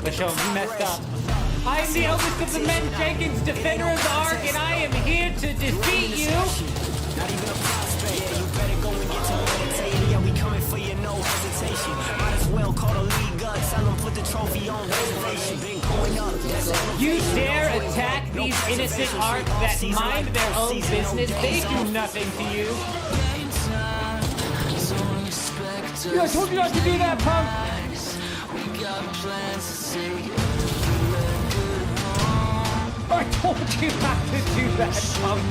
But show him he messed up. I am the eldest of the men, Jenkins, defender of the Ark, and I am here to defeat you. Not even a prospect. Yeah, you better go and get to meditating. Yeah, we coming for you, no hesitation. Might as well call the league up. Tell them put the trophy on reservation. Been going up. You dare attack these innocent Ark that mind their own business? They do nothing to you. Yeah, I told you not to do that, punk. I told you not to do that, punk.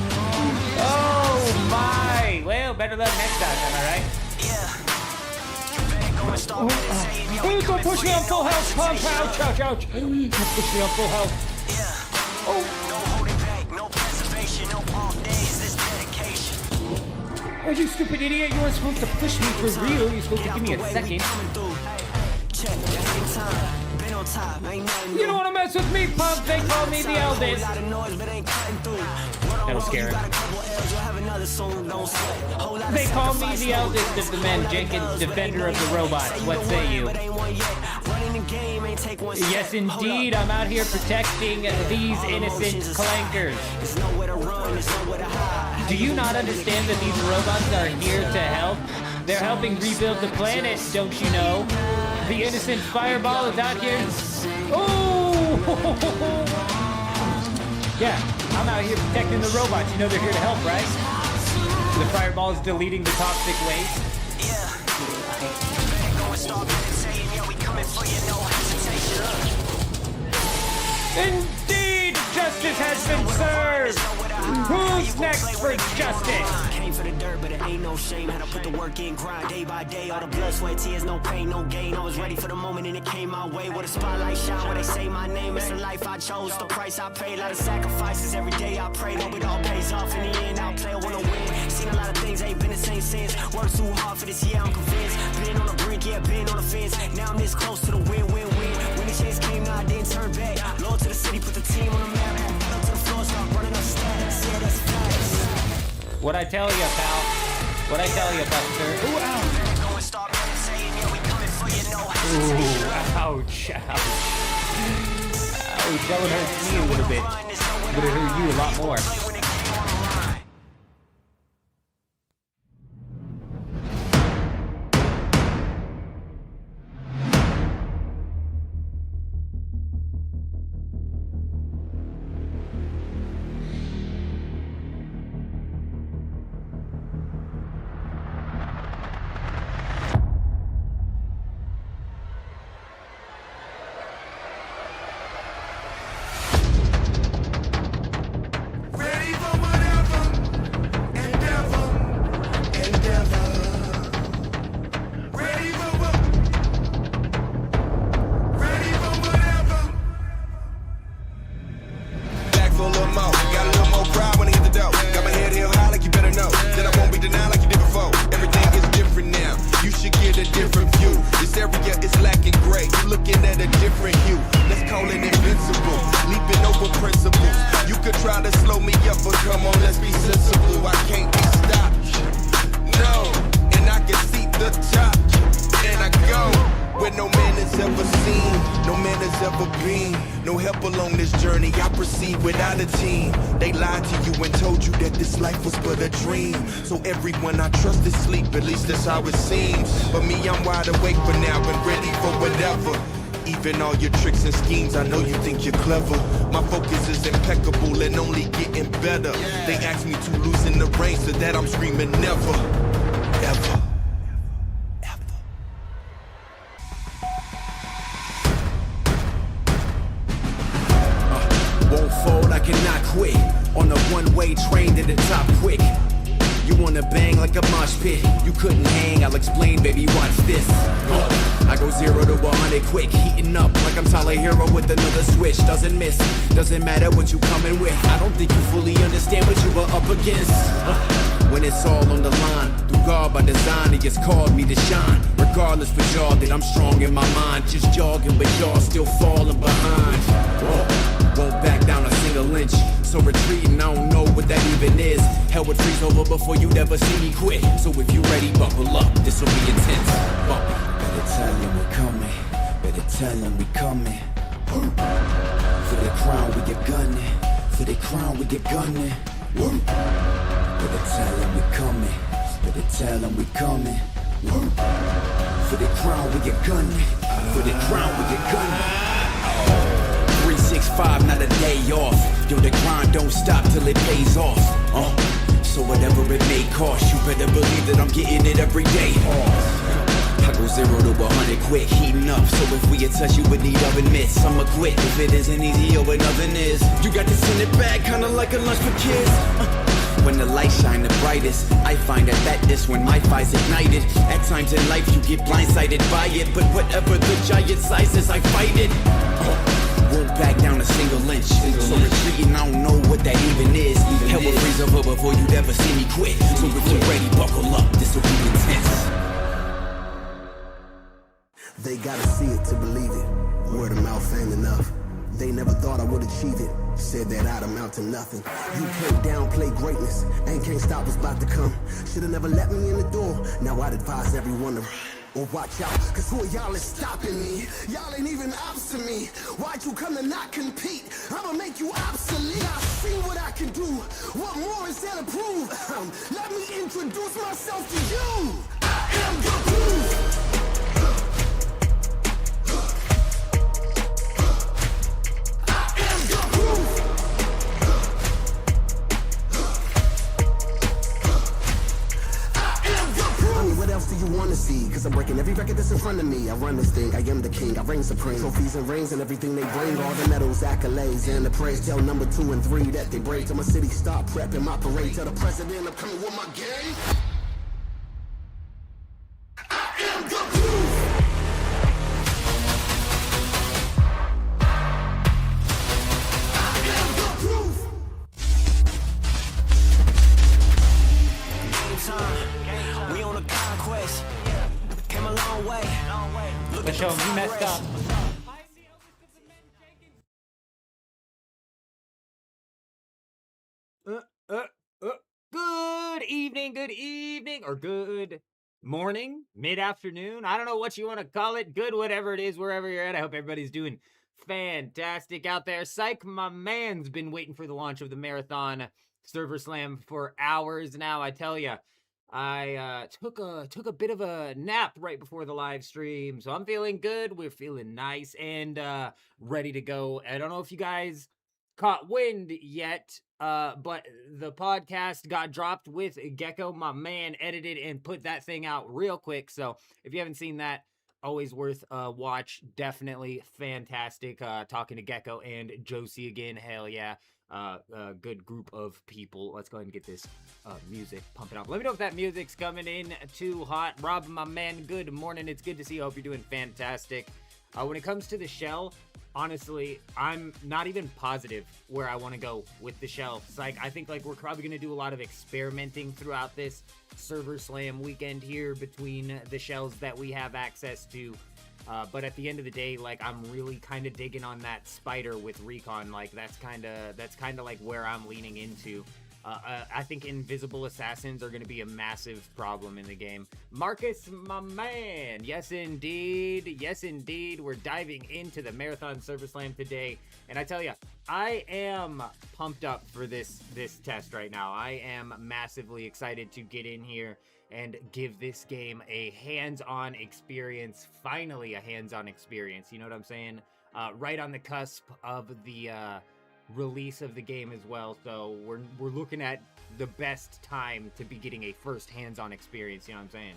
Oh my! Well, better luck next time, am I right? Please don't push me on full health, punk! Ouch, ouch, ouch! Don't push me on full health. Oh! No holding back, no preservation, no off days, this dedication. Oh, you stupid idiot! You weren't supposed to push me for real. You're supposed to give me a second. You don't want to mess with me, punk. They call me the eldest. That'll scare him. They call me the eldest of the men, Jenkins, defender of the robots. What say you? Yes, indeed. I'm out here protecting these innocent clankers. Do you not understand that these robots are here to help? They're helping rebuild the planet, don't you know? The innocent fireball is out here. Oh! Yeah, I'm out here protecting the robots. You know they're here to help, right? The fireball is deleting the toxic waste. Indeed, justice has been served. Who's next for justice? Came for the dirt, but it ain't no shame. Had to put the work in, grind day by day. All the blood, sweat, tears, no pain, no gain. I was ready for the moment and it came my way. Where the spotlight shine, where they say my name. It's the life I chose, the price I paid. A lot of sacrifices every day I prayed. Hope it all pays off in the end. I'll play, I wanna win. Seen a lot of things, ain't been the same since. Worked too hard for this, yeah, I'm convinced. Been on the brink, yeah, been on the fence. Now I'm this close to the win-win-win. When the chance came, now I didn't turn back. Loyal to the city, put the team on the map. Up to the floor, start running up stats. Yeah, that's facts. What I tell you, pal? What I tell you, Buster? Ooh, ow. Ooh, ouch, ouch. Ouch, that would hurt me a little bit. But it hurt you a lot more. No help along this journey, I proceed without a team. They lied to you and told you that this life was but a dream. So everyone I trust is asleep, at least that's how it seems. But me, I'm wide awake for now and ready for whatever. Even all your tricks and schemes, I know you think you're clever. My focus is impeccable and only getting better. They asked me to loosen the reins, so that I'm screaming never, ever. Fold, I cannot quit. On a one-way train to the top quick. You wanna bang like a mosh pit. You couldn't hang, I'll explain, baby, watch this. I go 0 to 100 quick, heating up like I'm Tyler Hero with another switch. Doesn't miss, doesn't matter what you coming with. I don't think you fully understand what you were up against. When it's all on the line, through God by design, He just called me to shine. Regardless for y'all that I'm strong in my mind, just jogging, but y'all still falling behind. Won't back down a single inch, so retreating, I don't know what that even is. Hell would freeze over before you'd ever see me quit. So if you ready, buckle up, this'll be intense. Bumpy. Better tell him we coming, better tell him we coming. For the crown we get gunning. For the crown we get gunning. Better tell them we coming. Better tell them we coming. For the crown we get gunning. For the crown we get gunning. 365, not a day off. Yo, the grind don't stop till it pays off. So whatever it may cost, you better believe that I'm getting it every day. I go 0 to 100 quick, heating up. So if we in touch, you would need oven mitts. I'ma quit if it isn't easy or what nothing is. You got to send it back, kinda like a lunch for kids. When the light shine the brightest, I find that is when my fire's ignited. At times in life you get blindsided by it, but whatever the giant size is, I fight it. Won't back down a single inch. So retreating, I don't know what that even is. Hell will freeze over before you'd ever see me quit. So if you're ready, buckle up, this will be intense. They gotta see it to believe it. Word of mouth ain't enough. They never thought I would achieve it. Said that I'd amount to nothing. You can't downplay greatness and can't stop what's about to come. Should've never let me in the door. Now I'd advise everyone to or watch out, cause who of y'all is stopping me? Y'all ain't even ops to me. Why'd you come to not compete? I'ma make you obsolete. I see what I can do. What more is there to prove? Let me introduce myself to you. I am the proof. Do you wanna see? Cause I'm breaking every record that's in front of me. I run this thing, I am the king, I reign supreme. Trophies and rings and everything they bring. All the medals, accolades, and the praise. Tell number 2 and 3 that they break. Till my city start prepping my parade. Tell the president I'm coming with my gang. I am the proof. I am the proof. Game time. We on a conquest. Came a long way. But show him you messed up. Good evening, or good morning, mid-afternoon. I don't know what you want to call it. Good, whatever it is, wherever you're at. I hope everybody's doing fantastic out there. Psych, my man's been waiting for the launch of the Marathon Server Slam for hours now. I tell you, I took a bit of a nap right before the live stream, so I'm feeling good. We're feeling nice and ready to go. I don't know if you guys caught wind yet, but the podcast got dropped with Gecko. My man edited and put that thing out real quick. So if you haven't seen that, always worth a watch. Definitely fantastic. Talking to Gecko and Josie again. Hell yeah. Good group of people. Let's go ahead and get this music pumping up. Let me know if that music's coming in too hot. Rob, my man, good morning. It's good to see you. I hope you're doing fantastic. When it comes to the shell, honestly, I'm not even positive where I want to go with the shell. It's like, I think like we're probably going to do a lot of experimenting throughout this Server Slam weekend here between the shells that we have access to. But at the end of the day, like, I'm really kind of digging on that spider with Recon. Like, that's kind of like where I'm leaning into. I think invisible assassins are going to be a massive problem in the game. Marcus, my man. Yes, indeed. Yes, indeed. We're diving into the Marathon Server Slam today. And I tell you, I am pumped up for this test right now. I am massively excited to get in here and give this game a hands-on experience. Finally, a hands-on experience. You know what I'm saying? Right on the cusp of the release of the game as well, so we're looking at the best time to be getting a first hands-on experience. You know what I'm saying?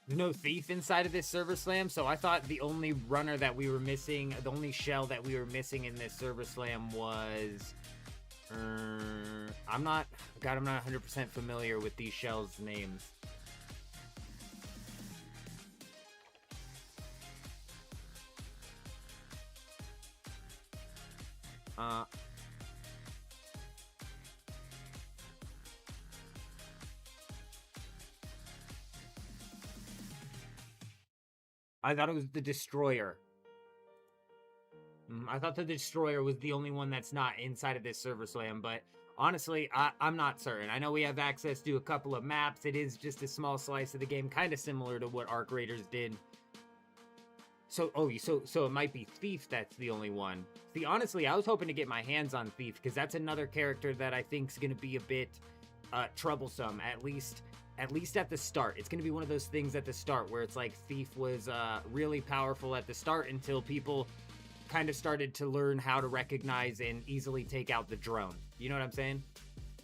There's no thief inside of this Server Slam, so I thought the only runner that we were missing, the only shell that we were missing in this Server Slam was I'm not 100% familiar with these shells' names. I thought it was the Destroyer. I thought the Destroyer was the only one that's not inside of this Server Slam, but Honestly, I'm not certain. I know we have access to a couple of maps. It is just a small slice of the game, kind of similar to what Arc Raiders did. So it might be Thief that's the only one. See, honestly, I was hoping to get my hands on Thief, because that's another character that I think is going to be a bit troublesome, at least at the start. It's going to be one of those things at the start where it's like Thief was really powerful at the start until people kind of started to learn how to recognize and easily take out the drone. You know what I'm saying?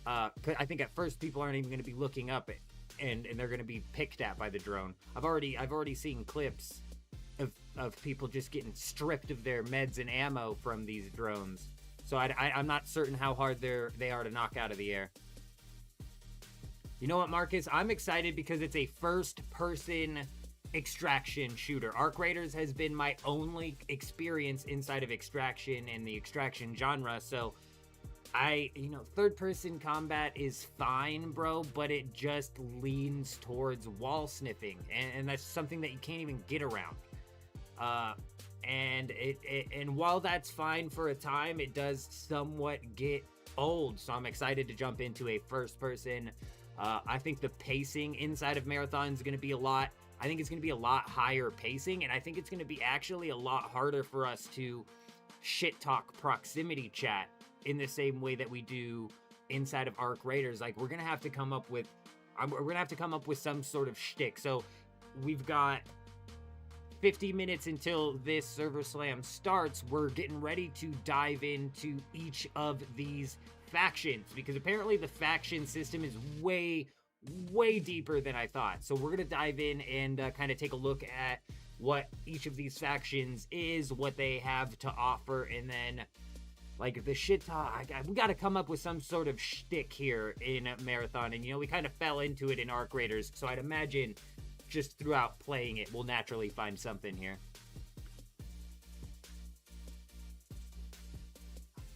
I think at first people aren't even going to be looking up it, and they're going to be picked at by the drone. I've already seen clips of people just getting stripped of their meds and ammo from these drones. So I'm not certain how hard they are to knock out of the air. You know what, Marcus? I'm excited because it's a first-person extraction shooter. Arc Raiders has been my only experience inside of extraction and the extraction genre, so third-person combat is fine, bro, but it just leans towards wall sniffing, and that's something that you can't even get around. And while that's fine for a time, it does somewhat get old, so I'm excited to jump into a first-person. I think the pacing inside of Marathon is going to be I think it's going to be a lot higher pacing, and I think it's going to be actually a lot harder for us to shit-talk proximity chat in the same way that we do inside of Arc Raiders. Like, we're going to have to come up with some sort of shtick. So we've got 50 minutes until this server slam starts. We're getting ready to dive into each of these factions, because apparently the faction system is way deeper than I thought. So we're gonna dive in and kind of take a look at what each of these factions is, what they have to offer, and then like the shit talk. We got to come up with some sort of shtick here in Marathon, and we kind of fell into it in Arc Raiders, so I'd imagine just throughout playing it we'll naturally find something here.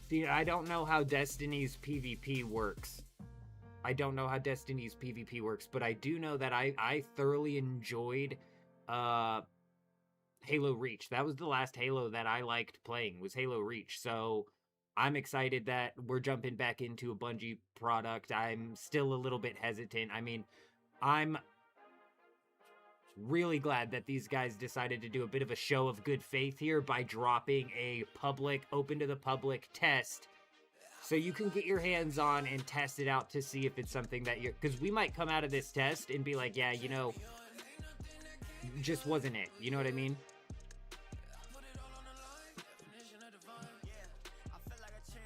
See, I don't know how Destiny's PvP works. But I do know that I thoroughly enjoyed Halo Reach. That was the last Halo that I liked playing, was Halo Reach. So I'm excited that we're jumping back into a Bungie product. I'm still a little bit hesitant. I mean, I'm really glad that these guys decided to do a bit of a show of good faith here by dropping a open to the public test, so you can get your hands on and test it out to see if it's something that because we might come out of this test and be like, yeah, just wasn't it. You know what I mean?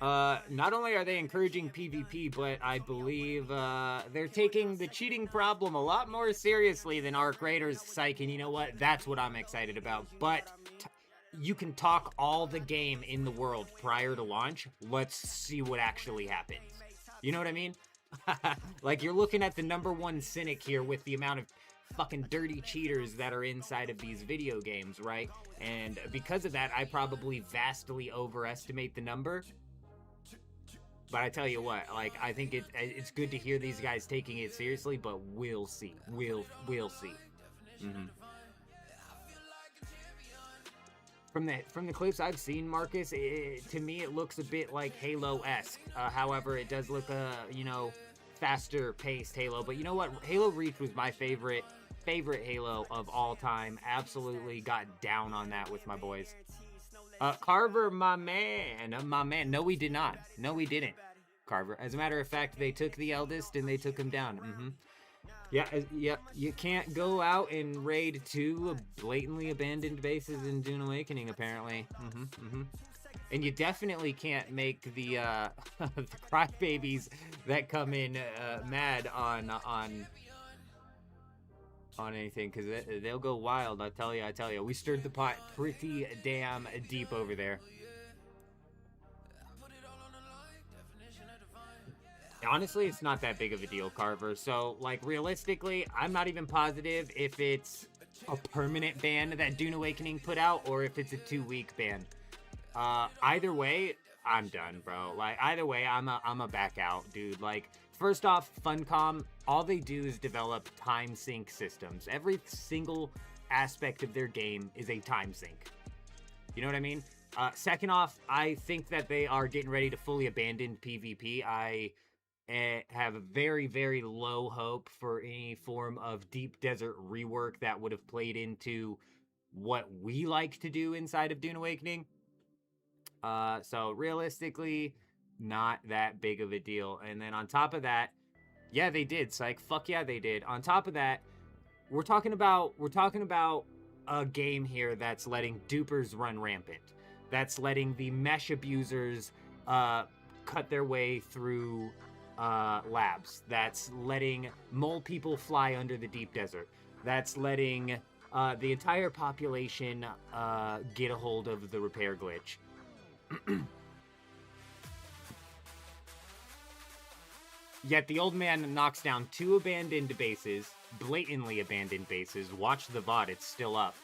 Not only are they encouraging PvP, but I believe they're taking the cheating problem a lot more seriously than Arc Raiders. Psych, and you know what? That's what I'm excited about. But you can talk all the game in the world prior to launch. Let's see what actually happens. You know what I mean? Like, you're looking at the #1 cynic here with the amount of fucking dirty cheaters that are inside of these video games, right? And because of that, I probably vastly overestimate the number. But I tell you what, like, I think it's good to hear these guys taking it seriously, but we'll see. We'll see. Mm-hmm. From the clips I've seen, Marcus, to me it looks a bit like Halo-esque. However, it does look faster paced Halo. But you know what? Halo Reach was my favorite Halo of all time. Absolutely got down on that with my boys. Carver, my man. No, we did not. No, we didn't. Carver. As a matter of fact, they took the eldest and they took him down. Mm-hmm. Yeah. You can't go out and raid 2 blatantly abandoned bases in Dune Awakening, apparently. Mm-hmm. And you definitely can't make the the crybabies that come in mad on anything, because they'll go wild. I tell you, we stirred the pot pretty damn deep over there. Honestly, it's not that big of a deal, Carver. So, like, realistically, I'm not even positive if it's a permanent ban that Dune Awakening put out or if it's a 2-week ban. Either way, I'm done, bro. Like, either way, I'm a back out, dude. Like, first off, Funcom, all they do is develop time sync systems. Every single aspect of their game is a time sync. You know what I mean? Second off, I think that they are getting ready to fully abandon PvP. I have a very, very low hope for any form of deep desert rework that would have played into what we like to do inside of Dune Awakening. So realistically, not that big of a deal. And then on top of that, yeah, they did, Psych. Fuck yeah, they did. On top of that, we're talking about a game here that's letting dupers run rampant. That's letting the mesh abusers cut their way through labs. That's letting mole people fly under the deep desert. That's letting the entire population get a hold of the repair glitch. Yet the old man knocks down 2 abandoned bases, blatantly abandoned bases. Watch the VOD, it's still up.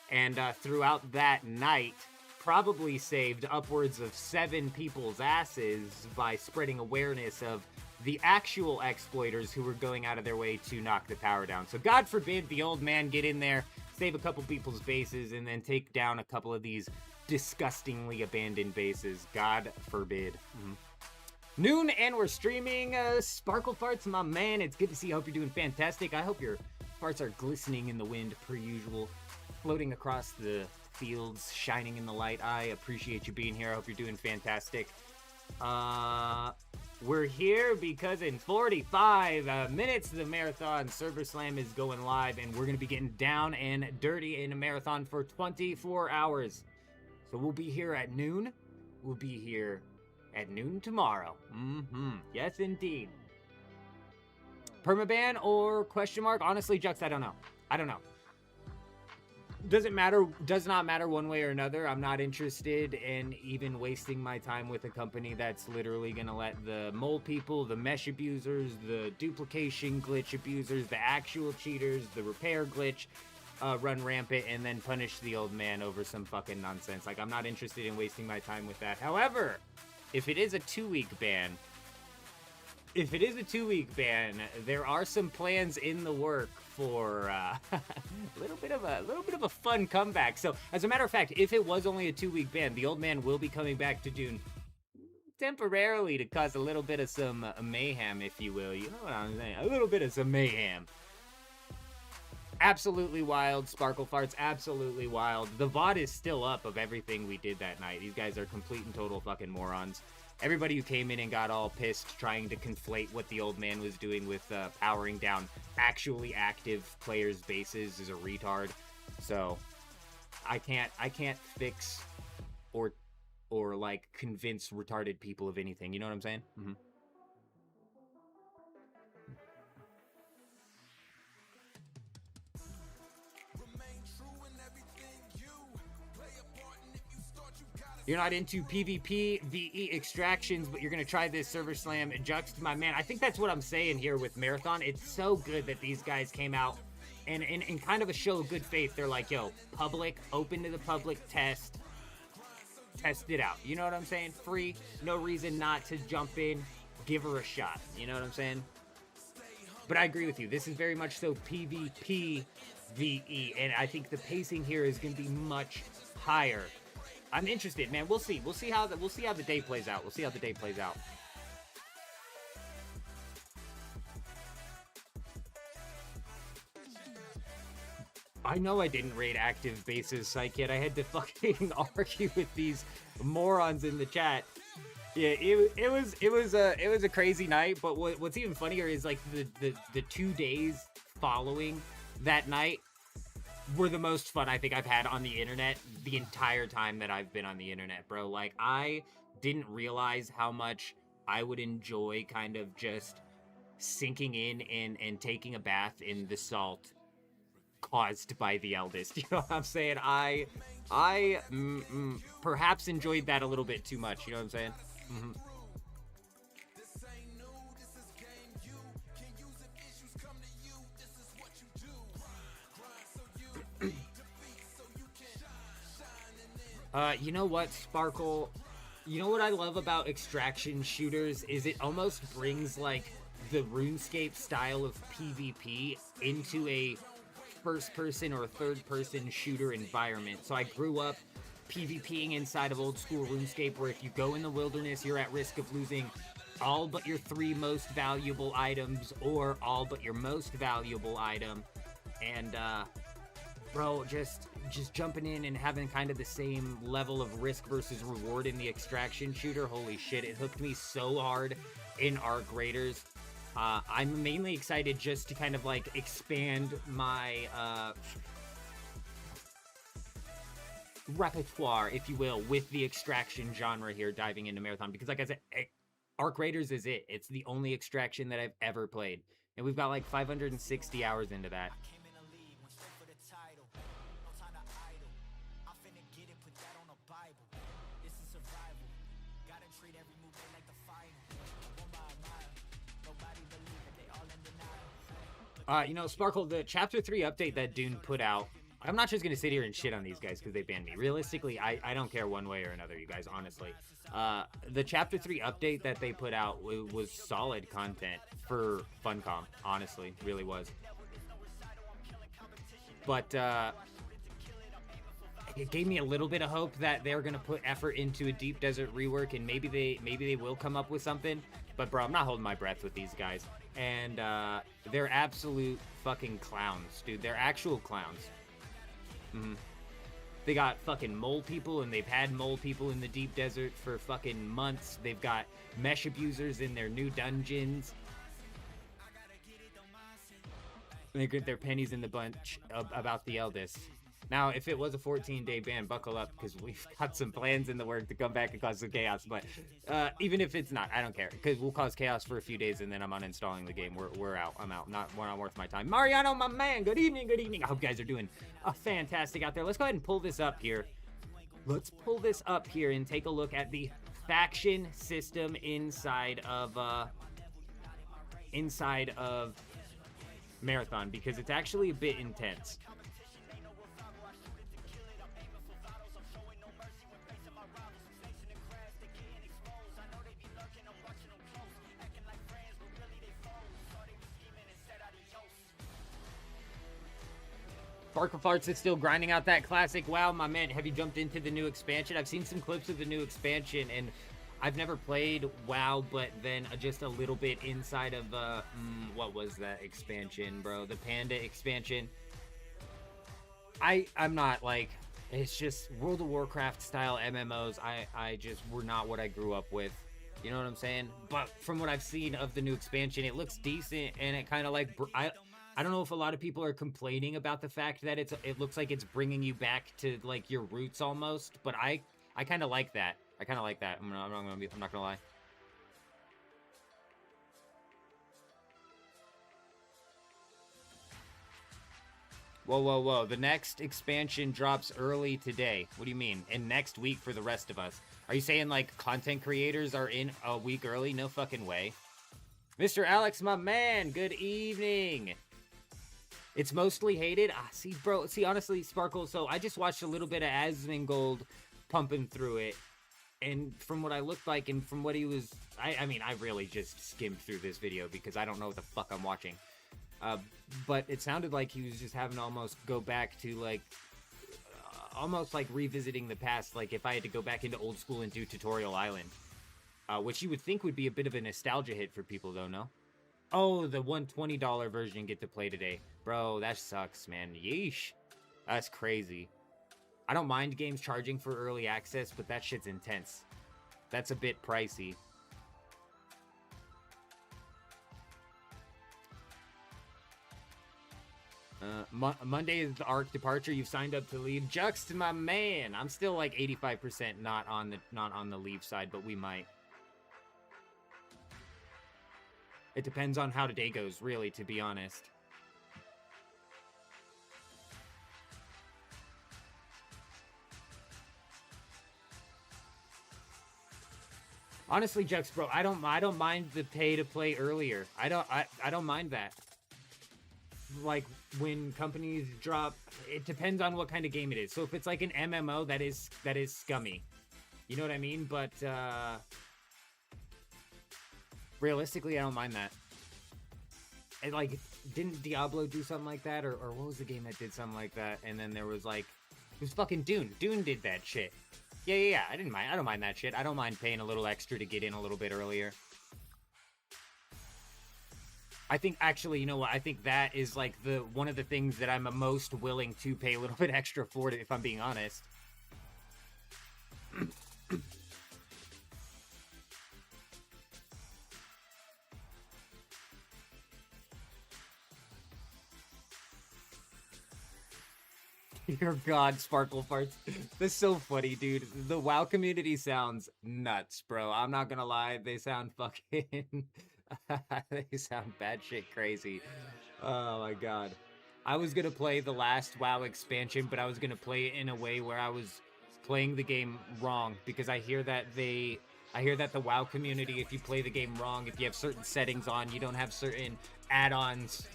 And throughout that night, probably saved upwards of 7 people's asses by spreading awareness of the actual exploiters who were going out of their way to knock the power down. So God forbid the old man get in there, save a couple people's bases, and then take down a couple of these disgustingly abandoned bases. God forbid. Noon, and we're streaming Sparkle Farts, my man. It's good to see you. I hope you're doing fantastic. I hope your farts are glistening in the wind per usual, floating across the fields, shining in the light. I appreciate you being here. I hope you're doing fantastic. We're here because in 45 minutes, the Marathon Server Slam is going live, and we're going to be getting down and dirty in a marathon for 24 hours. So we'll be here at noon. We'll be here at noon tomorrow. Yes, indeed. Permaban or question mark? Honestly, Jux, I don't know. Doesn't matter. Does not matter one way or another. I'm not interested in even wasting my time with a company that's literally going to let the mole people, the mesh abusers, the duplication glitch abusers, the actual cheaters, the repair glitch run rampant and then punish the old man over some fucking nonsense. Like, I'm not interested in wasting my time with that. However, if it is a 2-week ban, there are some plans in the work for a little bit of a fun comeback. So, as a matter of fact, if it was only a 2-week ban, the old man will be coming back to Dune temporarily to cause a little bit of some mayhem, if you will. You know what I'm saying? A little bit of some mayhem. Absolutely wild. Sparkle Farts, absolutely wild. The VOD is still up of everything we did that night. These guys are complete and total fucking morons. Everybody who came in and got all pissed trying to conflate what the old man was doing with powering down actually active players' bases is a retard. So I can't fix or like convince retarded people of anything. You know what I'm saying? You're not into PvP, VE extractions, but you're going to try this Server Slam. Jux, my man, I think that's what I'm saying here with Marathon. It's so good that these guys came out and in kind of a show of good faith, they're like, yo, public, open to the public, test it out. You know what I'm saying? Free, no reason not to jump in, give her a shot. You know what I'm saying? But I agree with you. This is very much so PvP, VE, and I think the pacing here is going to be much higher. I'm interested, man. We'll see. We'll see how the day plays out. I know I didn't raid active bases, Psych, yet I had to fucking argue with these morons in the chat. Yeah, it was a crazy night, but what's even funnier is like the 2 days following that night were the most fun I think I've had on the internet the entire time that I've been on the internet, bro. Like, I didn't realize how much I would enjoy kind of just sinking in and taking a bath in the salt caused by the eldest. You know what I'm saying? I perhaps enjoyed that a little bit too much. You know what I'm saying? You know what, Sparkle? You know what I love about extraction shooters is it almost brings like the RuneScape style of PvP into a first-person or third-person shooter environment. So I grew up PvPing inside of old school RuneScape, where if you go in the wilderness, you're at risk of losing all but your 3 most valuable items, or all but your most valuable item. And bro, just jumping in and having kind of the same level of risk versus reward in the extraction shooter. Holy shit, it hooked me so hard in Arc Raiders. I'm mainly excited just to kind of like expand my repertoire, if you will, with the extraction genre here, diving into Marathon, because like I said, Arc Raiders is it. It's the only extraction that I've ever played, and we've got like 560 hours into that. You know, Sparkle, the Chapter 3 update that Dune put out, I'm not just going to sit here and shit on these guys because they banned me. Realistically, I don't care one way or another, you guys, honestly. The Chapter 3 update that they put out was solid content for Funcom, honestly, really was. But it gave me a little bit of hope that they're going to put effort into a Deep Desert rework, and maybe they will come up with something. But bro, I'm not holding my breath with these guys. And they're absolute fucking clowns, dude. They're actual clowns. They got fucking mole people, and they've had mole people in the Deep Desert for fucking months. They've got mesh abusers in their new dungeons. They get their pennies in the bunch about the eldest. Now, if it was a 14-day ban, buckle up, because we've got some plans in the work to come back and cause some chaos. But even if it's not, I don't care, because we'll cause chaos for a few days, and then I'm uninstalling the game. We're out. I'm out. Not worth my time. Mariano, my man, good evening, good evening. I hope you guys are doing fantastic out there. Let's go ahead and pull this up here. Let's pull this up here and take a look at the faction system inside of Marathon, because it's actually a bit intense. Sparkle Farts is still grinding out that classic WoW. My man, have you jumped into the new expansion? I've seen some clips of the new expansion, and I've never played WoW, but then just a little bit inside of, what was that expansion, bro? The Panda expansion. I'm not, like, it's just World of Warcraft style MMOs. I just were not what I grew up with. You know what I'm saying? But from what I've seen of the new expansion, it looks decent, and it kind of like, I don't know if a lot of people are complaining about the fact that it looks like it's bringing you back to like your roots almost, but I kind of like that. I kind of like that. I'm not gonna lie. Whoa. The next expansion drops early today. What do you mean? And next week for the rest of us. Are you saying like content creators are in a week early? No fucking way. Mr. Alex, my man, good evening. It's mostly hated. See, bro. See, honestly, Sparkle. So I just watched a little bit of Asmongold pumping through it, and from what I looked like, and from what he was, I mean, I really just skimmed through this video because I don't know what the fuck I'm watching. But it sounded like he was just having to almost go back to like, almost like revisiting the past. Like if I had to go back into old school and do Tutorial Island, which you would think would be a bit of a nostalgia hit for people, though. No. Oh, the $120 version get to play today. Bro, that sucks, man. Yeesh. That's crazy. I don't mind games charging for early access, but that shit's intense. That's a bit pricey. Monday is the Arc departure. You've signed up to leave. Juxt, my man. I'm still like 85% not on the leave side, but we might. It depends on how today goes, really, to be honest. Honestly, Jux, bro, I don't mind the pay to play earlier. I don't mind that. Like when companies drop, it depends on what kind of game it is. So if it's like an MMO, that is scummy. You know what I mean? But realistically, I don't mind that. And like, didn't Diablo do something like that? Or what was the game that did something like that? And then there was like It was fucking Dune. Dune did that shit. Yeah. I didn't mind. I don't mind that shit. I don't mind paying a little extra to get in a little bit earlier. I think, actually, you know what? I think that is, like, one of the things that I'm most willing to pay a little bit extra for, if I'm being honest. Dear God, Sparkle Farts. That's so funny, dude. The WoW community sounds nuts, bro. I'm not gonna lie. They sound fucking... they sound batshit crazy. Oh my God. I was gonna play the last WoW expansion, but I was gonna play it in a way where I was playing the game wrong, because I hear that the WoW community, if you play the game wrong, if you have certain settings on, you don't have certain add-ons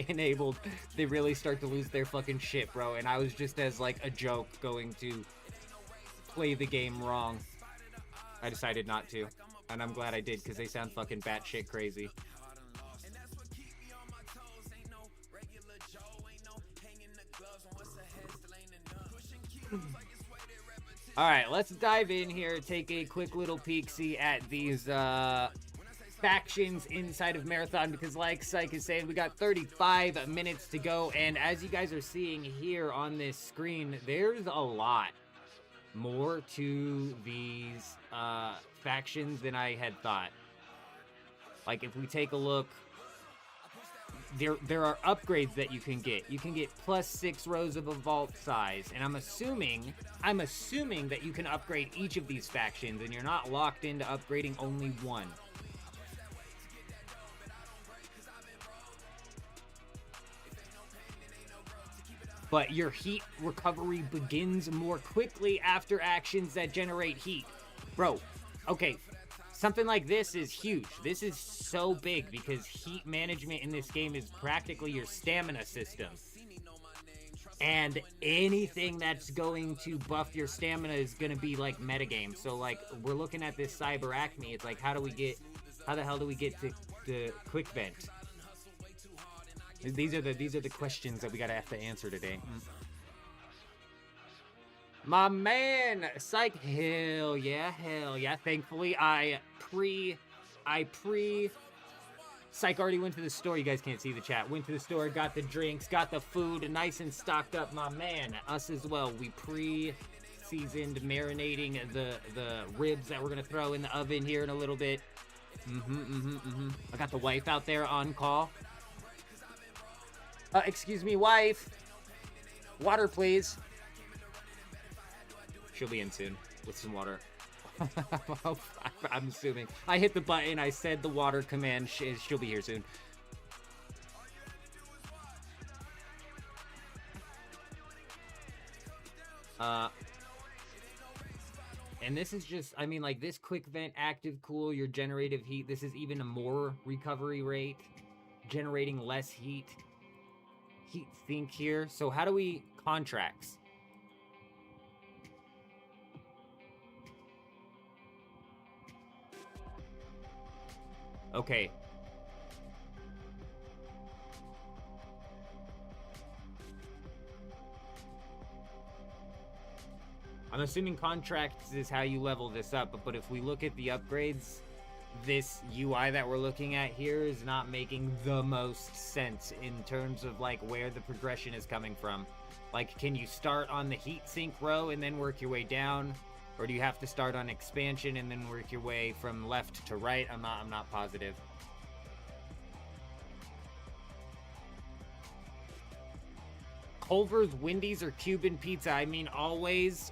enabled, they really start to lose their fucking shit, bro. And I was just, as like a joke, going to play the game wrong. I decided not to, and I'm glad I did, because they sound fucking batshit crazy. All right, let's dive in here, take a quick little peek-see at these factions inside of Marathon, because like Psych is saying, we got 35 minutes to go, and as you guys are seeing here on this screen, there's a lot more to these factions than I had thought. Like, if we take a look, there are upgrades that you can get. You can get +6 rows of a vault size, and I'm assuming that you can upgrade each of these factions, and you're not locked into upgrading only one. But your heat recovery begins more quickly after actions that generate heat. Bro, okay, something like this is huge. This is so big, because heat management in this game is practically your stamina system. And anything that's going to buff your stamina is going to be like metagame. So like, we're looking at this Cyber Acme. It's like, how the hell do we get to the quick vent? These are the questions that we gotta have to answer today. My man, Psych, hell yeah. Thankfully, I pre Psych already went to the store. You guys can't see the chat. Went to the store, got the drinks, got the food nice and stocked up. My man, us as well. We pre-seasoned, marinating the ribs that we're gonna throw in the oven here in a little bit. I got the wife out there on call. Excuse me, wife. Water, please. She'll be in soon with some water. I'm assuming. I hit the button. I said the water command. She'll be here soon. And this is just, I mean, like, this quick vent, active cool, your generative heat. This is even a more recovery rate, generating less heat. Heat sink here. So how do we contracts? Okay. I'm assuming contracts is how you level this up, but if we look at the upgrades, this UI that we're looking at here is not making the most sense in terms of like where the progression is coming from. Like, can you start on the heat sink row and then work your way down, or do you have to start on expansion and then work your way from left to right? I'm not positive. Culver's, Wendy's, or Cuban pizza? I mean, always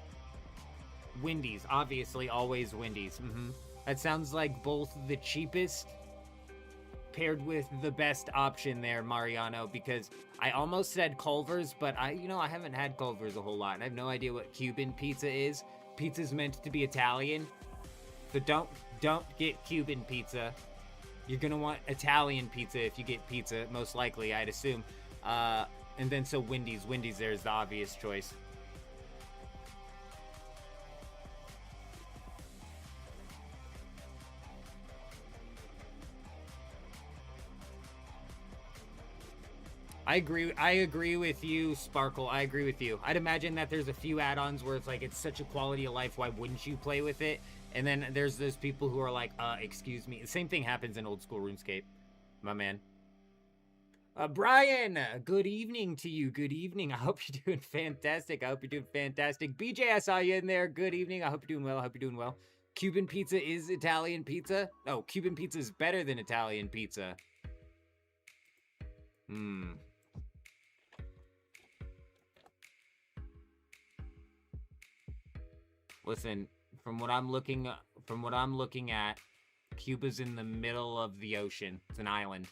Wendy's. Obviously, always Wendy's. That sounds like both the cheapest paired with the best option there, Mariano, because I almost said Culver's, but I haven't had Culver's a whole lot, and I have no idea what Cuban pizza is. Pizza's meant to be Italian, so don't get Cuban pizza. You're gonna want Italian pizza if you get pizza, most likely, I'd assume. And then so Wendy's there's the obvious choice. I agree with you, Sparkle. I agree with you. I'd imagine that there's a few add-ons where it's like it's such a quality of life, why wouldn't you play with it? And then there's those people who are like, excuse me. The same thing happens in old school RuneScape, my man. Brian, good evening to you. Good evening. I hope you're doing fantastic. I hope you're doing fantastic. BJ, I saw you in there. Good evening. I hope you're doing well. I hope you're doing well. Cuban pizza is Italian pizza? No, Cuban pizza is better than Italian pizza. Listen, from what I'm looking at, Cuba's in the middle of the ocean. It's an island.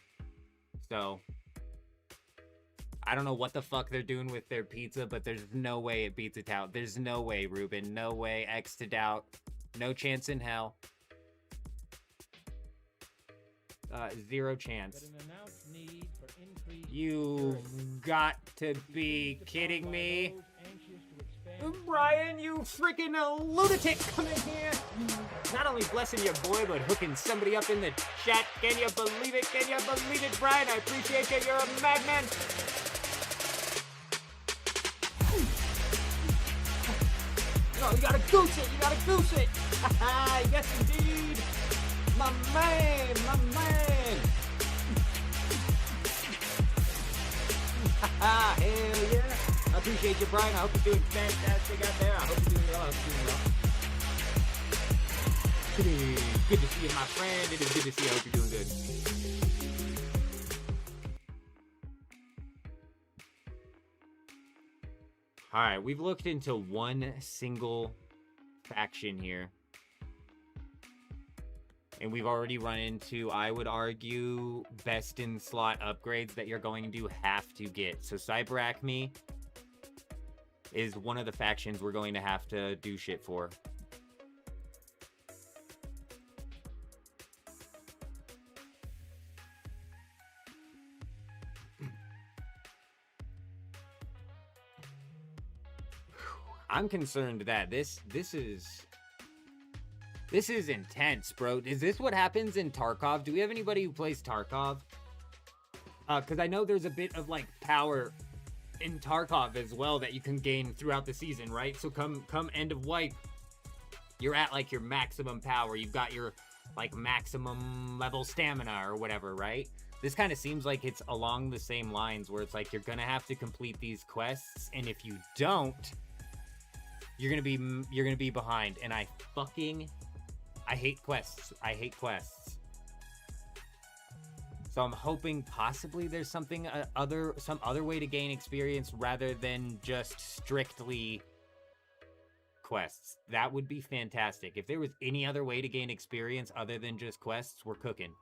So I don't know what the fuck they're doing with their pizza, but there's no way it beats Italian. There's no way, Ruben. No way. X to doubt. No chance in hell. Zero chance. You've got to be kidding me. Brian, you freaking lunatic, come in here. Not only blessing your boy, but hooking somebody up in the chat. Can you believe it? Can you believe it, Brian? I appreciate you. You're a madman. Oh, you gotta goose it. You gotta goose it. Yes, indeed. My man, my man. Hell yeah. I appreciate you, Brian. I hope you're doing fantastic out there. I hope you're doing well. I hope you're doing well. Good to see you, my friend. It is good to see you. I hope you're doing good. Alright, we've looked into one single faction here. And we've already run into, I would argue, best in slot upgrades that you're going to have to get. So Cyber Acme is one of the factions we're going to have to do shit for. I'm concerned that this is intense, bro. Is this what happens in Tarkov? Do we have anybody who plays Tarkov? Because I know there's a bit of like power in Tarkov as well that you can gain throughout the season, right? So come end of wipe, you're at like your maximum power. You've got your like maximum level stamina or whatever, right? This kind of seems like it's along the same lines where it's like you're gonna have to complete these quests, and if you don't, you're gonna be behind. And I hate quests. I hate quests. So I'm hoping possibly there's something some other way to gain experience rather than just strictly quests. That would be fantastic. If there was any other way to gain experience other than just quests, we're cooking.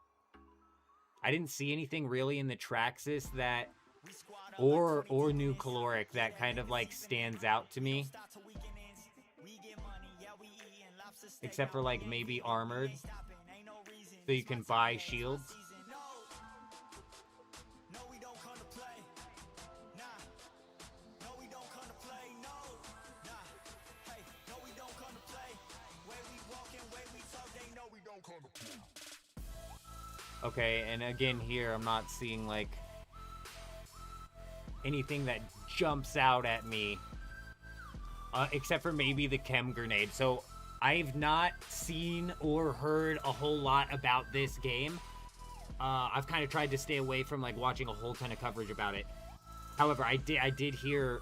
I didn't see anything really in the Traxxas that or New Caloric that kind of like stands out to me. Except for like maybe Armored. So you can buy shields. Okay, and again here, I'm not seeing like anything that jumps out at me, except for maybe the chem grenade. So I've not seen or heard a whole lot about this game. I've kind of tried to stay away from like watching a whole ton of coverage about it. However, I did hear,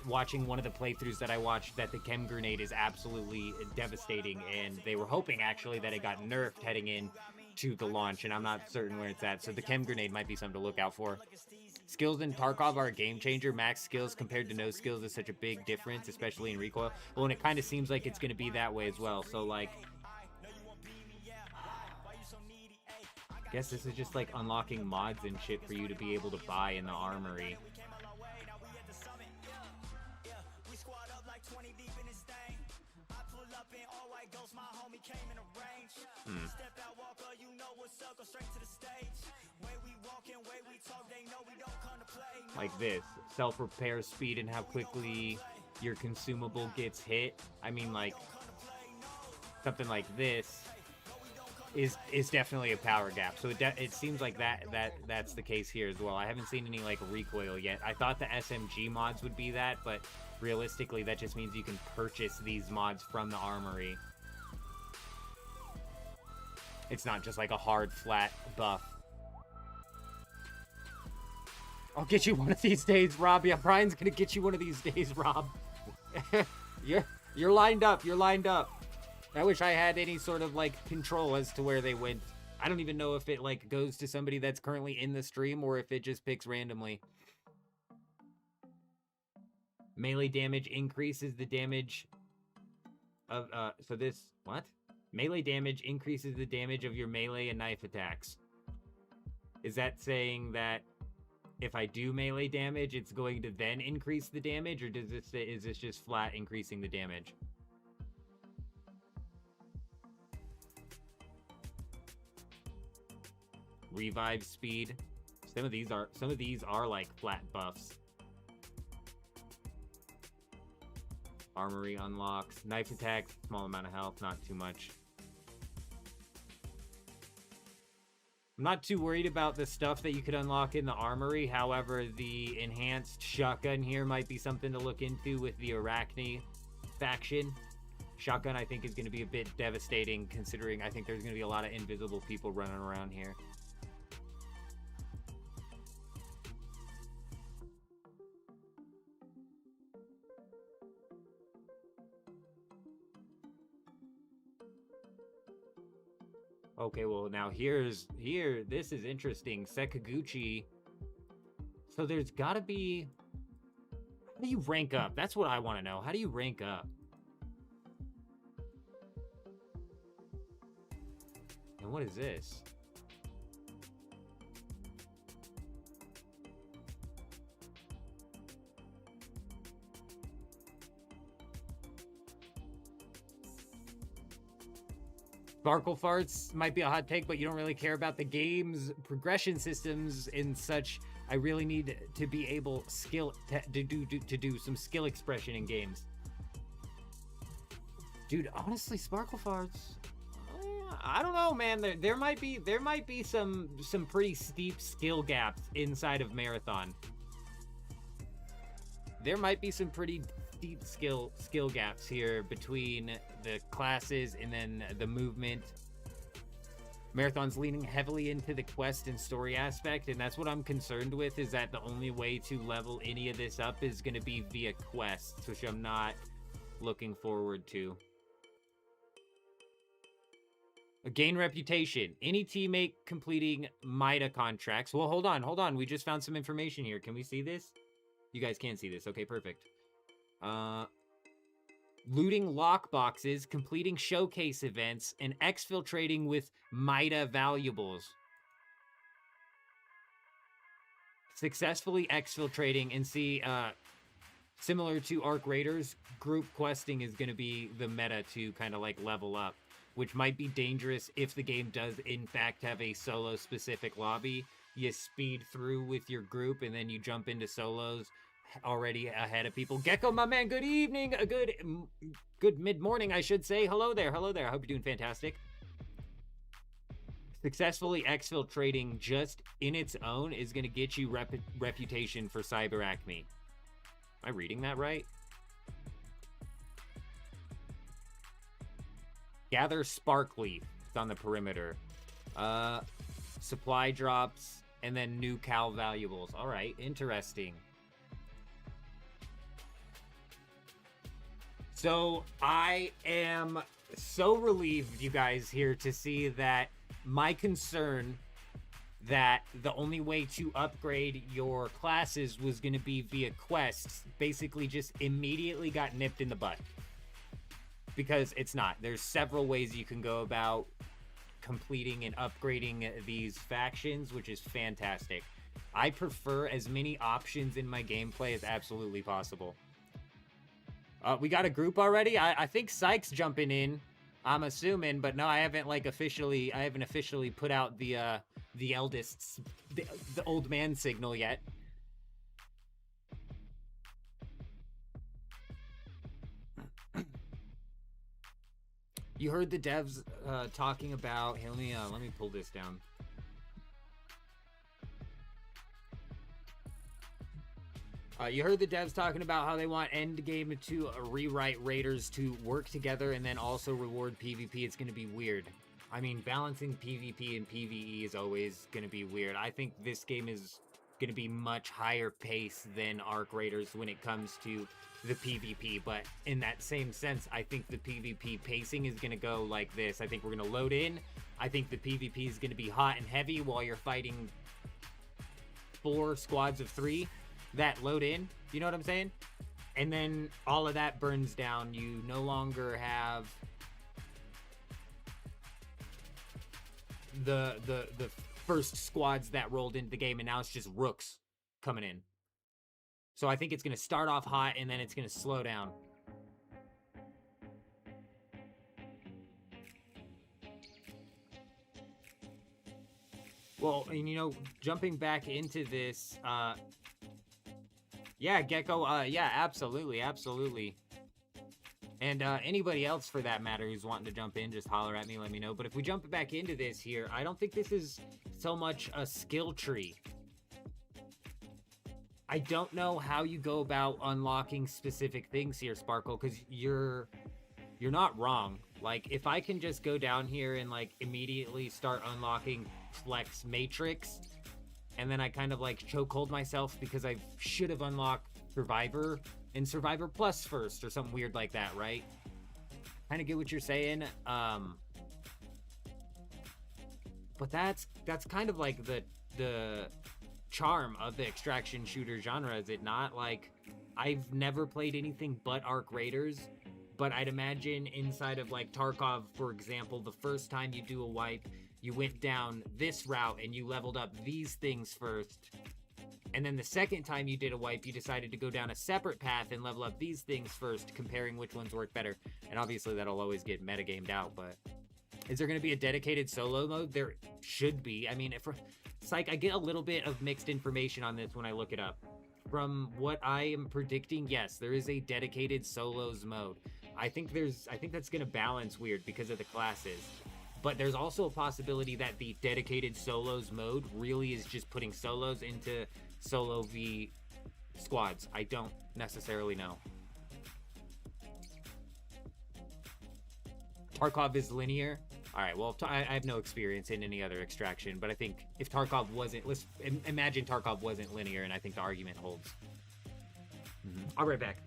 watching one of the playthroughs that I watched, that the chem grenade is absolutely devastating, and they were hoping actually that it got nerfed heading in to the launch, and I'm not certain where it's at. So the chem grenade might be something to look out for. Skills in Tarkov are a game changer. Max skills compared to no skills is such a big difference, especially in recoil. Well, and it kind of seems like it's going to be that way as well. So like, I guess this is just like unlocking mods and shit for you to be able to buy in the armory. Like this, self-repair speed and how quickly your consumable gets hit. I mean, like, something like this is definitely a power gap. So it seems like that's the case here as well. I haven't seen any like recoil yet. I thought the SMG mods would be that, but realistically that just means you can purchase these mods from the armory. It's not just like a hard flat buff. I'll get you one of these days, Rob. Yeah, Brian's gonna get you one of these days, Rob. You're lined up. You're lined up. I wish I had any sort of like control as to where they went. I don't even know if it like goes to somebody that's currently in the stream or if it just picks randomly. Melee damage increases the damage of so this what? Melee damage increases the damage of your melee and knife attacks. Is that saying that if I do melee damage, it's going to then increase the damage, or is this just flat increasing the damage? Revive speed. Some of these are like flat buffs. Armory unlocks. Knife attack, small amount of health, not too much. I'm not too worried about the stuff that you could unlock in the armory. However, the enhanced shotgun here might be something to look into with the Arachne faction. Shotgun, I think, is going to be a bit devastating, considering I think there's going to be a lot of invisible people running around here. Okay, well, now this is interesting. Sakaguchi. So there's got to be... How do you rank up? That's what I want to know. How do you rank up? And what is this? Sparkle farts might be a hot take, but you don't really care about the game's progression systems and such. I really need to be able to do some skill expression in games. Dude, honestly, sparkle farts. I don't know, man. There might be some pretty steep skill gaps inside of Marathon. There might be some pretty deep skill gaps here between the classes and then the movement. Marathon's leaning heavily into the quest and story aspect, and that's what I'm concerned with, is that the only way to level any of this up is going to be via quests, which I'm not looking forward to. Gain reputation. Any teammate completing MIDA contracts. Well, hold on. We just found some information here. Can we see this? You guys can see this. Okay, perfect. Looting lockboxes, completing showcase events, and exfiltrating with MIDA valuables. Successfully exfiltrating, and see, similar to Arc Raiders, group questing is going to be the meta to kind of like level up, which might be dangerous if the game does in fact have a solo specific lobby. You speed through with your group and then you jump into solos already ahead of people. Gecko, my man, good evening. Good mid-morning, I should say. Hello there. I hope you're doing fantastic. Successfully exfiltrating just in its own is going to get you reputation for Cyber Acme. Am I reading that right? Gather Sparkleaf. It's on the perimeter. Supply drops, and then new Cal valuables. All right, interesting. So I am so relieved, you guys, here to see that my concern that the only way to upgrade your classes was going to be via quests basically just immediately got nipped in the butt. Because it's not. There's several ways you can go about completing and upgrading these factions, which is fantastic. I prefer as many options in my gameplay as absolutely possible. We got a group already. I think Sykes jumping in, I'm assuming, but no, I haven't officially put out the eldest's, the old man signal yet. You heard the devs talking about. Hey, let me pull this down. You heard the devs talking about how they want Endgame to rewrite Raiders to work together and then also reward PvP. It's going to be weird. I mean, balancing PvP and PvE is always going to be weird. I think this game is going to be much higher pace than Arc Raiders when it comes to the PvP. But in that same sense, I think the PvP pacing is going to go like this. I think we're going to load in. I think the PvP is going to be hot and heavy while you're fighting 4 squads of 3. That load in, you know what I'm saying? And then all of that burns down. You no longer have the first squads that rolled into the game, and now it's just rooks coming in. So I think it's going to start off hot and then it's going to slow down. Well, and you know, jumping back into this, yeah, Gecko, yeah, absolutely. And anybody else, for that matter, who's wanting to jump in, just holler at me, let me know. But if we jump back into this here, I don't think this is so much a skill tree. I don't know how you go about unlocking specific things here, Sparkle, because you're not wrong. Like, if I can just go down here and, like, immediately start unlocking Flex Matrix, and then I kind of like chokehold myself because I should have unlocked Survivor and Survivor Plus first or something weird like that, right? Kind of get what you're saying. But that's kind of like the charm of the extraction shooter genre, is it not? Like, I've never played anything but Arc Raiders, but I'd imagine inside of like Tarkov, for example, the first time you do a wipe, you went down this route and you leveled up these things first. And then the second time you did a wipe, you decided to go down a separate path and level up these things first, comparing which ones work better. And obviously that'll always get metagamed out, but is there going to be a dedicated solo mode? There should be. I mean, Psych, I get a little bit of mixed information on this when I look it up. From what I am predicting, yes, there is a dedicated solos mode. I think that's going to balance weird because of the classes. But there's also a possibility that the dedicated solos mode really is just putting solos into solo v squads. I don't necessarily know. Tarkov is linear. All right, well, I have no experience in any other extraction, but I think if Tarkov wasn't, let's imagine Tarkov wasn't linear, and I think the argument holds. I'll be right back.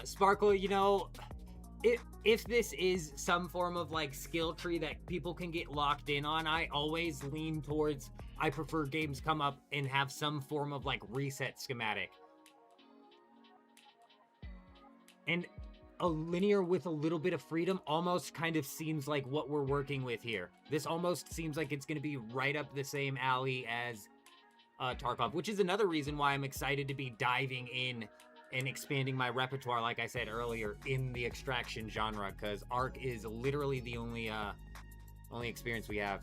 Sparkle, you know, if this is some form of like skill tree that people can get locked in on, I always lean towards, I prefer games come up and have some form of like reset schematic. And a linear with a little bit of freedom almost kind of seems like what we're working with here. This almost seems like it's going to be right up the same alley as Tarkov, which is another reason why I'm excited to be diving in and expanding my repertoire, like I said earlier, in the extraction genre, because Arc is literally the only experience we have.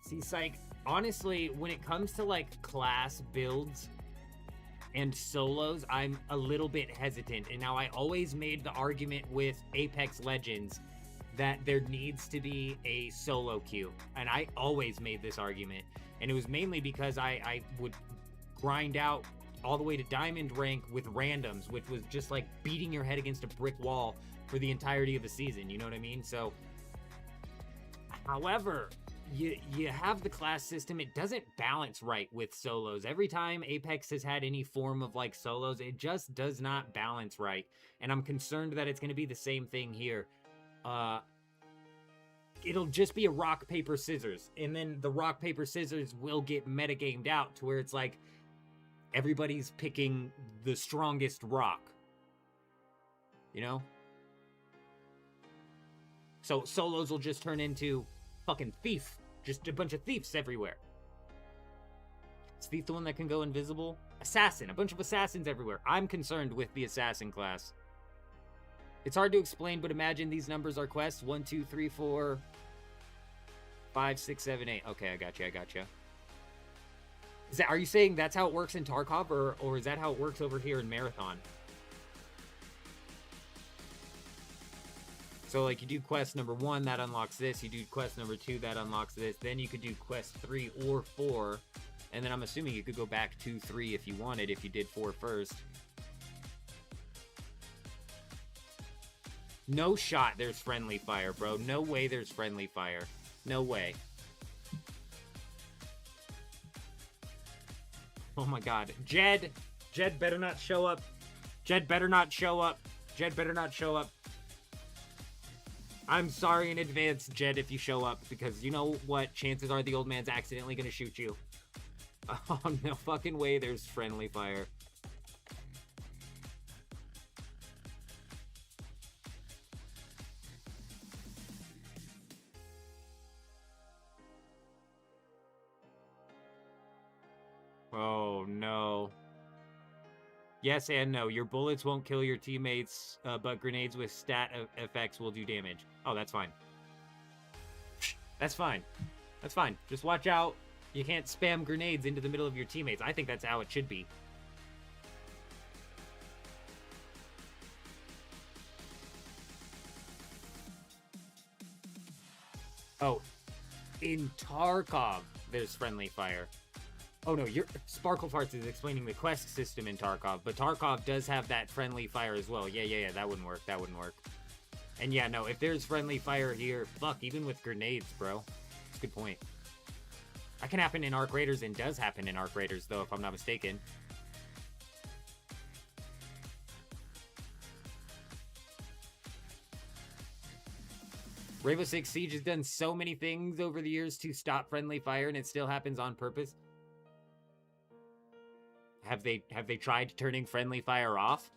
See, Psych, honestly, when it comes to like class builds, and solos, I'm a little bit hesitant. And now I always made the argument with Apex Legends that there needs to be a solo queue. And I always made this argument. And it was mainly because I would grind out all the way to diamond rank with randoms, which was just like beating your head against a brick wall for the entirety of the season. You know what I mean? So, however, you have the class system. It doesn't balance right with solos. Every time Apex has had any form of like solos, it just does not balance right. And I'm concerned that it's going to be the same thing here. It'll just be a rock, paper, scissors. And then the rock, paper, scissors will get metagamed out to where it's like everybody's picking the strongest rock. You know? So solos will just turn into fucking thief. Just a bunch of thieves everywhere. Is Thief the one that can go invisible? Assassin. A bunch of assassins everywhere. I'm concerned with the assassin class. It's hard to explain, but imagine these numbers are quests. 1, 2, 3, 4, 5, 6, 7, 8. Okay, I got you. Are you saying that's how it works in Tarkov, or is that how it works over here in Marathon? So, like, you do quest number 1, that unlocks this. You do quest number 2, that unlocks this. Then you could do quest 3 or 4. And then I'm assuming you could go back to 3 if you wanted, if you did 4 first. No shot there's friendly fire, bro. No way there's friendly fire. No way. Oh my god. Jed better not show up. Jed better not show up. Jed better not show up. I'm sorry in advance, Jed, if you show up, because you know what? Chances are the old man's accidentally gonna shoot you. Oh, no fucking way there's friendly fire. Oh, no. Yes and no. Your bullets won't kill your teammates, but grenades with stat effects will do damage. Oh, that's fine. That's fine. That's fine. Just watch out. You can't spam grenades into the middle of your teammates. I think that's how it should be. Oh, in Tarkov, there's friendly fire. Oh no, Sparkle Farts is explaining the quest system in Tarkov, but Tarkov does have that friendly fire as well. Yeah, that wouldn't work. That wouldn't work. And yeah, no, if there's friendly fire here, fuck, even with grenades, bro. That's a good point. That can happen in Arc Raiders and does happen in Arc Raiders, though, if I'm not mistaken. Rainbow Six Siege has done so many things over the years to stop friendly fire, and it still happens on purpose. Have they tried turning friendly fire off?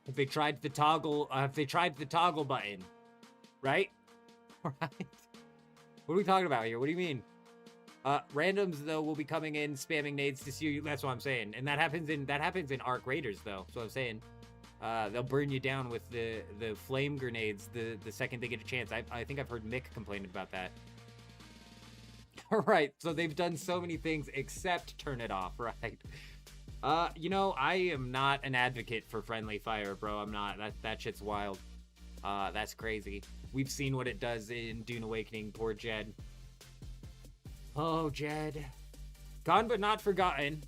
Have they tried the toggle? Have they tried the toggle button? Right? Right. What are we talking about here? What do you mean? Randoms though will be coming in spamming nades to see you. That's what I'm saying, and that happens in Arc Raiders though. That's what I'm saying. They'll burn you down with the flame grenades the second they get a chance. I think I've heard Mick complaining about that. Right, so they've done so many things except turn it off, right? You know, I am not an advocate for friendly fire, bro. I'm not. That shit's wild. That's crazy. We've seen what it does in Dune Awakening. Poor Jed. Oh, Jed. Gone but not forgotten.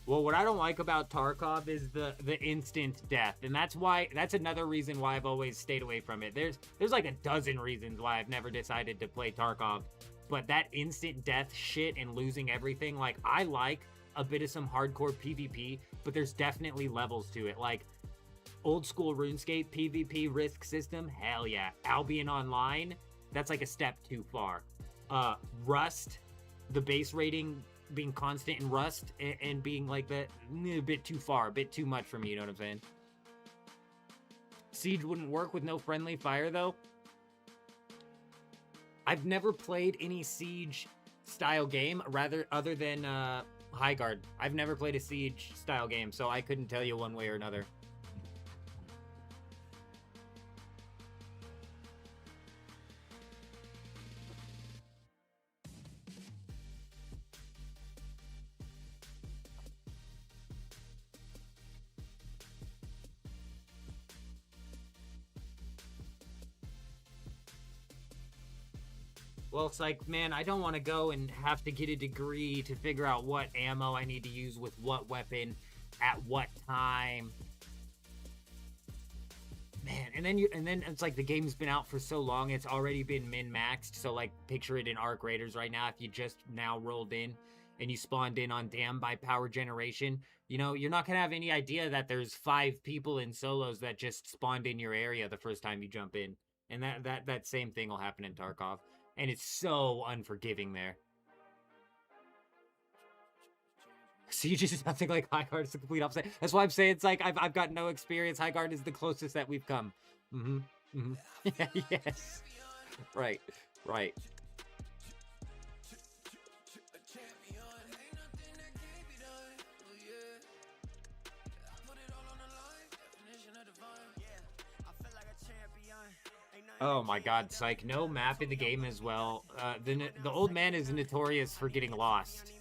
Well, what I don't like about Tarkov is the instant death, and that's another reason why I've always stayed away from it. There's like a dozen reasons why I've never decided to play Tarkov, but that instant death shit and losing everything, like, I like a bit of some hardcore PvP, but there's definitely levels to it. Like, old school RuneScape PvP risk system, hell yeah. Albion Online, that's like a step too far. Rust, the base rating being constant in Rust and being like that, a bit too far, a bit too much for me, you know what I'm saying? Siege wouldn't work with no friendly fire though. I've never played any Siege style game other than Highguard. I've never played a Siege style game, so I couldn't tell you one way or another. Well, it's like, man, I don't want to go and have to get a degree to figure out what ammo I need to use with what weapon at what time. Man, and then it's like the game's been out for so long, it's already been min-maxed. So like, picture it in Arc Raiders right now. If you just now rolled in and you spawned in on Dam by power generation, you know, you're not gonna have any idea that there's 5 people in solos that just spawned in your area the first time you jump in. And that same thing will happen in Tarkov. And it's so unforgiving there. So you just think like High Guard is the complete opposite. That's why I'm saying it's like I've got no experience. High Guard is the closest that we've come. Yeah, yes. Right. Oh my god, Psych. No map in the game as well. The old man is notorious for getting lost.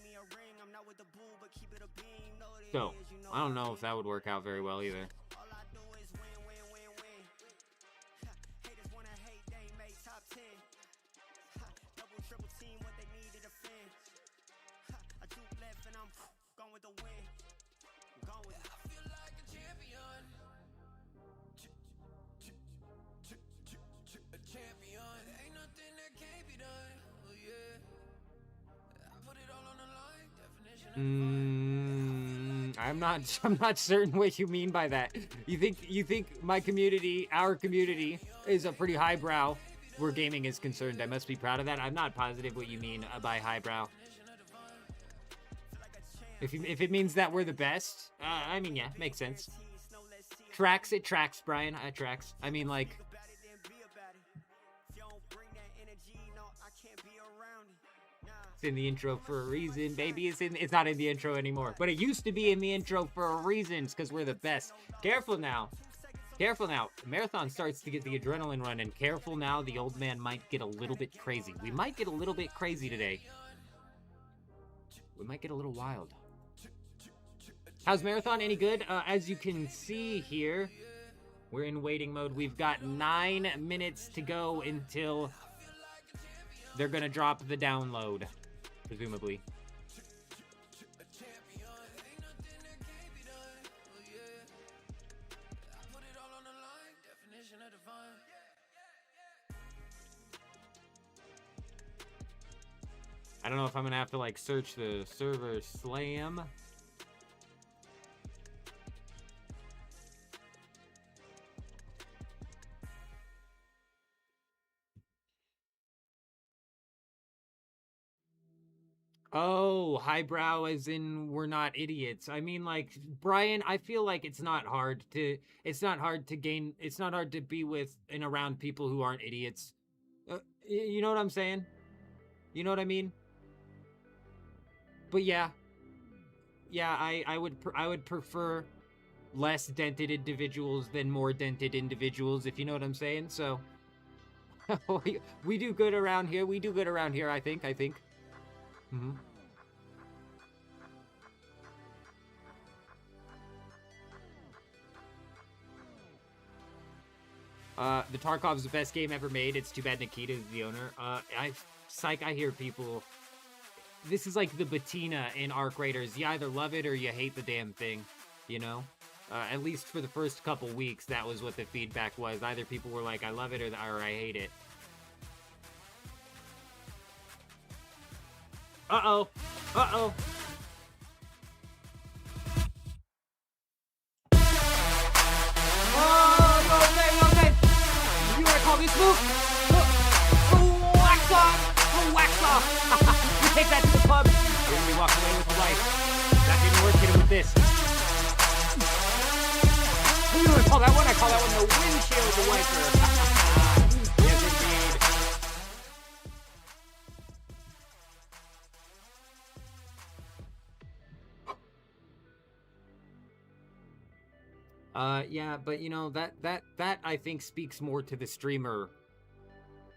So, I don't know if that would work out very well either. I'm not certain what you mean by that. You think my community, our community, is a pretty highbrow where gaming is concerned. I must be proud of that. I'm not positive what you mean by highbrow. If it means that we're the best, I mean, yeah, makes sense. It tracks, Brian. It tracks. I mean, like, it's in the intro for a reason, baby. It's not in the intro anymore, but it used to be in the intro for a reason. It's because we're the best. Careful now. Careful now. The marathon starts to get the adrenaline running. Careful now. The old man might get a little bit crazy. We might get a little bit crazy today. We might get a little wild. How's marathon? Any good? As you can see here, we're in waiting mode. We've got 9 minutes to go until they're gonna drop the download, presumably. I don't know if I'm gonna have to like search the server slam. Oh, highbrow as in we're not idiots. I mean, like, Brian, I feel like it's not hard to be with and around people who aren't idiots. You know what I'm saying? You know what I mean? But yeah, I would prefer less dented individuals than more dented individuals, if you know what I'm saying. So we do good around here. We do good around here, I think. The Tarkov's the best game ever made. It's too bad Nikita is the owner. I hear people. This is like the Bettina in Arc Raiders. You either love it or you hate the damn thing, you know? At least for the first couple weeks, that was what the feedback was. Either people were like, I love it, or I hate it. Uh-oh. Uh-oh. Oh, okay. You wanna call this move? Wax off! Wax off! You take that to the pub, you're gonna be walking away with a life. That didn't work, hit him with this. What do you wanna call that one? I call that one the windshield wiper. Yes, indeed. Yeah, but you know, that I think speaks more to the streamer,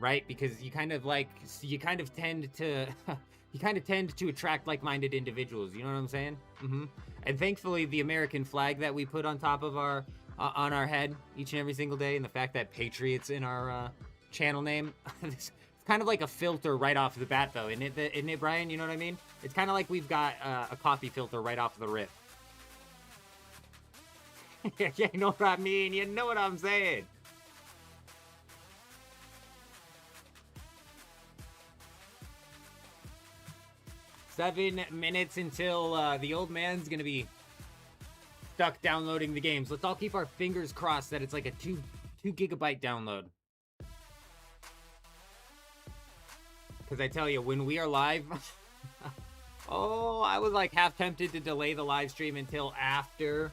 right? Because you kind of tend to attract like-minded individuals, you know what I'm saying? And thankfully the American flag that we put on top of our on our head each and every single day, and the fact that Patriot's in our channel name, it's kind of like a filter right off the bat, though, isn't it, Brian? You know what I mean? It's kind of like we've got a coffee filter right off the rip. You know what I mean? You know what I'm saying? Seven minutes until the old man's gonna be stuck downloading the games. Let's all keep our fingers crossed that it's like a 2 gigabyte download. Because I tell you, when we are live, oh, I was like half tempted to delay the live stream until after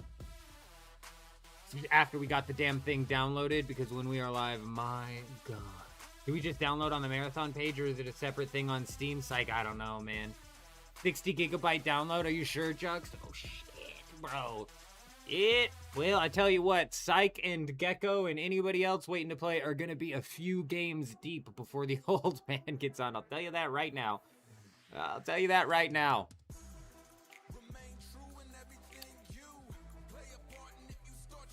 we got the damn thing downloaded, because when we are live, my God. Do we just download on the Marathon page, or is it a separate thing on Steam? Psych, I don't know, man. 60 gigabyte download, are you sure, Jux? Oh, shit, bro. Well, I tell you what, Psych and Gecko and anybody else waiting to play are going to be a few games deep before the old man gets on. I'll tell you that right now. I'll tell you that right now.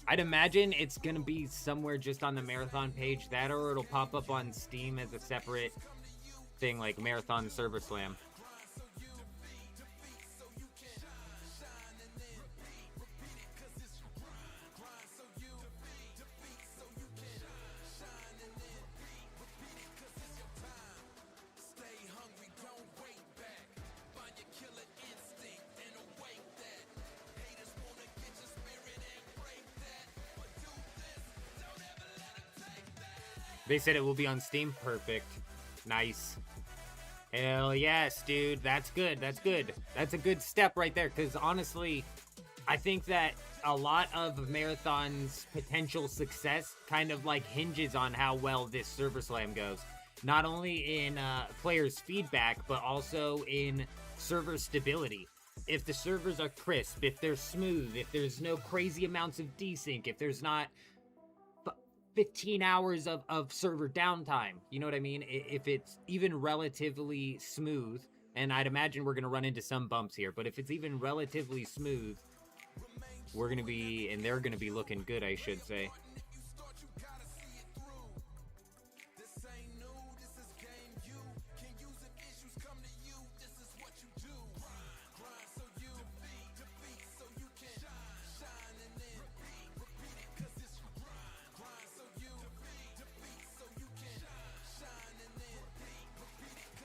I'd imagine it's going to be somewhere just on the Marathon page, that, or it'll pop up on Steam as a separate thing, like Marathon Server Slam. They said it will be on Steam. Perfect. Nice. Hell yes, dude. That's good. That's good. That's a good step right there. Because honestly, I think that a lot of Marathon's potential success kind of like hinges on how well this Server Slam goes. Not only in players' feedback, but also in server stability. If the servers are crisp, if they're smooth, if there's no crazy amounts of desync, if there's not 15 hours of server downtime, you know what I mean? If it's even relatively smooth, and I'd imagine we're going to run into some bumps here, but if it's even relatively smooth, we're going to be, and they're going to be looking good, I should say.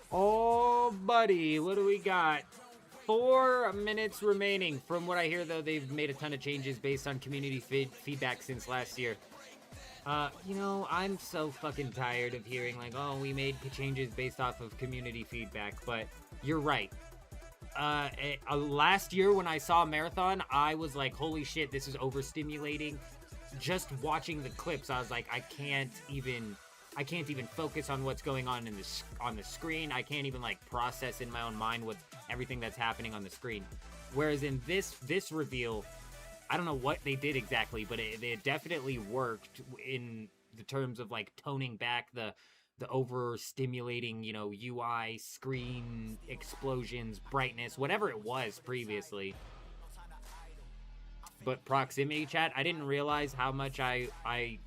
Oh, buddy, what do we got? 4 minutes remaining. From what I hear, though, they've made a ton of changes based on community feedback since last year. You know, I'm so fucking tired of hearing, like, oh, we made changes based off of community feedback, but you're right. Last year when I saw Marathon, I was like, holy shit, this is overstimulating. Just watching the clips, I was like, I can't even focus on what's going on on the screen. I can't even like process in my own mind what everything that's happening on the screen. Whereas in this reveal, I don't know what they did exactly, but it definitely worked in the terms of like toning back the overstimulating, you know, UI, screen explosions, brightness, whatever it was previously. But proximity chat, I didn't realize how much I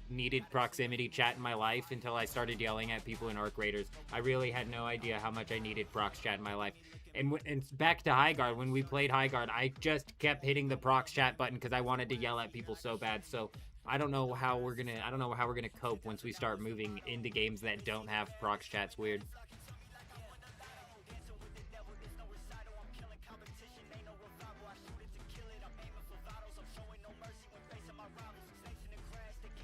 needed proximity chat in my life until I started yelling at people in Arc Raiders. I really had no idea how much I needed prox chat in my life. And back to High Guard, when we played High Guard, I just kept hitting the prox chat button because I wanted to yell at people so bad. So I don't know how we're gonna cope once we start moving into games that don't have prox chats. Weird.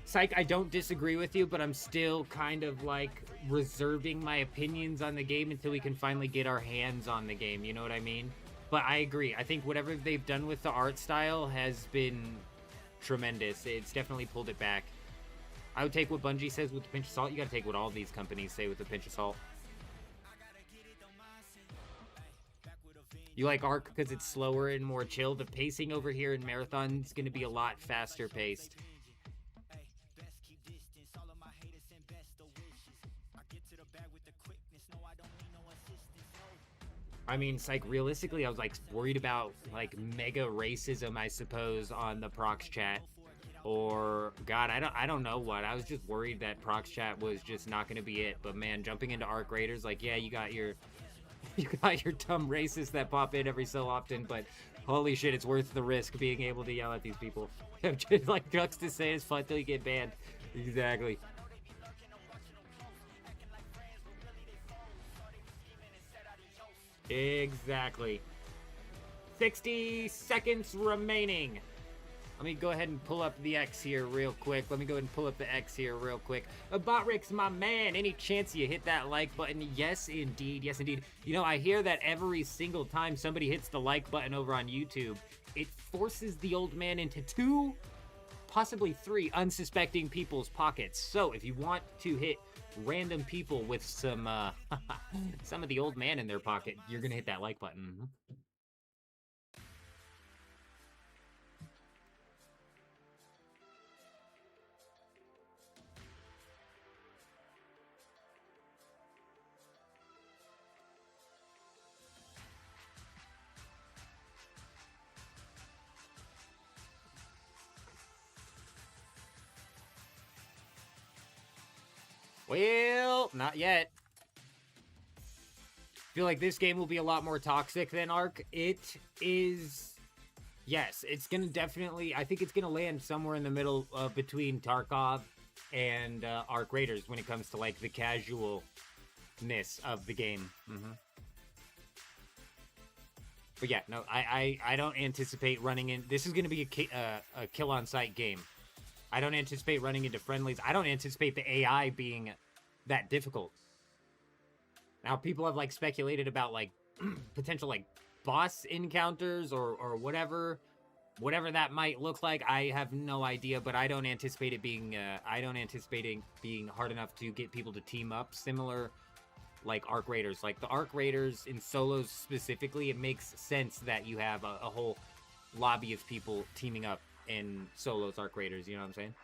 Psych, I don't disagree with you, but I'm still kind of like reserving my opinions on the game until we can finally get our hands on the game, you know what I mean? But I agree. I think whatever they've done with the art style has been tremendous. It's definitely pulled it back. I would take what Bungie says with a pinch of salt. You gotta take what all these companies say with a pinch of salt. You like Arc because it's slower and more chill. The pacing over here in Marathon is gonna be a lot faster paced. I mean, it's like, realistically, I was, like, worried about, like, mega racism, I suppose, on the prox chat. or God, I don't know what. I was just worried that Prox Chat was just not gonna be it. But man, jumping into Arc Raiders, like, yeah, you got your dumb racists that pop in every so often, but holy shit, it's worth the risk being able to yell at these people. Just like Jux to say, it's fun till you get banned. Exactly. Exactly. 60 seconds remaining. Let me go ahead and pull up the X here real quick. Botrix, my man, any chance you hit that like button? Yes, indeed. Yes, indeed. You know, I hear that every single time somebody hits the like button over on YouTube, it forces the old man into 2, possibly 3 unsuspecting people's pockets. So if you want to hit random people with some of the old man in their pocket, you're gonna hit that like button. Well, not yet. Feel like this game will be a lot more toxic than Arc. It is... Yes, it's gonna definitely... I think it's gonna land somewhere in the middle between Tarkov and Arc Raiders when it comes to, like, the casualness of the game. But yeah, no, I don't anticipate running in... This is gonna be a kill-on-sight game. I don't anticipate running into friendlies. I don't anticipate the AI being that difficult. Now, people have, like, speculated about, like, potential, like, boss encounters or whatever that might look like. I have no idea, but I don't anticipate it being, it being hard enough to get people to team up, similar, like, Arc Raiders. Like, the Arc Raiders in solos specifically, it makes sense that you have a whole lobby of people teaming up in solos Arc Raiders, you know what I'm saying?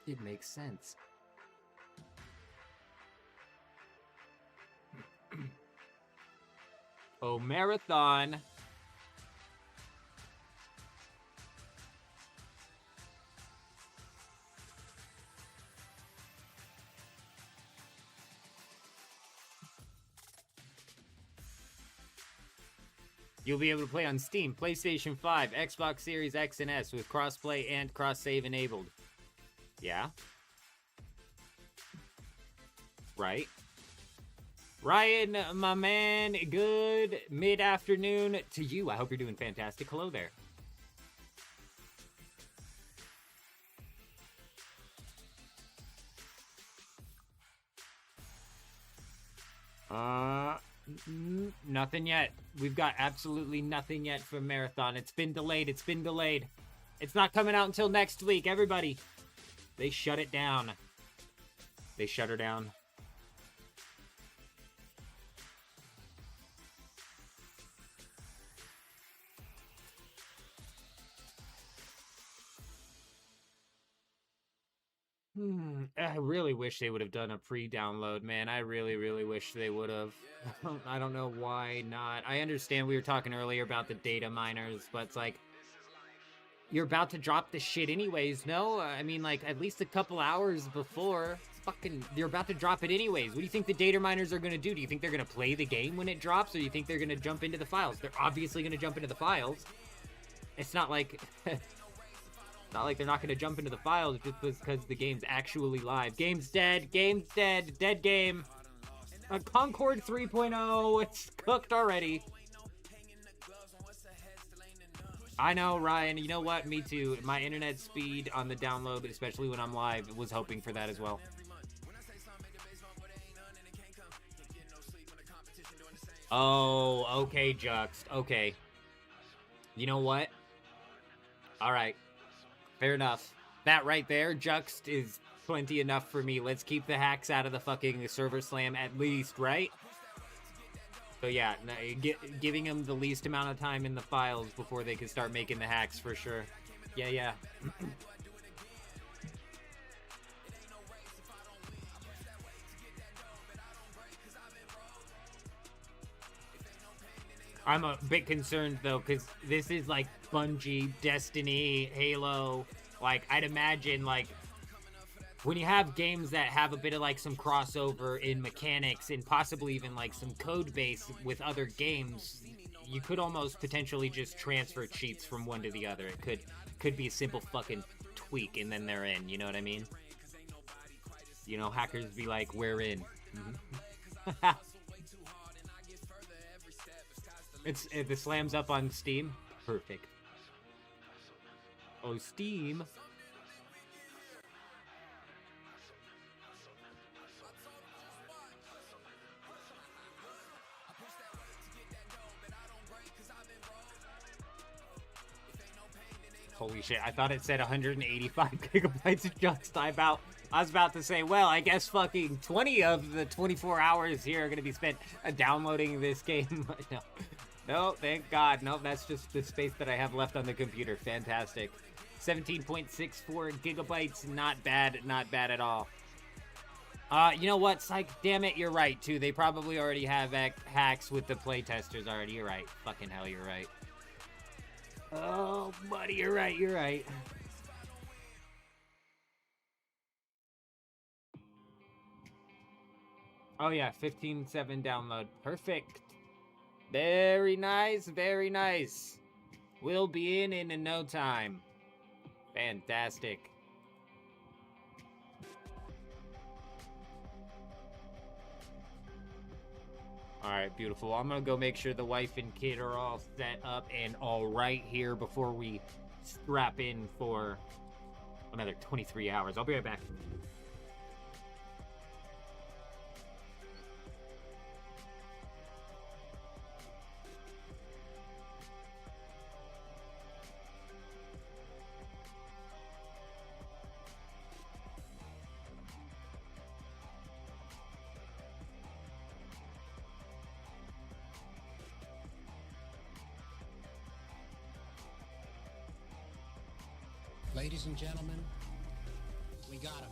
It makes sense. Oh, Marathon. You'll be able to play on Steam, PlayStation 5, Xbox Series X and S with crossplay and cross-save enabled. Yeah. Right. Ryan, my man, good mid-afternoon to you. I hope you're doing fantastic. Hello there. Nothing yet. We've got absolutely nothing yet for Marathon. It's been delayed. It's been delayed. It's not coming out until next week. Everybody, they shut it down. They shut her down. I really wish they would have done a pre-download, man. I really, really wish they would have. I don't know why not. I understand we were talking earlier about the data miners, but it's like, you're about to drop the shit anyways, no? I mean, like, at least a couple hours before. Fucking, you're about to drop it anyways. What do you think the data miners are going to do? Do you think they're going to play the game when it drops, or do you think they're going to jump into the files? They're obviously going to jump into the files. It's not like... Not like they're not going to jump into the files just because the game's actually live. Game's dead. Game's dead. Dead game. Concord 3.0. It's cooked already. I know, Ryan. You know what? Me too. My internet speed on the download, especially when I'm live, was hoping for that as well. Oh, okay, Juxt. Okay. You know what? All right. Fair enough. That right there, Juxt, is plenty enough for me. Let's keep the hacks out of the fucking server slam at least, right? So yeah, giving them the least amount of time in the files before they can start making the hacks for sure. Yeah. I'm a bit concerned though, because this is like Bungie, Destiny, Halo, Like, I'd imagine, like, when you have games that have a bit of, like, some crossover in mechanics and possibly even, like, some code base with other games, you could almost potentially just transfer cheats from one to the other. It could be a simple fucking tweak and then they're in, you know what I mean? You know, hackers be like, we're in. The Slam's up on Steam. Perfect. Oh, Steam. Holy shit, I thought it said 185 gigabytes just. I was about to say, well, I guess fucking 20 of the 24 hours here are going to be spent downloading this game. No. No, thank God. No, that's just the space that I have left on the computer. Fantastic. 17.64 gigabytes. Not bad. Not bad at all. You know what, Psych? Damn it, you're right, too. They probably already have hacks with the playtesters already. You're right. Fucking hell, you're right. Oh, buddy, you're right. You're right. Oh, yeah. 15.7 download. Perfect. Very nice. Very nice. We'll be in no time. Fantastic. Alright, beautiful. I'm gonna go make sure the wife and kid are all set up and all right here before we strap in for another 23 hours. I'll be right back. Ladies and gentlemen, we got him.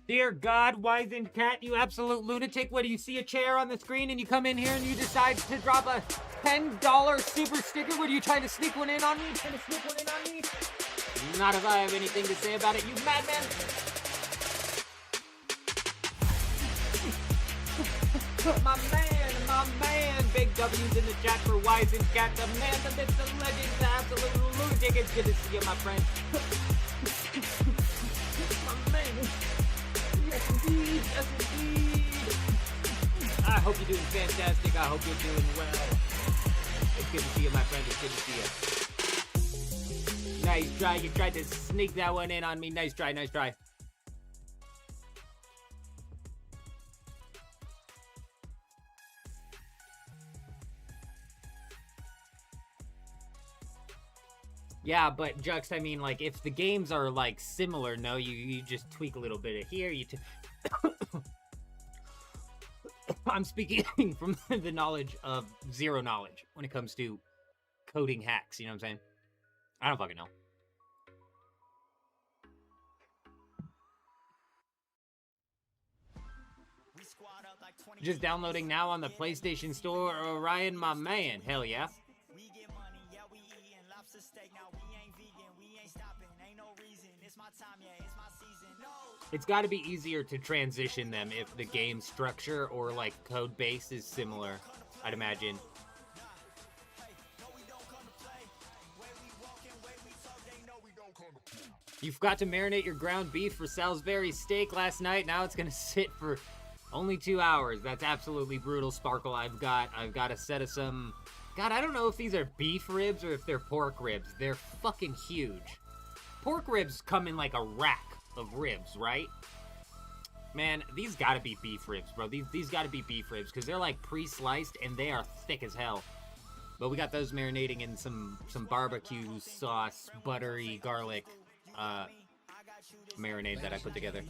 Dear God, Wizened Cat, you absolute lunatic. What, do you see a chair on the screen and you come in here and you decide to drop a $10 super sticker. What are you trying to sneak one in on me? Trying to sneak one in on me? Not if I have anything to say about it, you madman. My man. Big W's in the chat for Wise and Cat. The man, the myth, the legend, the absolute lunatic. It's good to see you, my friend. My man. Yes, indeed. Yes, indeed. I hope you're doing fantastic. I hope you're doing well. It's good to see you, my friend. It's good to see you. Nice try. You tried to sneak that one in on me. Nice try. Nice try. Yeah, but Jux, I mean, like, if the games are, like, similar, no, you just tweak a little bit of here, I'm speaking from the knowledge of zero knowledge when it comes to coding hacks, you know what I'm saying? I don't fucking know. Just downloading now on the PlayStation Store, Orion, my man, hell yeah. It's got to be easier to transition them if the game structure or like code base is similar, I'd imagine. You forgot to marinate your ground beef for Salisbury steak last night. Now it's gonna sit for only 2 hours. That's absolutely brutal, Sparkle. I've got a set of some. God, I don't know if these are beef ribs or if they're pork ribs. They're fucking huge. Pork ribs come in like a rack of ribs, right? Man, these gotta be beef ribs, bro. These gotta be beef ribs because they're like pre-sliced and they are thick as hell. But we got those marinating in some barbecue sauce, buttery garlic marinade that I put together.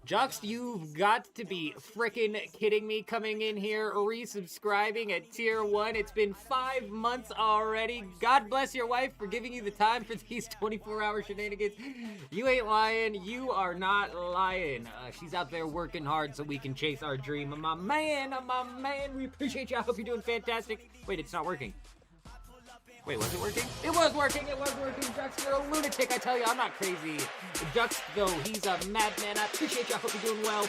Jux, you've got to be frickin' kidding me, coming in here, resubscribing at tier 1. It's been 5 months already. God bless your wife for giving you the time for these 24-hour shenanigans. You ain't lying. You are not lying. She's out there working hard so we can chase our dream. My man, we appreciate you. I hope you're doing fantastic. Wait, it's not working. Wait, was it working? It was working, Jux, you're a lunatic, I tell you, I'm not crazy. Jux, though, he's a madman. I appreciate you, I hope you're doing well.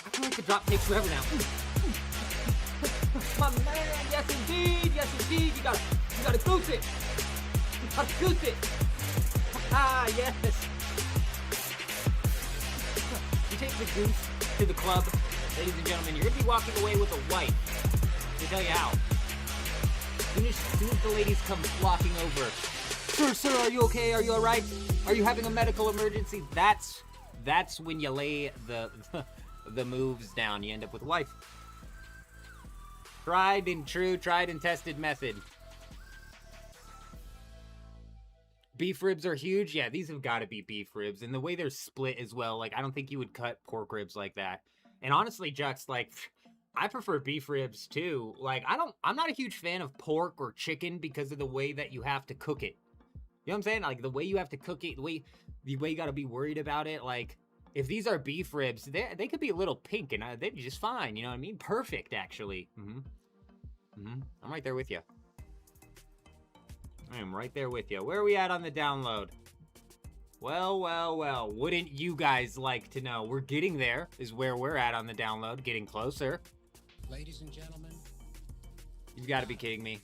I feel like the drop takes forever now. My man, yes indeed, you gotta goose it. You gotta goose it. Ah, yes. You take the goose to the club, ladies and gentlemen, you're gonna be walking away with a wife. Let me tell you how. As soon as the ladies come flocking over, sir, are you okay? Are you all right? Are you having a medical emergency? That's when you lay the moves down. You end up with a wife. Tried and true, tried and tested method. Beef ribs are huge. Yeah, these have got to be beef ribs, and the way they're split as well. Like, I don't think you would cut pork ribs like that. And honestly, Jux, like, I prefer beef ribs too. Like, I'm not a huge fan of pork or chicken because of the way that you have to cook it. You know what I'm saying? Like, the way you have to cook it, the way you got to be worried about it. Like, if these are beef ribs, they could be a little pink and they'd be just fine. You know what I mean? Perfect, actually. I'm right there with you. I am right there with you. Where are we at on the download? Well. Wouldn't you guys like to know? We're getting there, is where we're at on the download. Getting closer. Ladies and gentlemen. You've got to be kidding me.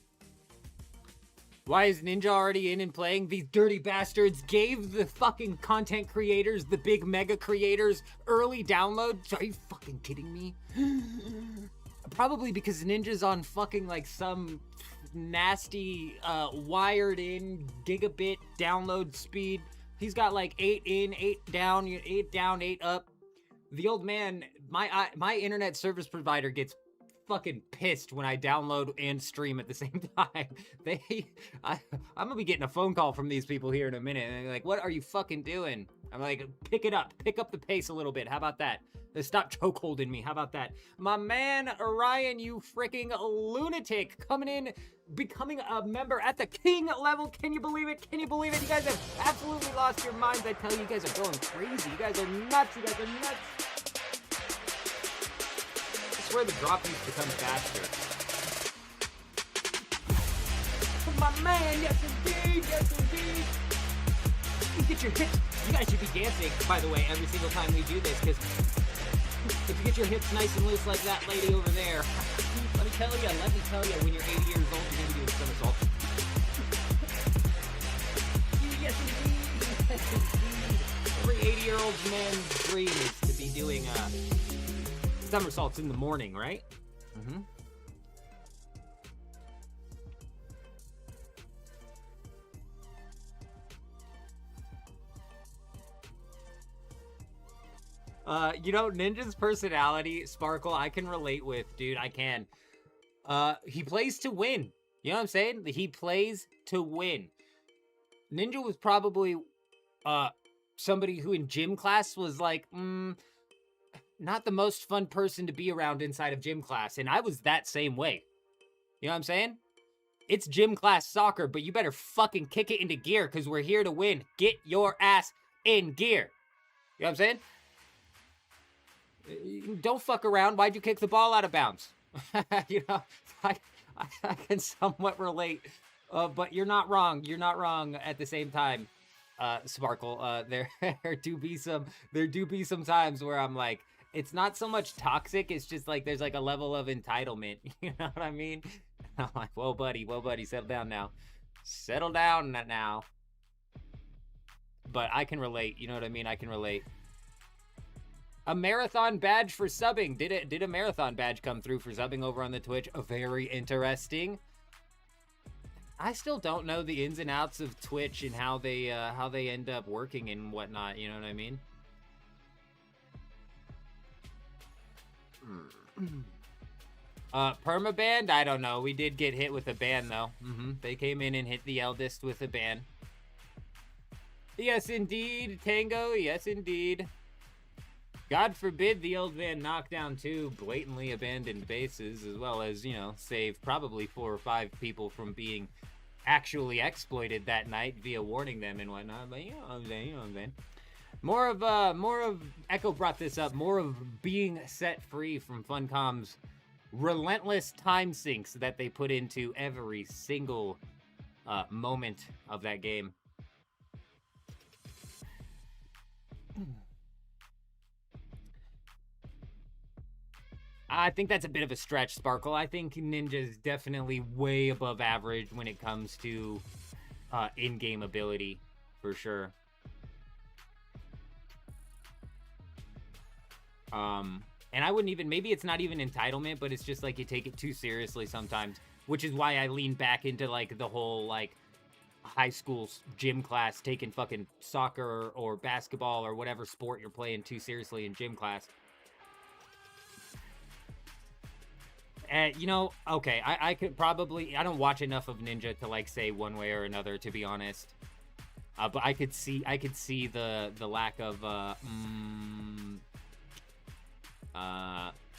Why is Ninja already in and playing? These dirty bastards gave the fucking content creators, the big mega creators, early downloads. Are you fucking kidding me? Probably because Ninja's on fucking like some nasty wired in gigabit download speed. He's got like 8 in, 8 down, 8 down, 8 up. The old man, my internet service provider gets fucking pissed when I download and stream at the same time. I'm gonna be getting a phone call from these people here in a minute, and they're like, "What are you fucking doing?" I'm like, "Pick it up, pick up the pace a little bit. How about that? Stop chokeholding me. How about that?" My man Orion, you freaking lunatic, coming in, becoming a member at the king level. Can you believe it? Can you believe it? You guys have absolutely lost your minds. I tell you, you guys are going crazy. You guys are nuts. You guys are nuts. where the drop used to come faster. My man, yes indeed, yes indeed. You get your hips. You guys should be dancing, by the way, every single time we do this, because if you get your hips nice and loose like that lady over there, let me tell you, when you're 80 years old, you're going to be doing somersaults. Yes, indeed. Yes, indeed. Every 80-year-old man's dream is to be doing somersaults in the morning, right? Mm-hmm. You know, Ninja's personality, Sparkle, I can relate with, dude. I can. He plays to win. You know what I'm saying? He plays to win. Ninja was probably, somebody who in gym class was like, not the most fun person to be around inside of gym class. And I was that same way. You know what I'm saying? It's gym class soccer, but you better fucking kick it into gear because we're here to win. Get your ass in gear. You know what I'm saying? Don't fuck around. Why'd you kick the ball out of bounds? You know, I can somewhat relate, but you're not wrong. You're not wrong at the same time, Sparkle. There do be some times where I'm like, it's not so much toxic. It's just like there's like a level of entitlement. You know what I mean? I'm like, whoa, buddy, settle down now. Settle down now. But I can relate. You know what I mean? I can relate. A marathon badge for subbing. Did a marathon badge come through for subbing over on the Twitch? Very interesting. I still don't know the ins and outs of Twitch and how they end up working and whatnot. You know what I mean? Permaband? I don't know. We did get hit with a ban though. They came in and hit the eldest with a ban. Yes, indeed, Tango. Yes, indeed. God forbid the old man knock down 2 blatantly abandoned bases, as well as, you know, save probably 4 or 5 people from being actually exploited that night via warning them and whatnot. But you know what I'm saying, More of Echo brought this up, more of being set free from Funcom's relentless time sinks that they put into every single moment of that game. I think that's a bit of a stretch, Sparkle. I think Ninja's definitely way above average when it comes to in-game ability, for sure. And I wouldn't even, maybe it's not even entitlement, but it's just like you take it too seriously sometimes, which is why I lean back into like the whole like high school gym class, taking fucking soccer or basketball or whatever sport you're playing too seriously in gym class. You know, okay, I could probably, I don't watch enough of Ninja to like say one way or another, to be honest. But I could see the lack of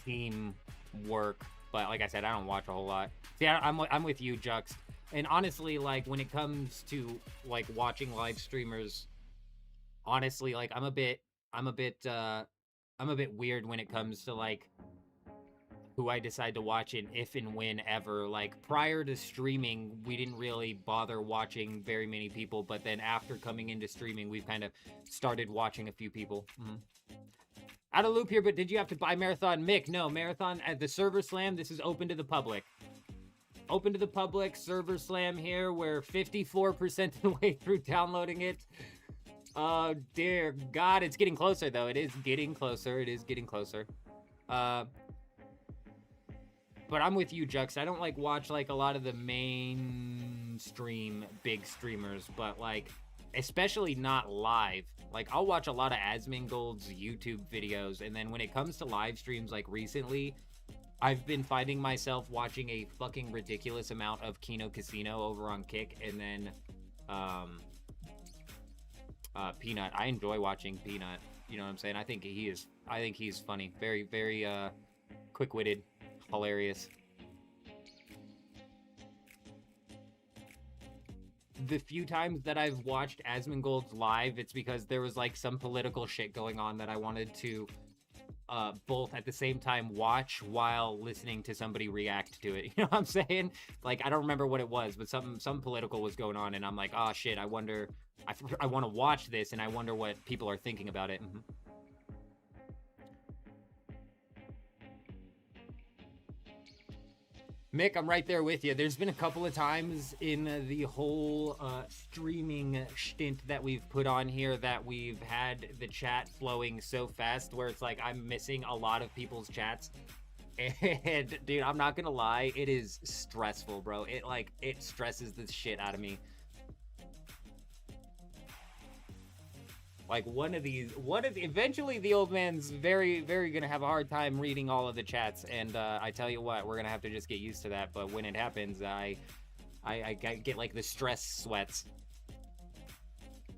team work. But like I said, I don't watch a whole lot. See, I'm with you, Jux. And honestly, like when it comes to like watching live streamers, honestly, like I'm a bit weird when it comes to like who I decide to watch and if and when ever. Like prior to streaming, we didn't really bother watching very many people, but then after coming into streaming, we've kind of started watching a few people. Out of loop here, but did you have to buy Marathon? Mick, no, Marathon at the Server Slam, this is open to the public. Open to the public, Server Slam here. We're 54% of the way through downloading it. Oh, dear God, it's getting closer, though. It is getting closer. It is getting closer. But I'm with you, Jux. I don't, like, watch, like, a lot of the mainstream big streamers, but, like, especially not live. Like, I'll watch a lot of Asmongold's YouTube videos, and then when it comes to live streams, like, recently, I've been finding myself watching a fucking ridiculous amount of Kino Casino over on Kick, and then, Peanut. I enjoy watching Peanut. You know what I'm saying? I think he's funny. Very, very, quick-witted. Hilarious. The few times that I've watched Asmongold's live, it's because there was like some political shit going on that I wanted to both at the same time watch while listening to somebody react to it. You know what I'm saying? Like, I don't remember what it was, but some political was going on, and I'm like, oh shit, I wonder, I want to watch this, and I wonder what people are thinking about it. Mick, I'm right there with you. There's been a couple of times in the whole streaming stint that we've put on here that we've had the chat flowing so fast where it's like I'm missing a lot of people's chats. And dude, I'm not gonna lie, it is stressful, bro. It stresses the shit out of me. Like eventually the old man's very gonna have a hard time reading all of the chats, and I tell you what, we're gonna have to just get used to that. But when it happens, I get like the stress sweats,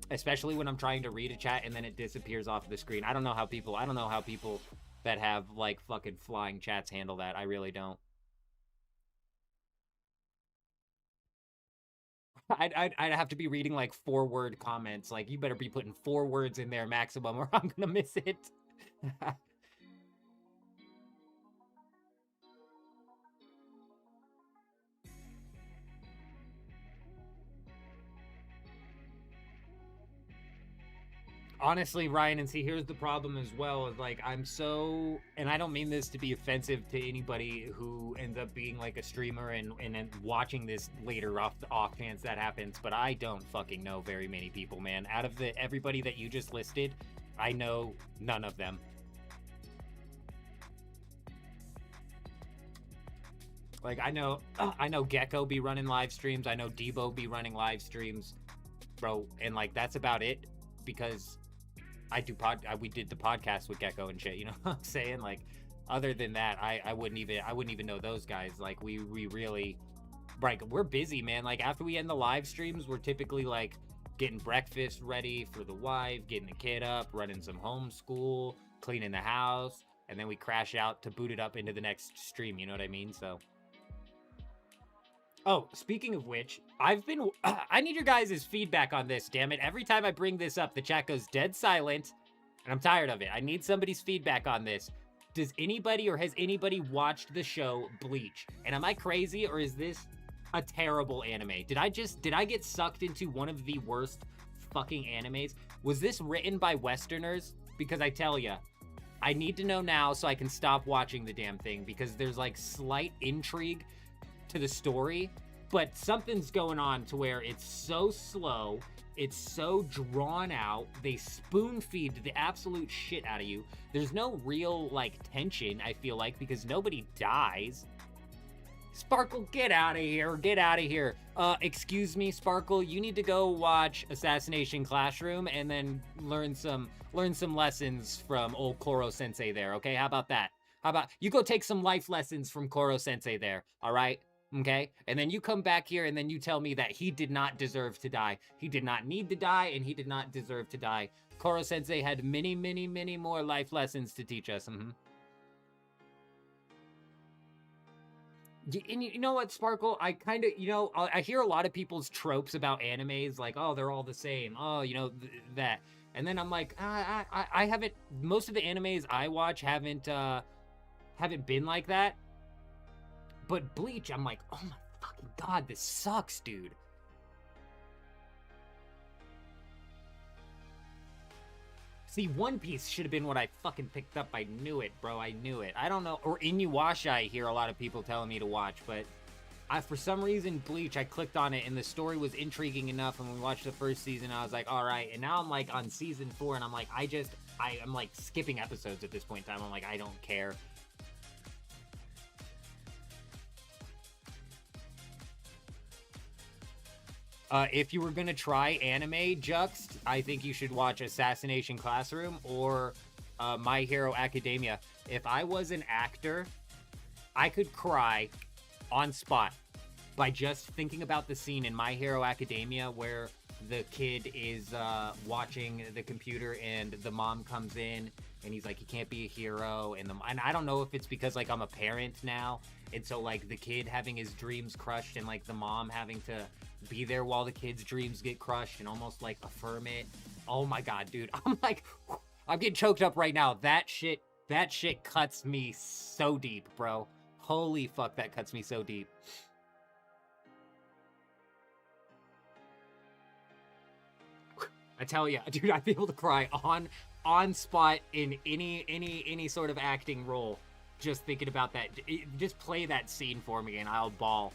especially when I'm trying to read a chat and then it disappears off the screen. I don't know how people that have like fucking flying chats handle that. I really don't. I'd have to be reading like 4-word comments. Like, you better be putting 4 words in there maximum or I'm gonna miss it. Honestly, Ryan, and see, here's the problem as well, is like, I'm so, and I don't mean this to be offensive to anybody who ends up being like a streamer and watching this later off chance that happens, but I don't fucking know very many people, man. Out of everybody that you just listed, I know none of them. Like, I know Gecko be running live streams, I know Debo be running live streams, bro, and like, that's about it, because we did the podcast with Gecko and shit, you know what I'm saying? Like, other than that, I wouldn't even know those guys. Like, we really, like, we're busy, man. Like, after we end the live streams, we're typically like getting breakfast ready for the wife, getting the kid up, running some homeschool, cleaning the house, and then we crash out to boot it up into the next stream, you know what I mean? So, oh, speaking of which, I need your guys' feedback on this, damn it. Every time I bring this up, the chat goes dead silent, and I'm tired of it. I need somebody's feedback on this. Does anybody or has anybody watched the show Bleach? And am I crazy, or is this a terrible anime? Did I get sucked into one of the worst fucking animes? Was this written by Westerners? Because I tell ya, I need to know now so I can stop watching the damn thing, because there's like slight intrigue to the story, but something's going on to where it's so slow, it's so drawn out, they spoon feed the absolute shit out of you. There's no real like tension, I feel like, because nobody dies. Sparkle, get out of here. Excuse me, Sparkle, you need to go watch Assassination Classroom and then learn some lessons from old Koro Sensei there, okay? How about that? How about you go take some life lessons from Koro Sensei there, all right? Okay? And then you come back here and then you tell me that he did not deserve to die. He did not need to die, and he did not deserve to die. Koro Sensei had many more life lessons to teach us. And you know what, Sparkle? I kind of, I hear a lot of people's tropes about animes, like, oh, they're all the same. Oh, that. And then I'm like, I haven't, most of the animes I watch haven't been like that. But Bleach, I'm like, oh my fucking god, this sucks, dude. See, One Piece should have been what I fucking picked up. I knew it, bro. I knew it. I don't know. Or Inuyasha, I hear a lot of people telling me to watch. But for some reason, Bleach, I clicked on it, and the story was intriguing enough. And when we watched the first season, I was like, all right. And now I'm like on season 4, and I'm like, I'm like skipping episodes at this point in time. I'm like, I don't care. If you were gonna try anime, Juxt, I think you should watch Assassination Classroom or My Hero Academia. If I was an actor, I could cry on spot by just thinking about the scene in My Hero Academia where the kid is watching the computer and the mom comes in and he's like, he can't be a hero, and I don't know if it's because like I'm a parent now, and so like the kid having his dreams crushed and like the mom having to be there while the kid's dreams get crushed and almost like affirm it. Oh my god, dude. I'm like, I'm getting choked up right now. That shit That shit cuts me so deep, bro. Holy fuck, that cuts me so deep. I tell you, dude, I'd be able to cry on spot in any sort of acting role. Just thinking about that. Just play that scene for me and I'll bawl.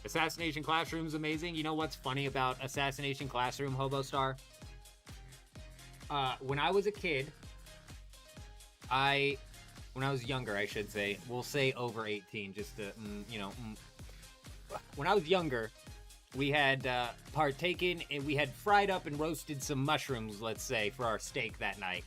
Assassination Classroom's amazing. You know what's funny about Assassination Classroom, Hobo Star? When I was a kid, when I was younger, I should say, we'll say over 18, just to, when I was younger, we had partaken and we had fried up and roasted some mushrooms, let's say, for our steak that night.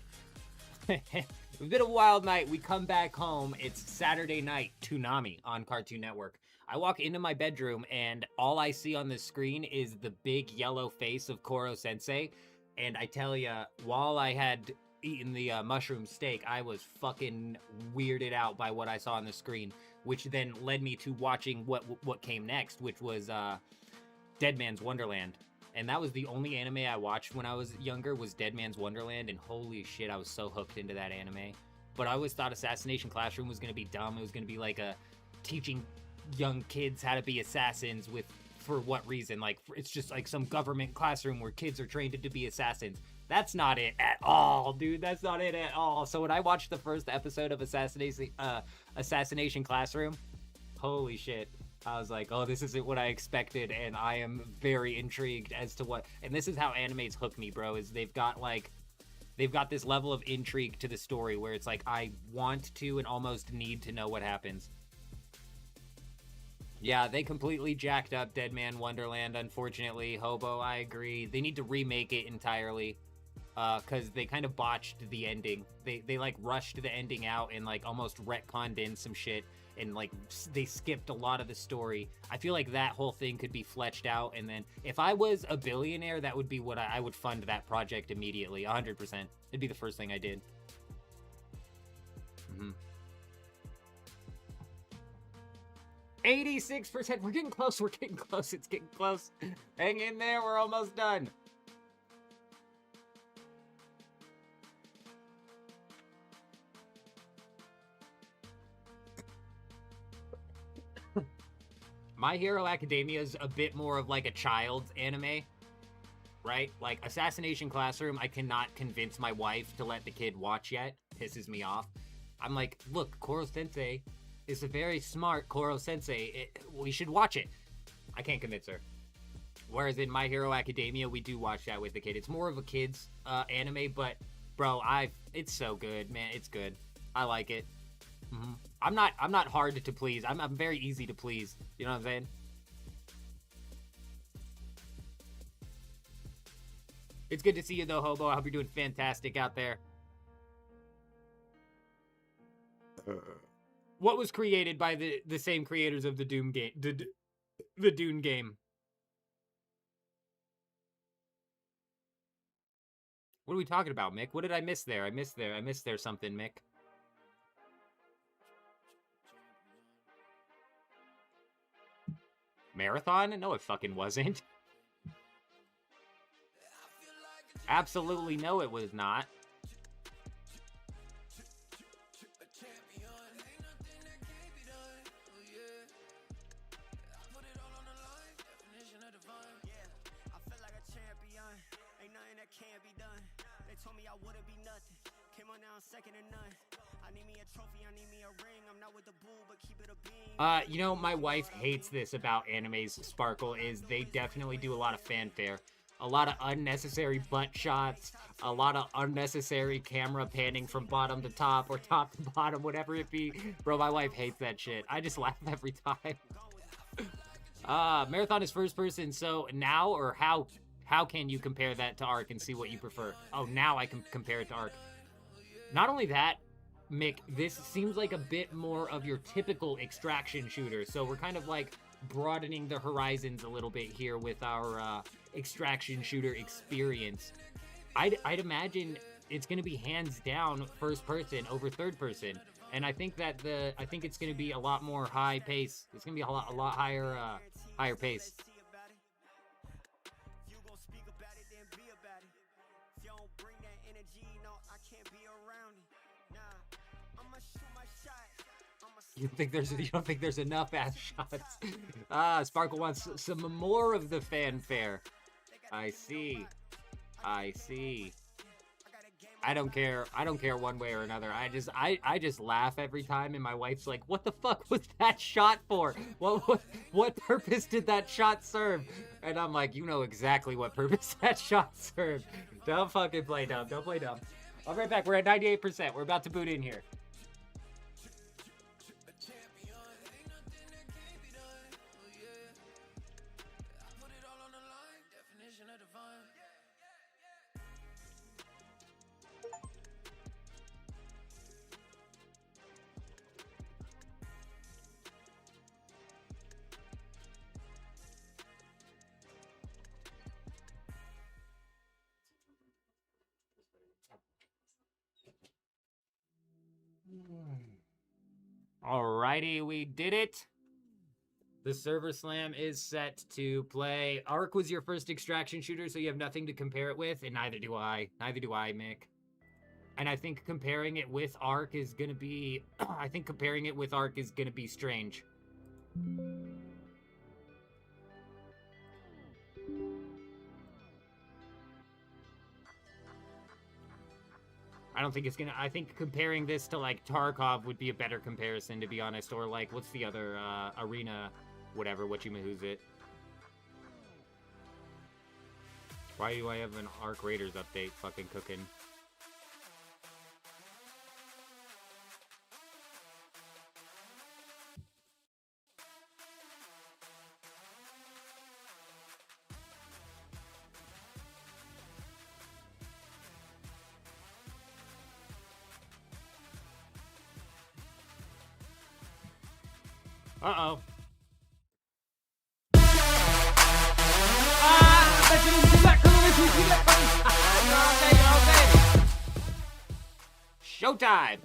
It was a bit of a wild night. We come back home. It's Saturday night, Toonami on Cartoon Network. I walk into my bedroom and all I see on the screen is the big yellow face of Koro Sensei. And I tell ya, while I had eaten the mushroom steak, I was fucking weirded out by what I saw on the screen, which then led me to watching what came next, which was Dead Man's Wonderland. And that was the only anime I watched when I was younger, was Dead Man's Wonderland, and holy shit, I was so hooked into that anime. But I always thought Assassination Classroom was gonna be dumb. It was gonna be like a teaching young kids how to be assassins for what reason? Like, it's just like some government classroom where kids are trained to be assassins. That's not it at all, dude. That's not it at all. So when I watched the first episode of Assassination Classroom, holy shit. I was like, oh, this isn't what I expected, and I am very intrigued as to what... And this is how animes hook me, bro, is they've got this level of intrigue to the story where it's like, I want to and almost need to know what happens. Yeah, they completely jacked up Dead Man Wonderland, unfortunately. Hobo, I agree. They need to remake it entirely, because they kind of botched the ending. They like rushed the ending out and like almost retconned in some shit, and like they skipped a lot of the story. I feel like that whole thing could be fleshed out, and then if I was a billionaire, that would be what I would fund that project immediately, 100%. It'd be the first thing I did. 86%. We're getting close. We're getting close. It's getting close. Hang in there. We're almost done. My Hero Academia is a bit more of like a child's anime, right? Like Assassination Classroom, I cannot convince my wife to let the kid watch yet. Pisses me off. I'm like, look, Koro Sensei is a very smart Koro Sensei. We should watch it. I can't convince her. Whereas in My Hero Academia, we do watch that with the kid. It's more of a kid's anime, but bro, it's so good, man. It's good. I like it. I'm not hard to please. I'm very easy to please. You know what I'm saying? It's good to see you though, Hobo. I hope you're doing fantastic out there. What was created by the same creators of the Doom game, the Dune game? What are we talking about, Mick? What did I miss there? I missed there something, Mick. Marathon? No, it fucking wasn't. Absolutely no, it was not. You know, my wife hates this about animes, Sparkle, is they definitely do a lot of fanfare. A lot of unnecessary butt shots, a lot of unnecessary camera panning from bottom to top or top to bottom, whatever it be. Bro, my wife hates that shit. I just laugh every time. Marathon is first person, so now or how can you compare that to Ark and see what you prefer? Oh, now I can compare it to Ark. Not only that, Mick, this seems like a bit more of your typical extraction shooter, so we're kind of like broadening the horizons a little bit here with our extraction shooter experience. I'd imagine it's going to be hands down first person over third person, and I think that it's going to be a lot more high pace. It's going to be a lot higher higher pace. You gon' speak about it, then be about it. If you don't bring that energy, no, I can't be around it. Nah, I'ma shoot my shot. You don't think there's enough ass shots? Sparkle wants some more of the fanfare. I see. I don't care one way or another. I just laugh every time, and my wife's like, "What the fuck was that shot for? What purpose did that shot serve?" And I'm like, "You know exactly what purpose that shot served. Don't fucking play dumb. Don't play dumb." I'll be right back. We're at 98%. We're about to boot in here. Alrighty, we did it. The server slam is set to play. Ark was your first extraction shooter, so you have nothing to compare it with, and neither do I. Neither do I, Mick. And I think comparing it with Ark is gonna be... strange. I don't think it's gonna... I think comparing this to, like, Tarkov would be a better comparison, to be honest. Or, like, what's the other, Arena... whatever, whatchamahoo's it. Why do I have an Ark Raiders update fucking cooking? Uh-oh. Showtime!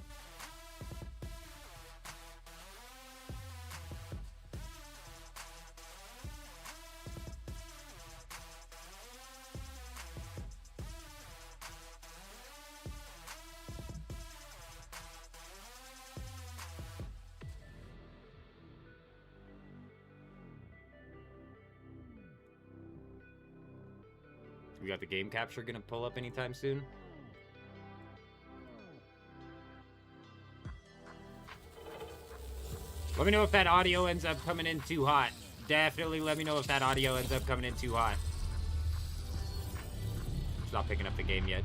We got the game capture gonna pull up anytime soon? Let me know if that audio ends up coming in too hot. Definitely let me know if that audio ends up coming in too hot. It's not picking up the game yet.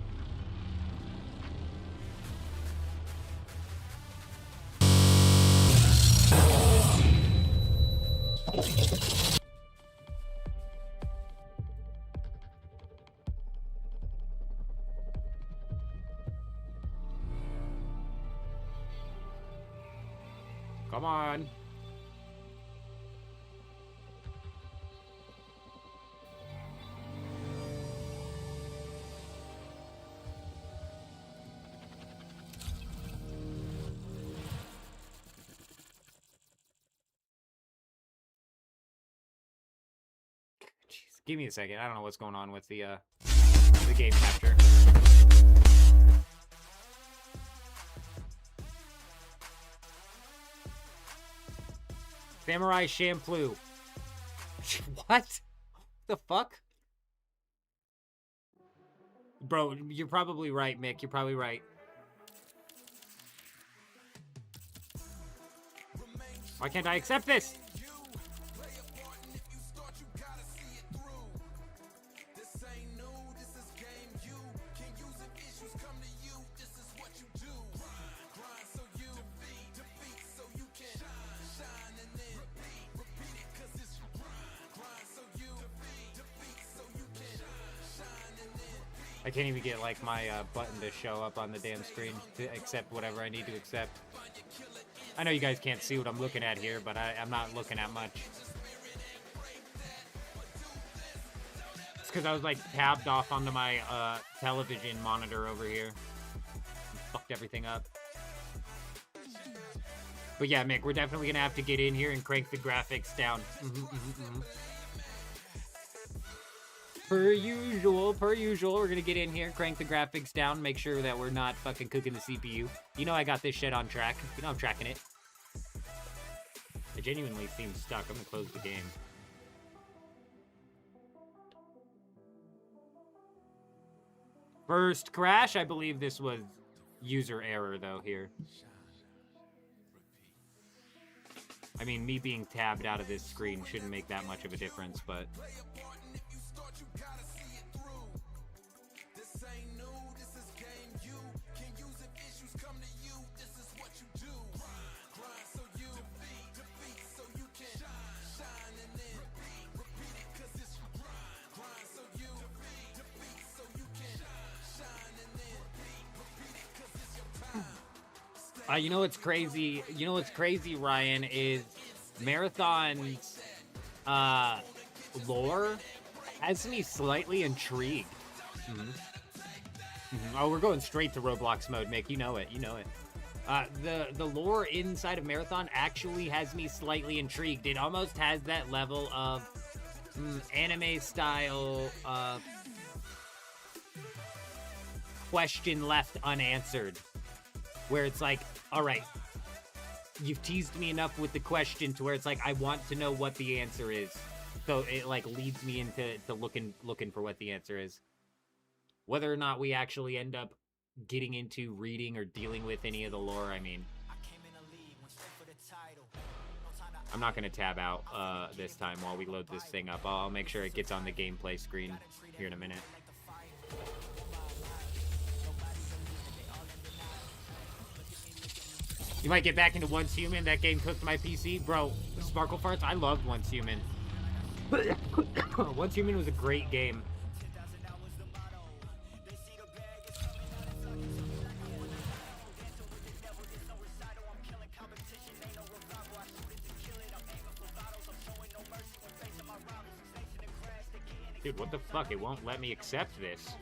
Come on. Jeez, give me a second. I don't know what's going on with the game capture. Samurai Champloo. What? The fuck? Bro, you're probably right, Mick. You're probably right. Why can't I accept this? I can't even get, like, my button to show up on the damn screen to accept whatever I need to accept. I know you guys can't see what I'm looking at here, but I'm not looking at much. It's because I was, like, tabbed off onto my television monitor over here. Fucked everything up. But yeah, Mick, we're definitely gonna have to get in here and crank the graphics down. Per usual, we're gonna get in here, crank the graphics down, make sure that we're not fucking cooking the CPU. You know I got this shit on track. You know I'm tracking it. I genuinely seem stuck. I'm gonna close the game. First crash, I believe this was user error though here. I mean, me being tabbed out of this screen shouldn't make that much of a difference, but... You know what's crazy? You know what's crazy, Ryan, is Marathon's lore has me slightly intrigued. Oh, we're going straight to Roblox mode, Mick. You know it. You know it. The lore inside of Marathon actually has me slightly intrigued. It almost has that level of anime style question left unanswered. Where it's like, all right, you've teased me enough with the question to where it's like, I want to know what the answer is. So it like leads me into looking for what the answer is. Whether or not we actually end up getting into reading or dealing with any of the lore, I mean, I'm not going to tab out this time while we load this thing up. I'll make sure it gets on the gameplay screen here in a minute. You might get back into Once Human. That game cooked my PC. Bro, Sparkle Farts, I loved Once Human. Once Human was a great game. Dude, what the fuck? It won't let me accept this.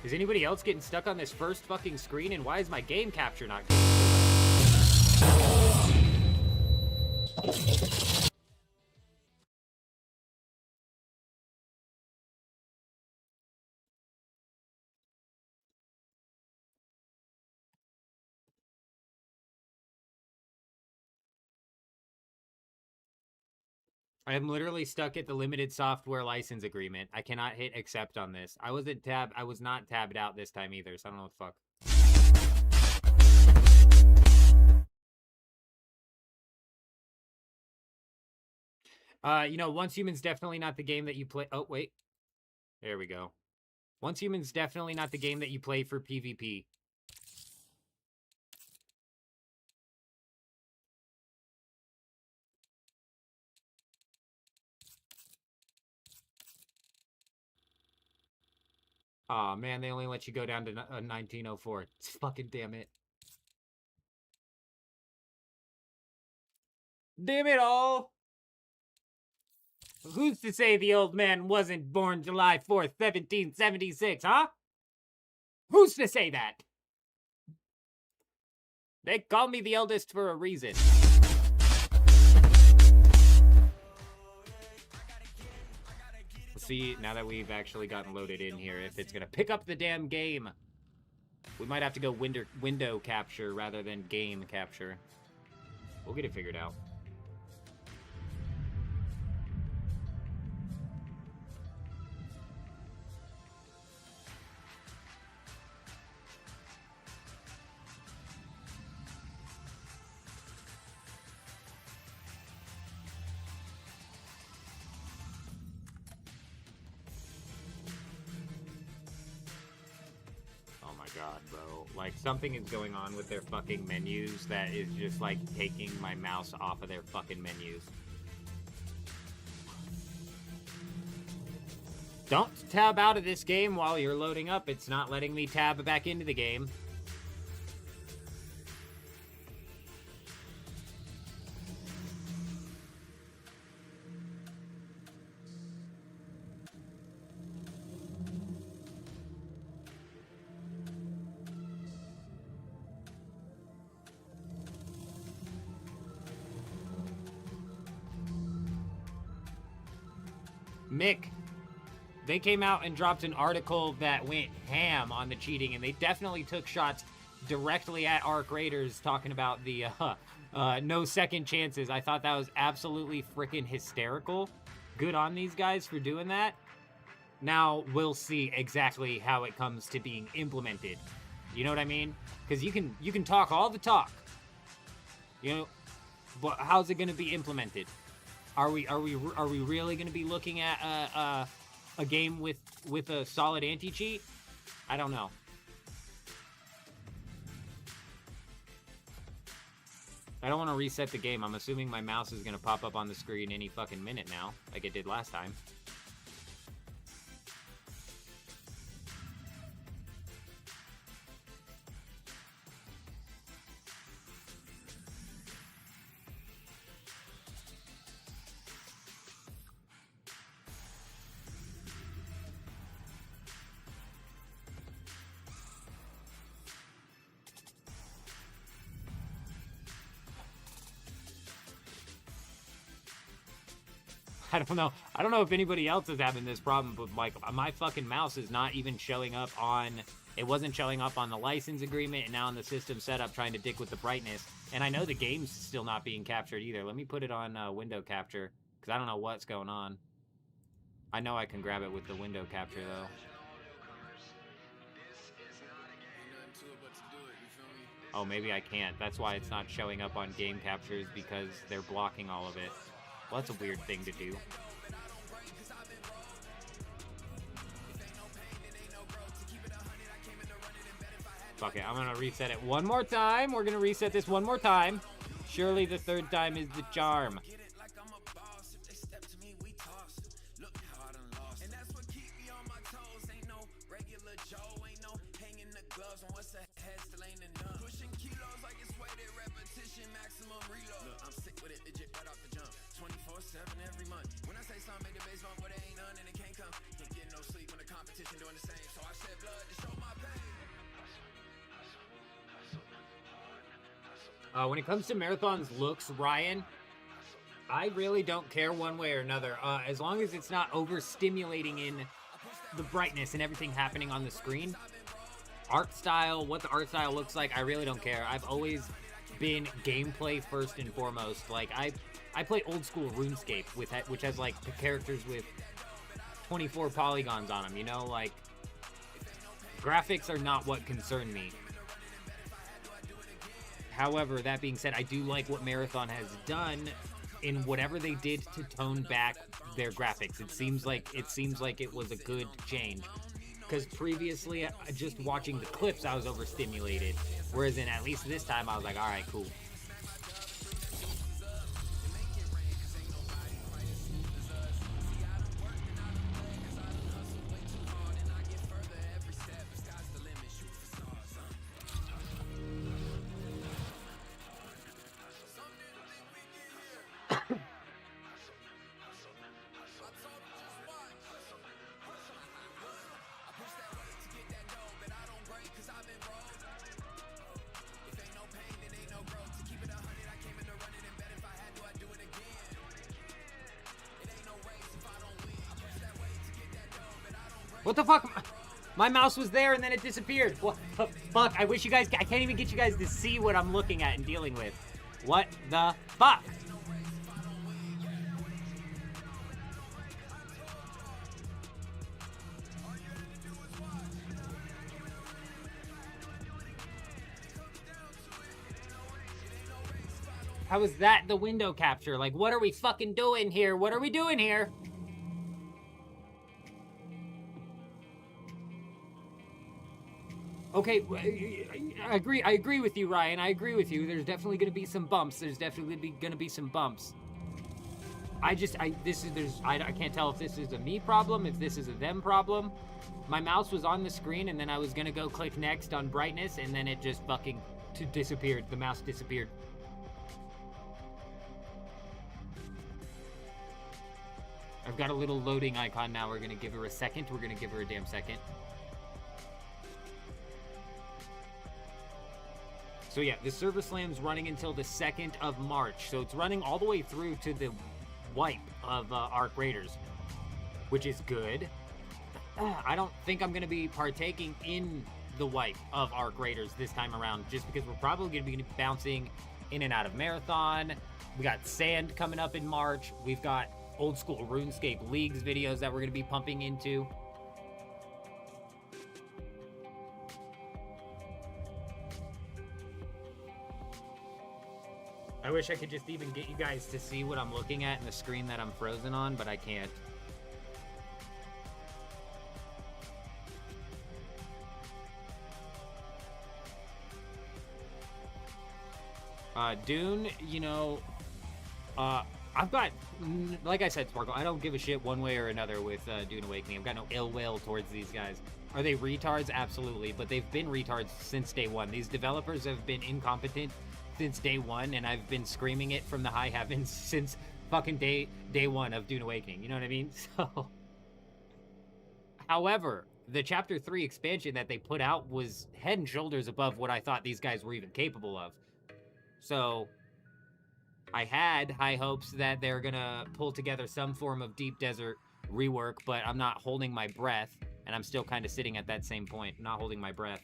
Is anybody else getting stuck on this first fucking screen? And why is my game capture not going? I am literally stuck at the limited software license agreement. I cannot hit accept on this. I was not tabbed out this time either, so I don't know what the fuck. You know, Once Human's definitely not the game that you play. Oh, wait. There we go. Once Human's definitely not the game that you play for PvP. Aw, man, they only let you go down to 1904. Fucking damn it. Damn it all! Who's to say the old man wasn't born July 4th, 1776, huh? Who's to say that? They call me the eldest for a reason. We'll see, now that we've actually gotten loaded in here, if it's gonna pick up the damn game. We might have to go window capture rather than game capture. We'll get it figured out. God, bro. Like, something is going on with their fucking menus that is just, like, taking my mouse off of their fucking menus. Don't tab out of this game while you're loading up. It's not letting me tab back into the game. Mick, they came out and dropped an article that went ham on the cheating, and they definitely took shots directly at Arc Raiders, talking about the no second chances. I thought that was absolutely freaking hysterical. Good on these guys for doing that. Now we'll see exactly how it comes to being implemented. You know what I mean? Because you can talk all the talk, you know, but how's it going to be implemented? Are we really going to be looking at a game with a solid anti-cheat? I don't know. I don't want to reset the game. I'm assuming my mouse is going to pop up on the screen any fucking minute now, like it did last time. I don't know. I don't know if anybody else is having this problem, but like my fucking mouse is not even showing up on. It wasn't showing up on the license agreement, and now on the system setup, trying to dick with the brightness. And I know the game's still not being captured either. Let me put it on window capture, because I don't know what's going on. I know I can grab it with the window capture though. Oh, maybe I can't. That's why it's not showing up on game captures, because they're blocking all of it. Well, that's a weird thing to do. Fuck it, I'm gonna reset it one more time. We're gonna reset this one more time. Surely the third time is the charm. When it comes to Marathon's looks, Ryan, I really don't care one way or another. As long as it's not overstimulating in the brightness and everything happening on the screen. Art style, what the art style looks like, I really don't care. I've always been gameplay first and foremost. Like, I play old school RuneScape, which has, like, the characters with 24 polygons on them, you know? Like, graphics are not what concern me. However, that being said, I do like what Marathon has done in whatever they did to tone back their graphics. It seems like it was a good change. Because previously, just watching the clips, I was overstimulated. Whereas in at least this time, I was like, all right, cool. What the fuck? My mouse was there and then it disappeared. What the fuck? I wish you guys... I can't even get you guys to see what I'm looking at and dealing with. What the fuck? How is that the window capture? Like, what are we fucking doing here? What are we doing here? Okay, I agree with you, Ryan. I agree with you. There's definitely going to be some bumps. There's definitely going to be some bumps. I can't tell if this is a me problem, if this is a them problem. My mouse was on the screen, and then I was going to go click next on brightness, and then it just fucking disappeared. The mouse disappeared. I've got a little loading icon now. We're going to give her a second. We're going to give her a damn second. So yeah, the server slam's running until the 2nd of March. So it's running all the way through to the wipe of Arc Raiders. which is good. I don't think I'm going to be partaking in the wipe of Arc Raiders this time around, just because we're probably going to be bouncing in and out of Marathon. We got Sand coming up in March. We've got old school RuneScape Leagues videos that we're going to be pumping into. I wish I could just even get you guys to see what I'm looking at in the screen that I'm frozen on, but I can't. Dune, you know, I've got, like I said, Sparkle, I don't give a shit one way or another with Dune Awakening. I've got no ill will towards these guys. Are they retards? Absolutely, but they've been retards since day one. These developers have been incompetent since day one, and I've been screaming it from the high heavens since fucking day one of Dune Awakening. You know what I mean? So, however, the Chapter 3 expansion that they put out was head and shoulders above what I thought these guys were even capable of. So, I had high hopes that they're gonna pull together some form of Deep Desert rework, but I'm not holding my breath, and I'm still kind of sitting at that same point, not holding my breath.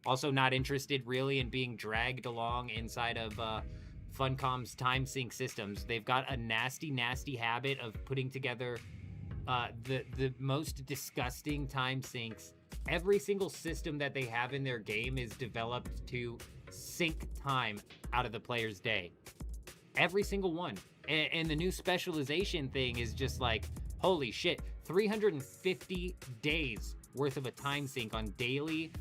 Also not interested really in being dragged along inside of Funcom's time sync systems. They've got a nasty, nasty habit of putting together the most disgusting time syncs. Every single system that they have in their game is developed to sync time out of the player's day. Every single one. And the new specialization thing is just like, holy shit, 350 days worth of a time sync on daily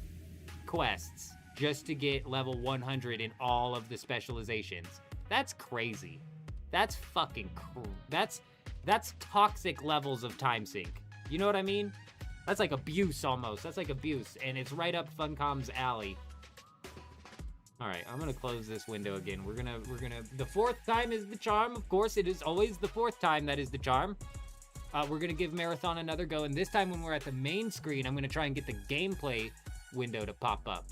quests just to get level 100 in all of the specializations. That's crazy. That's fucking that's toxic levels of time sync. You know what I mean? That's like abuse almost. That's like abuse, and it's right up Funcom's alley. All right, I'm gonna close this window again. We're gonna the fourth time is the charm. Of course, it is always the fourth time that is the charm. We're gonna give Marathon another go, and this time when we're at the main screen, I'm gonna try and get the gameplay window to pop up.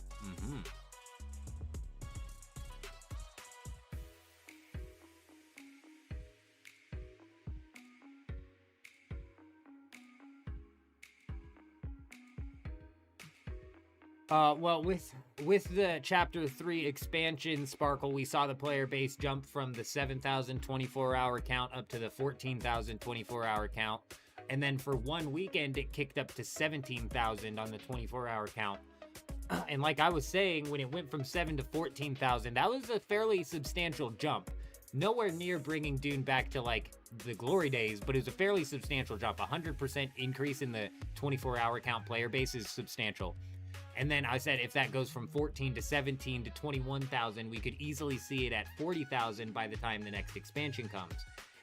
Well, with the Chapter 3 expansion, Sparkle, we saw the player base jump from the 7,000 24-hour count up to the 14,000 24-hour count. And then for one weekend, it kicked up to 17,000 on the 24-hour count. And like I was saying, when it went from 7 to 14,000, that was a fairly substantial jump. Nowhere near bringing Dune back to like the glory days, but it was a fairly substantial jump. 100% increase in the 24-hour count player base is substantial. And then I said if that goes from 14 to 17 to 21,000, we could easily see it at 40,000 by the time the next expansion comes.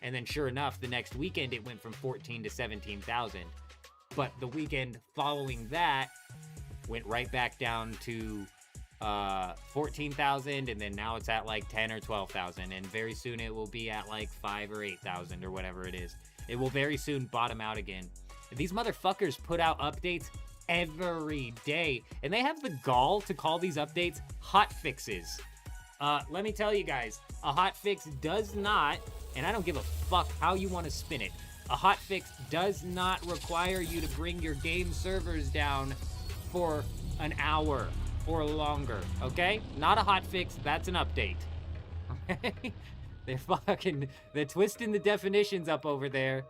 And then sure enough, the next weekend it went from 14 to 17,000. But the weekend following that went right back down to 14,000, and then now it's at like 10 or 12,000, and very soon it will be at like 5 or 8,000 or whatever it is. It will very soon bottom out again. These motherfuckers put out updates every day, and they have the gall to call these updates hot fixes. Let me tell you guys, a hot fix does not, and I don't give a fuck how you want to spin it, a hot fix does not require you to bring your game servers down for an hour or longer, okay? Not a hot fix, that's an update. Okay? They're twisting the definitions up over there.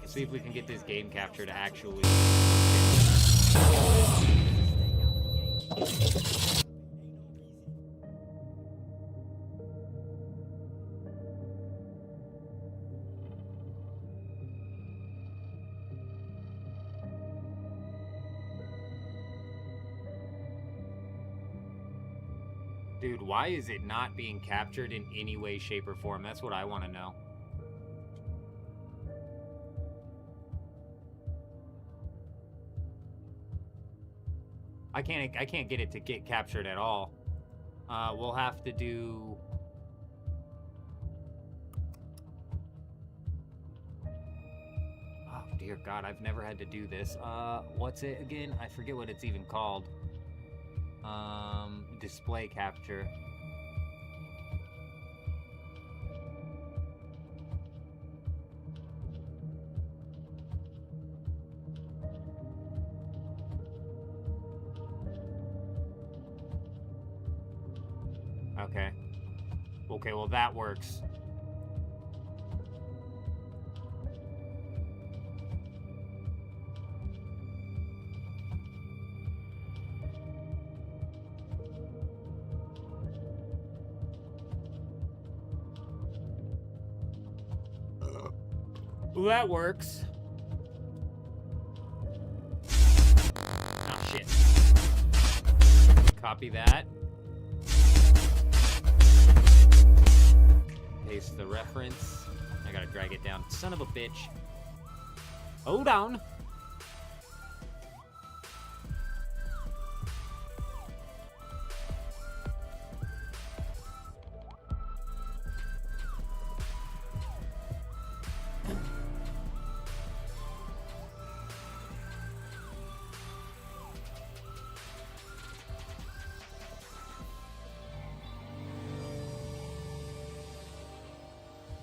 See if we can get this game capture to actually... Dude, why is it not being captured in any way, shape, or form? That's what I want to know. I can't get it to get captured at all. We'll have to do... Oh, dear God, I've never had to do this. What's it again? I forget what it's even called. Display capture. Okay. Okay, well that works. Well, that works. Oh, shit. Copy that. Paste the reference. I gotta drag it down. Son of a bitch. Hold on.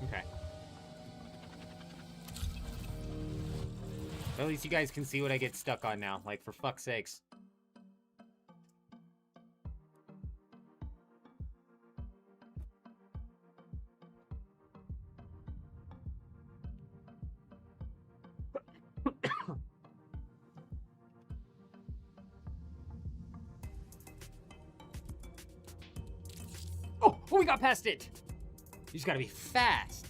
Okay. At least you guys can see what I get stuck on now. Like, for fuck's sakes. Oh, we got past it. You just gotta be fast.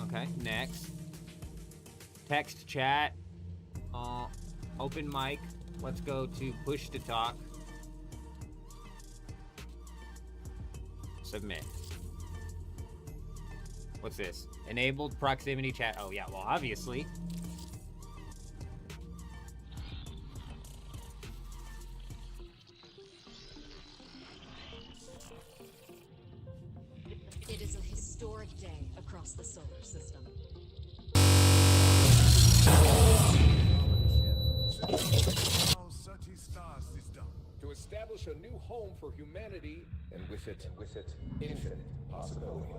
Okay, next. Text chat. Open mic. Let's go to push to talk. Submit. What's this? Enabled proximity chat. Oh yeah, well obviously. It is a historic day across the solar system. To establish a new home for humanity, and with it, infinite possibility.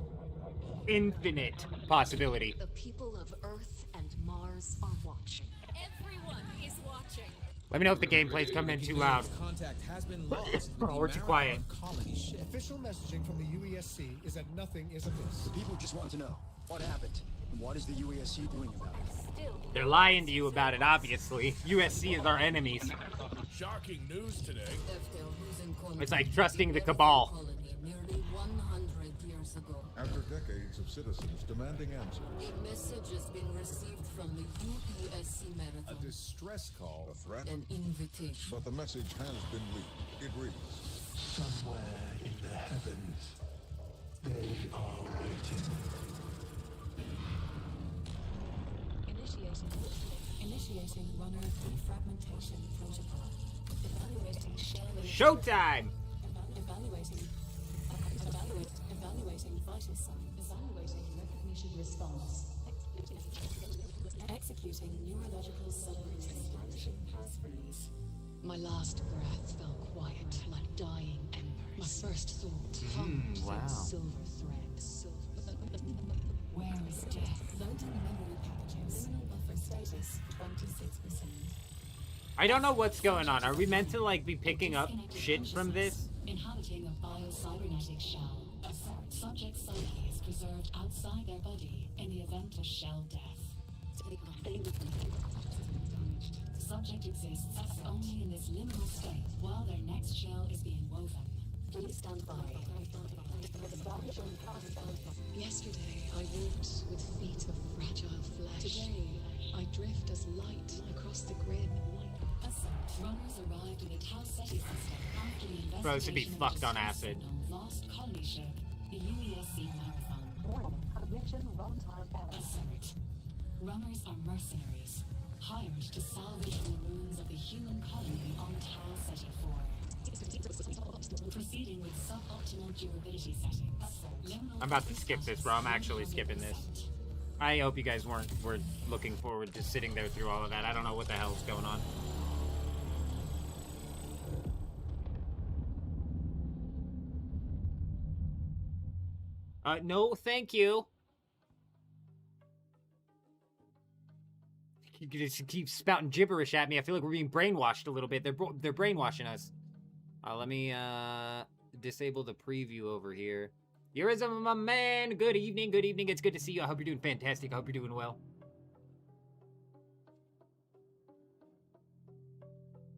Infinite possibility. The people of Earth and Mars are watching. Everyone is watching. Let me know if the gameplay's coming in too loud. Contact has been lost. Or too quiet. Colony ship. Official messaging from the UESC is that nothing is amiss. The people just want to know what happened and what is the UESC doing about it. They're lying to you about it, obviously. USC is our enemies. Shocking news today. It's like trusting the cabal. Nearly 100 years ago. After decades of citizens demanding answers. A message has been received from the UESC Marathon. A distress call. A threat. An invitation. But the message has been leaked. It reads. Somewhere in the heavens, they are waiting. Initiating runner defragmentation protocol. Evaluating shell. Showtime! Evaluating vital signs. Evaluating recognition response. Executing neurological subroutine. Passphrase. My last breath fell quiet like dying embers. My first thought hung wow. silver threads. Where is death? Loading memory packages. Terminal buffer status 26%. I don't know what's going on. Are we meant to, like, be picking up shit from this? Inhabiting a biocybernetic shell. Subject psyche is preserved outside their body in the event of shell death. Subject exists only in this liminal state while their next shell is being woven. Please stand by. Yesterday, I walked with feet of fragile flesh. Today, I drift as light across the grid. Runners arrived in the Tau Ceti system after the investigation. Bro, this should be fucked on acid. Lost colony ship, the UESC Marathon. Assert. Runners are mercenaries, hired to salvage the ruins of the human colony on Tau Ceti 4. Proceeding with suboptimal durability settings. I'm about to skip this, bro. I'm actually skipping this. I hope you guys were looking forward to sitting there through all of that. I don't know what the hell's going on. No, thank you. just keep spouting gibberish at me. I feel like we're being brainwashed a little bit. They're brainwashing us. Let me disable the preview over here. Eurism, my man. Good evening. Good evening. It's good to see you. I hope you're doing fantastic. I hope you're doing well.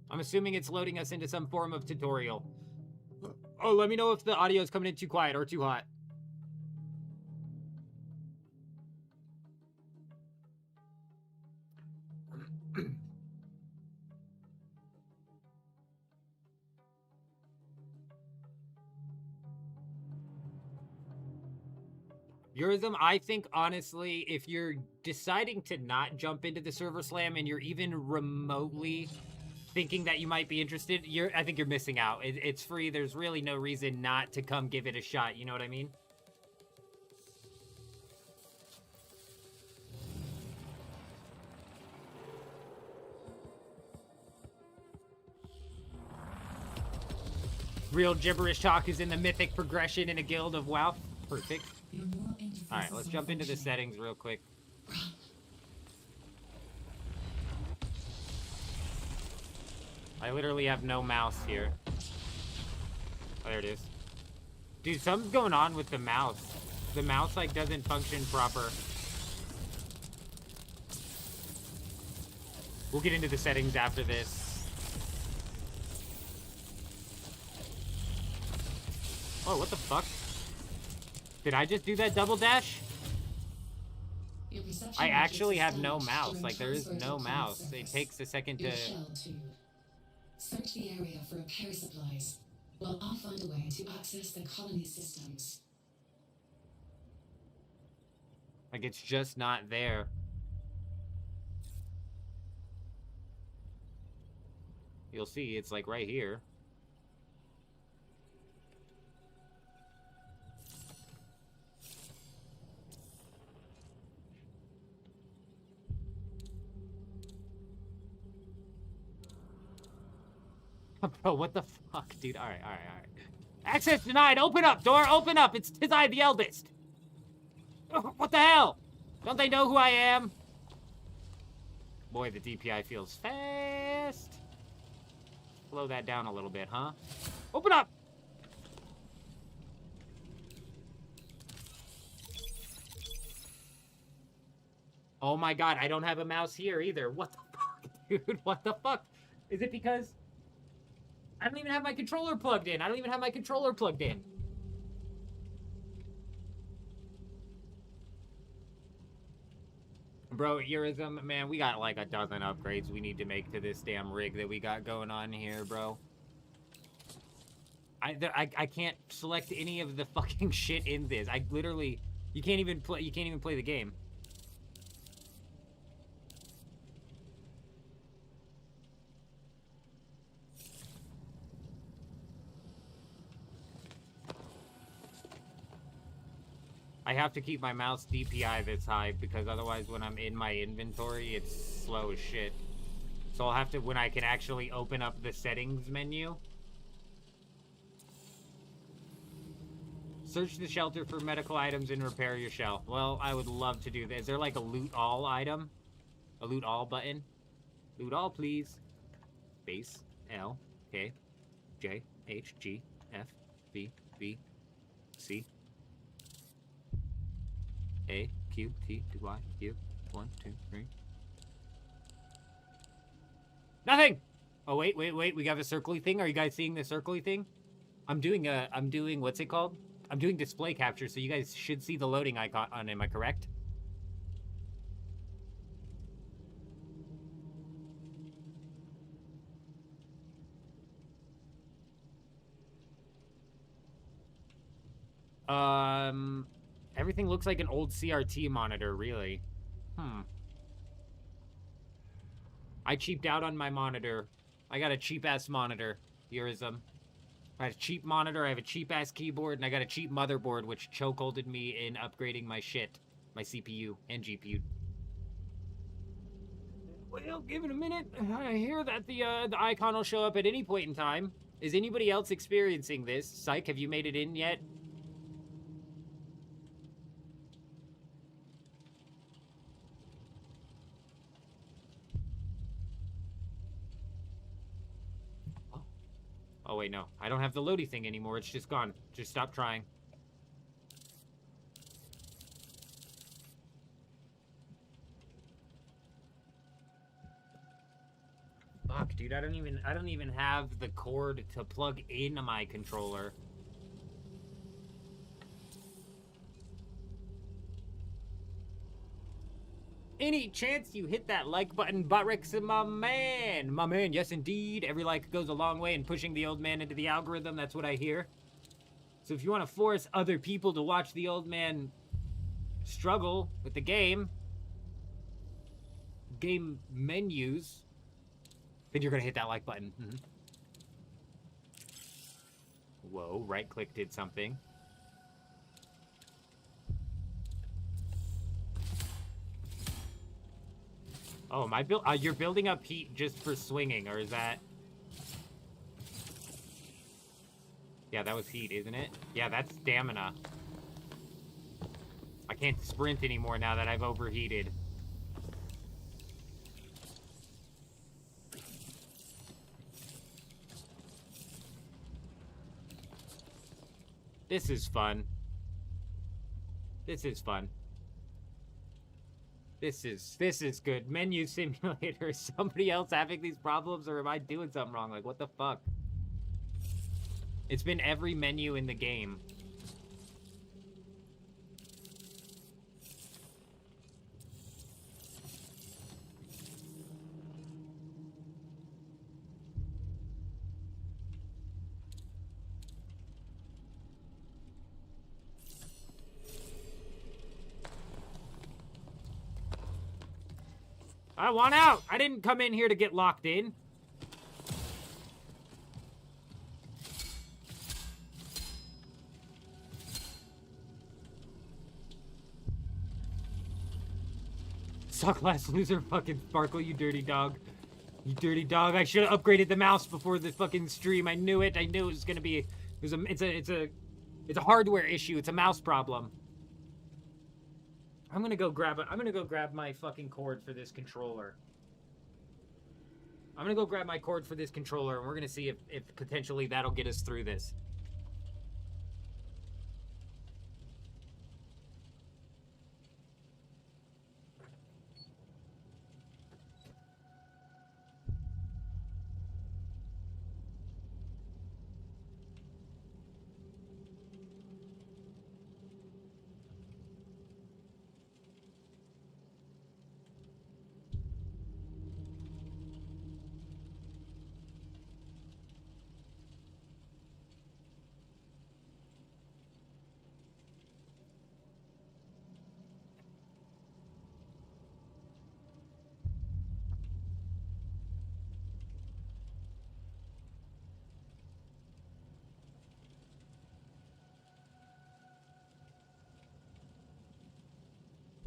I'm assuming it's loading us into some form of tutorial. Oh, let me know if the audio is coming in too quiet or too hot. Eurism, I think, honestly, if you're deciding to not jump into the server slam and you're even remotely thinking that you might be interested, I think you're missing out. It's free. There's really no reason not to come give it a shot. You know what I mean? Real gibberish talk is in the mythic progression in a guild of WoW. Perfect. Alright, let's jump into the settings real quick. I literally have no mouse here. Oh, there it is. Dude, something's going on with the mouse. The mouse, like, doesn't function proper. We'll get into the settings after this. Oh, what the fuck? Did I just do that double dash? I actually have no mouse. Like, there is no mouse. It takes a second to... Search the area for repair supplies, while I'll find a way to access the colony systems. Like, it's just not there. You'll see, it's like right here. Bro, what the fuck, dude? Alright. Access denied! Open up! Door, open up! It's 'tis I, the eldest! Oh, what the hell? Don't they know who I am? Boy, the DPI feels fast. Slow that down a little bit, huh? Open up! Oh my god, I don't have a mouse here either. What the fuck, dude? What the fuck? Is it because... I don't even have my controller plugged in. Bro, Eurism, man, we got like a dozen upgrades we need to make to this damn rig that we got going on here, bro. I can't select any of the fucking shit in this. I literally... You can't even play the game. I have to keep my mouse DPI this high because otherwise when I'm in my inventory, it's slow as shit. So I'll have to, when I can actually open up the settings menu. Search the shelter for medical items and repair your shelf. Well, I would love to do that. Is there like a loot all item? A loot all button? Loot all, please. Base, L, K, J, H, G, F, B, B, C. A, Q, T, Y, Q, 1, 2, 3. Nothing! Oh, wait, we got the circly thing. Are you guys seeing the circly thing? I'm doing, what's it called? I'm doing display capture, so you guys should see the loading icon on, am I correct? Everything looks like an old CRT monitor, really. I cheaped out on my monitor. I got a cheap-ass monitor. Eurism. I have a cheap monitor, I have a cheap-ass keyboard, and I got a cheap motherboard, which chokeholded me in upgrading my shit. My CPU and GPU. Well, give it a minute. I hear that the icon will show up at any point in time. Is anybody else experiencing this? Psych, have you made it in yet? Oh, wait, no. I don't have the loady thing anymore. It's just gone. Just stop trying. Fuck, dude, I don't even have the cord to plug into my controller. Any chance you hit that like button, Buttricks, my man? My man, yes indeed. Every like goes a long way in pushing the old man into the algorithm. That's what I hear. So if you want to force other people to watch the old man struggle with the game menus, then you're going to hit that like button. Whoa, right click did something. Oh, my you're building up heat just for swinging, or is that? Yeah, that was heat, isn't it? Yeah, that's stamina. I can't sprint anymore now that I've overheated. This is fun. This is fun. This is good. Menu simulator. Is somebody else having these problems, or am I doing something wrong? Like, what the fuck? It's been every menu in the game. I want out! I didn't come in here to get locked in. Suck last loser, fucking Sparkle, you dirty dog. You dirty dog. I should have upgraded the mouse before the fucking stream. I knew it. I knew it was gonna be... It's a hardware issue. It's a mouse problem. I'm gonna go grab my fucking cord for this controller. I'm gonna go grab my cord for this controller, and we're gonna see if potentially that'll get us through this.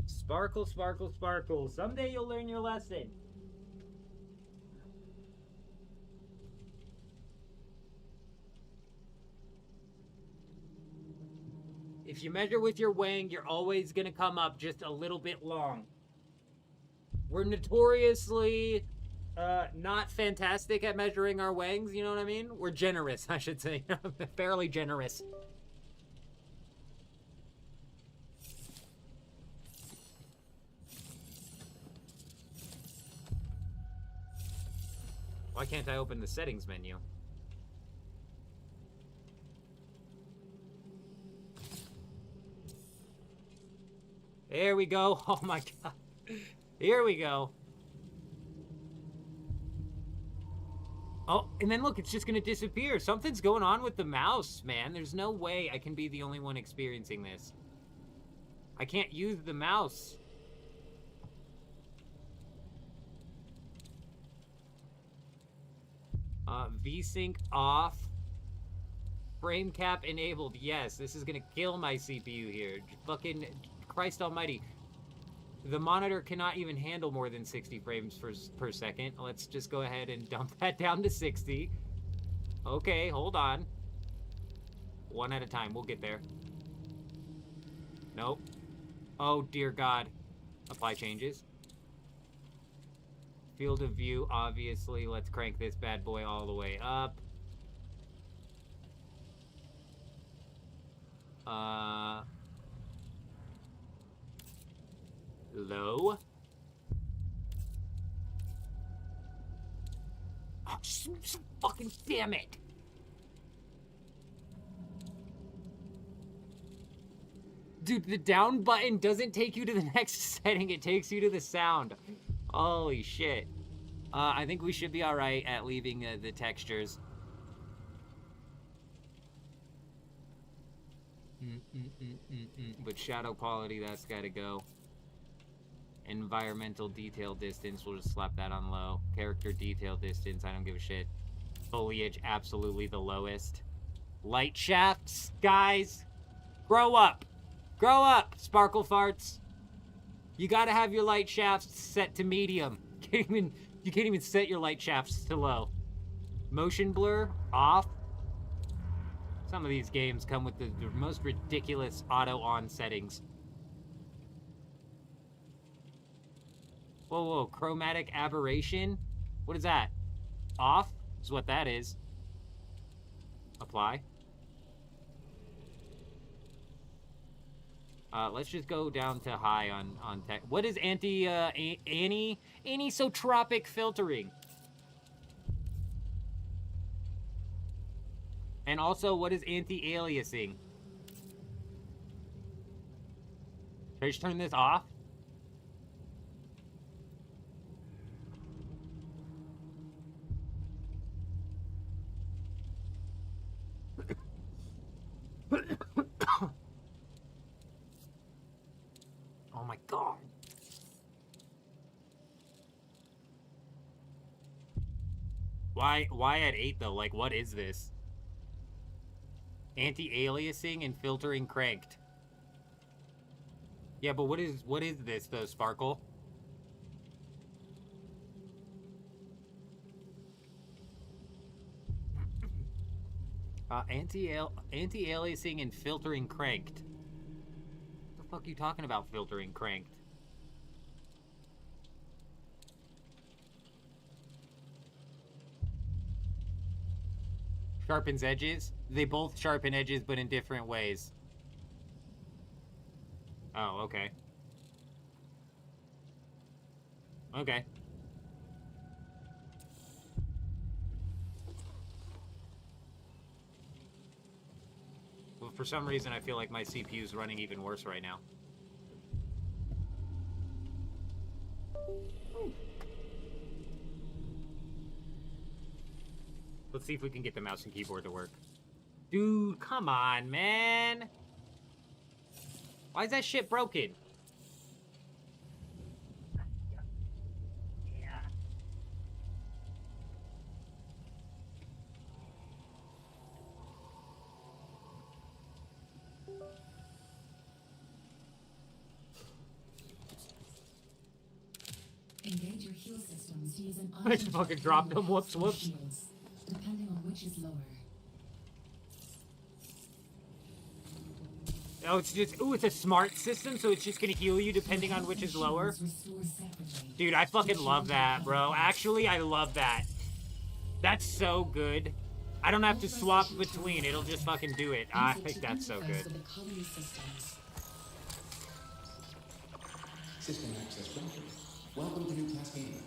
Sparkle, sparkle, sparkle. Someday you'll learn your lesson. If you measure with your wang, you're always gonna come up just a little bit long. We're notoriously not fantastic at measuring our wangs, you know what I mean? We're generous, I should say. Fairly generous. Why can't I open the settings menu? There we go. Oh my god. Here we go. Oh, and then look, it's just gonna disappear. Something's going on with the mouse, man. There's no way I can be the only one experiencing this. I can't use the mouse. VSync off. Frame cap enabled. Yes, this is gonna kill my CPU here. Fucking Christ almighty. The monitor cannot even handle more than 60 frames per second. Let's just go ahead and dump that down to 60. Okay, hold on. One at a time. We'll get there. Nope. Oh, dear God. Apply changes. Field of view, obviously. Let's crank this bad boy all the way up. Low. Oh, fucking damn it. Dude, the down button doesn't take you to the next setting. It takes you to the sound. Holy shit. I think we should be all right at leaving the textures. But shadow quality, that's got to go. Environmental detail distance, we'll just slap that on low. Character detail distance, I don't give a shit. Foliage, absolutely the lowest. Light shafts, guys, grow up. Grow up, sparkle farts. You gotta have your light shafts set to medium. You can't even set your light shafts to low. Motion blur, off. Some of these games come with the most ridiculous auto-on settings. Whoa, whoa, chromatic aberration? What is that? Off is what that is. Apply. Let's just go down to high on tech. What is anisotropic filtering? And also, what is anti-aliasing? Should I just turn this off? Oh my god. Why at 8 though? Like, what is this? Anti-aliasing and filtering cranked. Yeah, but what is this though, Sparkle? Anti-aliasing and filtering cranked. What the fuck are you talking about, filtering cranked? Sharpens edges? They both sharpen edges, but in different ways. Oh, okay. Okay. Well, for some reason, I feel like my CPU is running even worse right now. Let's see if we can get the mouse and keyboard to work. Dude, come on, man. Why is that shit broken? Engage your heal systems to use an I just fucking dropped him. Whoops, whoops. Heals, depending on which is lower. Oh, it's just, ooh, it's a smart system, so it's just gonna heal you depending on which is lower. Dude, I fucking love that, bro. Actually, I love that. That's so good. I don't have to swap between. It'll just fucking do it. I think that's so good. System access granted. Welcome to New Class Gaming.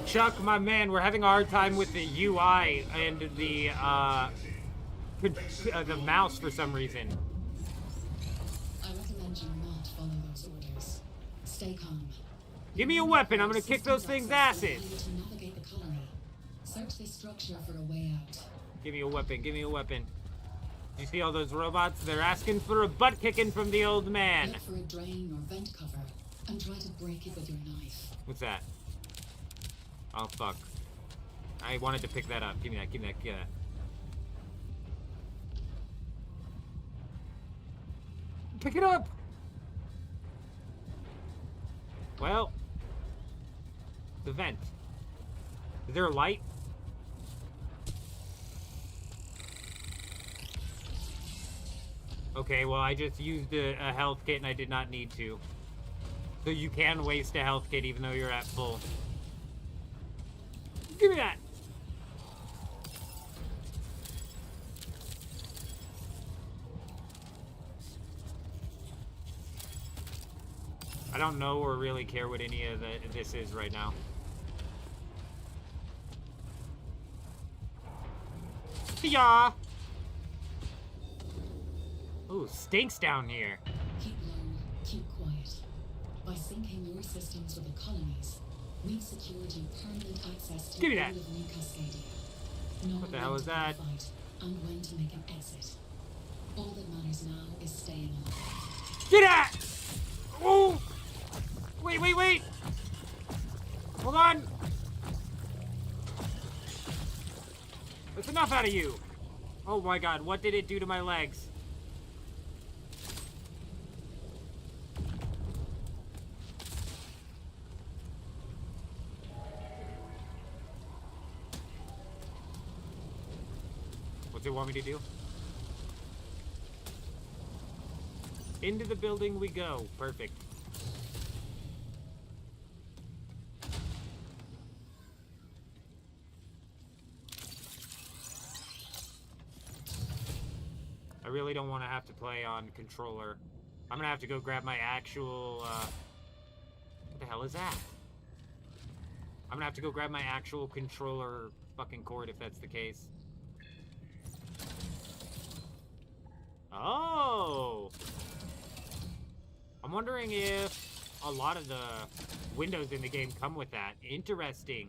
Chuck, my man, we're having a hard time with the UI and the mouse for some reason. I recommend you not follow those orders. Stay calm. Give me a weapon. I'm gonna kick those things' asses. To navigate the colony. Search this structure for a way out. Give me a weapon. Give me a weapon. You see all those robots? They're asking for a butt kicking from the old man. Look for a drain or vent cover and try to break it with your knife. What's that? Oh, fuck. I wanted to pick that up. Give me that, give me that, give me that. Pick it up! Well, the vent. Is there a light? Okay, well, I just used a health kit and I did not need to. So you can waste a health kit even though you're at full. Give me that! I don't know or really care what any of this is right now. Yeah. Ooh, stinks down here. Keep low, keep quiet. By syncing your systems with the colonies, we've secured you permanent access to Give me all that. of New Cascadia. Know What the hell when is to that? fight and when to make an exit. All that matters now is staying alive. Get at! Oh! Wait, wait, wait! Hold on! That's enough out of you! Oh my god, what did it do to my legs? What's it want me to do? Into the building we go. Perfect. I really don't want to have to play on controller. I'm gonna have to go grab my actual, what the hell is that? I'm gonna have to go grab my actual controller fucking cord if that's the case. Oh! I'm wondering if a lot of the windows in the game come with that. Interesting.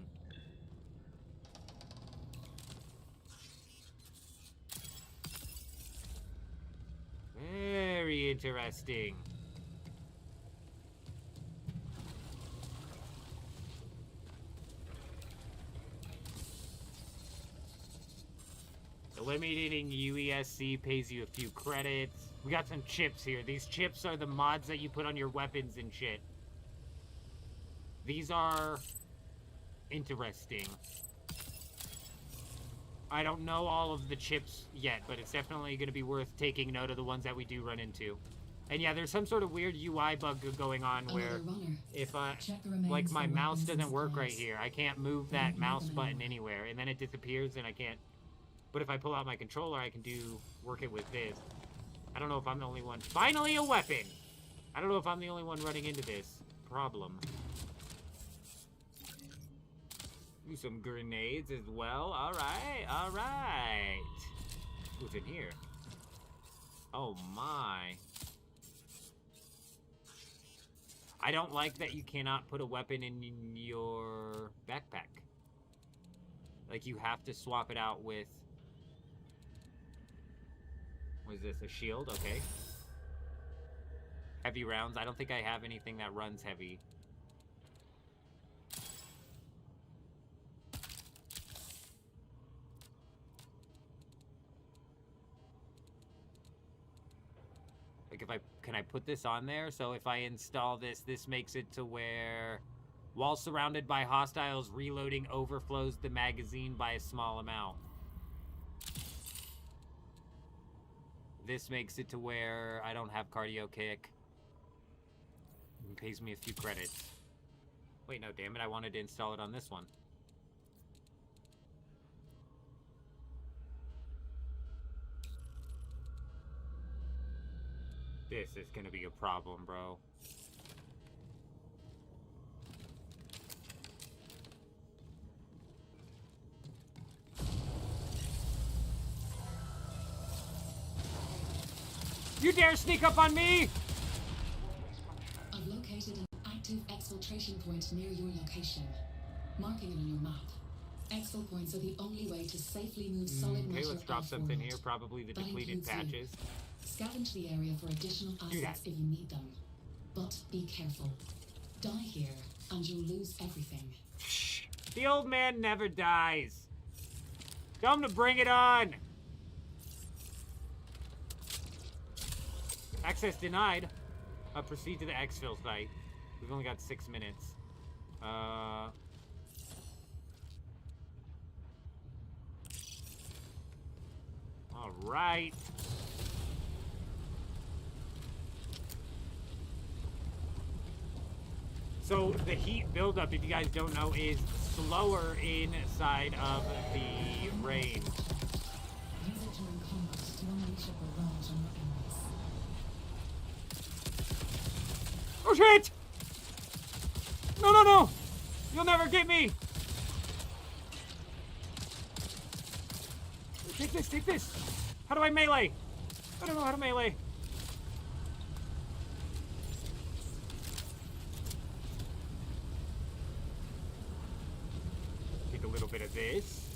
Very interesting. Eliminating UESC pays you a few credits. We got some chips here. These chips are the mods that you put on your weapons and shit. These are interesting. I don't know all of the chips yet, but it's definitely going to be worth taking note of the ones that we do run into. And yeah, there's some sort of weird UI bug going on where if like my mouse doesn't work right here, I can't move that mouse button anywhere, and then it disappears and I can't. But if I pull out my controller, I can work it with this. I don't know if I'm the only one. Finally, a weapon! I don't know if I'm the only one running into this problem. Do some grenades as well. Alright, alright. Who's in here? Oh my. I don't like that you cannot put a weapon in your backpack. Like, you have to swap it out with... What is this, a shield? Okay. Heavy rounds. I don't think I have anything that runs heavy. Like, can I put this on there? So if I install this, this makes it to where, while surrounded by hostiles, reloading overflows the magazine by a small amount. This makes it to where I don't have cardio kick. It pays me a few credits. Wait, no, damn it, I wanted to install it on this one. This is gonna be a problem, bro. You dare sneak up on me? I've located an active exfiltration point near your location. Marking it on your map. Exfil points are the only way to safely move solid matter. Okay, let's drop something here. Probably the depleted patches. Scavenge the area for additional assets if you need them. But be careful. Die here, and you'll lose everything. The old man never dies. Tell him to bring it on. Access denied. Proceed to the exfil site. We've only got 6 minutes. All right. So the heat buildup, if you guys don't know, is slower inside of the range. Use it during combat to unleash a barrage on your enemies. Oh shit! No, no, no! You'll never get me! Take this, take this! How do I melee? I don't know how to melee. Take a little bit of this.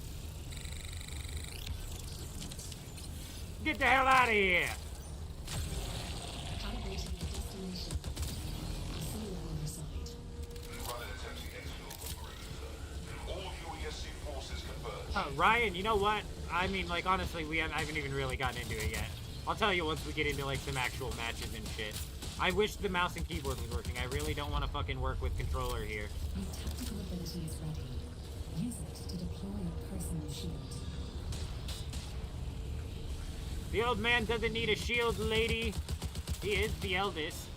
Get the hell out of here! Calibrating the destination. Seal on your side. Ryan, you know what? I mean, like, honestly, I haven't even really gotten into it yet. I'll tell you once we get into, like, some actual matches and shit. I wish the mouse and keyboard was working. I really don't want to fucking work with controller here. Your tactical ability is ready. Use it to deploy your personal shield. The old man doesn't need a shield, lady. He is the eldest.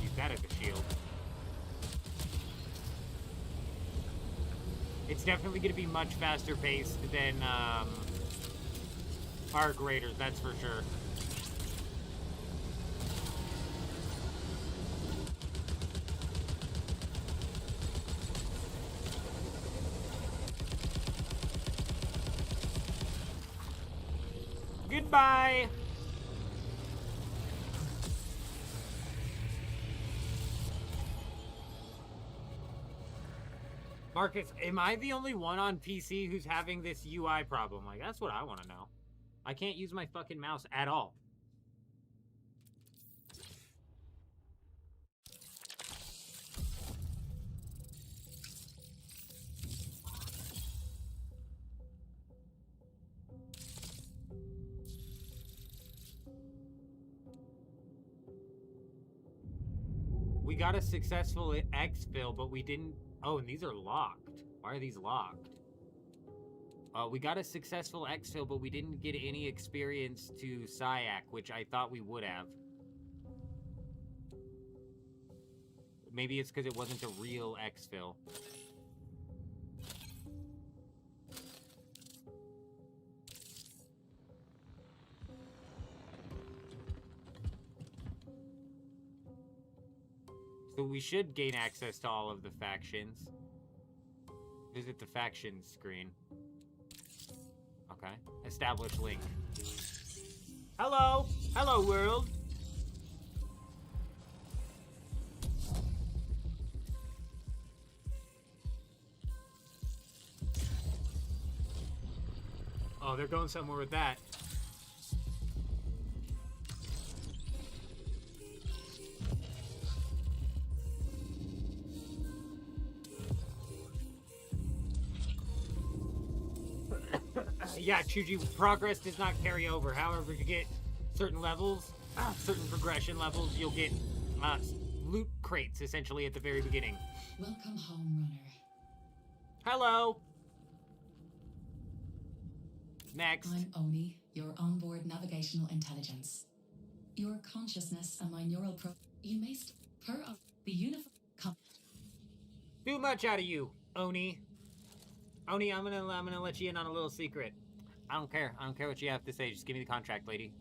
Use that as a shield. It's definitely going to be much faster paced than Arc Raiders, that's for sure. Goodbye! Marcus, am I the only one on PC who's having this UI problem? Like, that's what I want to know. I can't use my fucking mouse at all. We got a successful exfil, but we didn't... Oh, and these are locked. Why are these locked? We got a successful exfil, but we didn't get any experience to SIAC, which I thought we would have. Maybe it's because it wasn't a real exfil. So we should gain access to all of the factions. Visit the factions screen. Okay. Establish link. Hello! Hello, world! Oh, they're going somewhere with that. Yeah, Chuji, progress does not carry over. However, you get certain levels, certain progression levels, you'll get loot crates, essentially, at the very beginning. Welcome home, runner. Hello! Next. I'm Oni, your onboard navigational intelligence. Your consciousness and my neural You may the uniform. Too much out of you, Oni. Oni, I'm gonna let you in on a little secret. I don't care. I don't care what you have to say. Just give me the contract, lady.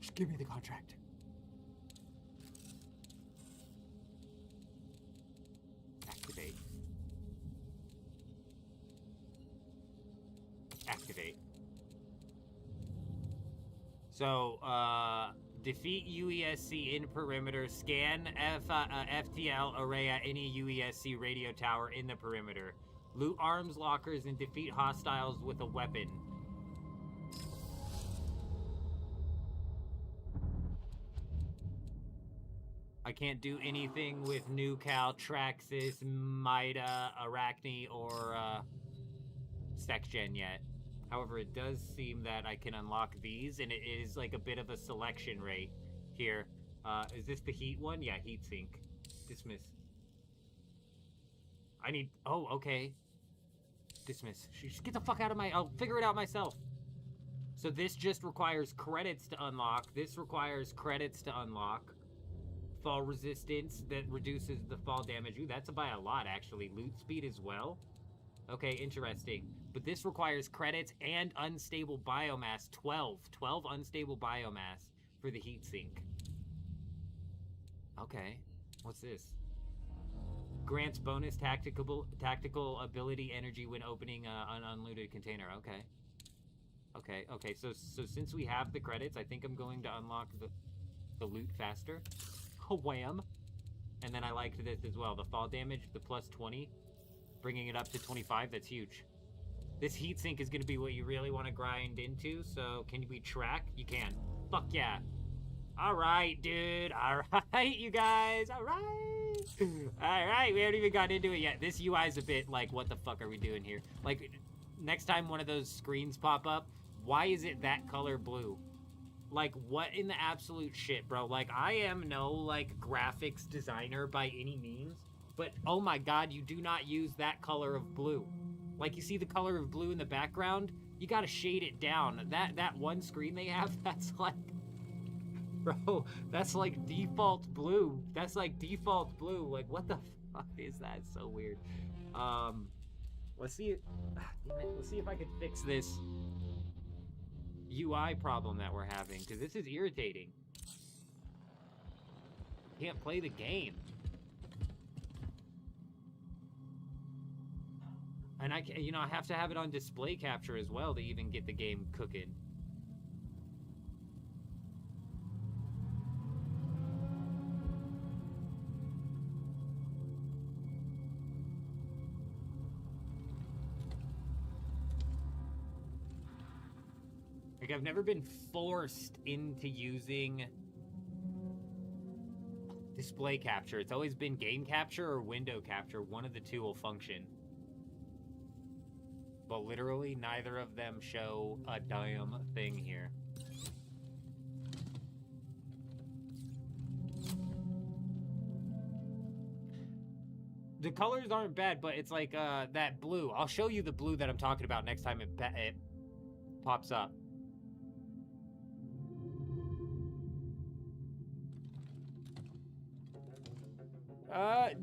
Just give me the contract. Activate. Activate. So, defeat UESC in perimeter. Scan FTL array at any UESC radio tower in the perimeter. Loot arms lockers and defeat hostiles with a weapon. I can't do anything with Nucal, Traxxas, Mida, Arachne, or SecGen yet. However, it does seem that I can unlock these, and it is like a bit of a selection rate here. Is this the heat one? Yeah, heat sink. Dismiss. I need... Oh, okay. Dismiss. Just get the fuck out of my... I'll figure it out myself. So this just requires credits to unlock. This requires credits to unlock. Fall resistance that reduces the fall damage. Ooh, that's by a lot, actually. Loot speed as well. Okay, interesting. But this requires credits and unstable biomass. 12 unstable biomass for the heatsink. Okay, what's this? Grants bonus tactical ability energy when opening an unlooted container. Okay. So since we have the credits, I think I'm going to unlock the loot faster. Wham! And then I liked this as well. The fall damage, the plus 20, bringing it up to 25. That's huge. This heatsink is going to be what you really want to grind into. So can we track? You can. Fuck yeah. All right, dude. All right, you guys. All right. We haven't even got into it yet. This UI is a bit like, what the fuck are we doing here? Like, next time one of those screens pop up, why is it that color blue? Like, what in the absolute shit, bro? Like, I am no, like, graphics designer by any means, but oh my god, you do not use that color of blue. Like, you see the color of blue in the background? You gotta shade it down. That one screen they have, that's like... Bro, that's like default blue. That's like default blue. Like, what the fuck is that? It's so weird. Let's see... Damn it. Let's see if I can fix this UI problem that we're having, because this is irritating. Can't play the game. And I have to have it on display capture as well to even get the game cooking. Like, I've never been forced into using display capture. It's always been game capture or window capture. One of the two will function. But literally, neither of them show a damn thing here. The colors aren't bad, but it's like that blue. I'll show you the blue that I'm talking about next time it pops up.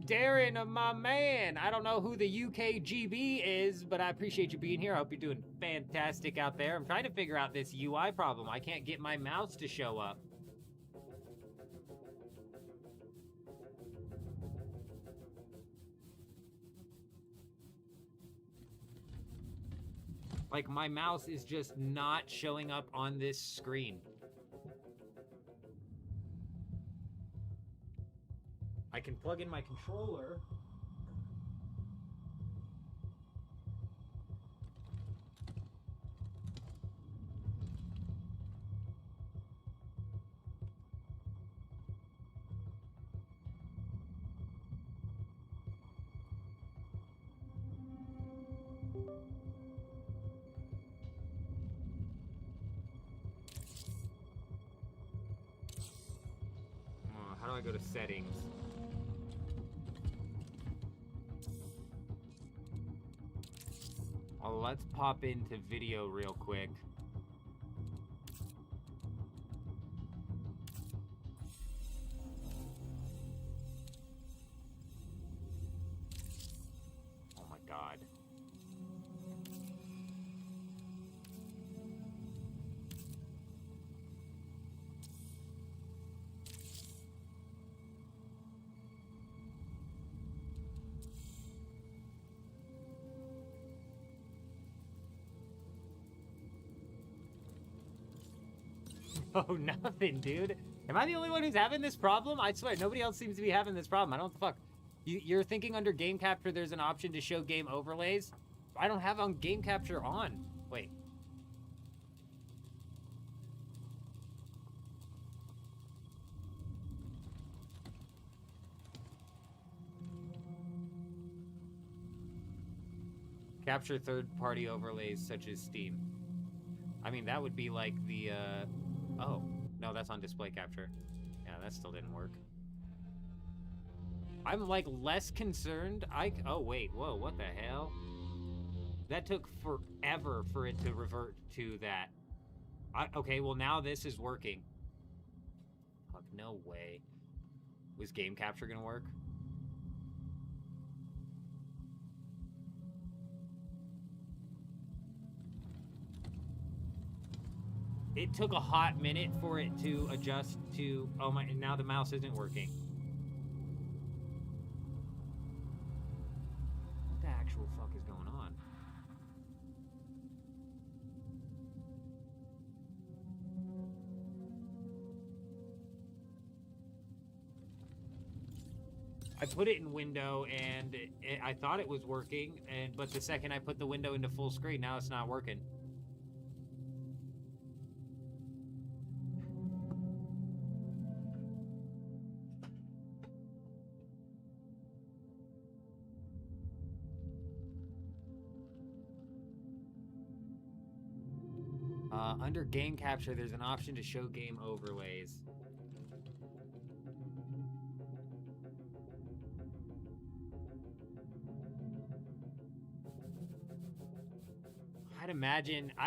Darren, my man. I don't know who the UKGB is, but I appreciate you being here. I hope you're doing fantastic out there. I'm trying to figure out this UI problem. I can't get my mouse to show up. Like, my mouse is just not showing up on this screen. I can plug in my controller. How do I go to settings? Well, let's pop into video real quick. Oh my god. Oh, nothing, dude. Am I the only one who's having this problem? I swear, nobody else seems to be having this problem. I don't know what the fuck. You're thinking under game capture there's an option to show game overlays? I don't have on game capture on. Wait. Capture third-party overlays such as Steam. I mean, that would be like the, oh, no, that's on display capture. Yeah, that still didn't work. I'm, like, less concerned. Oh, wait, whoa, what the hell? That took forever for it to revert to that. Okay, well now this is working. Fuck, no way. Was game capture gonna work? It took a hot minute for it to adjust to... Oh my, now the mouse isn't working. What the actual fuck is going on? I put it in window and I thought it was working, but the second I put the window into full screen, now it's not working. Under game capture, there's an option to show game overlays. I'd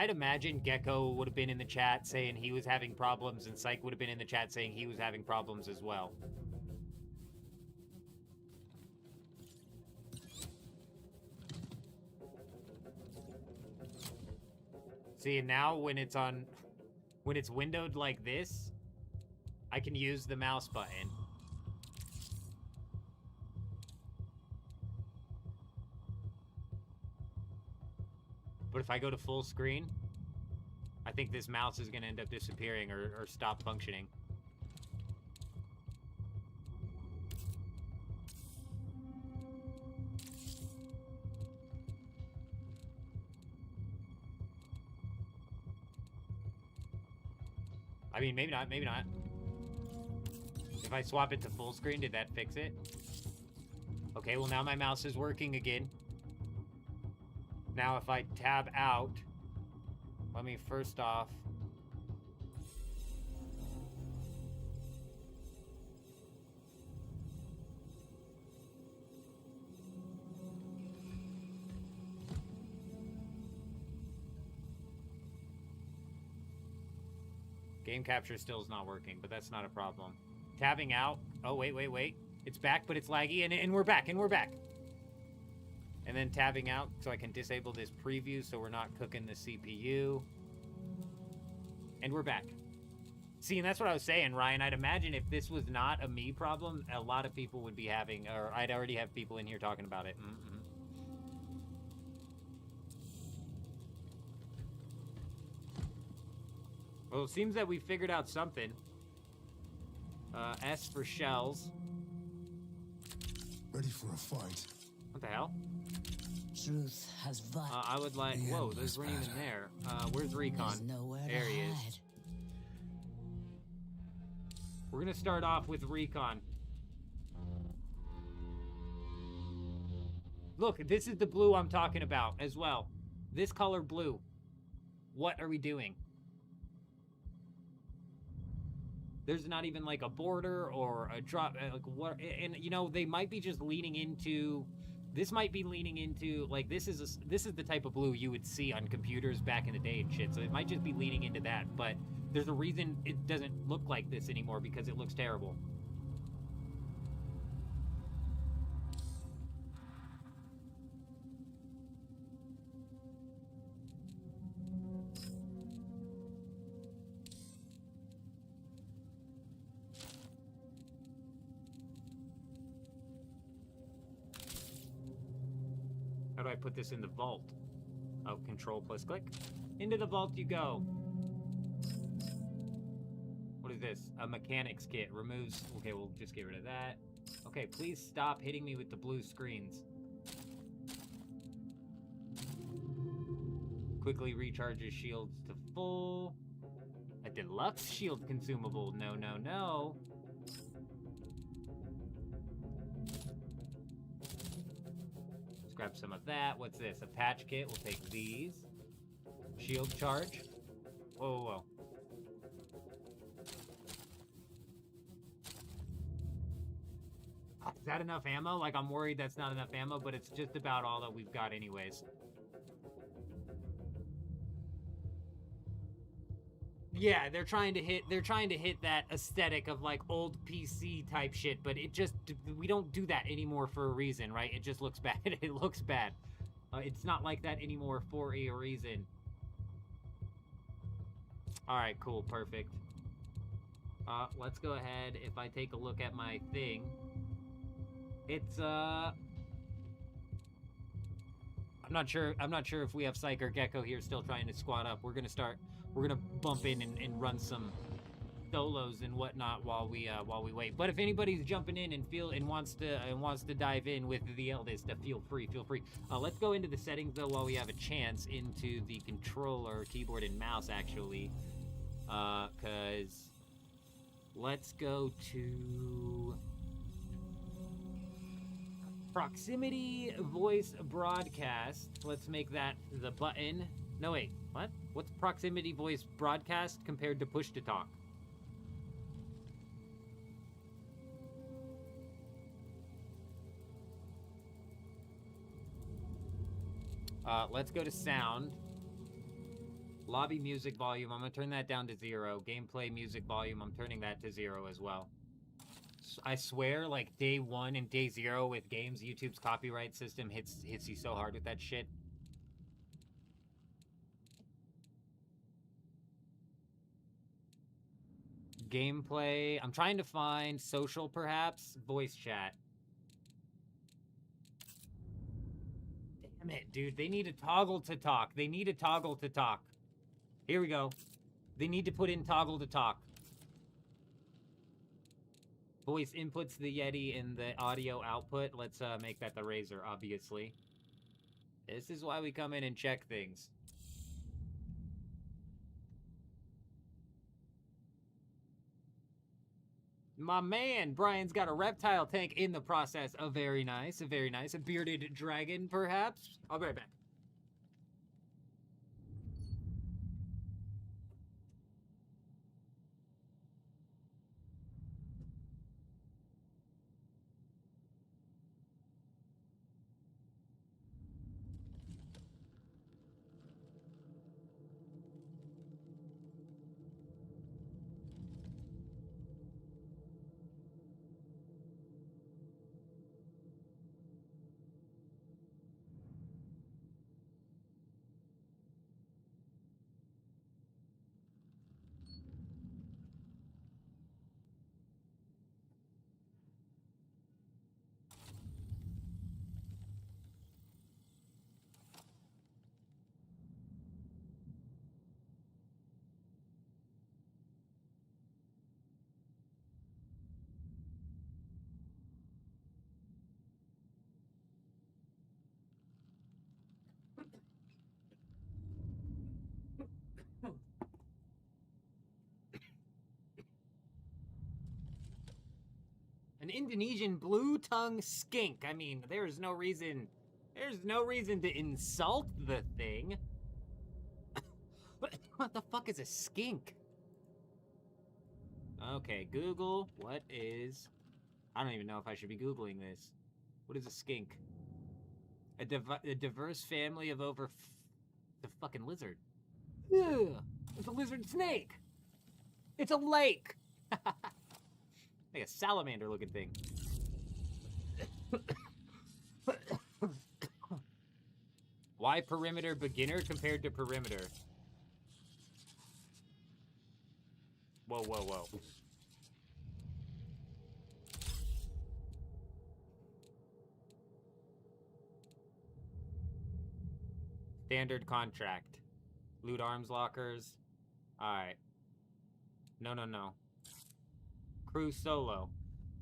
imagine Gecko would have been in the chat saying he was having problems, and Psych would have been in the chat saying he was having problems as well. See, and now when it's windowed like this, I can use the mouse button. But if I go to full screen, I think this mouse is going to end up disappearing or stop functioning. I mean, maybe not, maybe not. If I swap it to full screen, did that fix it? Okay, well now my mouse is working again. Now if I tab out, let me first off... Game capture still is not working, but that's not a problem. Tabbing out. Oh, wait. It's back, but it's laggy, and we're back, And then tabbing out so I can disable this preview so we're not cooking the CPU. And we're back. See, and that's what I was saying, Ryan. I'd imagine if this was not a me problem, a lot of people would be having, or I'd already have people in here talking about it. Well, it seems that we figured out something. S for shells. Ready for a fight. What the hell? Truth has I would like... Whoa, those weren't even there. Where's Recon? There he is. We're gonna start off with Recon. Look, this is the blue I'm talking about as well. This color blue. What are we doing? There's not even like a border or a drop, like what? And you know, they might be just leaning into. This might be leaning into like this is the type of blue you would see on computers back in the day and shit. So it might just be leaning into that. But there's a reason it doesn't look like this anymore because it looks terrible. How do I put this in the vault? Oh, control plus click. Into the vault you go. What is this? A mechanics kit. Removes... Okay, we'll just get rid of that. Okay, please stop hitting me with the blue screens. Quickly recharges shields to full. A deluxe shield consumable. No, no, no. Grab some of that. What's this? A patch kit. We'll take these. Shield charge. Whoa, whoa, whoa. Is that enough ammo? Like, I'm worried that's not enough ammo, but it's just about all that we've got anyways. Yeah, they're trying to hit that aesthetic of like old PC type shit, but we don't do that anymore for a reason, right? It just looks bad. It looks bad. It's not like that anymore for a reason. All right, cool, perfect. Let's go ahead. If I take a look at my thing, it's I'm not sure if we have Psych or Gecko here still trying to squat up. We're gonna bump in and run some solos and whatnot while we wait. But if anybody's jumping in and wants to dive in with the eldest, feel free. Let's go into the settings though while we have a chance, into the controller, keyboard, and mouse actually, cause let's go to proximity voice broadcast. Let's make that the button. No, wait, what? What's proximity voice broadcast compared to push to talk? Let's go to sound. Lobby music volume, I'm gonna turn that down to 0. Gameplay music volume, I'm turning that to 0 as well. I swear, like, day 1 and day 0 with games, YouTube's copyright system hits you so hard with that shit. Gameplay, I'm trying to find social, perhaps. Voice chat. Damn it, dude. They need a toggle to talk. Here we go. They need to put in toggle to talk. Voice inputs the Yeti and the audio output. Let's make that the Razer, obviously. This is why we come in and check things. My man, Brian's got a reptile tank in the process. Very nice. A bearded dragon, perhaps. I'll be right back. An Indonesian blue-tongue skink. I mean, there's no reason to insult the thing. What the fuck is a skink? Okay, Google, what is... I don't even know if I should be Googling this. What is a skink? A diverse family of over... the fucking lizard. Ugh, it's a lizard snake. It's a lake. Like a salamander-looking thing. Why perimeter beginner compared to perimeter? Whoa. Standard contract. Loot arms lockers. Alright. No. Crew solo.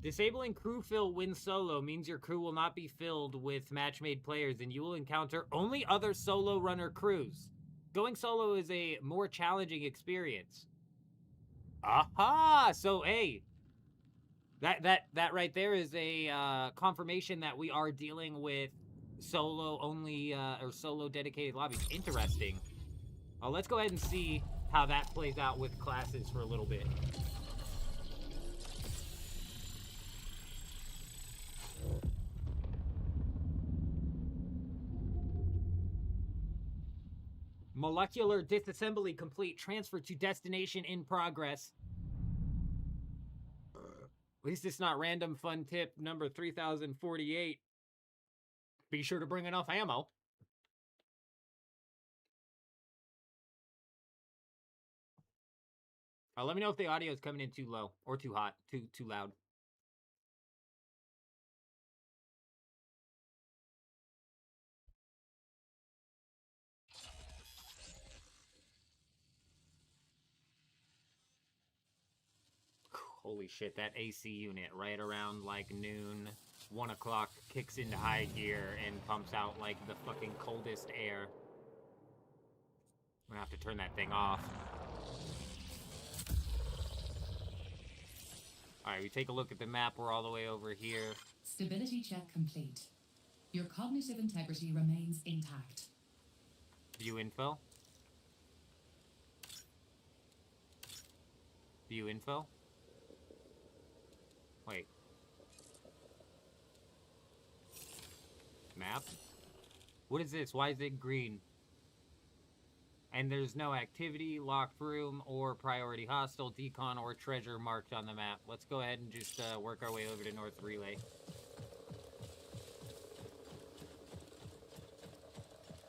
Disabling crew fill when solo means your crew will not be filled with match-made players and you will encounter only other solo runner crews. Going solo is a more challenging experience. Aha! So, hey, that right there is a confirmation that we are dealing with solo only or solo dedicated lobbies. Interesting. Let's go ahead and see how that plays out with classes for a little bit. Molecular disassembly complete. Transfer to destination in progress. At least it's not random fun tip number 3048. Be sure to bring enough ammo. Let me know if the audio is coming in too low or too hot, too loud. Holy shit, that AC unit right around like noon, 1 o'clock kicks into high gear and pumps out like the fucking coldest air. I'm gonna have to turn that thing off. Alright, we take a look at the map. We're all the way over here. Stability check complete. Your cognitive integrity remains intact. View info. View info. Wait. Map? What is this? Why is it green? And there's no activity, locked room, or priority hostile, decon, or treasure marked on the map. Let's go ahead and just work our way over to North Relay.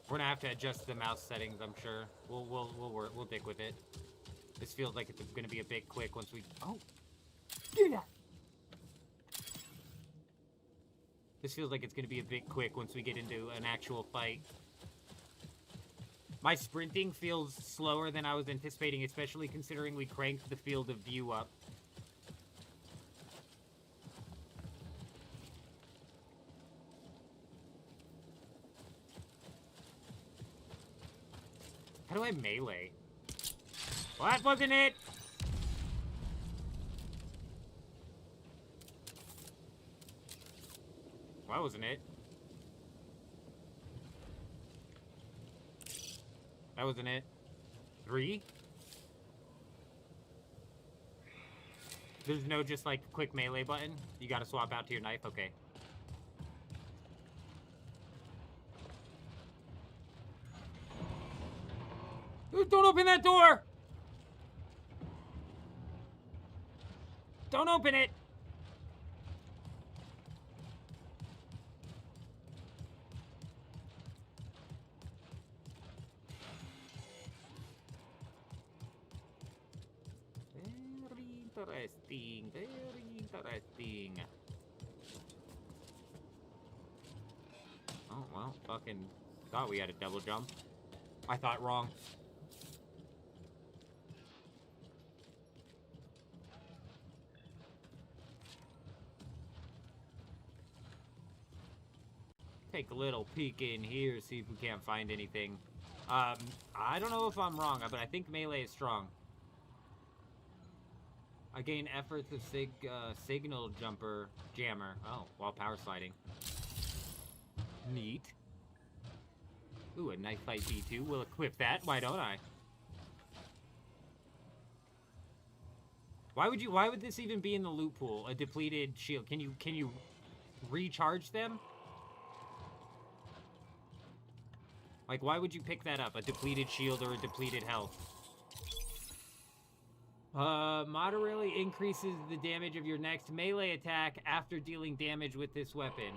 We're gonna have to adjust the mouse settings, I'm sure. We'll dick with it. This feels like it's gonna be a bit quick once we... Oh! Get out! This feels like it's gonna be a bit quick once we get into an actual fight. My sprinting feels slower than I was anticipating, especially considering we cranked the field of view up. How do I melee? Well, that wasn't it! Well, that wasn't it. That wasn't it. 3? There's no just, like, quick melee button? You gotta swap out to your knife? Okay. Don't open that door! Don't open it! Interesting, very interesting. Oh, well, fucking thought we had a double jump. I thought wrong. Take a little peek in here, see if we can't find anything. I don't know if I'm wrong, but I think melee is strong. I gain efforts of signal jumper jammer. Oh, while power sliding. Neat. Ooh, a knife fight B2. We'll equip that. Why don't I? Why would this even be in the loot pool? A depleted shield. Can you recharge them? Like, why would you pick that up? A depleted shield or a depleted health? Moderately increases the damage of your next melee attack after dealing damage with this weapon.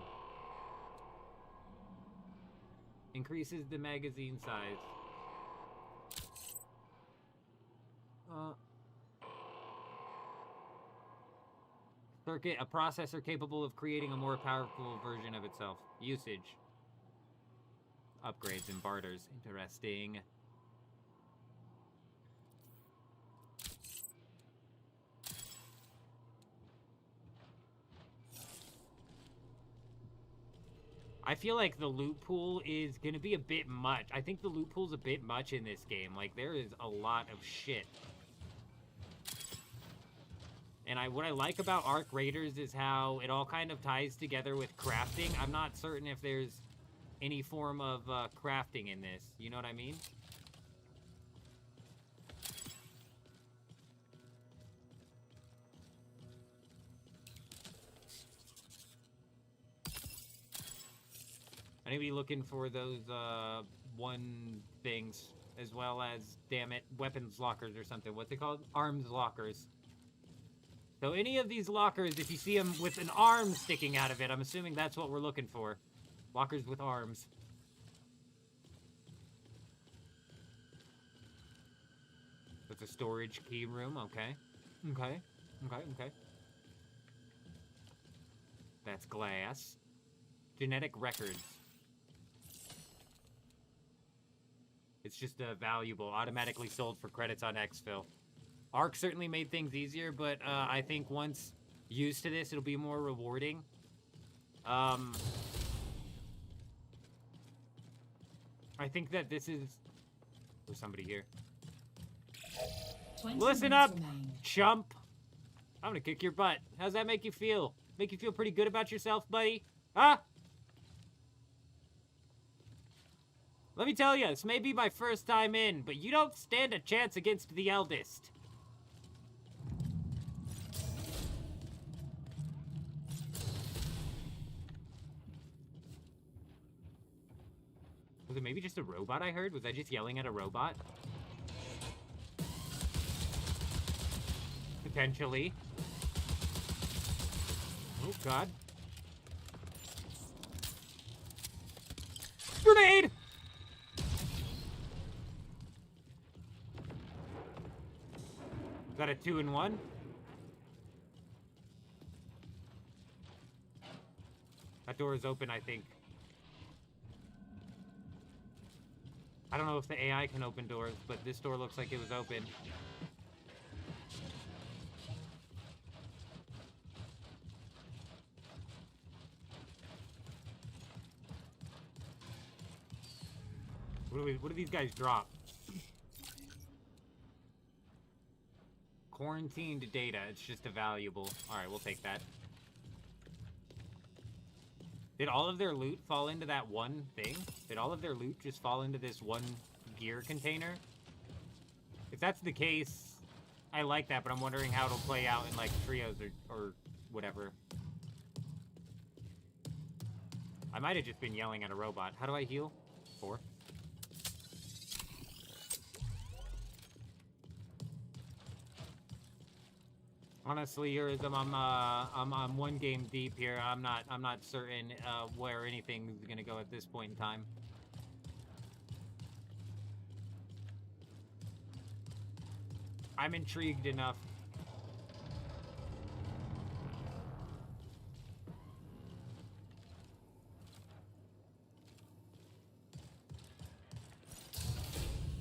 Increases the magazine size. Circuit, a processor capable of creating a more powerful version of itself. Usage. Upgrades and barters. Interesting. I feel like the loot pool is gonna be a bit much. I think the loot pool's a bit much in this game. Like, there is a lot of shit. And what I like about Arc Raiders is how it all kind of ties together with crafting. I'm not certain if there's any form of crafting in this. You know what I mean? I need to be looking for those one things. as well as, damn it, weapons lockers or something. What's it called? Arms lockers. So any of these lockers, if you see them with an arm sticking out of it, I'm assuming that's what we're looking for. Lockers with arms. That's a storage key room, okay. Okay. That's glass. Genetic records. It's just valuable, automatically sold for credits on Xfil. Arc certainly made things easier, but I think once used to this, it'll be more rewarding. I think that this is... There's somebody here. Listen up, chump. I'm gonna kick your butt. How's that make you feel? Make you feel pretty good about yourself, buddy? Huh? Let me tell you, this may be my first time in, but you don't stand a chance against the eldest. Was it maybe just a robot I heard? Was I just yelling at a robot? Potentially. Oh, God. Grenade! Is that a 2-in-1? That door is open, I think. I don't know if the AI can open doors, but this door looks like it was open. What do these guys drop? Quarantined data. It's just a valuable. Alright, we'll take that. Did all of their loot fall into that one thing? Did all of their loot just fall into this one gear container? If that's the case, I like that, but I'm wondering how it'll play out in, like, trios or whatever. I might have just been yelling at a robot. How do I heal? 4. Honestly, Eurism, I'm one game deep here. I'm not certain where anything's gonna go at this point in time. I'm intrigued enough.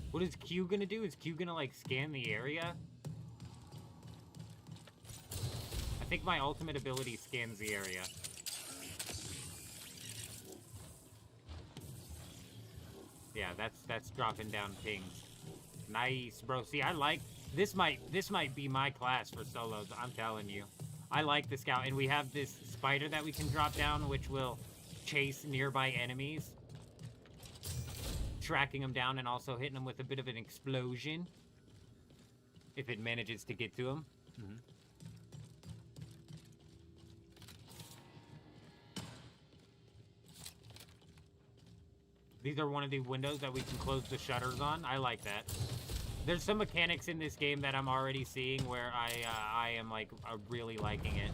What is Q gonna do? Is Q gonna, like, scan the area? I think my ultimate ability scans the area. Yeah, that's dropping down pings. Nice, bro. See, I like this might be my class for solos, I'm telling you. I like the scout, and we have this spider that we can drop down, which will chase nearby enemies, tracking them down and also hitting them with a bit of an explosion if it manages to get to them. These are one of the windows that we can close the shutters on. I like that. There's some mechanics in this game that I'm already seeing where I am, like, really liking it.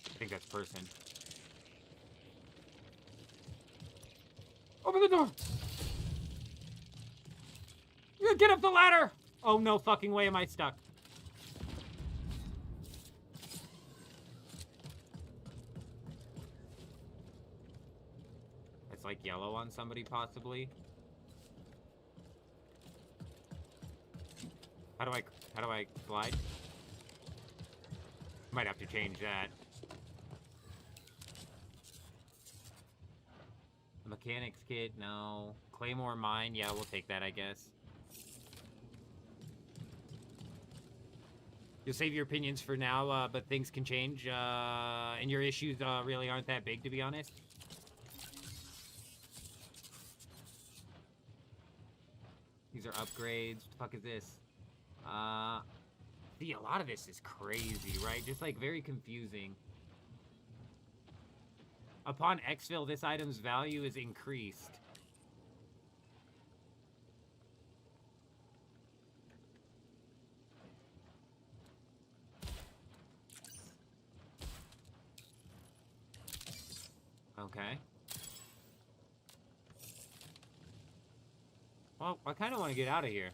I think that's person. Open the door! Get up the ladder! Oh, no fucking way am I stuck. It's like yellow on somebody, possibly. How do I glide? Might have to change that. Mechanics kit, no. Claymore mine, yeah, we'll take that, I guess. You'll save your opinions for now, but things can change, and your issues really aren't that big, to be honest. These are upgrades. What the fuck is this? See, a lot of this is crazy, right? Just like very confusing. Upon exfil, this item's value is increased. Okay. Well, I kind of want to get out of here.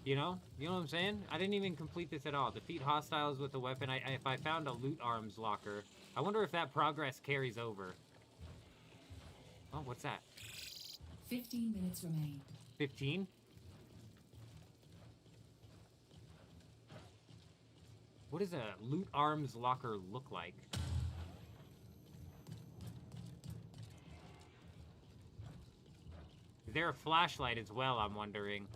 You know what I'm saying? I didn't even complete this at all. Defeat hostiles with a weapon. If I found a loot arms locker, I wonder if that progress carries over. Oh, what's that? 15 minutes remain. 15? What does a loot arms locker look like? Is there a flashlight as well, I'm wondering?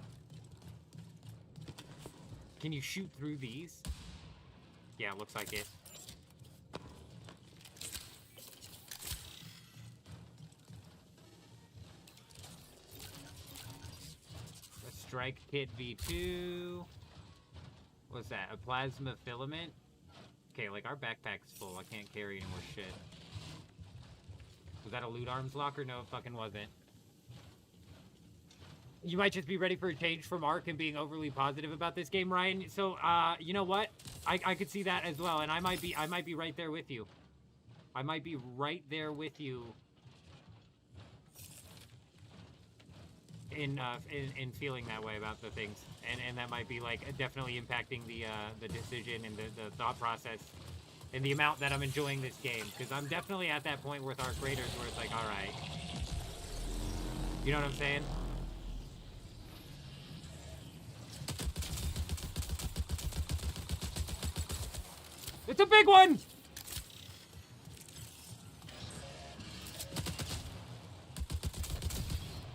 Can you shoot through these? Yeah, looks like it. A strike kit V2. What's that? A plasma filament? Okay, like our backpack's full. I can't carry any more shit. Was that a loot arms locker? No, it fucking wasn't. You might just be ready for a change from Ark and being overly positive about this game, Ryan. So, you know what? I could see that as well, and I might be right there with you. I might be right there with you in feeling that way about the things, and that might be like definitely impacting the decision and the thought process and the amount that I'm enjoying this game, because I'm definitely at that point with Ark Raiders where it's like, all right, you know what I'm saying? It's a big one!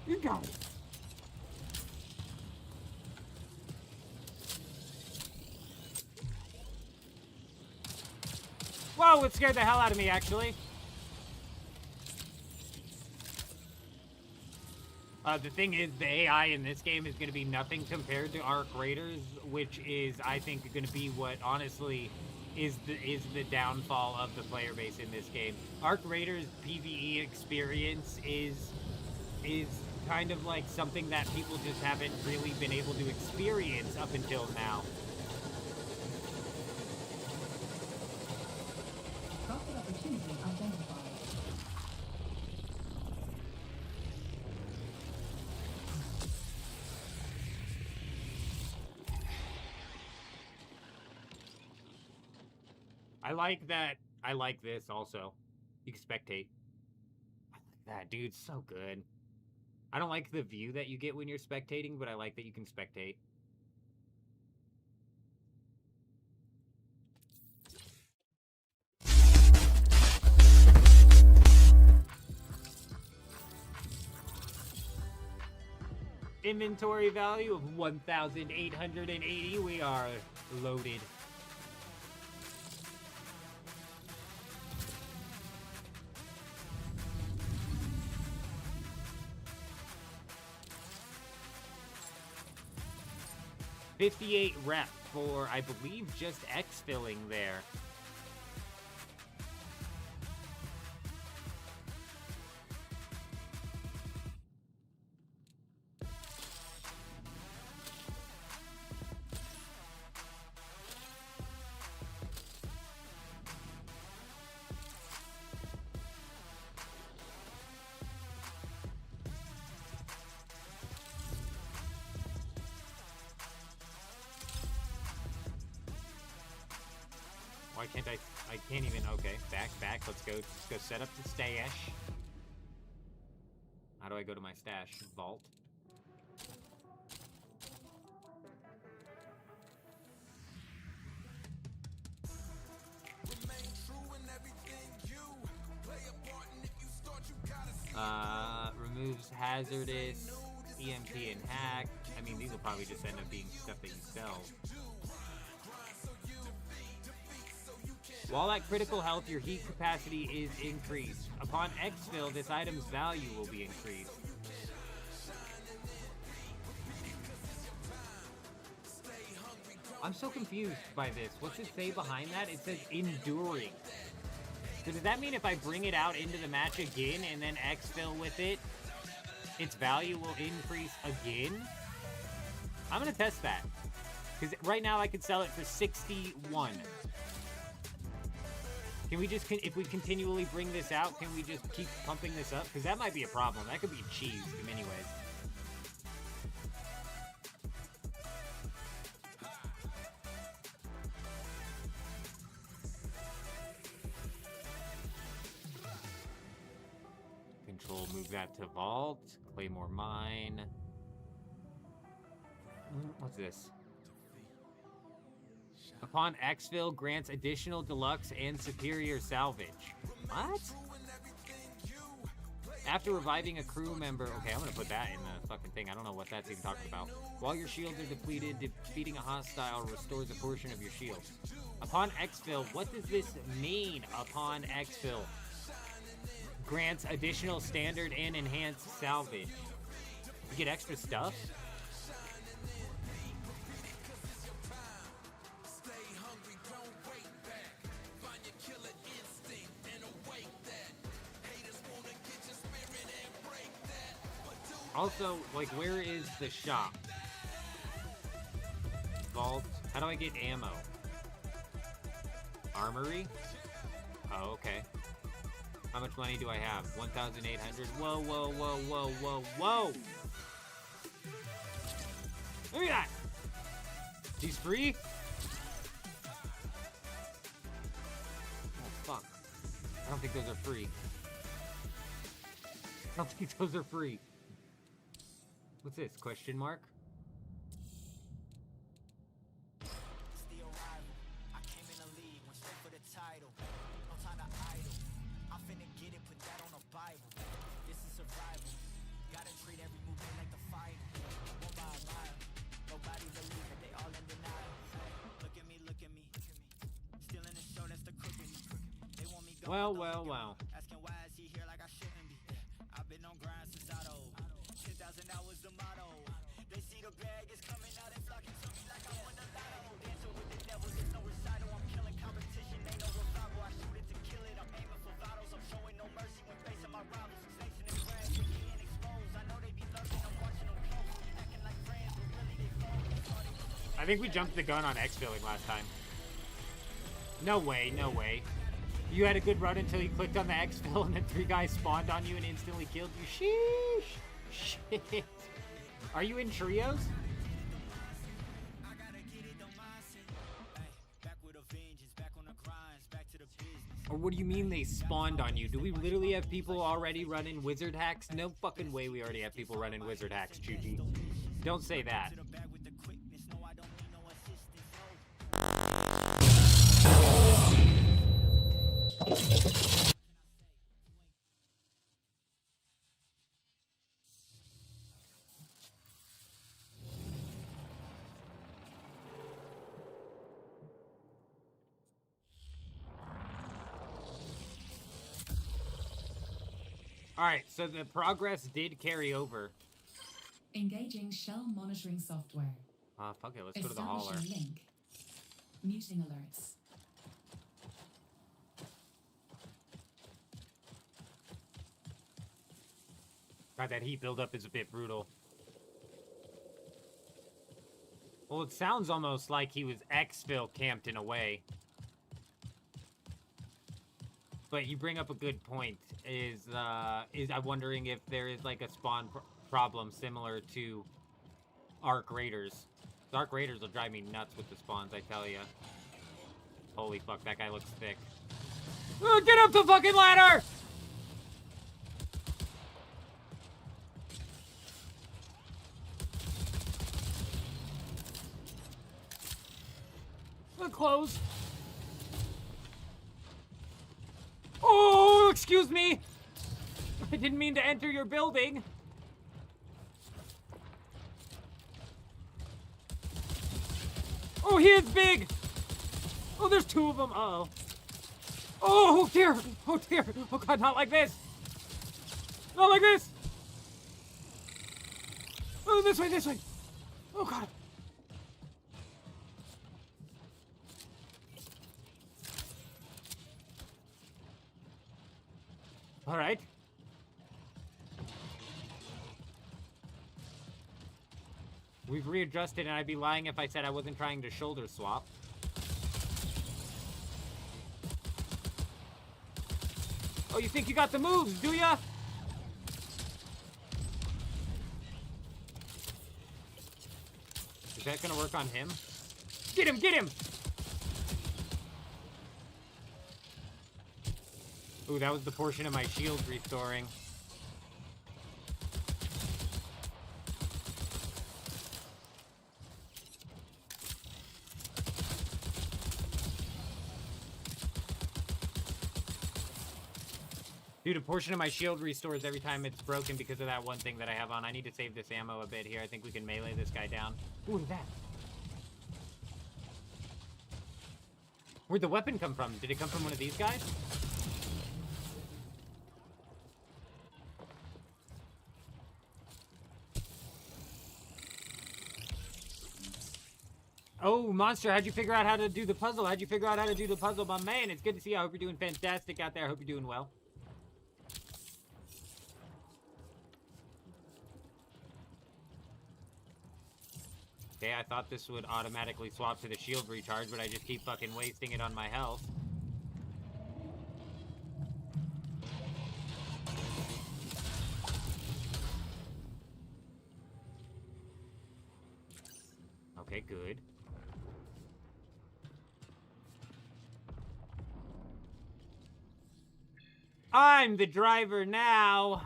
You got it. Whoa, it scared the hell out of me, actually. The thing is, the AI in this game is going to be nothing compared to Ark Raiders, which is, I think, going to be what, honestly, is the downfall of the player base in this game. Ark Raiders PvE experience is kind of like something that people just haven't really been able to experience up until now. Profit opportunity identified. I like that. I like this also. You can spectate. I like that, dude. So good. I don't like the view that you get when you're spectating, but I like that you can spectate. Inventory value of 1,880. We are loaded. $58 rep for, I believe, just exfilling there. Why can't I can't even, okay, back, let's go set up the stash. How do I go to my stash? Vault. Removes hazardous, EMP and hack. I mean, these will probably just end up being stuff that you sell. While at critical health, your heat capacity is increased. Upon exfil, this item's value will be increased. I'm so confused by this. What's it say behind that? It says enduring. So does that mean if I bring it out into the match again and then exfil with it, its value will increase again? I'm gonna test that. Because right now I could sell it for 61. Can we just, if we continually bring this out, can we just keep pumping this up? Because that might be a problem. That could be cheese in many ways. Control, move that to vault. Claymore mine. What's this? Upon exfil, grants additional deluxe and superior salvage. What? After reviving a crew member... Okay, I'm gonna put that in the fucking thing. I don't know what that's even talking about. While your shields are depleted, defeating a hostile restores a portion of your shield. Upon exfil, what does this mean? Upon exfil, grants additional standard and enhanced salvage. You get extra stuff? Also, like, where is the shop? Vault. How do I get ammo? Armory? Oh, okay. How much money do I have? 1,800. Whoa, whoa, whoa, whoa, whoa, whoa! Look at that! He's free? Oh, fuck. I don't think those are free. I don't think those are free. What's this? Question mark? It's the arrival. I came in the league, went straight for the title. No time to idle. I'm finna get it, put that on a Bible. This is survival. Gotta treat every movement like the final. One by a mile. Nobody believe it, they all in denial. Look at me, look at me. Still in the show, that's the crooked me. They want me going. Well, well, well. Asking why is he here like I shouldn't be. I've been on grind since I old. 10,000 hours the motto. They see the bag is coming out and flocking to me like I won the lotto. Dancing with the devil, there's no recital. I'm killing competition, ain't no revival. I shoot it to kill it, I'm aiming for vitals. I'm showing no mercy when facing my rivals. Snakes in the grass, they getting exposed. I know they be lurking, I'm watching them close. Acting like friends, but really they phone. I think we jumped the gun on exfilling last time. No way, no way. You had a good run until you clicked on the exfil and then 3 guys spawned on you and instantly killed you. Sheesh! Shit. Are you in trios? Or what do you mean they spawned on you? Do we literally have people already running wizard hacks? No fucking way we already have people running wizard hacks, Chuji. Don't say that. Alright, so the progress did carry over. Engaging shell monitoring software. Fuck it, let's go to the hauler. Establishing link. Muting alerts. God, that heat buildup is a bit brutal. Well, it sounds almost like he was exfil camped in a way. But you bring up a good point. I'm wondering if there is like a spawn problem similar to Arc Raiders. The Arc Raiders will drive me nuts with the spawns, I tell ya. Holy fuck, that guy looks thick. Get up the fucking ladder! Close. Oh, excuse me. I didn't mean to enter your building. Oh, he is big. Oh, there's 2 of them. Uh-oh. Oh, dear. Oh, dear. Oh, God, not like this. Not like this. Oh, this way, this way. Oh, God. All right. We've readjusted, and I'd be lying if I said I wasn't trying to shoulder swap. Oh, you think you got the moves, do ya? Is that gonna work on him? Get him, get him! Ooh, that was the portion of my shield restoring. Dude, a portion of my shield restores every time it's broken because of that one thing that I have on. I need to save this ammo a bit here. I think we can melee this guy down. Ooh, look at that. Where'd the weapon come from? Did it come from one of these guys? Oh, Monster, how'd you figure out how to do the puzzle? How'd you figure out how to do the puzzle, my man? It's good to see you. I hope you're doing fantastic out there. I hope you're doing well. Okay, I thought this would automatically swap to the shield recharge, but I just keep fucking wasting it on my health. Okay, good. I'm the driver now.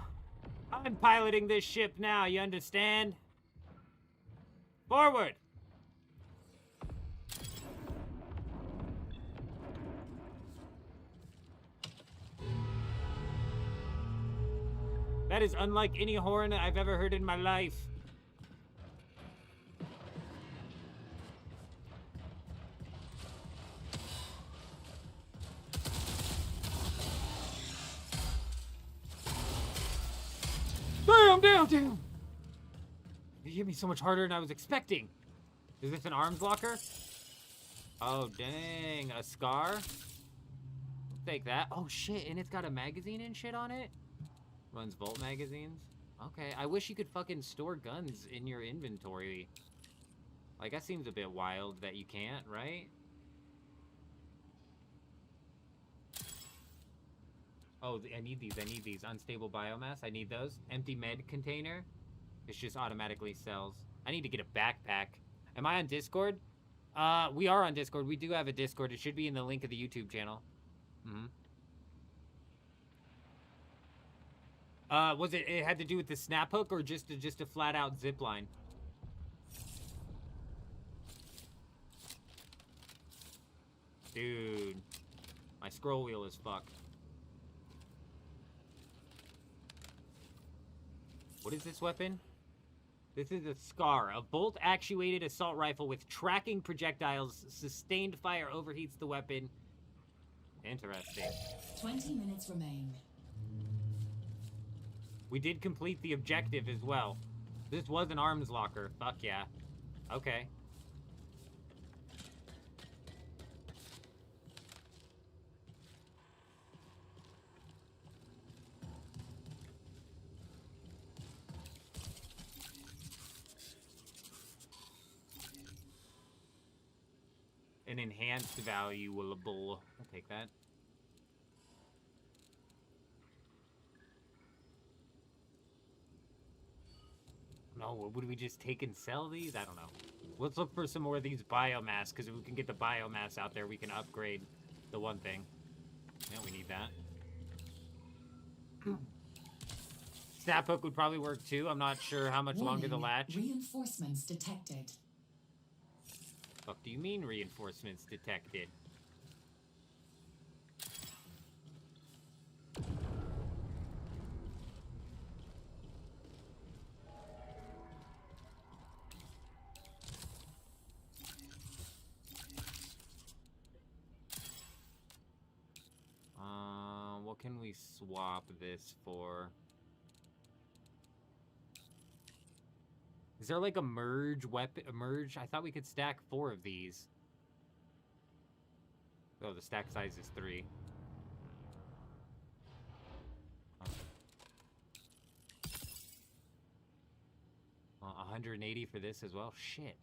I'm piloting this ship now, you understand? Forward! That is unlike any horn I've ever heard in my life. Damn! You hit me so much harder than I was expecting. Is this an arms locker? Oh, dang. A scar? Take that. Oh, shit. And it's got a magazine and shit on it? Runs Volt magazines? Okay. I wish you could fucking store guns in your inventory. Like, that seems a bit wild that you can't, right? Oh, I need these. I need these. Unstable biomass. I need those. Empty med container. It just automatically sells. I need to get a backpack. Am I on Discord? We are on Discord. We do have a Discord. It should be in the link of the YouTube channel. Was it had to do with the snap hook or just a flat out zip line? Dude. My scroll wheel is fucked. What is this weapon? This is a SCAR, a bolt-actuated assault rifle with tracking projectiles. Sustained fire overheats the weapon. Interesting. 20 minutes remain. We did complete the objective as well. This was an arms locker. Fuck yeah. Okay. An enhanced valuable. I'll take that. No, would we just take and sell these? I don't know. Let's look for some more of these biomass, because if we can get the biomass out there, we can upgrade the one thing. Yeah, we need that. Snap hook would probably work too. I'm not sure how much longer the latch. Reinforcements detected. Fuck do you mean reinforcements detected? What can we swap this for? Is there like a merge weapon? A merge? I thought we could stack 4 of these. Oh, the stack size is 3. 180 for this as well. Shit.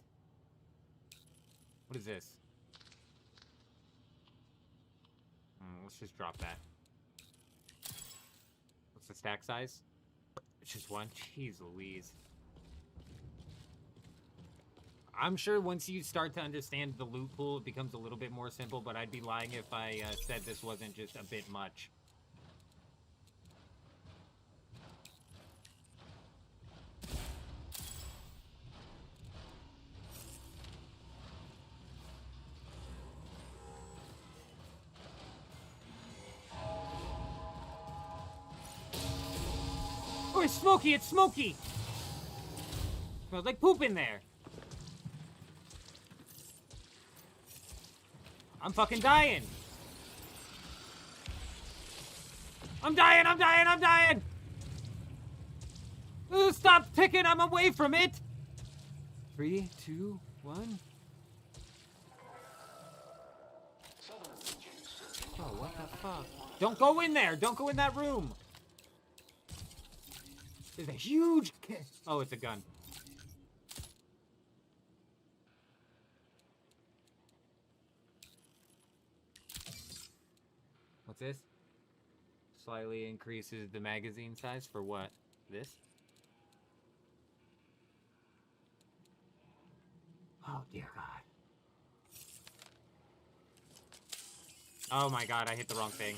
What is this? Let's just drop that. What's the stack size? It's just one. Jeez Louise. I'm sure once you start to understand the loot pool, it becomes a little bit more simple, but I'd be lying if I said this wasn't just a bit much. Oh, it's smoky! It's smoky! Smells like poop in there. I'm fucking dying. I'm dying, I'm dying, I'm dying! Stop ticking, I'm away from it! 3, 2, 1. Oh, what the fuck? Don't go in there! Don't go in that room! There's a huge... Oh, it's a gun. What's this? Slightly increases the magazine size for what? This? Oh, dear God. Oh my God, I hit the wrong thing.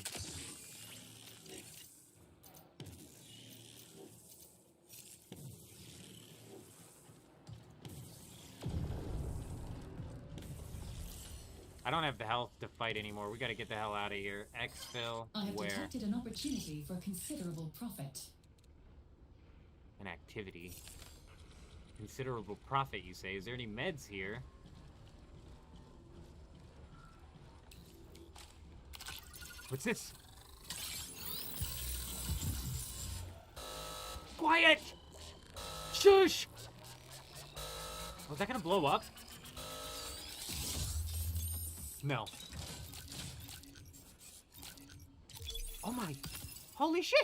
I don't have the health to fight anymore. We gotta get the hell out of here. Exfil, I have where? detected an opportunity for considerable profit. An activity. Considerable profit, you say? Is there any meds here? What's this? Quiet! Shush! Was that gonna blow up? No. Oh my... Holy shit!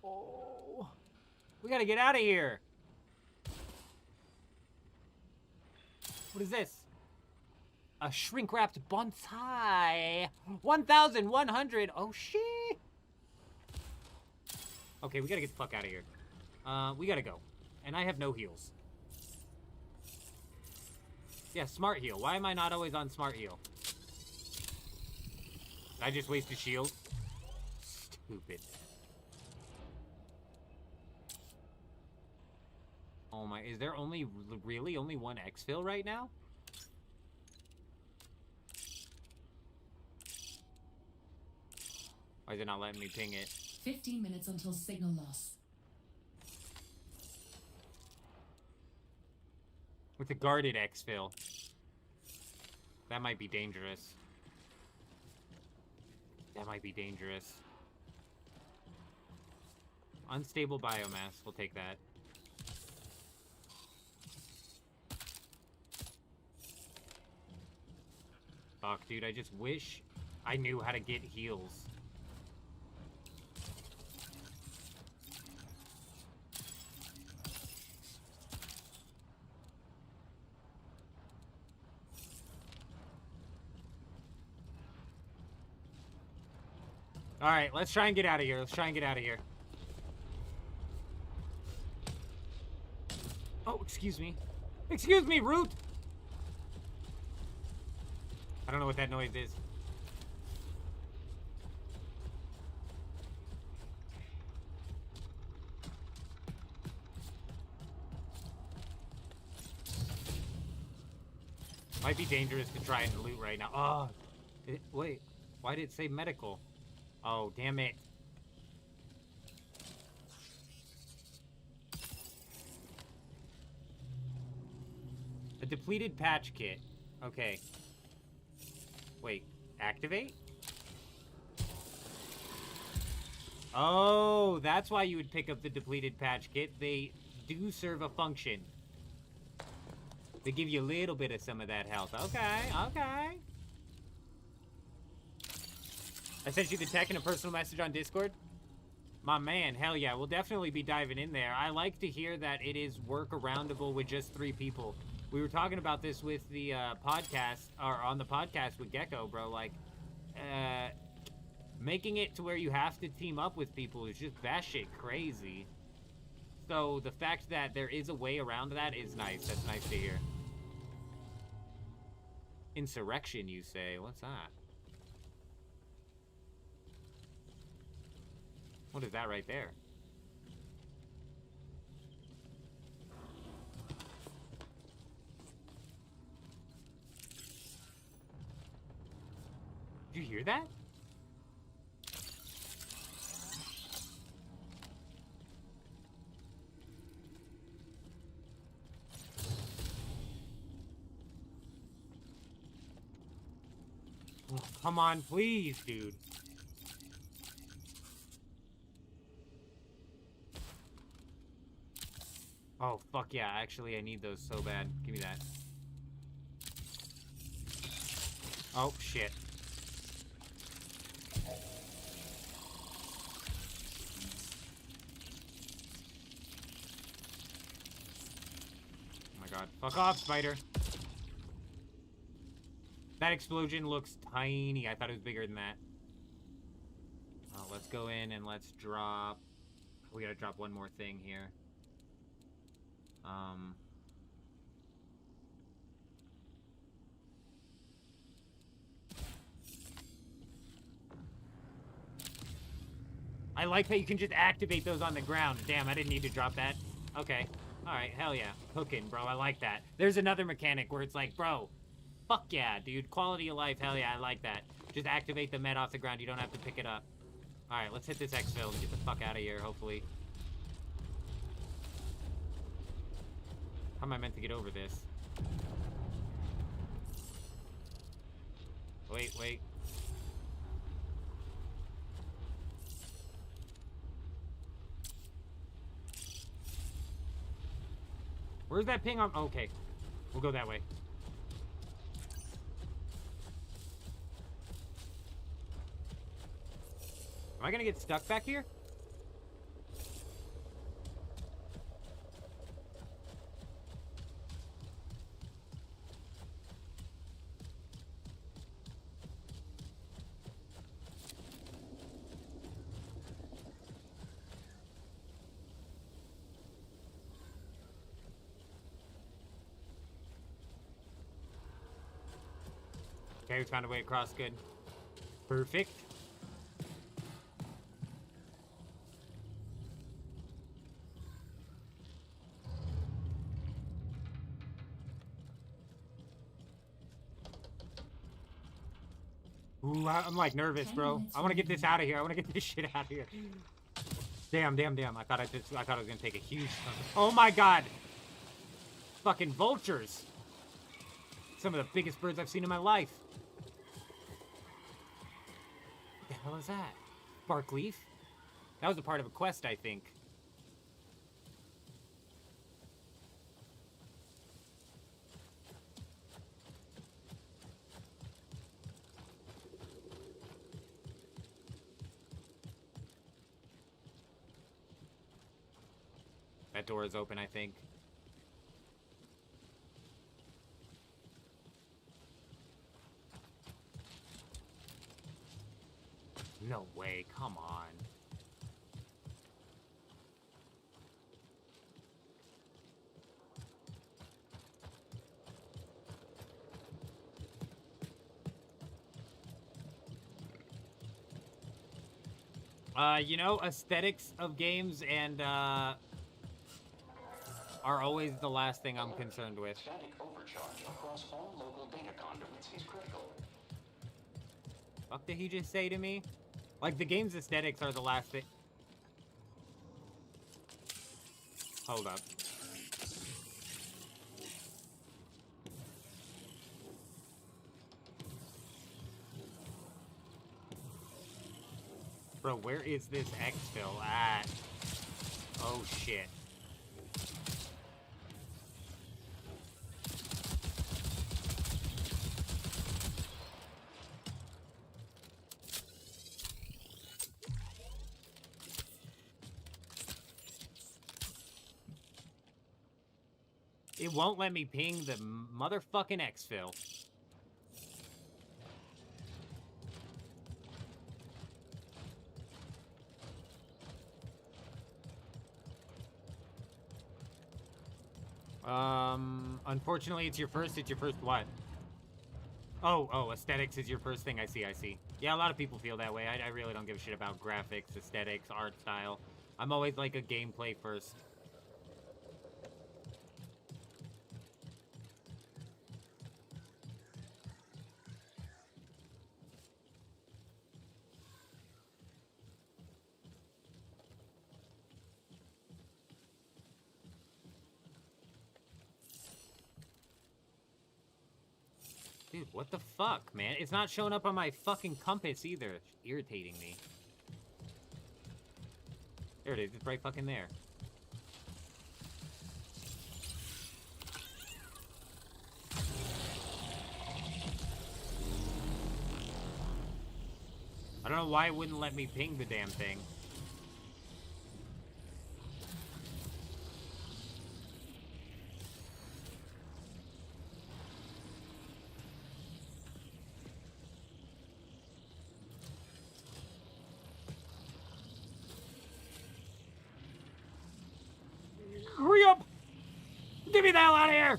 Oh. We gotta get out of here. What is this? A shrink-wrapped bonsai. 1,100. Oh, shit. Okay, we gotta get the fuck out of here. We gotta go. And I have no heals. Yeah, smart heal. Why am I not always on smart heal? Did I just waste a shield? Stupid. Oh my, is there only, really only one exfil right now? Why is it not letting me ping it? 15 minutes until signal loss. With a guarded exfil. That might be dangerous. That might be dangerous. Unstable biomass. We'll take that. Fuck, dude. I just wish I knew how to get heals. Alright, let's try and get out of here. Let's try and get out of here. Oh, excuse me. Excuse me, Root! I don't know what that noise is. Might be dangerous to try and loot right now. Oh, wait. Why did it say medical? Oh, damn it. A depleted patch kit. Okay. Wait, activate? Oh, that's why you would pick up the depleted patch kit. They do serve a function. They give you a little bit of some of that health. Okay, okay. I sent you the tech in a personal message on Discord. My man, hell yeah, we'll definitely be diving in there. I like to hear that it is workaroundable with just 3 people. We were talking about this with the podcast, or on the podcast with Gecko, bro. Like, making it to where you have to team up with people is just batshit crazy. So the fact that there is a way around that is nice. That's nice to hear. Insurrection, you say? What's that? What is that right there? Did you hear that? Oh, come on, please, dude. Oh, fuck yeah. Actually, I need those so bad. Give me that. Oh, shit. Oh my god. Fuck off, spider. That explosion looks tiny. I thought it was bigger than that. Oh, let's go in and let's drop... We gotta drop one more thing here. I like that you can just activate those on the ground. Damn, I didn't need to drop that. Okay. Alright, hell yeah. Hooking, bro. I like that. There's another mechanic where it's like, bro, fuck yeah, dude. Quality of life, hell yeah, I like that. Just activate the med off the ground. You don't have to pick it up. Alright, let's hit this exfil and get the fuck out of here, hopefully. How am I meant to get over this? Wait, wait. Where's that ping on? Okay. We'll go that way. Am I gonna get stuck back here? Okay, we found a way across. Good. Perfect. Ooh, I'm like nervous, bro. I want to get this out of here. I want to get this shit out of here. Damn, damn, damn. I thought I thought I was gonna take a huge. Oh my god! Fucking vultures. Some of the biggest birds I've seen in my life. What the hell is that? Bark leaf? That was a part of a quest, I think. That door is open, I think. No way, come on. You know, aesthetics of games and, are always the last thing I'm concerned with. Static overcharge across all local data conduits is critical. Fuck did he just say to me? Like, the game's aesthetics are the last thing. Hold up. Bro, where is this exfil at? Oh, shit. It won't let me ping the motherfucking exfil. Unfortunately, it's your first what? Oh, aesthetics is your first thing. I see. Yeah, a lot of people feel that way. I really don't give a shit about graphics, aesthetics, art style. I'm always like a gameplay first. Dude, what the fuck, man? It's not showing up on my fucking compass either. It's irritating me. There it is. It's right fucking there. I don't know why it wouldn't let me ping the damn thing. Hurry up! Get me the hell out of here!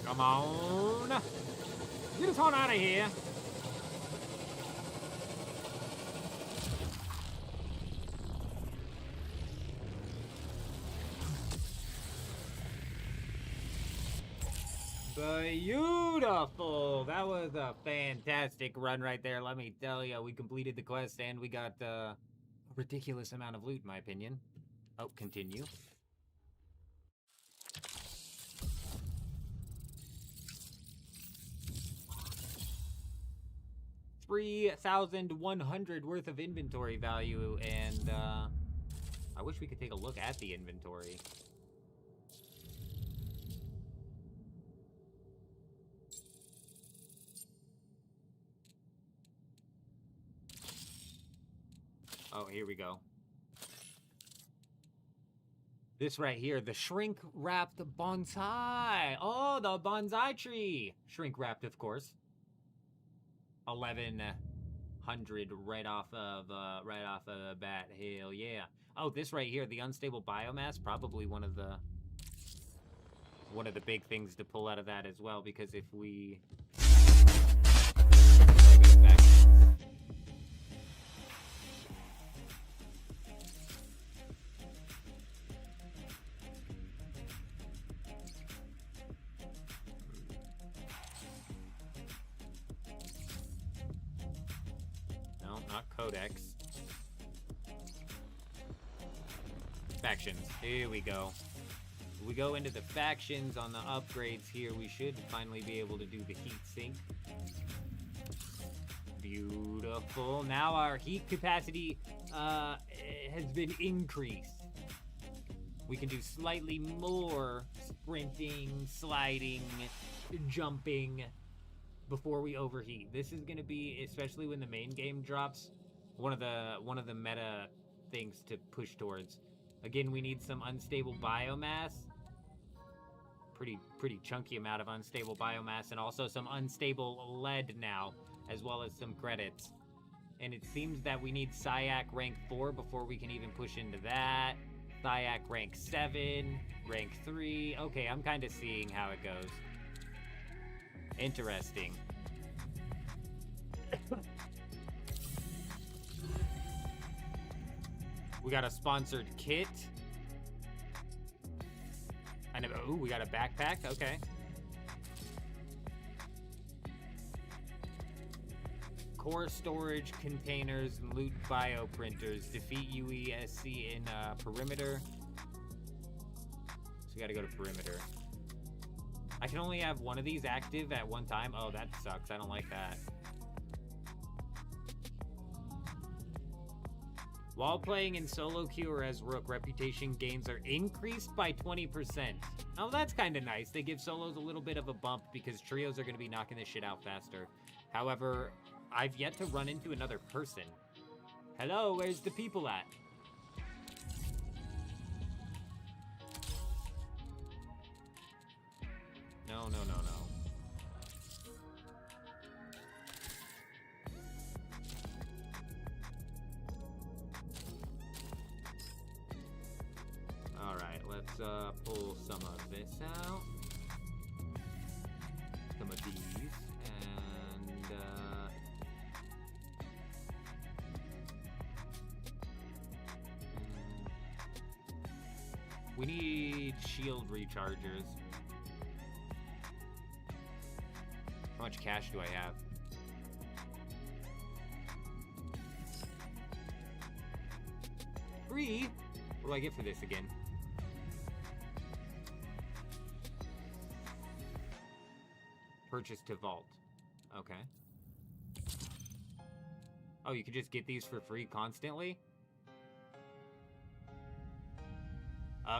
Come on! Get us on out of here! Beautiful! That was a fantastic run right there, let me tell you. We completed the quest and we got a ridiculous amount of loot, in my opinion. Oh, continue. $3,100 worth of inventory value, and I wish we could take a look at the inventory. Oh, here we go. This right here, the shrink-wrapped bonsai. Oh, the bonsai tree. Shrink-wrapped, of course. 1,100 right off of the bat. Hell yeah. Oh, this right here, the unstable biomass, probably one of the big things to pull out of that as well, because if we not codex. Factions. Here we go. We go into the factions on the upgrades here. We should finally be able to do the heat sink. Beautiful. Now our heat capacity has been increased. We can do slightly more sprinting, sliding, jumping before we overheat. This is going to be, especially when the main game drops, one of the meta things to push towards. Again, we need some unstable biomass. Pretty chunky amount of unstable biomass, and also some unstable lead now, as well as some credits. And it seems that we need SIAC rank 4 before we can even push into that. SIAC rank 7, rank 3. Okay, I'm kind of seeing how it goes. Interesting. We got a sponsored kit. Ooh, we got a backpack. Okay. Core storage containers, loot bioprinters, defeat UESC in perimeter. So we gotta go to perimeter. I can only have one of these active at one time. Oh, that sucks. I don't like that. While playing in solo queue or as Rook, reputation gains are increased by 20%. Oh, that's kind of nice. They give solos a little bit of a bump because trios are going to be knocking this shit out faster. However, I've yet to run into another person. Hello, where's the people at? No, no, no, no. Alright, let's pull some of this out. Some of these. And we need shield rechargers. How much cash do I have? Free? What do I get for this again? Purchase to vault. Okay. Oh, you can just get these for free constantly?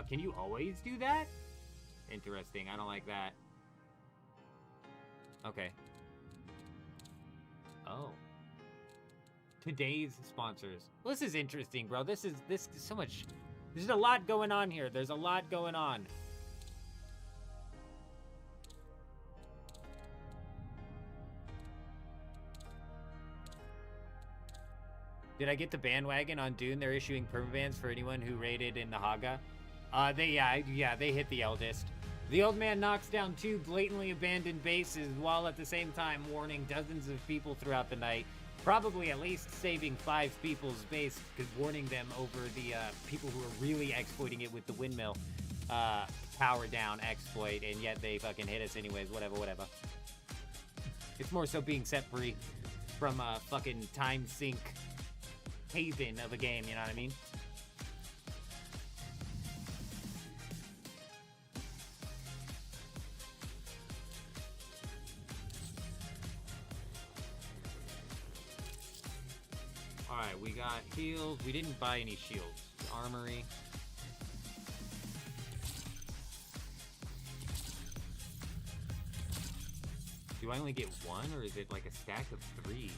Can you always do that? Interesting. I don't like that. Okay. Oh. Today's sponsors. Well, this is interesting, bro. This is so much. There's a lot going on here. There's a lot going on. Did I get the bandwagon on Dune? They're issuing permabans for anyone who raided in the Haga. They hit the eldest. The old man knocks down 2 blatantly abandoned bases while at the same time warning dozens of people throughout the night. Probably at least saving 5 people's base, because warning them over the people who are really exploiting it with the windmill power down exploit, and yet they fucking hit us anyways. Whatever. It's more so being set free from a fucking time sink haven of a game, you know what I mean? Alright, we got heals. We didn't buy any shields. Armory. Do I only get 1, or is it like a stack of 3?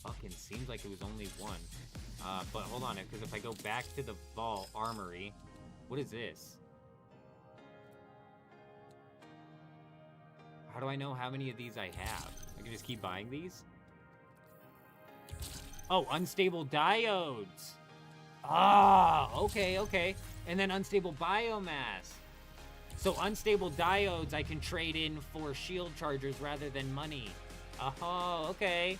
Fucking seems like it was only 1. But hold on, because if I go back to the vault armory, what is this? How do I know how many of these I have? I can just keep buying these? Oh, unstable diodes. Ah, okay. And then unstable biomass. So unstable diodes I can trade in for shield chargers rather than money. Oh, okay.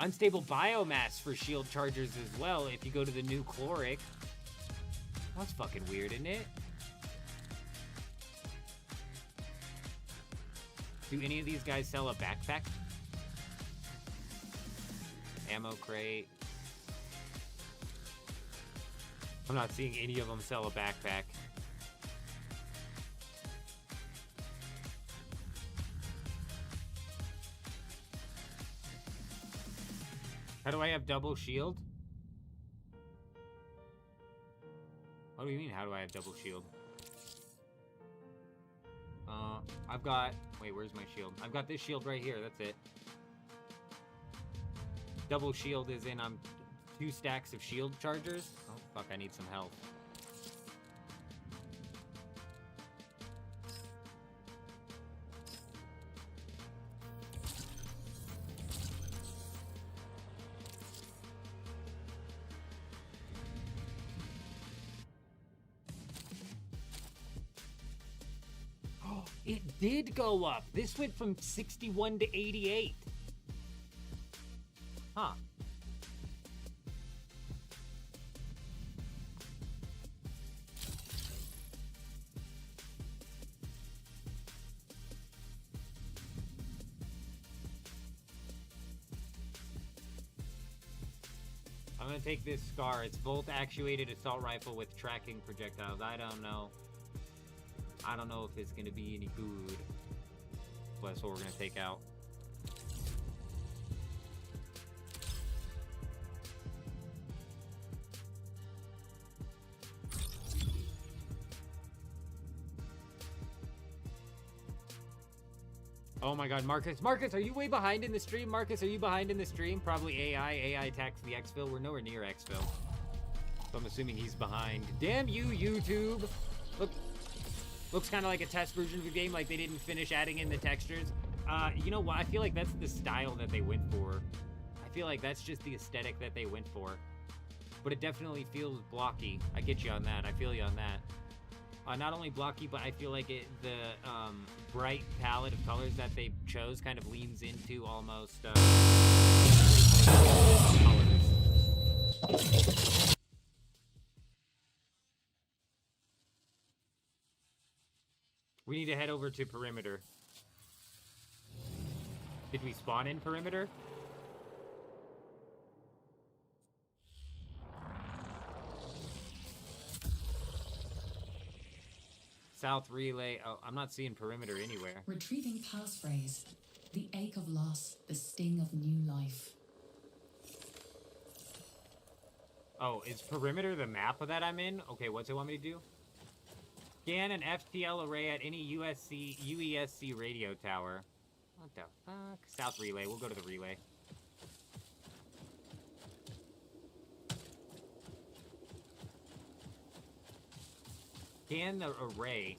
Unstable biomass for shield chargers as well if you go to the new chloric. That's fucking weird, isn't it? Do any of these guys sell a backpack? Ammo crate. I'm not seeing any of them sell a backpack. How do I have double shield? What do you mean, how do I have double shield? I've got... Wait, where's my shield? I've got this shield right here, that's it. Double shield is in, 2 stacks of shield chargers. Oh, fuck, I need some health. It did go up. This went from 61 to 88. Huh. I'm gonna take this SCAR. It's bolt-actuated assault rifle with tracking projectiles. I don't know if it's gonna be any good. That's what we're gonna take out. Oh my god, Marcus. Marcus, are you way behind in the stream? Marcus, are you behind in the stream? Probably AI. AI attacks the exfil. We're nowhere near exfil. So I'm assuming he's behind. Damn you, YouTube. Look, looks kind of like a test version of the game, like they didn't finish adding in the textures. You know what? I feel like that's the style that they went for. I feel like that's just the aesthetic that they went for. But it definitely feels blocky. I get you on that. I feel you on that. Not only blocky, but I feel like the bright palette of colors that they chose kind of leans into almost colors. We need to head over to perimeter. Did we spawn in perimeter? South relay. Oh, I'm not seeing perimeter anywhere. Retrieving passphrase. The ache of loss, the sting of new life. Oh, is perimeter the map that I'm in? Okay, what's it want me to do? Scan an FTL array at any UESC radio tower. What the fuck? South relay. We'll go to the relay. Scan the array.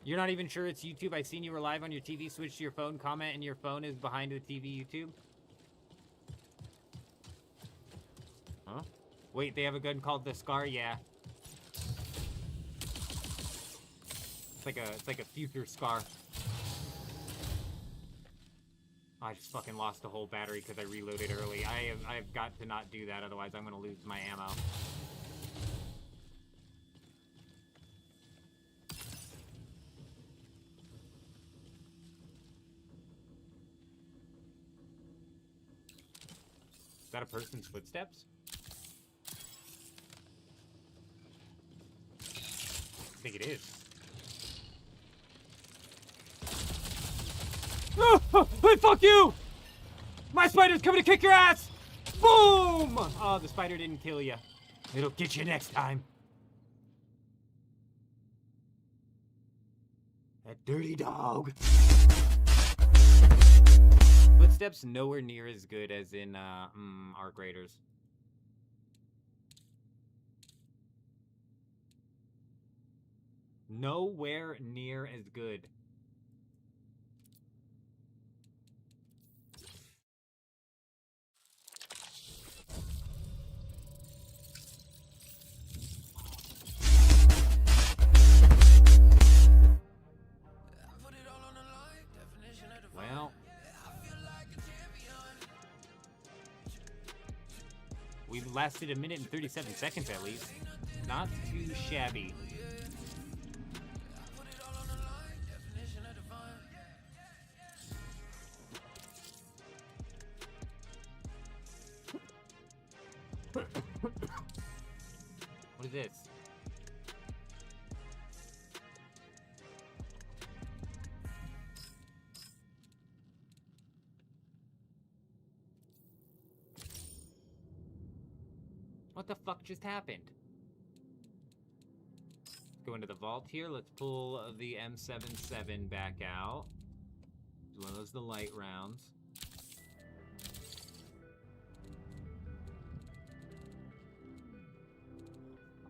You're not even sure it's YouTube? I seen you were live on your TV. Switch to your phone. Comment and your phone is behind the TV YouTube. Huh? Wait, they have a gun called the Scar? Yeah. It's like a future Scar. I just fucking lost a whole battery because I reloaded early. I've got to not do that, otherwise I'm gonna lose my ammo. Is that a person's footsteps? I think it is. Oh, hey, fuck you! My spider's coming to kick your ass! Boom! Oh, the spider didn't kill you. It'll get you next time. That dirty dog. Footsteps nowhere near as good as in Arc Raiders. Nowhere near as good. Well, we've lasted a minute and 37 seconds at least. Not too shabby. What is this? What the fuck just happened? Go into the vault here. Let's pull the M77 back out, as well as the light rounds.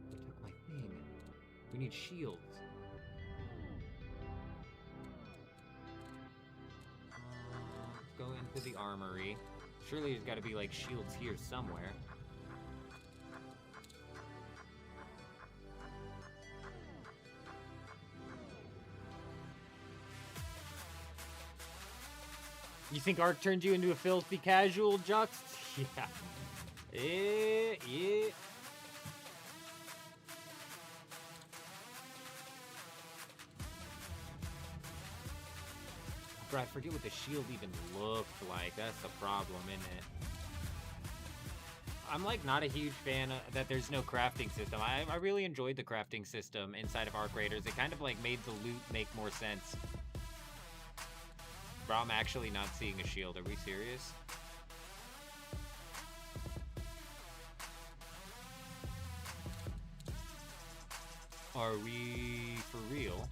They took my thing. We need shields. Let's go into the armory. Surely there's got to be like shields here somewhere. You think Ark turned you into a filthy casual, Jux? Yeah. Yeah. Bro, I forget what the shield even looked like. That's the problem, isn't it? I'm like not a huge fan that there's no crafting system. I really enjoyed the crafting system inside of Arc Raiders. It kind of like made the loot make more sense. Bro, I'm actually not seeing a shield. Are we serious? Are we for real?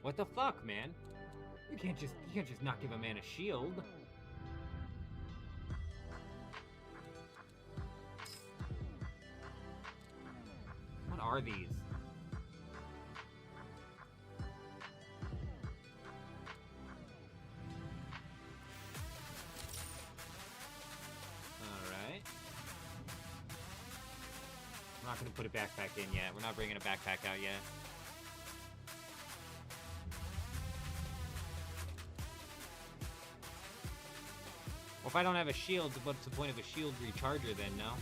What the fuck, man? You can't just not give a man a shield. What are these? Alright. I'm not gonna put a backpack in yet. We're not bringing a backpack out yet. Well, if I don't have a shield, what's the point of a shield recharger then, no?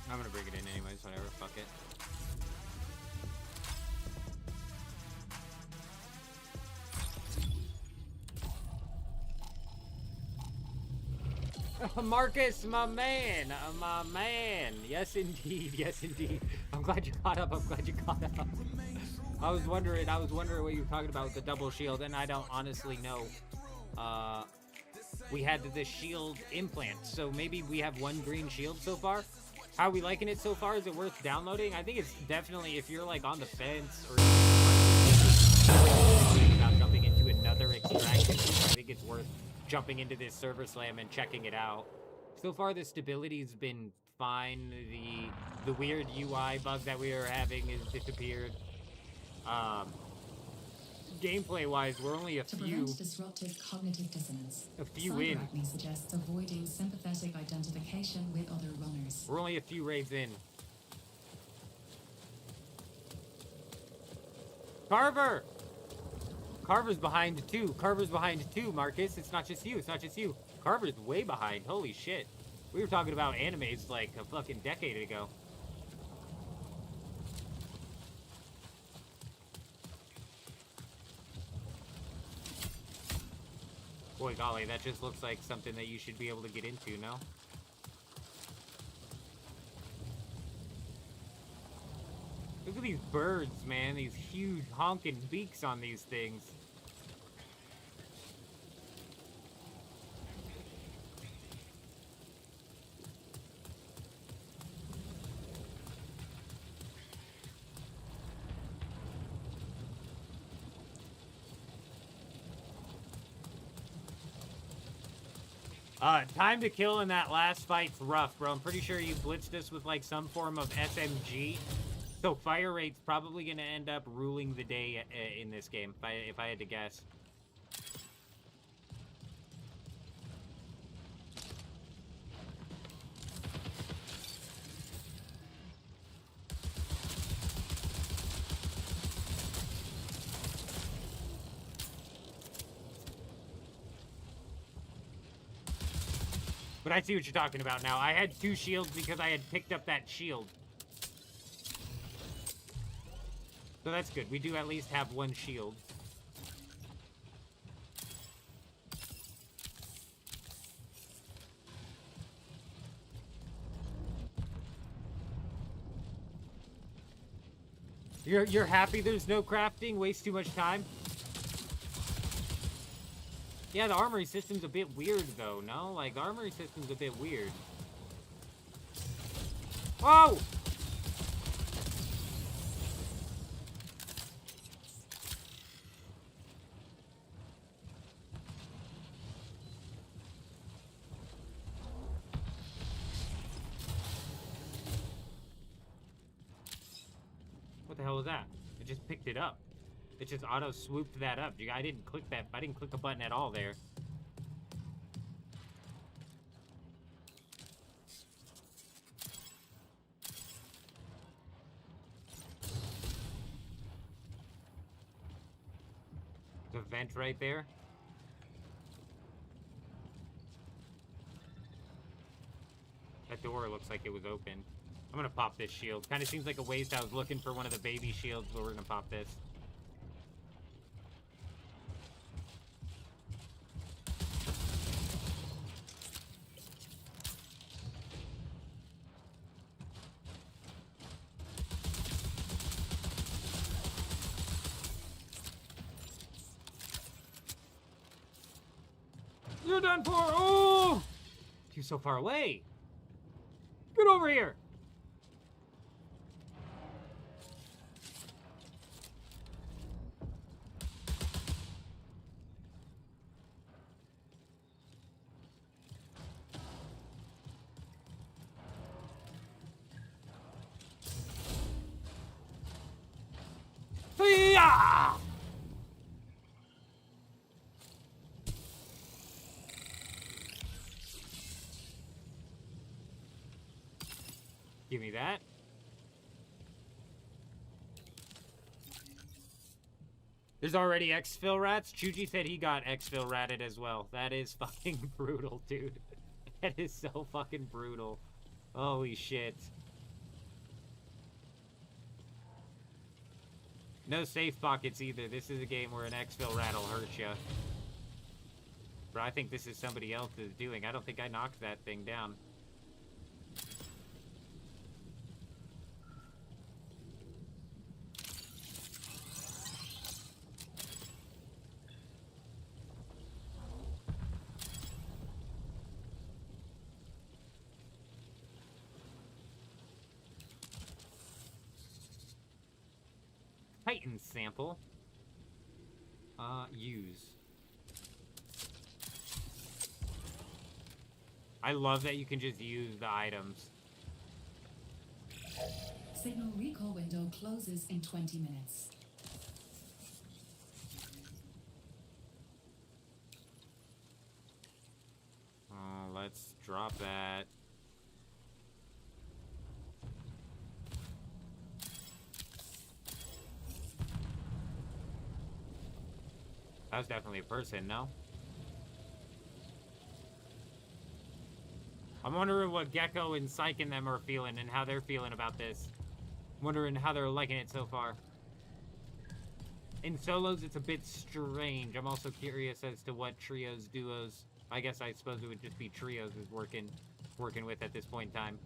I'm gonna bring it in anyways, whatever, fuck it. Marcus, my man, my man. Yes, indeed, yes, indeed. I'm glad you caught up, I'm glad you caught up. I was wondering what you were talking about with the double shield, and I don't honestly know. We had the shield implant, so maybe we have one green shield so far. How are we liking it so far? Is it worth downloading? I think it's definitely, if you're like on the fence or about jumping into another extraction, I think it's worth jumping into this server slam and checking it out. So far, the stability's been fine. The weird UI bug that we were having has disappeared. Gameplay-wise, we're only a To few. prevent disruptive cognitive dissonance, A few in. Cyber Acne suggests avoiding sympathetic identification with other runners. We're only a few raids in. Carver! Carver's behind too. Carver's behind too, Marcus. It's not just you. It's not just you. Carver's way behind. Holy shit. We were talking about animes like a fucking decade ago. Boy, golly, that just looks like something that you should be able to get into, no? Look at these birds, man. These huge honking beaks on these things. Time to kill in that last fight's rough, bro. I'm pretty sure you blitzed us with like some form of SMG. So fire rate's probably going to end up ruling the day in this game, if I had to guess. But I see what you're talking about now. I had 2 shields because I had picked up that shield. So that's good. We do at least have 1 shield. You're happy there's no crafting? Waste too much time? Yeah, the armory system's a bit weird, though, no? Like, the armory system's a bit weird. Whoa! What the hell was that? It just picked it up. It just auto swooped that up. I didn't click that. I didn't click a button at all there. There's a vent right there. That door looks like it was open. I'm gonna pop this shield. Kind of seems like a waste. I was looking for one of the baby shields, but we're gonna pop this. You're done for! Oh! You're so far away! Get over here! Hiya! Give me that. There's already exfil rats. Chuji said he got exfil ratted as well. That is fucking brutal, dude. That is so fucking brutal. Holy shit. No safe pockets either. This is a game where an exfil rat will hurt you. But I think this is somebody else is doing. I don't think I knocked that thing down. Titan sample. Use. I love that you can just use the items. Signal recall window closes in 20 minutes. Let's drop that. That was definitely a person, no? I'm wondering what Gecko and Psyche and them are feeling and how they're feeling about this. Wondering how they're liking it so far. In solos, it's a bit strange. I'm also curious as to what trios, duos. I guess I suppose it would just be trios is working with at this point in time.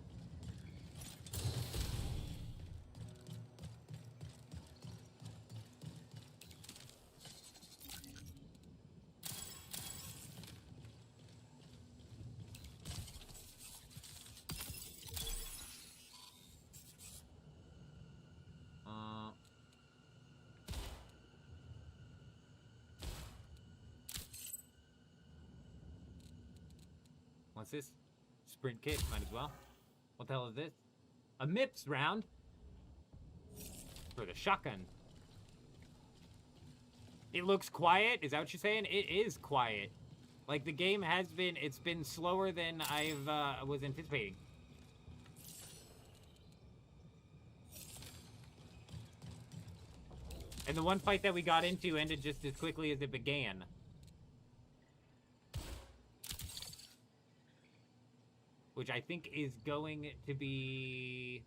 What's this? Sprint kit, might as well. What the hell is this? A MIPS round? For the shotgun. It looks quiet? Is that what you're saying? It is quiet. Like, the game has been, it's been slower than I've, was anticipating. And the one fight that we got into ended just as quickly as it began. Which I think is going to be...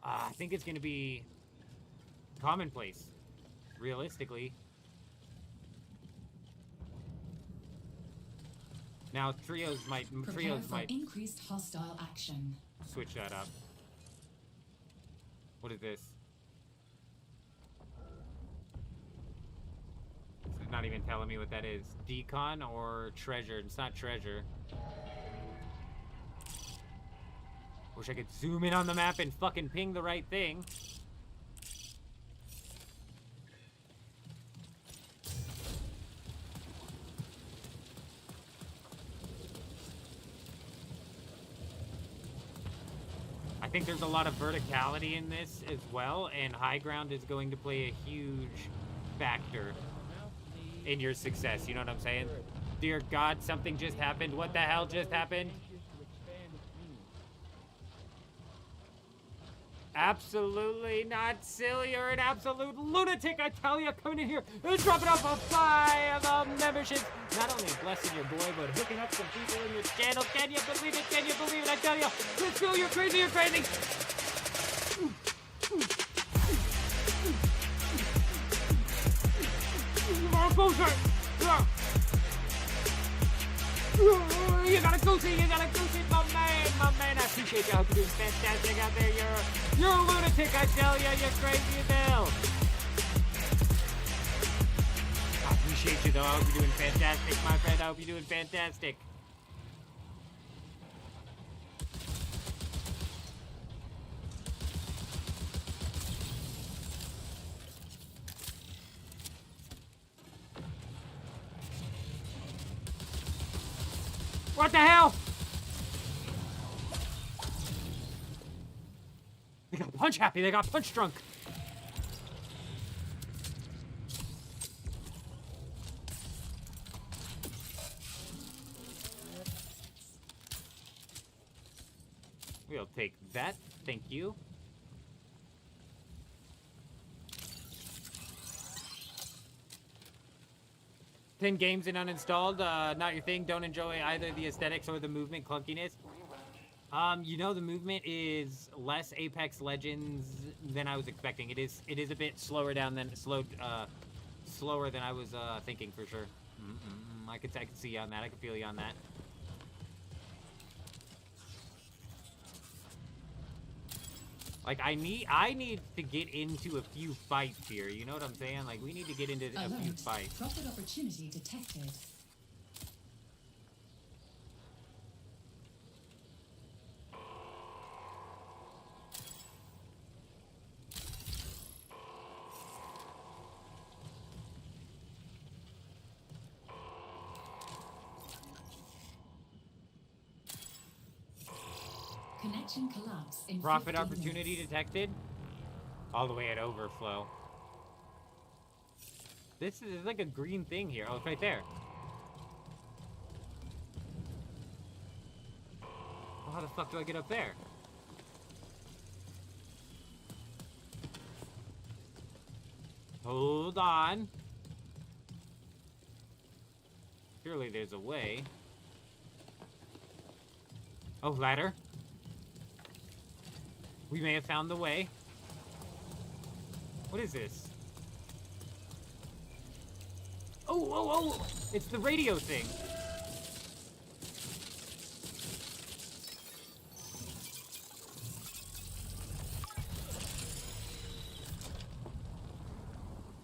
I think it's going to be commonplace, realistically. Now, trios might increased hostile action. Switch that up. What is this? This is not even telling me what that is. Decon or treasure? It's not treasure. Wish I could zoom in on the map and fucking ping the right thing. think there's a lot of verticality in this as well, and high ground is going to play a huge factor in your success. You know what I'm saying? Dear God, something just happened. What the hell just happened? Absolutely not silly. You're an absolute lunatic, I tell you. Coming in here and dropping off a 5 memberships. Not only blessing your boy, but hooking up some people in your channel. Can you believe it? Can you believe it? I tell you. Let's go. You're crazy. You're crazy. You gotta go see, my man. I appreciate you. I hope you're doing fantastic out there. You're a lunatic, I tell you. You're crazy as hell. I appreciate you, though. I hope you're doing fantastic, my friend. I hope you're doing fantastic. What the hell? They got punch happy. They got punch drunk. We'll take that. Thank you. Ten games and uninstalled. Not your thing. Don't enjoy either the aesthetics or the movement clunkiness. You know, the movement is less Apex Legends than I was expecting. It is a bit slower than I was thinking for sure. I could see you on that. I could feel you on that. Like I need to get into a few fights here. You know what I'm saying? Like we need to get into a few fights. Profit opportunity detected. Connection collapse in Profit opportunity detected. All the way at overflow. This is like a green thing here. Oh, it's right there. Well, how the fuck do I get up there? Hold on. Surely there's a way. Oh, ladder. We may have found the way. What is this? Oh! It's the radio thing.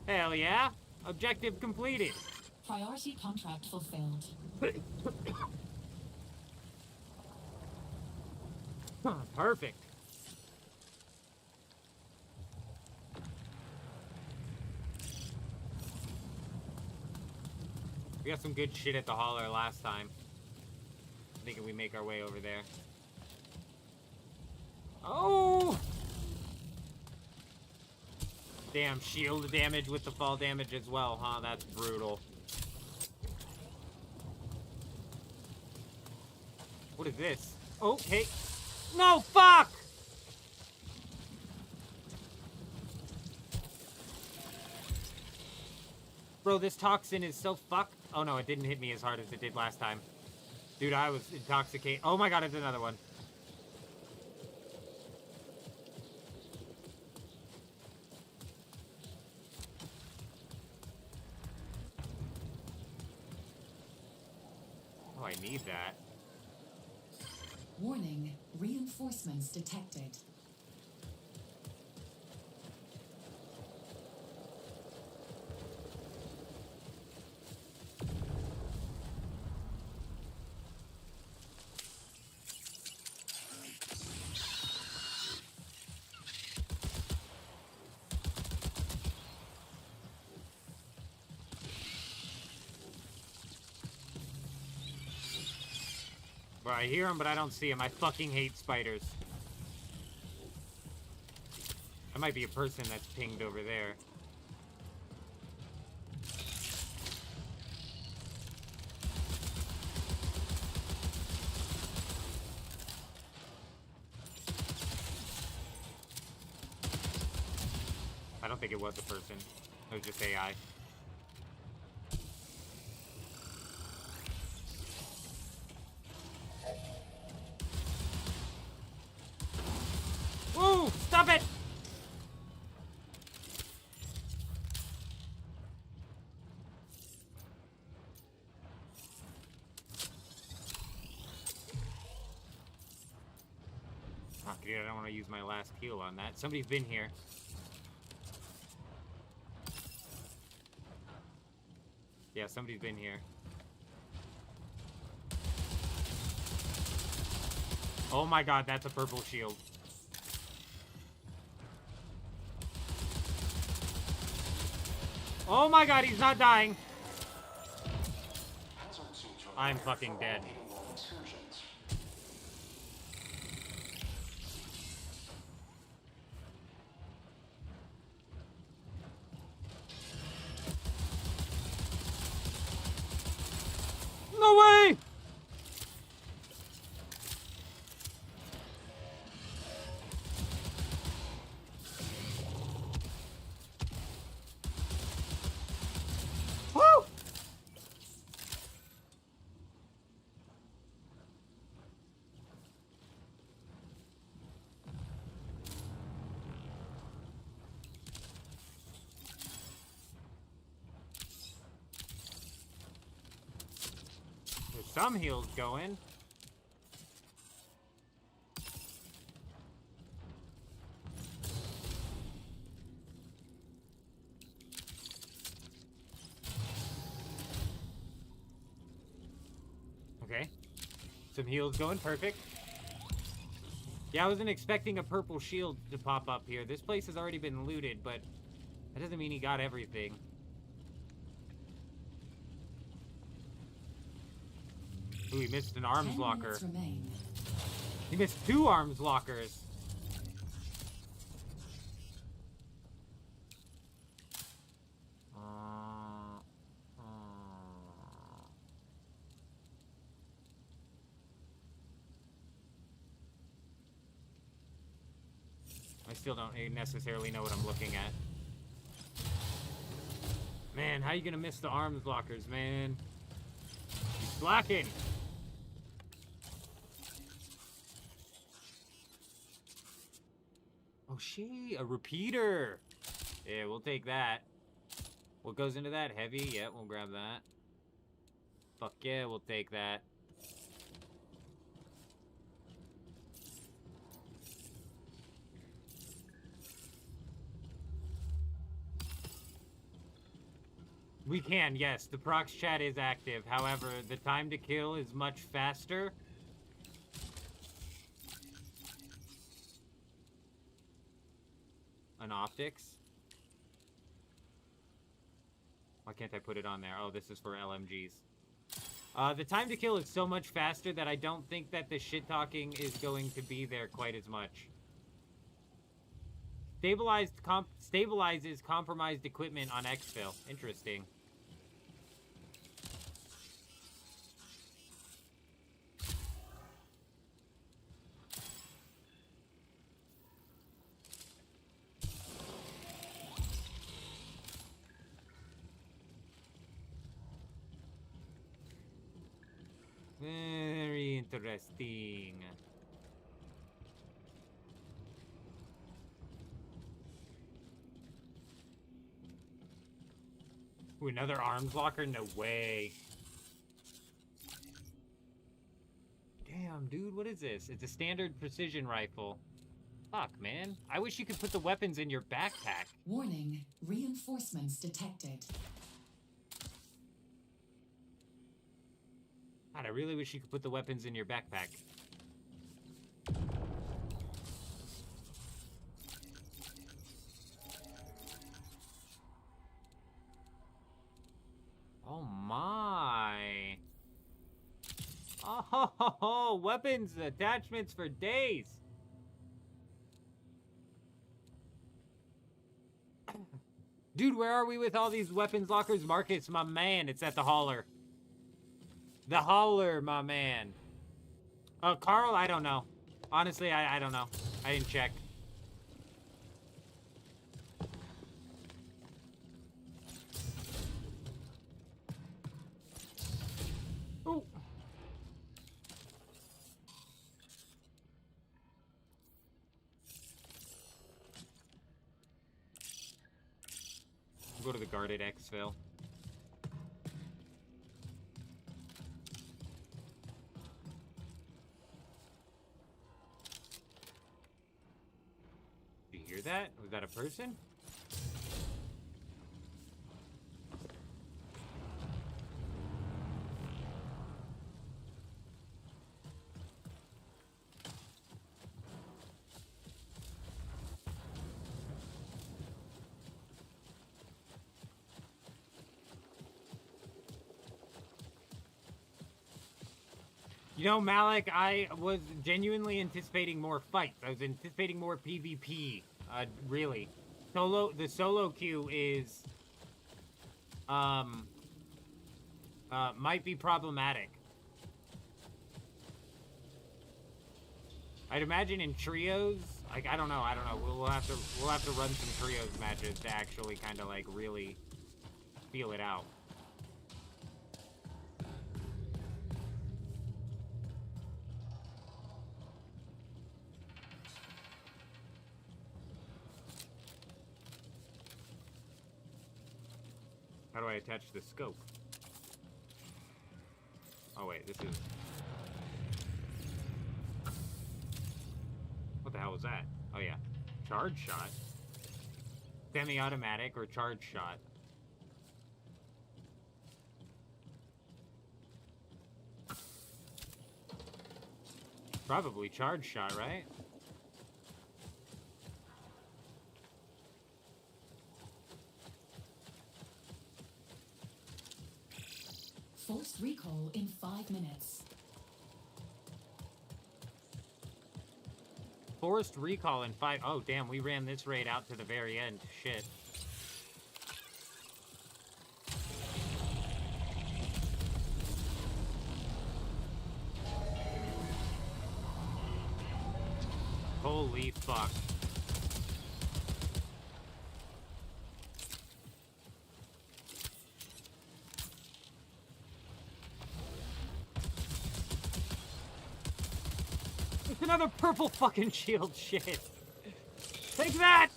Hell yeah. Objective completed. Priority contract fulfilled. Perfect. We got some good shit at the hauler last time. I'm thinking we make our way over there. Oh! Damn, shield damage with the fall damage as well, huh? That's brutal. What is this? Okay. No, fuck! Bro, this toxin is so fucked. Oh no, it didn't hit me as hard as it did last time. Dude, I was intoxicated. Oh my god, it's another one. Oh, I need that. Warning, reinforcements detected. Bro, I hear him, but I don't see him. I fucking hate spiders. That might be a person that's pinged over there. I don't think it was a person. It was just AI. Woo! Stop it! Oh, dude, I don't want to use my last heal on that. Somebody's been here. Yeah, somebody's been here. Oh my god, that's a purple shield. Oh my god, he's not dying. I'm fucking dead. No way! Woo! There's some heals going. Okay. Some heals going, perfect. Yeah, I wasn't expecting a purple shield to pop up here. This place has already been looted, but that doesn't mean he got everything. Ooh, he missed an arms locker. He missed 2 arms lockers. I still don't necessarily know what I'm looking at. Man, how you gonna miss the arms lockers, man? He's slacking. Oh, a repeater. Yeah, we'll take that. What goes into that? Heavy? Yeah, we'll grab that. Fuck yeah, we'll take that. We can, yes. The prox chat is active. However, the time to kill is much faster. An optics. Why can't I put it on there? Oh, this is for LMGs. The time to kill is so much faster that I don't think that the shit talking is going to be there quite as much. Stabilizes compromised equipment on exfil. Interesting. Very interesting. Ooh, another arms locker? No way. Damn, dude, what is this? It's a standard precision rifle. Fuck, man. I wish you could put the weapons in your backpack. Warning, reinforcements detected. God, I really wish you could put the weapons in your backpack. Oh my. Oh, weapons attachments for days. Dude, where are we with all these weapons lockers? Marcus, my man, it's at the hauler. The hauler, my man. Carl, I don't know. Honestly, I don't know. I didn't check. Oh. We'll go to the guarded exfil. Did you hear that? Was that a person? You know, Malik, I was genuinely anticipating more fights. I was anticipating more PvP, really. The solo queue is, might be problematic. I'd imagine in trios, like, I don't know. We'll have to run some trios matches to actually kind of, like, really feel it out. How do I attach the scope? Oh wait, this is... What the hell was that? Oh yeah. Charge shot? Semi-automatic or charge shot? Probably charge shot, right? Forced recall in 5 minutes. Forced recall in 5... Oh, damn, we ran this raid out to the very end. Shit. Holy fuck. It's another purple fucking shield. Shit. Take that!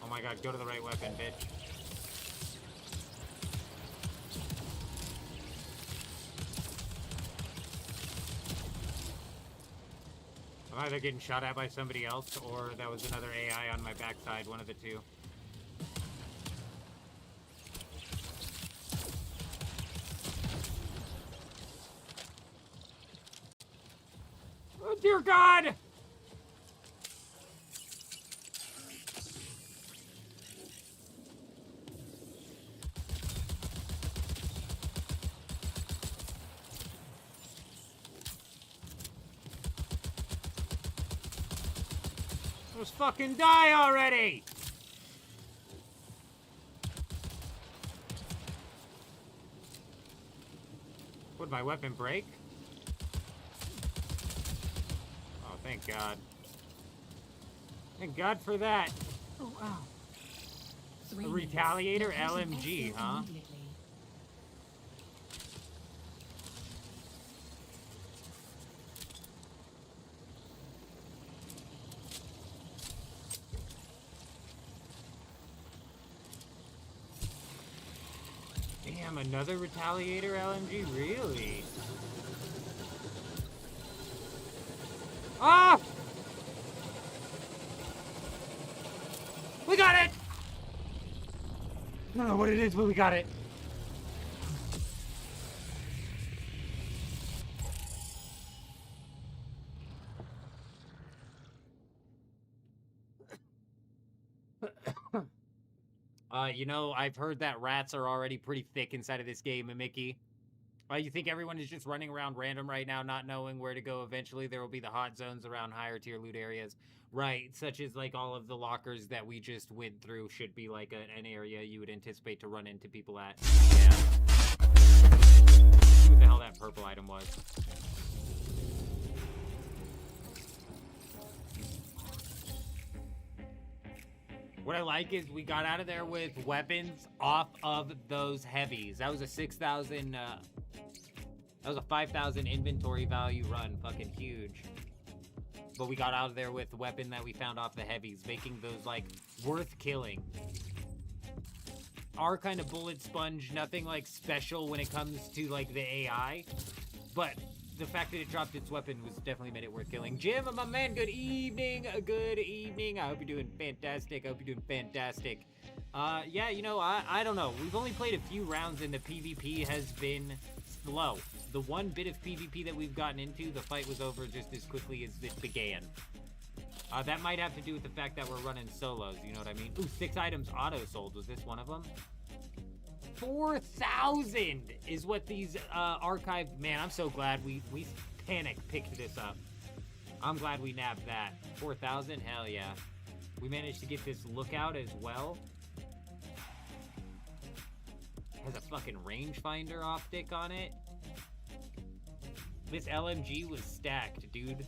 Oh my god, go to the right weapon, bitch. I'm either getting shot at by somebody else, or that was another AI on my backside, one of the two. Oh, dear God! Just fucking die already! Would my weapon break? Oh, thank God. Thank God for that. Oh, wow. A Retaliator LMG, huh? Damn, another Retaliator LMG? Really? Ah! We got it! I don't know what it is, but we got it. You know, I've heard that rats are already pretty thick inside of this game, Mickey. You think everyone is just running around random right now, not knowing where to go? Eventually, there will be the hot zones around higher tier loot areas. Right, such as like all of the lockers that we just went through should be like an area you would anticipate to run into people at. Yeah. See what the hell that purple item was. What I like is we got out of there with weapons off of those heavies. That was a 6,000, that was a 5,000 inventory value run. Fucking huge. But we got out of there with the weapon that we found off the heavies, making those, like, worth killing. Our kind of bullet sponge, nothing, like, special when it comes to, like, the AI. But the fact that it dropped its weapon was definitely made it worth killing. Jim, my man, good evening. Good evening. I hope you're doing fantastic. I hope you're doing fantastic. Yeah, you know, I don't know. We've only played a few rounds and the PvP has been slow. The one bit of PvP that we've gotten into, the fight was over just as quickly as it began. That might have to do with the fact that we're running solos, you know what I mean? Ooh, 6 items auto-sold. Was this one of them? 4,000 is what these archived... Man, I'm so glad we picked this up. I'm glad we nabbed that. 4,000? Hell yeah. We managed to get this lookout as well. Has a fucking rangefinder optic on it. This LMG was stacked, dude.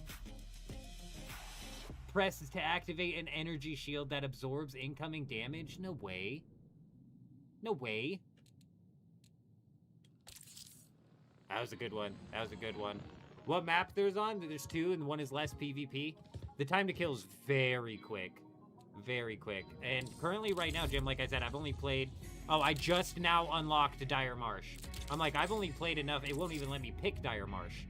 Press to activate an energy shield that absorbs incoming damage? No way. No way. That was a good one. That was a good one. What map there's on? There's 2, and one is less PvP. The time to kill is very quick. Very quick. And currently, right now, Jim, like I said, I've only played... Oh, I just now unlocked Dire Marsh. I'm like, I've only played enough. It won't even let me pick Dire Marsh.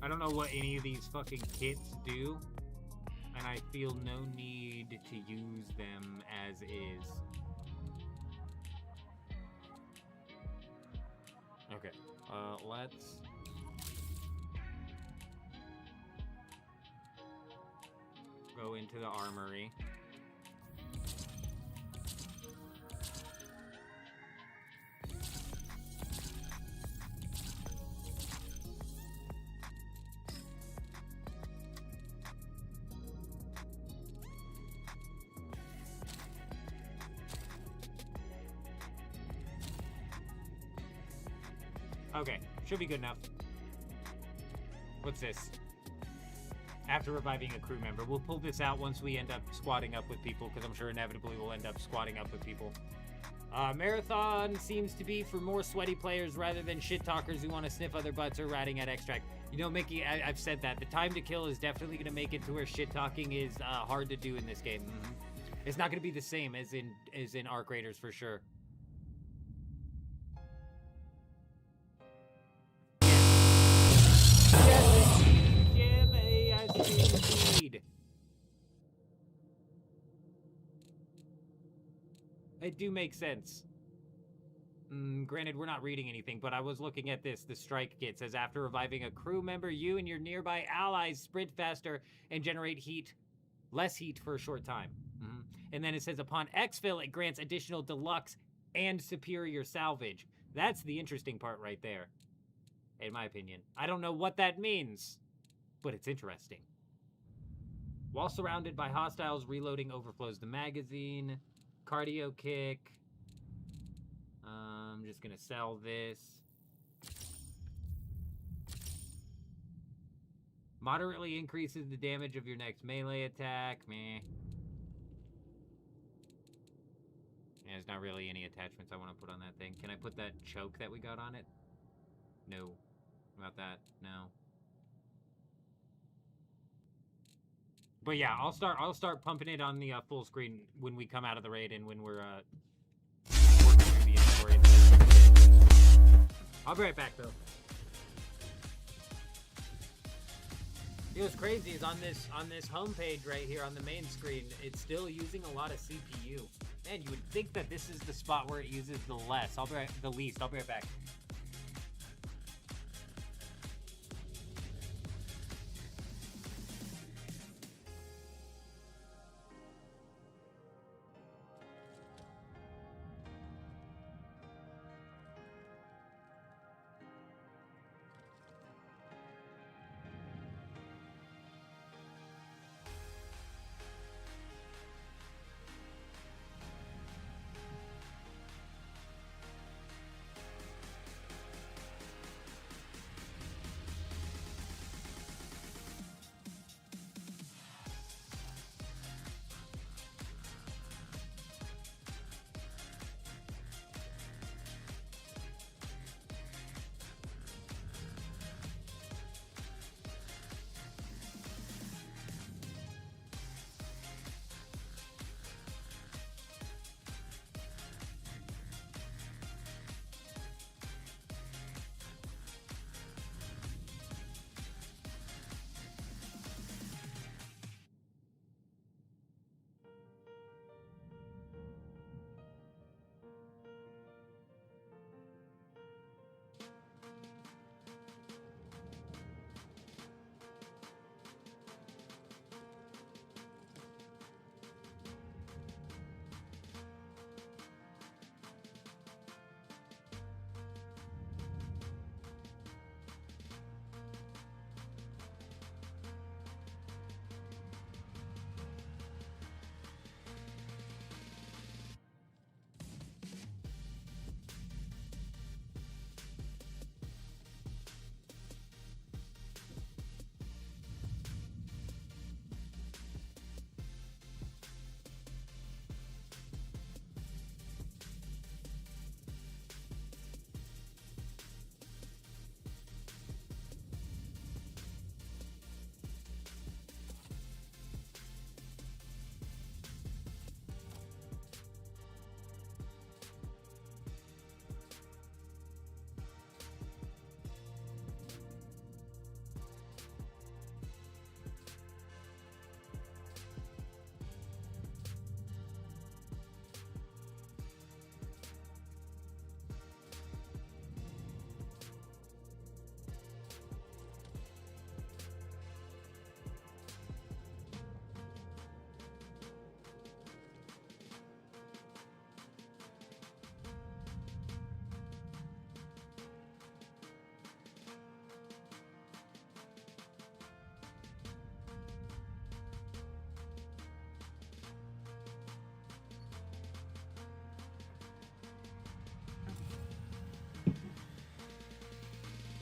I don't know what any of these fucking kits do, and I feel no need to use them as is. Okay, let's... go into the armory. Okay, should be good enough. What's this? After reviving a crew member. We'll pull this out once we end up squatting up with people, because I'm sure inevitably we'll end up squatting up with people. Marathon seems to be for more sweaty players rather than shit talkers who want to sniff other butts or ratting at extract. You know, Mickey, I've said that. The time to kill is definitely going to make it to where shit talking is hard to do in this game. It's not going to be the same as in Arc Raiders for sure. Indeed. It do make sense. Granted, we're not reading anything, but I was looking at this. The strike kit says, after reviving a crew member, you and your nearby allies sprint faster and generate less heat for a short time. And then it says, upon exfil, it grants additional deluxe and superior salvage. That's the interesting part right there, in my opinion. I don't know what that means, but it's interesting. While surrounded by hostiles, reloading overflows the magazine. Cardio kick. I'm just gonna sell this. Moderately increases the damage of your next melee attack. Meh. Yeah, there's not really any attachments I want to put on that thing. Can I put that choke that we got on it? No. About that? No. But yeah, I'll start pumping it on the full screen when we come out of the raid and when we're working through the inventory. I'll be right back though. You know what's crazy is on this homepage right here on the main screen, it's still using a lot of CPU. Man, you would think that this is the spot where it uses the least. I'll be right back.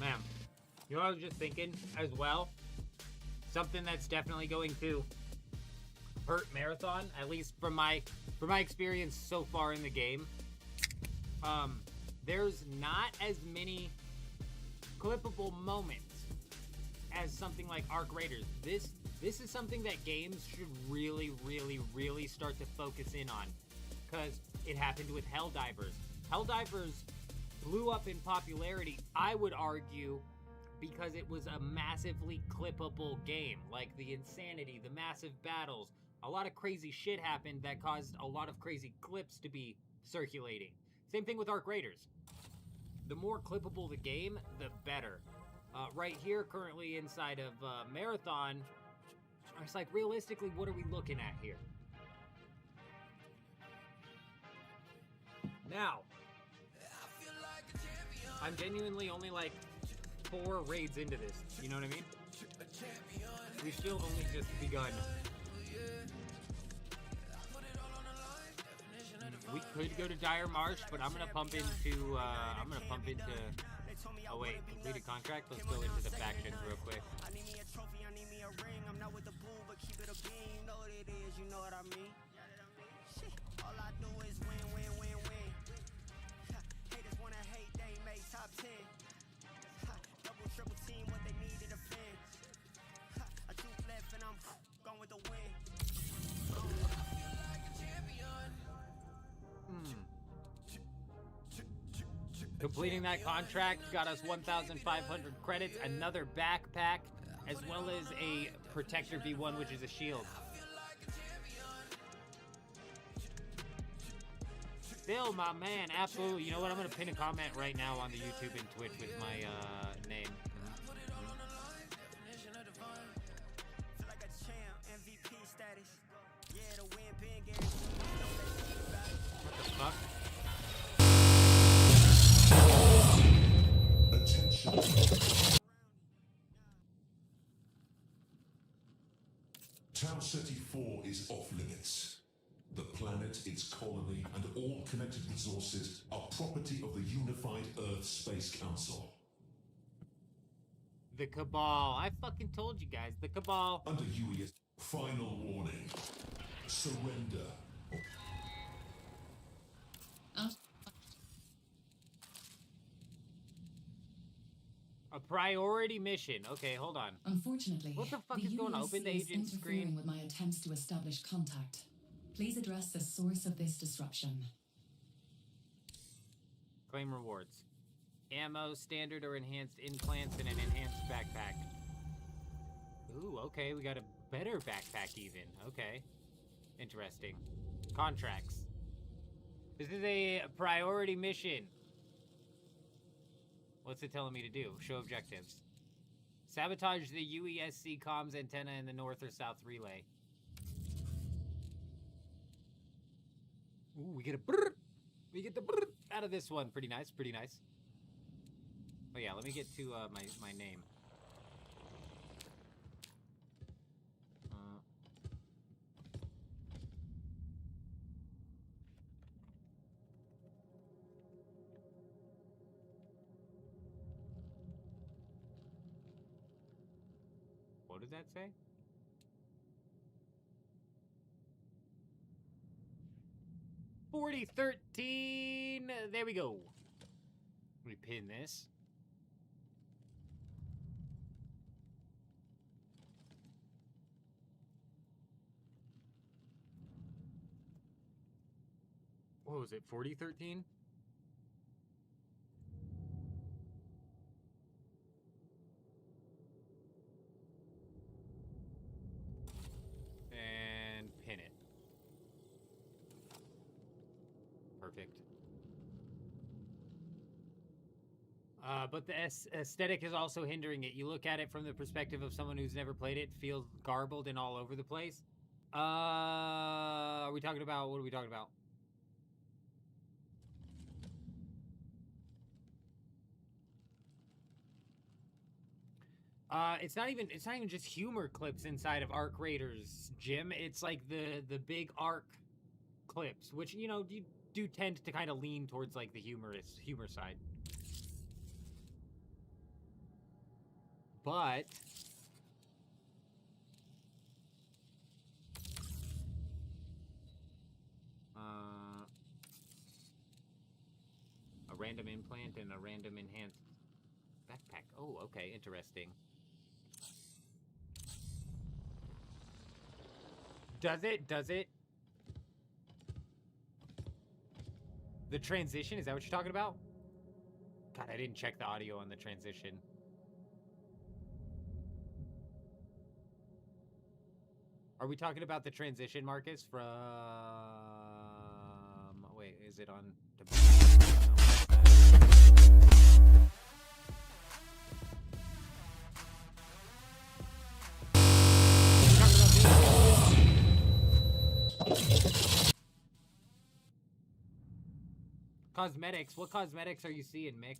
Man, you know what I was just thinking as well? Something that's definitely going to hurt Marathon, at least from my experience so far in the game. There's not as many clippable moments as something like Arc Raiders. This is something that games should really, really, really start to focus in on, because it happened with Helldivers. Helldivers blew up in popularity, I would argue, because it was a massively clippable game. Like the insanity, the massive battles, a lot of crazy shit happened that caused a lot of crazy clips to be circulating. Same thing with Arc Raiders. The more clippable the game, the better. Right here, currently inside of Marathon, it's like, realistically, what are we looking at here? Now, I'm genuinely only like 4 raids into this, you know what I mean? We've still only just begun. We could go to Dire Marsh, but I'm gonna pump into, oh wait, completed contract? Let's go into the factions real quick. I need me a trophy, I need me a ring. I'm not with the bull, but keep it a beam. You know what it is, you know what I mean? Shit, all I do is win, win, win. Completing that contract got us 1,500 credits, another backpack, as well as a Protector V1, which is a shield. Phil, my man, absolutely. You know what? I'm going to pin a comment right now on the YouTube and Twitch with my name. What the fuck? Town City 4 is off limits. The planet, its colony, and all connected resources are property of the Unified Earth Space Council. The Cabal. I fucking told you guys. The Cabal. Under UES, final warning. Surrender. A priority mission. Okay, hold on. Unfortunately, what the fuck is going on? Open the UESC is agent interfering screen. with my attempts to establish contact. Please address the source of this disruption. Claim rewards. Ammo, standard or enhanced implants, and an enhanced backpack. Ooh, okay, we got a better backpack even. Okay. Interesting. Contracts. This is a priority mission. What's it telling me to do? Show objectives. Sabotage the UESC comms antenna in the north or south relay. Ooh, we get a brrr. We get the brrr out of this one. Pretty nice, pretty nice. Oh yeah, let me get to my name. What does that say? $4013. There we go. Let me pin this. What was it? 4013? And pin it. Perfect. But the aesthetic is also hindering it. You look at it from the perspective of someone who's never played it, feels garbled and all over the place. Are we talking about, what are we talking about? It's not even just humor clips inside of Arc Raiders, Jim. It's like the big arc clips, which, you know, you do tend to kind of lean towards like the humor side. But a random implant and a random enhanced backpack. Oh, okay, interesting. Does it? Does it? The transition? Is that what you're talking about? God, I didn't check the audio on the transition. Are we talking about the transition, Marcus, from... Wait, is it on... Cosmetics. What cosmetics are you seeing, Mick?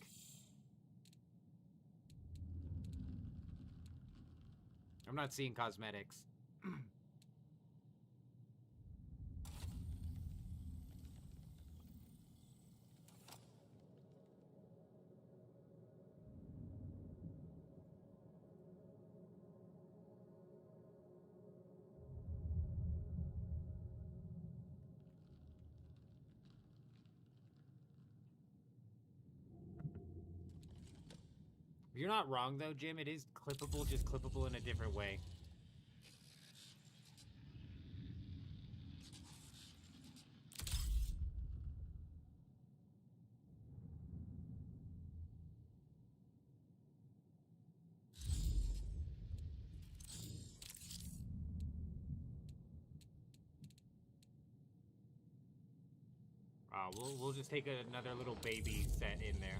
I'm not seeing cosmetics. You're not wrong, though, Jim. It is clippable, just clippable in a different way. We'll just take another little baby set in there.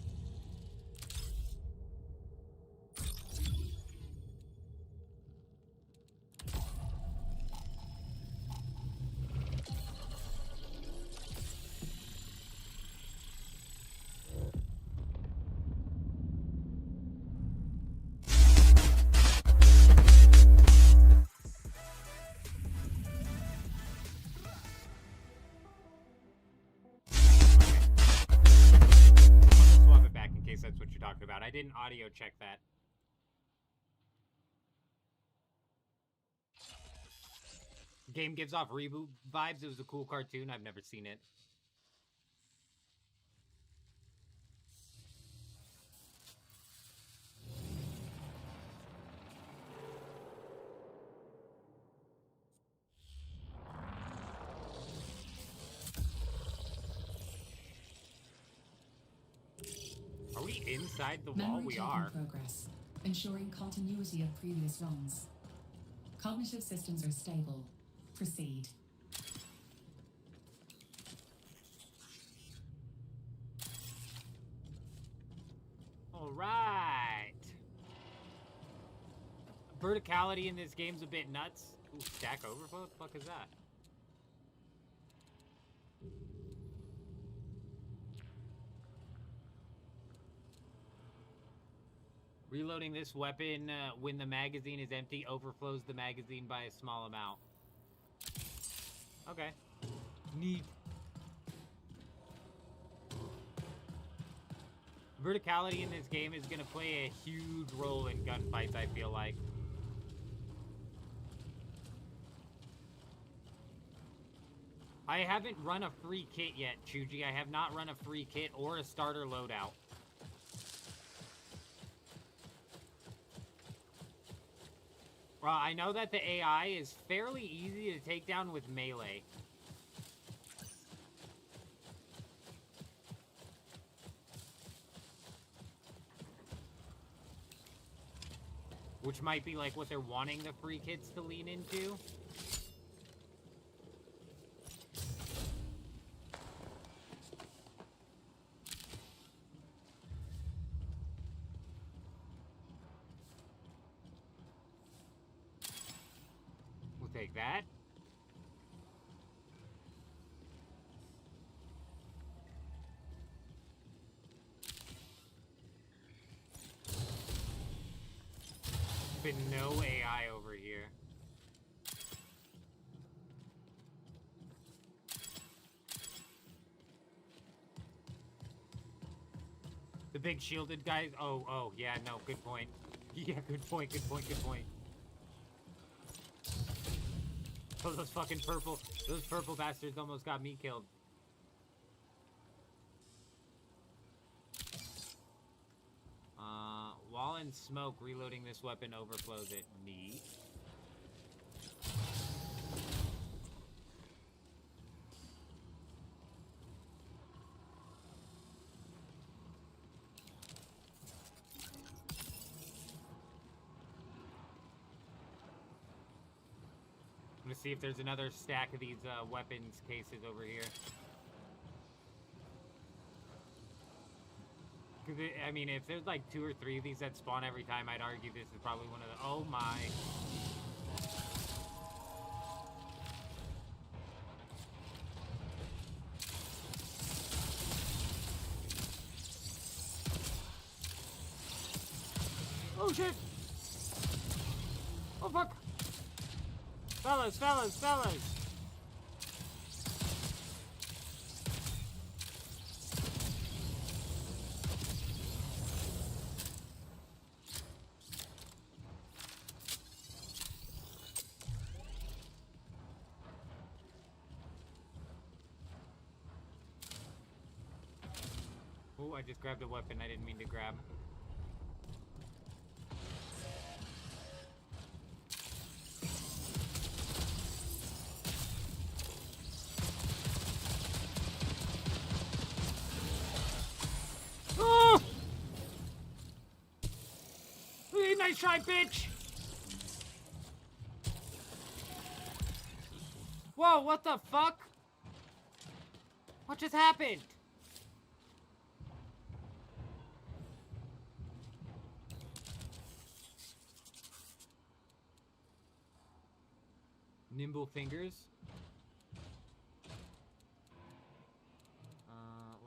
That's what you're talking about. I didn't audio check that. Game gives off reboot vibes. It was a cool cartoon. I've never seen it. Are we inside the wall? Memory We check are. in progress, ensuring continuity of previous runs. Cognitive systems are stable. Proceed. All right. Verticality in this game's a bit nuts. Ooh, stack overflow? What the fuck is that? Reloading this weapon when the magazine is empty overflows the magazine by a small amount. Okay. Neat. Verticality in this game is going to play a huge role in gunfights, I feel like. I haven't run a free kit yet, Chuji. I have not run a free kit or a starter loadout. Well, I know that the AI is fairly easy to take down with melee. Which might be like what they're wanting the free kits to lean into. We'll take that. Been no AI over here. The big shielded guys. Oh, yeah, no, good point. Yeah, good point. Oh, those purple bastards almost got me killed. While in smoke, reloading this weapon overflows it. Neat. I'm gonna see if there's another stack of these weapons cases over here. I mean, if there's like 2 or 3 of these that spawn every time, I'd argue this is probably one of the... Oh my. Oh shit! Oh fuck! Fellas! Oh, I just grabbed a weapon I didn't mean to grab. Oh! Hey, nice try, bitch! Whoa, what the fuck? What just happened? Nimble fingers.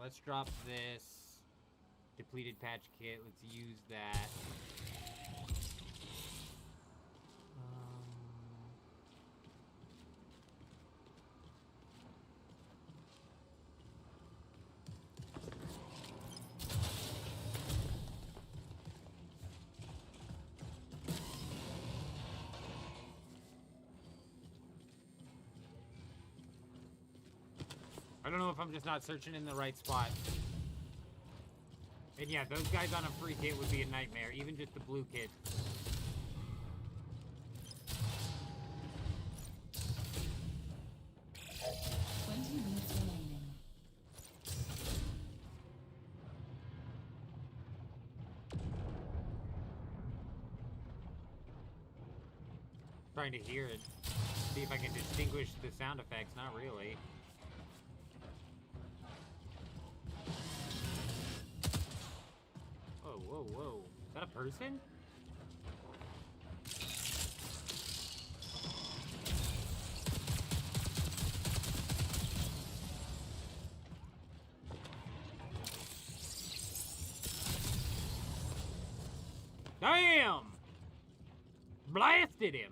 Let's drop this depleted patch kit. Let's use that. I don't know if I'm just not searching in the right spot. And yeah, those guys on a free kit would be a nightmare. Even just the blue kit. Trying to hear it. See if I can distinguish the sound effects. Not really. Whoa, whoa, whoa. Is that a person? Damn! Blasted him!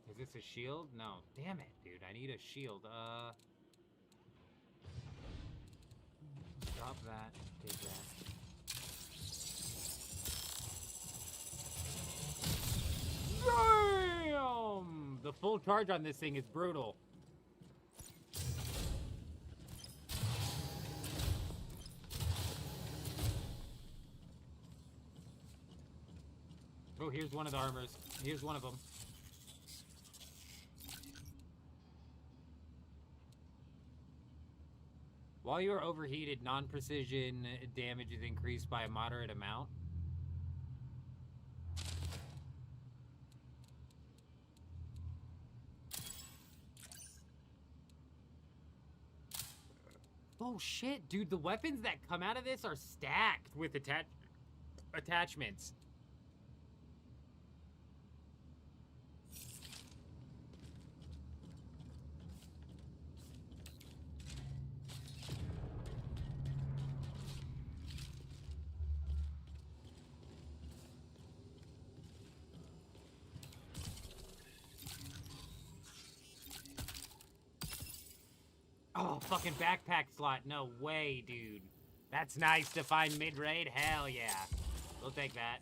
Is this a shield? No. Damn it, dude. I need a shield. Drop that. Take that. Damn! The full charge on this thing is brutal. Oh, here's one of the armors. Here's one of them. While you are overheated, non-precision damage is increased by a moderate amount. Oh shit, dude, the weapons that come out of this are stacked with attachments. Oh, fucking backpack slot. No way, dude. That's nice to find mid-raid. Hell yeah. We'll take that.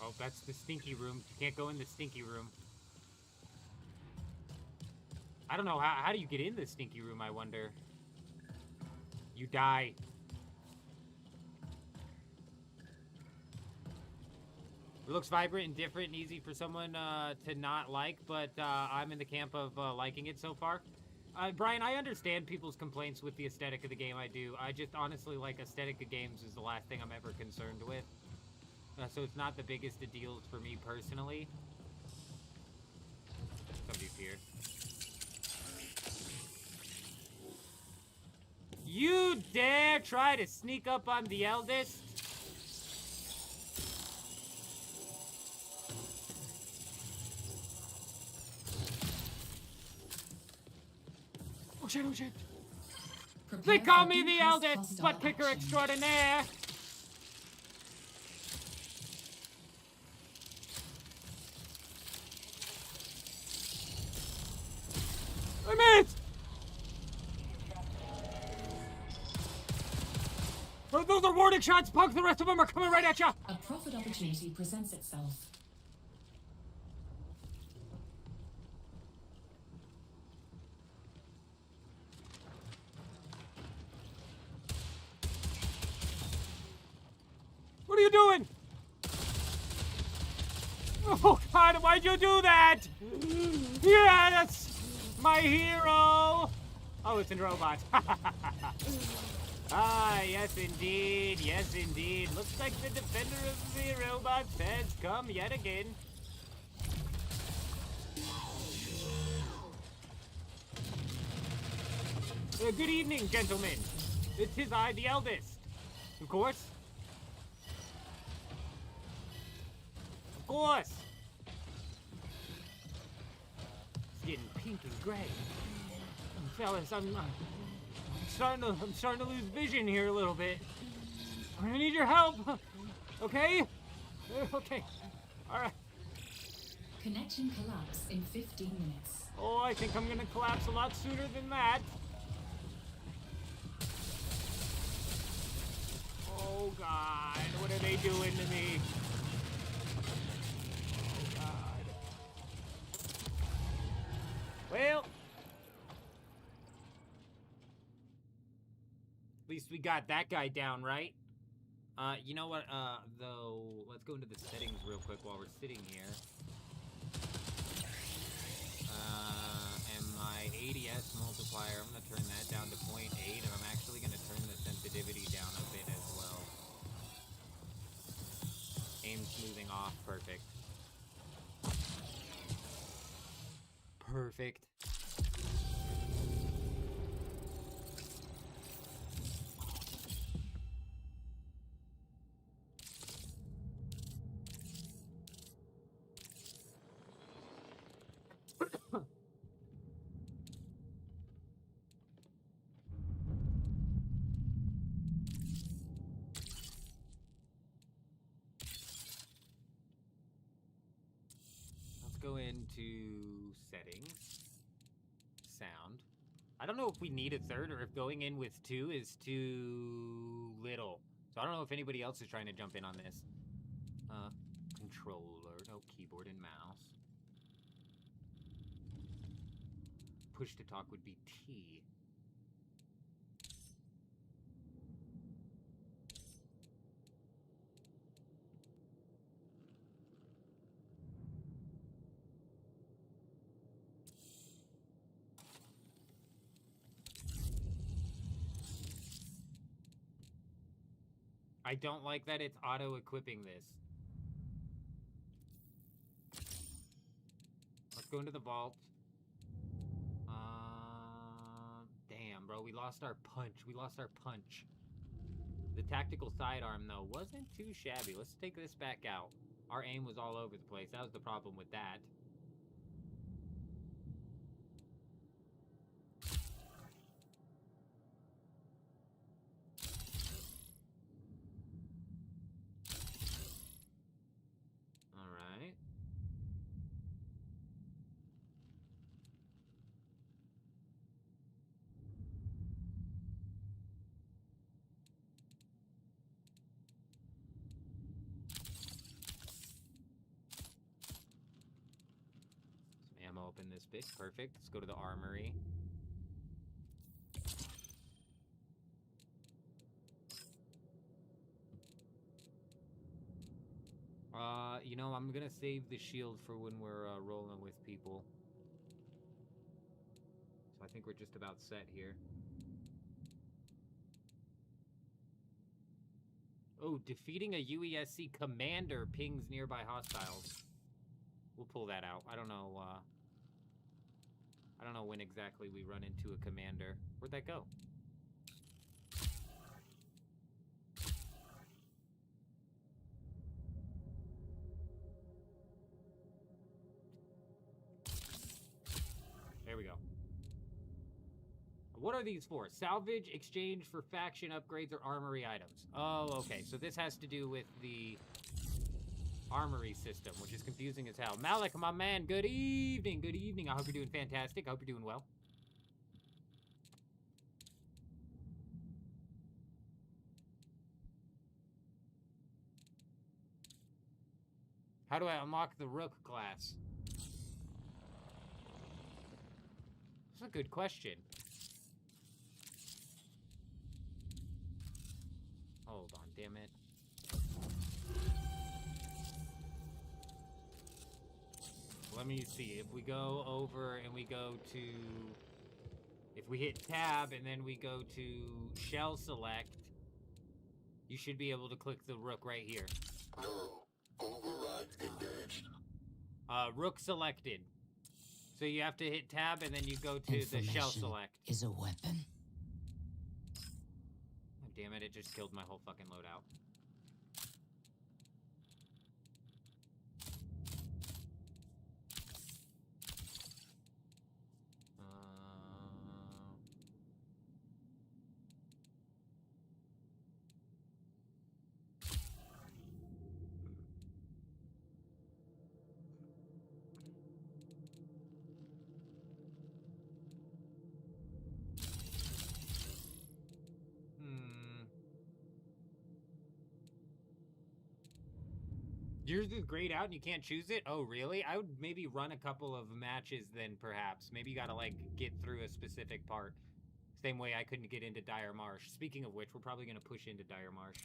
Oh, that's the stinky room. You can't go in the stinky room. I don't know, how do you get in the stinky room, I wonder? You die. It looks vibrant and different and easy for someone to not like, but I'm in the camp of liking it so far. Brian, I understand people's complaints with the aesthetic of the game. I do. I just honestly like aesthetic of games is the last thing I'm ever concerned with. So it's not the biggest of deals for me personally. Somebody's here. You dare try to sneak up on the eldest? Oh shit, oh shit. They call me the eldest, butt kicker extraordinaire. I missed! Those are warning shots, punk. The rest of them are coming right at you. A profit opportunity presents itself. you doing? Oh God, why'd you do that? Yeah, that's my hero. Oh, it's a robot. Ah, yes indeed, yes indeed. Looks like the defender of the robots has come yet again. Good evening, gentlemen. It is I, the eldest. Of course. Of course. It's getting pink and gray. Fellas, I'm starting to lose vision here a little bit. I'm gonna need your help. Okay? Okay. All right. Connection collapse in 15 minutes. Oh, I think I'm gonna collapse a lot sooner than that. Oh God, what are they doing to me? Oh God. Well, at least we got that guy down, right? You know what, though, let's go into the settings real quick while we're sitting here. And my ADS multiplier, I'm gonna turn that down to 0.8, and I'm actually gonna turn the sensitivity down a bit as well. Aim smoothing off, perfect. Perfect. Go into settings, sound. I don't know if we need a third or if going in with 2 is too little. So I don't know if anybody else is trying to jump in on this. Controller, no keyboard and mouse. Push to talk would be T. I don't like that it's auto-equipping this. Let's go into the vault. Damn, bro, we lost our punch. We lost our punch. The tactical sidearm, though, wasn't too shabby. Let's take this back out. Our aim was all over the place. That was the problem with that. Alright. Some ammo up in this bit. Perfect. Let's go to the armory. You know, I'm gonna save the shield for when we're rolling with people. So I think we're just about set here. Oh, defeating a UESC commander pings nearby hostiles. We'll pull that out. I don't know when exactly we run into a commander. Where'd that go? There we go. What are these for? Salvage, exchange for faction upgrades, or armory items. Oh, okay. So this has to do with the armory system, which is confusing as hell. Malik, my man, good evening. Good evening. I hope you're doing fantastic. I hope you're doing well. How do I unlock the Rook class? That's a good question. Hold on, damn it. me see. If we go over and we go to... If we hit tab and then we go to shell select, you should be able to click the rook right here. No. Override engaged. Rook selected. So you have to hit tab and then you go to the shell select. Is a weapon. Oh, damn it, it just killed my whole fucking loadout. Yours is grayed out and you can't choose it? Oh, really? I would maybe run a couple of matches then, perhaps. Maybe you gotta, like, get through a specific part. Same way I couldn't get into Dire Marsh. Speaking of which, we're probably gonna push into Dire Marsh.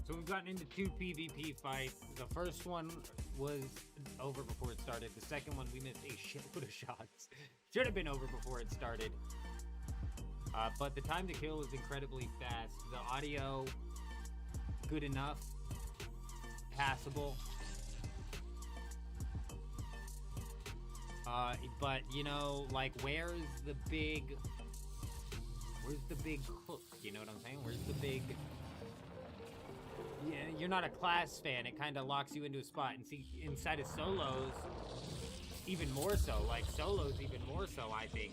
So we've gotten into 2 PvP fights. The first one was over before it started. The second one, we missed a shitload of shots. Should have been over before it started. But the time to kill was incredibly fast. The audio, good enough. Passable. But, you know, like, where's the big hook? You know what I'm saying? Where's the big... Yeah, you're not a class fan. It kind of locks you into a spot. And see, inside of solos, even more so. Like, solos even more so, I think.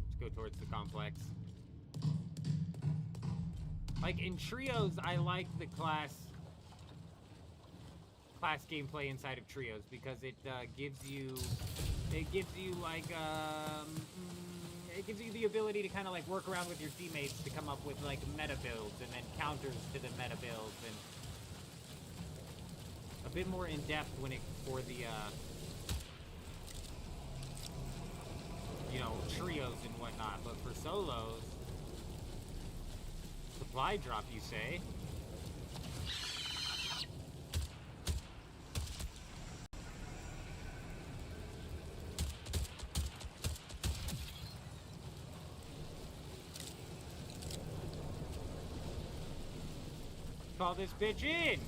Let's go towards the complex. Like, in trios, I like the class gameplay inside of trios because it gives you like it gives you the ability to kind of like work around with your teammates to come up with like meta builds and then counters to the meta builds, and a bit more in depth when it for the you know, trios and whatnot. But for solos, supply drop, you say? Call this bitch in!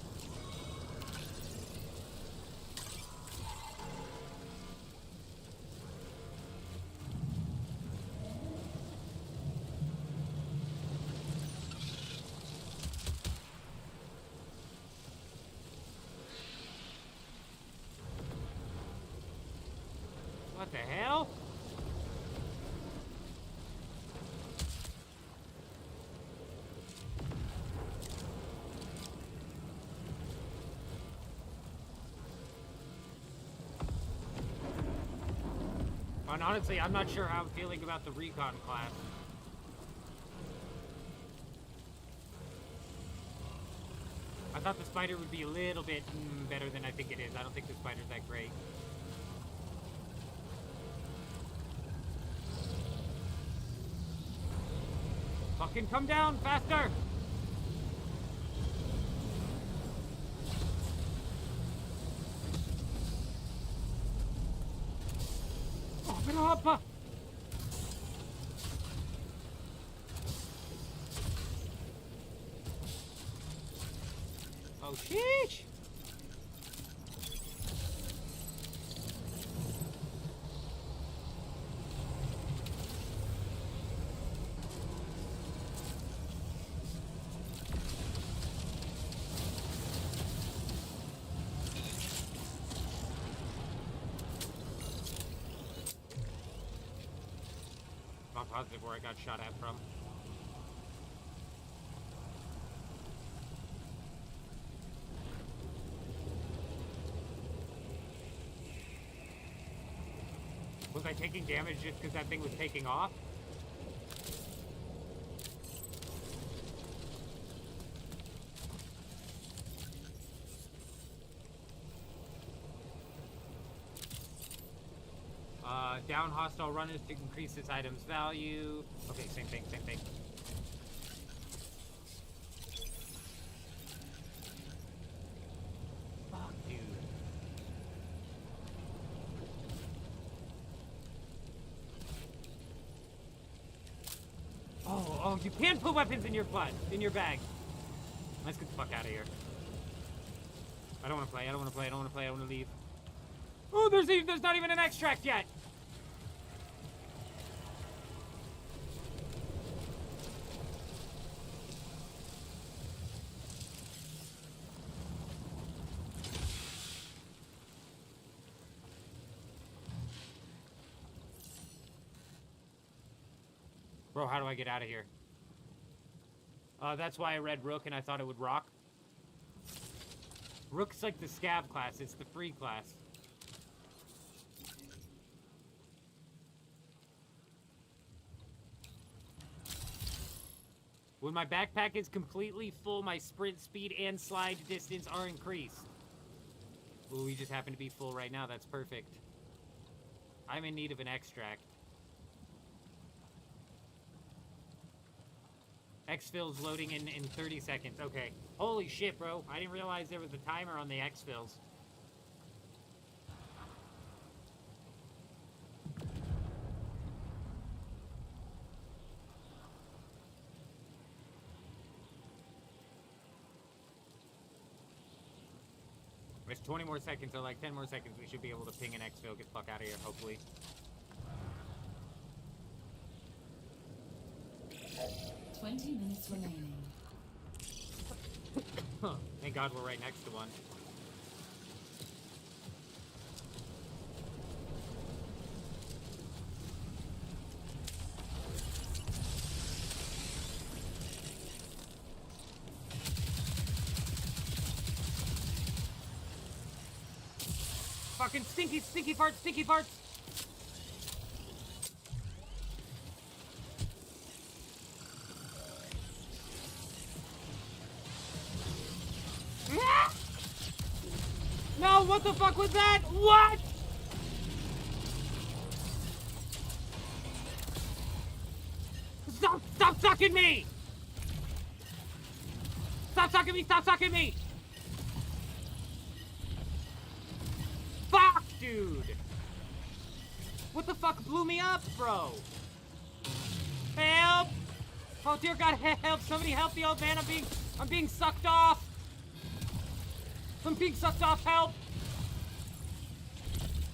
What the hell? And honestly, I'm not sure how I'm feeling about the recon class. I thought the spider would be a little bit better than I think it is. I don't think the spider's that great. Fucking come down faster! Open up! Oh, sheesh! positive where I got shot at from. Was I taking damage just because that thing was taking off? Down hostile runners to increase this item's value. Okay, same thing, same thing. Fuck, dude. Oh, you can't put weapons in your butt, in your bag. Let's get the fuck out of here. I don't want to play, I don't want to play, I don't want to play, I want to leave. Oh, there's not even an extract yet. Bro, how do I get out of here? That's why I read Rook and I thought it would rock. Rook's like the scav class, it's the free class. When my backpack is completely full, my sprint speed and slide distance are increased. Ooh, we just happen to be full right now, that's perfect. I'm in need of an extract. Exfil's loading in 30 seconds. Okay. Holy shit, bro. I didn't realize there was a timer on the exfils. There's 20 more seconds, or like 10 more seconds. We should be able to ping an exfil, get the fuck out of here, hopefully. 20 minutes remaining. Thank God we're right next to one. Fucking stinky farts, stinky farts! No, what the fuck was that? What? Stop sucking me! Stop sucking me, stop sucking me! Fuck, dude! What the fuck blew me up, bro? Help! Oh dear God, help! Somebody help the old man, I'm being sucked off! I'm being sucked off, help!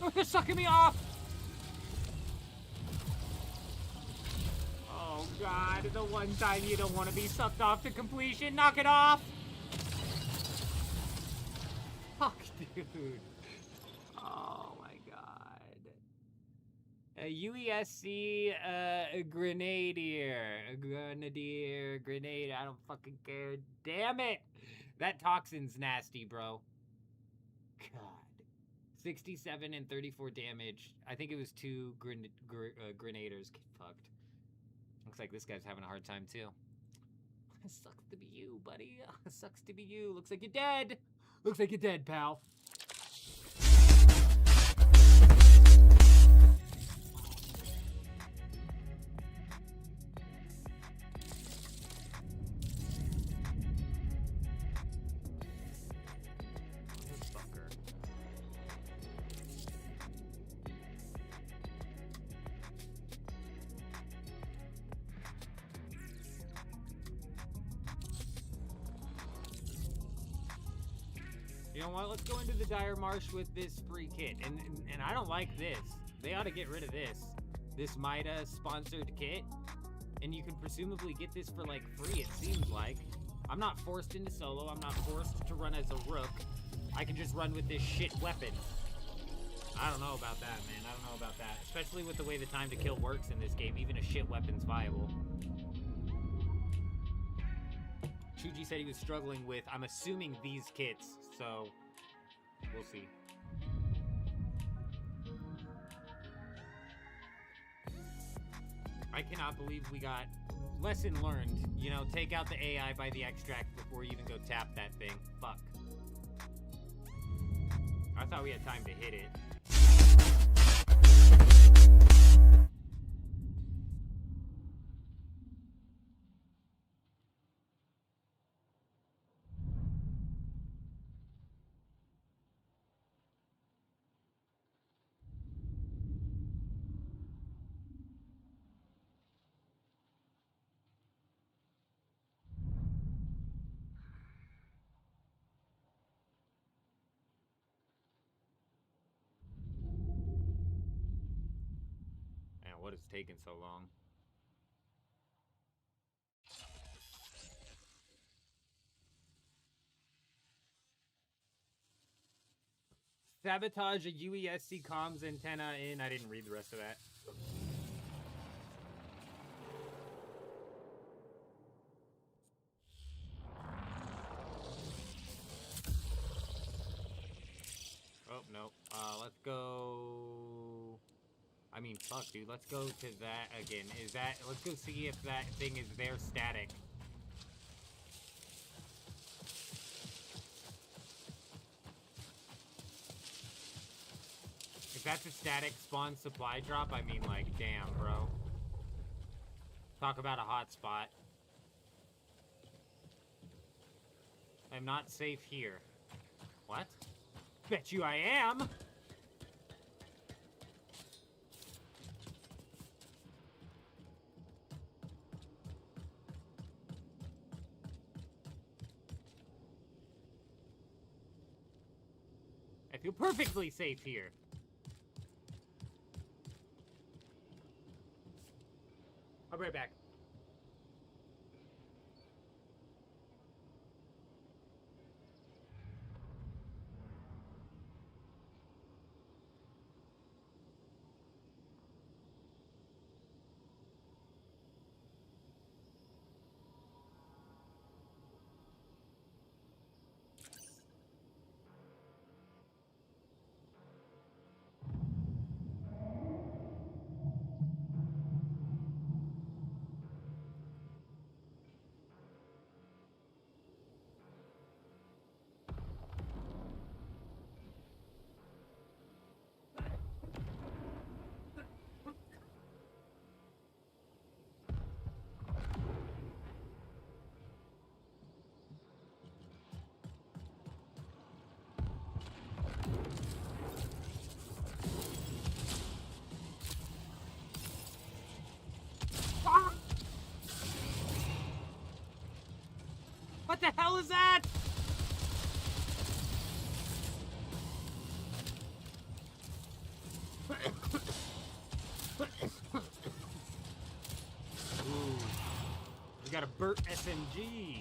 Oh, they're sucking me off! Oh God, the one time you don't want to be sucked off to completion, knock it off! Fuck, dude. Oh my God. A UESC, a grenadier, grenade, I don't fucking care. Damn it! That toxin's nasty, bro. God. 67 and 34 damage. I think it was 2 grenaders. Get fucked. Looks like this guy's having a hard time, too. Sucks to be you, buddy. Sucks to be you. Looks like you're dead. Looks like you're dead, pal. You know what? Let's go into the Dire Marsh with this free kit. And I don't like this. They ought to get rid of this. This Mida sponsored kit. And you can presumably get this for like free, it seems like. I'm not forced into solo. I'm not forced to run as a rook. I can just run with this shit weapon. I don't know about that, man. I don't know about that. Especially with the way the time to kill works in this game. Even a shit weapon's viable. Chuji said he was struggling with, I'm assuming, these kits. So, we'll see. I cannot believe we got lesson learned. You know, take out the AI by the extract before you even go tap that thing. Fuck. I thought we had time to hit it. What is taking so long? Sabotage a UESC comms antenna in. I didn't read the rest of that. Oh, no. Let's go... I mean, fuck, dude. Let's go to that again. Is that... Let's go see if that thing is there static. If that's a static spawn supply drop, I mean, like, damn, bro. Talk about a hot spot. I'm not safe here. What? Bet you I am! I feel perfectly safe here. I'll be right back. What the hell is that? Ooh. We got a Burt SMG.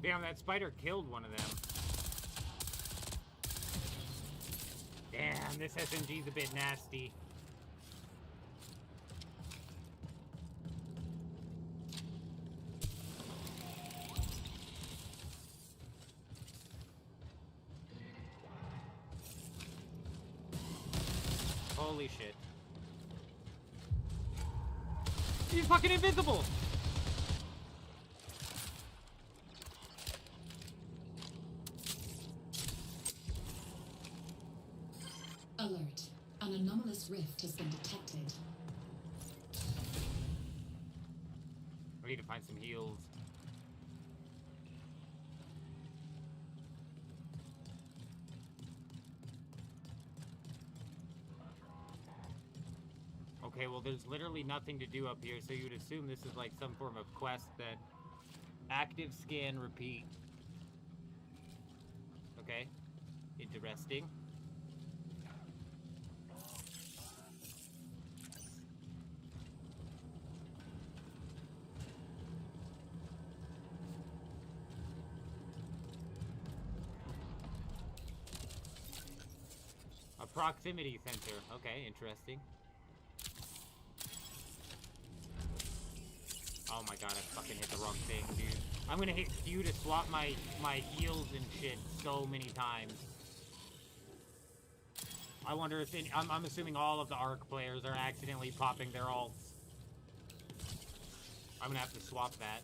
Damn, that spider killed one of them. Damn, this SMG's a bit nasty. Holy shit. He's fucking invincible! Alert. An anomalous rift has been detected. We need to find some heals. Okay, well, there's literally nothing to do up here, so you would assume this is like some form of quest that... Active scan repeat. Okay. Interesting. A proximity sensor. Okay, interesting. Oh my god, I fucking hit the wrong thing, dude. I'm gonna hit Q to swap my heals and shit so many times. I wonder if I'm assuming all of the ARC players are accidentally popping their ults. I'm gonna have to swap that.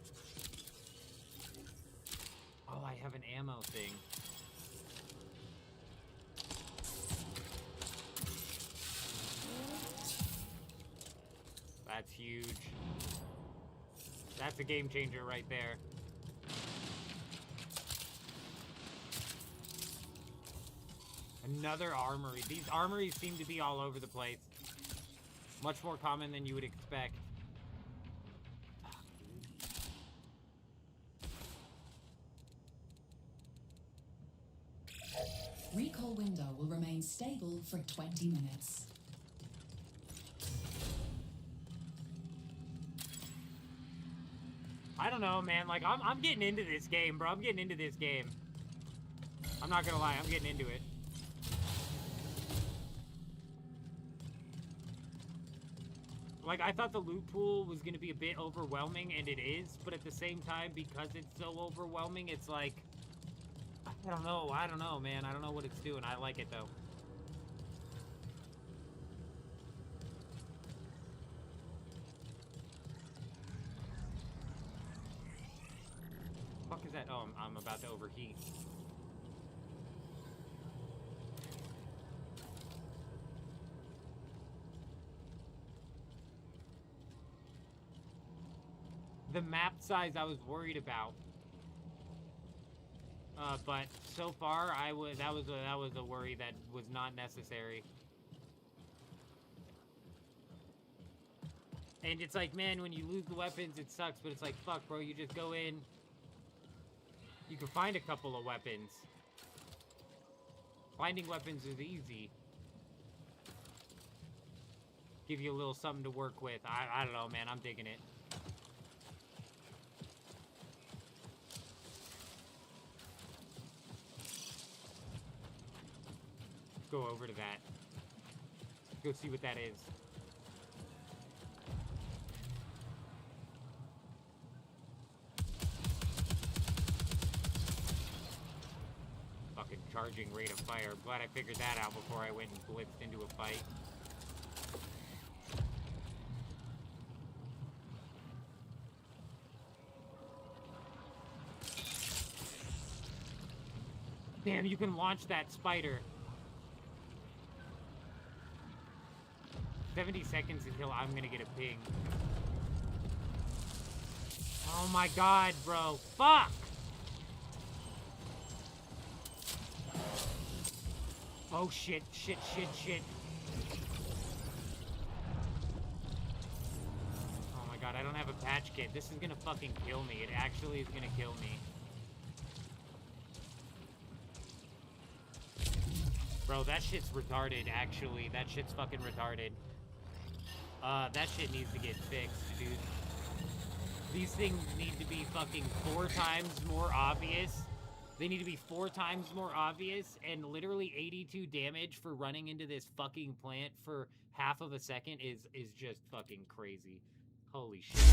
Oh, I have an ammo thing. That's huge. That's a game changer right there. Another armory. These armories seem to be all over the place. Much more common than you would expect. Recall window will remain stable for 20 minutes. I don't know, man. Like, I'm getting into this game, bro. I'm getting into this game. I'm not gonna lie. I'm getting into it. Like, I thought the loot pool was gonna be a bit overwhelming, and it is. But at the same time, because it's so overwhelming, it's like... I don't know, man. I don't know what it's doing. I like it, though. What the fuck is that? Oh, I'm about to overheat. The map size I was worried about. But so far, that was a worry that was not necessary. And it's like, man, when you lose the weapons, it sucks. But it's like, fuck, bro, you just go in. You can find a couple of weapons. Finding weapons is easy. Give you a little something to work with. I don't know, man. I'm digging it. Go over to that. Go see what that is. Fucking charging rate of fire. Glad I figured that out before I went and blitzed into a fight. Damn, you can launch that spider. 70 seconds until I'm gonna get a ping. Oh my god, bro. Fuck! Oh shit, shit, shit, shit. Oh my god, I don't have a patch kit. This is gonna fucking kill me. It actually is gonna kill me. Bro, that shit's retarded, actually. That shit's fucking retarded. That shit needs to get fixed, dude. These things need to be fucking 4 times more obvious. They need to be 4 times more obvious, and literally 82 damage for running into this fucking plant for half of a second is just fucking crazy. Holy shit.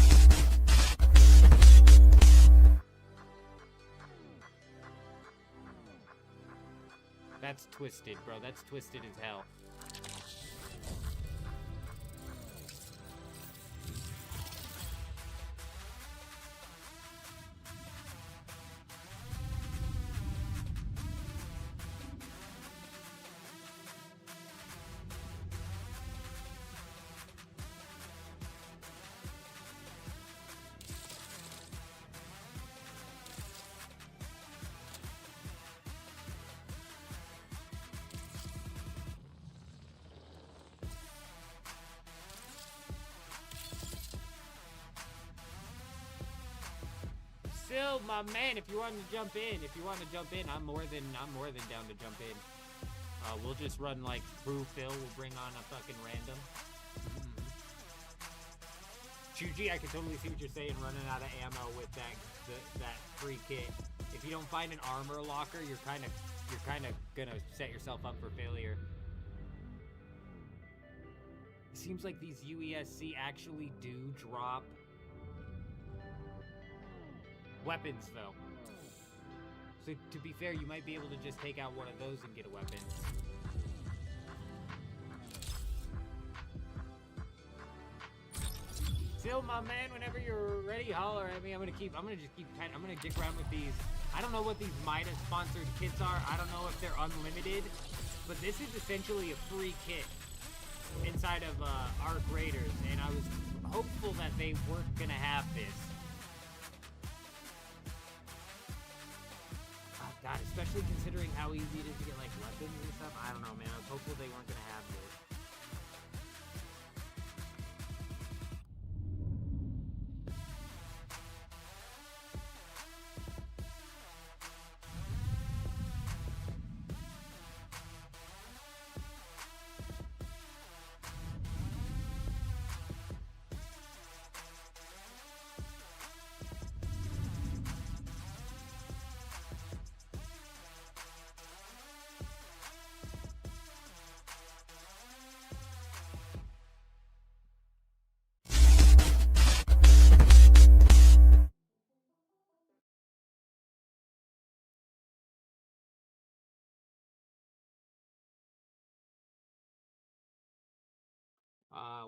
That's twisted, bro. That's twisted as hell. Still, my man, if you want to jump in, I'm more than down to jump in. We'll just run like crew fill. We'll bring on a fucking random. Chuji, I can totally see what you're saying. Running out of ammo with that free kit. If you don't find an armor locker, you're kind of gonna set yourself up for failure. It seems like these UESC actually do drop weapons, though. So to be fair, you might be able to just take out one of those and get a weapon. Still, my man, whenever you're ready, holler at me. I'm gonna dick around with these. I don't know what these Midas sponsored kits are. I don't know if they're unlimited, but this is essentially a free kit inside of Arc Raiders, and I was hopeful that they weren't gonna have this. Oh God, especially considering how easy it is to get like weapons and stuff. I don't know, man. I was hopeful they weren't gonna have this.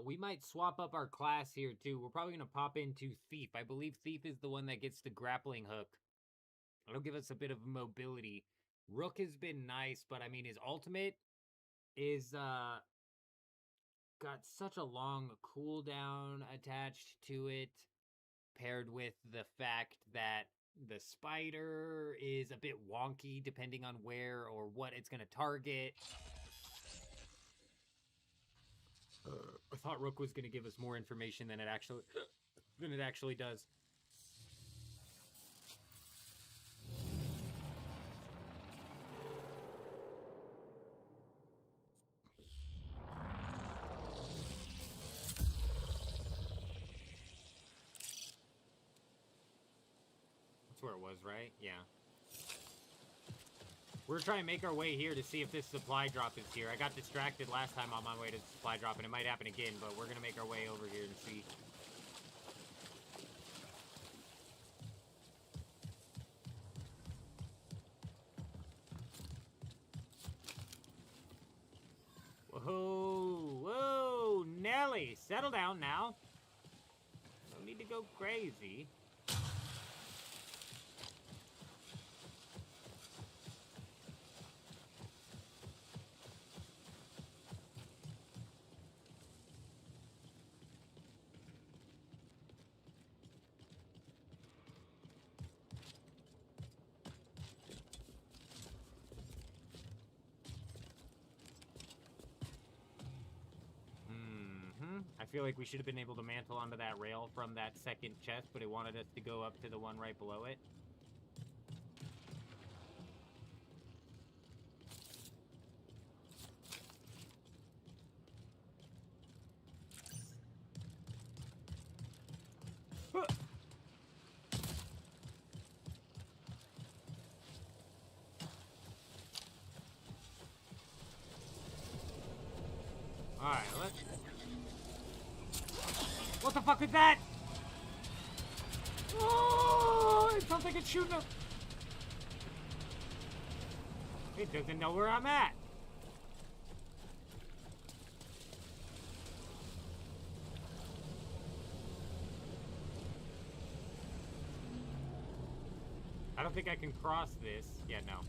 We might swap up our class here, too. We're probably going to pop into Thief. I believe Thief is the one that gets the grappling hook. It'll give us a bit of mobility. Rook has been nice, but, I mean, his ultimate is, got such a long cooldown attached to it, paired with the fact that the spider is a bit wonky depending on where or what it's going to target. I thought Rook was going to give us more information than it actually does. That's where it was, right? Yeah. We're trying to make our way here to see if this supply drop is here. I got distracted last time on my way to the supply drop, and it might happen again, but we're going to make our way over here and see. Whoa, whoa, Nelly, settle down now. Don't need to go crazy. I feel like we should have been able to mantle onto that rail from that second chest, but it wanted us to go up to the one right below it. Alright, let's... What the fuck is that? Oh, it sounds like it's shooting up. It doesn't know where I'm at. I don't think I can cross this. Yeah, no.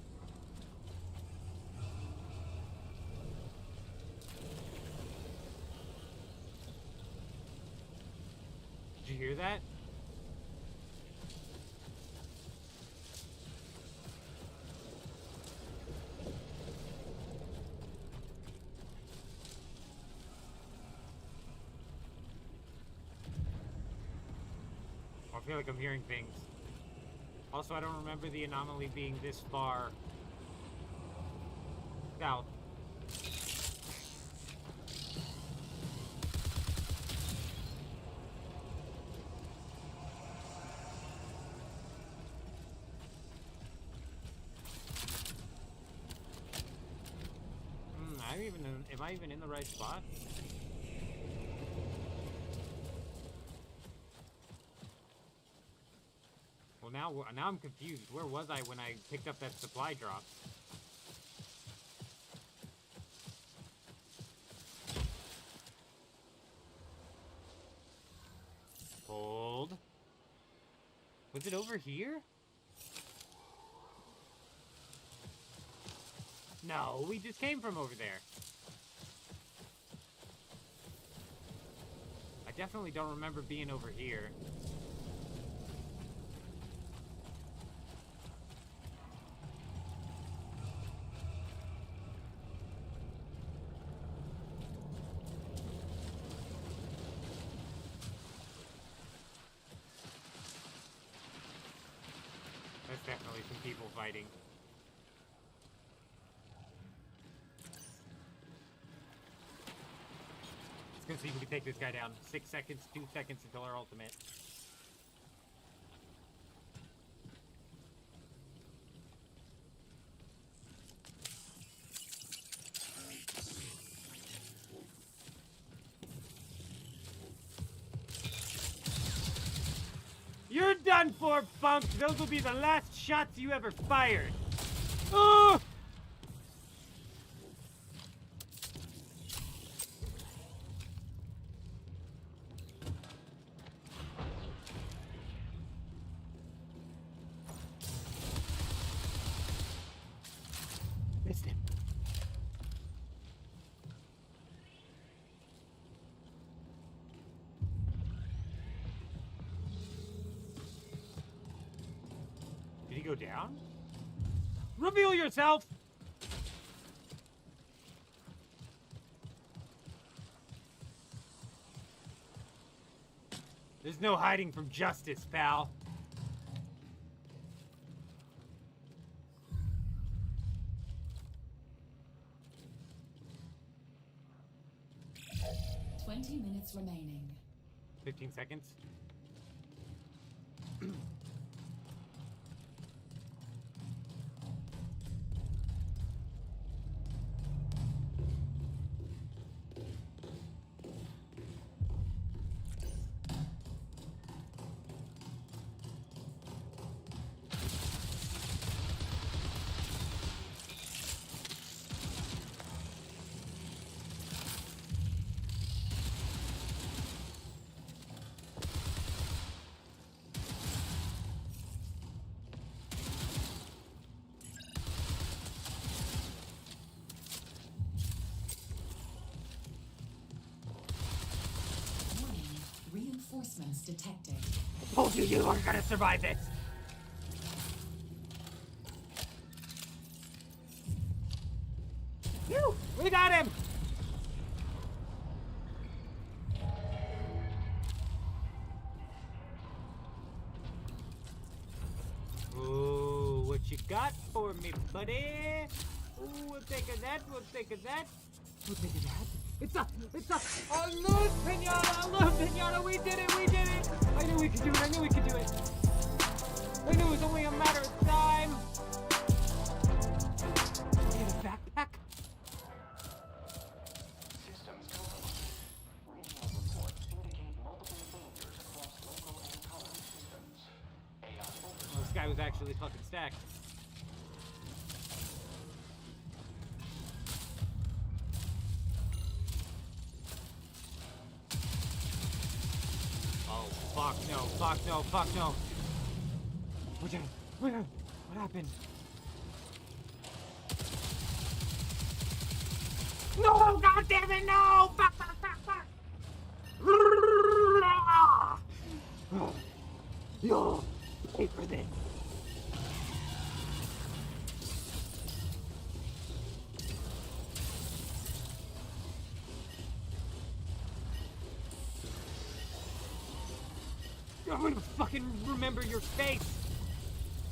Did you hear that? I feel like I'm hearing things. Also, I don't remember the anomaly being this far south. Am I even in the right spot? Well, now I'm confused. Where was I when I picked up that supply drop? Hold. Was it over here? No, we just came from over there. I definitely don't remember being over here. That's definitely some people fighting. Let's go see if we can take this guy down. 6 seconds, 2 seconds until our ultimate. You're done for, Funk! Those will be the last shots you ever fired! Oh! Missed him. Did he go down? Reveal yourself! There's no hiding from justice, pal. Minutes remaining. 15 seconds. Reinforcements detected. I told you weren't gonna survive this! Phew! We got him! Ooh, what you got for me, buddy? Ooh, we'll take a that, we'll take a that. We'll take a that. It's up! It's up! I love Pinata! I love Pinata! We did it! We did it! I knew we could do it! I knew we could do it! I knew it was only a matter of time! Get a backpack? Systems compromised. Regional reports indicate multiple failures across local and colony systems. AI Well, this guy was actually fucking stacked. Oh, fuck no, fuck no, fuck no. What happened? No, god damn it, no! Fuck, fuck, fuck, fuck! Yo, pay for this. I'm gonna fucking remember your face!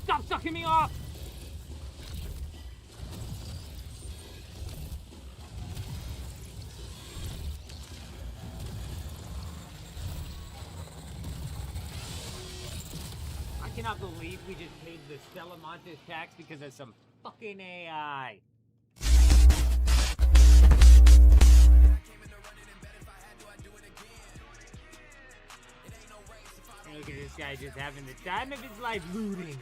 Stop sucking me off! I cannot believe we just paid the Stella Montes tax because of some fucking AI. Look at this guy just having the time of his life looting.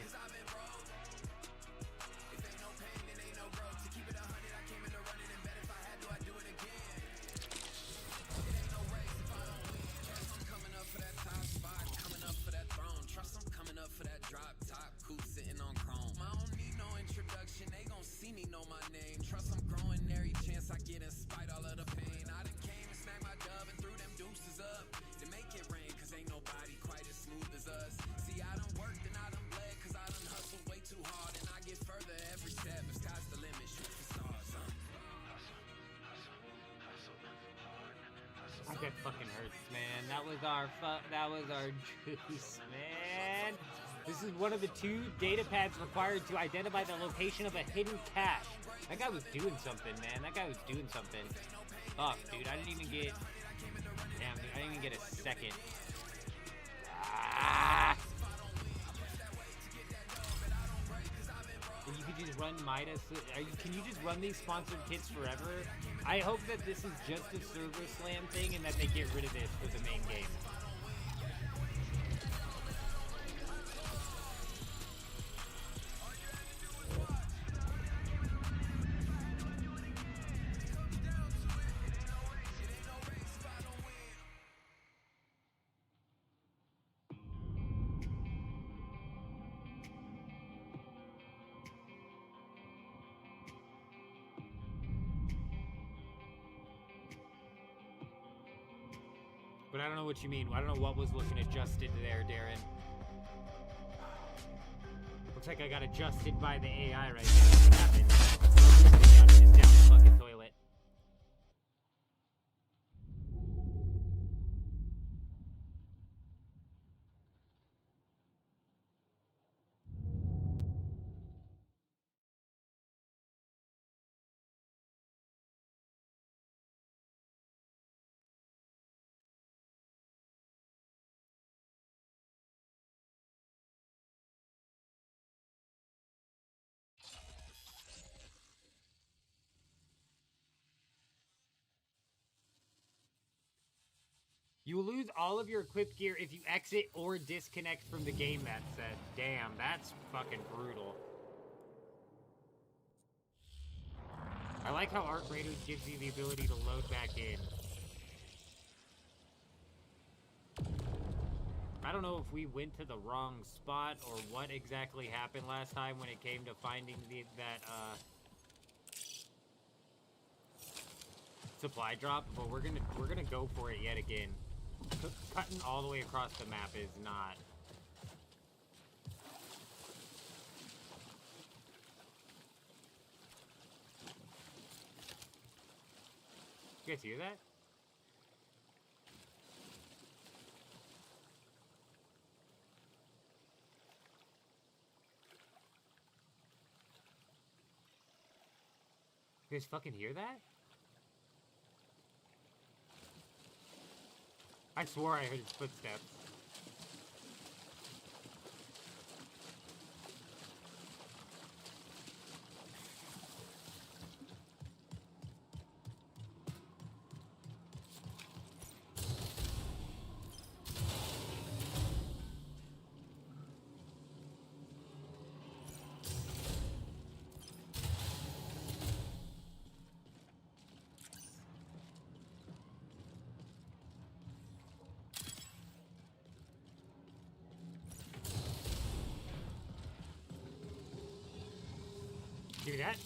That fucking hurts, man. That was our juice, man. This is one of the 2 data pads required to identify the location of a hidden cache. That guy was doing something, man. That guy was doing something. Fuck, dude. I didn't even get... Damn, dude. I didn't even get a second. Ah! You could just run Midas. Can you just run these sponsored kits forever? I hope that this is just a server slam thing and that they get rid of this for the main game. But I don't know what you mean. I don't know what was looking adjusted there, Darren. Looks like I got adjusted by the AI right there. What happened? Just down the fucking toilet. You will lose all of your equipped gear if you exit or disconnect from the game, that said. Damn, that's fucking brutal. I like how Arc Raiders gives you the ability to load back in. I don't know if we went to the wrong spot or what exactly happened last time when it came to finding that supply drop, but we're gonna go for it yet again. Cutting all the way across the map is not. You guys hear that? You guys fucking hear that? I swore I heard his footsteps. Do that.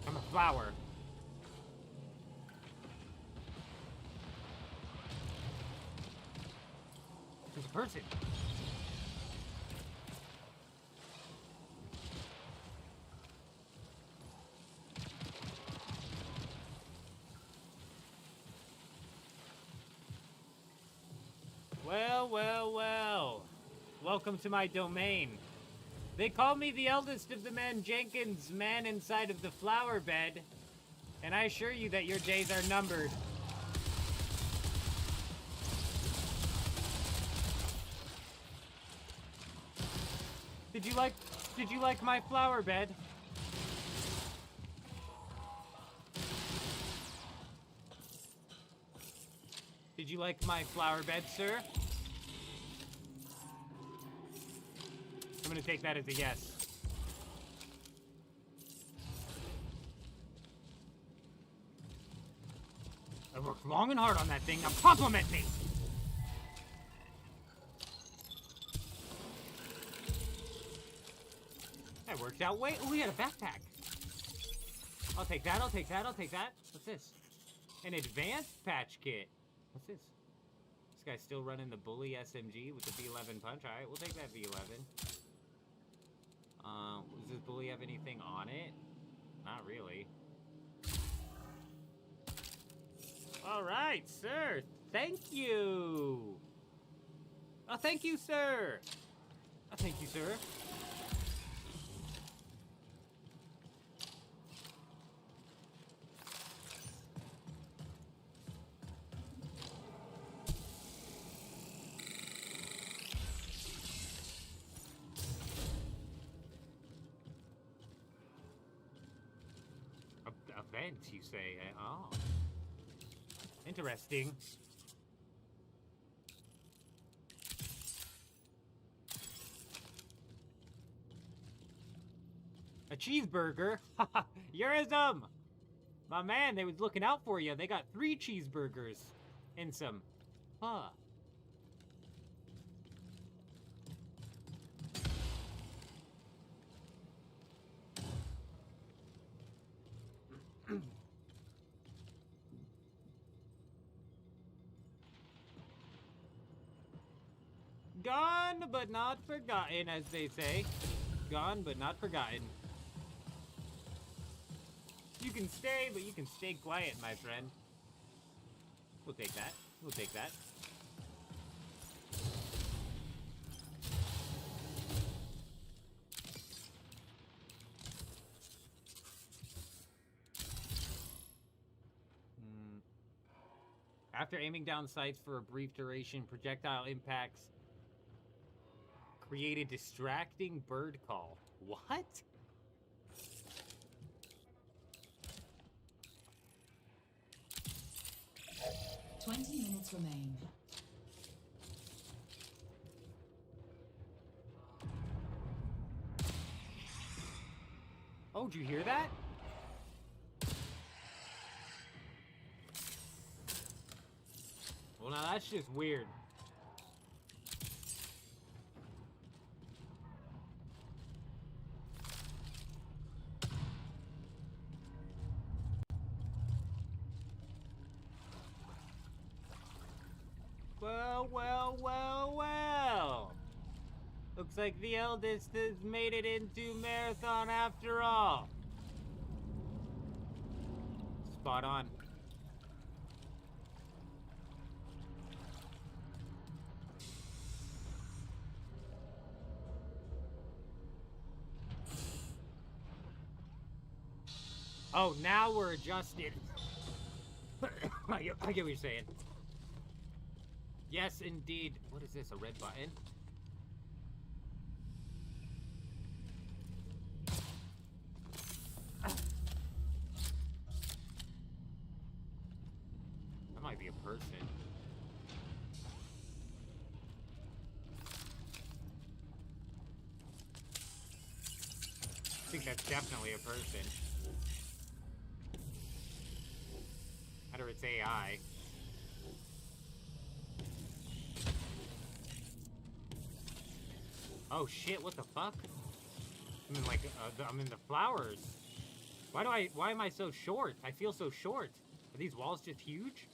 I'm a flower. There's a person. welcome to my domain. They call me the eldest of the men Jenkins, man inside of the flower bed. And I assure you that your days are numbered. Did you like my flower bed? Did you like my flower bed, sir? I'm gonna take that as a yes. I worked long and hard on that thing. Now compliment me! That worked out. Wait, oh, we had a backpack. I'll take that, I'll take that, I'll take that. What's this? An advanced patch kit. What's this? This guy's still running the bully SMG with the V11 punch. Alright, we'll take that V11. Does this bully have anything on it? Not really. Alright, sir. Thank you. Oh, thank you, sir. Oh, thank you, sir. Event, you say? Oh. Interesting. A cheeseburger? Yourism! My man, they was looking out for you. They got 3 cheeseburgers and some. Huh. Gone but not forgotten, as they say. Gone but not forgotten. You can stay, but you can stay quiet, my friend. We'll take that. We'll take that. After aiming down sights for a brief duration, projectile impacts create a distracting bird call. What? "20 minutes remain. Oh, did you hear that? Well, now that's just weird. Well, well, well, well. Looks like the eldest has made it into Marathon after all. Spot on. Oh, now we're adjusted. I get what you're saying. Yes, indeed. What is this, a red button? That might be a person. I think that's definitely a person. Or it's AI. Oh shit, what the fuck? I'm in like, I'm in the flowers. Why am I so short? I feel so short. Are these walls just huge?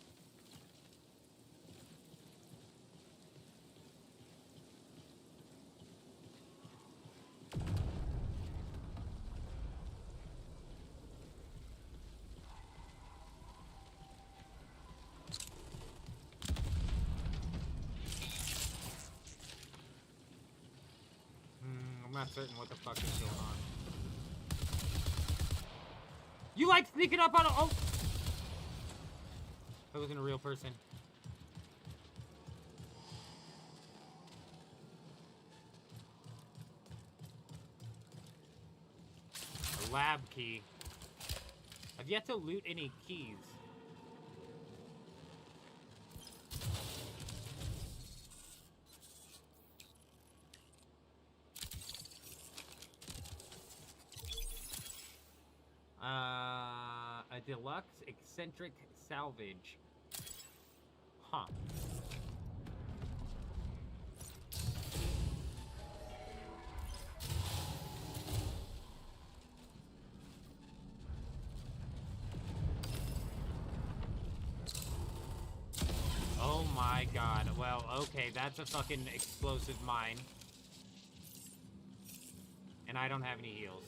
not certain what the fuck is going on. You like sneaking up on a... Oh! That wasn't a real person. A lab key. I've yet to loot any keys. A deluxe eccentric salvage. Huh. Oh my god. Well, okay, that's a fucking explosive mine. And I don't have any heals.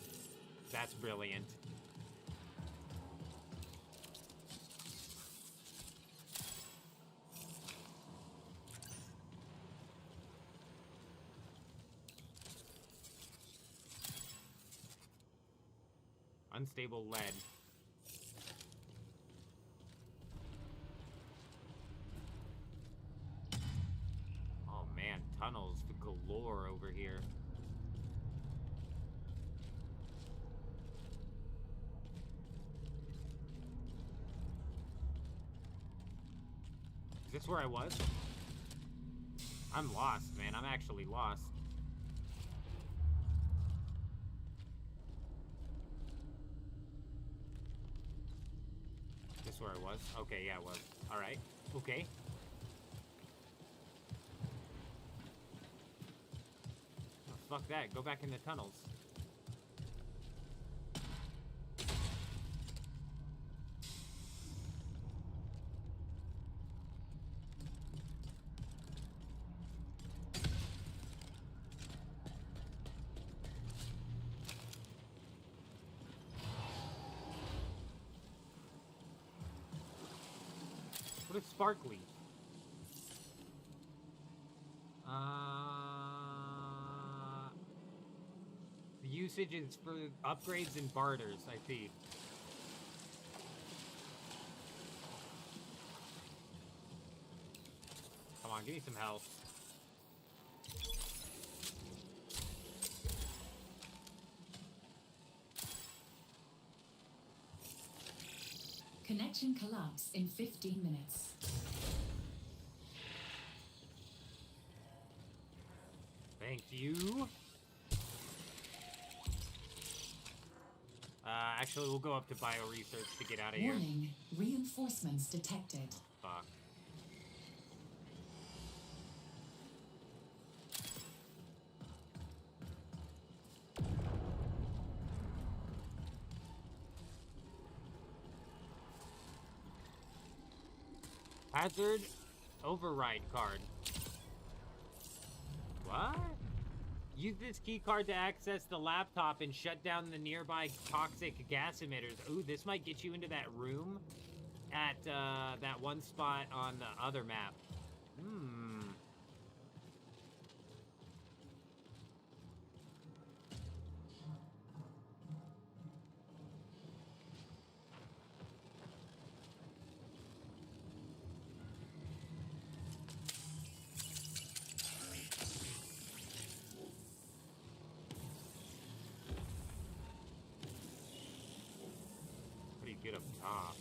That's brilliant. Unstable lead. Oh man, tunnels galore over here. Is this where I was? I'm lost, man. I'm actually lost. Is this where I was? Okay, yeah, I was. Alright. Okay. Oh, fuck that. Go back in the tunnels. What is sparkly? The usage is for upgrades and barters, I see. Come on, give me some health. Connection collapse in 15 minutes. Thank you. Actually, we'll go up to bio-research to get out of here. Warning, reinforcements detected. Fuck. Hazard override card. What? Use this key card to access the laptop and shut down the nearby toxic gas emitters. Ooh, this might get you into that room at that one spot on the other map. Hmm. Get up top.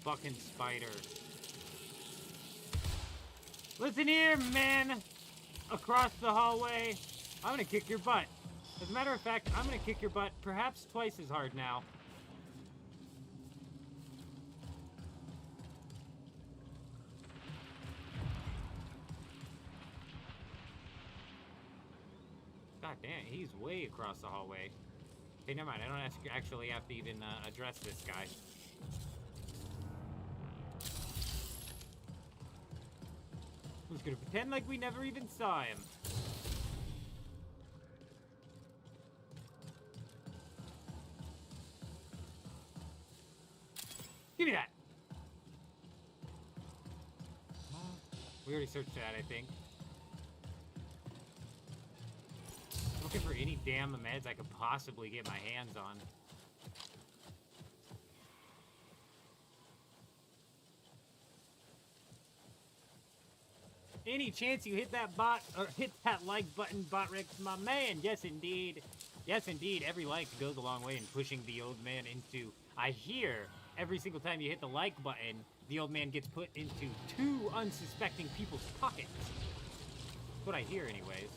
Fucking spider. Listen here, man! Across the hallway. I'm gonna kick your butt. As a matter of fact, I'm gonna kick your butt perhaps twice as hard now. God damn, he's way across the hallway. Okay, never mind. I don't actually have to even address this guy. I'm just gonna pretend like we never even saw him. Give me that! We already searched that, I think. Looking for any damn meds I could possibly get my hands on. Any chance you hit that bot, or hit that like button, Botrex, my man? Yes, indeed. Yes, indeed. Every like goes a long way in pushing the old man into... I hear every single time you hit the like button, the old man gets put into 2 unsuspecting people's pockets. That's what I hear, anyways.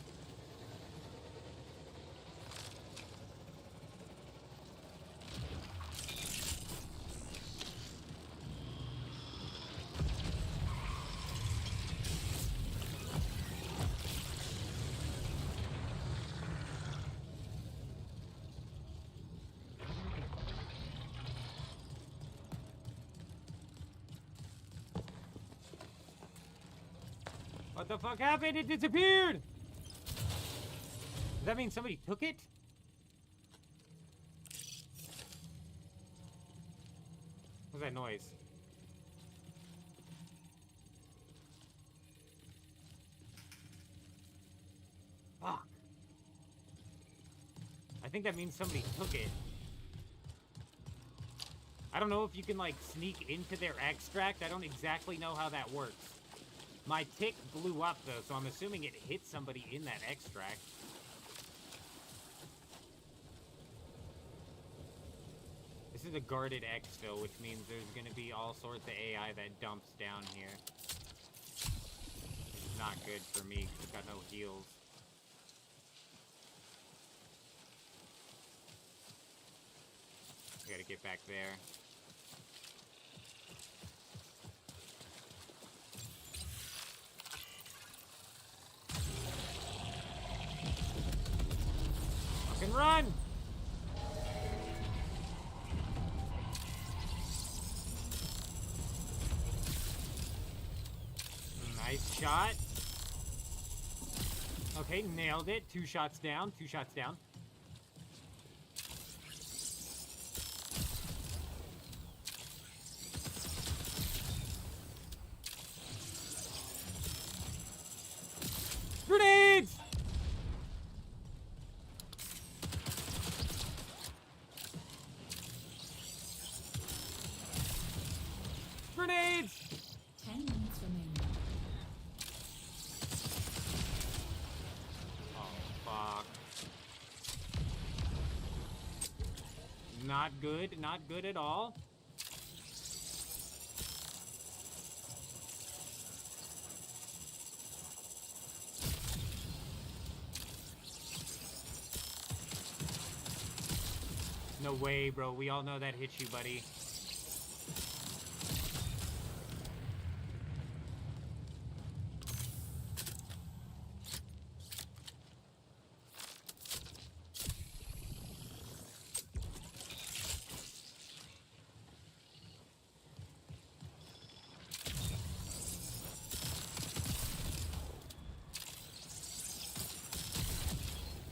What the fuck happened? It disappeared! Does that mean somebody took it? What's that noise? Fuck. I think that means somebody took it. I don't know if you can, like, sneak into their extract. I don't exactly know how that works. My tick blew up, though, so I'm assuming it hit somebody in that extract. This is a guarded exfil, which means there's going to be all sorts of AI that dumps down here. Which is not good for me, because I've got no heals. I gotta get back there. Fucking run! Nice shot. Okay, nailed it. 2 shots down. 2 shots down. Grenades! Grenades! 10 minutes remaining. Oh, fuck. Not good. Not good at all. No way, bro. We all know that hits you, buddy.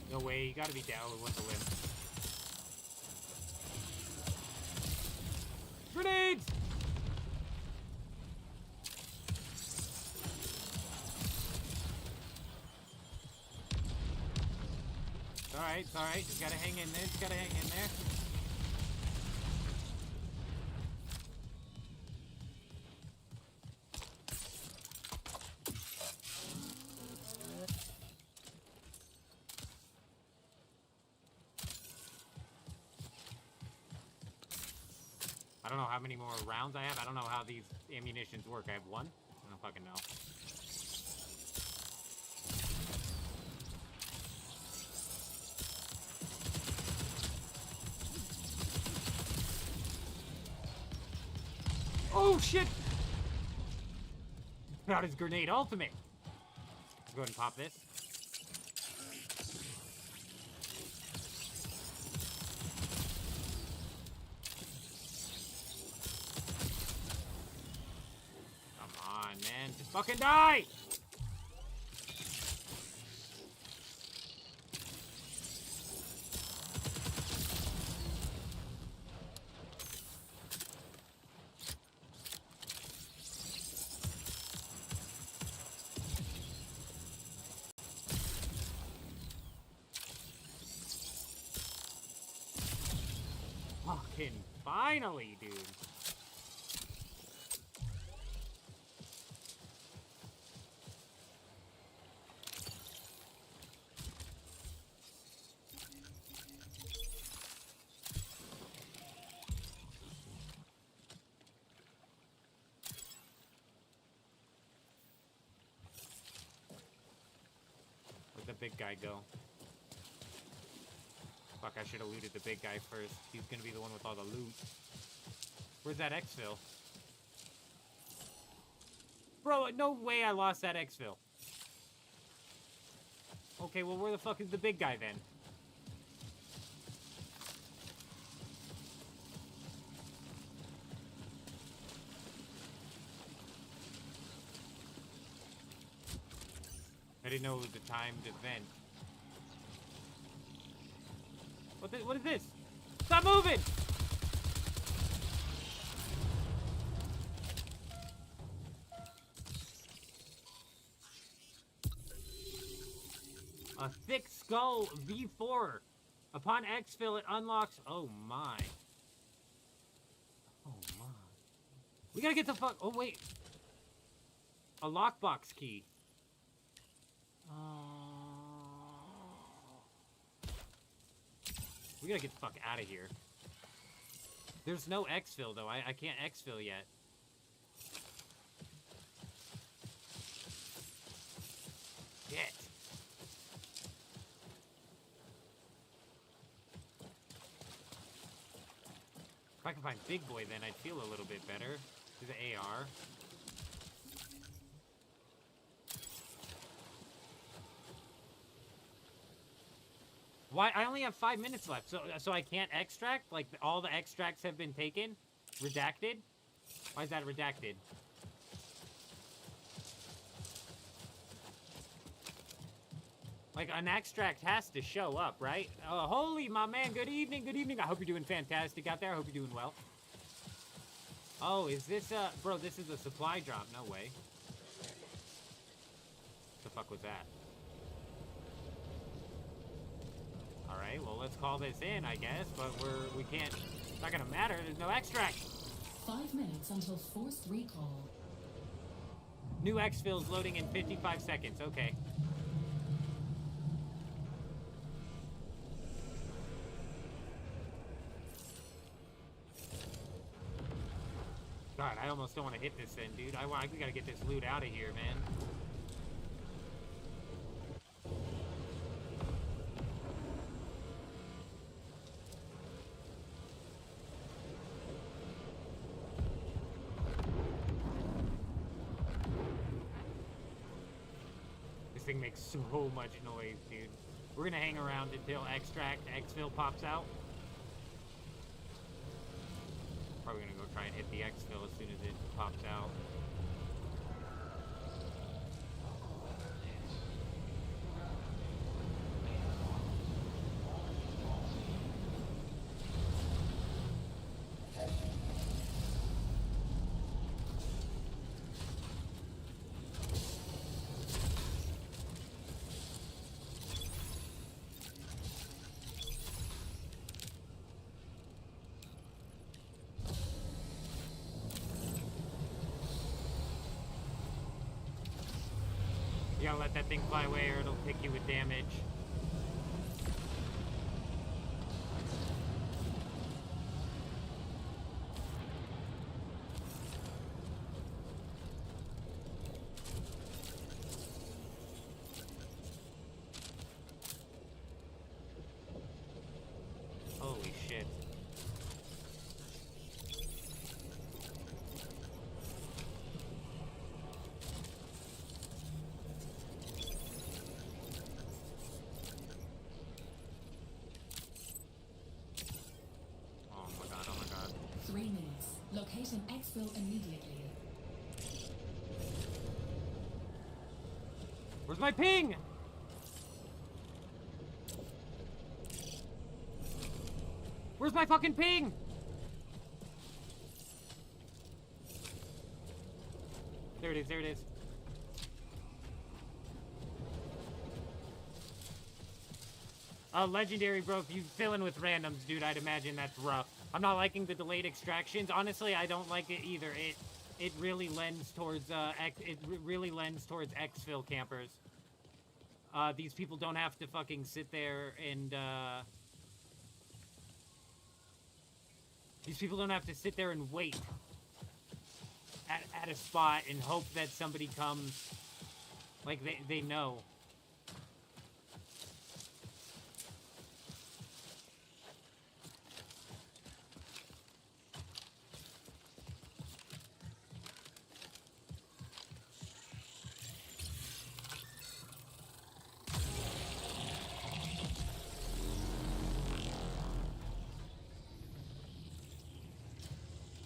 No way. You gotta be down with the limb. Grenades! It's alright. Just gotta hang in there. Just gotta hang in there. I don't know how many more rounds I have. I don't know how these ammunitions work. I have 1? I don't fucking know. Oh, shit! Got his grenade ultimate. Let's go ahead and pop this. Man, just fucking die! Fucking finally, dude. Where'd the big guy go? Fuck, I should have looted the big guy first. He's gonna be the one with all the loot. Where's that exfil? Bro, no way I lost that exfil. Okay, well, where the fuck is the big guy then? I didn't know it was a timed event. What is this? Stop moving! A thick skull V4. Upon exfil, it unlocks. Oh my. Oh my. We gotta get the fuck. Oh wait. A lockbox key. We gotta get the fuck out of here. There's no exfil though. I can't exfil yet. Shit. If I can find Big Boy, then I'd feel a little bit better. Do the AR. Why? I only have 5 minutes left, so I can't extract? Like, all the extracts have been taken? Redacted? Why is that redacted? Like, an extract has to show up, right? Holy, my man, good evening, good evening. I hope you're doing fantastic out there. I hope you're doing well. Oh, is this, bro, this is a supply drop. No way. What the fuck was that? Alright, well, let's call this in, I guess, but we can't, it's not gonna matter, there's no extract. 5 minutes until forced recall. New exfil's loading in 55 seconds, okay. God, I almost don't want to hit this then, dude. We gotta get this loot out of here, man. This thing makes so much noise, dude. We're gonna hang around until exfil pops out. Probably gonna go try and hit the exfil as soon as it pops out. You gotta let that thing fly away or it'll pick you with damage. Holy shit. Locate an exfil immediately. Where's my ping? Where's my fucking ping? There it is, there it is. Legendary, bro, if you fill in with randoms, dude, I'd imagine that's rough. I'm not liking the delayed extractions. Honestly, I don't like it either. It really lends towards really lends towards exfil campers. These people don't have to fucking sit there and these people don't have to sit there and wait at a spot and hope that somebody comes. Like they know.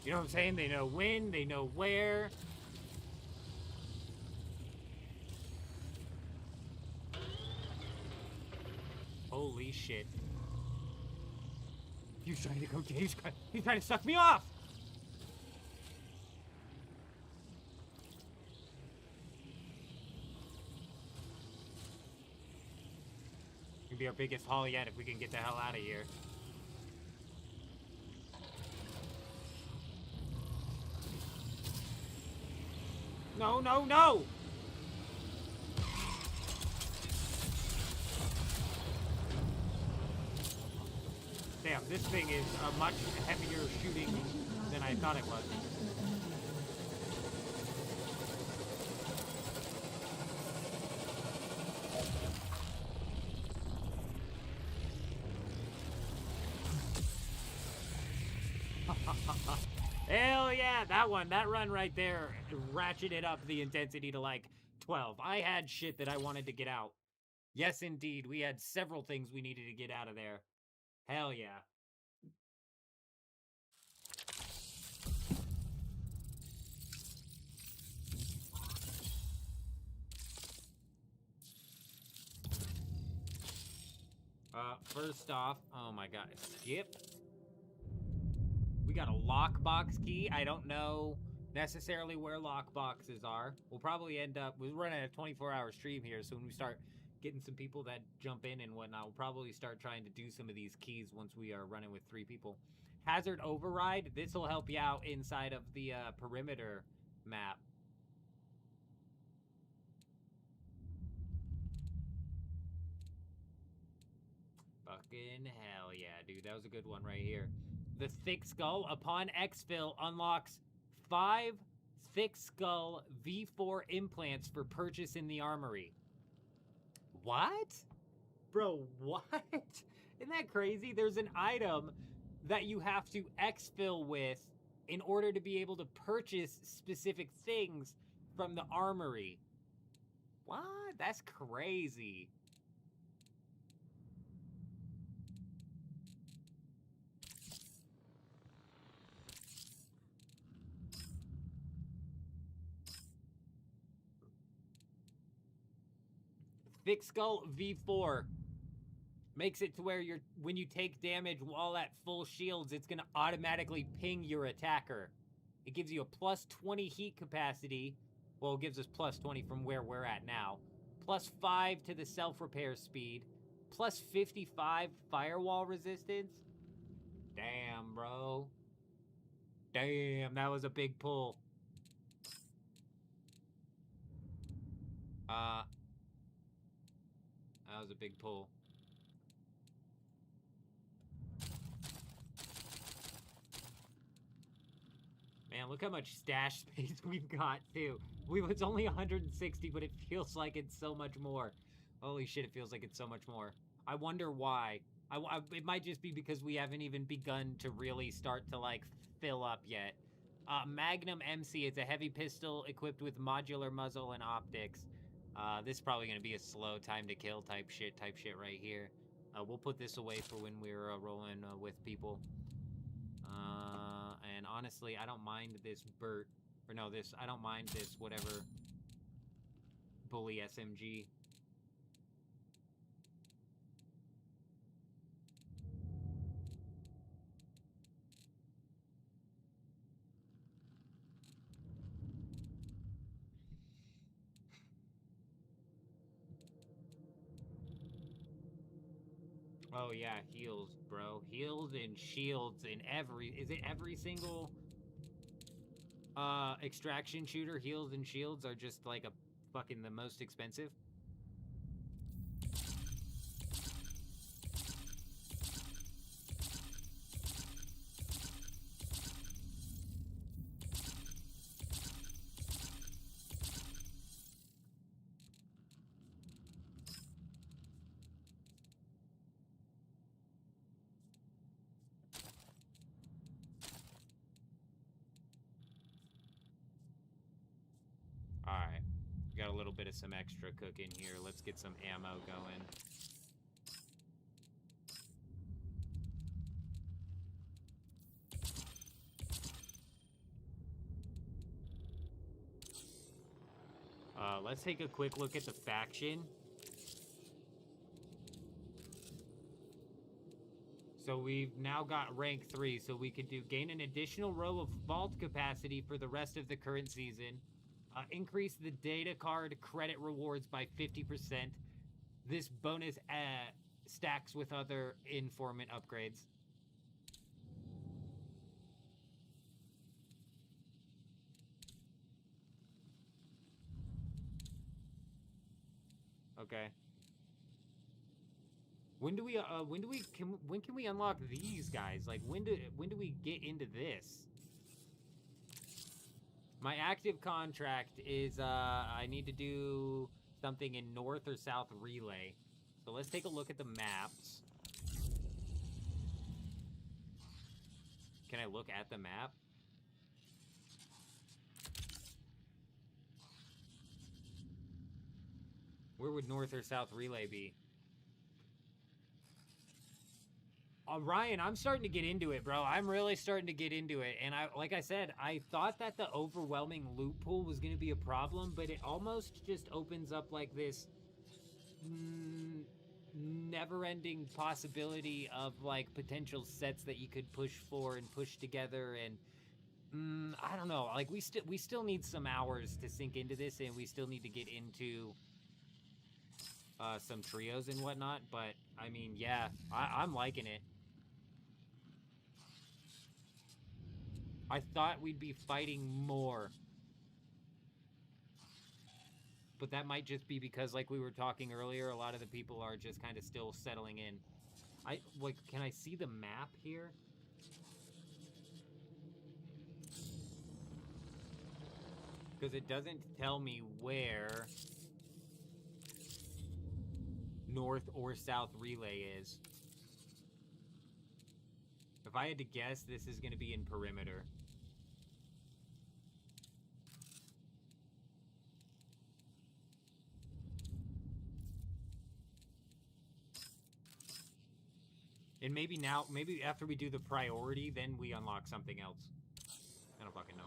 You know what I'm saying? They know when, they know where. Holy shit. He's trying to go, he's trying to suck me off! Gonna be our biggest haul yet if we can get the hell out of here. No, no, no! Damn, this thing is a much heavier shooting than I thought it was. Hell yeah, that one, that run right there ratcheted up the intensity to like 12. I had shit that I wanted to get out. Yes, indeed, we had several things we needed to get out of there. Hell yeah. First off, oh my god, skip. We got a lockbox key. I don't know necessarily where lockboxes are. We'll probably end up, we're running a 24-hour stream here, so when we start getting some people that jump in and whatnot, we'll probably start trying to do some of these keys once we are running with 3 people. Hazard override, this will help you out inside of the perimeter map. Fucking hell yeah, dude. That was a good one right here. The Thick Skull, upon exfil, unlocks 5 Thick Skull V4 implants for purchase in the armory. What? Bro, what? Isn't that crazy? There's an item that you have to exfil with in order to be able to purchase specific things from the armory. What? That's crazy. Thick Skull V4 makes it to where when you take damage while at full shields, it's gonna automatically ping your attacker. It gives you a plus 20 heat capacity. Well, it gives us plus 20 from where we're at now. Plus 5 to the self-repair speed. Plus 55 firewall resistance. Damn, bro. Damn, that was a big pull. That was a big pull. Man, look how much stash space we've got, too. It's only 160, but it feels like it's so much more. Holy shit, it feels like it's so much more. I wonder why. It might just be because we haven't even begun to really start to, like, fill up yet. Magnum MC, it's a heavy pistol equipped with modular muzzle and optics. This is probably going to be a slow time to kill type shit right here. We'll put this away for when we're rolling with people. And honestly, I don't mind this I don't mind this whatever bully SMG. Oh yeah, heals, bro. Heals and shields in is it every single extraction shooter? Heals and shields are just like a fucking the most expensive. Alright. Got a little bit of some extra cooking here. Let's get some ammo going. Let's take a quick look at the faction. So we've now got rank 3, so we could gain an additional row of vault capacity for the rest of the current season. Increase the data card credit rewards by 50%. This bonus stacks with other informant upgrades. Okay. When can we unlock these guys? Like when do we get into this? My active contract is I need to do something in North or South Relay. So let's take a look at the maps. Can I look at the map? Where would North or South Relay be? Ryan, I'm starting to get into it, bro. I'm really starting to get into it. And like I said, I thought that the overwhelming loot pool was going to be a problem, but it almost just opens up like this never-ending possibility of like potential sets that you could push for and push together. And I don't know. Like we still need some hours to sink into this, and we still need to get into some trios and whatnot. But I mean, yeah, I'm liking it. I thought we'd be fighting more. But that might just be because, like we were talking earlier, a lot of the people are just kind of still settling in. Can I see the map here? Because it doesn't tell me where North or South Relay is. If I had to guess, this is going to be in Perimeter. And maybe after we do the priority, then we unlock something else. I don't fucking know.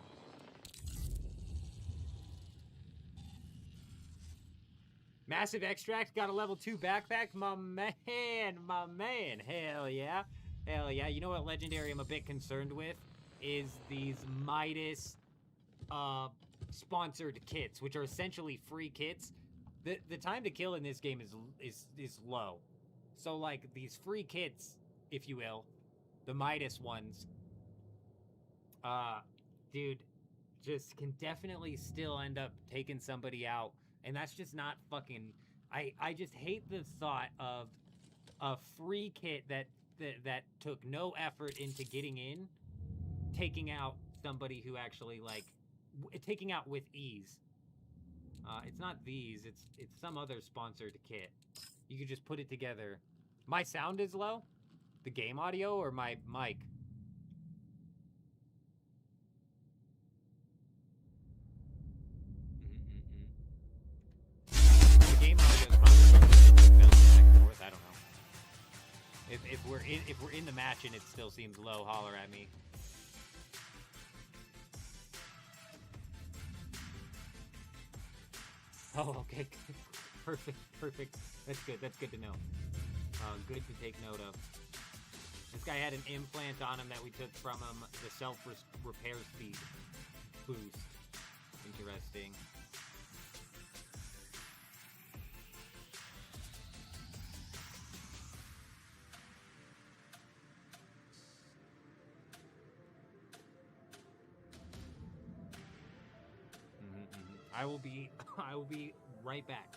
Massive Extract got a level 2 backpack. My man. Hell yeah. Hell yeah. You know what legendary I'm a bit concerned with? Is these Midas sponsored kits, which are essentially free kits. The time to kill in this game is low. So like these free kits, if you will, the Midas ones, dude, just can definitely still end up taking somebody out. And that's just not fucking... I just hate the thought of a free kit that took no effort into getting in, taking out somebody who actually, like... taking out with ease. It's not these, it's some other sponsored kit. You could just put it together. My sound is low? The game audio or my mic? The game audio is probably bouncing back and forth. I don't know. If we're in the match and it still seems low, holler at me. Oh, okay. Perfect. That's good to know. Good to take note of. This guy had an implant on him that we took from him. The self-repair speed boost. Interesting. I will be right back.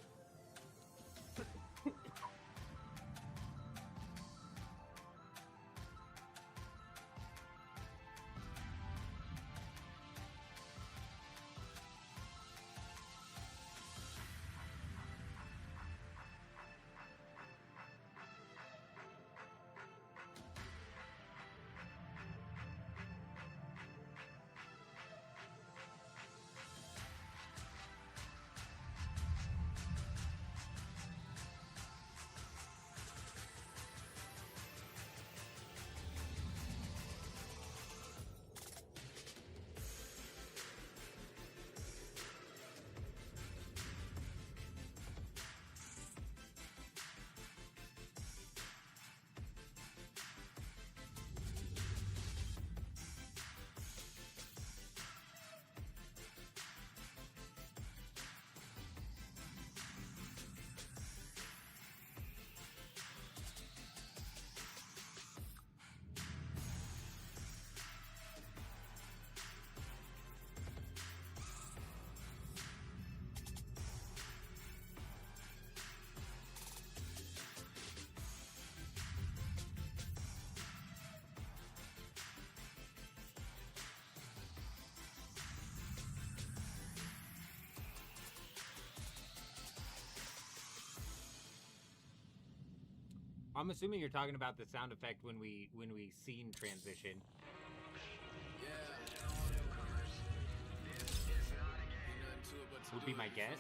I'm assuming you're talking about the sound effect when we scene transition. Would be my guess.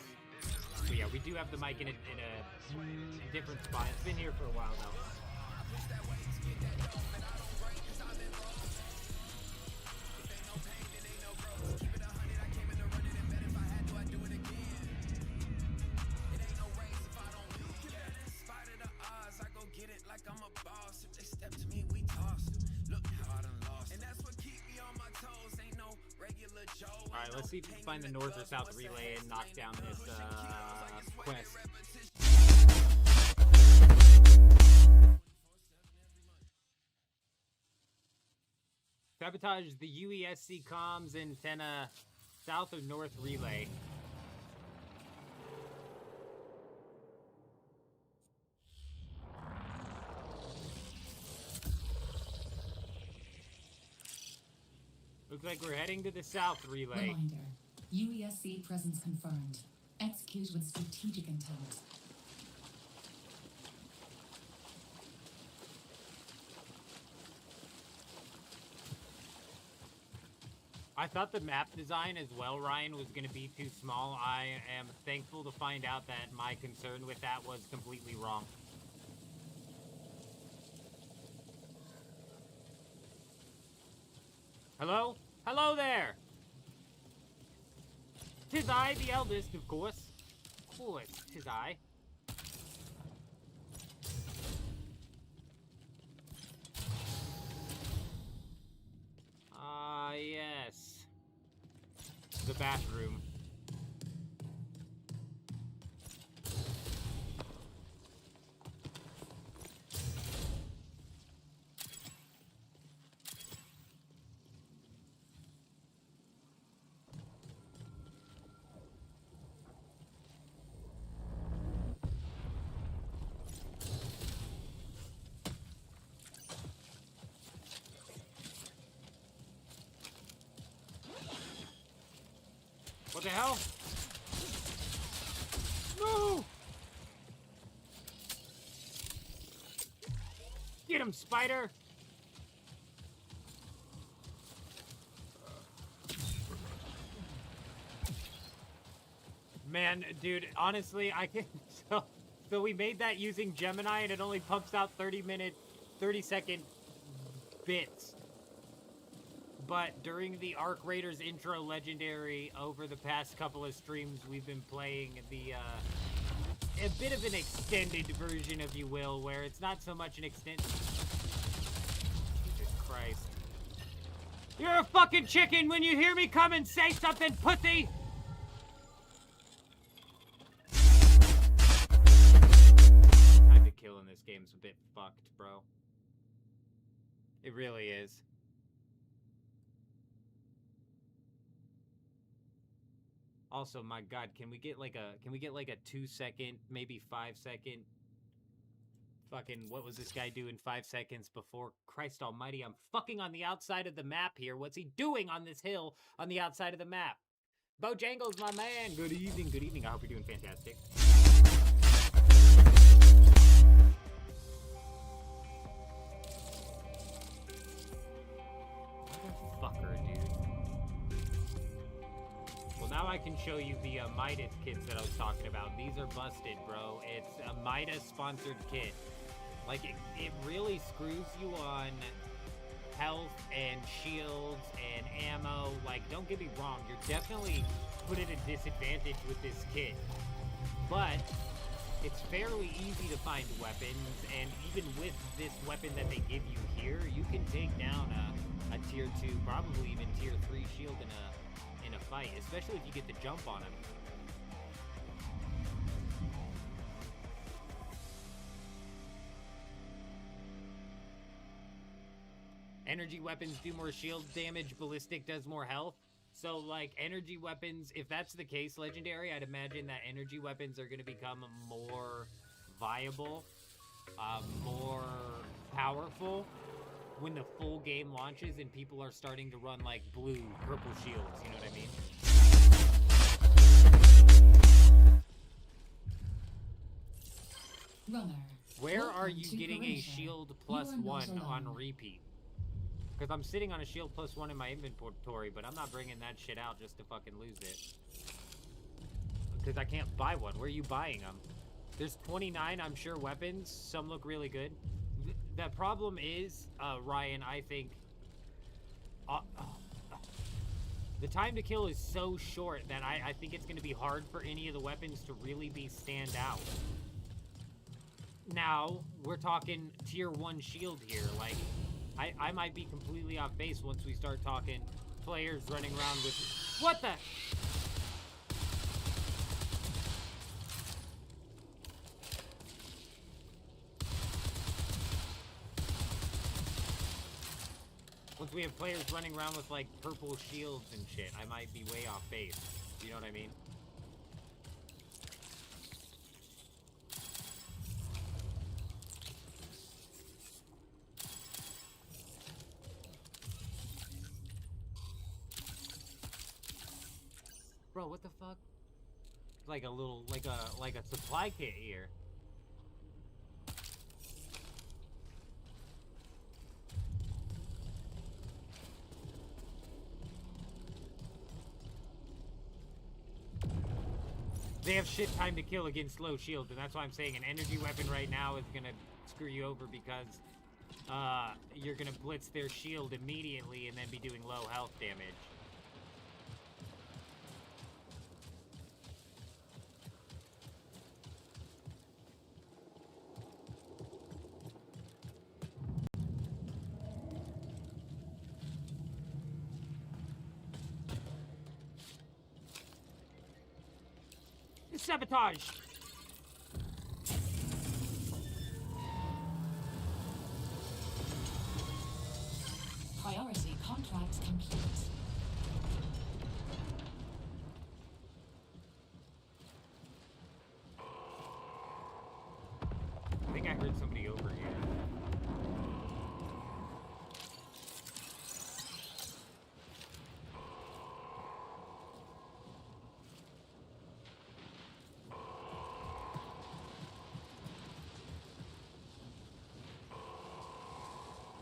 But yeah, we do have the mic in a different spot. It's been here for a while now. Alright, let's see if we can find the north or south relay and knock down this quest. Sabotage the UESC comms antenna south or north relay. Looks like we're heading to the south relay. Reminder. UESC presence confirmed. Execute with strategic intent. I thought the map design as well, Ryan, was going to be too small. I am thankful to find out that my concern with that was completely wrong. Hello? Hello there! 'Tis I, the eldest, of course. Of course, 'tis I. Ah, yes. The bathroom. What the hell? No! Get him, spider! Man, dude, honestly, I can... So we made that using Gemini, and it only pumps out 30-second bits. But during the Arc Raiders intro legendary, over the past couple of streams, we've been playing a bit of an extended version, if you will, where it's not so much an extent. Jesus Christ. You're a fucking chicken! When you hear me come and say something, pussy! Time to kill in this game's a bit fucked, bro. It really is. Also, my God, can we get like a 2 second, maybe 5 second? Fucking, what was this guy doing 5 seconds before? Christ almighty, I'm fucking on the outside of the map here. What's he doing on this hill on the outside of the map? Bojangles, my man. Good evening, good evening. I hope you're doing fantastic. Motherfucker, dude. Well, now I can show you the Midas kits that I was talking about. These are busted, bro. It's a Midas-sponsored kit. Like, it really screws you on health and shields and ammo. Like, don't get me wrong, you're definitely put at a disadvantage with this kit. But it's fairly easy to find weapons, and even with this weapon that they give you here, you can take down a tier 2, probably even tier 3 shield in a fight, especially if you get the jump on him. Energy weapons do more shield damage, ballistic does more health. So, like, energy weapons, if that's the case, Legendary, I'd imagine that energy weapons are going to become more viable, more powerful when the full game launches and people are starting to run, like, blue, purple shields, you know what I mean? Runner. Where are you getting a shield +1 on repeat? Because I'm sitting on a shield +1 in my inventory, but I'm not bringing that shit out just to fucking lose it. Because I can't buy one. Where are you buying them? There's 29, I'm sure, weapons. Some look really good. The problem is, Ryan, I think... the time to kill is so short that I think it's going to be hard for any of the weapons to really be stand out. Now, we're talking tier 1 shield here, like... I might be completely off base once we start talking players running around with... What the... Once we have players running around with, like, purple shields and shit, I might be way off base. You know what I mean? Bro, what the fuck? Like a little, like a supply kit here. They have shit time to kill against low shields, and that's why I'm saying an energy weapon right now is gonna screw you over because you're gonna blitz their shield immediately and then be doing low health damage. Sabotage! Priority contract complete. I think I heard somebody over here.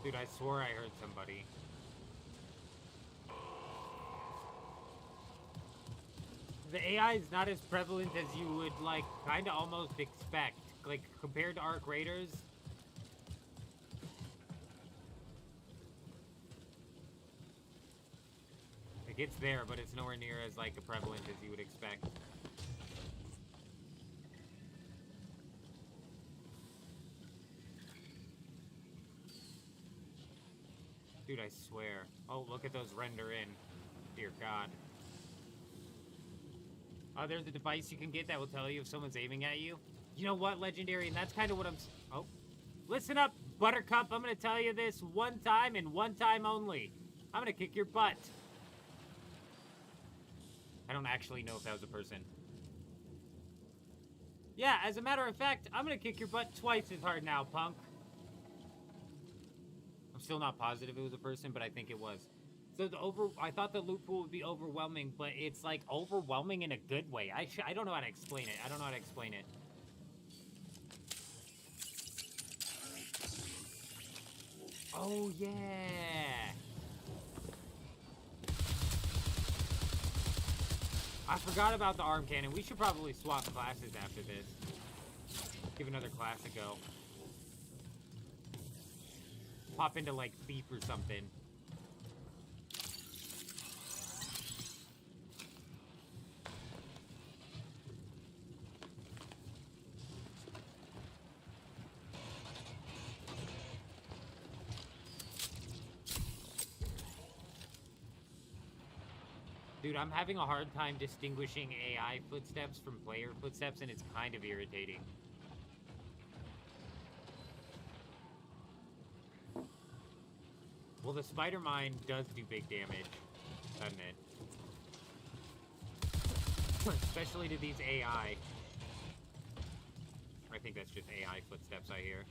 Dude, I swore I heard somebody. The AI is not as prevalent as you would, like, kind of almost expect. Like, compared to Arc Raiders. Like, it's there, but it's nowhere near as, like, prevalent as you would expect. Dude, I swear. Oh, look at those render in. Dear God. Oh, there's a device you can get that will tell you if someone's aiming at you. You know what, Legendary? And that's kind of what I'm... Oh. Listen up, Buttercup. I'm going to tell you this one time and one time only. I'm going to kick your butt. I don't actually know if that was a person. Yeah, as a matter of fact, I'm gonna kick your butt twice as hard now, punk. I'm still not positive it was a person, but I think it was. So I thought the loot pool would be overwhelming, but it's like overwhelming in a good way. I don't know how to explain it. I don't know how to explain it. Oh yeah. I forgot about the arm cannon. We should probably swap classes after this. Give another class a go. Pop into like thief or something. Dude, I'm having a hard time distinguishing AI footsteps from player footsteps, and it's kind of irritating. Well, the spider mine does do big damage, doesn't it? Especially to these AI. I think that's just AI footsteps I hear.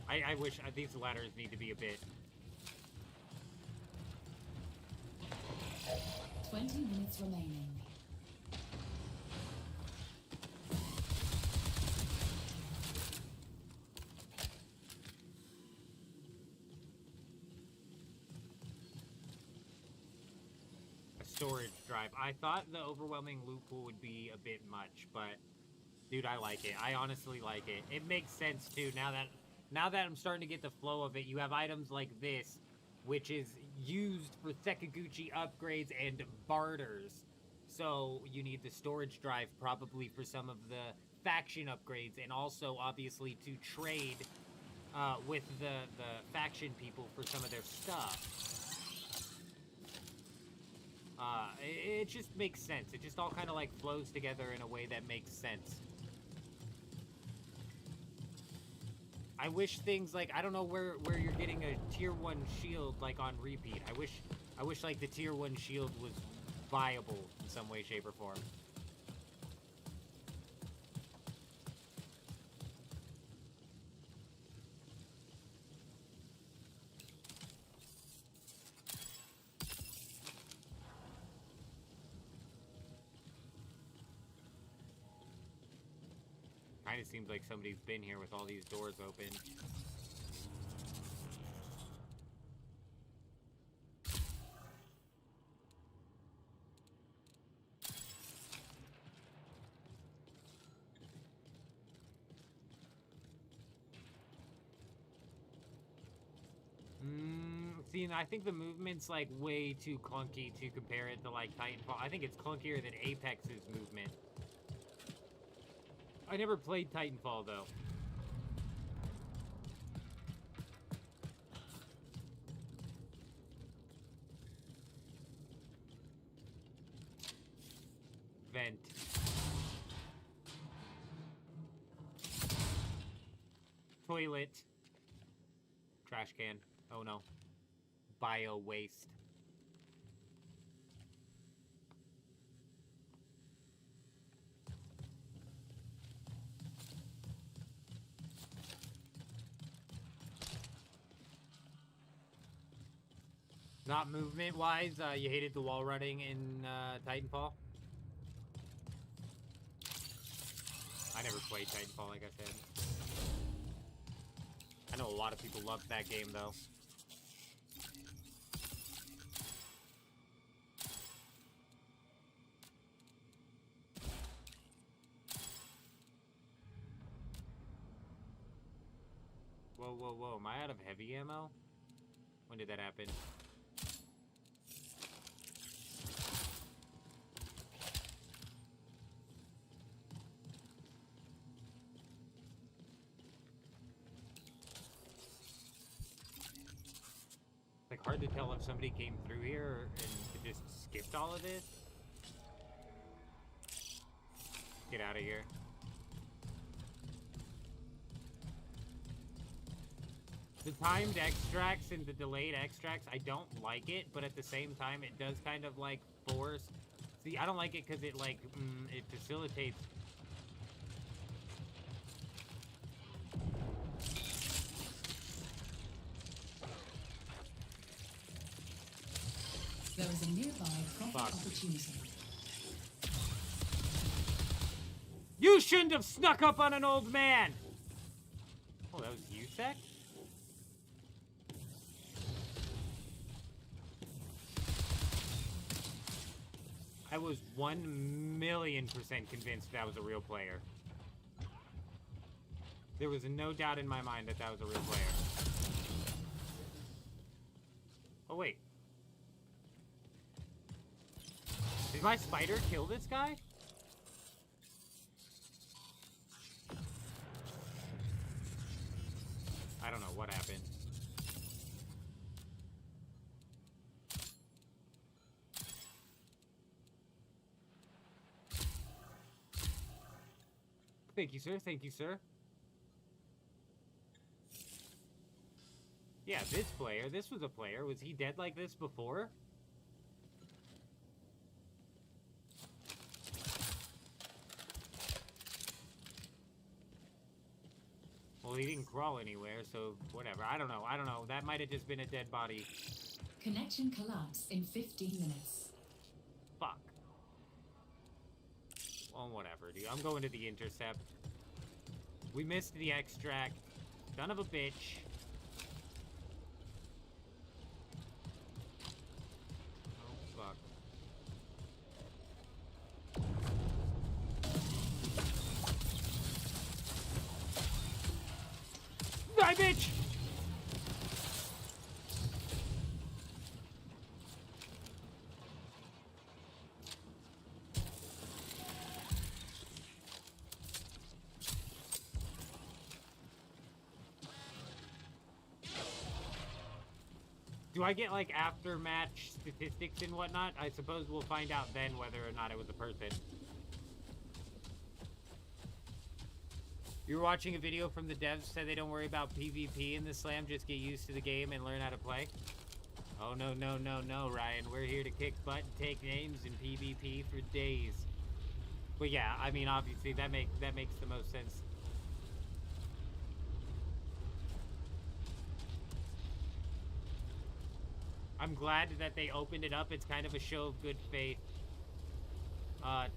I wish these ladders need to be a bit... 20 minutes remaining. A storage drive. I thought the overwhelming loot pool would be a bit much, but dude, I like it. I honestly like it. It makes sense too. Now that I'm starting to get the flow of it, you have items like this, which is used for Sekaguchi upgrades and barters. So you need the storage drive probably for some of the faction upgrades, and also obviously to trade with the faction people for some of their stuff. It just makes sense. It just all kind of like flows together in a way that makes sense. I wish things like, I don't know where you're getting a tier 1 shield like on repeat. I wish like the tier 1 shield was viable in some way, shape, or form. Kind of seems like somebody's been here with all these doors open. See, and I think the movement's like way too clunky to compare it to like Titanfall. I think it's clunkier than Apex's movement. I never played Titanfall, though. Vent. Toilet. Trash can. Oh, no. Bio waste. Not movement-wise, you hated the wall running in Titanfall? I never played Titanfall, like I said. I know a lot of people loved that game, though. Whoa, whoa, whoa. Am I out of heavy ammo? When did that happen? Like, hard to tell if somebody came through here and just skipped all of this. Get out of here. The timed extracts and the delayed extracts, I don't like it, but at the same time, it does kind of like force See, I don't like it because it, like, it facilitates... There is a nearby profit opportunity. You shouldn't have snuck up on an old man! Oh, that was USEC? I was 1,000,000% convinced that was a real player. There was no doubt in my mind that that was a real player. Oh, wait. Did my spider kill this guy? I don't know what happened. Thank you, sir. Thank you, sir. Yeah, this player. This was a player. Was he dead like this before? Well, he didn't crawl anywhere, so whatever. I don't know. I don't know. That might have just been a dead body. Connection collapse in 15 minutes. Fuck. Well, whatever, dude. I'm going to the intercept. We missed the extract. Son of a bitch. Oh, fuck. Die, bitch! Do I get, like, after-match statistics and whatnot? I suppose we'll find out then whether or not it was a person. You were watching a video from the devs, said they don't worry about PvP in the slam, just get used to the game and learn how to play. Oh, no, no, no, no, Ryan. We're here to kick butt and take names in PvP for days. But yeah, I mean, obviously, that makes the most sense. I'm glad that they opened it up. It's kind of a show of good faith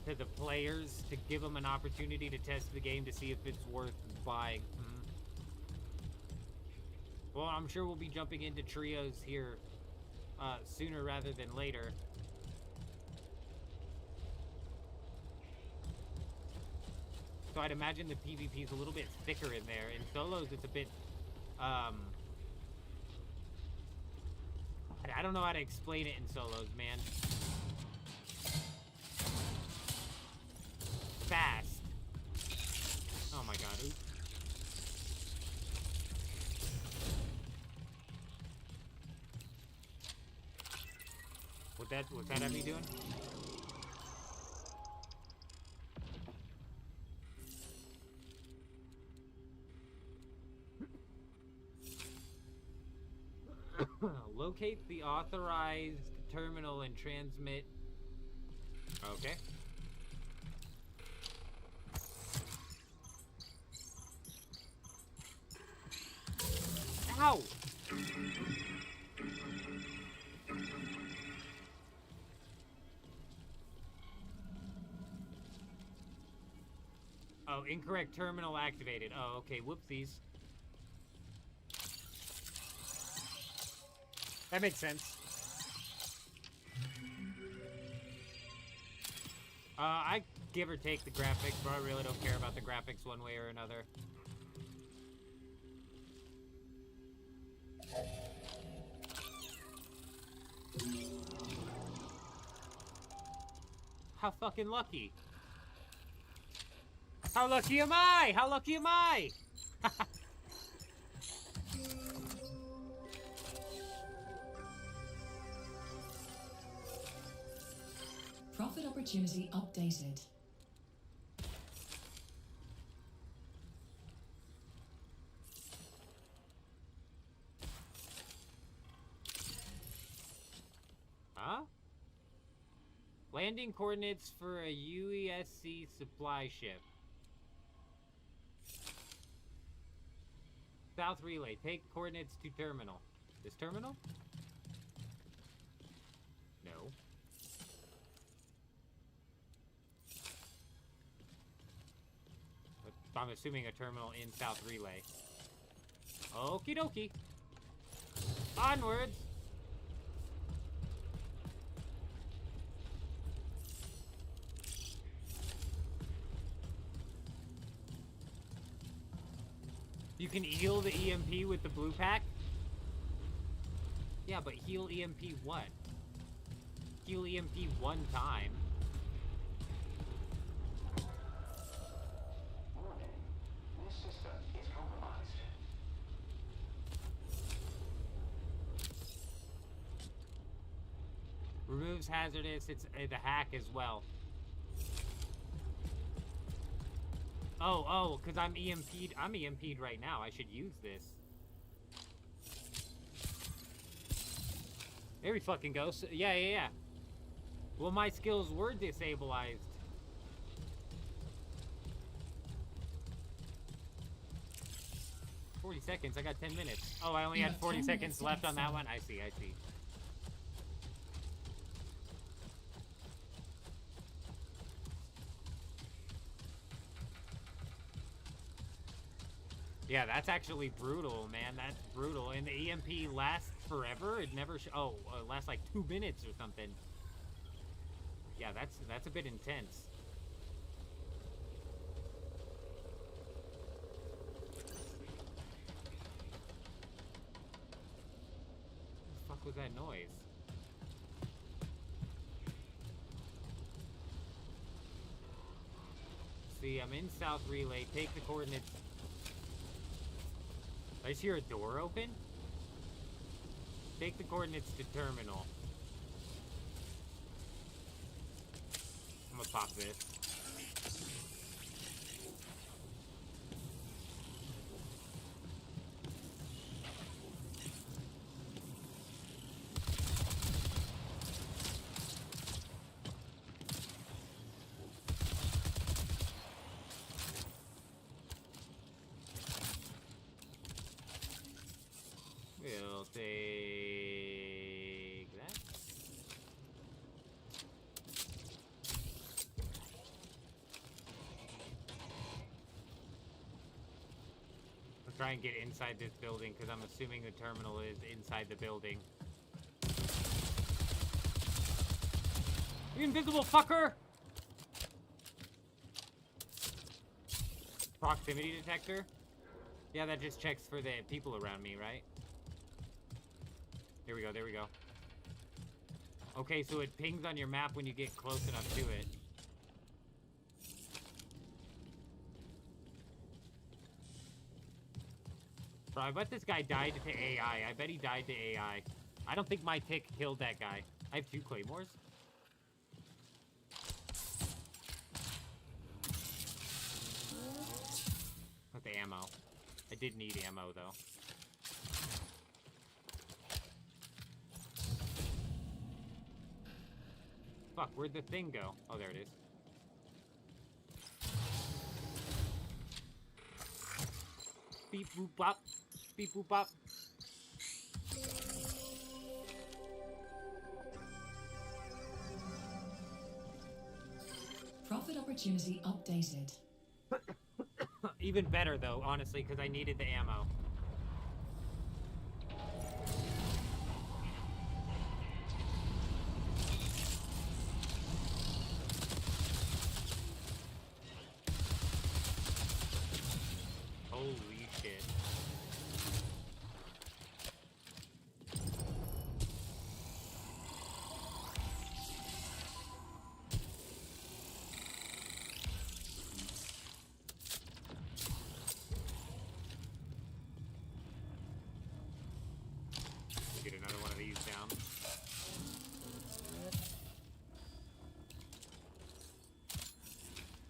to the players, to give them an opportunity to test the game to see if it's worth buying. Well, I'm sure we'll be jumping into trios here sooner rather than later. So I'd imagine the PvP is a little bit thicker in there. In solos, it's a bit... I don't know how to explain it in solos, man. Fast. Oh my god. Oops. What's that have me doing? Locate the authorized terminal and transmit. Okay. Ow! Oh, incorrect terminal activated. Oh, okay. Whoopsies. That makes sense. I give or take the graphics, but I really don't care about the graphics one way or another. How fucking lucky. How lucky am I? How lucky am I? Profit opportunity updated. Landing coordinates for a UESC supply ship. South relay. Take coordinates to terminal. This terminal? No. But I'm assuming a terminal in South relay. Okie dokie. Onwards. You can heal the EMP with the blue pack? Yeah, but heal EMP what? Heal EMP one time. Warning. This system is compromised. Removes hazardous. It's the hack as well. Oh, because I'm EMP'd. I'm EMP'd right now. I should use this. There we fucking go. So, yeah. Well, my skills were disableized. $40 seconds. I got 10 minutes. Oh, I only had 40 seconds left on that one. I see. Yeah, that's actually brutal, man. That's brutal. And the EMP lasts forever. It never. Lasts like 2 minutes or something. Yeah, that's a bit intense. What the fuck was that noise? See, I'm in South Relay. Take the coordinates. I just hear a door open. Take the coordinates to terminal. I'm gonna pop this. We'll take that. I'll try and get inside this building because I'm assuming the terminal is inside the building. You invisible fucker! Proximity detector? Yeah, that just checks for the people around me, right? There we go, there we go. Okay, so it pings on your map when you get close enough to it. Bro, I bet this guy died to AI. I bet he died to AI. I don't think my tick killed that guy. I have 2 claymores. With the ammo. I did need ammo, though. Fuck, where'd the thing go? Oh, there it is. Beep boop bop. Beep boop bop. Profit opportunity updated. Even better, though, honestly, because I needed the ammo. Holy shit. Get another one of these down.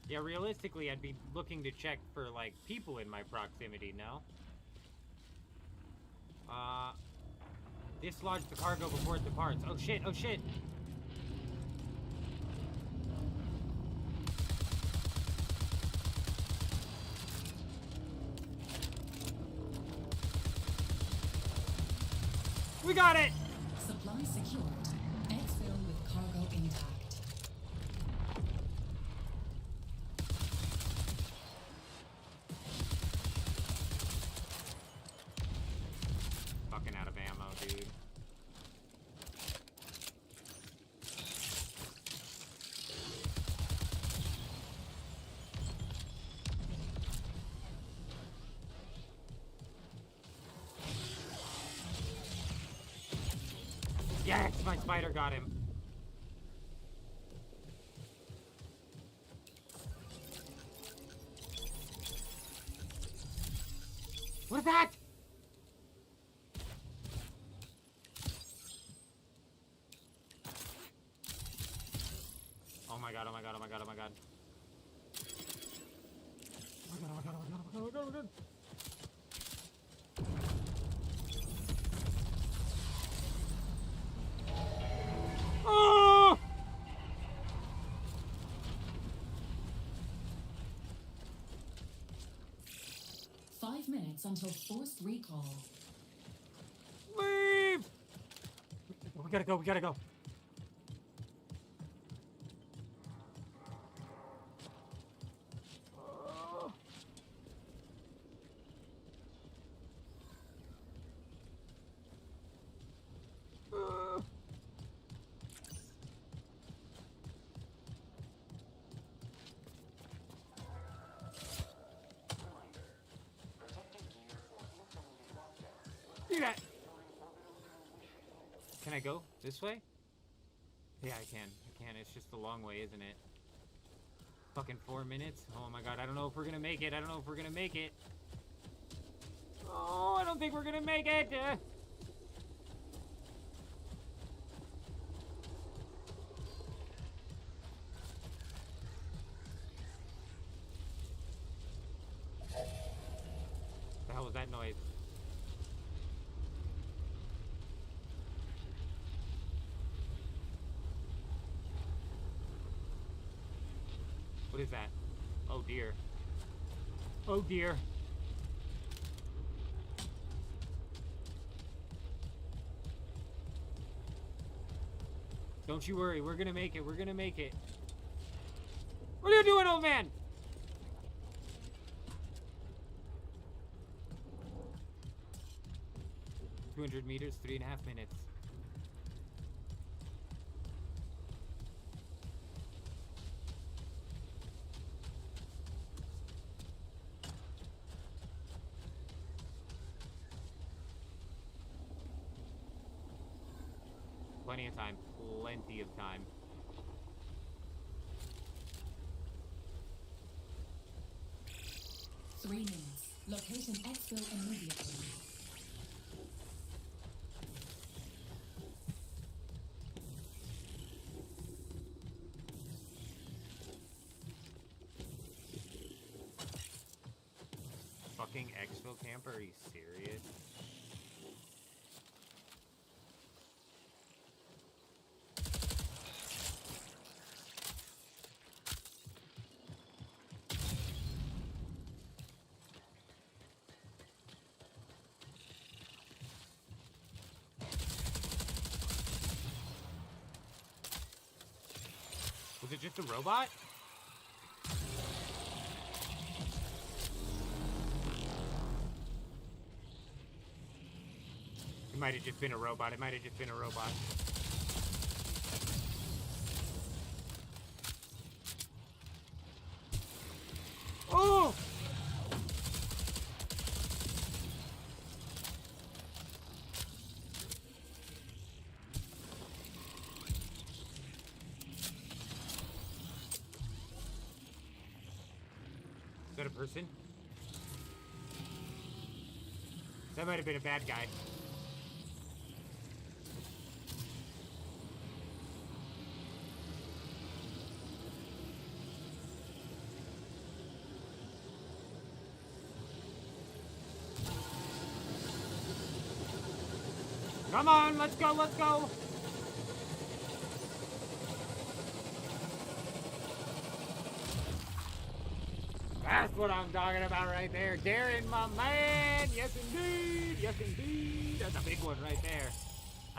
Yeah, realistically, I'd be looking to check for, like, people in my proximity, no? Dislodge the cargo before it departs. Oh, shit, oh, shit! We got it! Supply secured. Exfil with cargo intact. Fucking out of ammo, dude. Yes, my spider got him. What's that? Oh my god, oh my god, oh my god, oh my god. Oh my god, oh my god, oh my god, oh my god, oh my god, oh my god. Oh! 5 minutes until forced recall. Leave! We gotta go, we gotta go. Do that. Can I go this way? Yeah, I can. I can. It's just the long way, isn't it? Fucking 4 minutes. Oh my god, I don't know if we're gonna make it. I don't know if we're gonna make it. Oh, I don't think we're gonna make it. The hell was that noise? What is that? Oh dear. Oh dear. Don't you worry, we're gonna make it, we're gonna make it. What are you doing, old man? $200 meters, 3.5 minutes. Plenty of time. Plenty of time. Three minutes. Location exfil immediately. Fucking exfil camper? Are you serious? Was it just a robot? It might have just been a robot. It might have just been a robot. Oh! Is that a person? That might have been a bad guy. Come on, let's go, let's go! That's what I'm talking about right there. Darren, my man! Yes, indeed! Yes, indeed! That's a big one right there.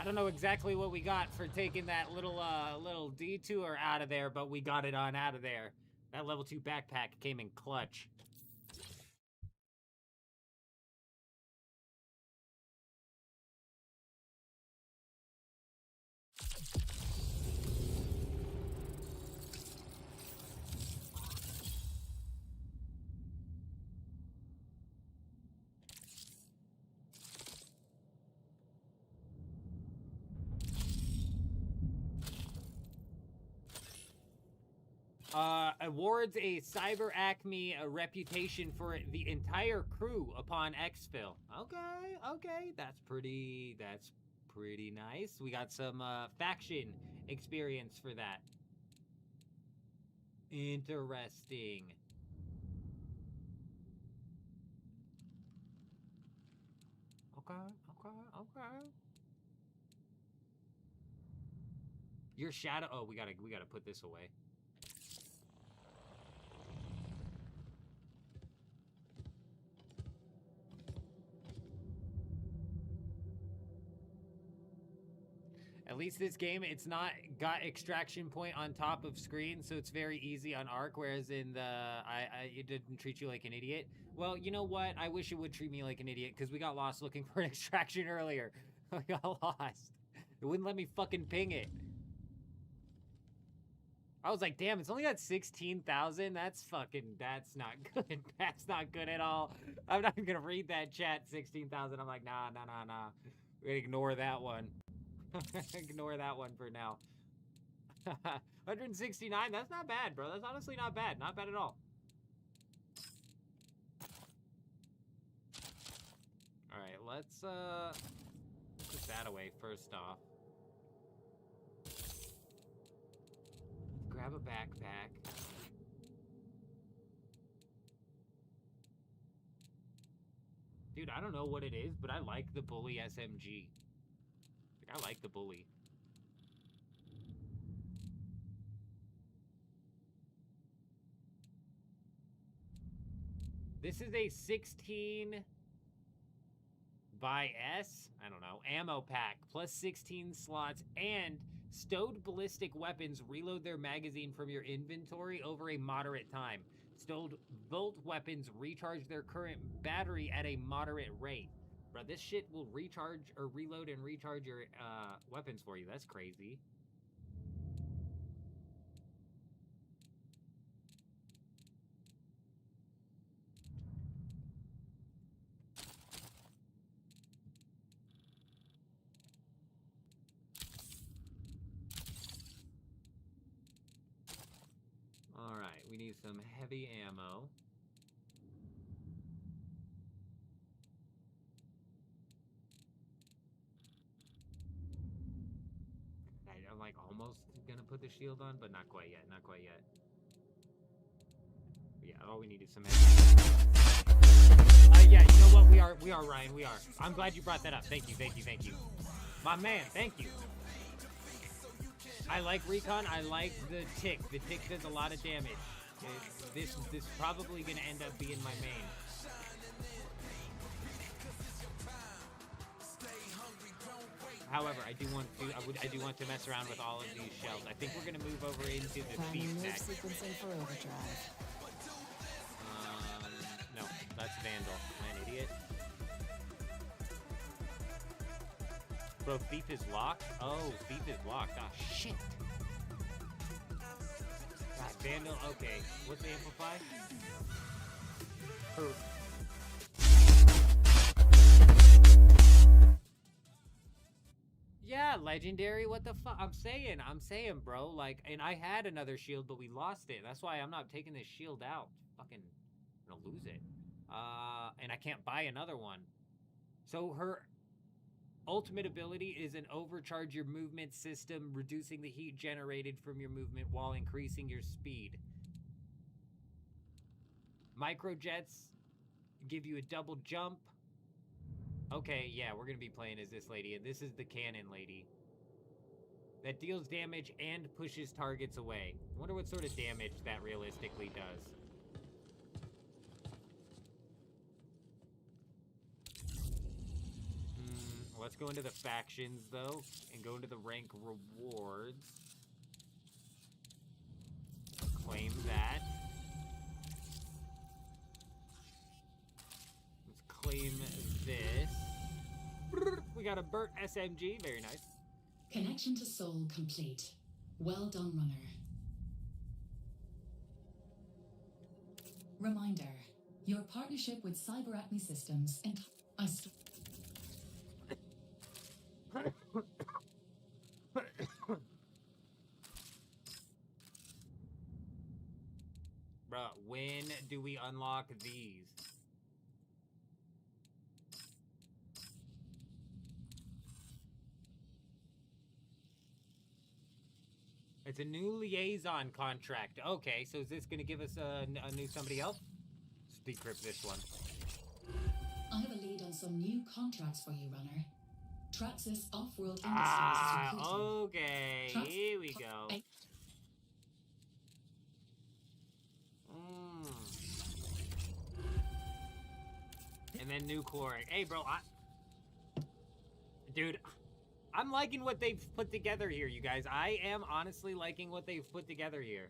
I don't know exactly what we got for taking that little detour out of there, but we got it on out of there. That level 2 backpack came in clutch. Awards a Cyber Acme a reputation for the entire crew upon exfil. Okay, that's pretty nice. We got some faction experience for that. Interesting. Okay. Your shadow. Oh, we gotta put this away. At least this game, it's not got extraction point on top of screen, so it's very easy on Arc, whereas in the, it didn't treat you like an idiot. Well, you know what? I wish it would treat me like an idiot, because we got lost looking for an extraction earlier. We got lost. It wouldn't let me fucking ping it. I was like, damn, it's only got 16,000? That's not good. That's not good at all. I'm not even gonna read that chat, 16,000. I'm like, nah. We're gonna ignore that one. Ignore that one for now. 169, that's not bad, bro. That's honestly not bad. Not bad at all. Alright, let's put that away first off. Grab a backpack. Dude, I don't know what it is, but I like the Bully SMG. I like the Bully. This is a 16 by S, I don't know, ammo pack, plus 16 slots, and stowed ballistic weapons reload their magazine from your inventory over a moderate time. Stowed bolt weapons recharge their current battery at a moderate rate. Bro, this shit will recharge or reload and recharge your weapons for you. That's crazy. All right, we need some heavy ammo. I'm like almost gonna put the shield on, but not quite yet. But yeah, all we need is some heavy. Yeah, you know what? We are Ryan. We are. I'm glad you brought that up. Thank you. My man, thank you. I like Recon. I like the Tick. The Tick does a lot of damage. This is probably gonna end up being my main. However, I do want to mess around with all of these shells. I think we're gonna move over into the thief next. Sequencing for overdrive. No, that's Vandal. Am I an idiot? Bro, thief is locked? Oh, thief is locked. Oh, shit. God, Vandal, okay. What's the amplify? Yeah, legendary, what the fuck? I'm saying, bro, like, and I had another shield, but we lost it. That's why I'm not taking this shield out. Fucking, I'm gonna lose it. And I can't buy another one. So her ultimate ability is an overcharge your movement system, reducing the heat generated from your movement while increasing your speed. Microjets give you a double jump. Okay, yeah, we're gonna be playing as this lady, and this is the cannon lady. That deals damage and pushes targets away. I wonder what sort of damage that realistically does. Let's go into the factions, though, and go into the rank rewards. Claim that. Let's claim this. We got a Burt SMG. Very nice. Connection to Soul complete. Well done, runner. Reminder, your partnership with Cyber Acme Systems and Bruh, when do we unlock these? It's a new liaison contract. Okay, so is this going to give us a new somebody else? Let's decrypt this one. I have a lead on some new contracts for you, runner. Traxxas Off-World Industries Ah, is recruiting. okay. Here we go. And then new chlorine. Hey, bro, dude, I'm liking what they've put together here, you guys. I am honestly liking what they've put together here.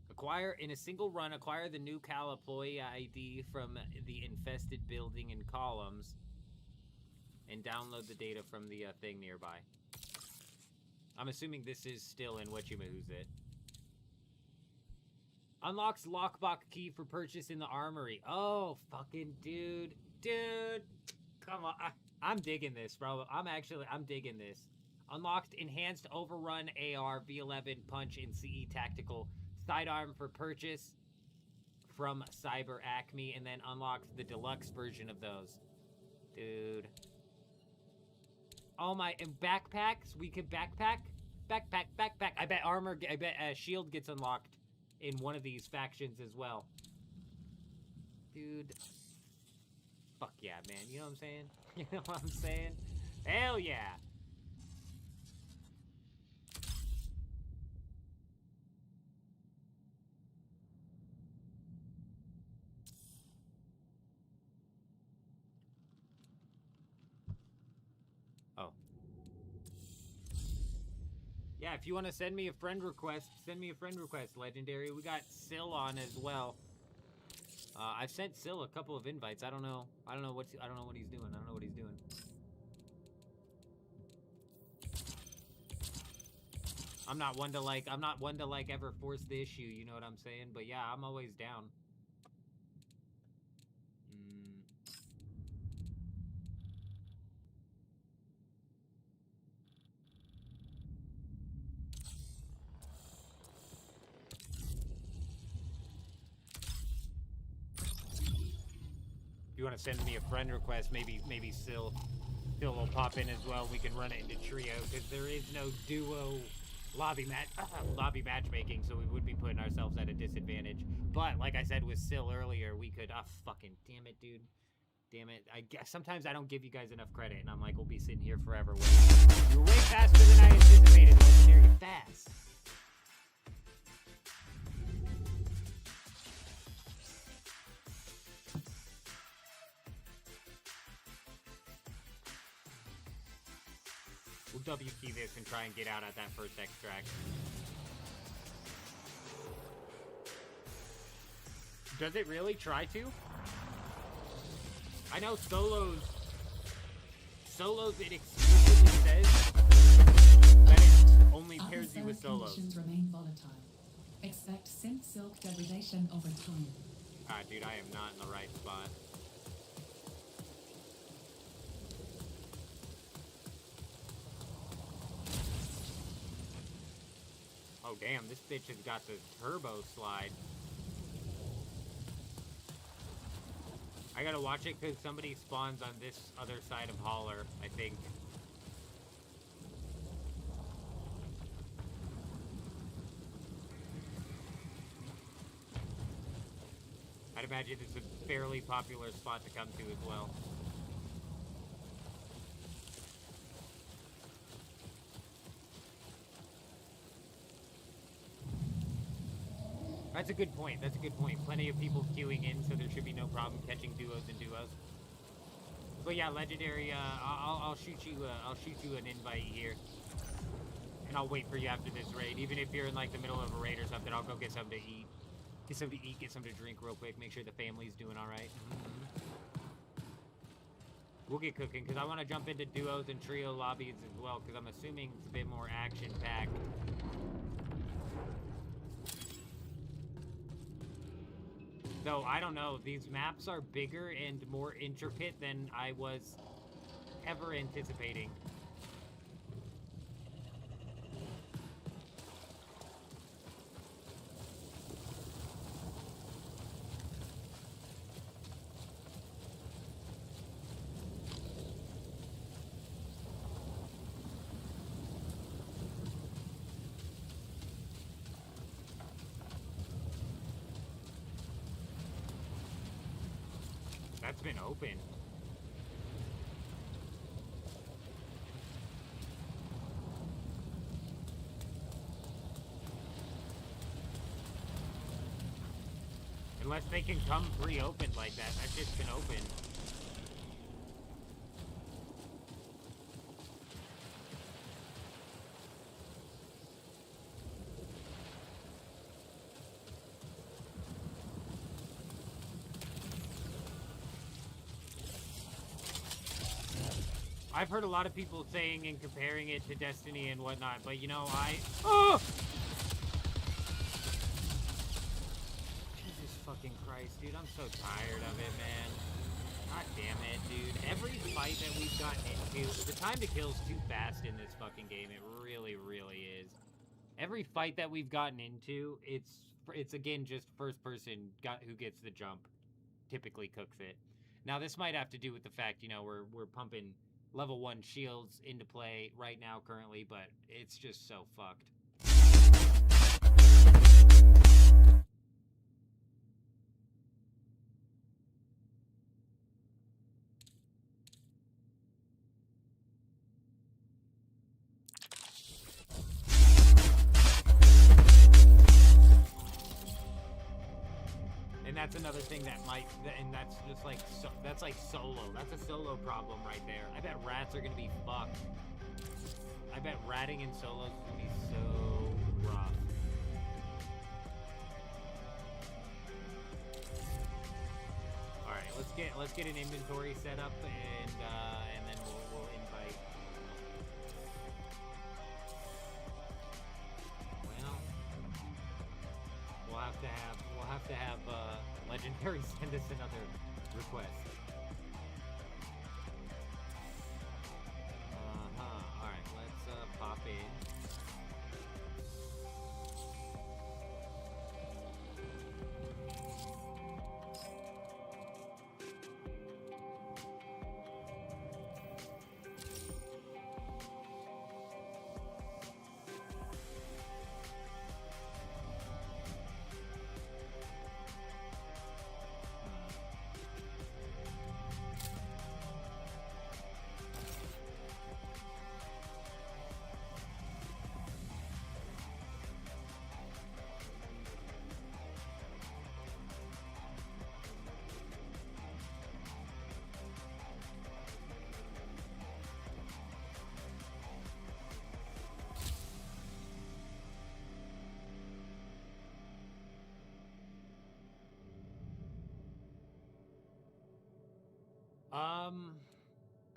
Acquire, in a single run, acquire the new Cal employee ID from the infested building and columns, and download the data from the thing nearby. I'm assuming this is still in whatchamahoosit. Unlocks lockbox key for purchase in the armory. Oh, fucking dude. Dude. Come on. I'm digging this, bro. I'm digging this. Unlocked enhanced overrun AR, V11 punch, and CE tactical sidearm for purchase from Cyber Acme, and then unlocked the deluxe version of those. Dude. Oh my, and backpacks? We could backpack? Backpack. I bet shield gets unlocked in one of these factions as well. Dude. Fuck yeah, man. You know what I'm saying? You know what I'm saying? Hell yeah. Oh. Yeah, if you want to send me a friend request, send me a friend request, Legendary. We got Syl on as well. I've sent Syl a couple of invites. I don't know what he's doing. I don't know what he's doing. I'm not one to like ever force the issue, you know what I'm saying? But yeah, I'm always down. If you want to send me a friend request, maybe Syl will pop in as well. We can run it into trio because there is no duo lobby matchmaking, so we would be putting ourselves at a disadvantage. But like I said with Syl earlier, we could fucking damn it, dude. Damn it. I guess sometimes I don't give you guys enough credit, and I'm like, we'll be sitting here forever waiting. You're way faster than I anticipated, Legendary. Fast. We'll W key this and try and get out at that first extract. Does it really try to? I know solos it explicitly says that it only pairs you with solos. Conditions remain volatile. Expect synth silk degradation over time. Ah, dude, I am not in the right spot. Oh damn, this bitch has got the turbo slide. I gotta watch it because somebody spawns on this other side of Holler, I think. I'd imagine it's a fairly popular spot to come to as well. That's a good point. That's a good point. Plenty of people queuing in, so there should be no problem catching duos and duos. But yeah, Legendary, I'll shoot you an invite here. And I'll wait for you after this raid. Even if you're in like the middle of a raid or something, I'll go get something to eat. Get something to eat, get something to drink real quick. Make sure the family's doing all right. We'll get cooking, because I want to jump into duos and trio lobbies as well, because I'm assuming it's a bit more action-packed. Though, I don't know, these maps are bigger and more intricate than I was ever anticipating. That's been open. Unless they can come pre-opened like that. That shit's been open. I've heard a lot of people saying and comparing it to Destiny and whatnot, but you know, oh! Jesus fucking Christ, dude, I'm so tired of it, man. God damn it, dude. Every fight that we've gotten into, the time to kill is too fast in this fucking game. It really, really is. Every fight that we've gotten into, it's again just first person who gets the jump typically cooks it. Now this might have to do with the fact, you know, we're pumping level 1 shields into play right now currently, but it's just so fucked. And that's another thing that might, and that's just like, that's like solo. That's a solo problem right there. I bet rats are gonna be fucked. I bet ratting in solos is gonna be so rough. All right, let's get an inventory set up, and then we'll invite. Well, we'll have to have Legendary send us another request. Alright, let's pop in.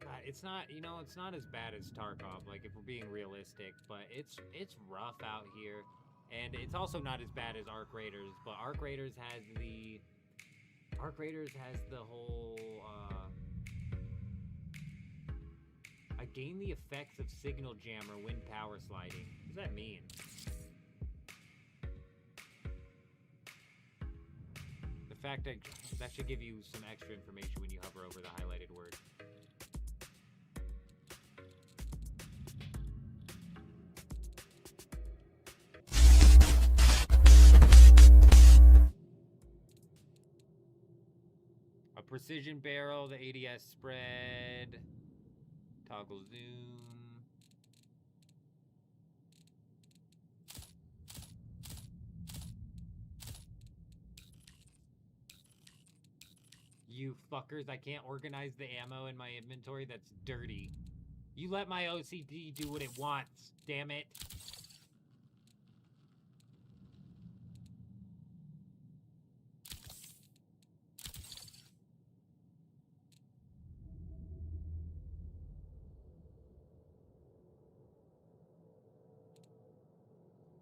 God, it's not, you know, it's not as bad as Tarkov, like, if we're being realistic, but it's rough out here, and it's also not as bad as Arc Raiders, but Arc Raiders has the whole, I gain the effects of signal jammer when power sliding. What does that mean? The fact that should give you some extra information when you hover over the highlighted word. A precision barrel, the ADS spread, toggle zoom. You fuckers, I can't organize the ammo in my inventory. That's dirty. You let my OCD do what it wants, damn it.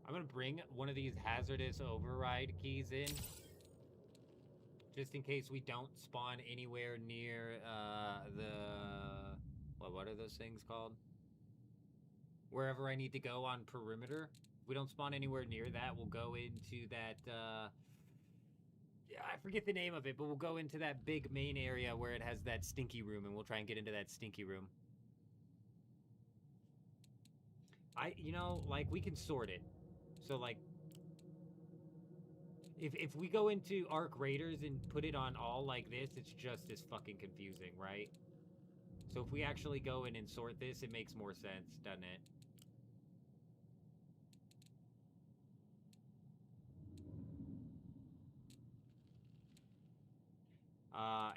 I'm gonna bring one of these hazardous override keys in, just in case we don't spawn anywhere near what are those things called? Wherever I need to go on perimeter. If we don't spawn anywhere near that, we'll go into that, yeah, I forget the name of it, but we'll go into that big main area where it has that stinky room, and we'll try and get into that stinky room. You know, like, we can sort it. So, like, if we go into Arc Raiders and put it on all like this, it's just as fucking confusing, right? So if we actually go in and sort this, it makes more sense, doesn't it?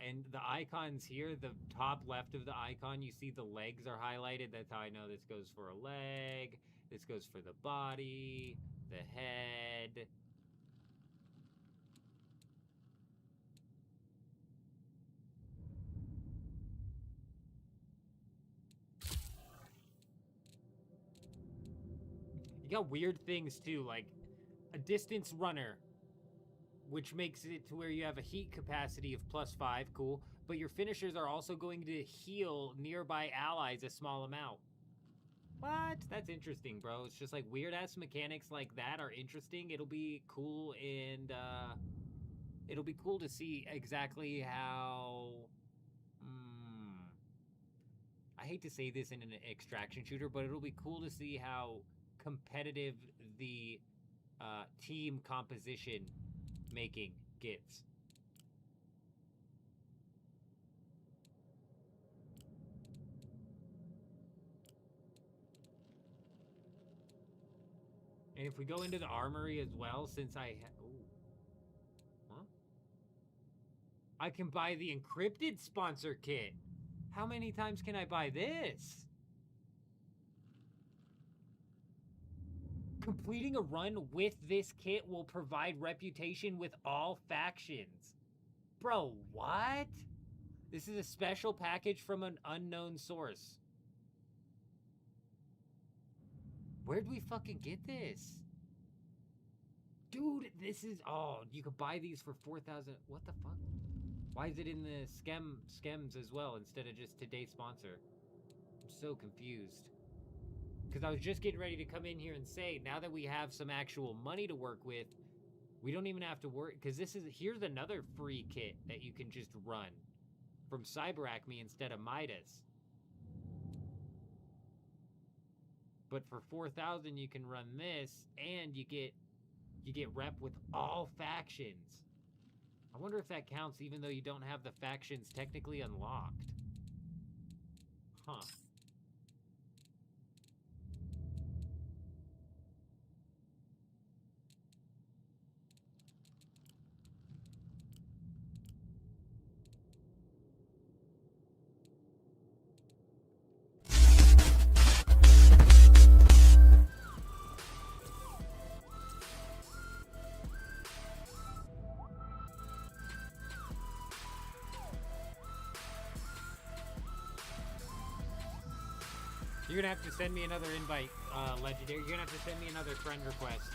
And the icons here, the top left of the icon, you see the legs are highlighted. That's how I know this goes for a leg. This goes for the body, the head. You got weird things too, like a distance runner, which makes it to where you have a heat capacity of +5, cool, but your finishers are also going to heal nearby allies a small amount. What? That's interesting, bro. It's just like weird-ass mechanics like that are interesting. It'll be cool, and it'll be cool to see exactly how... I hate to say this in an extraction shooter, but it'll be cool to see how competitive the team composition making gets. And if we go into the armory as well, since I I can buy the encrypted sponsor kit. How many times can I buy this? Completing a run with this kit will provide reputation with all factions. Bro, what? This is a special package from an unknown source. Where'd we fucking get this? Dude, this is... Oh, you could buy these for 4,000... What the fuck? Why is it in the schems as well instead of just today's sponsor? I'm so confused. Because I was just getting ready to come in here and say, now that we have some actual money to work with, we don't even have to worry. Because here's another free kit that you can just run from CyberAcme instead of Midas. But for 4,000, you can run this, and you get rep with all factions. I wonder if that counts even though you don't have the factions technically unlocked. Huh. You're gonna have to send me another invite, Legendary. You're gonna have to send me another friend request.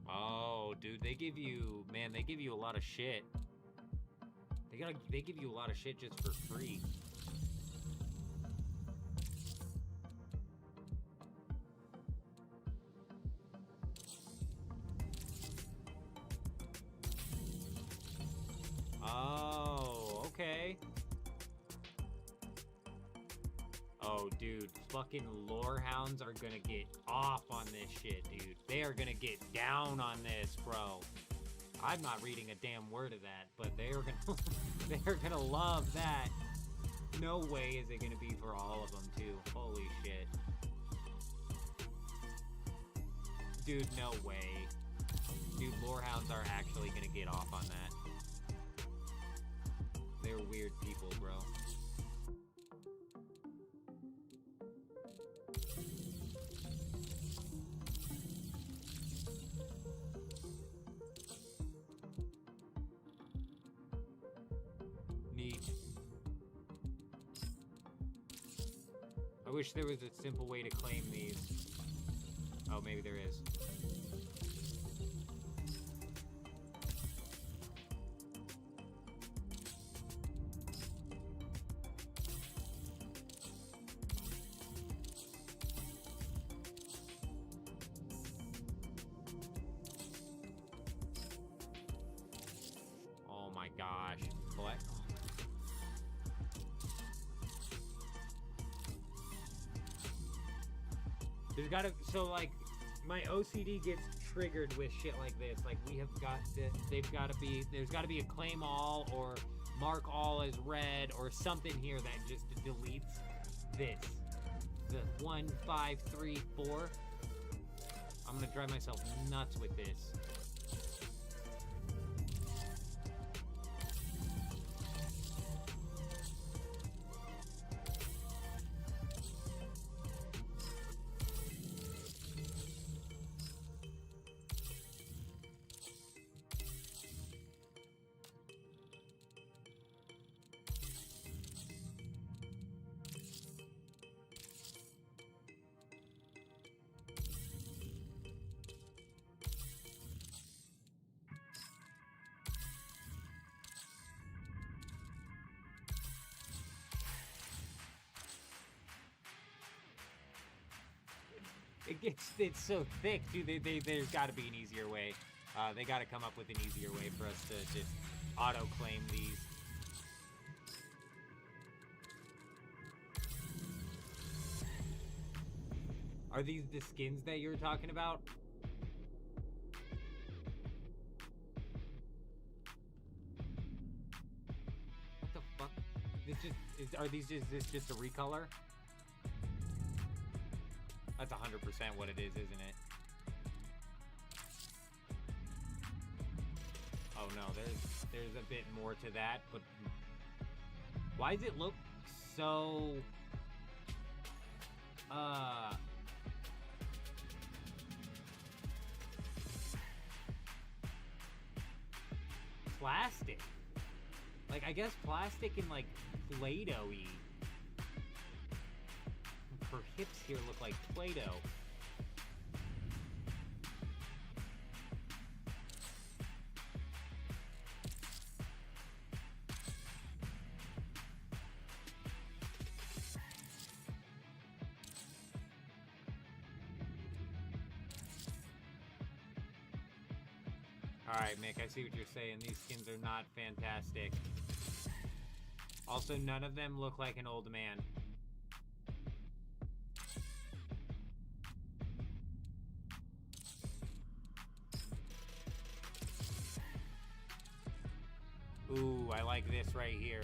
Oh, dude, they give you a lot of shit. They give you a lot of shit just for free. Oh, okay. Oh, dude, fucking lore hounds are gonna get off on this shit, dude. They are gonna get down on this, bro. I'm not reading a damn word of that, but they're gonna love that. No way is it gonna be for all of them, too. Holy shit. Dude, no way. Dude, lorehounds are actually gonna get off on that. They're weird people, bro. Neat. I wish there was a simple way to claim these. Oh, maybe there is. Oh my gosh. Collect. There's gotta, so like, my OCD gets triggered with shit like this. Like, we have got to, there's gotta be a claim all or mark all as red or something here that just deletes this. The 1, 5, 3, 4. I'm gonna drive myself nuts with this. It's so thick, dude. There's got to be an easier way. They got to come up with an easier way for us to just auto-claim these. Are these the skins that you're talking about? What the fuck? Is this just a recolor? That's 100% what it is, isn't it? Oh no, there's a bit more to that, but why does it look so plastic? Like, I guess plastic and like Play-Doh-y. Her hips here look like Play-Doh. Alright, Mick, I see what you're saying. These skins are not fantastic. Also, none of them look like an old man. Ooh, I like this right here.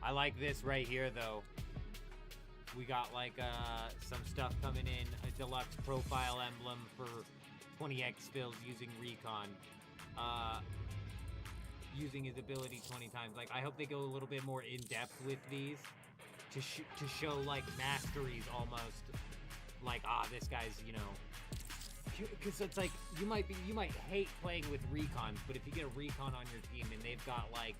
I like this right here, though. We got, like, some stuff coming in. A deluxe profile emblem for 20x fills using Recon. Using his ability 20 times. Like, I hope they go a little bit more in-depth with these. To show, like, masteries almost. Like, this guy's, you know... Because it's like, you might hate playing with recons, but if you get a recon on your team and they've got like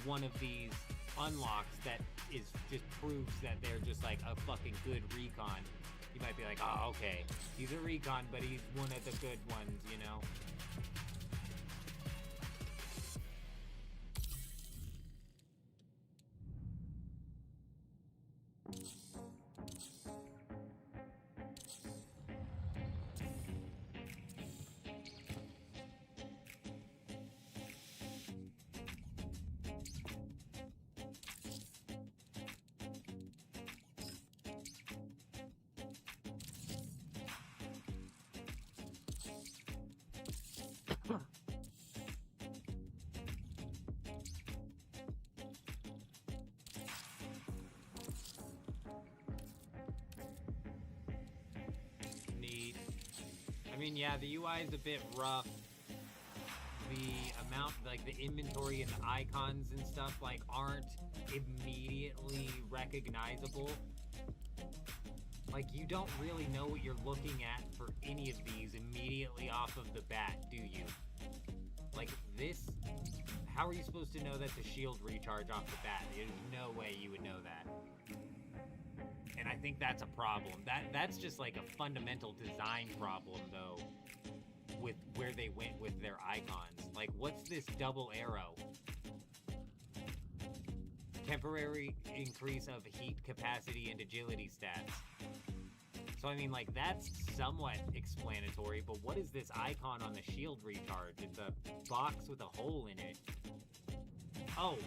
one of these unlocks that is just proves that they're just like a fucking good recon, you might be like, oh, okay, he's a recon, but he's one of the good ones, you know? mean, yeah, the UI is a bit rough. The amount, like the inventory and the icons and stuff, like aren't immediately recognizable. Like, you don't really know what you're looking at for any of these immediately off of the bat, do you? Like, this, how are you supposed to know that's a shield recharge off the bat? There's no way you would know that. And I think that's a problem. That's just like a fundamental design problem, though, with where they went with their icons. Like, what's this double arrow? Temporary increase of heat capacity and agility stats. So, I mean, like, that's somewhat explanatory, but what is this icon on the shield recharge? It's a box with a hole in it. Oh,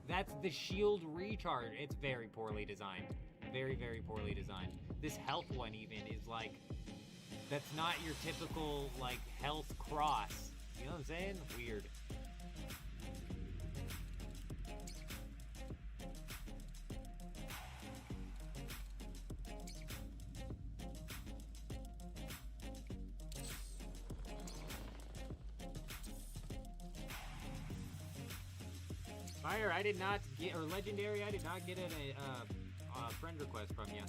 that's the shield recharge. It's very poorly designed. Very, very poorly designed. This health one even is like, that's not your typical, like, health cross. You know what I'm saying? Weird. Fire, I did not get, or Legendary, I did not get a friend request from you.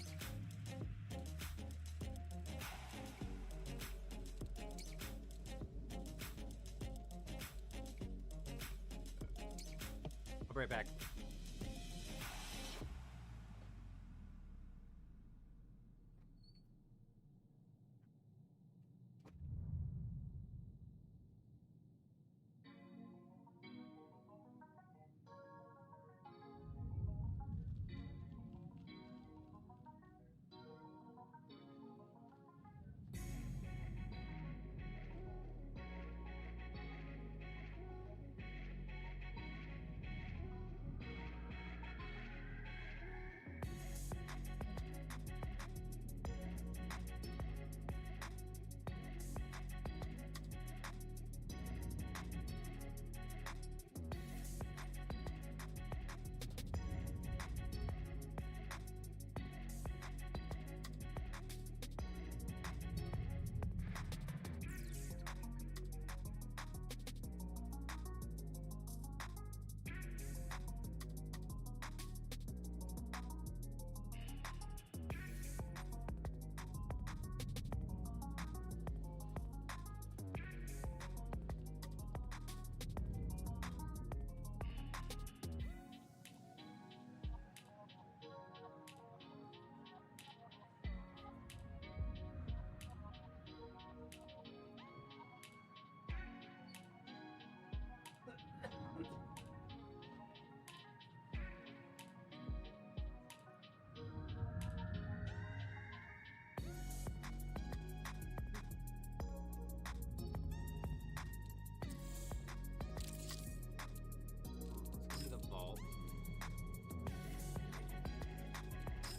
I'll be right back.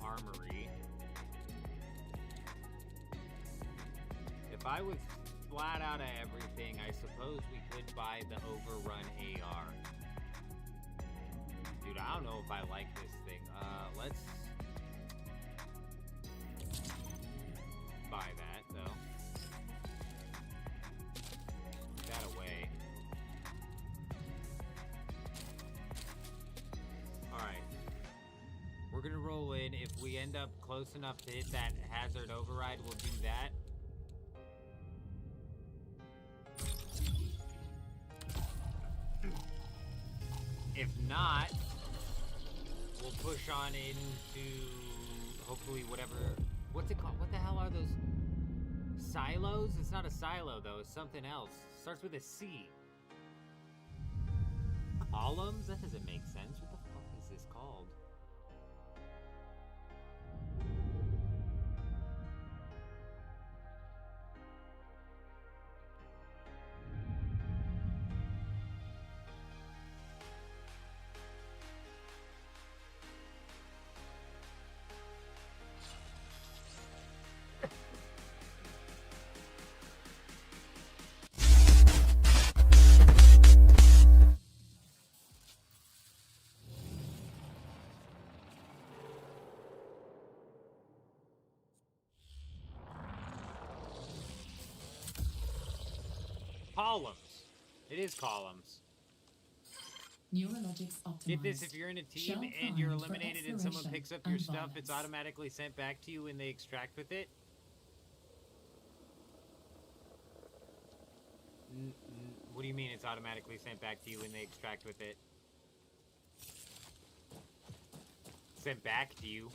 Armory. If I was flat out of everything, I suppose we could buy the Overrun AR. Dude, I don't know if I like this thing. Let's buy that, though. Put that away. Alright. We're gonna roll in. If we end up close enough to hit that hazard override, we'll do that. If not, we'll push on into hopefully whatever. What's it called? What the hell are those? Silos? It's not a silo though. It's something else. Starts with a C. Columns? That doesn't make sense. What the fuck is this called? Columns. It is columns. Neurologics optimized. Get this, if you're in a team Shell and you're primed for eliminated and someone exploration picks up your and stuff, it's violence. automatically sent back to you when they extract with it. What do you mean it's automatically sent back to you when they extract with it? Sent back to you?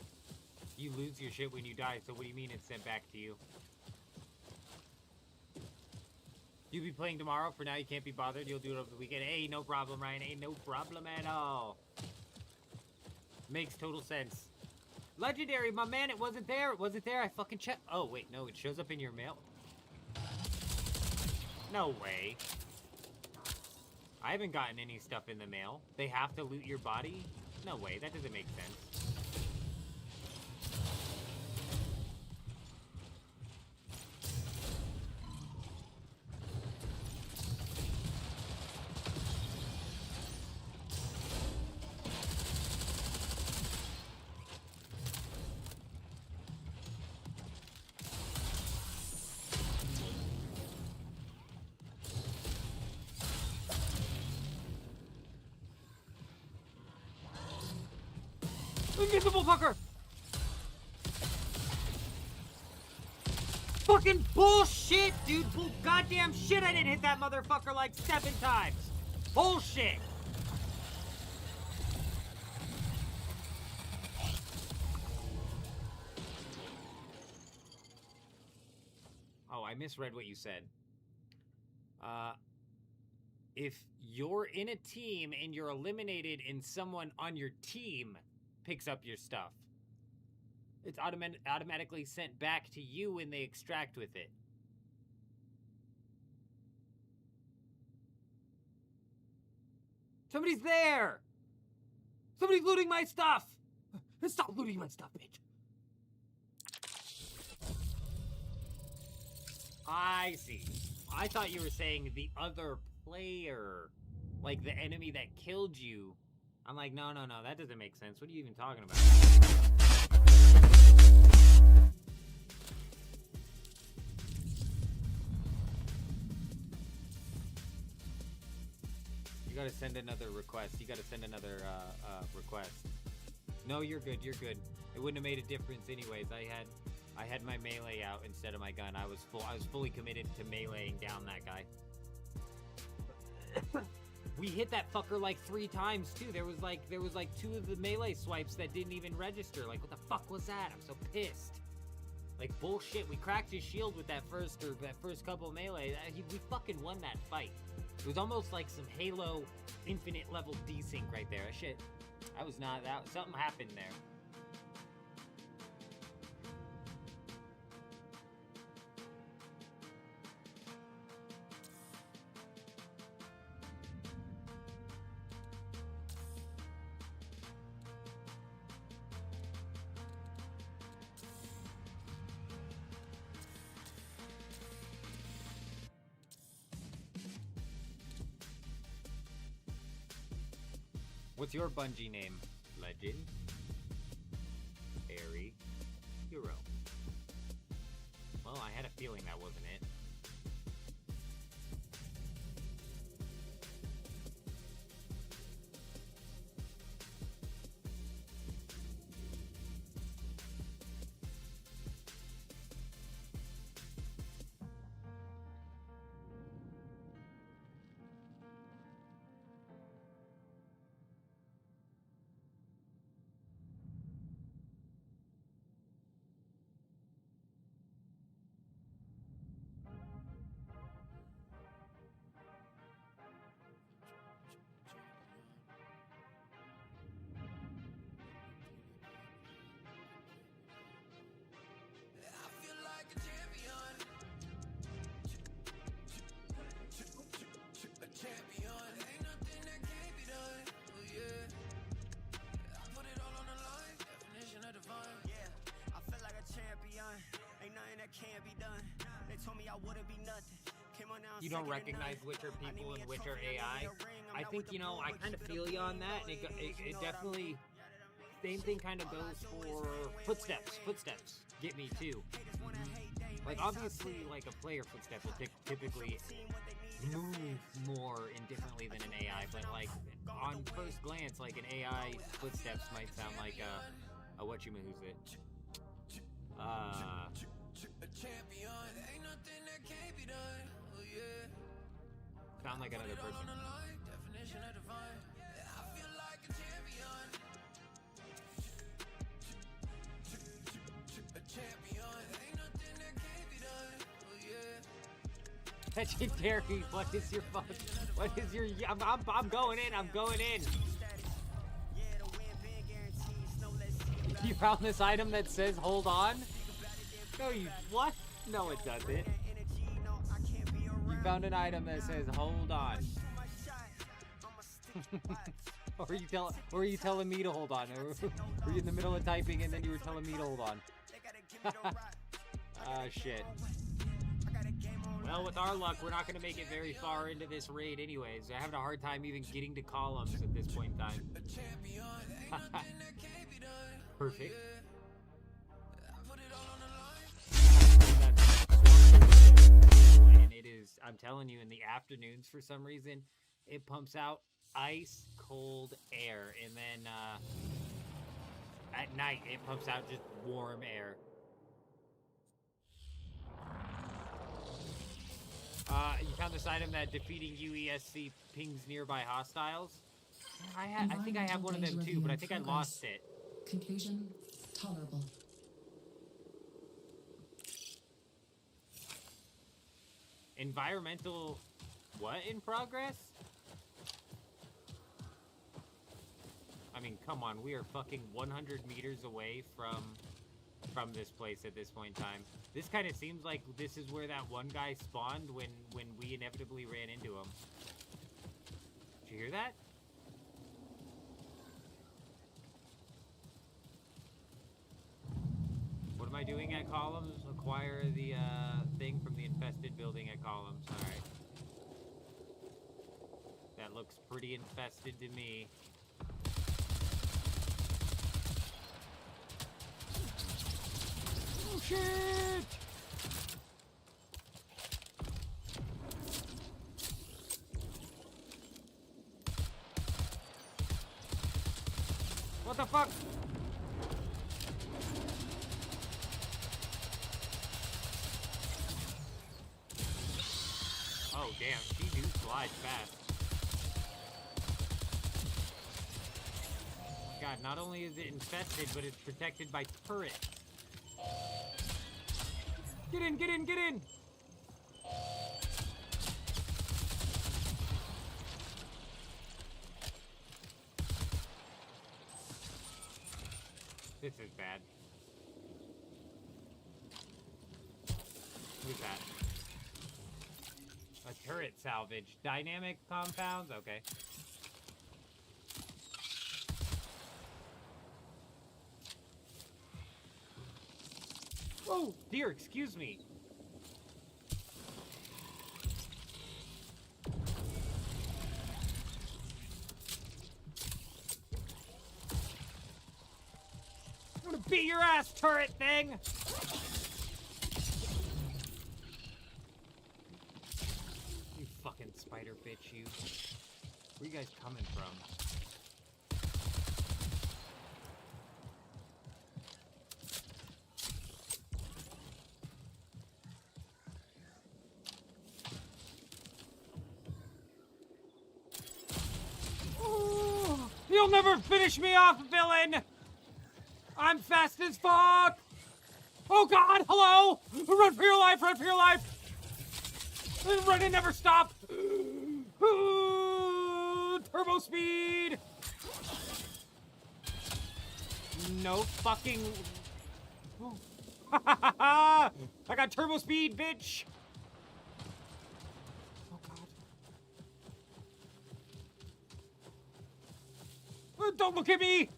You lose your shit when you die, so what do you mean it's sent back to you? You'll be playing tomorrow? For now, you can't be bothered. You'll do it over the weekend. Hey, no problem, Ryan. Ain't no problem at all. Makes total sense. Legendary, my man, it wasn't there. It wasn't there. I fucking checked. Oh, wait, no, it shows up in your mail. No way. I haven't gotten any stuff in the mail. They have to loot your body? No way, that doesn't make sense. Invisible fucker! Fucking bullshit, dude! Goddamn shit, I didn't hit that motherfucker like 7 times! Bullshit! Oh, I misread what you said. If you're in a team and you're eliminated and someone on your team picks up your stuff, it's automatically sent back to you when they extract with it. Somebody's there! Somebody's looting my stuff! Stop looting my stuff, bitch! I see. I thought you were saying the other player. Like the enemy that killed you. I'm like, no, that doesn't make sense. What are you even talking about? You gotta send another request. You gotta send another request. No, you're good. You're good. It wouldn't have made a difference anyways. I had my melee out instead of my gun. I was fully committed to meleeing down that guy. We hit that fucker like 3 times too. There was like 2 of the melee swipes that didn't even register. Like, what the fuck was that? I'm so pissed. Like, bullshit. We cracked his shield with that first couple of melee. We fucking won that fight. It was almost like some Halo Infinite level desync right there. Shit. Something happened there. What's your Bungie name? Legend? Airy? Hero? Well, I had a feeling that wasn't it. You don't recognize which are people and which are AI. I think, I kind of feel you on that. And it definitely, same thing kind of goes for footsteps. Footsteps get me too. Like, obviously, like, a player footstep will typically move more indifferently than an AI, but, like, on first glance, like, an AI footsteps might sound like a whatchamahoosit. Sound like another person. Legendary, what is your fuck? What is your? I'm going in. I'm going in. You found this item that says "hold on"? No, you what? No, it doesn't. You found an item that says "hold on." Or are you telling me to hold on? Or were you in the middle of typing and then you were telling me to hold on? Ah, shit. Well, with our luck, we're not going to make it very far into this raid anyways. I'm having a hard time even getting to columns at this point in time. Perfect. And it is, I'm telling you, in the afternoons for some reason, it pumps out ice cold air. And then at night, it pumps out just warm air. You found this item that defeating UESC pings nearby hostiles? I think I have one of them too, but I think I lost it. Conclusion, tolerable. Environmental... what in progress? I mean, come on, we are fucking 100 meters away from this place at this point in time. This kind of seems like this is where that one guy spawned when we inevitably ran into him. Did you hear that? What am I doing at columns? Acquire the thing from the infested building at columns. Alright. That looks pretty infested to me. Oh shit! What the fuck? Oh damn, she do slide fast. God, not only is it infested, but it's protected by turrets. Get in, get in, get in! This is bad. Who's that? A turret salvage. Dynamic compounds? Okay. Oh, dear, excuse me. I'm gonna beat your ass, turret thing! You fucking spider bitch, you. Where you guys coming from? You'll never finish me off, villain! I'm fast as fuck! Oh god, hello! Run for your life, run for your life! Run and never stop! Turbo speed! No fucking... I got turbo speed, bitch! Don't look at me!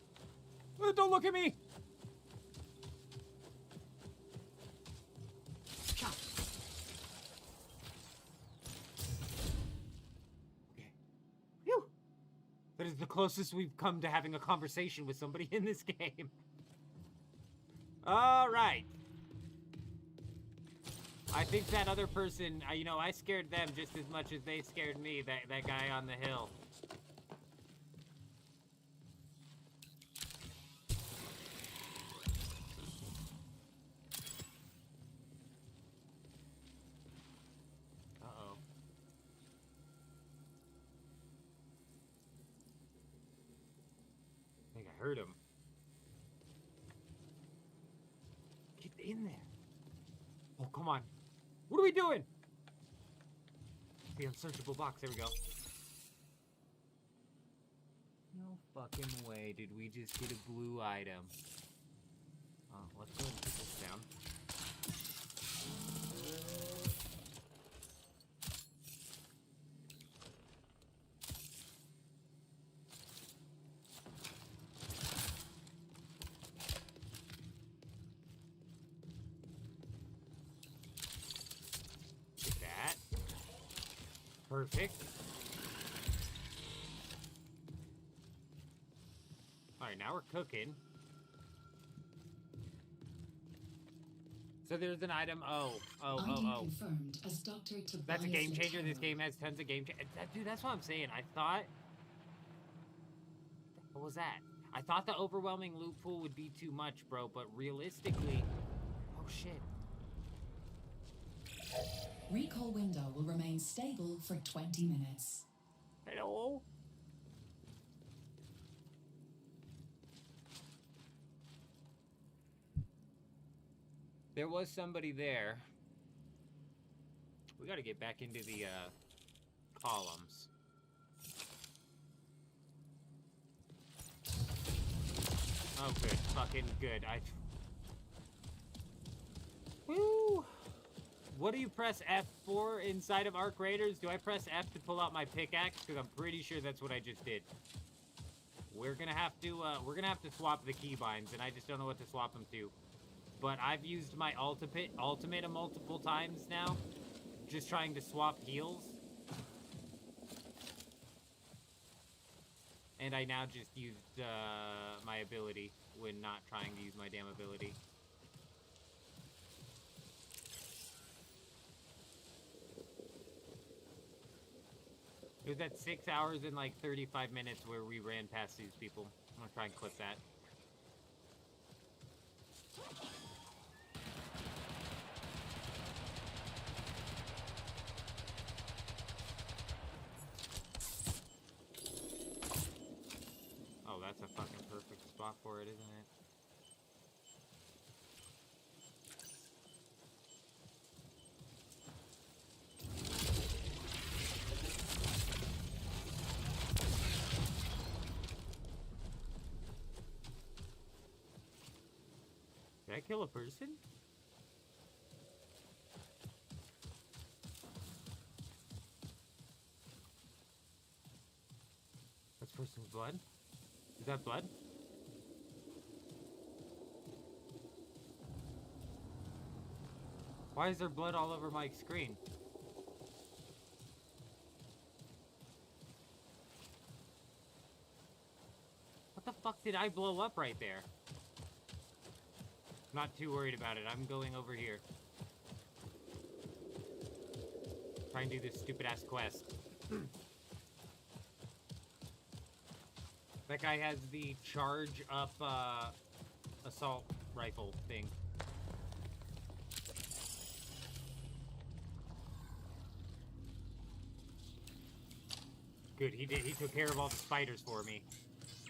Don't look at me! Okay. Phew! That is the closest we've come to having a conversation with somebody in this game. Alright. I think that other person, you know, I scared them just as much as they scared me, that guy on the hill. Uh-oh. I think I heard him. Get in there. Oh, come on. What are we doing? The unsearchable box. There we go. No fucking way did we just get a blue item. Oh, let's go and put this down. Get that. Perfect. Alright, now we're cooking. So there's an item. Confirmed as Dr. That's a Tobias game changer. This Lataro. game has tons of game changers. Dude, that's what I'm saying. I thought... What was that? I thought the overwhelming loot pool would be too much, bro, but realistically... Oh, shit. Recall window will remain stable for 20 minutes. Hello? There was somebody there. We gotta get back into the, columns. Oh, good. Fucking good. Woo! What do you press F for inside of Arc Raiders? Do I press F to pull out my pickaxe? Because I'm pretty sure that's what I just did. We're gonna have to swap the keybinds, and I just don't know what to swap them to. But I've used my ultimate multiple times now, just trying to swap heals. And I now just used my ability when not trying to use my damn ability. It was at 6 hours and like 35 minutes where we ran past these people. I'm gonna try and clip that. Oh, that's a fucking perfect spot for it, isn't it? Did I kill a person? That's person's blood? Is that blood? Why is there blood all over my screen? What the fuck did I blow up right there? Not too worried about it. I'm going over here. Try and do this stupid ass quest. That guy has the charge up assault rifle thing. Good, he did. He took care of all the spiders for me.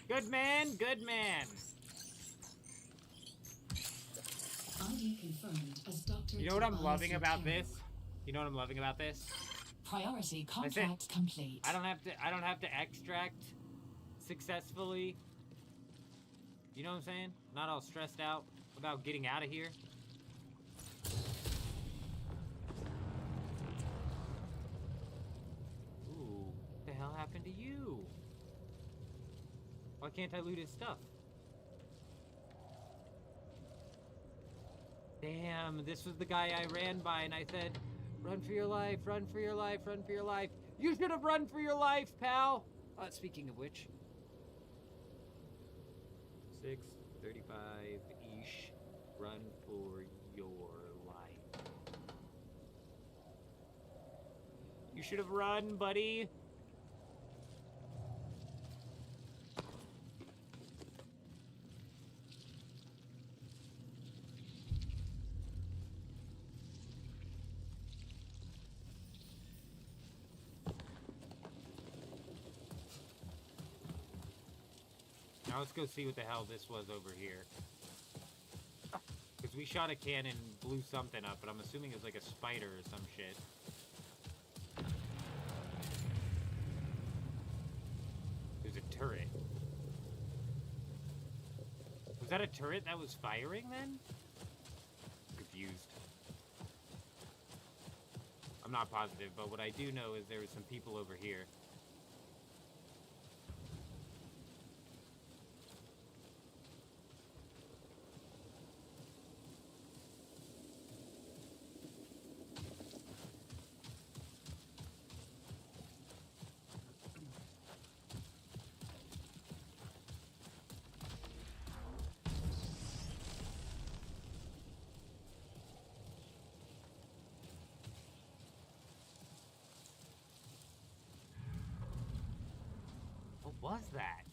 Good man, good man. ID confirmed as Dr. You know what I'm Tobias loving about Lataro. this? You know what I'm loving about this? Priority contract complete. I don't have to extract successfully. You know what I'm saying? Not all stressed out about getting out of here. Ooh, what the hell happened to you? Why can't I loot his stuff? Damn, this was the guy I ran by and I said, run for your life, run for your life, run for your life. You should have run for your life, pal. Speaking of which. 6:35-ish. Run for your life. should have run, buddy. Now let's go see what the hell this was over here. Because we shot a cannon, blew something up, but I'm assuming it was like a spider or some shit. There's a turret. Was that a turret that was firing then? Confused. I'm not positive, but what I do know is there was some people over here. What was that?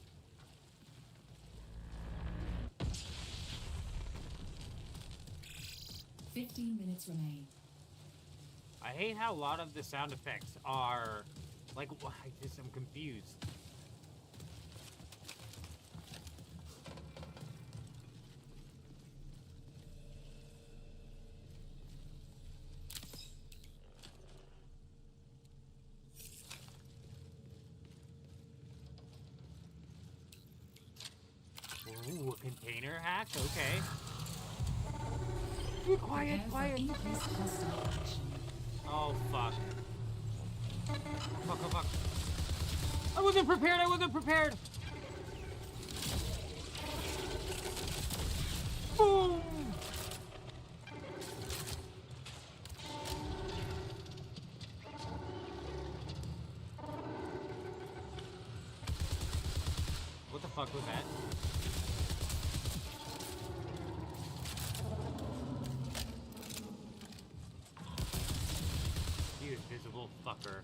"15 minutes remain." I hate how a lot of the sound effects are like, I'm confused. Ooh, a container hack? Okay. Be quiet, quiet. Oh, fuck. Fuck, oh, fuck. I wasn't prepared, I wasn't prepared! Boom! What the fuck was that? You invisible fucker.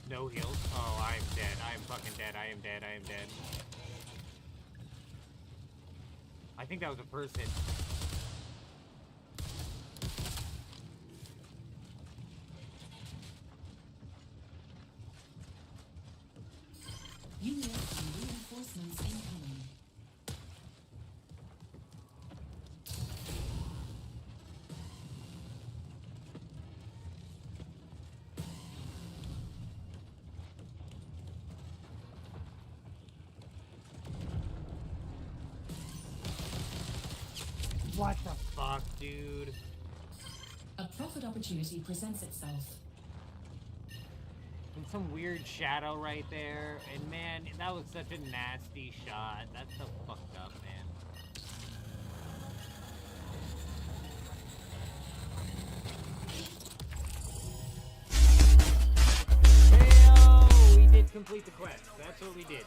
No heals. Oh, I am dead. I am fucking dead. I am dead. I am dead. I think that was a person. Unit and reinforcements incoming. What the fuck, dude? A profit opportunity presents itself. And some weird shadow right there. And man, that was such a nasty shot. That's so fucked up, man. Heyo! We did complete the quest. That's what we did.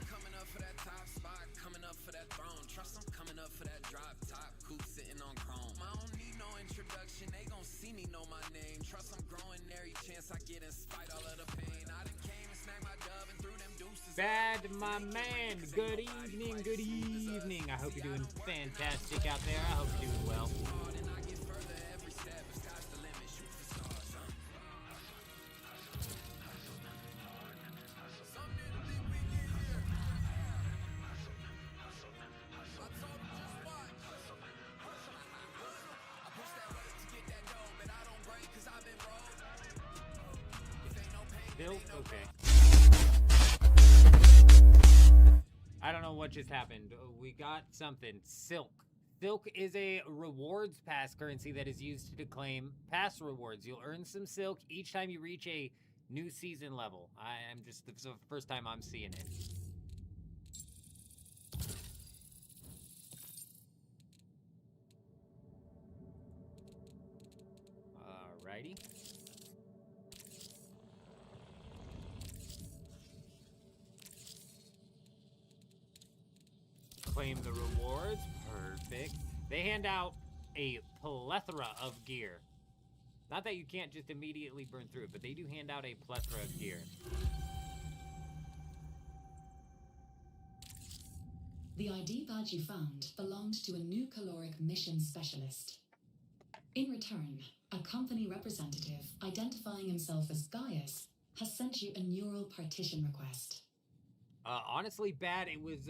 Coming up for that top spot, coming up for that throne. Trust I'm coming up for that drop top, coupe sitting on chrome. I don't need no introduction, they gon' see me know my name. Trust I'm growing every chance I get in spite all of the pain. I done came and snagged my dove and threw them deuces. Bad, my man. Good evening, good evening. I hope you're doing fantastic out there. I hope you're doing well. Okay. I don't know what just happened. We got something. Silk. Silk is a rewards pass currency that is used to claim pass rewards. You'll earn some silk each time you reach a new season level. This is the first time I'm seeing it. Alrighty. Claim the rewards. Perfect. They hand out a plethora of gear. Not that you can't just immediately burn through it, but they do hand out a plethora of gear. The ID badge you found belonged to a new caloric mission specialist. In return, a company representative identifying himself as Gaius has sent you a neural partition request. Honestly, bad. It was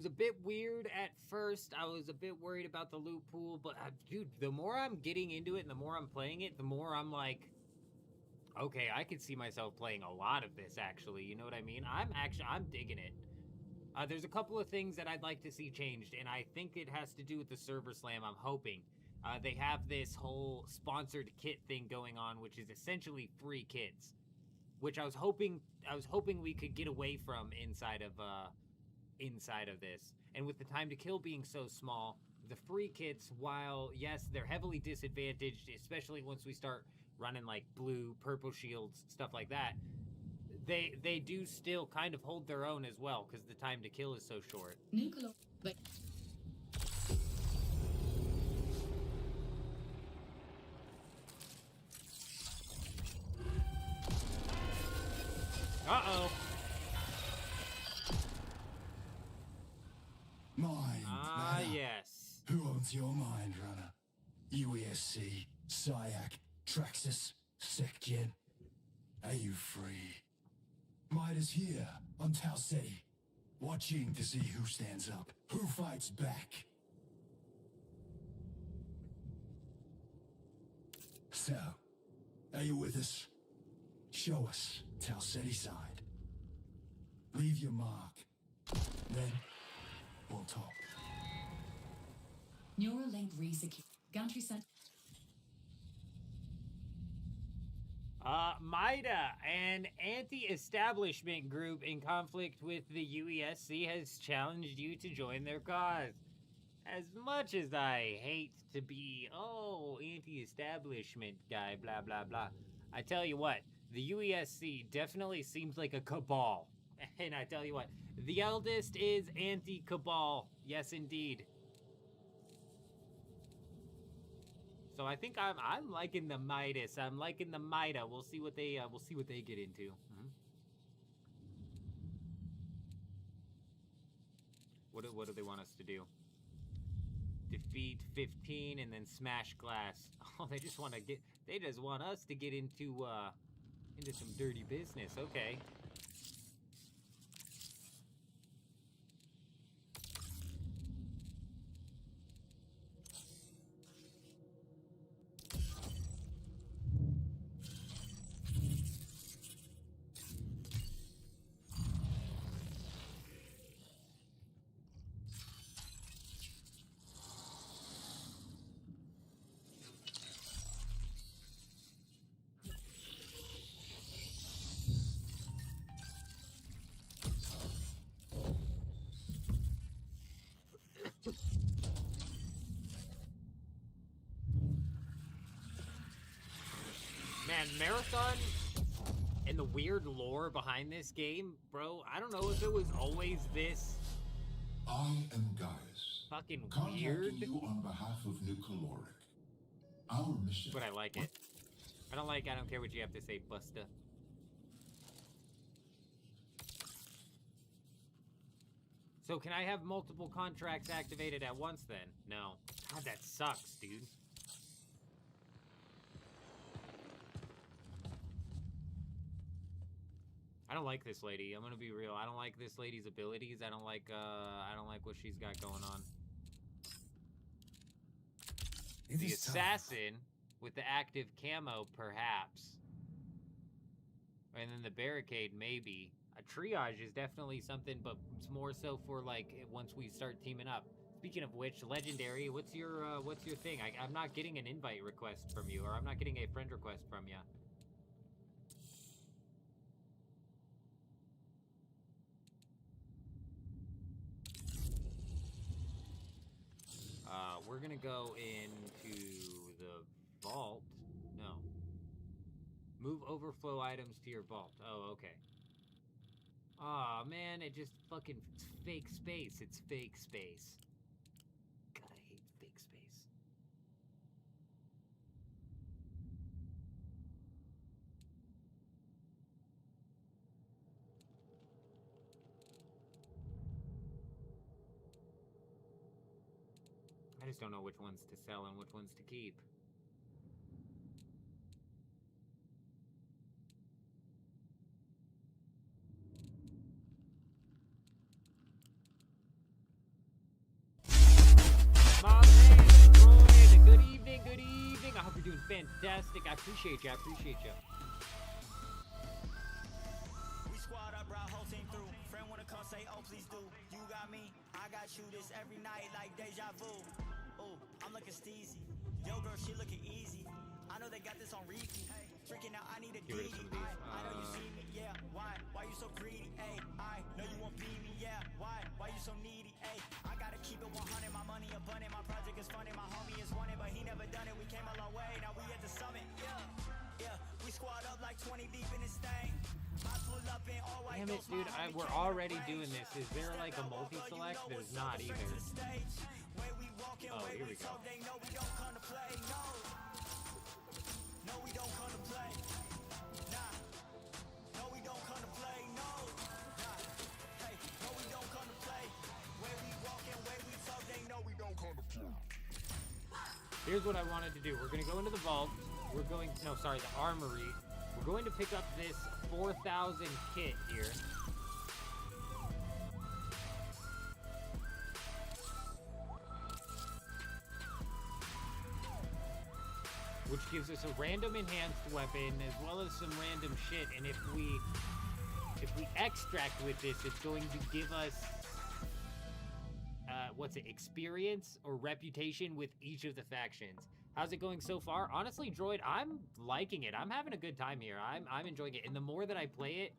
a bit weird at first. I was a bit worried about the loot pool, but dude, the more I'm getting into it and the more I'm playing it, the more I'm like, okay, I could see myself playing a lot of this, actually. You know what I mean? I'm digging it. There's a couple of things that I'd like to see changed, and I think it has to do with the server slam, I'm hoping. They have this whole sponsored kit thing going on, which is essentially free kits, which I was hoping we could get away from inside of this. And with the time to kill being so small, the free kits, while yes, they're heavily disadvantaged, especially once we start running like blue, purple shields, stuff like that, they do still kind of hold their own as well, because the time to kill is so short. Uh-oh. Mind. Ah, yes. Who owns your mind, runner? UESC, SIAC, Traxxas, SecGen. Are you free? Might is here on TOPSIDE, watching to see who stands up, who fights back. So, are you with us? Show us TOPSIDE side. Leave your mark. Then, we'll talk. Neuralink resecure. Gantry sent. MIDA, an anti-establishment group in conflict with the UESC, has challenged you to join their cause. As much as I hate to be, anti-establishment guy, blah, blah, blah, I tell you what, the UESC definitely seems like a cabal. And I tell you what, the eldest is anti-cabal. Yes, indeed. So I think I'm liking the Midas. I'm liking the MIDA. We'll see what they get into. What do they want us to do? Defeat 15 and then smash glass. Oh, they just want us to get into some dirty business. Okay. Man, Marathon and the weird lore behind this game, bro, I don't know if it was always this I am Gaius, fucking contacting weird, you on behalf of New Caloric. Our mission. but I like it. I don't care what you have to say, Busta. So can I have multiple contracts activated at once then? No. God, that sucks, dude. I don't like this lady. I'm gonna be real. I don't like this lady's abilities. I don't like what she's got going on. The assassin with the active camo, perhaps. And then the barricade, maybe. A triage is definitely something, but it's more so for like once we start teaming up. Speaking of which, Legendary, what's your thing? I'm not getting an invite request from you, or I'm not getting a friend request from you. We're gonna go into the vault. No. Move overflow items to your vault. Oh, okay. Aw, man, it just fucking... It's fake space. It's fake space. God, I hate fake space. just don't know which ones to sell and which ones to keep. My man, Roy, good evening, good evening. I hope you're doing fantastic. I appreciate you, I appreciate you. We squad up, brought whole team through. Friend wanna come say, oh please do. You got me, I got you. This every night like deja vu. Ooh, I'm looking steezy. Yo girl, she looking easy. I know they got this on repeat. Freaking out, I need a Get rid of some of these. I know you see me, yeah. Why you so greedy? Hey, I know you won't beat me, yeah. Why you so needy? Hey, I gotta keep it 100. My money abundant, my project is funded. My homie is wanted, but he never done it. We came a long way, now we at the summit, yeah. We squad up like 20 deep in this thing. I pull up in all white. Damn it, dude, we're already doing this. Is there like a multi-select? There's not either. Oh, here we go. They know we don't come to play, no. No, we don't come to play. Nah. No, we don't come to play, no. Nah. Hey, no, we don't come to play. Where we walk and where we talk, they know we don't come to play. Here's what I wanted to do. We're gonna go into the vault. We're going, no, sorry, the armory. We're going to pick up this 4,000 kit here. Which gives us a random enhanced weapon as well as some random shit. And if we extract with this, it's going to give us experience or reputation with each of the factions. How's it going so far? Honestly, Droid, I'm liking it. I'm having a good time here. I'm enjoying it. And the more that I play it,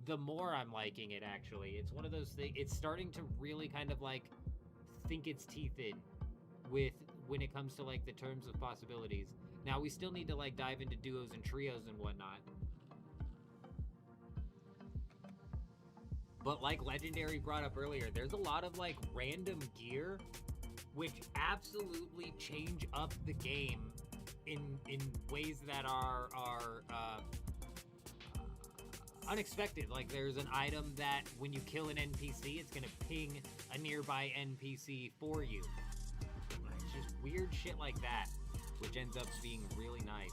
the more I'm liking it, actually. It's one of those things, it's starting to really kind of like think its teeth in with when it comes to like the terms of possibilities. Now, we still need to like dive into duos and trios and whatnot. But like Legendary brought up earlier, there's a lot of like random gear which absolutely change up the game in ways that are unexpected. Like there's an item that when you kill an NPC, it's gonna ping a nearby NPC for you. It's just weird shit like that, which ends up being really nice.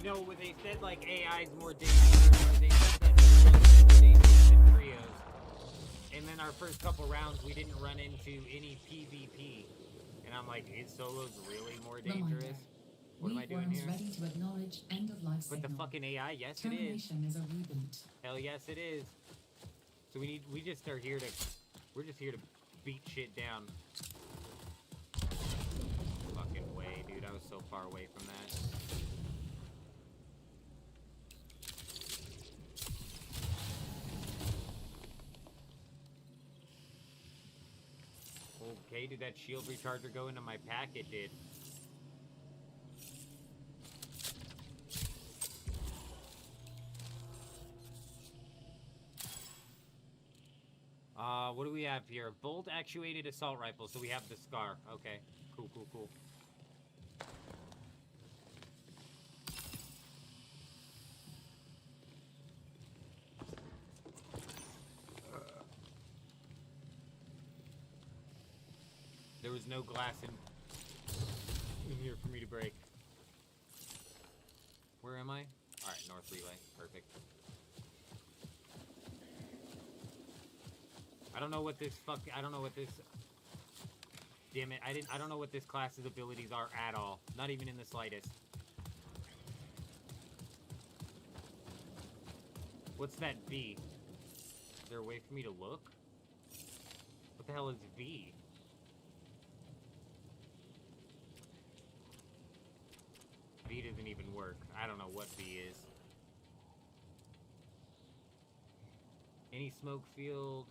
You know, when they said like AI is more dangerous, or they said that trios is more dangerous than trios, and then our first couple rounds we didn't run into any PvP, and I'm like, is solos really more dangerous? What am I doing here? Ready to acknowledge end of life But the signal. fucking AI, yes it is. Termination is a reboot. Hell yes it is. So we just are here to, we're just here to beat shit down. Fucking way, dude, I was so far away from that. Okay, did that shield recharger go into my pack? It did. What do we have here? Bolt actuated assault rifle, so we have the SCAR. Okay, cool, cool, cool. There was no glass in here for me to break. Where am I? Alright, North Relay. Perfect. I don't know what this damn it, I don't know what this class's abilities are at all. Not even in the slightest. What's that V? Is there a way for me to look? What the hell is V? work. I don't know what B is. Any smoke field.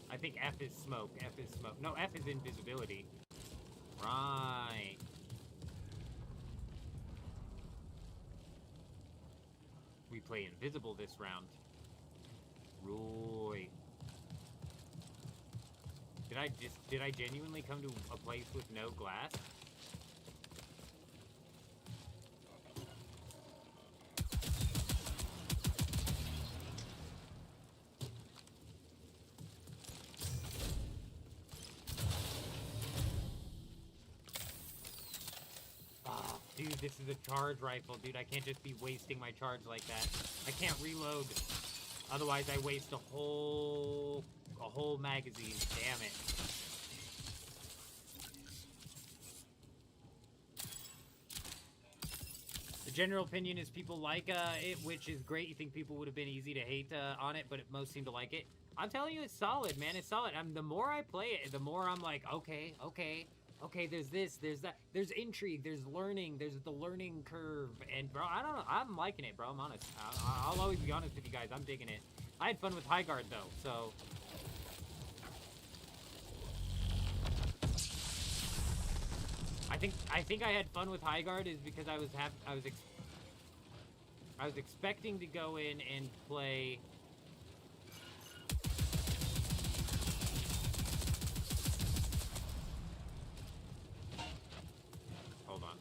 I think F is smoke. F is smoke. No, F is invisibility. Right. We play invisible this round. Roy. Did I genuinely come to a place with no glass? Oh, dude, this is a charge rifle, dude. I can't just be wasting my charge like that. I can't reload. Otherwise, I waste a whole magazine. Damn it. The general opinion is people like it, which is great. You think people would have been easy to hate on it, but most seem to like it. I'm telling you, it's solid, man. It's solid. The more I play it, the more I'm like, okay, there's this, there's that. There's intrigue, there's learning, there's the learning curve. And, bro, I don't know. I'm liking it, bro. I'm honest. I'll always be honest with you guys. I'm digging it. I had fun with High Guard, though, so... I think I had fun with High Guard is because I was expecting to go in and play... Hold on.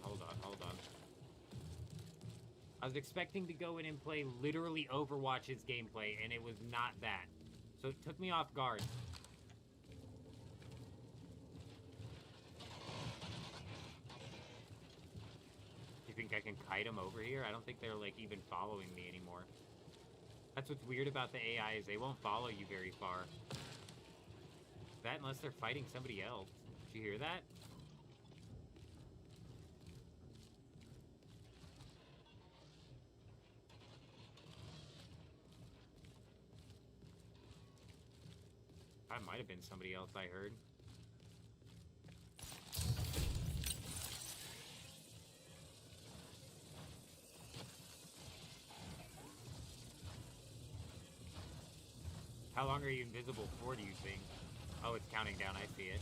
I was expecting to go in and play literally Overwatch's gameplay, and it was not that. So it took me off guard. You think I can kite them over here? I don't think they're, like, even following me anymore. That's what's weird about the AI, is they won't follow you very far. That unless they're fighting somebody else. Did you hear that? That might have been somebody else I heard. How long are you invisible for, do you think? Oh, it's counting down. I see it.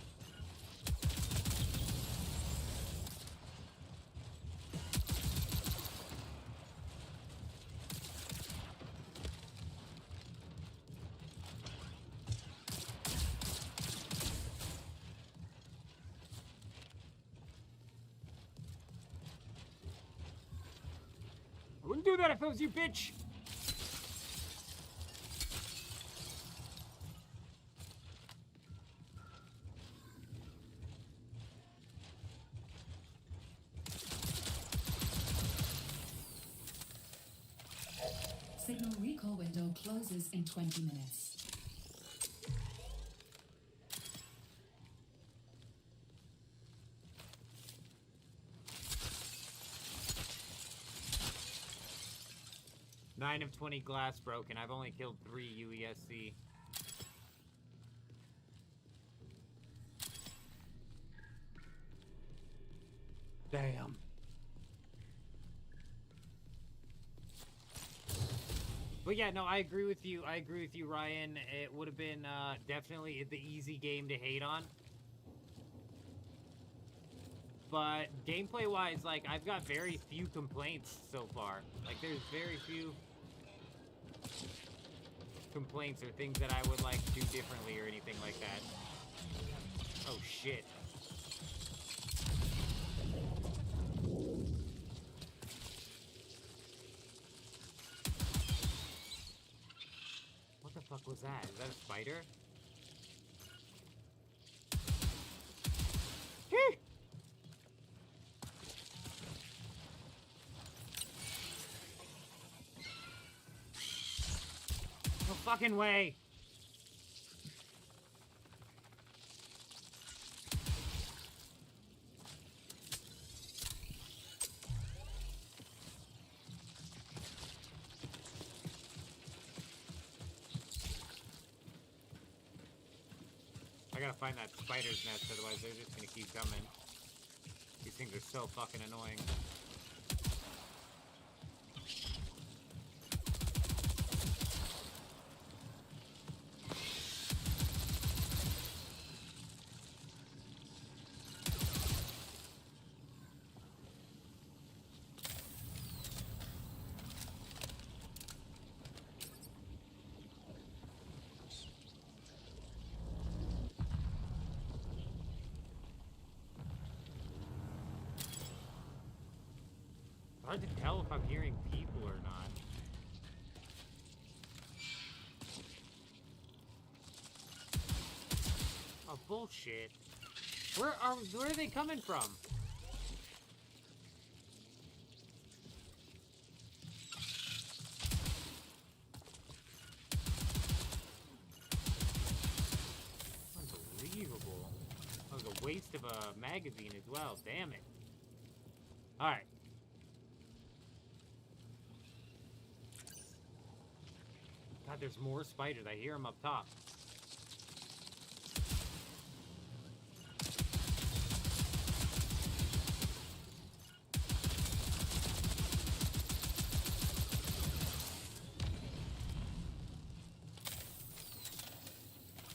I wouldn't do that if I was you, bitch! Signal recall window closes in 20 minutes. Nine of 20 glass broken. I've only killed 3 UESC. Damn. But yeah, no, I agree with you. I agree with you, Ryan. It would have been definitely the easy game to hate on. But gameplay-wise, like, I've got very few complaints so far. Like, there's very few complaints or things that I would, like, do differently or anything like that. Oh, shit. What the fuck was that? Is that a spider? No fucking way! I gotta find that spider's nest, otherwise they're just gonna keep coming. These things are so fucking annoying. Hard to tell if I'm hearing people or not. Oh, bullshit. Where are they coming from? Unbelievable. That was a waste of a magazine as well. Damn it. Alright. God, there's more spiders. I hear them up top.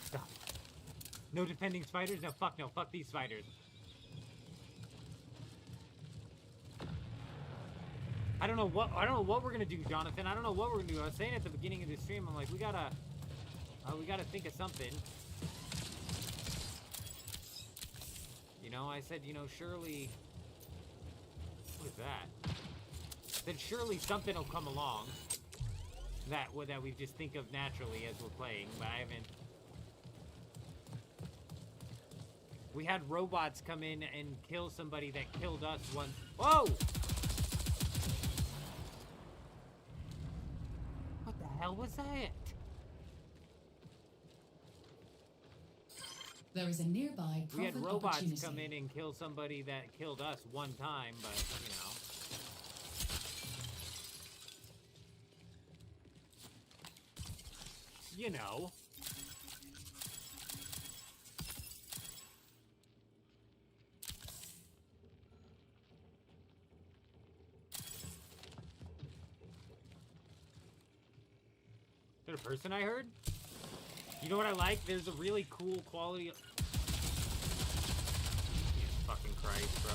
Stop. No defending spiders? No, fuck no. Fuck these spiders. I don't know what we're gonna do, Jonathan. I don't know what we're gonna do. I was saying at the beginning of the stream, I'm like, we gotta think of something. You know, I said, you know, surely, what is that? Then surely something will come along that we just think of naturally as we're playing, but I haven't. We had robots come in and kill somebody that killed us once. Whoa! What the hell was that? There is a nearby We had profit robots opportunity. come in and kill somebody that killed us one time, but, you know. You know. Is that a person I heard? You know what I like? There's a really cool quality of... Jesus fucking Christ, bro.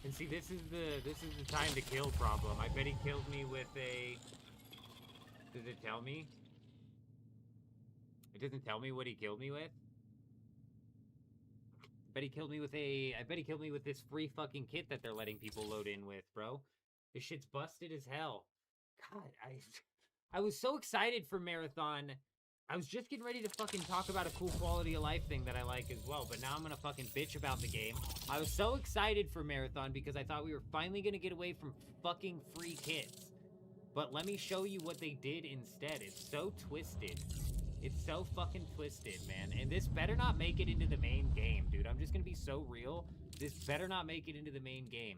And see, this is the time to kill problem. I bet he killed me with a... Does it tell me? It doesn't tell me what he killed me with. I bet he killed me with this free fucking kit that they're letting people load in with, bro. This shit's busted as hell. God, I was so excited for Marathon. I was just getting ready to fucking talk about a cool quality of life thing that I like as well, but now I'm gonna fucking bitch about the game. I was so excited for Marathon because I thought we were finally gonna get away from fucking free kits. But let me show you what they did instead. It's so twisted. It's so fucking twisted, man. And this better not make it into the main game, dude. I'm just gonna be so real. This better not make it into the main game.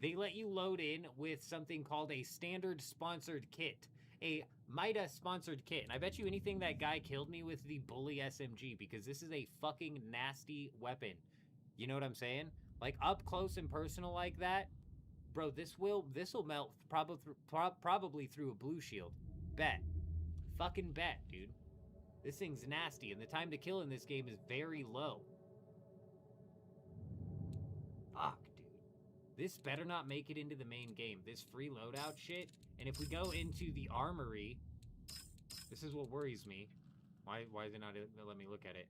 They let you load in with something called a standard sponsored kit. A Mida sponsored kit. And I bet you anything that guy killed me with the Bully SMG, because this is a fucking nasty weapon. You know what I'm saying? Like, up close and personal like that, bro, this will melt probably through a blue shield. Bet. Fucking bet, dude. This thing's nasty, and the time to kill in this game is very low. Fuck, dude. This better not make it into the main game. This free loadout shit. And if we go into the armory, this is what worries me. Why is it not let me look at it?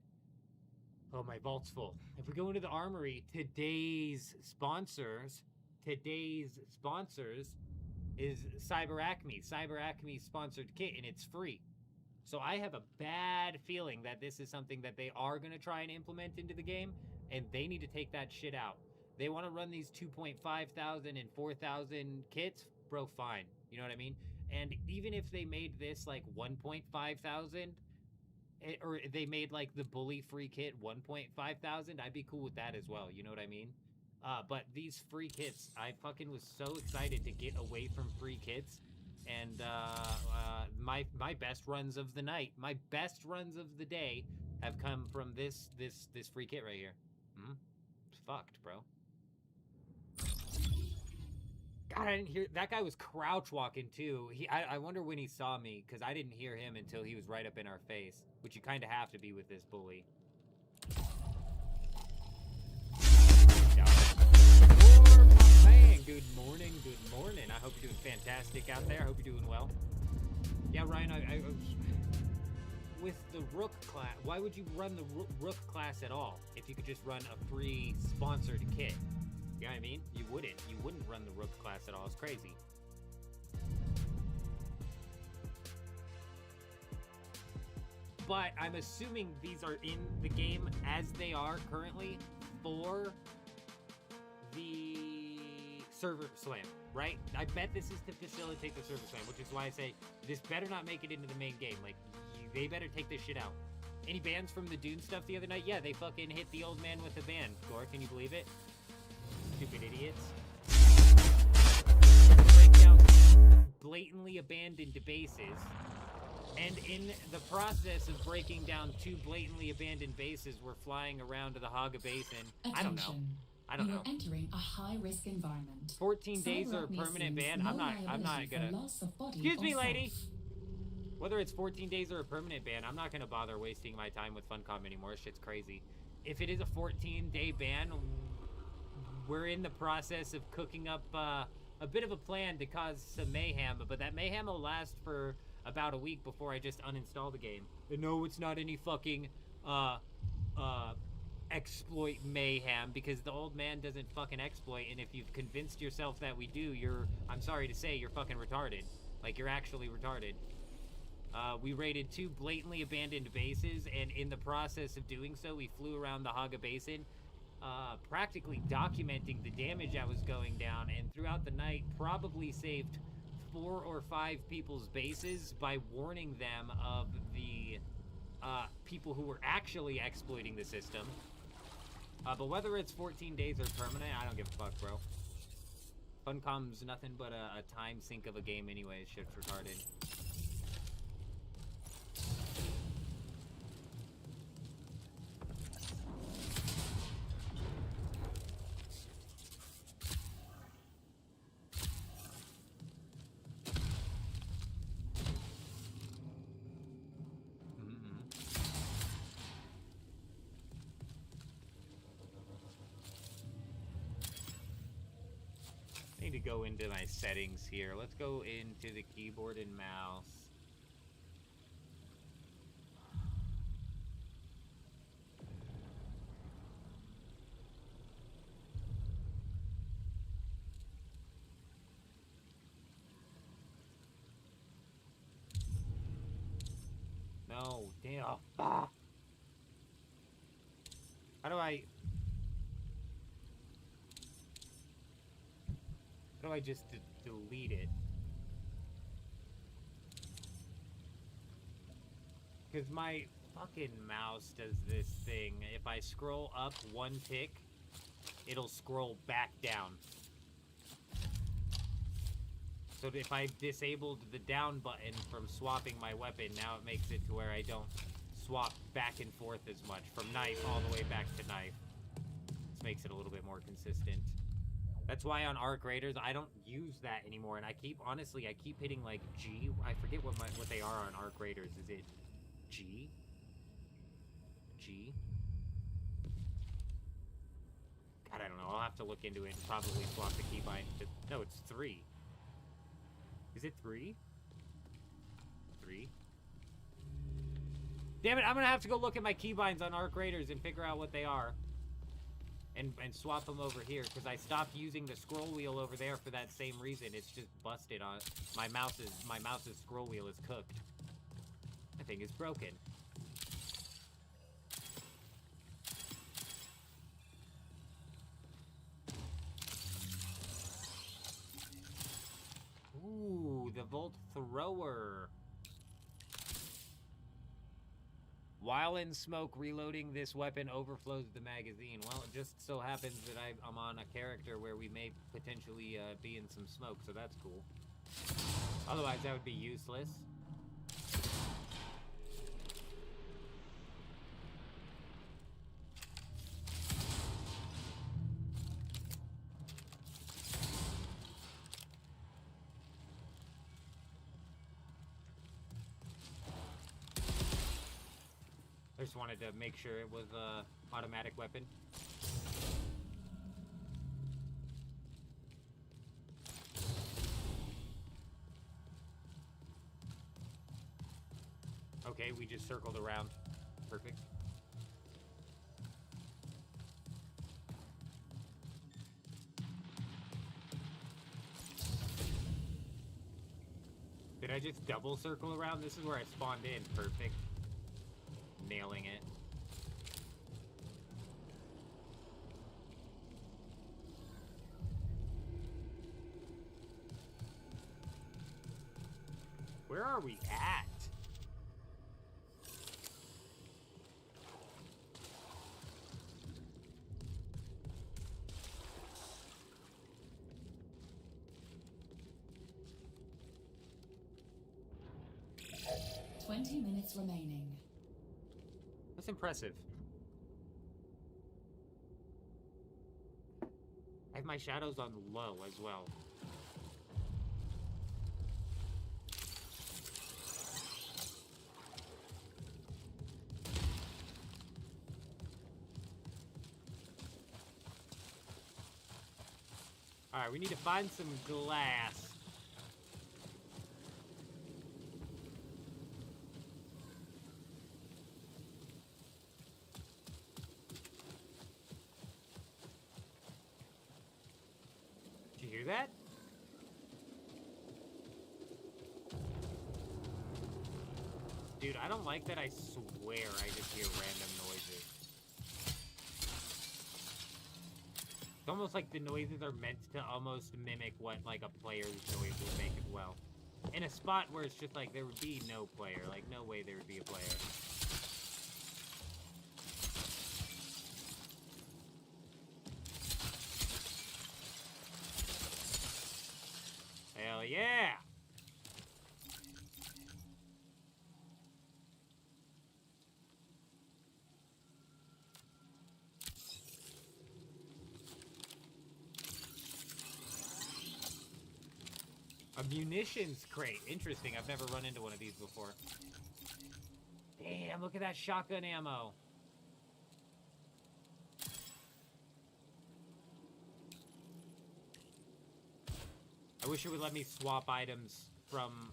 Oh, my vault's full. If we go into the armory, today's sponsors is Cyber Acme. Cyber Acme sponsored kit, and it's free. So I have a bad feeling that this is something that they are going to try and implement into the game, and they need to take that shit out. They want to run these 2,500 and 4,000 kits, bro, fine. You know what I mean? And even if they made this like 1,500, or they made like the Bully free kit 1,500, I'd be cool with that as well. You know what I mean? But these free kits, I fucking was so excited to get away from free kits. And my best runs of the night, my best runs of the day have come from this free kit right here. It's fucked, bro. God, I didn't hear... That guy was crouch walking, too. I wonder when he saw me, because I didn't hear him until he was right up in our face, which you kind of have to be with this bully. Man, good morning, good morning. I hope you're doing fantastic out there. I hope you're doing well. Yeah, Ryan, I with the Rook class, why would you run the Rook class at all if you could just run a free sponsored kit? You know what I mean? You wouldn't run the Rook class at all. It's crazy. But I'm assuming these are in the game as they are currently for the server slam, right? I bet this is to facilitate the server slam, which is why I say this better not make it into the main game. Like, they better take this shit out. Any bans from the Dune stuff the other night? Yeah, they fucking hit the old man with a ban. Gore, can you believe it? Stupid idiots. Break down blatantly abandoned bases. And in the process of breaking down 2 blatantly abandoned bases, we're flying around to the Haga Basin. I don't know. You are entering a high-risk environment. 14 days or a permanent ban? I'm not gonna... Excuse me, lady! Whether it's 14 days or a permanent ban, I'm not gonna bother wasting my time with Funcom anymore. This shit's crazy. If it is a 14-day ban, we're in the process of cooking up a bit of a plan to cause some mayhem, but that mayhem will last for about a week before I just uninstall the game. And no, it's not any fucking exploit mayhem, because the old man doesn't fucking exploit, and if you've convinced yourself that we do, I'm sorry to say, you're fucking retarded. Like, you're actually retarded. We raided 2 blatantly abandoned bases, and in the process of doing so, we flew around the Haga Basin, practically documenting the damage that was going down, and throughout the night, probably saved 4 or 5 people's bases by warning them of the people who were actually exploiting the system. But whether it's 14 days or permanent, I don't give a fuck, bro. Funcom's nothing but a time sink of a game anyway. Shit's retarded. Need to go into my settings here. Let's go into the keyboard and mouse. No, damn. Ah. How do I just delete it? Because my fucking mouse does this thing. If I scroll up 1 tick, it'll scroll back down. So if I disabled the down button from swapping my weapon, now it makes it to where I don't swap back and forth as much from knife all the way back to knife. This makes it a little bit more consistent. That's why on Arc Raiders, I don't use that anymore, and I keep hitting like G. I forget what they are on Arc Raiders. Is it G? G? God, I don't know. I'll have to look into it and probably swap the keybind to... No, it's 3. Is it 3? 3? Damn it, I'm gonna have to go look at my keybinds on Arc Raiders and figure out what they are. And swap them over here, because I stopped using the scroll wheel over there for that same reason. It's just busted on my mouse's scroll wheel is cooked. My thing is broken. Ooh, the Volt Thrower. While in smoke, reloading this weapon overflows the magazine. Well, it just so happens that I'm on a character where we may potentially be in some smoke, so that's cool. Otherwise, that would be useless. just wanted to make sure it was a automatic weapon. Okay, we just circled around. Perfect. Did I just double circle around? This is where I spawned in. Perfect. Nailing it. Where are we at? Minutes remaining. That's impressive. I have my shadows on low as well. Alright, we need to find some glass. That? Dude, I don't like that. I swear I just hear random noises. It's almost like the noises are meant to almost mimic what like a player's noise would make as well. In a spot where it's just like there would be no player, like no way there would be a player. Hell yeah! A munitions crate. Interesting. I've never run into one of these before. Damn, look at that shotgun ammo. I wish it would let me swap items from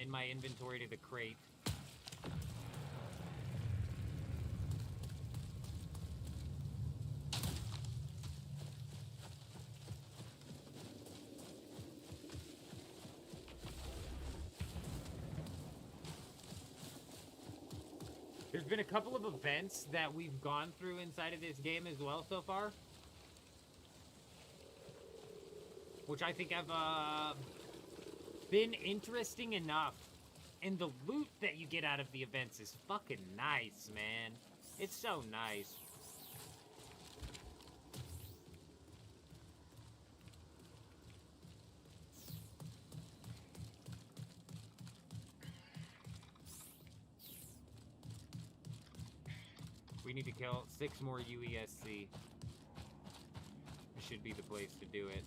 in my inventory to the crate. There's been a couple of events that we've gone through inside of this game as well so far, which I think have been interesting enough. And the loot that you get out of the events is fucking nice, man. It's so nice. We need to kill 6 more UESC. This should be the place to do it.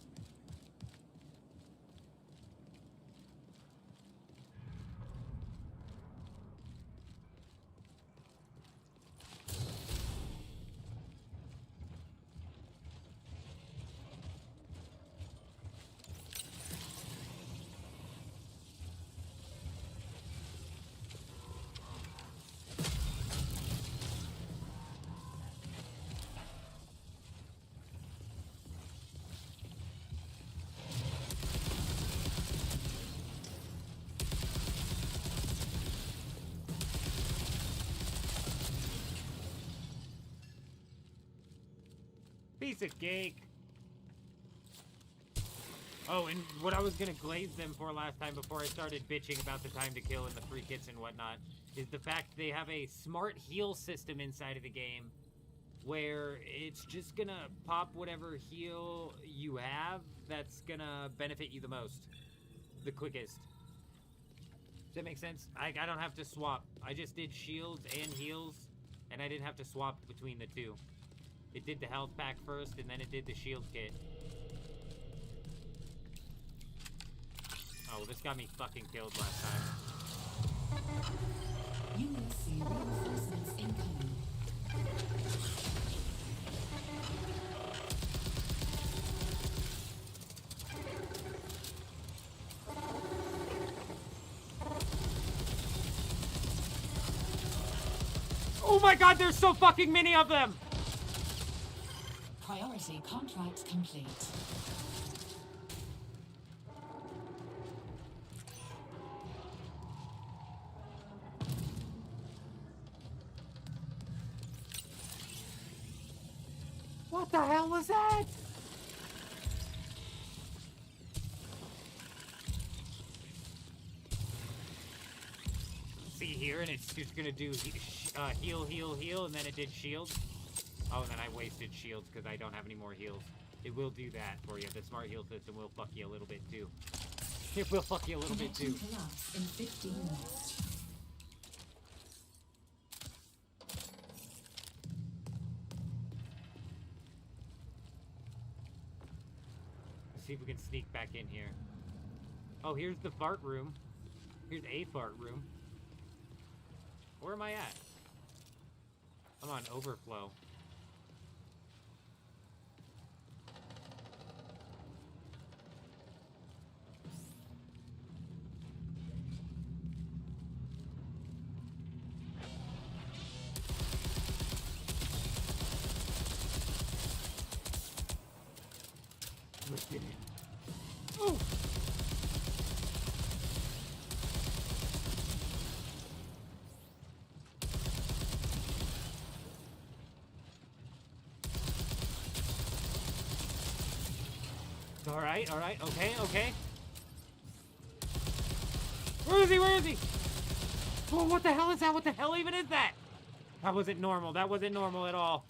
Piece of cake. Oh, and what I was gonna glaze them for last time before I started bitching about the time to kill and the free kits and whatnot is the fact they have a smart heal system inside of the game where it's just gonna pop whatever heal you have that's gonna benefit you the most, the quickest. Does that make sense? I don't have to swap. I just did shields and heals, and I didn't have to swap between the two. It did the health pack first, and then it did the shield kit. Oh, well, this got me fucking killed last time. UESC reinforcements incoming. Oh my god, there's so fucking many of them! Priority contract complete. What the hell was that? See here, and it's just gonna do heal, heal, heal, and then it did shield. Oh, and then I wasted shields because I don't have any more heals. It will do that for you. The smart heal system will fuck you a little bit too. It will fuck you a little bit too. Collapse in 15 minutes. Let's see if we can sneak back in here. Oh, here's the fart room. Here's a fart room. Where am I at? I'm on overflow. Let's get in. Oh! Alright, alright, okay, okay. Where is he? Where is he? Oh, what the hell is that? What the hell even is that? That wasn't normal. That wasn't normal at all.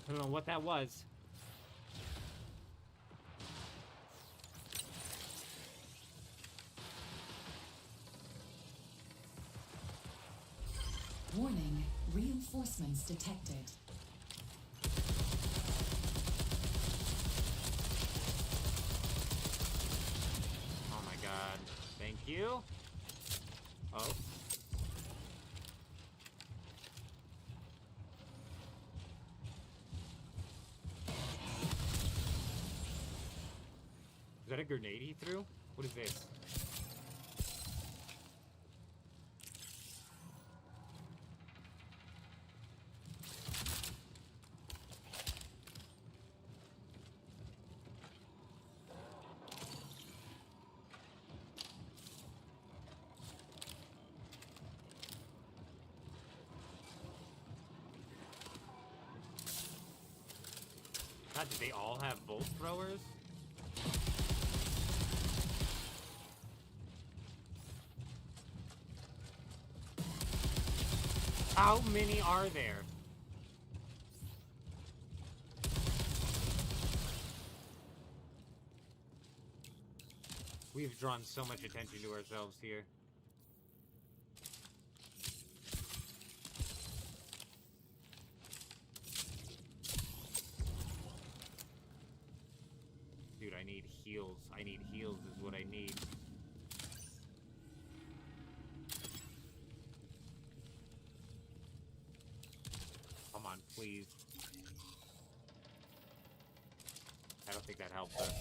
I don't know what that was. Warning, reinforcements detected. Oh my god. Thank you. Oh. Is that a grenade he threw? What is this? God, do they all have bolt throwers? How many are there? We've drawn so much attention to ourselves here. Dude, I need heals. I need heals is what I need. Come on, please. I don't think that helps us.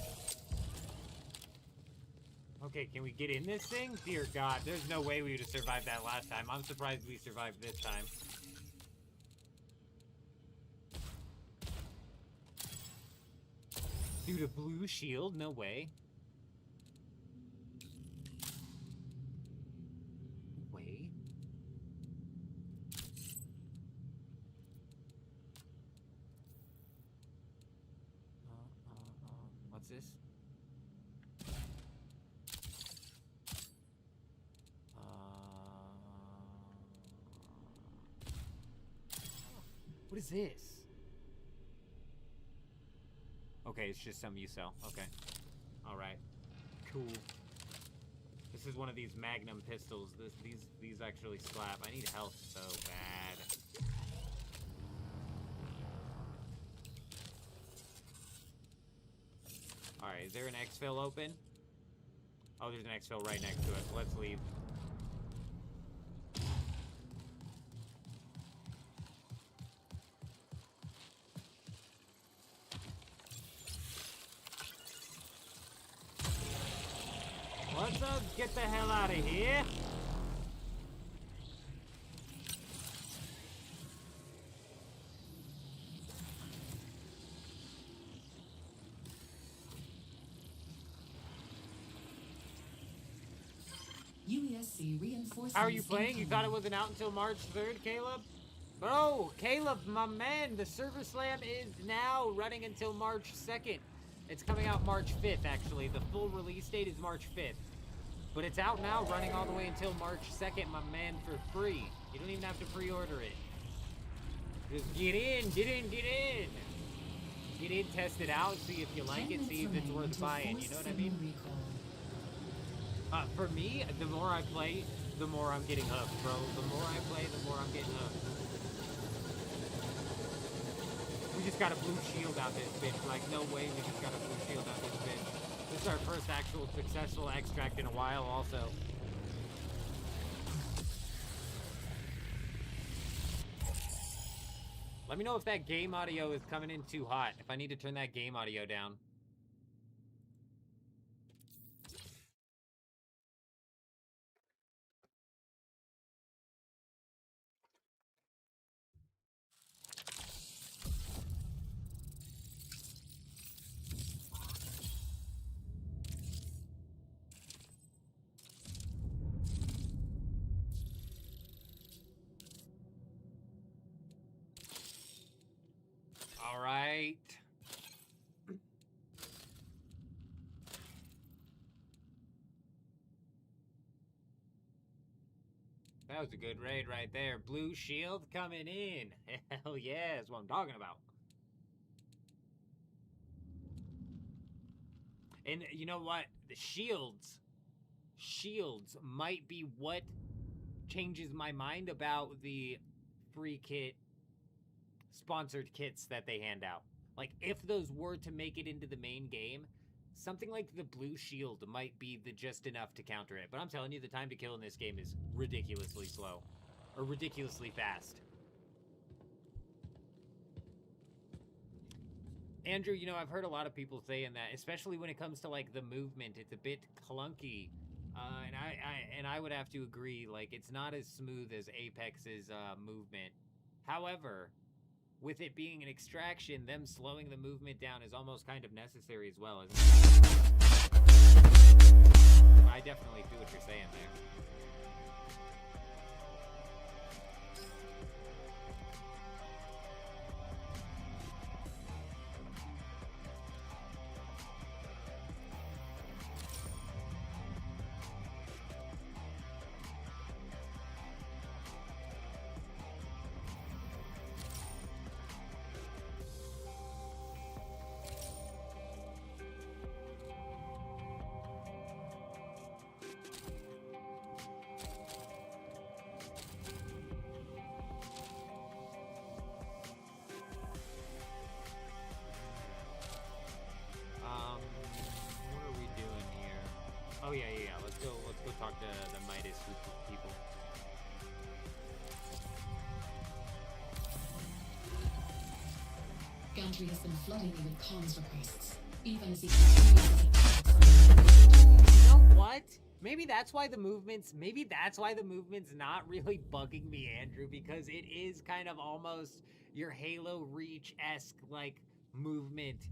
Okay, can we get in this thing? Dear God, there's no way we would have survived that last time. I'm surprised we survived this time. Dude, a blue shield? No way. Way? What's this? What is this? Okay, it's just some you sell. Okay. Alright. Cool. This is one of these Magnum pistols. These actually slap. I need health so bad. Alright, is there an exfil open? Oh, there's an exfil right next to us. Let's leave. thugs, get the hell out of here. UESC reinforcements. How are you playing? You incoming. thought it wasn't out until March 3rd, Caleb? Bro, Caleb, my man, the Server Slam is now running until March 2nd. It's coming out March 5th, actually. The full release date is March 5th. But it's out now, running all the way until March 2nd, my man, for free. You don't even have to pre-order it. Just get in, get in, get in. Get in, test it out, see if you like it, see if it's worth buying. You know what I mean? For me, the more I play, the more I'm getting hooked, bro. The more I play, the more I'm getting hooked. We just got a blue shield out this bitch. Like, no way we just got a blue shield out this bitch. This is our first actual successful extract in a while, also. Let me know if that game audio is coming in too hot. If I need to turn that game audio down. All right. That was a good raid right there. Blue shield coming in. Hell yeah, that's what I'm talking about. And you know what? The shields might be what changes my mind about the free kit sponsored kits that they hand out. Like, if those were to make it into the main game, something like the blue shield might be the just enough to counter it. But I'm telling you, the time to kill in this game is ridiculously slow. Or ridiculously fast. Andrew, you know, I've heard a lot of people saying that, especially when it comes to, like, the movement, it's a bit clunky. And I would have to agree, like, it's not as smooth as Apex's movement. However, with it being an extraction, them slowing the movement down is almost kind of necessary as well, isn't it? I definitely feel what you're saying there. What are we doing here? Oh yeah. Let's go talk to the Midas group of people. Gantry has been flooding me with comms requests, even as he continues his attacks on You know what? Maybe that's why the movement's not really bugging me, Andrew, because it is kind of almost your Halo Reach-esque like movement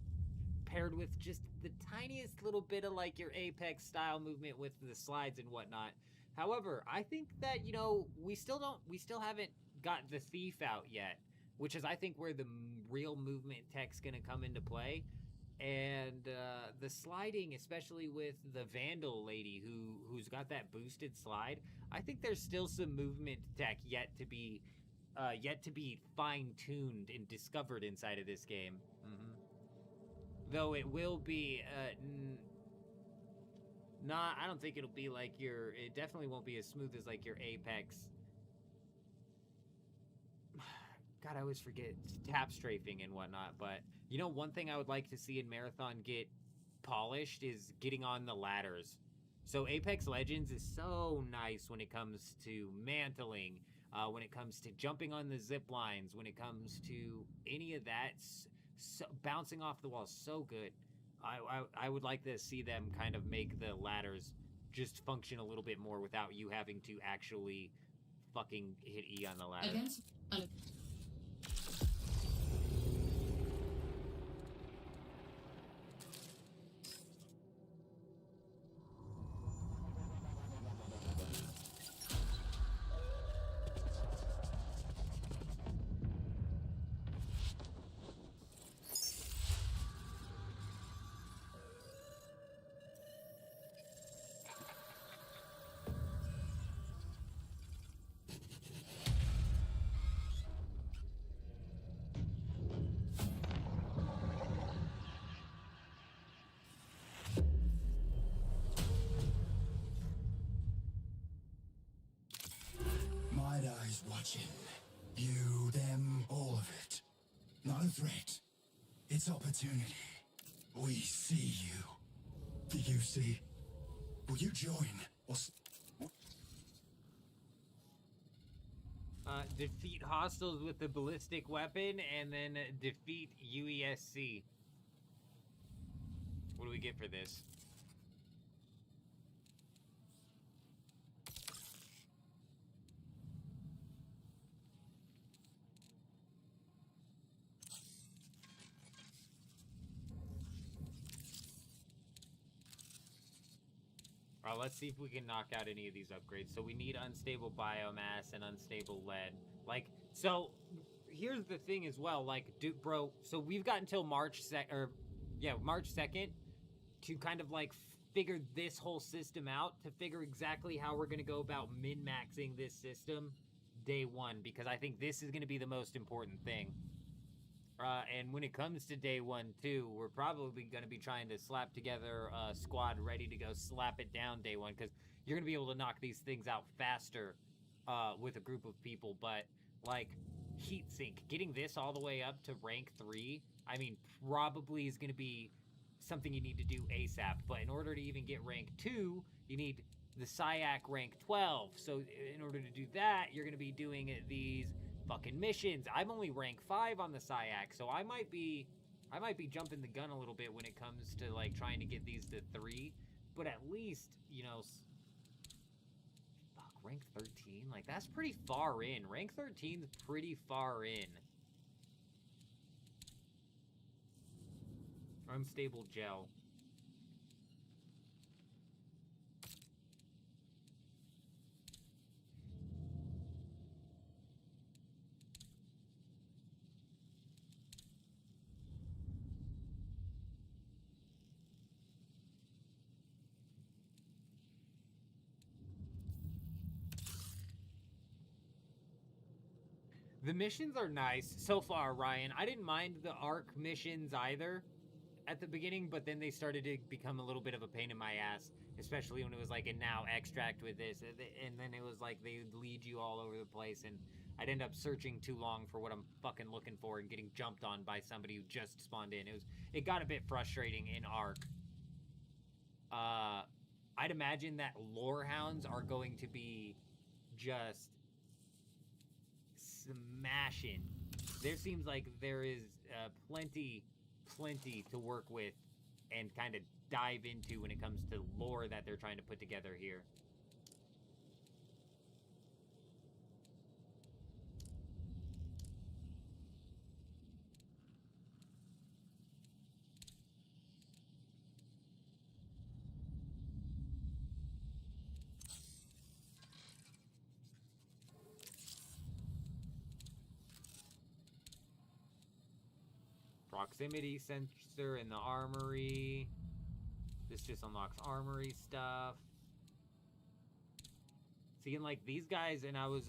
paired with just the tiniest little bit of like your Apex style movement with the slides and whatnot. However, I think that, you know, we still haven't got the Thief out yet, which is I think where the real movement tech's gonna come into play. And the sliding, especially with the Vandal lady who's got that boosted slide, I think there's still some movement tech yet to be fine-tuned and discovered inside of this game. Though it will be I don't think it'll be like it definitely won't be as smooth as like your Apex. God, I always forget tap strafing and whatnot, but you know, one thing I would like to see in Marathon get polished is getting on the ladders. So Apex Legends is so nice when it comes to mantling, when it comes to jumping on the zip lines, when it comes to any of that, bouncing off the wall, so good. I would like to see them kind of make the ladders just function a little bit more without you having to actually fucking hit E on the ladder. Against My eyes watching. You, them, all of it. Not a threat. It's opportunity. We see you. Do you see? Will you join us? Defeat hostiles with the ballistic weapon, and then defeat UESC. What do we get for this? Alright, let's see if we can knock out any of these upgrades. So we need unstable biomass and unstable lead. Like, so here's the thing as well. Like, bro, so we've got until March 2nd to kind of like figure this whole system out, to figure exactly how we're going to go about min-maxing this system day one, because I think this is going to be the most important thing. And when it comes to day one, too, we're probably going to be trying to slap together a squad ready to go slap it down day one, because you're going to be able to knock these things out faster with a group of people. But, like, heatsink, getting this all the way up to rank 3, I mean, probably is going to be something you need to do ASAP. But in order to even get rank 2, you need the SIAC rank 12. So in order to do that, you're going to be doing these fucking missions. I'm only rank 5 on the SIAC, so I might be jumping the gun a little bit when it comes to like trying to get these to 3, but at least, you know, fuck, rank 13, like that's pretty far in. Rank 13 is pretty far in. Unstable gel. The missions are nice so far, Ryan. I didn't mind the ARC missions either at the beginning, but then they started to become a little bit of a pain in my ass, especially when it was like, and now extract with this, and then it was like they would lead you all over the place, and I'd end up searching too long for what I'm fucking looking for and getting jumped on by somebody who just spawned in. It got a bit frustrating in ARC. I'd imagine that lore hounds are going to be just smashing. There seems like there is plenty to work with and kind of dive into when it comes to lore that they're trying to put together here. Proximity sensor in the armory. This just unlocks armory stuff. Seeing like these guys, and I was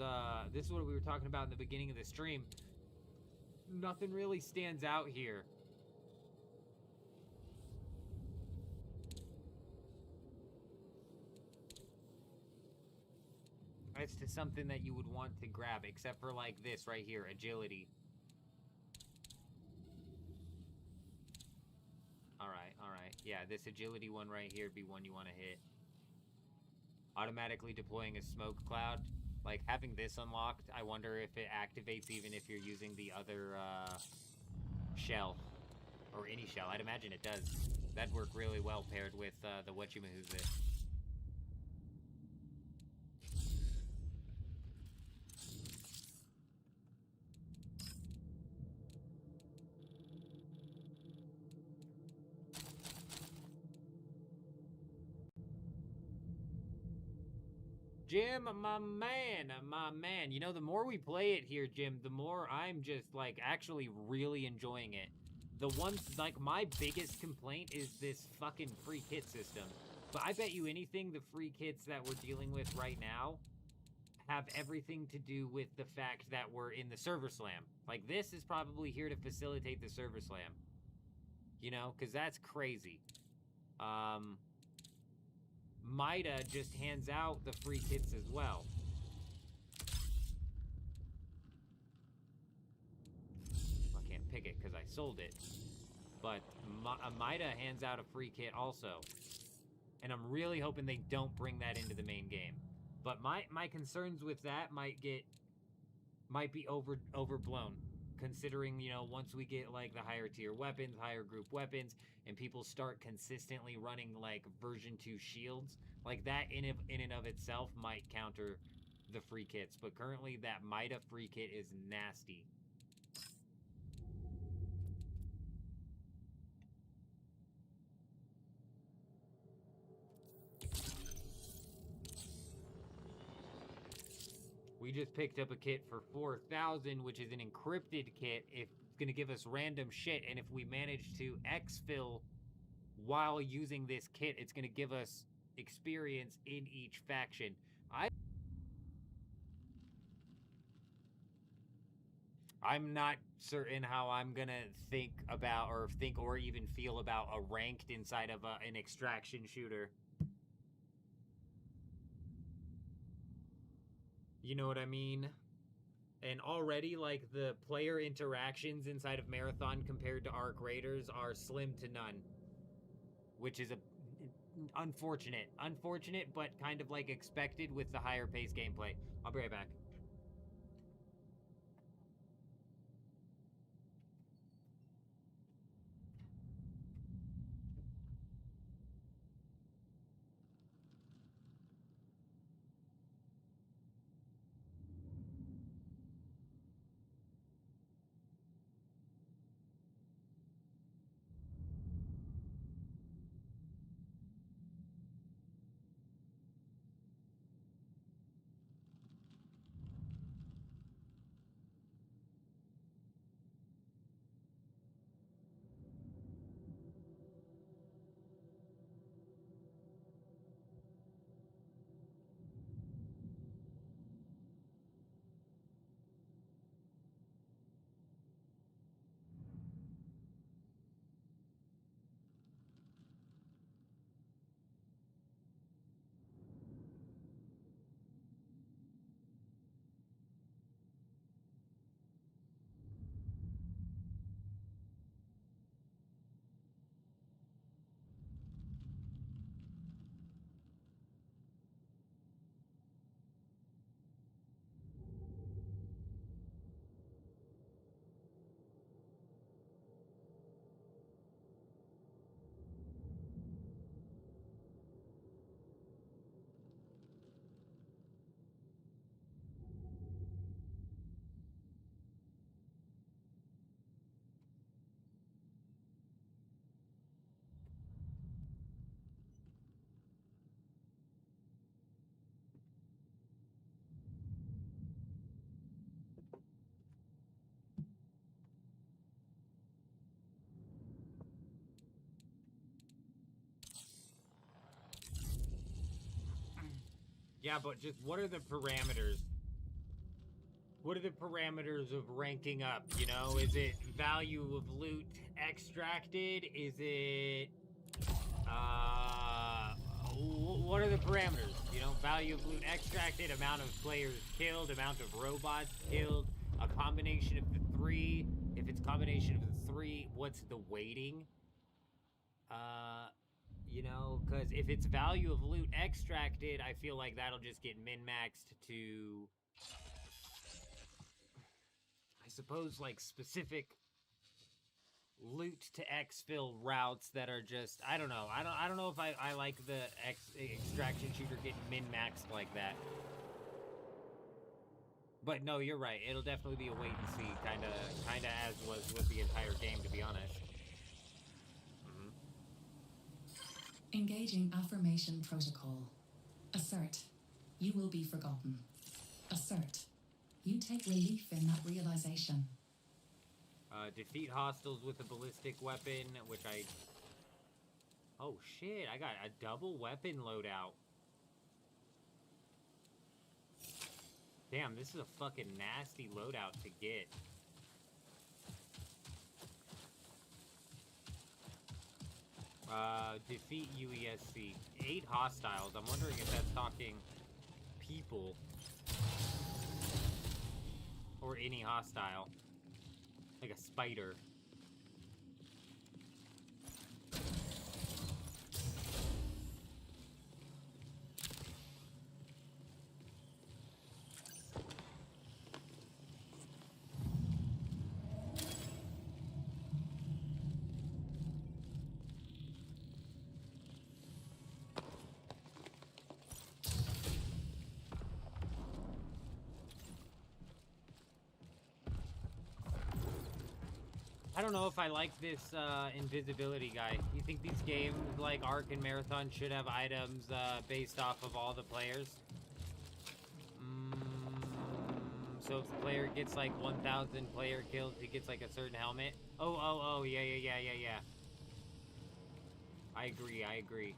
this is what we were talking about in the beginning of the stream. Nothing really stands out here. As to something that you would want to grab, except for like this right here, agility. Alright. Yeah, this agility one right here would be one you want to hit. Automatically deploying a smoke cloud. Like, having this unlocked, I wonder if it activates even if you're using the other shell. Or any shell. I'd imagine it does. That'd work really well paired with the whatchamahoo's it. Jim, my man. You know, the more we play it here, Jim, the more I'm just, like, actually really enjoying it. The one, like, my biggest complaint is this fucking free kit system. But I bet you anything the free kits that we're dealing with right now have everything to do with the fact that we're in the server slam. Like, this is probably here to facilitate the server slam. You know, because that's crazy. Mida just hands out the free kits as well. I can't pick it because I sold it. But Mida hands out a free kit also. And I'm really hoping they don't bring that into the main game. But my concerns with that might be overblown. Considering, you know, once we get, like, the higher tier weapons, higher group weapons, and people start consistently running, like, version 2 shields, like, that in and of itself might counter the free kits. But currently, that Mida free kit is nasty. We just picked up a kit for 4,000, which is an encrypted kit. It's going to give us random shit, and if we manage to exfil while using this kit, it's going to give us experience in each faction. I'm not certain how I'm going to think or even feel about a ranked inside of an extraction shooter. You know what I mean? And already, like, the player interactions inside of Marathon compared to Arc Raiders are slim to none. Which is unfortunate. Unfortunate, but kind of, like, expected with the higher pace gameplay. I'll be right back. Yeah, but just what are the parameters? What are the parameters of ranking up, you know? Is it value of loot extracted? Is it, what are the parameters? You know, value of loot extracted, amount of players killed, amount of robots killed, a combination of the three. If it's a combination of the three, what's the weighting? You know, because if it's value of loot extracted, I feel like that'll just get min-maxed to, I suppose, like, specific loot to exfil routes that are just, I don't know. I don't know if I like the extraction shooter getting min-maxed like that. But no, you're right. It'll definitely be a wait and see, kind of as was with the entire game, to be honest. Engaging affirmation protocol. Assert. you will be forgotten. Assert. You take relief in that realization. Defeat hostiles with a ballistic weapon, which I... Oh shit, I got a double weapon loadout. Damn, this is a fucking nasty loadout to get. Defeat UESC. 8 hostiles. I'm wondering if that's talking people. Or any hostile. Like a spider. I don't know if I like this invisibility guy. You think these games like Ark and Marathon should have items based off of all the players? So if the player gets like 1,000 player kills, he gets like a certain helmet. Oh, yeah. I agree.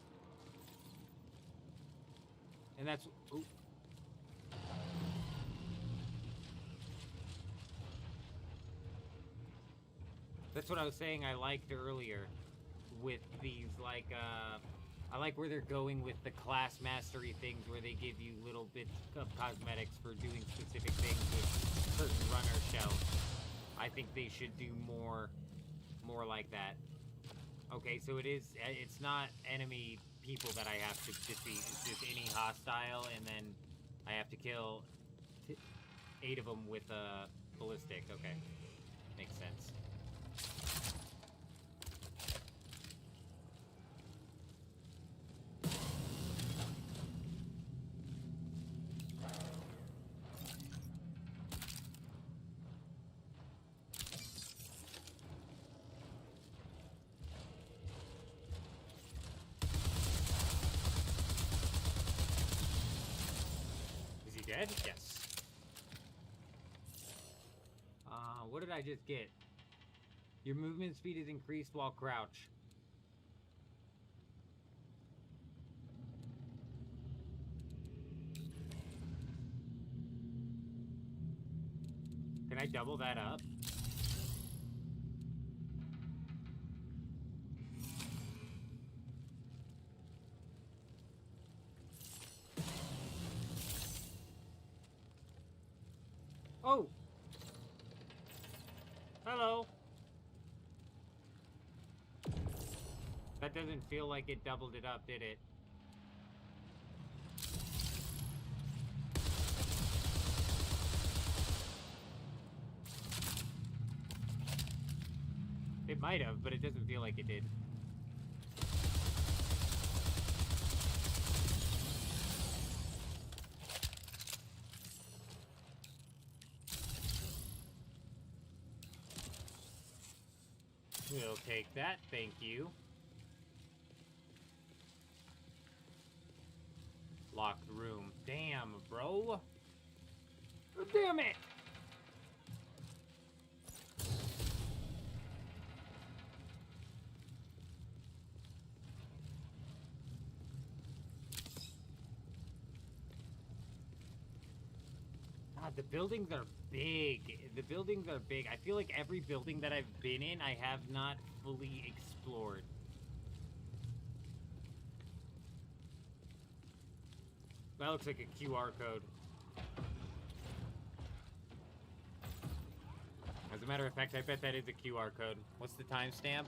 And that's... Ooh. That's what I was saying I liked earlier with these, like, I like where they're going with the class mastery things where they give you little bits of cosmetics for doing specific things with certain runner shells. I think they should do more like that. Okay, so it's not enemy people that I have to defeat. It's just any hostile, and then I have to kill 8 of them with a ballistic. Okay, makes sense. Dead? Yes. What did I just get? Your movement speed is increased while crouch. Can I double that up? Oh! Hello! That doesn't feel like it doubled it up, did it? It might have, but it doesn't feel like it did. We'll take that, thank you. Locked room. Damn, bro. Damn it! God, the buildings are big. The buildings are big. I feel like every building that I've been in, I have not fully explored. That looks like a QR code. As a matter of fact, I bet that is a QR code. What's the timestamp?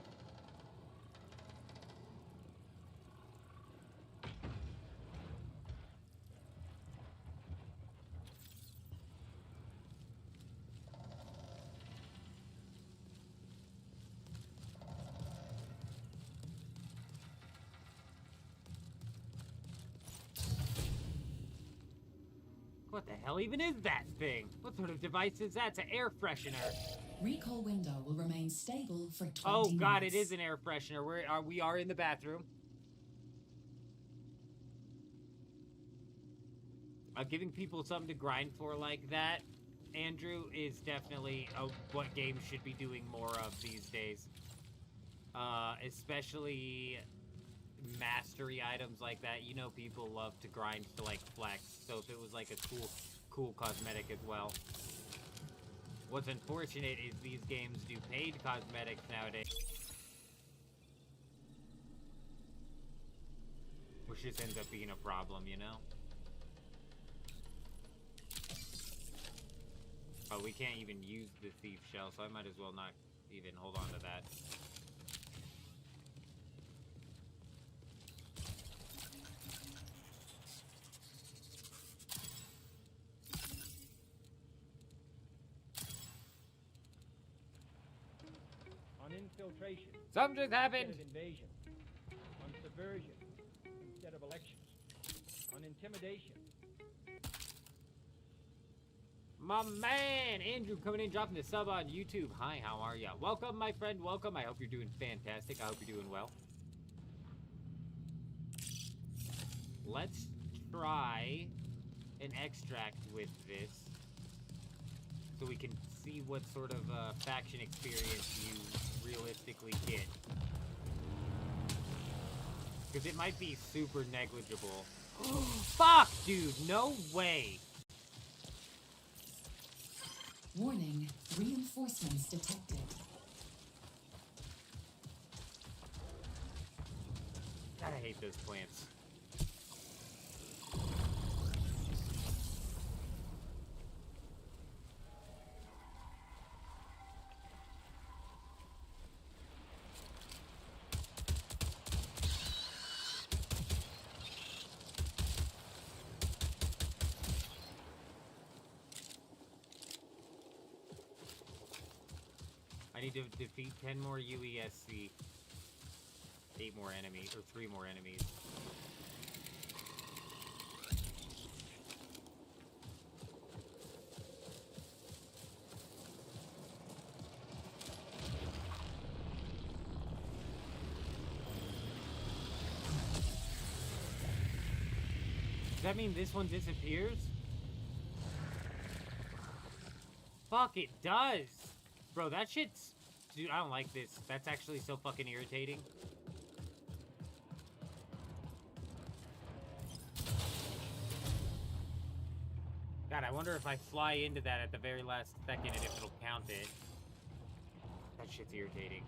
What the hell even is that thing? What sort of device is that? It's an air freshener. Recall window will remain stable for 20 Oh god, minutes. it is an air freshener. We are in the bathroom. Giving people something to grind for like that, Andrew, is definitely what games should be doing more of these days. Especially mastery items like that. You know, people love to grind to like flex, so if it was like a cool cosmetic as well. What's unfortunate is these games do paid cosmetics nowadays, which just ends up being a problem, you know? Oh, we can't even use the thief shell, so I might as well not even hold on to that. On infiltration. Something just happened. Instead of invasion. On subversion instead of elections. On intimidation. My man, Andrew, coming in, dropping the sub on YouTube. Hi, how are ya? Welcome, my friend, welcome. I hope you're doing fantastic. I hope you're doing well. Let's try an extract with this so we can see what sort of faction experience you realistically get. Because it might be super negligible. Fuck, dude, no way. Warning, reinforcements detected. God, I hate those plants. I need to defeat 10 more UESC, 8 more enemies, or 3 more enemies. Does that mean this one disappears? Fuck, it does! Bro, that shit's... Dude, I don't like this. That's actually so fucking irritating. God, I wonder if I fly into that at the very last second and if it'll count it. That shit's irritating.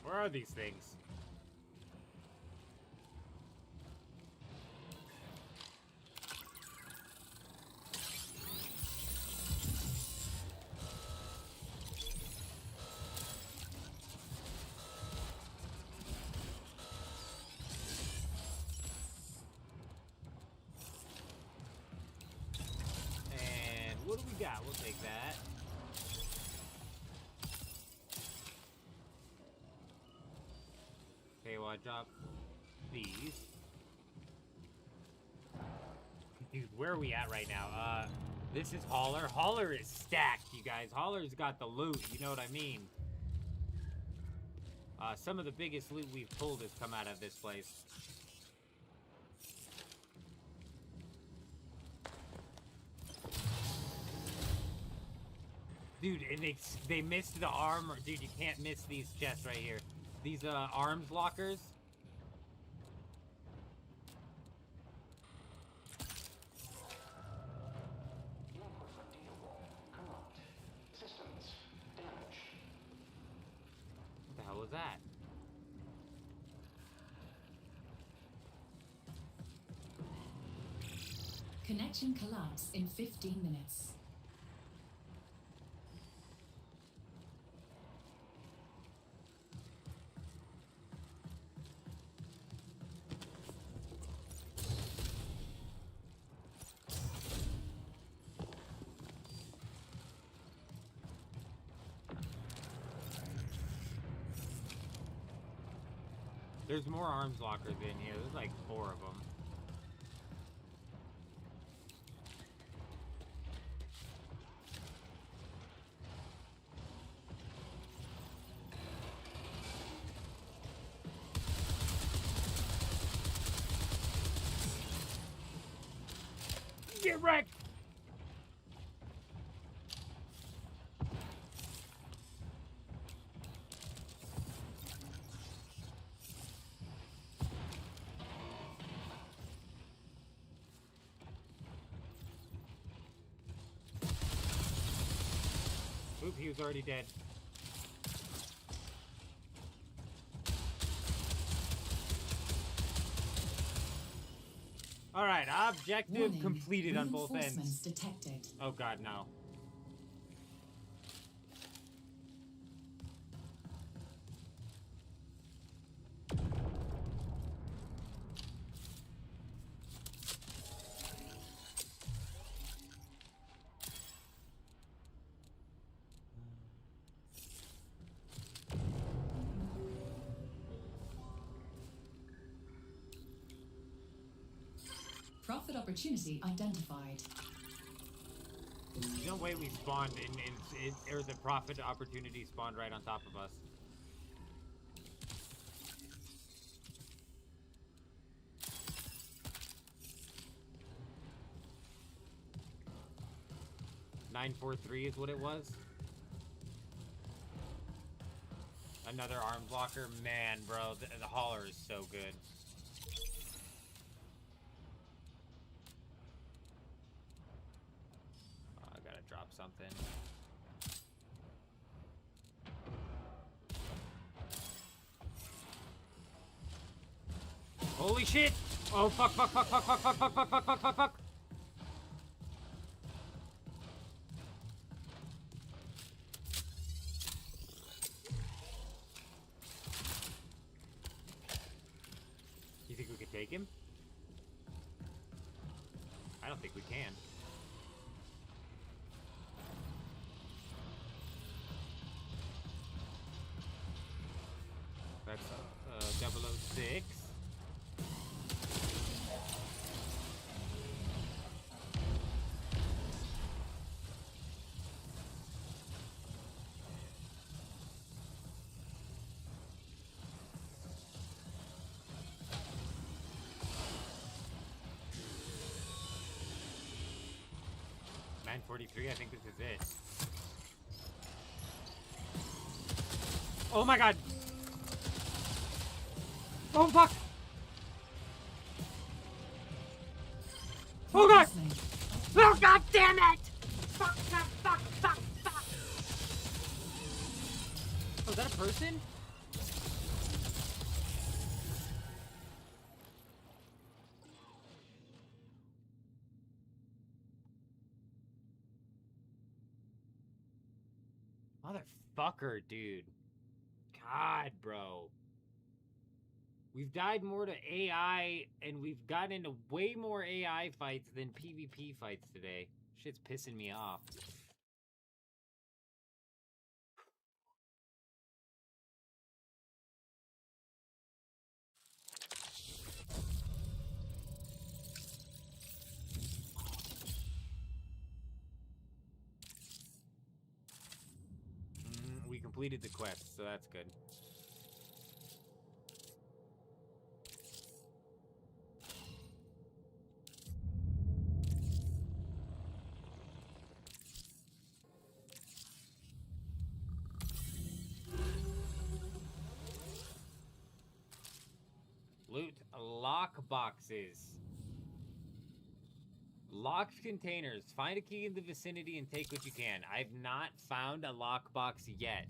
Where are these things? And what do we got? We'll take that. Okay, well, I drop these. Dude, where are we at right now? This is Hauler. Hauler is stacked, you guys. Hauler's got the loot, you know what I mean? Some of the biggest loot we've pulled has come out of this place. Dude, and they missed the armor. Dude, you can't miss these chests right here. These arms lockers. Reinforcement data wall corrupt. Systems damaged. What the hell was that? Connection collapse in 15 minutes. There's more arms lockers in here. There's like 4 of them. Get wrecked! Oop, he was already dead. Alright, objective Warning, completed on both reinforcements ends. detected. Oh god, no. Profit opportunity identified. There's no way we spawned or the profit opportunity spawned right on top of us. $943 is what it was. Another arm blocker. Man, bro, the hauler is so good. Oh, I gotta drop something. Holy shit! Oh, fuck, fuck, fuck, fuck, fuck, fuck, fuck, fuck, fuck, fuck, fuck, fuck. You think we could take him? I don't think we can. That's 006. $943, I think this is it. Oh my god! Oh fuck! Oh god! Oh god damn it! Fuck, fuck, fuck, fuck, fuck! Oh, is that a person? Motherfucker, dude. God, bro. We've died more to AI, and we've gotten into way more AI fights than PvP fights today. Shit's pissing me off. We completed the quest, so that's good. Loot lock boxes. Locked containers. Find a key in the vicinity and take what you can. I've not found a lockbox yet.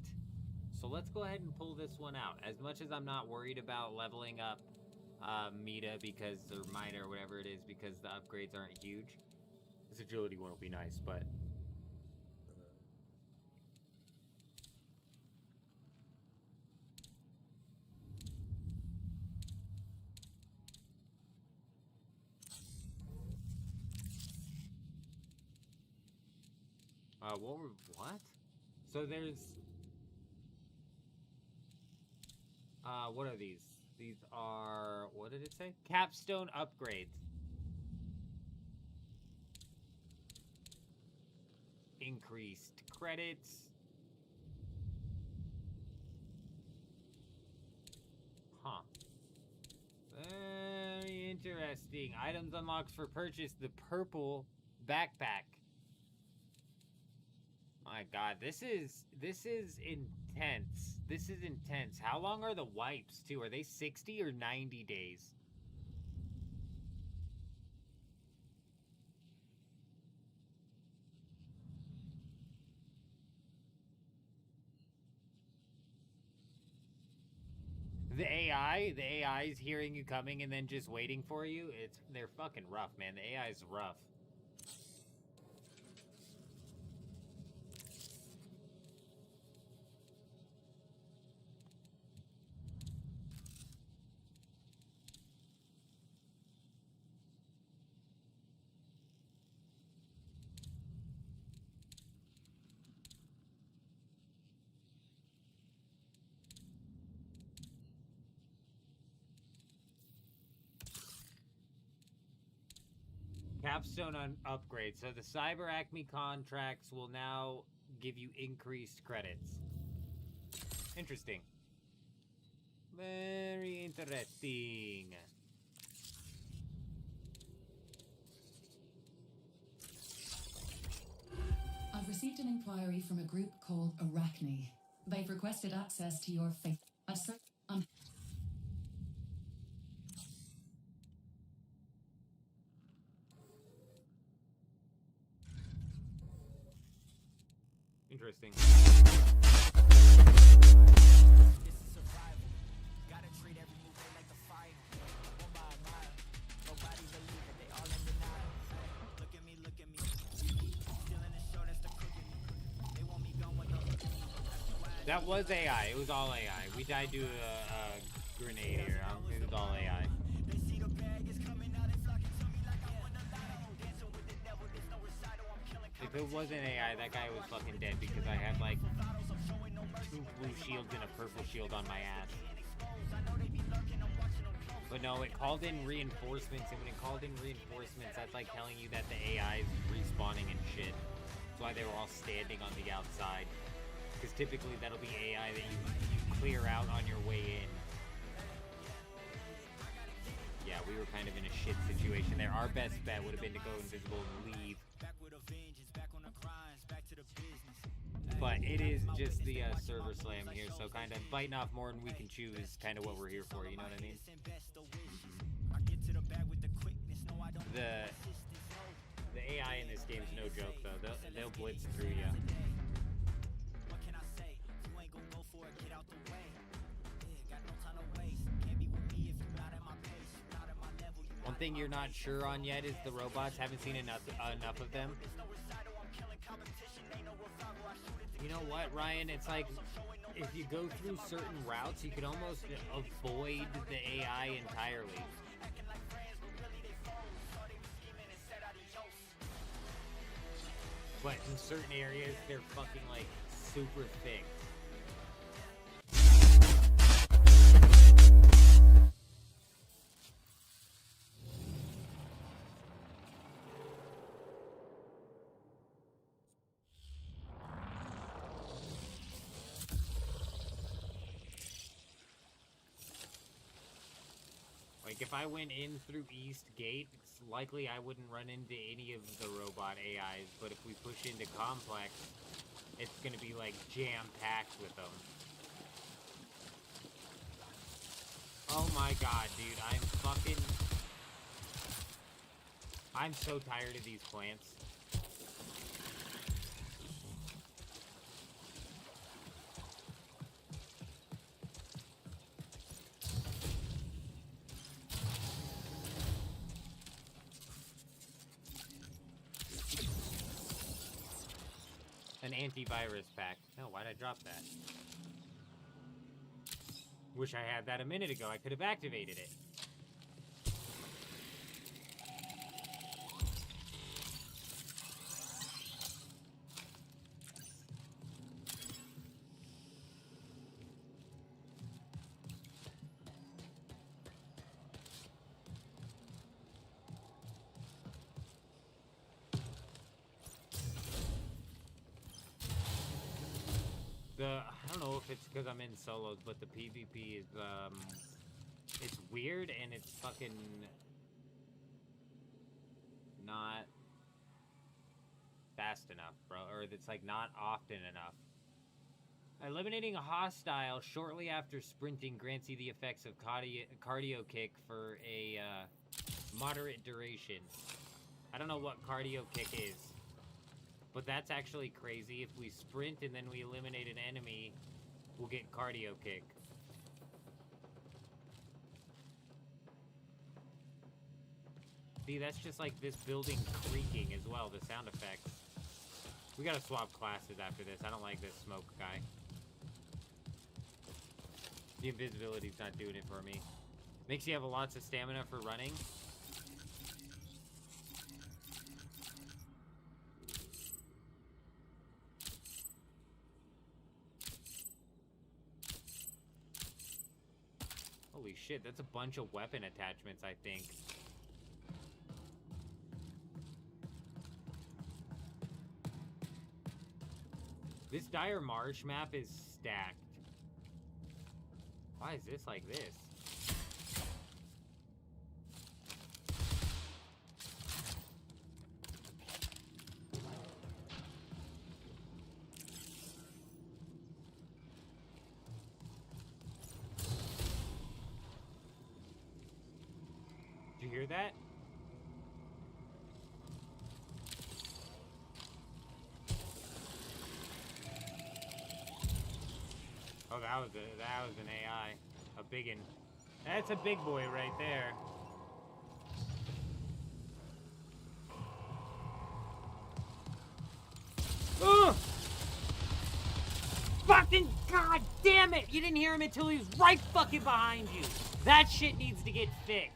So let's go ahead and pull this one out. As much as I'm not worried about leveling up Meta because, or Mida or whatever it is, because the upgrades aren't huge. This agility one will be nice, but... what? So there's... what are these? These are, what did it say? Capstone upgrades. Increased credits. Huh. Very interesting. Items unlocked for purchase. The purple backpack. My God, this is intense. This is intense. How long are the wipes too? Are they 60 or 90 days? The AI is hearing you coming and then just waiting for you. They're fucking rough, man. The AI is rough. Capstone on upgrade. So the Cyber Acme contracts will now give you increased credits. Interesting. Very interesting. I've received an inquiry from a group called Arachne. They've requested access to your faith. Interesting. This is survival. Gotta treat every move like the final. Oh my, nobody believe it, they all in denial. Look at me, stealing the show, that's the crooked me. They want me gone with the hook in me. That was AI. It was all AI. We died to a grenade here. It was all AI. They see the bag is coming out and flocking to me like I won the lotto. Dancing with the devil, there's no recital, I'm killing. If it wasn't AI, that guy was fucking dead because I had like 2 blue shields and a purple shield on my ass. But no, it called in reinforcements, and when it called in reinforcements, that's like telling you that the AI is respawning and shit. That's why they were all standing on the outside. Because typically that'll be AI that you clear out on your way in. Yeah, we were kind of in a shit situation there. Our best bet would have been to go invisible and leave. But it is just the server slam here, so kind of biting off more than we can chew is kind of what we're here for, you know what I mean? The AI in this game is no joke, though. They'll blitz through you. What can I say? You ain't gonna go for it, get out the way. Got no time to waste. Can't be with me if you're not at my pace, not at my level. One thing you're not sure on yet is the robots. Haven't seen enough of them. You know what, Ryan? It's like if you go through certain routes, you could almost avoid the AI entirely. But in certain areas, they're fucking like super thick. Like, if I went in through East Gate, it's likely I wouldn't run into any of the robot AIs, but if we push into Complex, it's gonna be, like, jam-packed with them. Oh my god, dude, I'm so tired of these plants. An antivirus pack. No, why'd I drop that? Wish I had that a minute ago. I could have activated it. I don't know if it's because I'm in solos, but the PvP is, it's weird and it's fucking not fast enough, bro. Or it's like not often enough. Eliminating a hostile shortly after sprinting grants you the effects of cardio kick for a moderate duration. I don't know what cardio kick is, but that's actually crazy. If we sprint and then we eliminate an enemy, we'll get cardio kick. See, that's just like this building creaking as well, the sound effects. We gotta swap classes after this. I don't like this smoke guy. The invisibility's not doing it for me. Makes you have lots of stamina for running. Holy shit, that's a bunch of weapon attachments, I think. This Dire Marsh map is stacked. Why is this like this? Did you hear that? Oh, that was an AI. A biggin. That's a big boy right there. Ugh! Fucking god damn it! You didn't hear him until he was right fucking behind you. That shit needs to get fixed.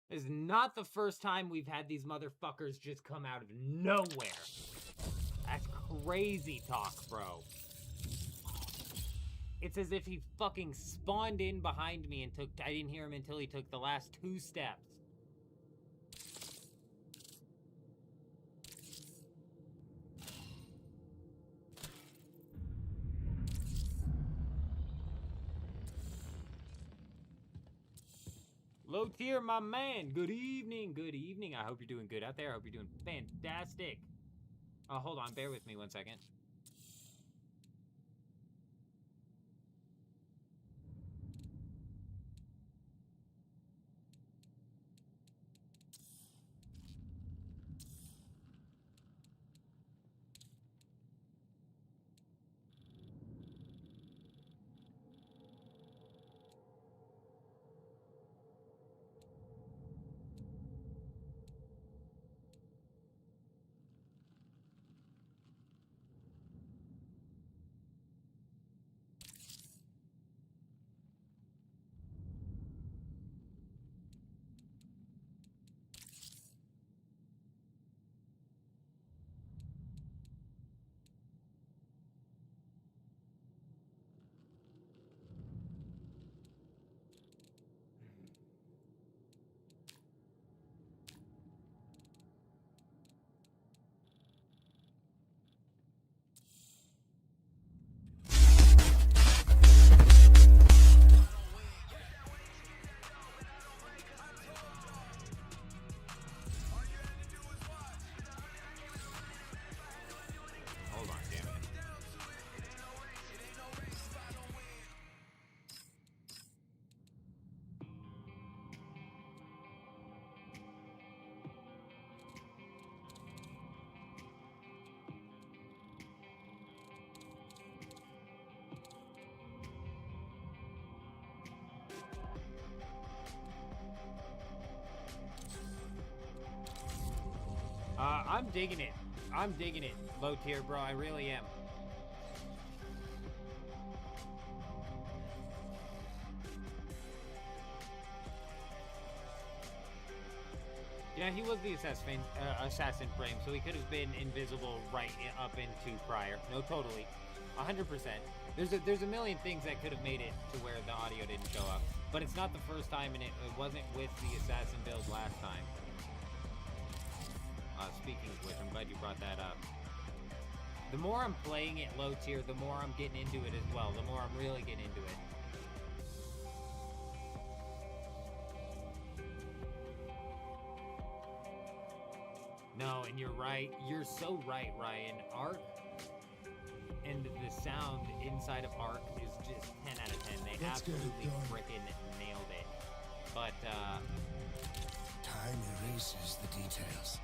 This is not the first time we've had these motherfuckers just come out of nowhere. That's crazy talk, bro. It's as if he fucking spawned in behind me and I didn't hear him until he took the last 2 steps. Low tier, my man. Good evening. Good evening. I hope you're doing good out there. I hope you're doing fantastic. Oh, hold on. Bear with me 1 second. I'm digging it. I'm digging it, low tier, bro. I really am. Yeah, he was the assassin frame, so he could have been invisible right up into prior. No, totally. 100%. There's a million things that could have made it to where the audio didn't show up, but it's not the first time, and it wasn't with the assassin build last time. Speaking of which, I'm glad you brought that up. The more I'm playing it low tier, the more I'm getting into it as well. The more I'm really getting into it. No, and you're right. You're so right, Ryan. Arc and the sound inside of Arc is just 10 out of 10. They absolutely frickin' nailed it. But, time erases the details.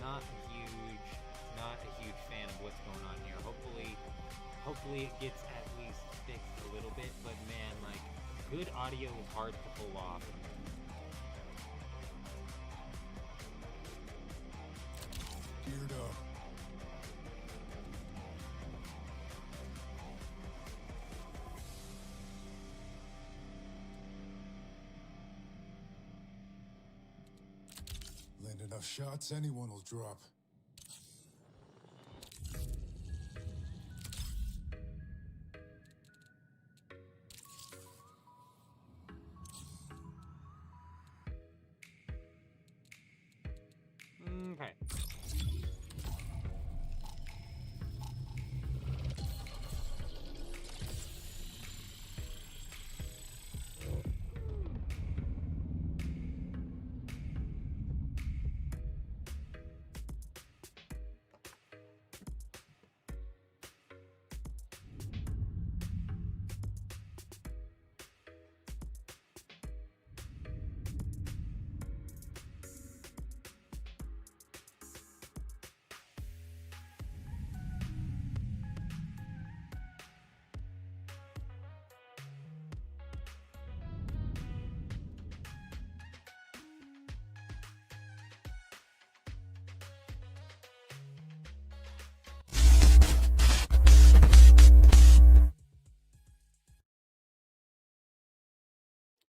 Not a huge fan of what's going on here. Hopefully it gets at least fixed a little bit, but man, like, good audio is hard to pull off. Geared up. Land enough shots, anyone will drop. Okay.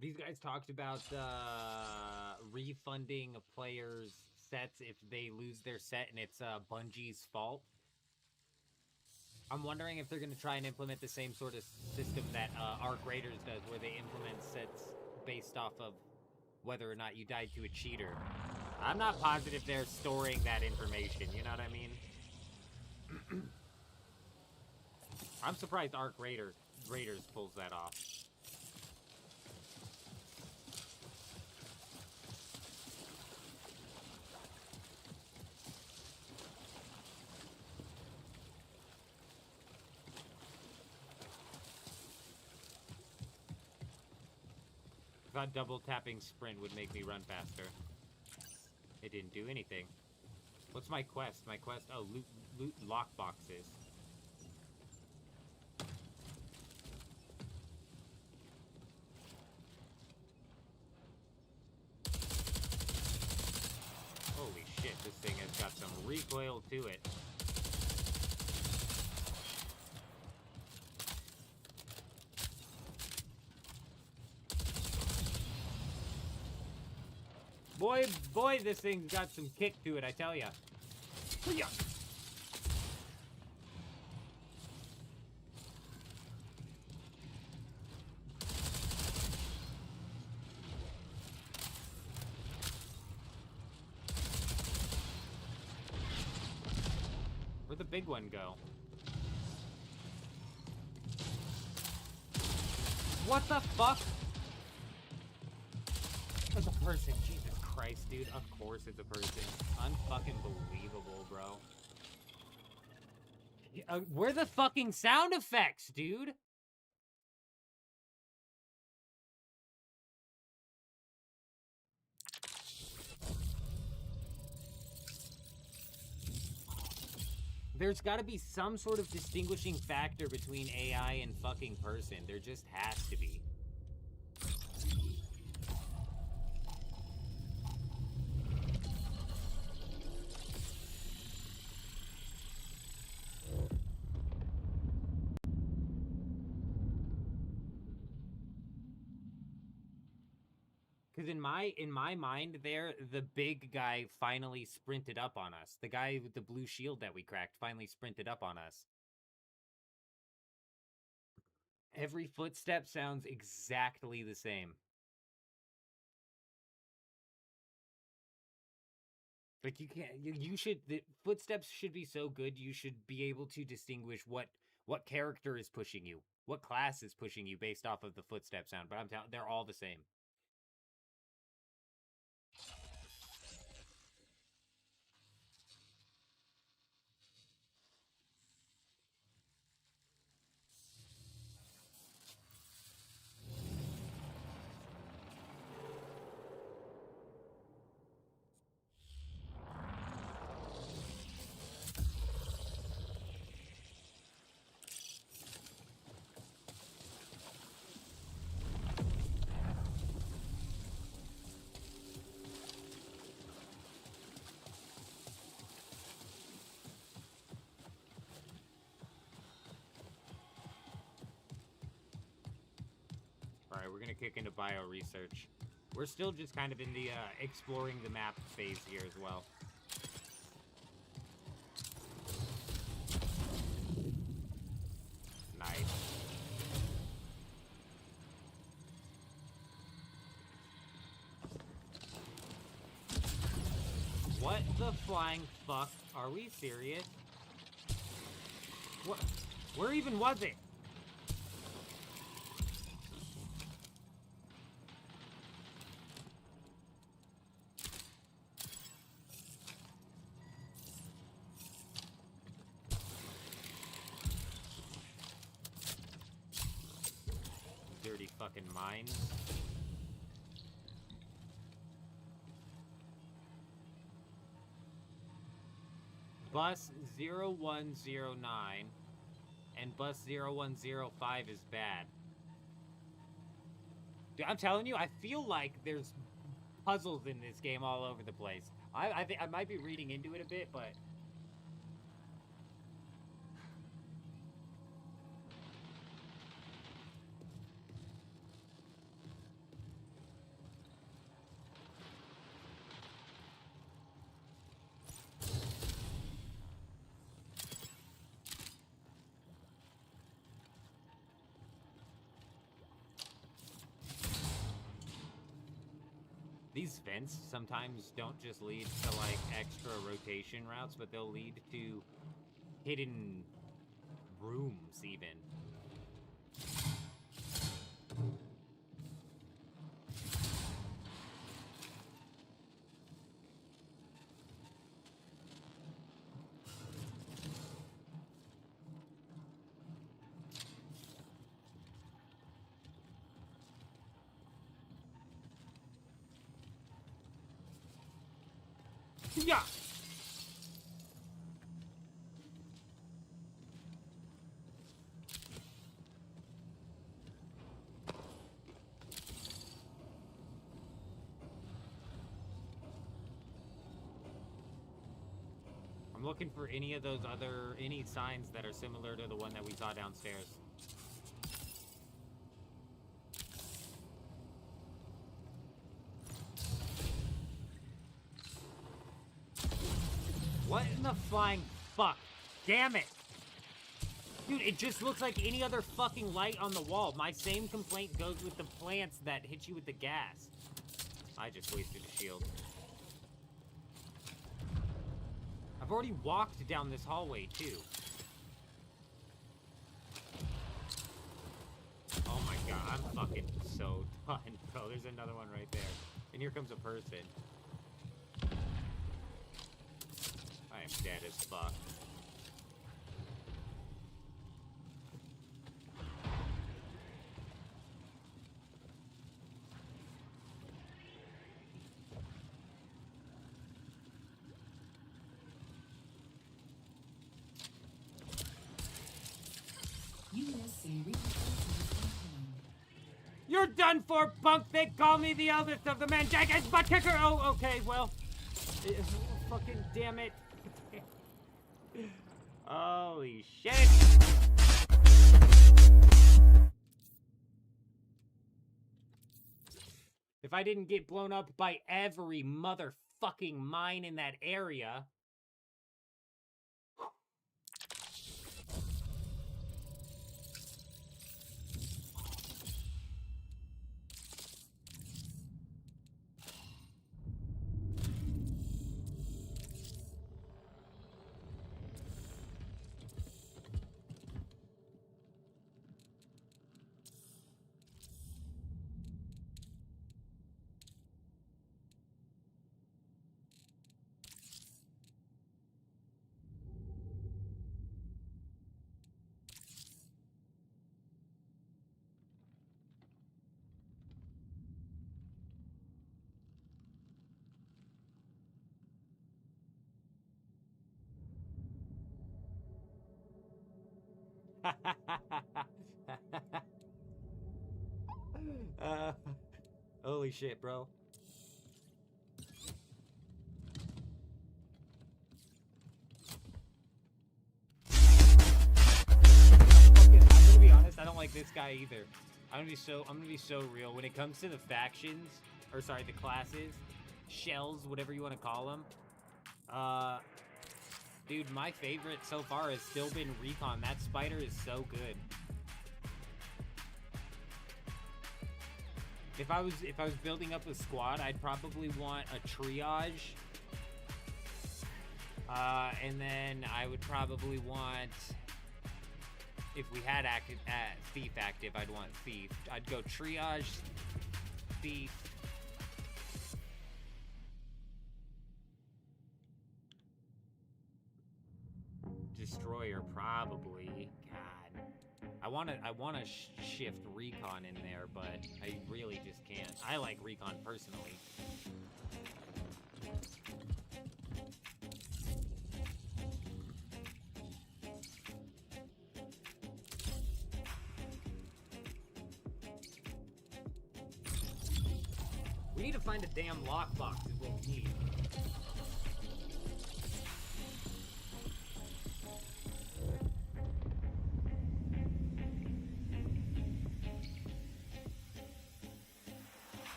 These guys talked about refunding players' sets if they lose their set and it's Bungie's fault. I'm wondering if they're going to try and implement the same sort of system that Arc Raiders does, where they implement sets based off of whether or not you died to a cheater. I'm not positive they're storing that information, you know what I mean? I'm surprised Arc Raiders pulls that off. I thought double tapping sprint would make me run faster. It didn't do anything. What's my quest? My quest? Oh, loot lockboxes. Holy shit, this thing has got some recoil to it. Boy, this thing's got some kick to it, I tell ya. Where'd the big one go? What the fuck? It's a person, Jesus Christ, dude. Of course it's a person. Unfucking believable, bro. Where the fucking sound effects, dude? There's gotta be some sort of distinguishing factor between AI and fucking person. There just has to be. Because in my mind there, the big guy finally sprinted up on us. The guy with the blue shield that we cracked finally sprinted up on us. Every footstep sounds exactly the same. Like you can't. You should. The footsteps should be so good. You should be able to distinguish what character is pushing you, what class is pushing you based off of the footstep sound. But I'm telling, they're all the same. Alright, we're gonna kick into bio research. We're still just kind of in the exploring the map phase here as well. Nice. What the flying fuck? Are we serious? What? Where even was it? Dirty fucking mines. Bus 0109 and bus 0105 is bad. Dude, I'm telling you, I feel like there's puzzles in this game all over the place. I think I might be reading into it a bit, but these vents sometimes don't just lead to, like, extra rotation routes, but they'll lead to hidden rooms, even. Yeah. I'm looking for any of those any signs that are similar to the one that we saw downstairs. What in the flying fuck? Damn it! Dude, it just looks like any other fucking light on the wall. My same complaint goes with the plants that hit you with the gas. I just wasted a shield. I've already walked down this hallway, too. Oh my god, I'm fucking so done, bro. There's another one right there. And here comes a person. I am dead as fuck. You're done for, punk! They call me the eldest of the men, jackass butt kicker! Oh, okay, well. Fucking damn it. Holy shit! If I didn't get blown up by every motherfucking mine in that area... Holy shit, bro. I'm gonna be honest, I don't like this guy either. I'm gonna be so real. When it comes to the factions, or sorry, the classes, shells, whatever you want to call them, dude, my favorite so far has still been Recon. That spider is so good. If I was building up a squad, I'd probably want a triage. And then I would probably want, if we had thief active, I'd want thief. I'd go triage, thief. Destroyer, probably. God, I want to shift Recon in there, but I really just can't. I like Recon personally. We need to find a damn lockbox is what we need.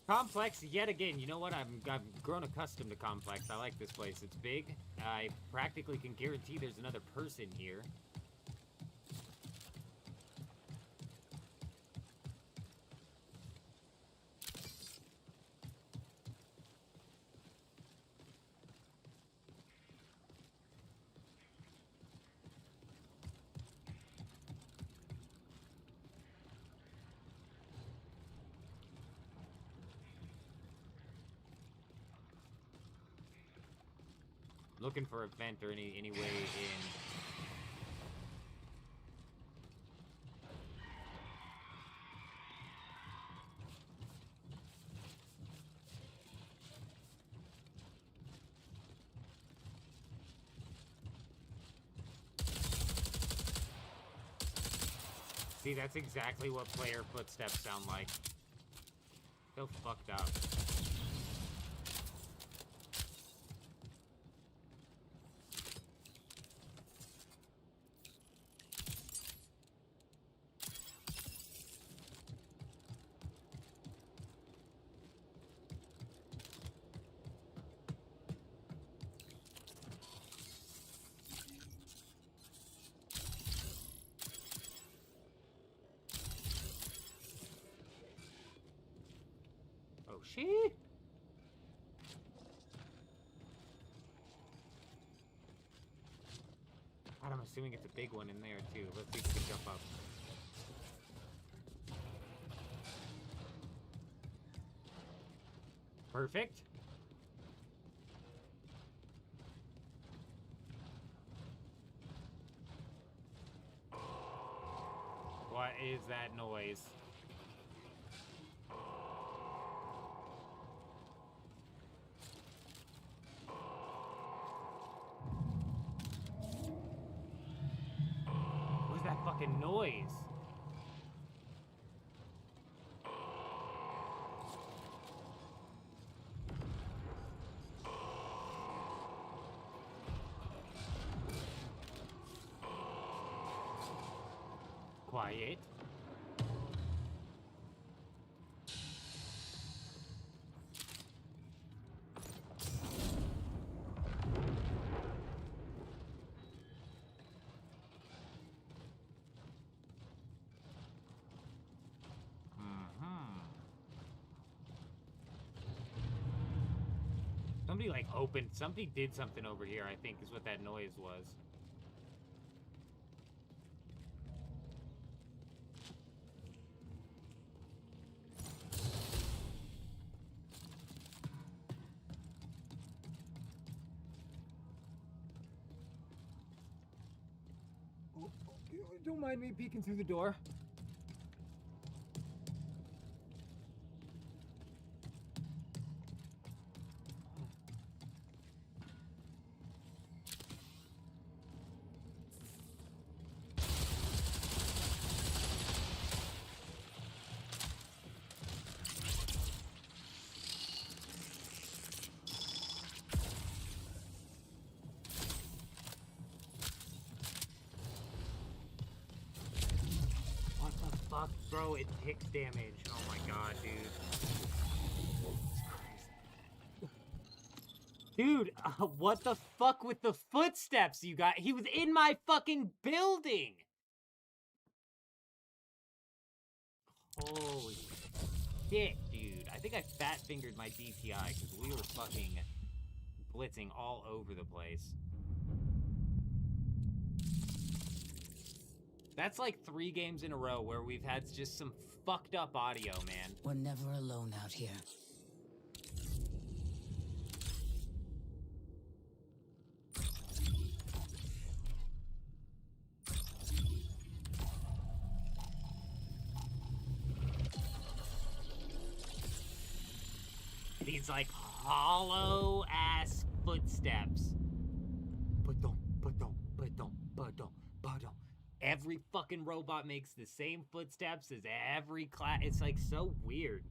Complex yet again. You know what? I've grown accustomed to Complex. I like this place. It's big. I practically can guarantee there's another person here. Looking for a vent or any way in. See, that's exactly what player footsteps sound like. So fucked up. Shit. God, I'm assuming it's a big one in there too. Let's see if we can jump up. Perfect. What is that noise? That fucking noise. quiet. Somebody like opened, somebody did something over here, I think is what that noise was. Oh, don't mind me peeking through the door. Fuck, bro, it takes damage. Oh my god, dude. Dude, what the fuck with the footsteps you got? He was in my fucking building! Holy shit, dude. I think I fat-fingered my DTI because we were fucking blitzing all over the place. That's like 3 games in a row where we've had just some fucked up audio, man. We're never alone out here. These like hollow ass footsteps. Ba-dum, ba-dum, ba-dum, ba-dum, ba-dum. Every fucking robot makes the same footsteps as every class. It's like so weird.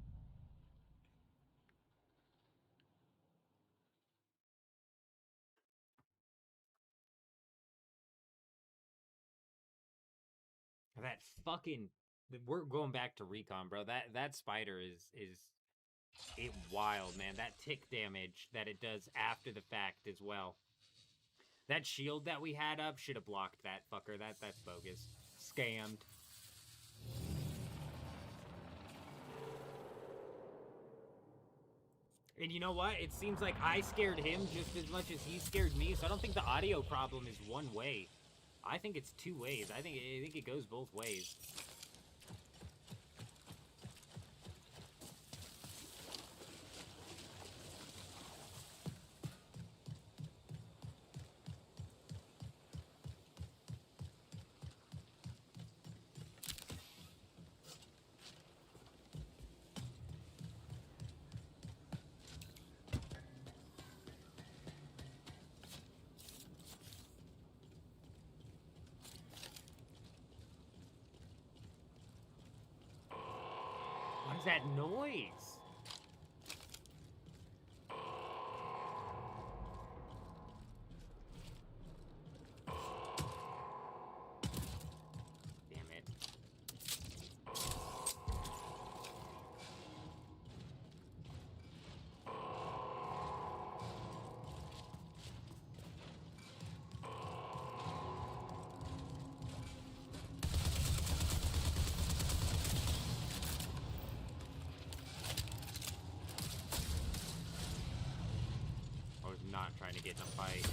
That fucking, we're going back to recon, bro. That spider is it wild, man. That tick damage that it does after the fact as well. That shield that we had up should have blocked that fucker. That's bogus. Scammed. And you know what? It seems like I scared him just as much as he scared me, so I don't think the audio problem is one way. I think it's 2 ways. I think it goes both ways. What is that noise? Damn it. I was not trying to get in a fight.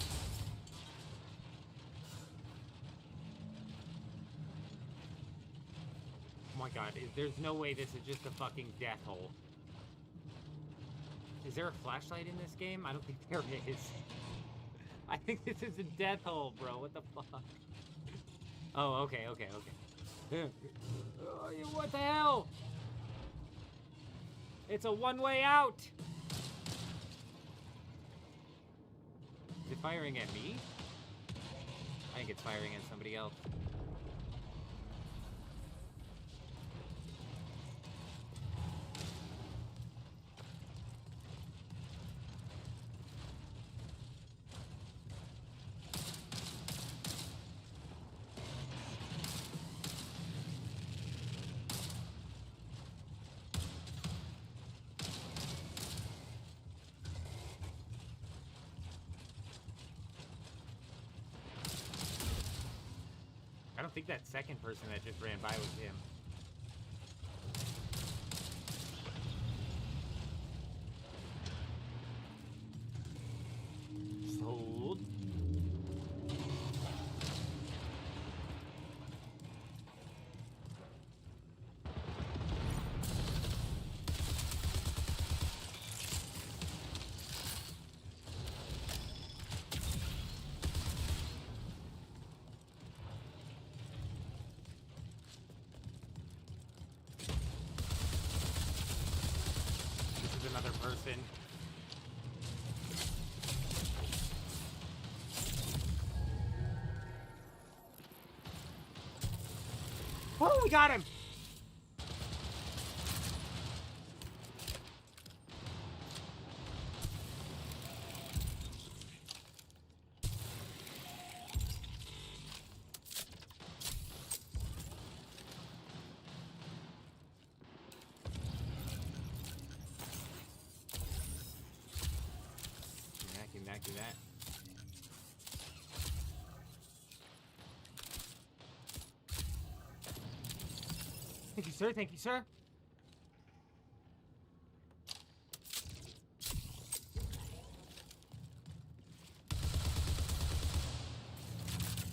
Oh my god, there's no way this is just a fucking death hole. Is there a flashlight in this game? I don't think there is. I think this is a death hole, bro. What the fuck? Oh, okay. What the hell? It's a one-way out! Is it firing at me? I think it's firing at somebody else. I don't think that second person that just ran by was him. Sold. Another person. Oh, we got him! Do that. Thank you, sir. Thank you, sir.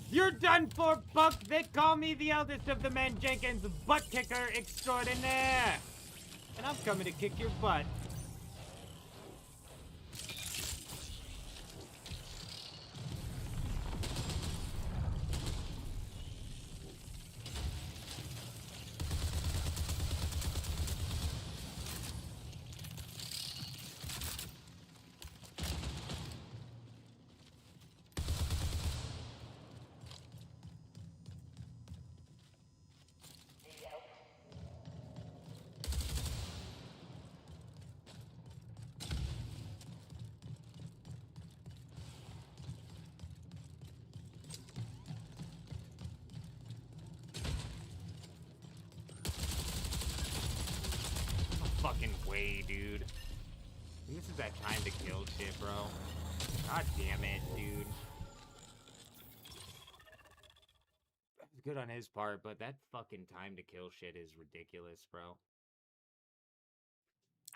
You're done for, Buck. They call me the eldest of the men, Jenkins, butt kicker extraordinaire. And I'm coming to kick your butt. Fucking way, dude. This is that time to kill shit, bro. God damn it, dude. That was good on his part, but that fucking time to kill shit is ridiculous, bro.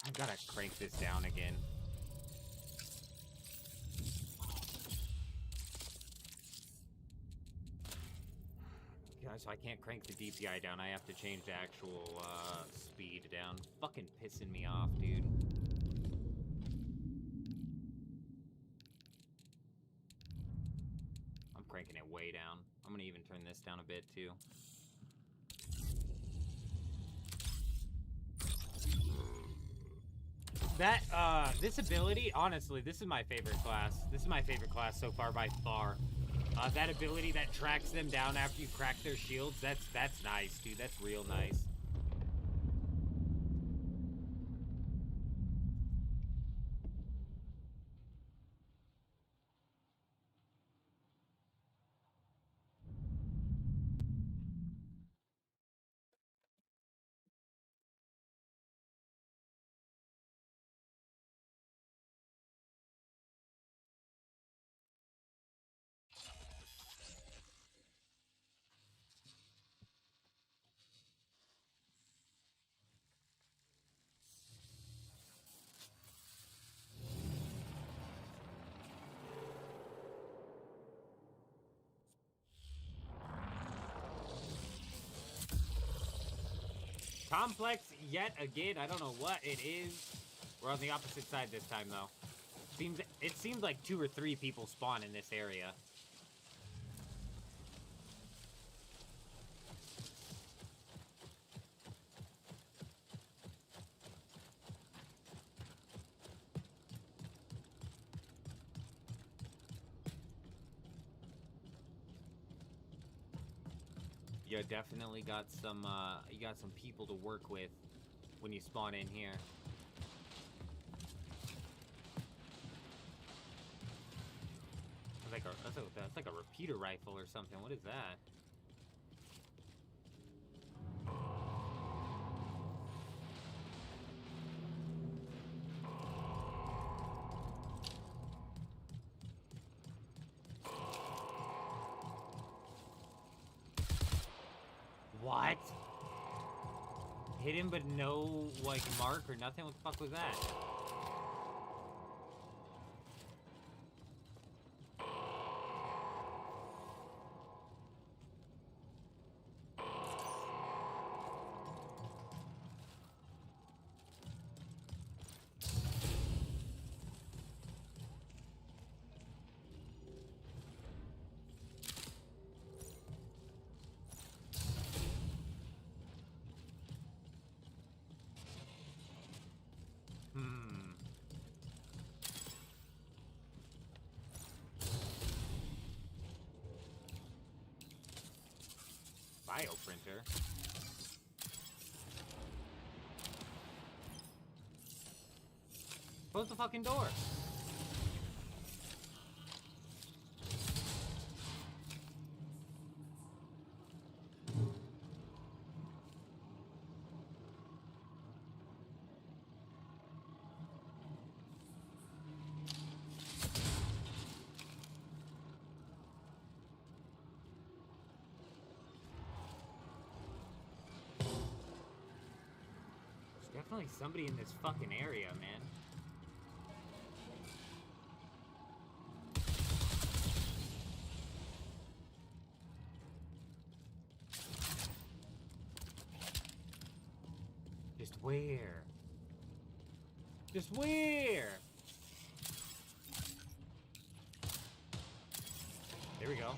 I've gotta crank this down again. Yeah, so I can't crank the DPI down. I have to change the actual speed down. Fucking pissing me off, dude. I'm cranking it way down. I'm gonna even turn this down a bit too. That, this ability, honestly, this is my favorite class. This is my favorite class so far by far. That ability that tracks them down after you crack their shields, that's nice, dude. That's real nice. Complex yet again. I don't know what it is. We're on the opposite side this time, though. It seems like 2 or 3 people spawn in this area. You definitely got some, you got some people to work with when you spawn in here. That's like a repeater rifle or something. What is that? Hit him, but no, like, mark or nothing? What the fuck was that? Bioprinter. Close the fucking door. Definitely somebody in this fucking area, man. Just where? Just where? There we go.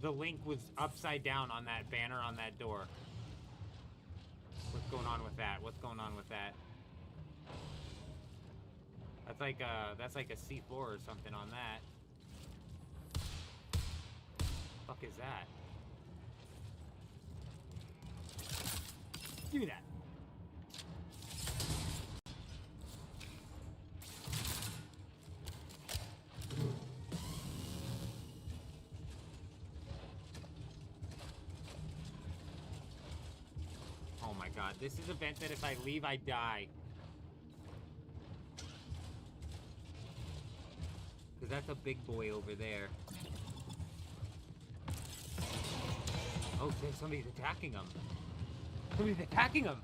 The link was upside down on that banner on that door. What's going on with that? What's going on with that? That's like a C4 or something on that. Fuck is that? Give me that. Oh my god, this is a vent that if I leave, I die. Because that's a big boy over there. Oh, somebody's attacking him. Somebody's attacking him!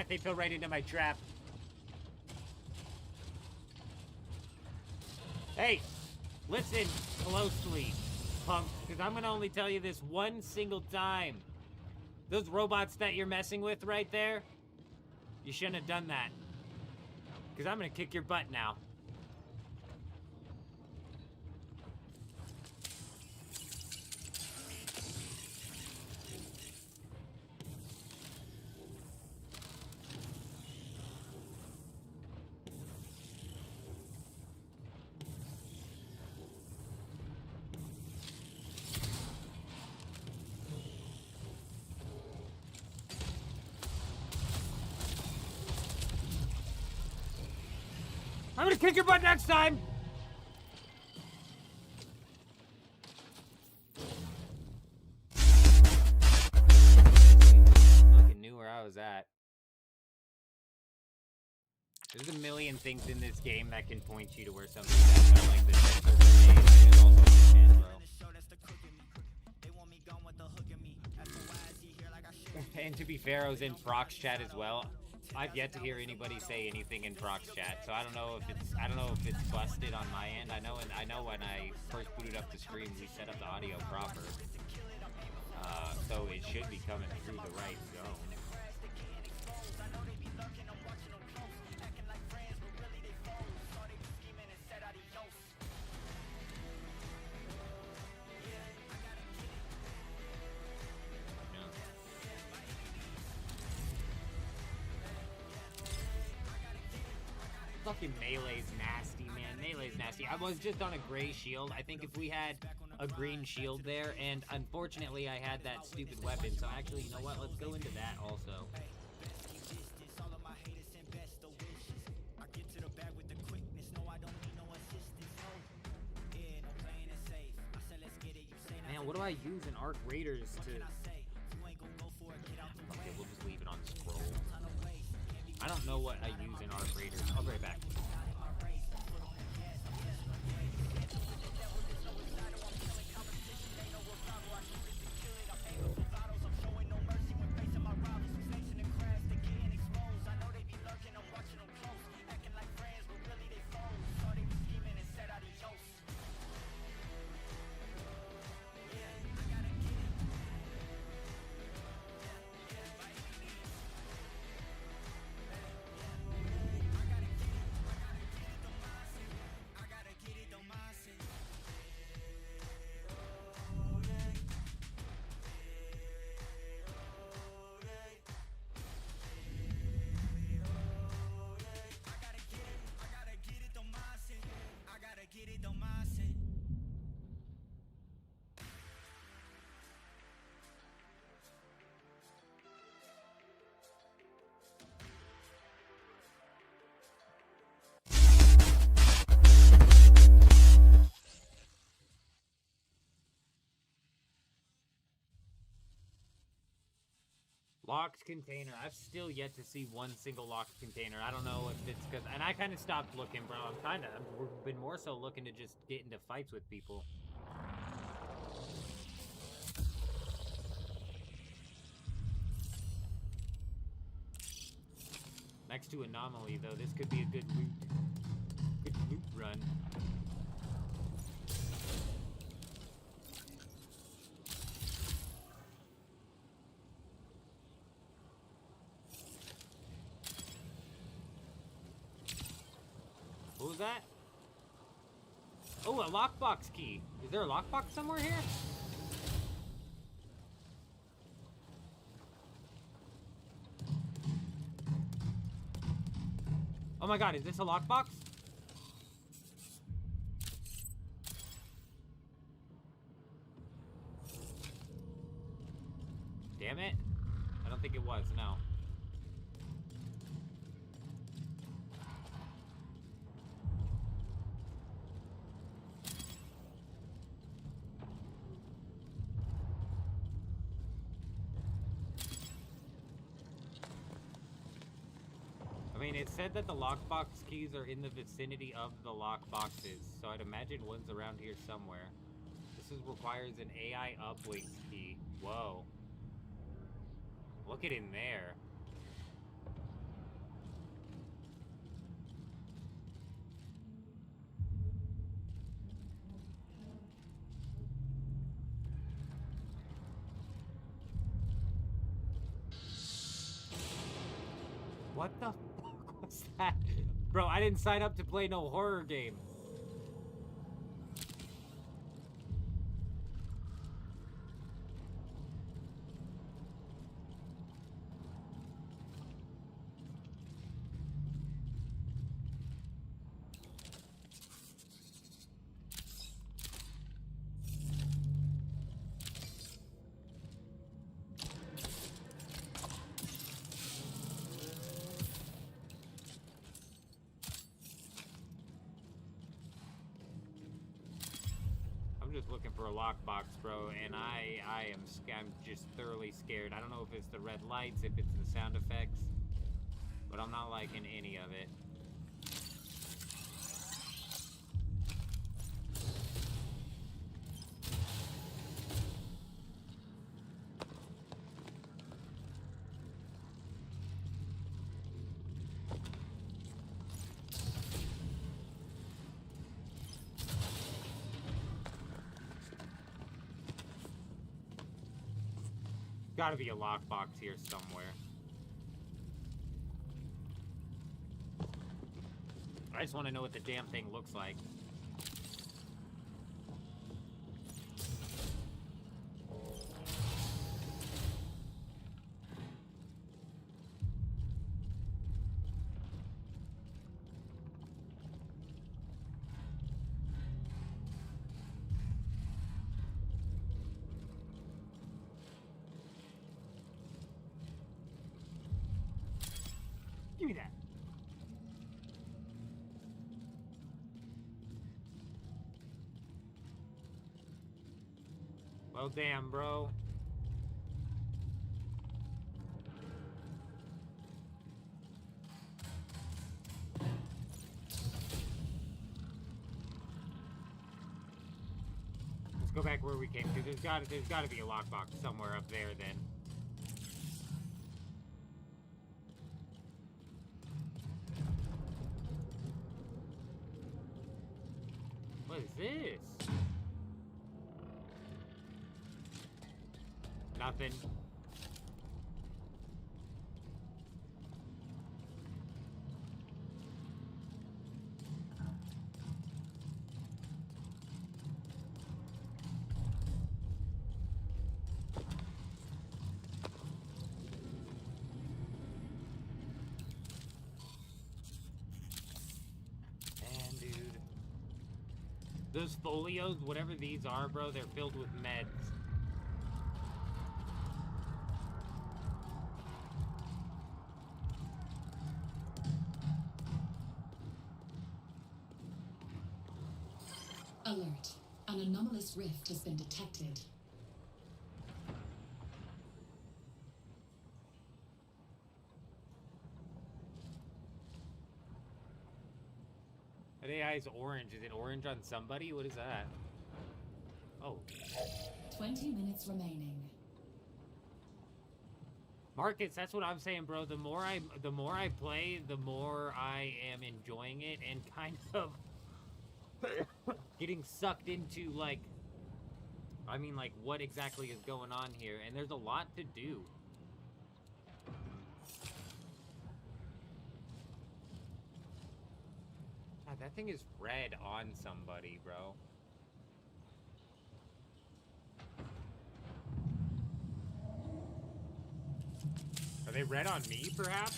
They fell right into my trap. Hey, listen closely, punk, because I'm going to only tell you this one single time. Those robots that you're messing with right there, you shouldn't have done that. Because I'm going to kick your butt now. I'm gonna kick your butt next time! Fucking knew where I was at. There's a million things in this game that can point you to where something's at. I like this and also shit, bro. And to be fair, I was in Prox chat as well. I've yet to hear anybody say anything in Prox chat, so I don't know if it's busted on my end. I know when I first booted up the stream, we set up the audio proper, so it should be coming through the right zone. Fucking Melee's nasty, man. Melee's nasty. I was just on a gray shield. I think if we had a green shield there, and unfortunately I had that stupid weapon, so actually, you know what? Let's go into that also. Man, what do I use in Arc Raiders to... Okay, we'll just leave it on scroll. I don't know what I use in Arc Raiders. I'll be right back. Locked container. I've still yet to see one single locked container. I don't know if it's because... And I kind of stopped looking, bro. I've been more so looking to just get into fights with people. Next to Anomaly, though, this could be a good loot run. What was that? Oh, a lockbox key. Is there a lockbox somewhere here? Oh my god, is this a lockbox? Damn it. I don't think it was, no. I mean, it said that the lockbox keys are in the vicinity of the lockboxes, so I'd imagine one's around here somewhere. Requires an AI uplinks key. Whoa. Look at in there. What the fuck was that? Bro, I didn't sign up to play no horror game. I'm just looking for a lockbox, bro, and I'm just thoroughly scared. I don't know if it's the red lights, if it's the sound effects, but I'm not liking any of it. Gotta be a lockbox here somewhere. I just want to know what the damn thing looks like. Give me that. Well, damn, bro. Let's go back where we came to. There's gotta be a lockbox somewhere up there then. What is this? Nothing. Man, dude. Those folios, whatever these are, bro, they're filled with meds. Alert. An anomalous rift has been detected. guy's orange. Is it orange on somebody? What is that? Oh. 20 minutes remaining. Marcus, that's what I'm saying, bro. The more I play, the more I am enjoying it and kind of getting sucked into, like, I mean, like, what exactly is going on here? And there's a lot to do. God, that thing is red on somebody, bro. Are they red on me, perhaps?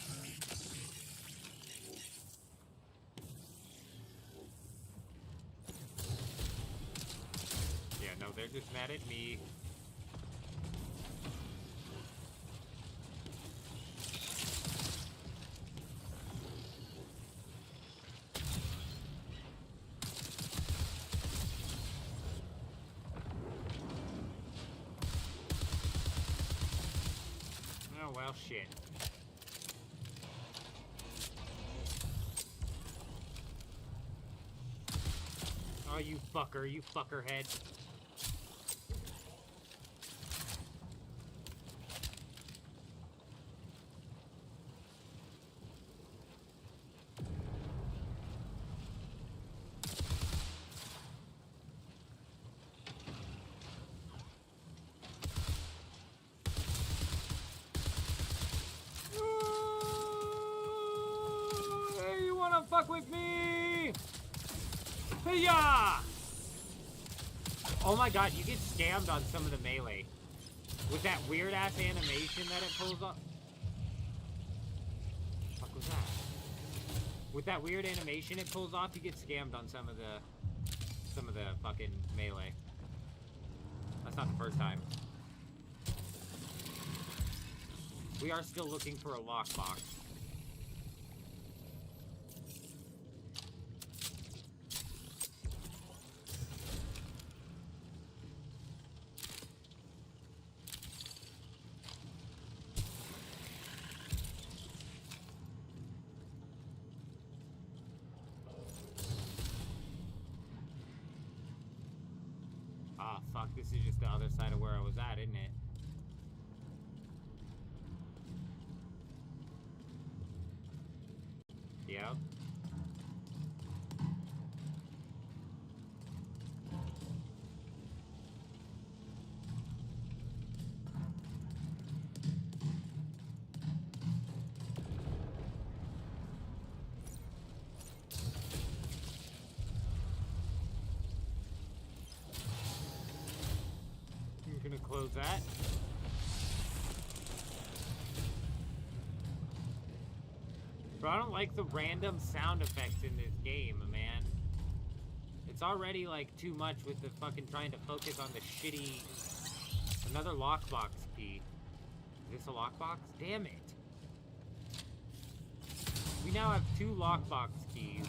Yeah, no, they're just mad at me. Oh, well, shit. Oh, you fucker, you fuckerhead. Hey, you wanna fuck with me? Hey-ya! Oh my god, you get scammed on some of the melee. With that weird-ass animation that it pulls off. What the fuck was that? With that weird animation it pulls off, you get scammed on some of the fucking melee. That's not the first time. We are still looking for a lockbox. Ah, fuck, this is just the other side of where I was at, isn't it? Yep. I'm gonna close that. Bro, I don't like the random sound effects in this game, man. It's already, like, too much with the fucking trying to focus on the shitty... Another lockbox key. Is this a lockbox? Damn it. We now have 2 lockbox keys.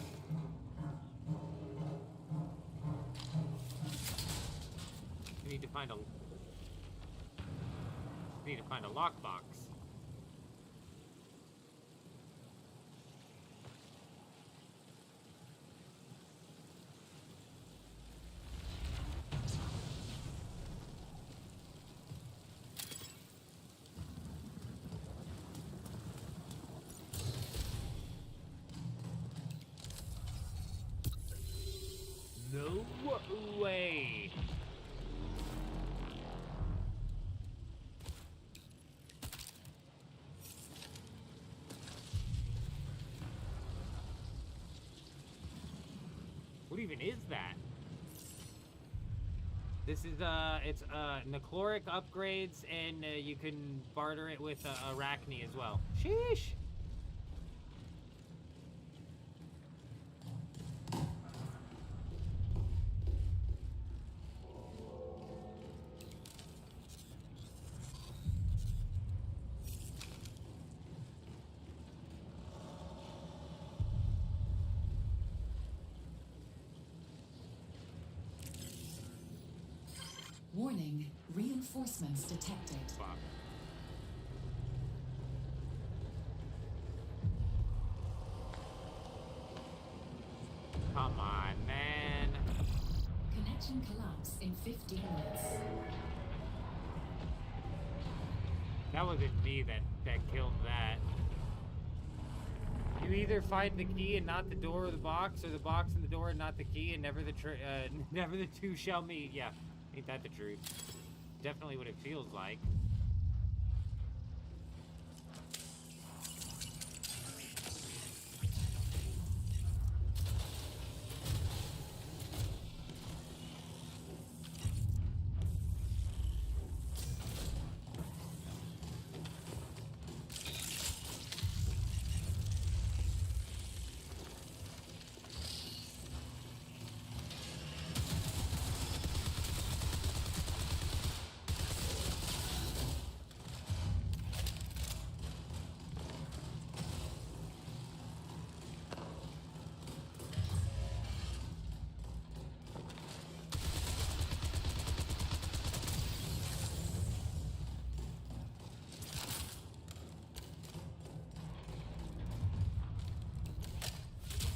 We need to find a... We need to find a lockbox. No way. What even is that? This is, it's, nechloric upgrades, and, you can barter it with, Arachne as well. Sheesh! Warning, reinforcements detected. Fuck. Come on. Watching collapse in 15 minutes. That wasn't me that killed that. You either find the key and not the door or the box, or the box and the door and not the key, and never the never the two shall meet. Yeah, ain't that the truth? Definitely what it feels like.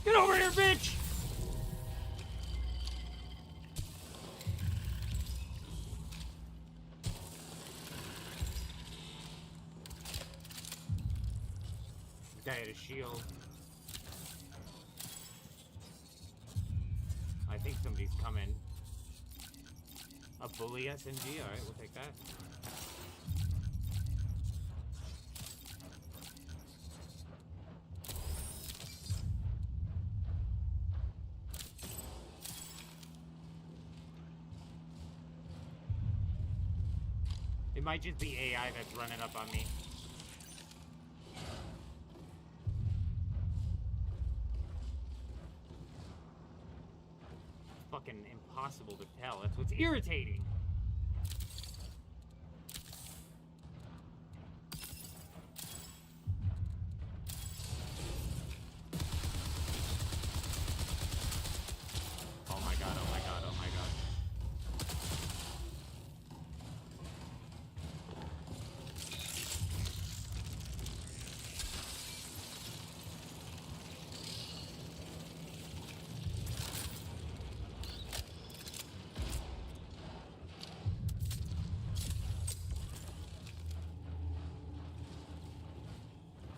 Get over here, bitch! This guy had a shield. I think somebody's coming. A bully SMG? Alright, we'll take that. It might just be AI that's running up on me. It's fucking impossible to tell. That's what's irritating. Oh my god, oh my god, oh my god.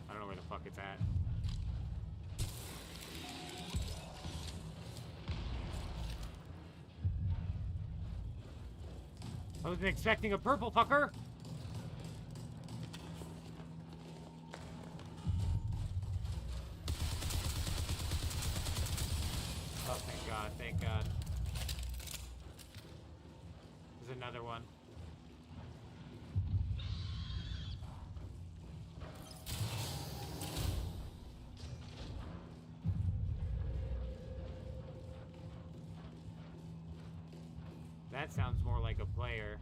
I don't know where the fuck it's at. I wasn't expecting a purple fucker. Oh, thank God, thank God. There's another one. That sounds more like a player.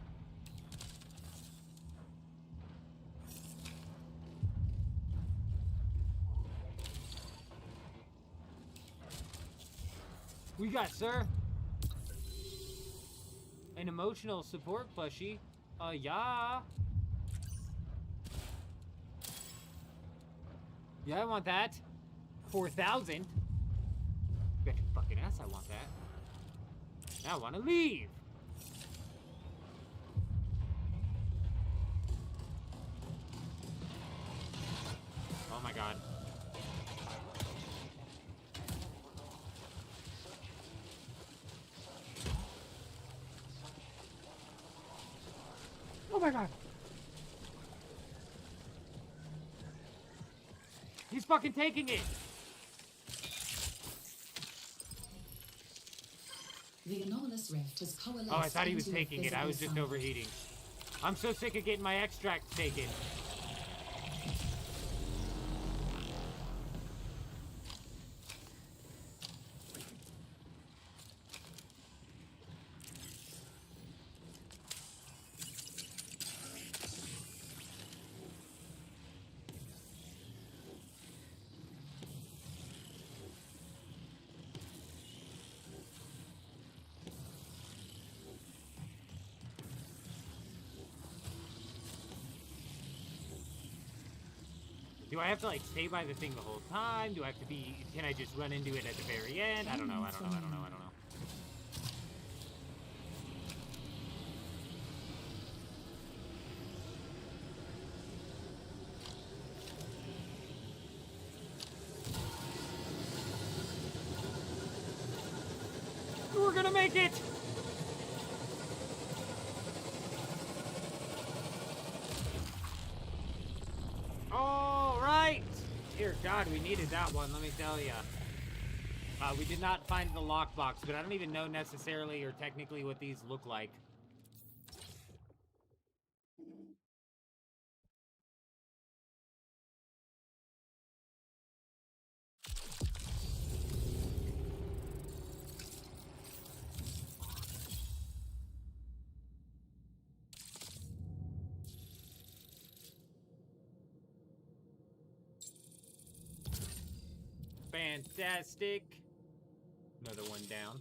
We got, sir, an emotional support plushie. Yeah. Yeah, I want that. 4,000. Bet your fucking ass I want that. Now I want to leave. Oh my god. Oh my god. He's fucking taking it. The anomalous rift has coalesced. Oh, I thought he was into a taking it. I was just physical overheating. I'm so sick of getting my extract taken. Do I have to like stay by the thing the whole time? Do I have to be, can I just run into it at the very end? I don't know, I don't know, I don't know, I don't know. we're gonna make it! All right! Dear God, we needed that one, let me tell ya. We did not find the lockbox, but I don't even know necessarily or technically what these look like. Fantastic. Another one down.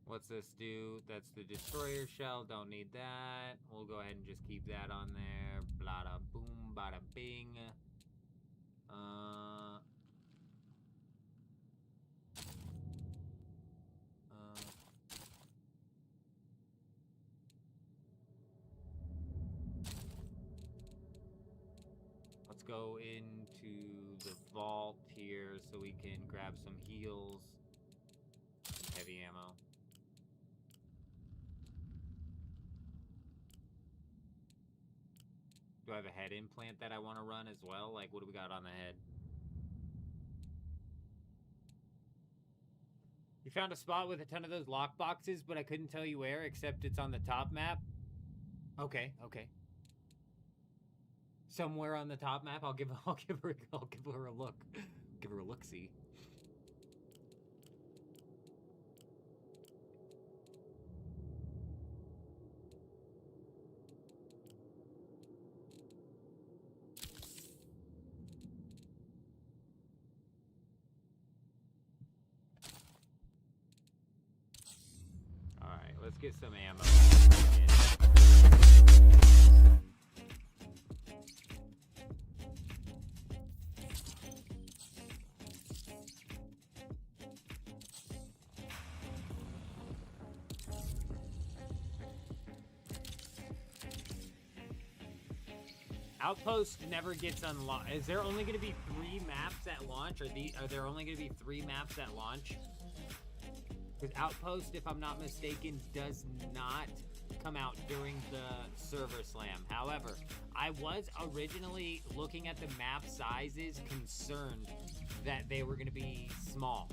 What's this do? That's the destroyer shell. Don't need that. We'll go ahead and just keep that on there. Bada boom, bada bing. Let's go into the vault here so we can grab some heals. Heavy ammo. Do I have a head implant that I want to run as well? Like, what do we got on the head? You found a spot with a ton of those lock boxes, but I couldn't tell you where, except it's on the top map. Okay, okay. Somewhere on the top map, I'll give her a look. Give her a look-see. Alright, let's get some ammo. Outpost never gets unlocked. Is there only going to be 3 maps at launch? Are there only going to be 3 maps at launch? Because Outpost, if I'm not mistaken, does not come out during the server slam. However, I was originally looking at the map sizes concerned that they were going to be small.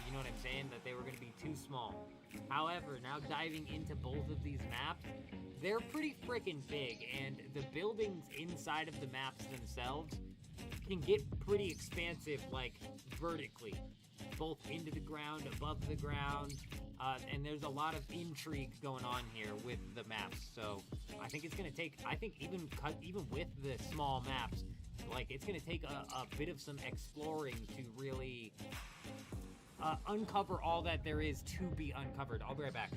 You know what I'm saying? That they were going to be too small. However, now diving into both of these maps, they're pretty freaking big, and the buildings inside of the maps themselves can get pretty expansive, like, vertically. Both into the ground, above the ground, and there's a lot of intrigue going on here with the maps. So I think it's going to take, even with the small maps, like, it's going to take a bit of some exploring to really uncover all that there is to be uncovered. I'll be right back.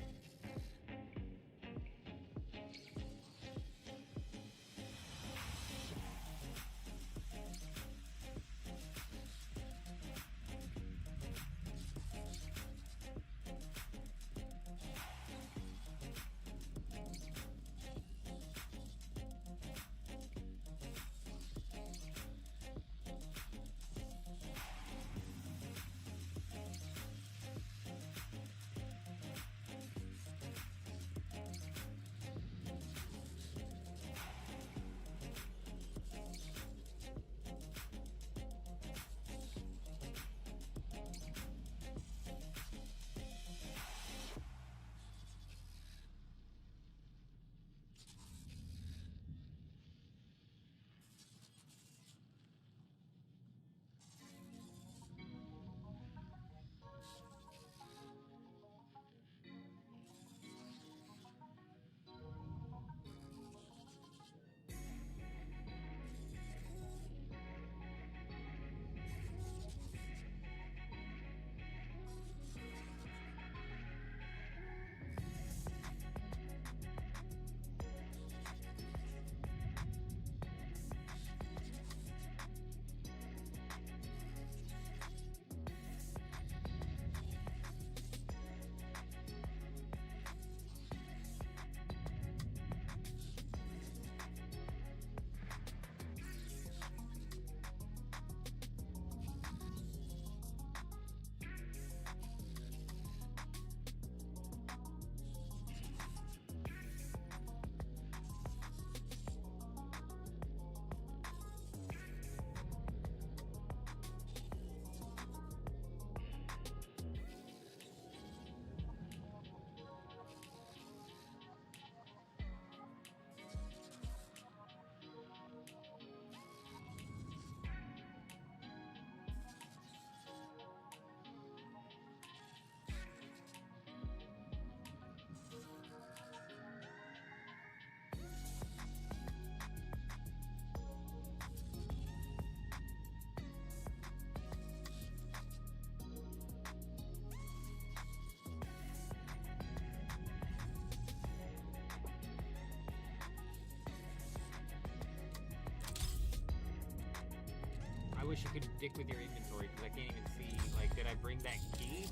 wish you could dick with your inventory, because I can't even see, like, did I bring that key?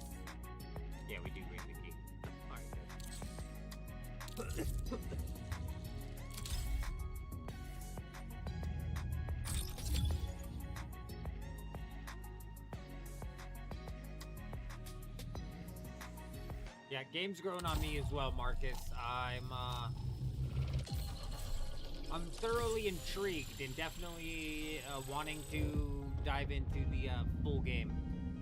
Yeah, we do bring the key. Alright, good. Yeah, game's growing on me as well, Marcus. I'm thoroughly intrigued and definitely wanting to dive into the full game.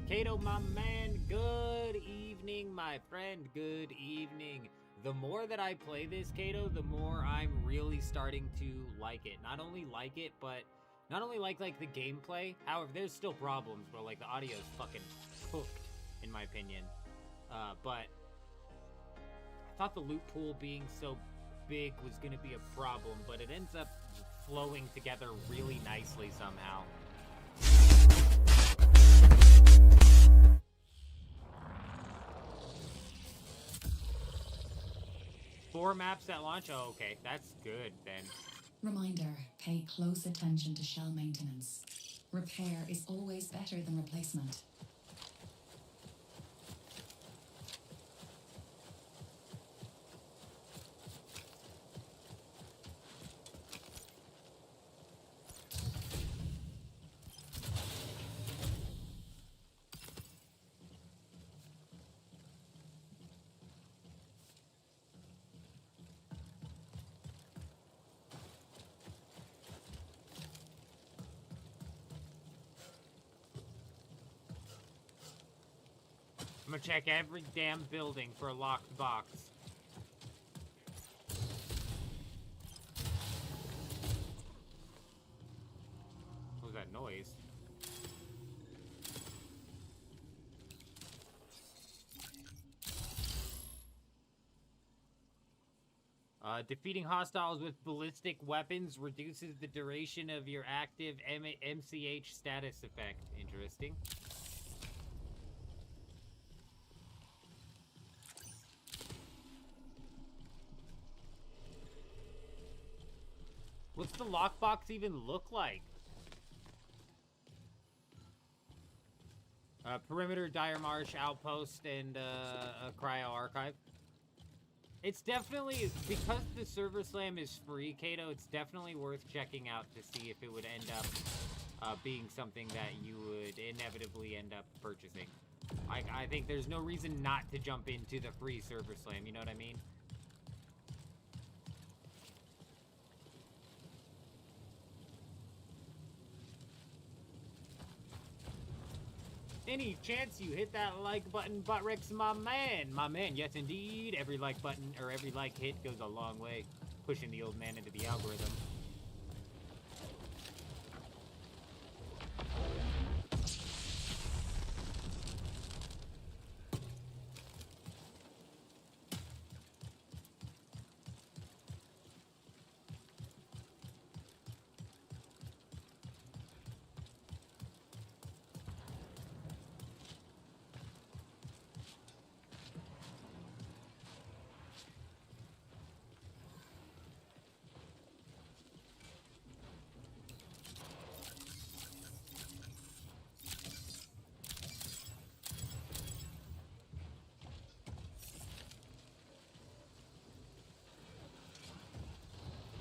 Kato, my man, good evening, my friend. Good evening. The more that I play this, Kato, the more I'm really starting to like it. Not only like it, but not only like the gameplay. However, there's still problems, but like the audio's fucking cooked, in my opinion. But I thought the loot pool being so big was going to be a problem, but it ends up flowing together really nicely somehow. Four maps at launch? Oh, okay. That's good, then. Reminder, pay close attention to shell maintenance. Repair is always better than replacement. I'm gonna check every damn building for a locked box. What was that noise? Defeating hostiles with ballistic weapons reduces the duration of your active MCH status effect. Interesting. What's the lockbox even look like? Perimeter, Dire Marsh, Outpost, and a Cryo Archive. It's definitely, because the server slam is free, Kato, it's definitely worth checking out to see if it would end up being something that you would inevitably end up purchasing. I think there's no reason not to jump into the free server slam, you know what I mean? Any chance you hit that like button, Buttrex, my man? My man, yes indeed. Every like button, or every like hit goes a long way, pushing the old man into the algorithm.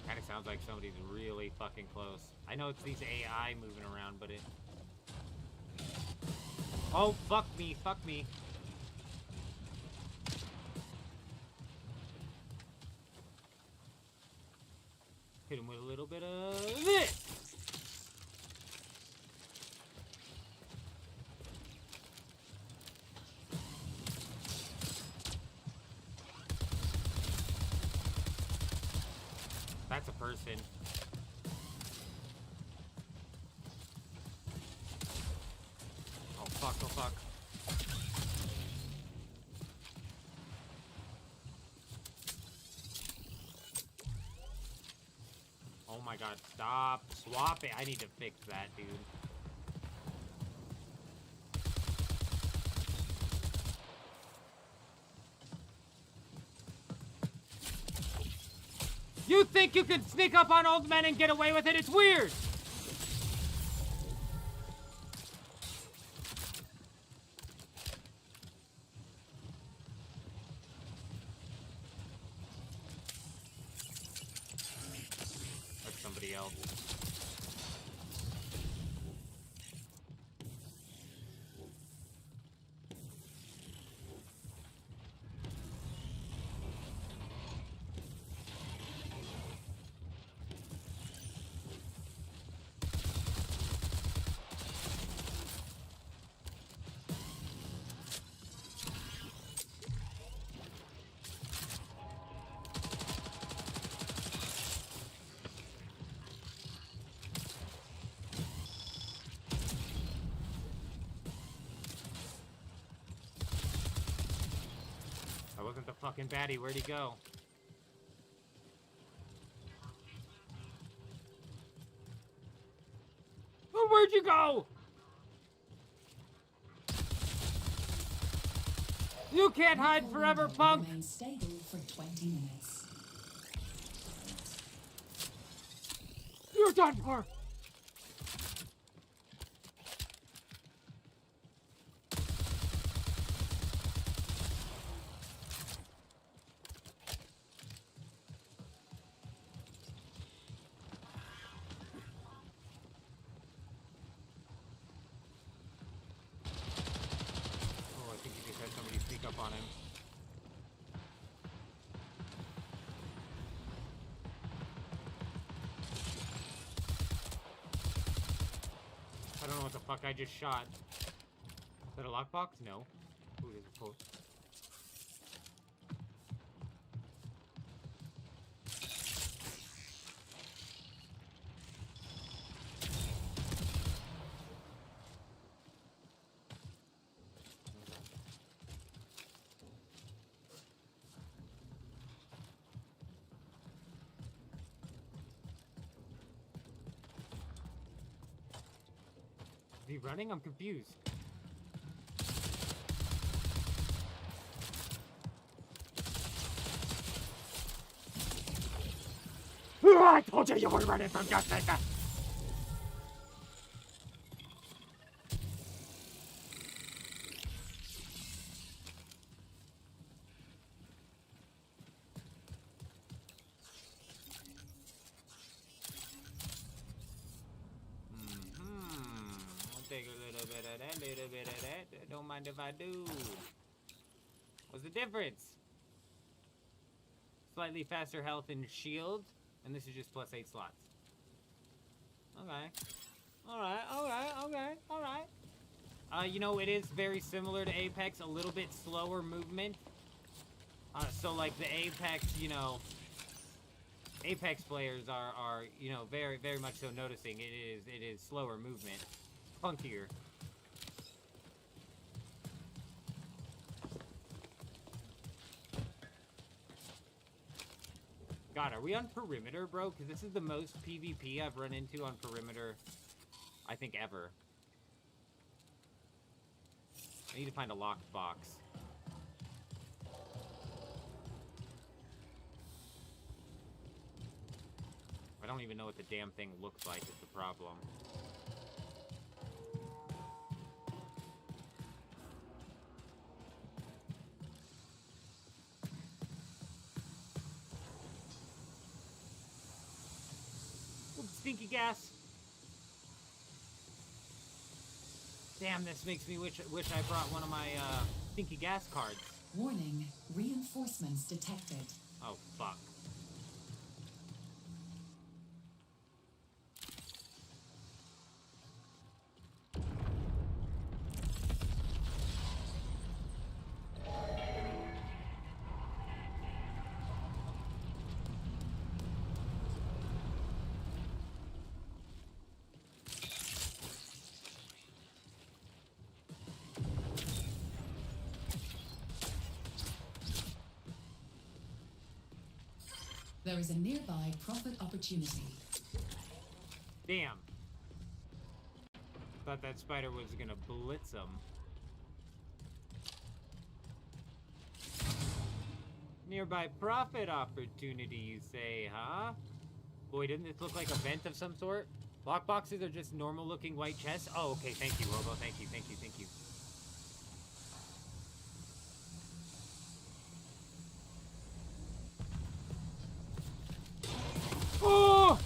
Kinda sounds like somebody's really fucking close. I know it's these AI moving around, but it... Oh, fuck me, fuck me. Hit him with a little bit of this! That's a person. Oh fuck, oh fuck. Oh my god, stop. Swap it. I need to fix that, dude. You think you can sneak up on old men and get away with it? It's weird! everybody else. That wasn't the fucking baddie. Where'd he go? Oh, where'd you go? You can't hide forever, punk! Remain stable for 20 minutes. You're done for! Up on him. I don't know what the fuck I just shot. Is that a lockbox? No. Ooh, there's a post. Is he running? I'm confused. I told you were running from justice! Take a little bit of that, little bit of that. Don't mind if I do. What's the difference? Slightly faster health and shield, and this is just plus 8 slots. Okay. Alright. You know, it is very similar to Apex, a little bit slower movement. So like the Apex, you know, Apex players are you know, very, very much so noticing it is slower movement. Funkier. God, are we on perimeter, bro? Because this is the most PvP I've run into on perimeter, I think, ever. I need to find a locked box. I don't even know what the damn thing looks like is the problem. Stinky gas. Damn, this makes me wish I brought one of my stinky gas cards. Warning, reinforcements detected. Oh, fuck. There is a nearby profit opportunity. Damn. Thought that spider was gonna blitz him. Nearby profit opportunity, you say, huh? Boy, doesn't this look like a vent of some sort? Lockboxes are just normal looking white chests? Oh, okay, thank you, Robo. Thank you. Oh!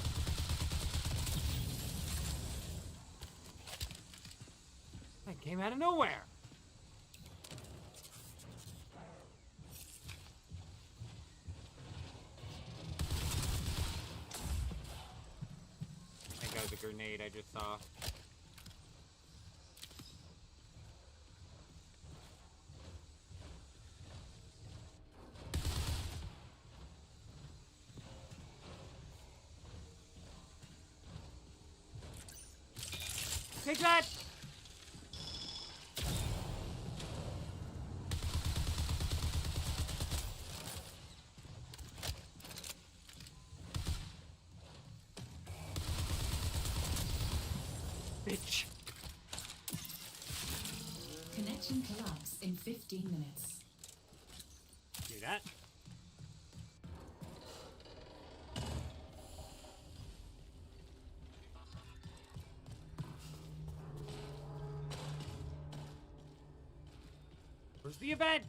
out of nowhere. I think that was a grenade I just saw. Take that! Bitch. Connection collapse in 15 minutes. Do that. Where's the event?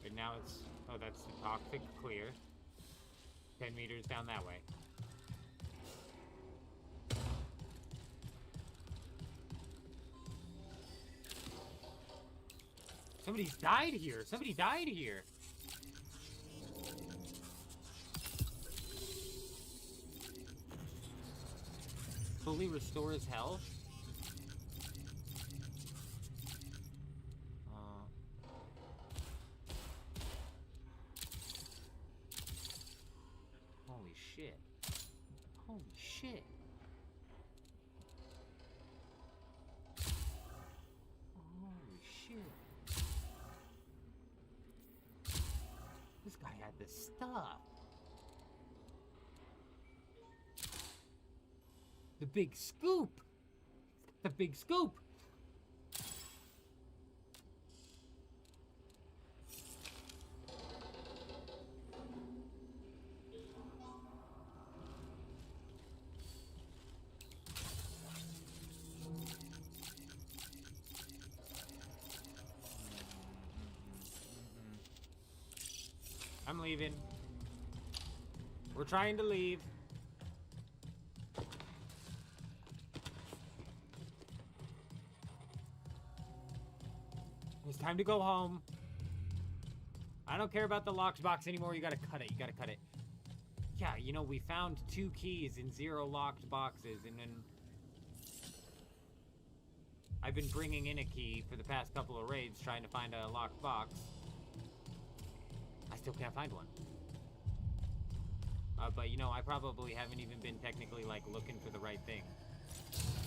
But now it's... Oh, that's the toxic clear. 10 meters down that way. Somebody's died here. Somebody died here. Fully restores health. Holy shit. Holy shit. Holy shit. This guy had the stuff. The big scoop. The big scoop. I'm leaving. We're trying to leave. It's time to go home. I don't care about the locked box anymore. You gotta cut it. You gotta cut it. Yeah, you know, we found 2 keys in 0 locked boxes, and then I've been bringing in a key for the past couple of raids trying to find a locked box. I still can't find one. But you know, I probably haven't even been technically like looking for the right thing.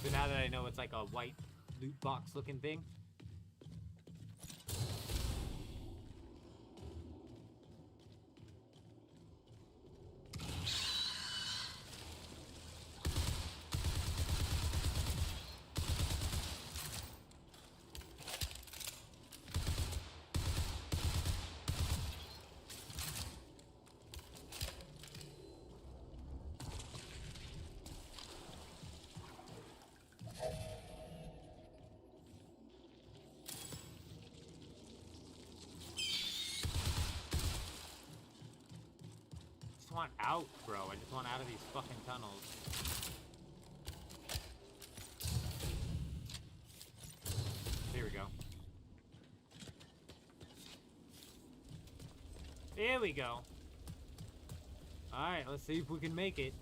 So now that I know it's like a white loot box looking thing. Want out, bro. I just want out of these fucking tunnels. There we go. There we go. Alright, let's see if we can make it.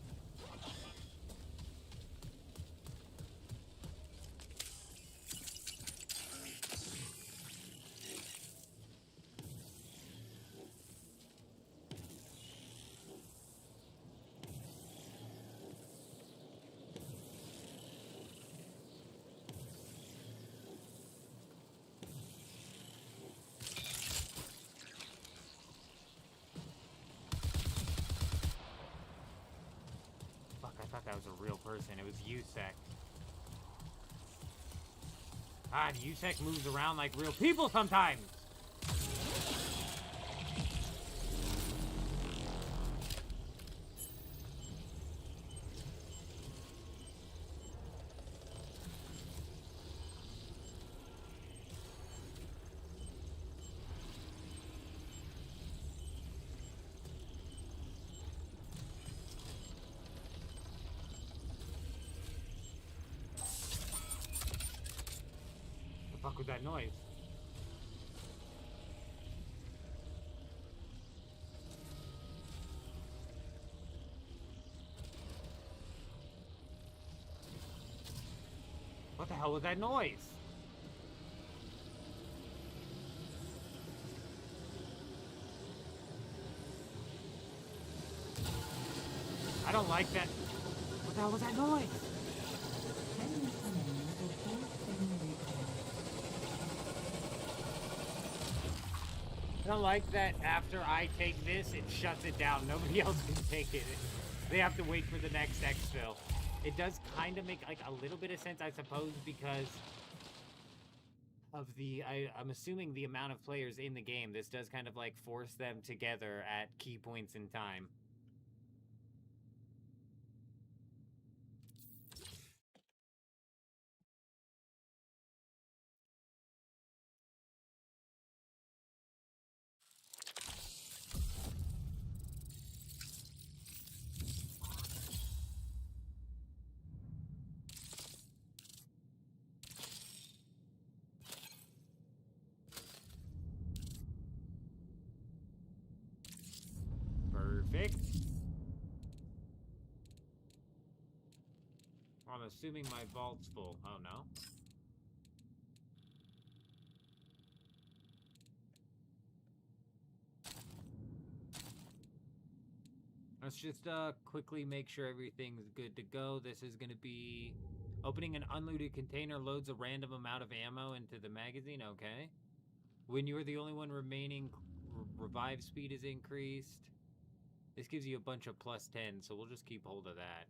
That was a real person. It was Yusek. God, Yusek moves around like real people sometimes. fuck was that noise? What the hell was that noise? I don't like that. What the hell was that noise? I don't like that after I take this, it shuts it down. Nobody else can take it. They have to wait for the next exfil. It does kind of make like a little bit of sense, I suppose, because of the, I'm assuming the amount of players in the game. This does kind of like force them together at key points in time. Perfect. I'm assuming my vault's full. Oh, no. Let's just quickly make sure everything's good to go. This is going to be opening an unlooted container loads a random amount of ammo into the magazine. Okay. When you're the only one remaining, revive speed is increased. This gives you a bunch of plus 10, so we'll just keep hold of that.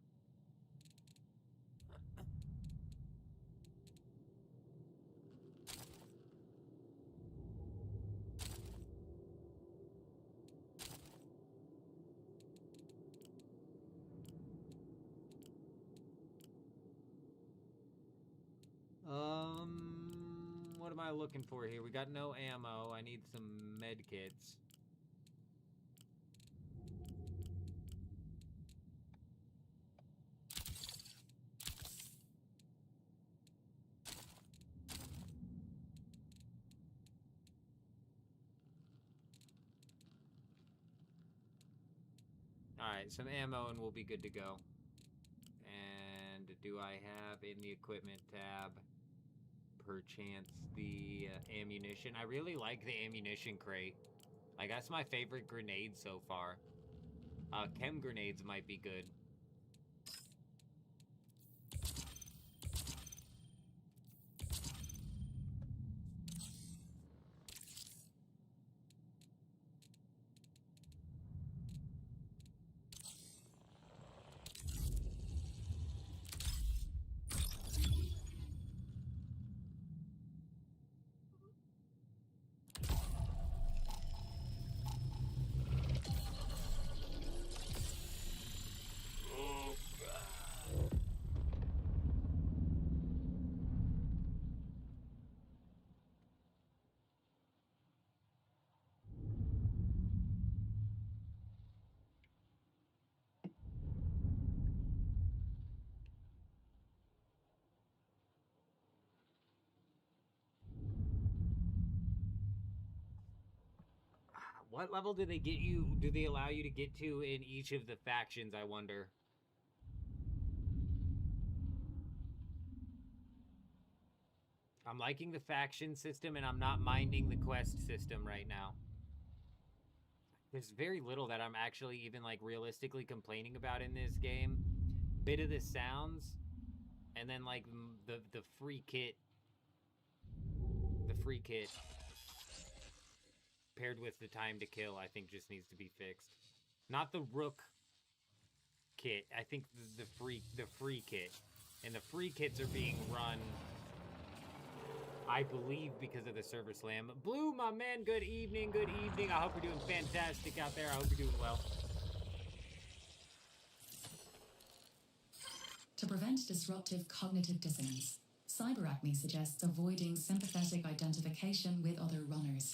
What am I looking for here? We got no ammo. I need some med kits. Alright, some ammo and we'll be good to go. And do I have in the equipment tab, perchance, the ammunition? I really like the ammunition crate. Like, that's my favorite grenade so far. Chem grenades might be good. What level do they get you? Do they allow you to get to in each of the factions, I wonder? I'm liking the faction system, and I'm not minding the quest system right now. There's very little that I'm actually even, like, realistically complaining about in this game. Bit of the sounds, and then, like, the free kit. The free kit paired with the time to kill, I think just needs to be fixed. Not the Rook kit. I think the free kit. And the free kits are being run, I believe, because of the server slam. Blue, my man, good evening, good evening. I hope you're doing fantastic out there. I hope you're doing well. To prevent disruptive cognitive dissonance, CyberAcme suggests avoiding sympathetic identification with other runners.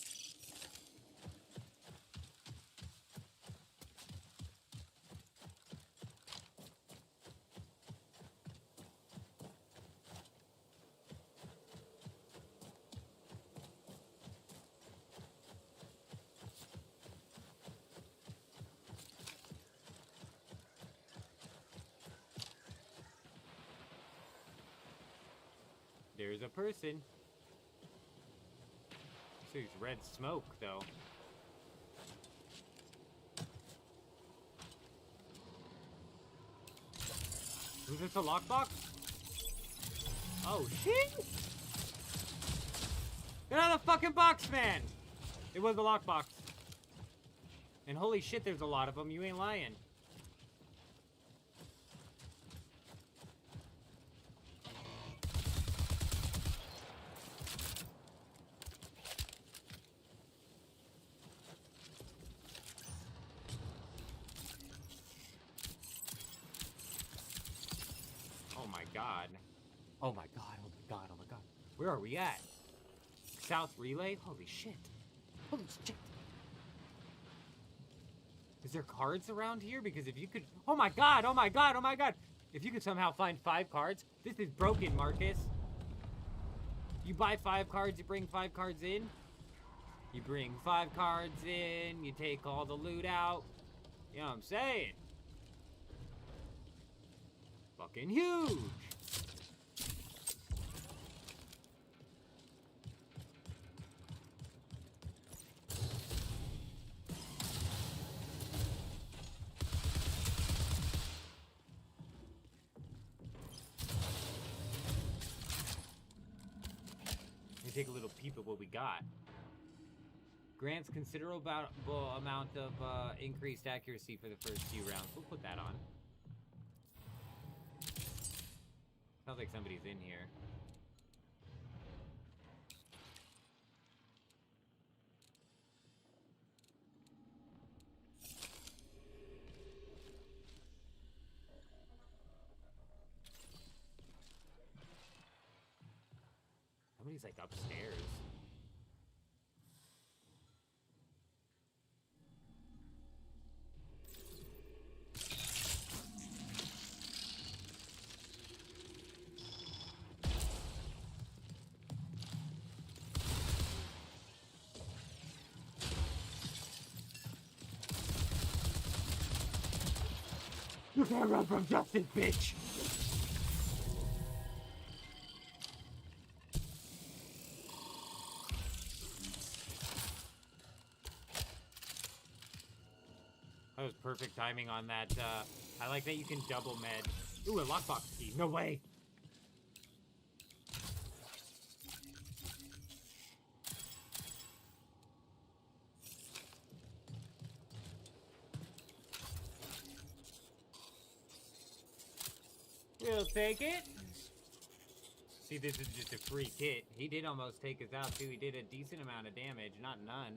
There's a person. There's red smoke, though. Was this a lockbox? Oh, shit! Get out of the fucking box, man! It was a lockbox. And holy shit, there's a lot of them. You ain't lying. Oh my god. Oh my god, oh my god, oh my god. Where are we at? South Relay? Holy shit. Holy shit. Is there cards around here? Because if you could... Oh my god, oh my god, oh my god. If you could somehow find 5 cards. This is broken, Marcus. You buy 5 cards, you bring 5 cards in. You bring 5 cards in, you take all the loot out. You know what I'm saying? Fucking huge. Let me take a little peep at what we got. Grants considerable amount of increased accuracy for the first few rounds. We'll put that on. Sounds like somebody's in here. Somebody's like upstairs. You can't run from justice, bitch! That was perfect timing on that. I like that you can double med. Ooh, a lockbox key. No way! We'll take it. See, this is just a free kit. He did almost take us out, too. He did a decent amount of damage, not none.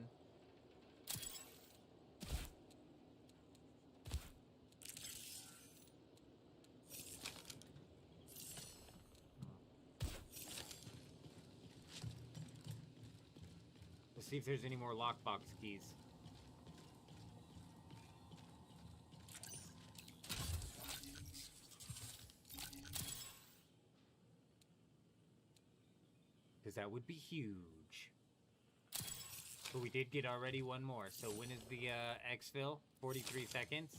Let's see if there's any more lockbox keys. Because that would be huge. But we did get already one more. So when is the exfil? 43 seconds.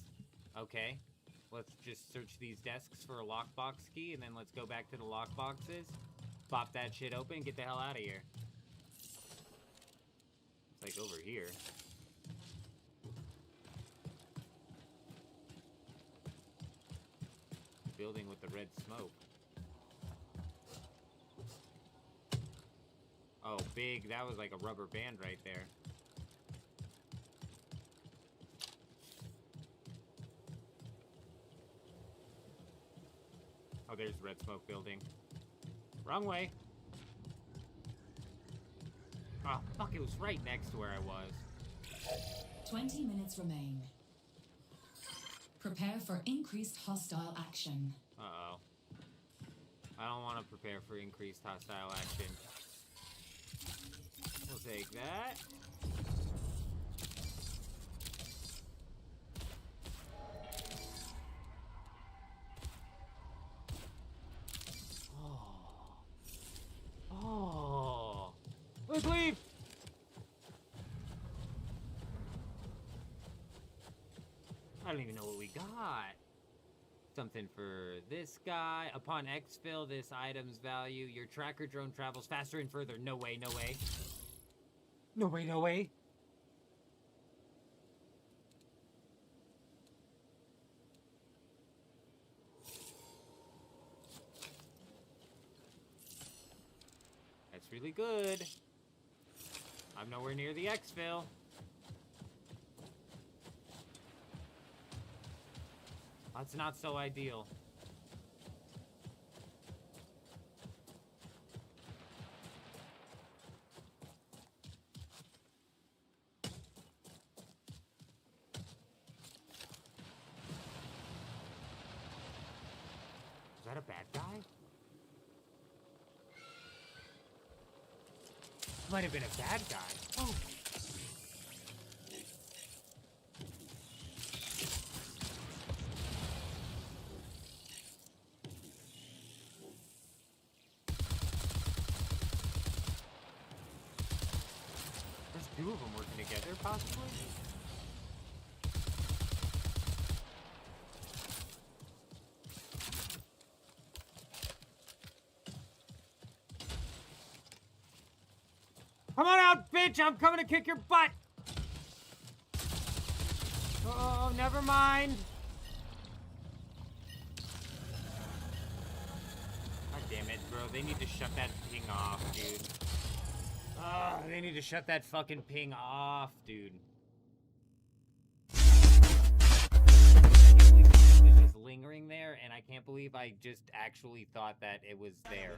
Okay. Let's just search these desks for a lockbox key, and then let's go back to the lockboxes. Pop that shit open and get the hell out of here. It's like over here. Building with the red smoke. Oh, big. That was like a rubber band right there. Oh, there's the red smoke building. Wrong way. Oh, fuck. It was right next to where I was. 20 minutes remain. Prepare for increased hostile action. Uh-oh. I don't want to prepare for increased hostile action. We'll take that. Oh. Let's leave! I don't even know what we got. Something for this guy. Upon exfil, this item's value. Your tracker drone travels faster and further. No way, no way. No way, no way. That's really good. I'm nowhere near the exfil. That's not so ideal. Is that a bad guy? Might have been a bad guy. Oh. There's two of them working together, possibly? Come on out, bitch! I'm coming to kick your butt! Oh, never mind. God damn it, bro. They need to shut that ping off, dude. Oh, they need to shut that fucking ping off, dude. It was just lingering there, and I can't believe I just actually thought that it was there.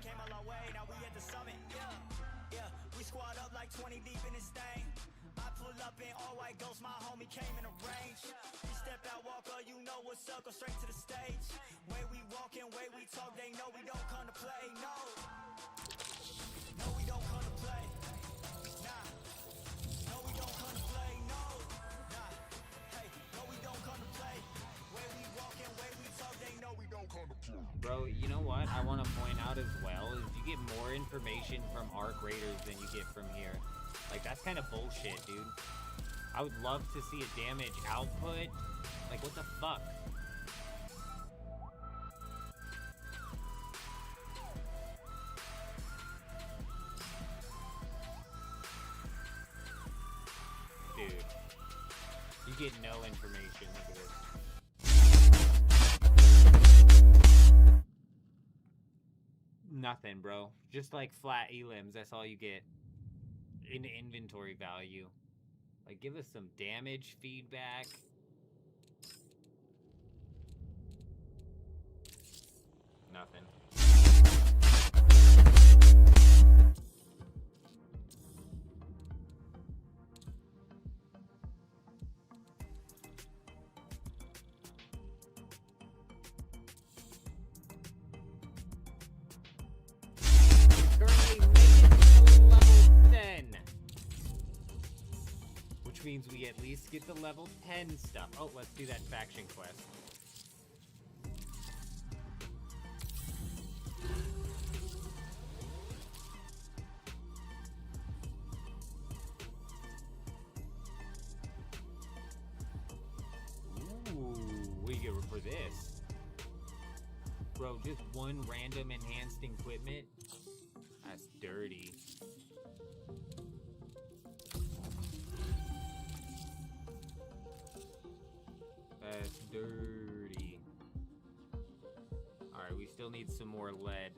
We squad up like 20 deep in this thing. I pull up in all white ghost, my homie came in a range. We step out, Walker, you know what's up, go straight to the stage. Way we walk and way we talk, they know we don't come to play, no. No, we don't come to play, nah. No, we don't come to play, no. Nah, hey, no, we don't come to play. Way we walk and way we talk, they know we don't come to play. Bro, you know what I want to point out as well is you get more information from Arc Raiders than you get from here. Like, that's kind of bullshit, dude. I would love to see a damage output. Like, what the fuck? Dude. You get no information. Look at this. Nothing, bro. Just like flat elims, that's all you get in inventory value. Like, give us some damage feedback. Nothing. Which means we at least get the level 10 stuff. Oh, let's do that faction quest. Ooh, what do you get for this? Bro, just one random enhanced equipment? That's dirty. That's dirty. Alright, we still need some more lead.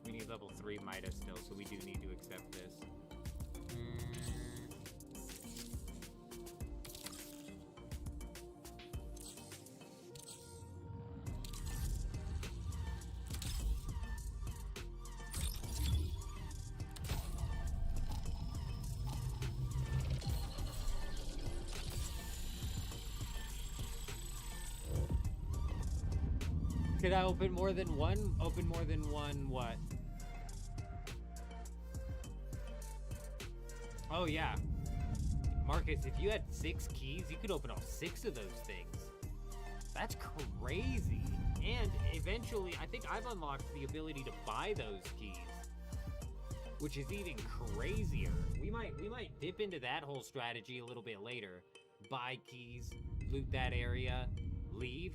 We need level 3 Midas still, so we do need to accept this. Could I open more than one? Open more than one what? Oh yeah. Marcus, if you had 6 keys, you could open all 6 of those things. That's crazy. And eventually, I think I've unlocked the ability to buy those keys, which is even crazier. We might dip into that whole strategy a little bit later. Buy keys, loot that area, leave.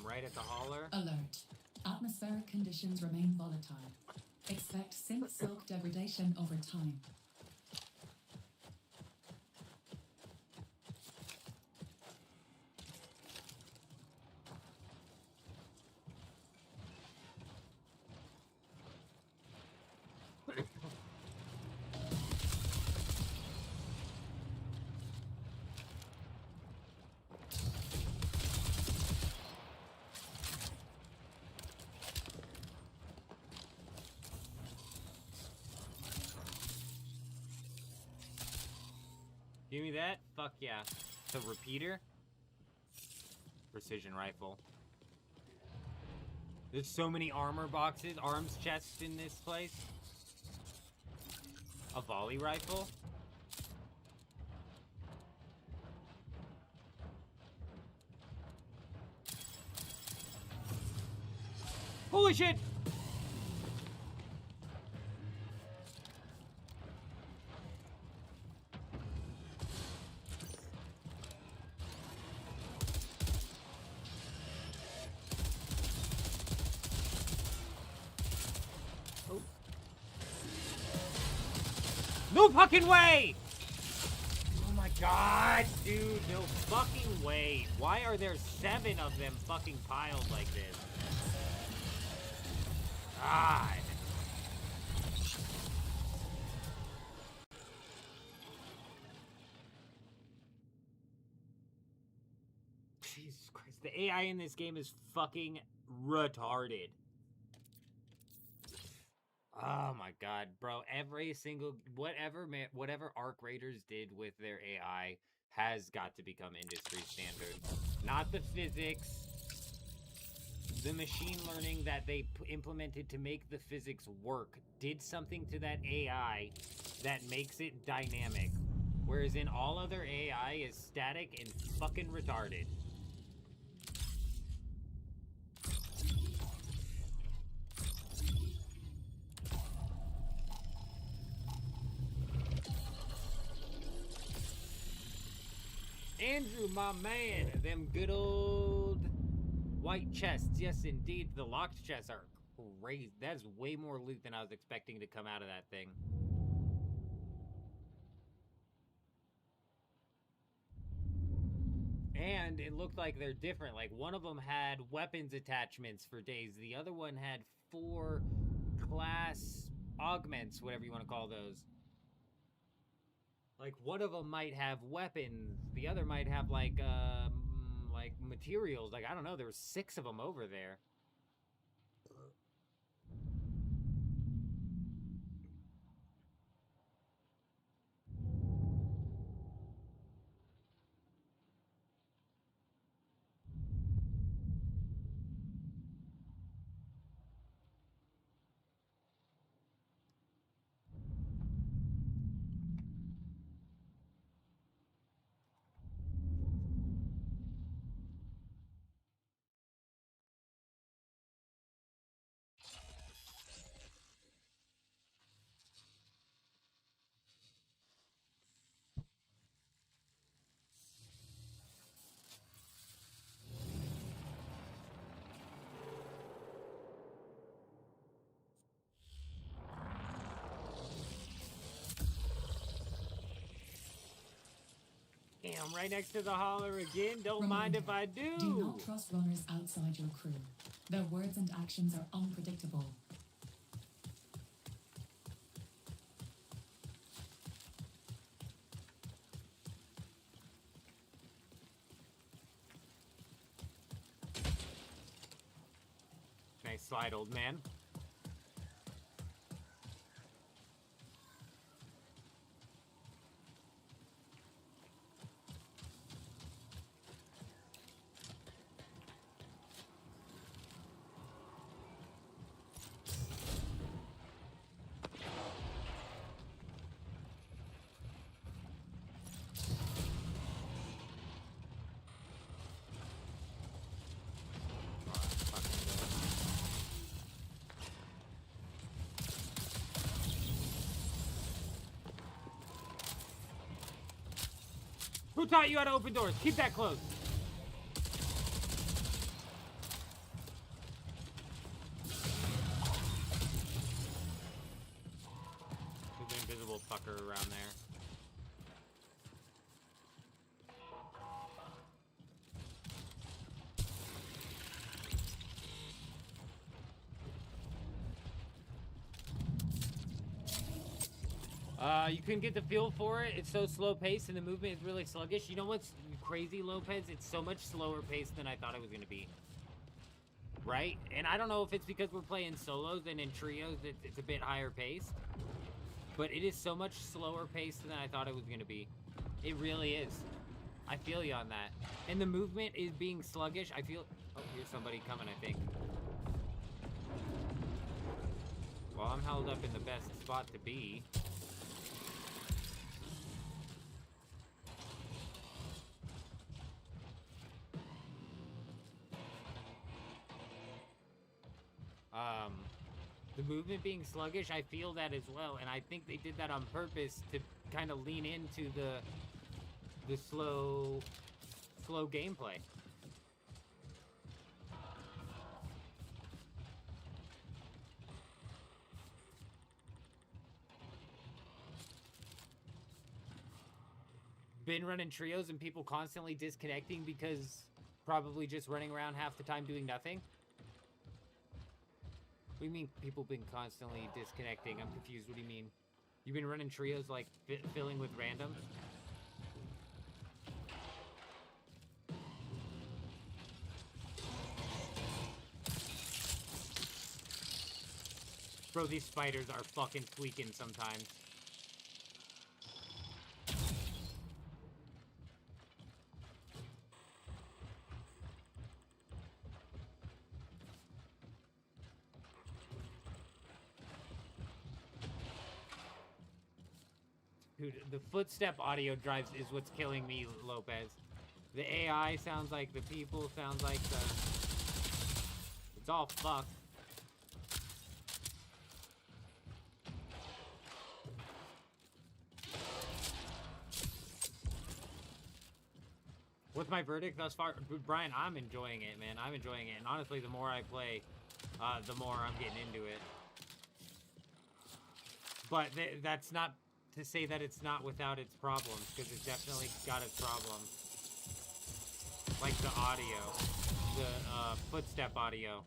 Right at the holler. Alert. Atmospheric conditions remain volatile. Expect sync silk degradation over time. Give me that? Fuck yeah. The repeater? Precision rifle. There's so many armor boxes, arms chests in this place. A volley rifle? Holy shit! No fucking way! Oh my god, dude, no fucking way. Why are there 7 of them fucking piled like this? God. Jesus Christ, the AI in this game is fucking retarded. Oh my god, bro, every single whatever Arc Raiders did with their AI has got to become industry standard. Not the physics, the machine learning that they implemented to make the physics work did something to that AI that makes it dynamic, whereas in all other AI is static and fucking retarded. Andrew, my man, them good old white chests. Yes, indeed, the locked chests are crazy. That's way more loot than I was expecting to come out of that thing. And it looked like they're different. Like, one of them had weapons attachments for days. The other one had 4 class augments, whatever you want to call those. Like, one of them might have weapons, the other might have, like materials. Like, I don't know, there were 6 of them over there. Damn, right next to the holler again. Don't mind if I do. Do not trust runners outside your crew. Their words and actions are unpredictable. Nice slide, old man. Who taught you how to open doors? Keep that closed. There's an invisible fucker around there. You couldn't get the feel for it. It's so slow paced and the movement is really sluggish. You know what's crazy, Lopez? It's so much slower paced than I thought it was going to be. Right? And I don't know if it's because we're playing solos and in trios it's a bit higher paced. But it is so much slower paced than I thought it was going to be. It really is. I feel you on that. And the movement is being sluggish. I feel... Oh, here's somebody coming, I think. Well, I'm held up in the best spot to be. The movement being sluggish, I feel that as well, and I think they did that on purpose to kind of lean into the slow gameplay. Been running trios and people constantly disconnecting because probably just running around half the time doing nothing. What do you mean people been constantly disconnecting? I'm confused. What do you mean? You've been running trios like filling with random? Bro, these spiders are fucking tweaking sometimes. Dude, the footstep audio drives is what's killing me, Lopez. The AI sounds like the people, sounds like the... It's all fucked. What's my verdict thus far? Brian, I'm enjoying it, man. I'm enjoying it. And honestly, the more I play, the more I'm getting into it. But that's not... to say that it's not without its problems, because it's definitely got its problems. Like the audio. The footstep audio.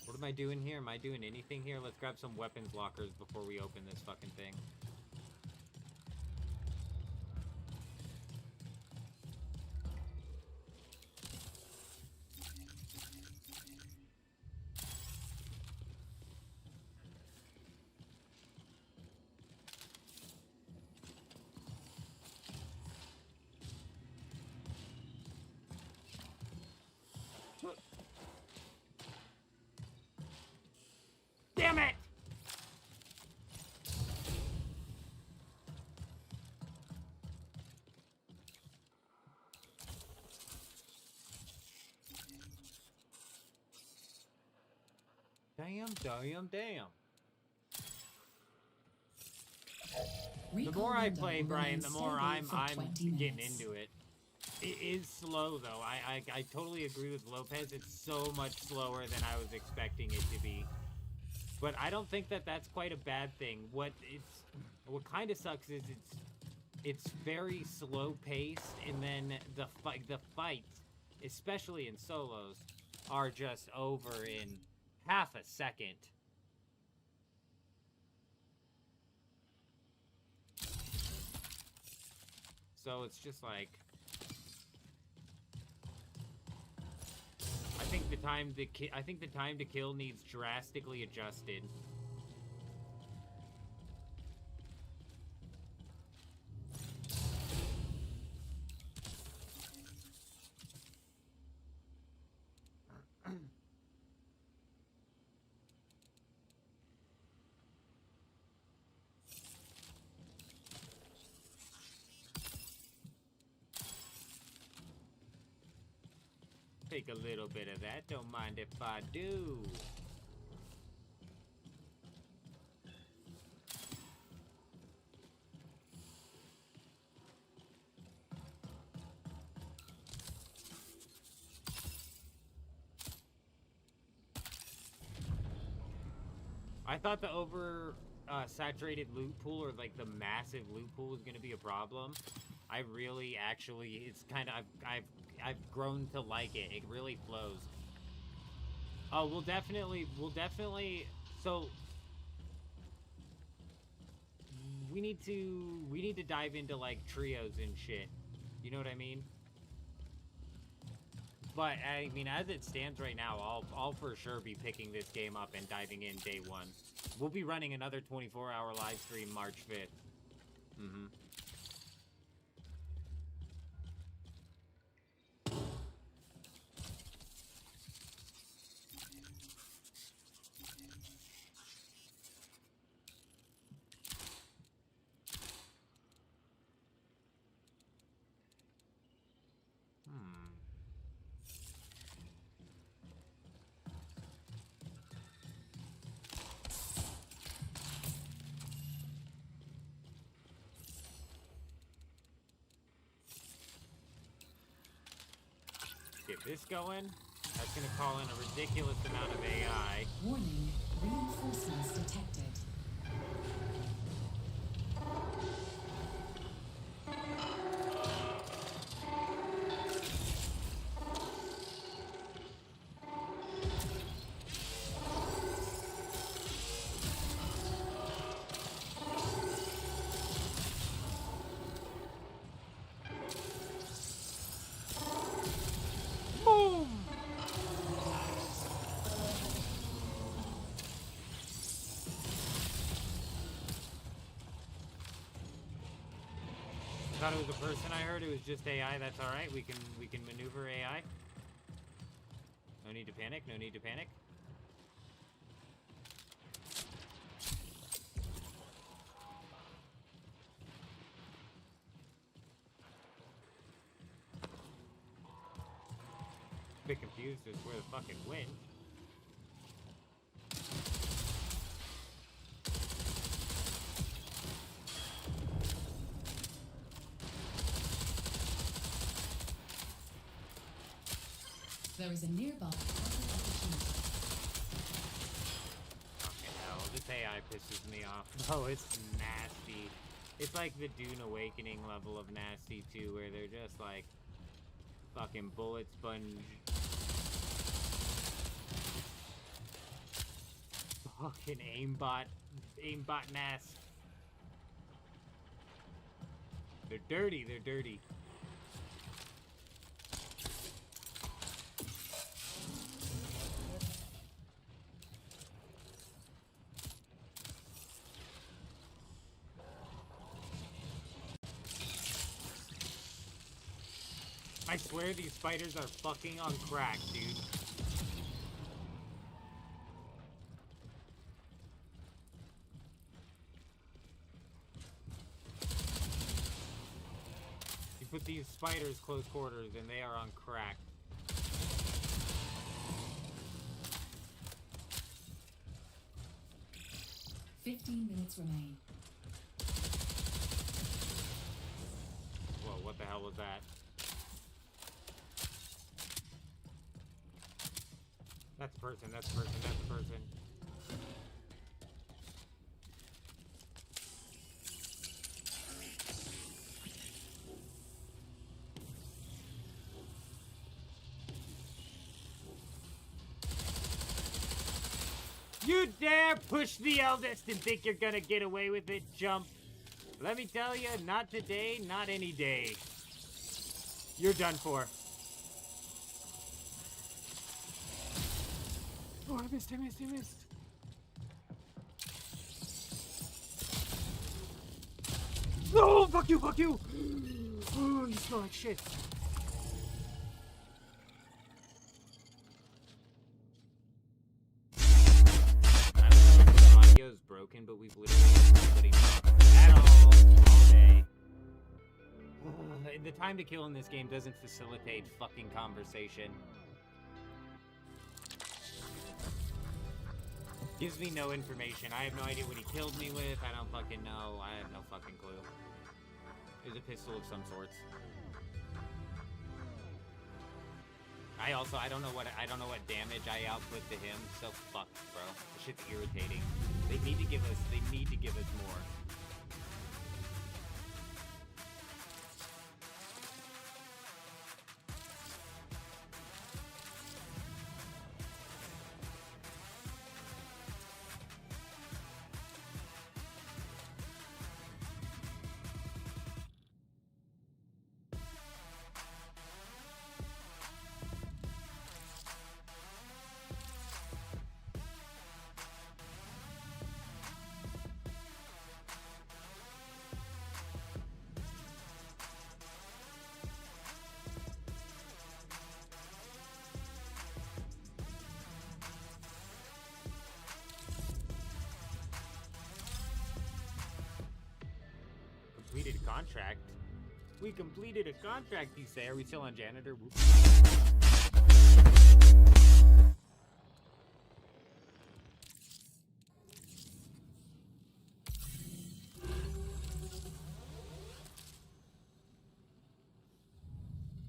What am I doing here? Am I doing anything here? Let's grab some weapons lockers before we open this fucking thing. Damn it! Damn. The more I play, Brian, the more I'm getting into it. It is slow, though. I totally agree with Lopez. It's so much slower than I was expecting it to be. But I don't think that that's quite a bad thing. What kind of sucks is it's very slow paced, and then the fights, especially in solos, are just over in half a second. So it's just like, I think the time to kill needs drastically adjusted. Take a little bit of that, don't mind if I do. I thought the saturated loot pool, or like the massive loot pool, was gonna be a problem. I really actually, it's kind of, I've grown to like it. It really flows. Oh, we'll definitely, so we need to dive into like trios and shit. You know what I mean? But I mean, as it stands right now, I'll for sure be picking this game up and diving in day one. We'll be running another 24-hour live stream March 5th. Mm-hmm. Get this going. That's gonna call in a ridiculous amount of AI. Warning, reinforcements detected. Thought it was a person. I heard it was just AI. That's all right. We can maneuver AI. No need to panic. No need to panic. Bit confused as where the fuck it went. There is a nearby opportunity. Fucking hell, this AI pisses me off. Oh, it's nasty. It's like the Dune Awakening level of nasty too, where they're just like fucking bullet sponge. Fucking aimbot nasty. They're dirty, they're dirty. I swear these spiders are fucking on crack, dude. You put these spiders close quarters and they are on crack. "15 minutes remain." Whoa, what the hell was that? That's a person, that's a person, that's a person. You dare push the eldest and think you're gonna get away with it, jump. Let me tell you, not today, not any day. You're done for. Oh, I missed, I missed, I missed. No, fuck you, fuck you. Oh, you smell like shit. I don't know if the audio's broken, but we've literally been putting at all day. The time to kill in this game doesn't facilitate fucking conversation. Gives me no information. I have no idea what he killed me with. I don't fucking know. I have no fucking clue. It was a pistol of some sorts. I don't know what damage I output to him. So fucked, bro. This shit's irritating. They need to give us more. Completed a contract. We completed a contract, you say. Are we still on janitor?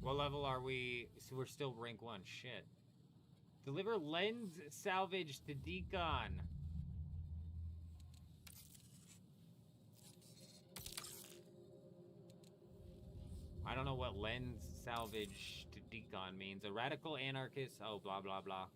What level are we? So we're still rank 1. Shit. Deliver lens salvage to Decon. I don't know what lens salvage to Decon means. A radical anarchist. Oh, blah, blah, blah.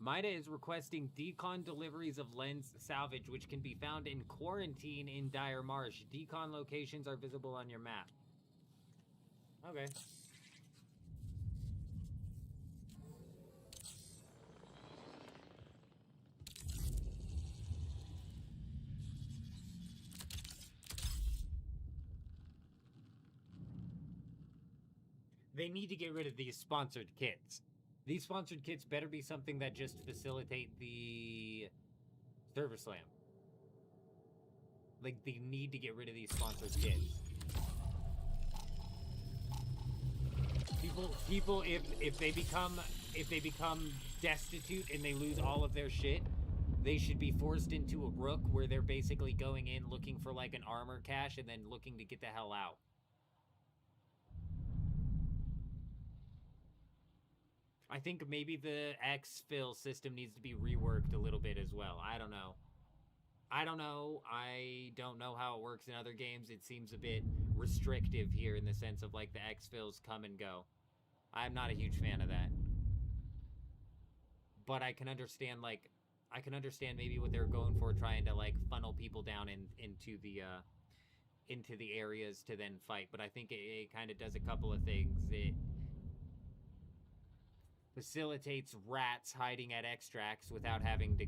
Mida is requesting decon deliveries of lens salvage, which can be found in quarantine in Dire Marsh. Decon locations are visible on your map. Okay. They need to get rid of these sponsored kits. These sponsored kits better be something that just facilitate the server slam. Like, they need to get rid of these sponsored kits. People, if they become destitute and they lose all of their shit, they should be forced into a rook where they're basically going in looking for like an armor cache and then looking to get the hell out. I think maybe the exfil system needs to be reworked a little bit as well. I don't know. I don't know how it works in other games. It seems a bit restrictive here in the sense of like the exfils come and go. I'm not a huge fan of that. But I can understand maybe what they're going for, trying to like funnel people down into the areas to then fight. But I think it kind of does a couple of things. It facilitates rats hiding at extracts without having to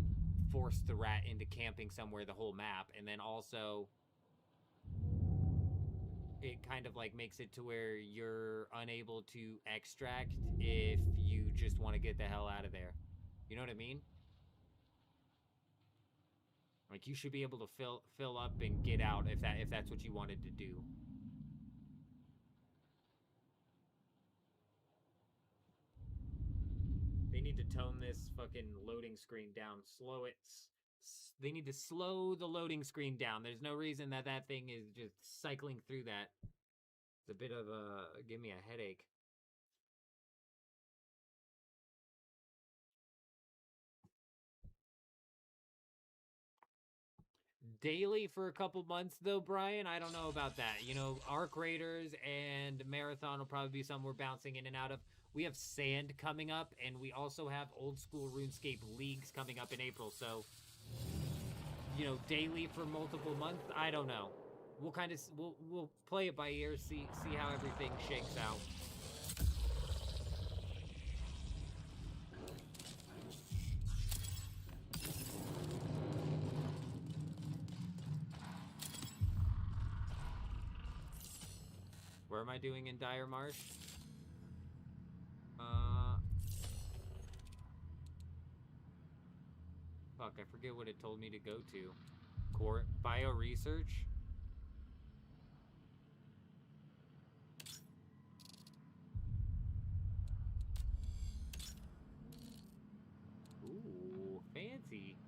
force the rat into camping somewhere the whole map, and then also it kind of like makes it to where you're unable to extract if you just want to get the hell out of there. You know what I mean? Like, you should be able to fill up and get out if that's what you wanted to do. They need to tone this fucking loading screen down. Slow it. They need to slow the loading screen down. There's no reason that thing is just cycling through that. It's a bit of a... give me a headache. daily for a couple months, though, Brian. I don't know about that. You know, Arc Raiders and Marathon will probably be something we're bouncing in and out of. We have Sand coming up, and we also have Old School RuneScape Leagues coming up in April. So, you know, daily for multiple months, I don't know. We'll kind of we'll play it by ear, see how everything shakes out. Where am I doing in Dire Marsh? Fuck, I forget what it told me to go to. Bio research? Ooh, fancy.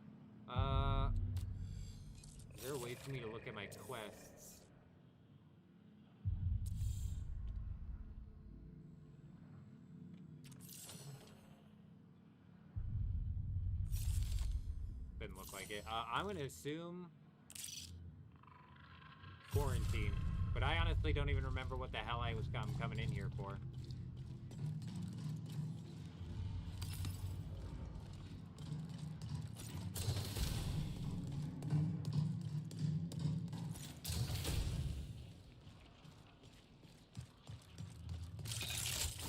Is there a way for me to look at my quests? Didn't look like it. I'm gonna assume quarantine, but I honestly don't even remember what the hell I was coming in here for.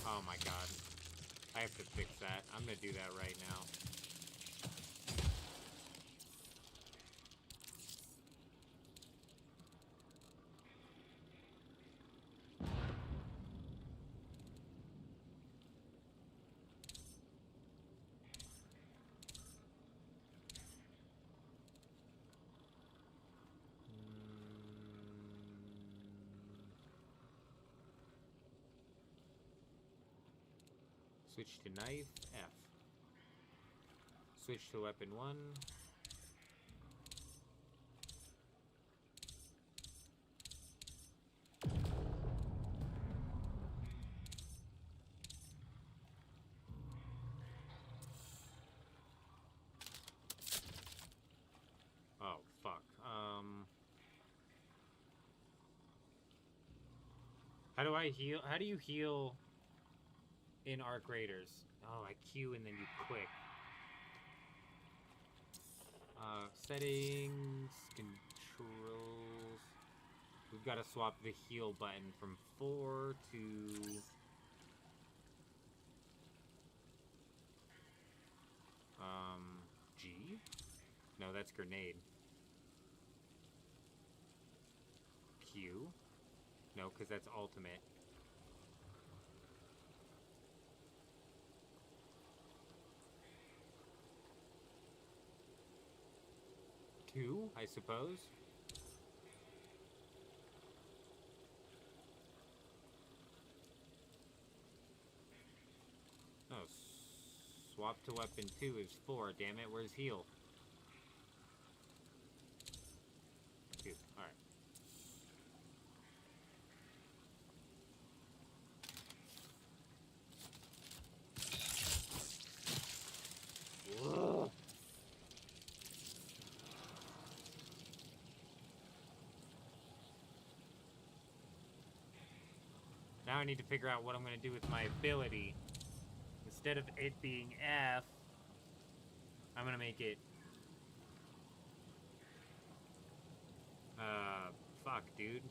Oh my god. I have to fix that. I'm gonna do that right now. Switch to knife, F. Switch to weapon 1. Oh, fuck. How do I heal? How do you heal in Arc Raiders? Oh, I Q and then you click. Settings, controls. We've got to swap the heal button from 4 to... G? No, that's grenade. Q? No, because that's ultimate. Two, I suppose. No, swap to weapon 2 is 4. Damn it, where's heal? 2. Alright. Ugh. Now I need to figure out what I'm going to do with my ability. Instead of it being F, I'm going to make it... fuck, dude.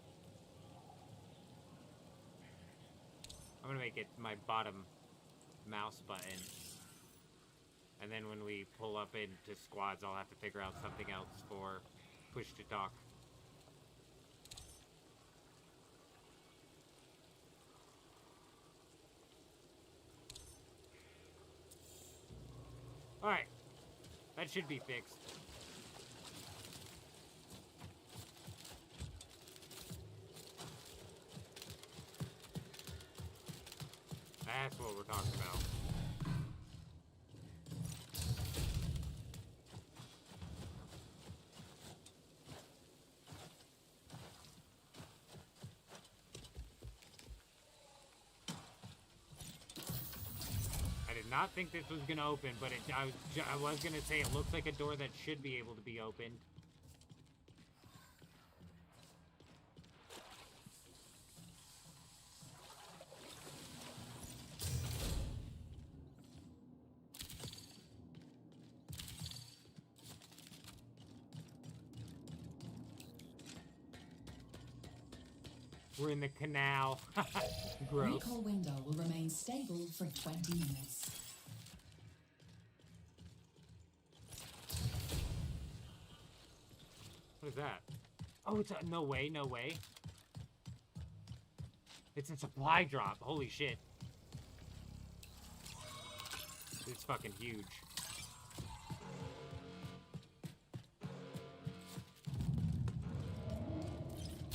I'm going to make it my bottom mouse button. And then when we pull up into squads, I'll have to figure out something else for push to talk. Alright. That should be fixed. That's what we're talking about. I did not think this was gonna open, but I was gonna say it looks like a door that should be able to be opened. We're in the canal. Gross. Recall window will remain stable for 20 minutes. What is that? Oh, it's a... No way, no way. It's a supply drop. Holy shit. It's fucking huge.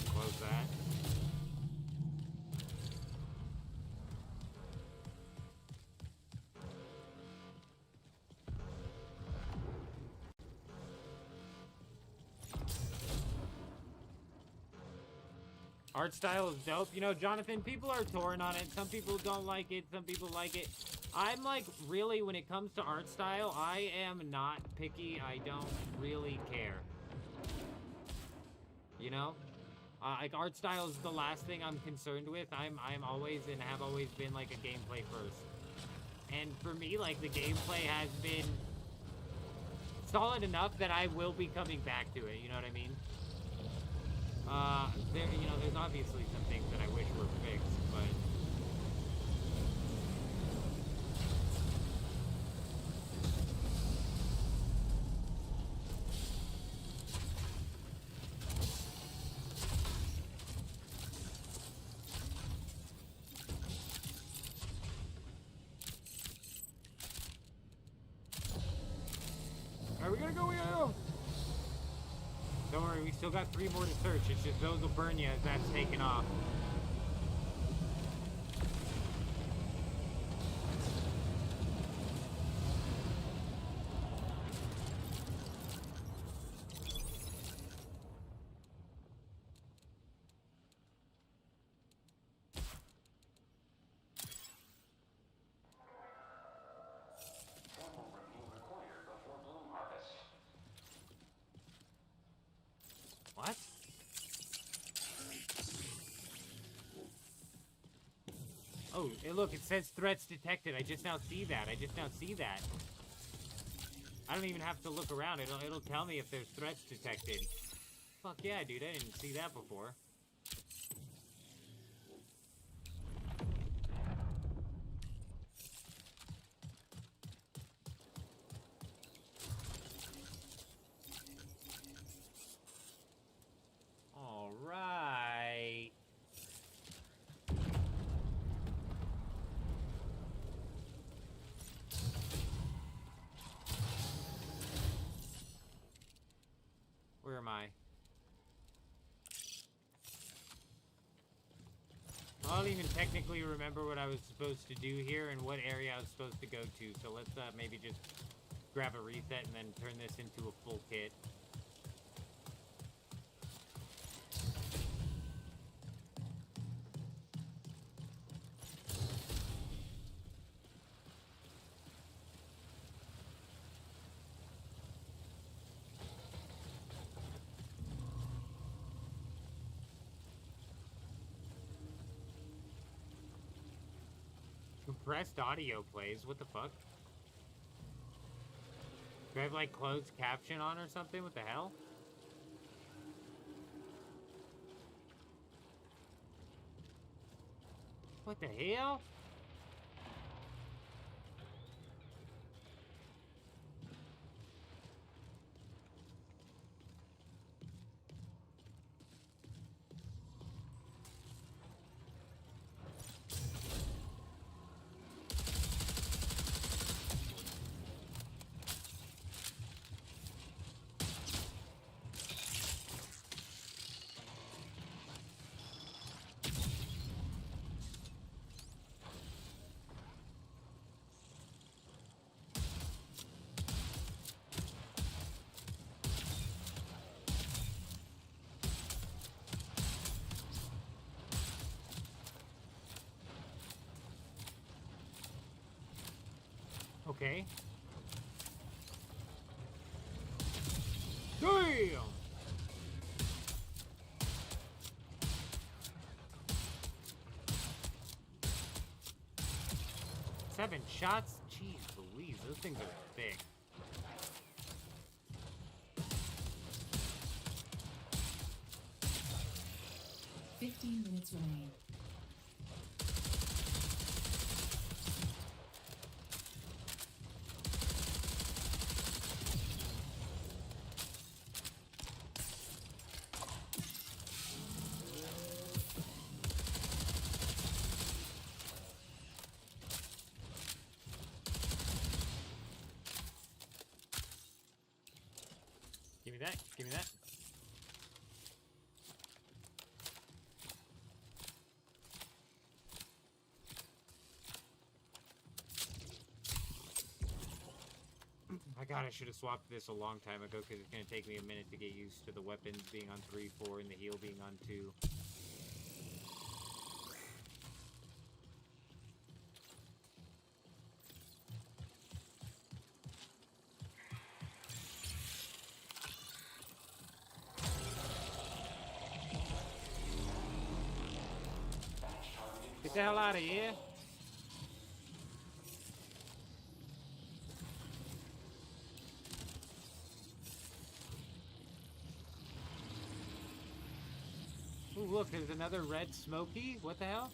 Close that. Art style is dope. You know, Jonathan, people are torn on it. Some people don't like it. Some people like it. I'm like, really, when it comes to art style, I am not picky. I don't really care. You know? Like, art style is the last thing I'm concerned with. I'm always and have always been, like, a gameplay first. And for me, like, the gameplay has been solid enough that I will be coming back to it. You know what I mean? You know, there's obviously some things that I wish were fixed, but... Alright, we gotta go, we gotta go! Don't worry, we still got 3 more to search. It's just those will burn you as that's taken off. Sample review required before bloom harvest. What? Oh, hey, look, it says threats detected. I just now see that. I don't even have to look around. It'll tell me if there's threats detected. Fuck yeah, dude. I didn't see that before. All right. Where am I? I don't even technically remember what I was supposed to do here and what area I was supposed to go to. So let's maybe just grab a reset and then turn this into a full kit. Compressed audio plays? What the fuck? Do I have like closed caption on or something? What the hell? What the hell? Okay. Damn! 7 shots? Jeez Louise, those things are big. 15 minutes remain. Give me that. Give me that. My god, I should have swapped this a long time ago because it's going to take me a minute to get used to the weapons being on 3, 4, and the heal being on 2. Get the hell out of here. Ooh, look, there's another red smoky. What the hell?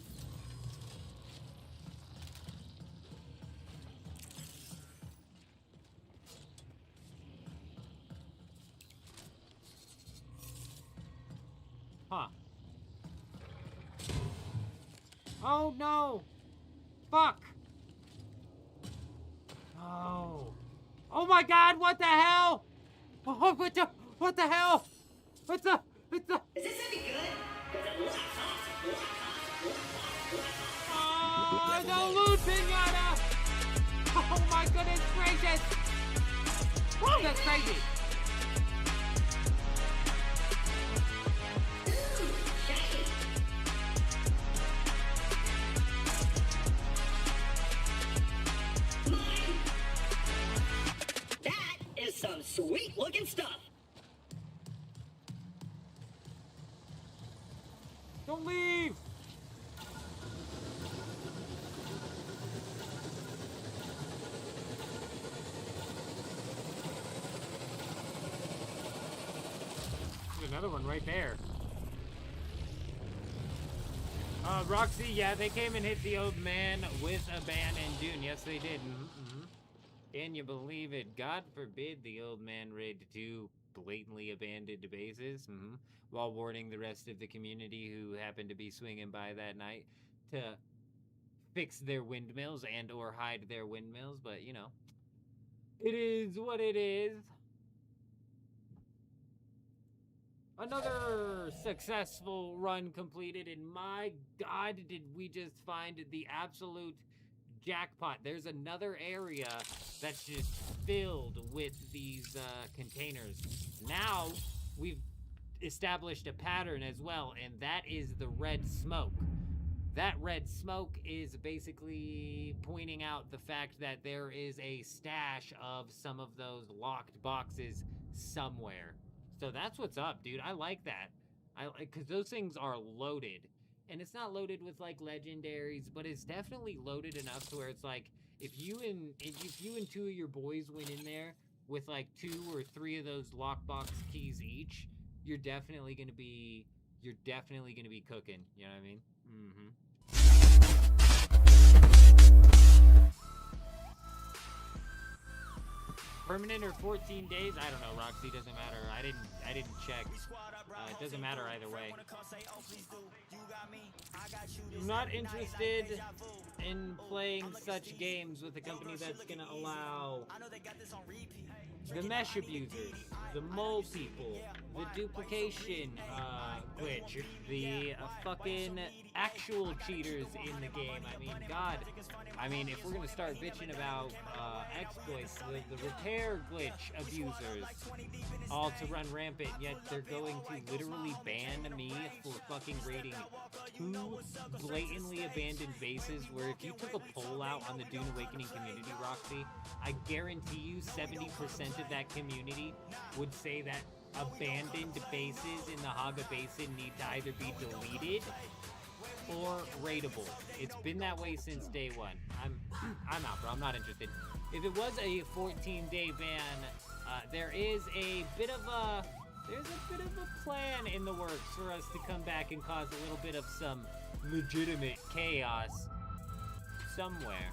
Huh. Oh no! Fuck! Oh. Oh my god, what the hell? Oh, what the hell? What's the, is this any good? Oh, the loot pinata! Oh my goodness gracious! Woo, that's crazy! That is some sweet looking stuff. Don't leave! There's another one right there. Roxy, yeah, they came and hit the old man with a ban and Dune. Yes, they did. Can you believe it? God forbid the old man raid 2 blatantly abandoned bases, while warning the rest of the community who happened to be swinging by that night to fix their windmills and or hide their windmills, but you know, it is what it is. Another successful run completed, and my god, did we just find the absolute jackpot. There's another area that's just filled with these containers. Now we've established a pattern as well, and that is the red smoke. That red smoke is basically pointing out the fact that there is a stash of some of those locked boxes somewhere. So that's what's up, dude. I like that. Because those things are loaded. And it's not loaded with like legendaries, but it's definitely loaded enough to where it's like if you and 2 of your boys went in there with like 2 or 3 of those lockbox keys each, you're definitely gonna be cooking. You know what I mean? Permanent or 14 days? I don't know, Roxy. Doesn't matter. I didn't check. It doesn't matter either way. I'm not interested in playing such games with a company that's gonna allow the mesh abusers, the mole people, the duplication glitch, the fucking actual cheaters in the game. I mean, God. I mean, if we're gonna start bitching about exploits, the repair glitch abusers all to run rampant, yet they're going to literally ban me for fucking raiding 2 blatantly abandoned bases where if you took a poll out on the Dune Awakening community, Roxy, I guarantee you 70% of that community would say that abandoned bases in the Haga Basin need to either be deleted or raidable. It's been that way since day one. I'm out, bro. I'm not interested. If it was a 14-day ban, there is a bit of there's a bit of a plan in the works for us to come back and cause a little bit of some legitimate chaos somewhere.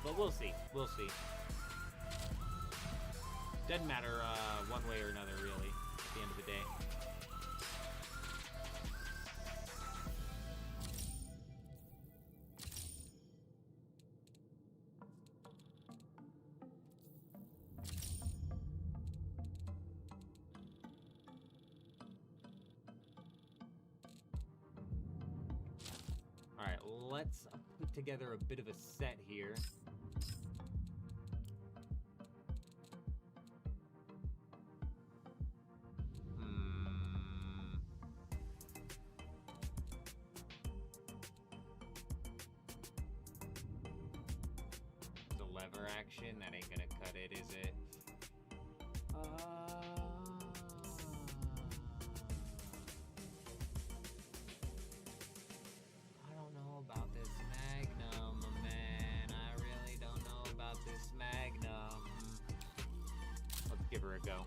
But we'll see. We'll see. Doesn't matter one way or another, really, at the end of the day. Alright, let's put together a bit of a set here. The lever action, that ain't gonna cut it, is it? I don't know about this Magnum, man. I really don't know about this Magnum. Let's give her a go.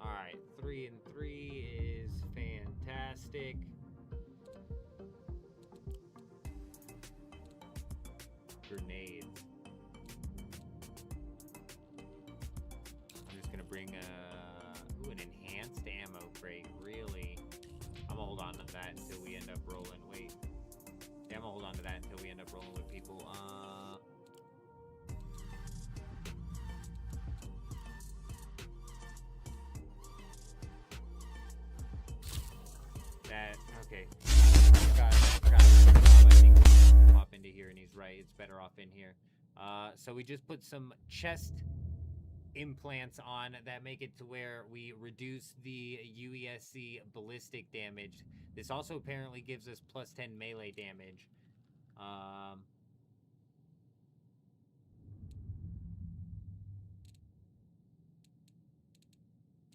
Alright, 3 and 3 is fantastic. Grenades. I'm just gonna bring an enhanced ammo crate, really. I'm gonna hold on to that until we end up rolling. Wait. Yeah, I'm gonna hold on to that until we end up rolling with people. Okay. I forgot. I think we'll pop into here, and he's right. It's better off in here. So we just put some chest implants on that make it to where we reduce the UESC ballistic damage. This also apparently gives us plus 10 melee damage.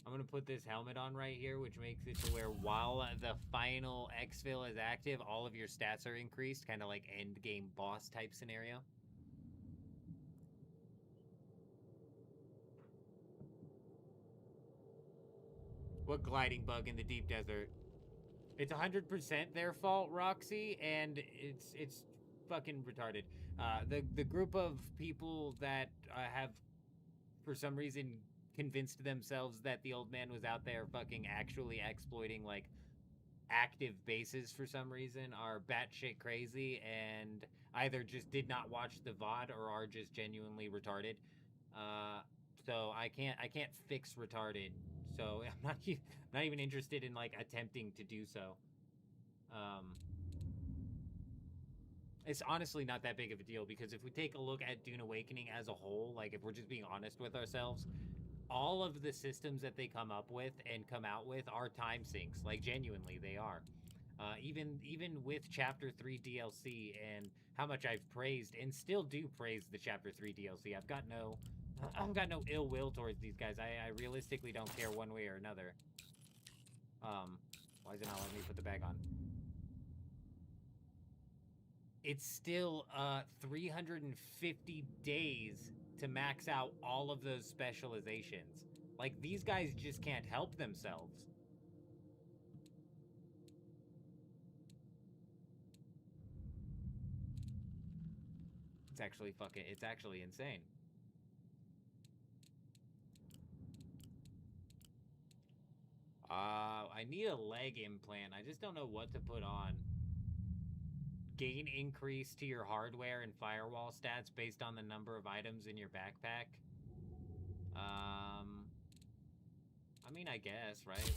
I'm going to put this helmet on right here, which makes it to where while the final exfil is active, all of your stats are increased, kind of like end game boss type scenario. What gliding bug in the deep desert? It's 100% their fault, Roxy, and it's fucking retarded. The group of people that have, for some reason, convinced themselves that the old man was out there fucking actually exploiting, like, active bases for some reason are batshit crazy and either just did not watch the VOD or are just genuinely retarded. So I can't fix retarded. So I'm not even interested in, like, attempting to do so. It's honestly not that big of a deal, because if we take a look at Dune Awakening as a whole, like, if we're just being honest with ourselves, all of the systems that they come up with and come out with are time sinks. Like, genuinely, they are. Even with Chapter 3 DLC and how much I've praised and still do praise the Chapter 3 DLC, I've got no ill will towards these guys. I realistically don't care one way or another. Why is it not letting me put the bag on? It's still 350 days to max out all of those specializations. Like, these guys just can't help themselves. It's actually insane. I need a leg implant. I just don't know what to put on. Gain increase to your hardware and firewall stats based on the number of items in your backpack. I mean, I guess, right?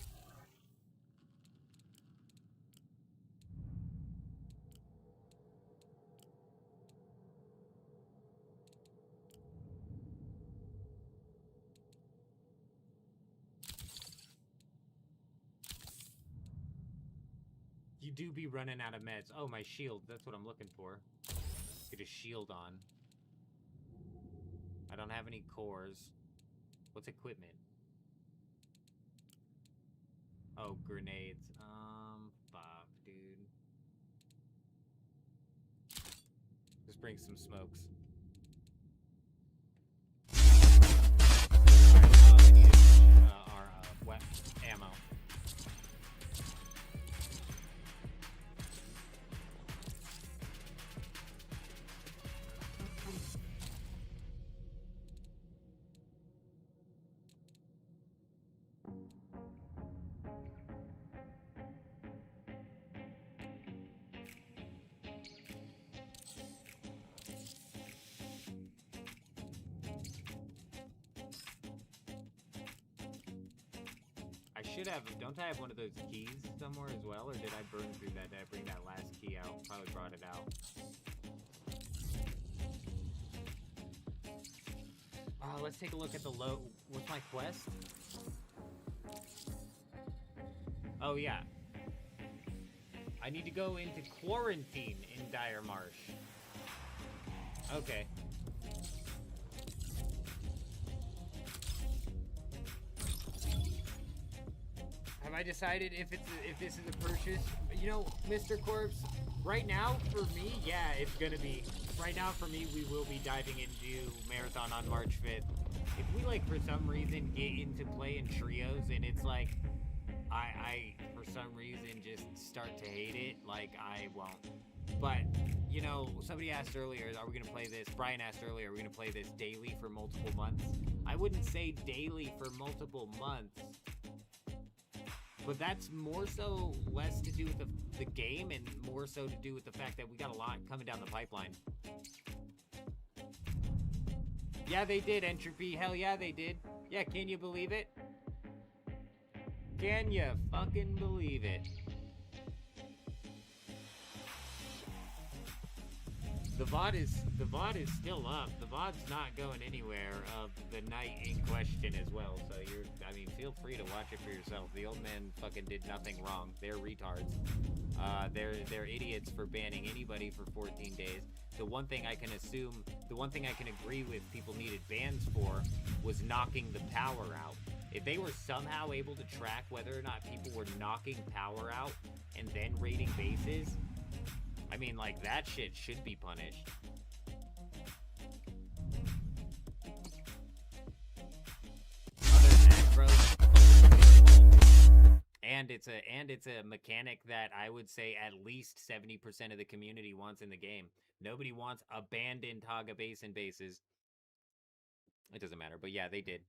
You do be running out of meds. Oh, my shield. That's what I'm looking for. Get a shield on. I don't have any cores. What's equipment? Oh, grenades. Fuck, dude. Just bring some smokes. Alright, we need our wet ammo. I should have, don't I have one of those keys somewhere as well, or did I burn through that? Did I bring that last key out? Probably brought it out. Let's take a look at the what's my quest? Oh yeah. I need to go into quarantine in Dire Marsh. Okay. Have I decided if this is a purchase? You know, Mr. Corpse, right now for me, yeah, it's gonna be. Right now for me, we will be diving into Marathon on March 5th. If we, like, for some reason get into play in trios and it's like, I for some reason just start to hate it, like, I won't. But, you know, somebody asked earlier, are we gonna play this? Brian asked earlier, are we gonna play this daily for multiple months? I wouldn't say daily for multiple months. But that's more so less to do with the game and more so to do with the fact that we got a lot coming down the pipeline. Yeah, they did, Entropy. Hell yeah, they did. Yeah, can you believe it? Can you fucking believe it? The VOD is still up. The VOD's not going anywhere of the night in question as well. So I mean, feel free to watch it for yourself. The old man fucking did nothing wrong. They're retards. They're idiots for banning anybody for 14 days. The one thing I can agree with people needed bans for was knocking the power out. If they were somehow able to track whether or not people were knocking power out and then raiding bases, I mean, like, that shit should be punished. Other than that, bro, and it's a mechanic that I would say at least 70% of the community wants in the game. Nobody wants abandoned Haga Basin bases. It doesn't matter, but yeah, they did.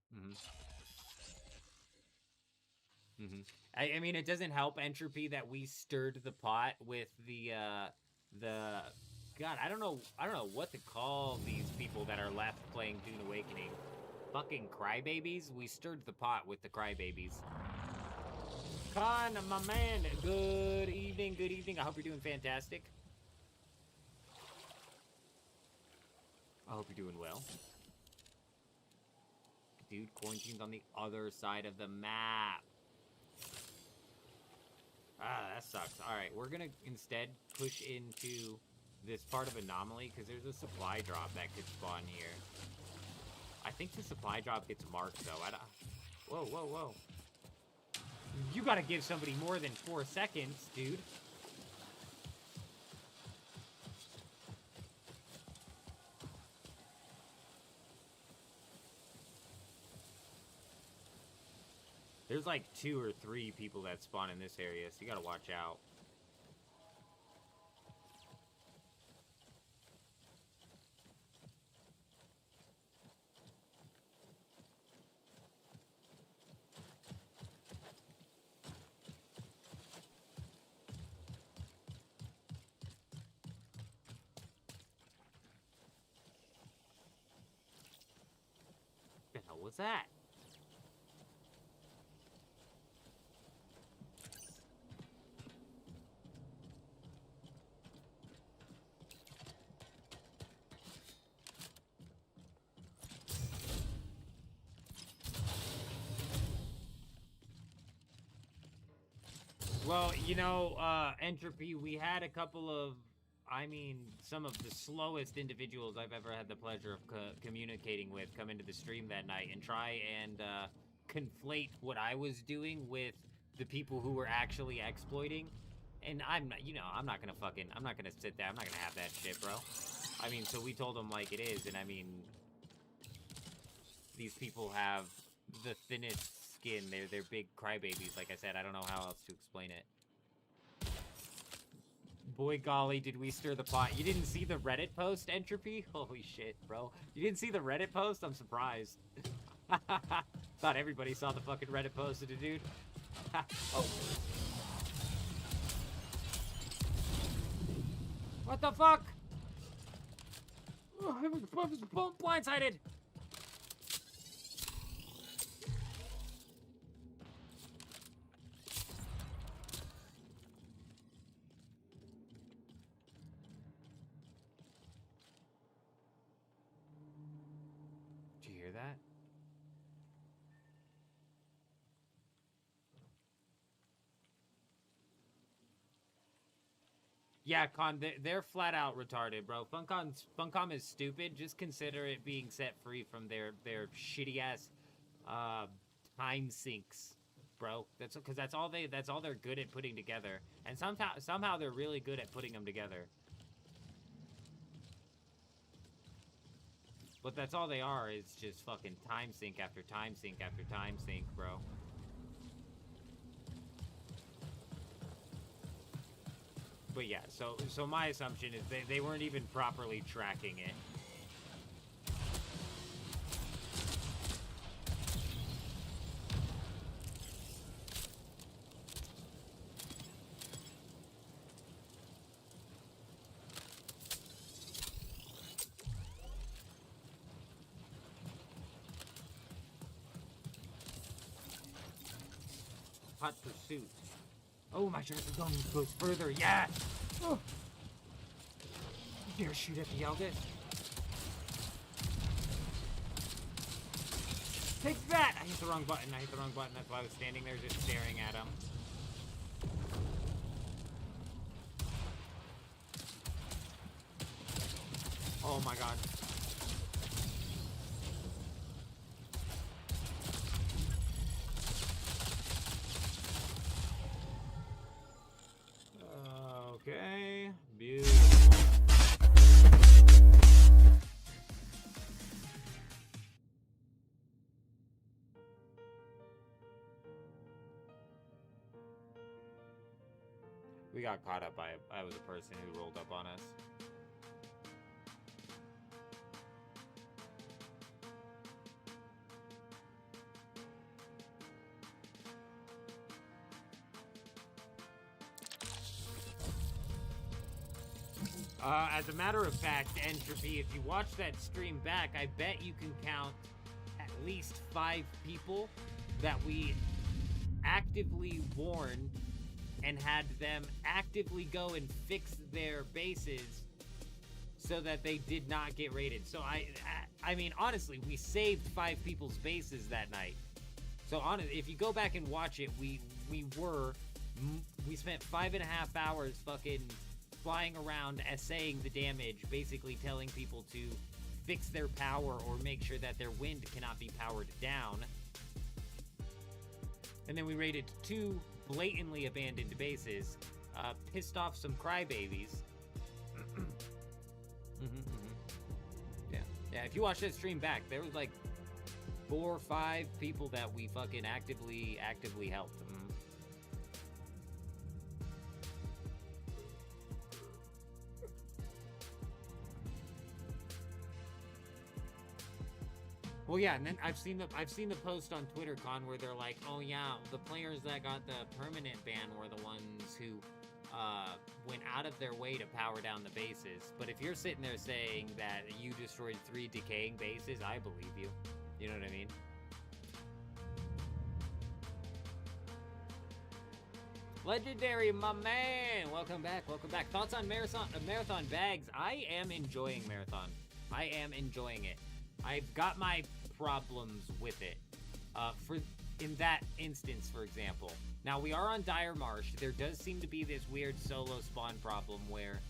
I mean, it doesn't help, Entropy, that we stirred the pot with the God, I don't know what to call these people that are left playing Dune Awakening. Fucking crybabies? We stirred the pot with the crybabies. Khan, my man, good evening, good evening. I hope you're doing fantastic. I hope you're doing well. Dude, quarantine's on the other side of the map. Ah, that sucks. Alright, we're gonna instead push into this part of Anomaly, because there's a supply drop that could spawn here. I think the supply drop gets marked, though. Whoa, whoa, whoa. You gotta give somebody more than 4 seconds, dude. There's like 2 or 3 people that spawn in this area, so you gotta watch out. What the hell was that? Well, you know, Entropy, we had a couple of, I mean, some of the slowest individuals I've ever had the pleasure of communicating with come into the stream that night and try and conflate what I was doing with the people who were actually exploiting. And I'm not, you know, I'm not gonna sit there, I'm not gonna have that shit, bro. I mean, so we told them like it is, and I mean, these people have the thinnest skin. They're big crybabies, like I said. I don't know how else to explain it. Boy golly, did we stir the pot. You didn't see the Reddit post, Entropy? Holy shit, bro. You didn't see the Reddit post? I'm surprised. Thought everybody saw the fucking Reddit post of the dude. Oh. What the fuck? Oh, I was blindsided. Did you hear that? Yeah, Con, they're flat out retarded, bro. Funcom is stupid. Just consider it being set free from their shitty ass time sinks, bro. That's because that's all they're good at putting together. And somehow they're really good at putting them together. But that's all they are, is just fucking time sink after time sink after time sink, bro. But yeah, so my assumption is they weren't even properly tracking it. Hot pursuit. Oh, my chance of going goes further. Yeah! Oh. You dare shoot at the eldest? Take that! I hit the wrong button. That's why I was standing there just staring at him. Oh my god. Okay, beautiful. We got caught up by I was a person who rolled up on us. As a matter of fact, Entropy, if you watch that stream back, I bet you can count at least 5 people that we actively warned and had them actively go and fix their bases so that they did not get raided. So I mean, honestly, we saved 5 people's bases that night. So if you go back and watch it, we spent 5.5 hours fucking flying around essaying the damage, basically telling people to fix their power or make sure that their wind cannot be powered down. And then we raided 2 blatantly abandoned bases, pissed off some crybabies. Yeah, if you watch that stream back, there was like 4 or 5 people that we fucking actively helped. Well, yeah, and then I've seen the post on Twitter, Con, where they're like, oh yeah, the players that got the permanent ban were the ones who went out of their way to power down the bases. But if you're sitting there saying that you destroyed 3 decaying bases, I believe you. You know what I mean? Legendary, my man! Welcome back. Thoughts on Marathon Bags? I am enjoying Marathon. I am enjoying it. I've got my problems with it. In that instance, for example. Now, we are on Dire Marsh. There does seem to be this weird solo spawn problem where,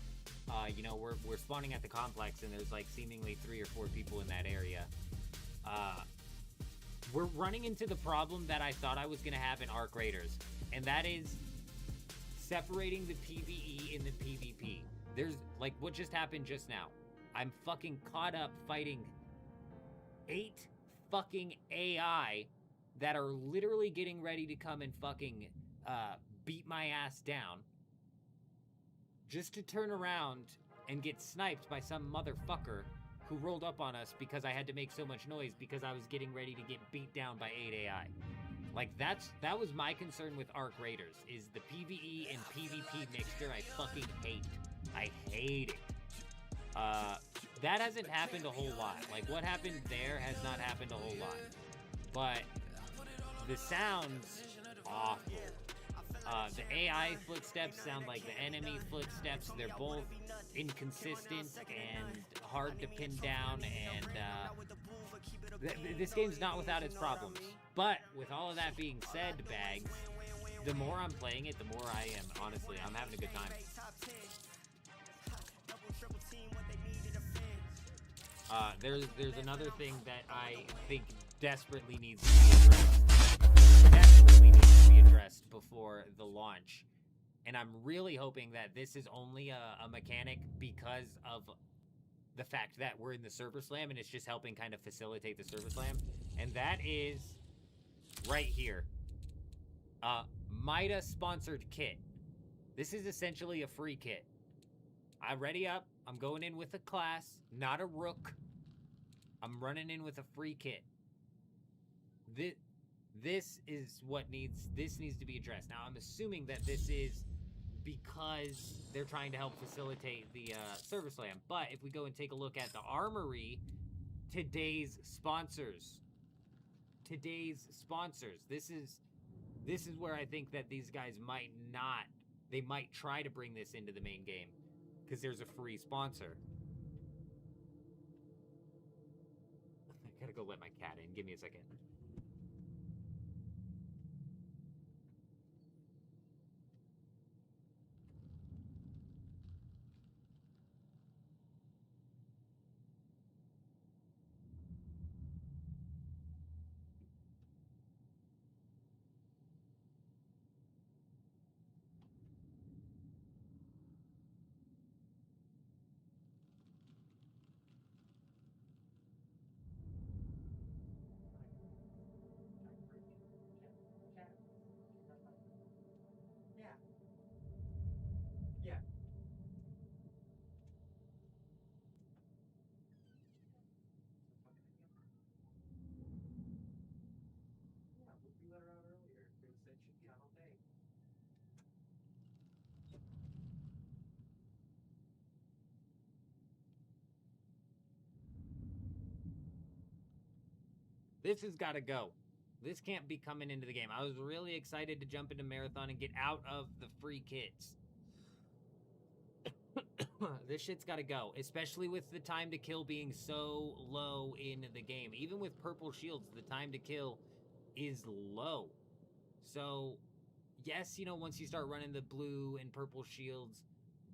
you know, we're spawning at the complex and there's like seemingly 3 or 4 people in that area. We're running into the problem that I thought I was going to have in Arc Raiders, and that is separating the PvE and the PvP. There's, like, what just happened just now. I'm fucking caught up fighting 8 fucking AI that are literally getting ready to come and fucking beat my ass down, just to turn around and get sniped by some motherfucker who rolled up on us because I had to make so much noise because I was getting ready to get beat down by 8 AI. Like, that was my concern with Arc Raiders, is the PvE and PvP mixture I fucking hate. I hate it. That hasn't happened a whole lot. Like, what happened there has not happened a whole lot. But the sound's awful. The AI footsteps sound like the enemy footsteps. They're both inconsistent and hard to pin down, and this game's not without its problems. But with all of that being said, Bags, the more I'm playing it, the more I am, honestly, I'm having a good time. There's another thing that I think desperately needs to be addressed before the launch, and I'm really hoping that this is only a mechanic because of the fact that we're in the server slam and it's just helping kind of facilitate the server slam, and that is right here. Mida sponsored kit. This is essentially a free kit. I ready up. I'm going in with a class, not a rook. I'm running in with a free kit. This is what needs to be addressed. Now, I'm assuming that this is because they're trying to help facilitate the server slam. But if we go and take a look at the armory, today's sponsors. This is where I think that these guys might try to bring this into the main game, because there's a free sponsor. I gotta go let my cat in. Give me a second. This has got to go. This can't be coming into the game. I was really excited to jump into Marathon and get out of the free kits. This shit's got to go, especially with the time to kill being so low in the game. Even with purple shields, the time to kill is low. So, yes, you know, once you start running the blue and purple shields,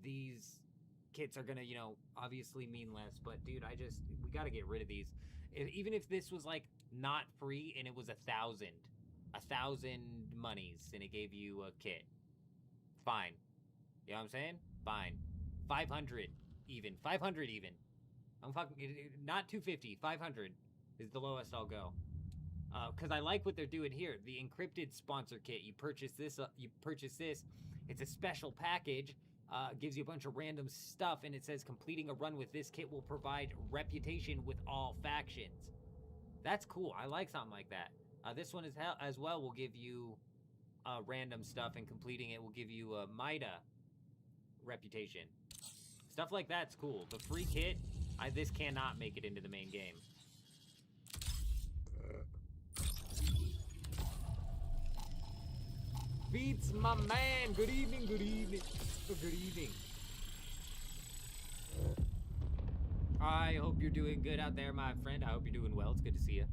these kits are going to, you know, obviously mean less. But, dude, we got to get rid of these. Even if this was, like, not free and it was 1,000 monies and it gave you a kit, fine. You know what I'm saying? Fine. 500 even. 500 even. I'm fucking, not 250, 500 is the lowest I'll go. Because I like what they're doing here. The encrypted sponsor kit. You purchase this. It's a special package. Gives you a bunch of random stuff, and it says completing a run with this kit will provide reputation with all factions. That's cool. I like something like that. This one as well will give you random stuff, and completing it will give you a Mida reputation. Stuff like that's cool. The free kit, this cannot make it into the main game. Beats my man. Good evening, good evening. Good evening. I hope you're doing good out there, my friend. I hope you're doing well. It's good to see you.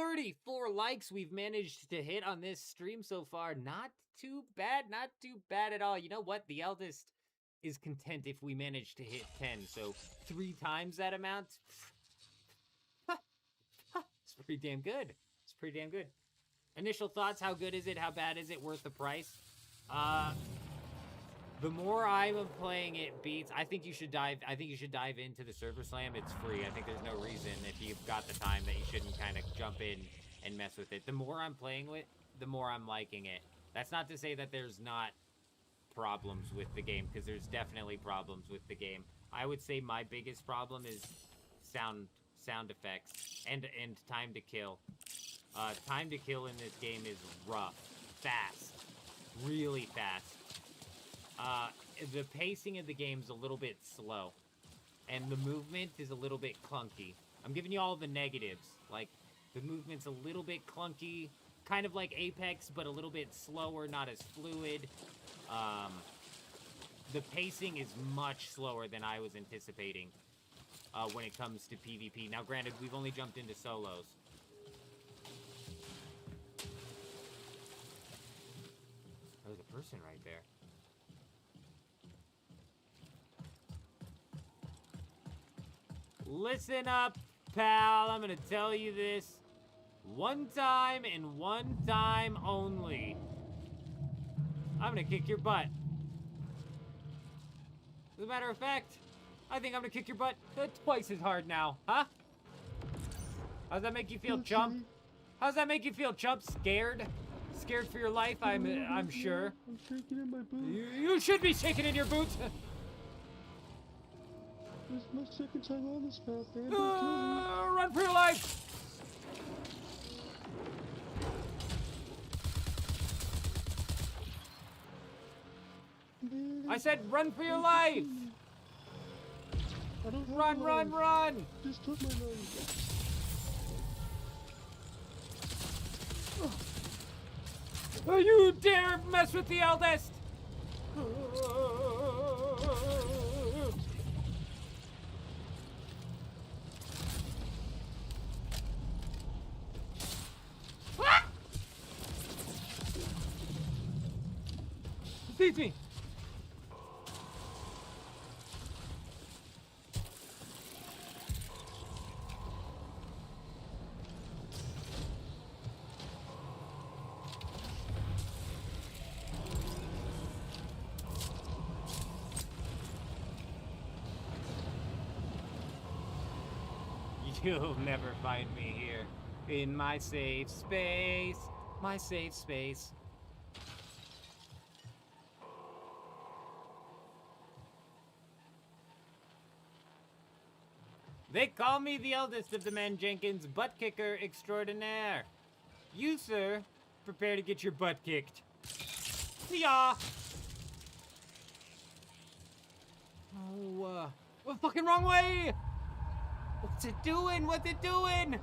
34 likes we've managed to hit on this stream so far. Not too bad, not too bad at all. You know what? The eldest is content if we manage to hit 10. So 3 times that amount. It's pretty damn good. It's pretty damn good. Initial thoughts, how good is it? How bad is it? Worth the price? The more I'm playing it, Beats, I think you should dive into the Server Slam. It's free. I think there's no reason, if you've got the time, that you shouldn't kind of jump in and mess with it. The more I'm playing with, the more I'm liking it. That's not to say that there's not problems with the game, because there's definitely problems with the game. I would say my biggest problem is sound effects and time to kill. Time to kill in this game is rough, fast, really fast. The pacing of the game's a little bit slow, and the movement is a little bit clunky. I'm giving you all the negatives. Like, the movement's a little bit clunky, kind of like Apex, but a little bit slower, not as fluid. The pacing is much slower than I was anticipating when it comes to PvP. Now, granted, we've only jumped into solos. There's a person right there. Listen up, pal. I'm gonna tell you this one time and one time only. I'm gonna kick your butt. As a matter of fact, I think I'm gonna kick your butt twice as hard now, huh? How's that make you feel, chump? How's that make you feel, chump? Scared? Scared for your life, I'm sure. I'm shaking in my boots. You should be shaking in your boots. This is my second time on this path, man. Don't kill me. Run for your life! Man, I said run for your life! I don't have Run, a run, life. run! Just took my life. Oh, you dare mess with the eldest! Beats me! You'll never find me here. In my safe space. My safe space. They call me the eldest of the men Jenkins, butt kicker extraordinaire. You, sir, prepare to get your butt kicked. Yeah. Oh, fucking wrong way! What's it doing? What's it doing?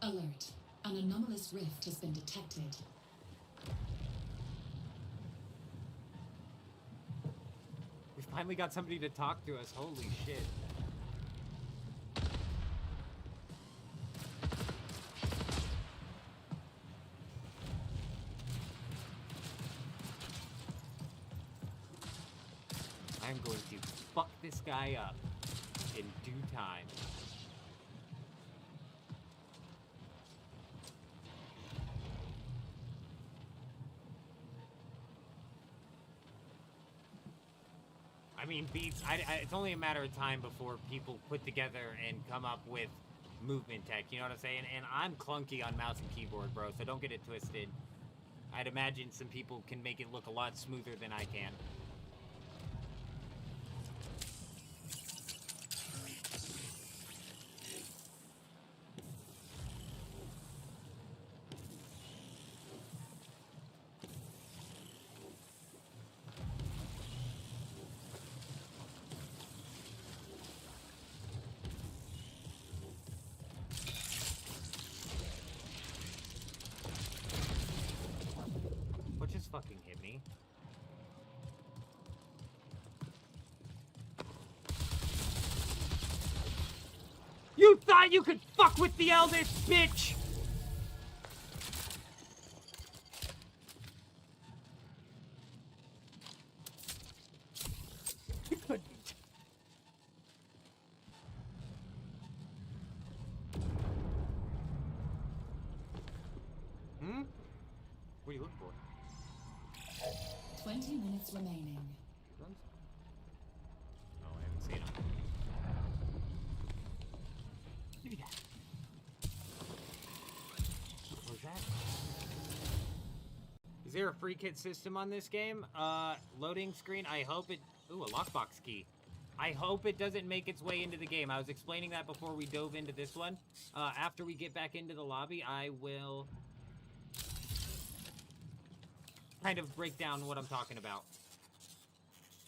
Alert. An anomalous rift has been detected. We finally got somebody to talk to us. Holy shit. I'm going to fuck this guy up in due time. I mean, Beats, it's only a matter of time before people put together and come up with movement tech, you know what I'm saying? And I'm clunky on mouse and keyboard, bro, so don't get it twisted. I'd imagine some people can make it look a lot smoother than I can. Fucking hit me. thought you could fuck with the eldest, bitch! You couldn't. Hmm? What are you looking for? 20 minutes remaining. Oh, I haven't seen him. Give me that. What was that? Is there a free kit system on this game? Loading screen. I hope it... Ooh, a lockbox key. I hope it doesn't make its way into the game. I was explaining that before we dove into this one. After we get back into the lobby, I will... kind of break down what I'm talking about.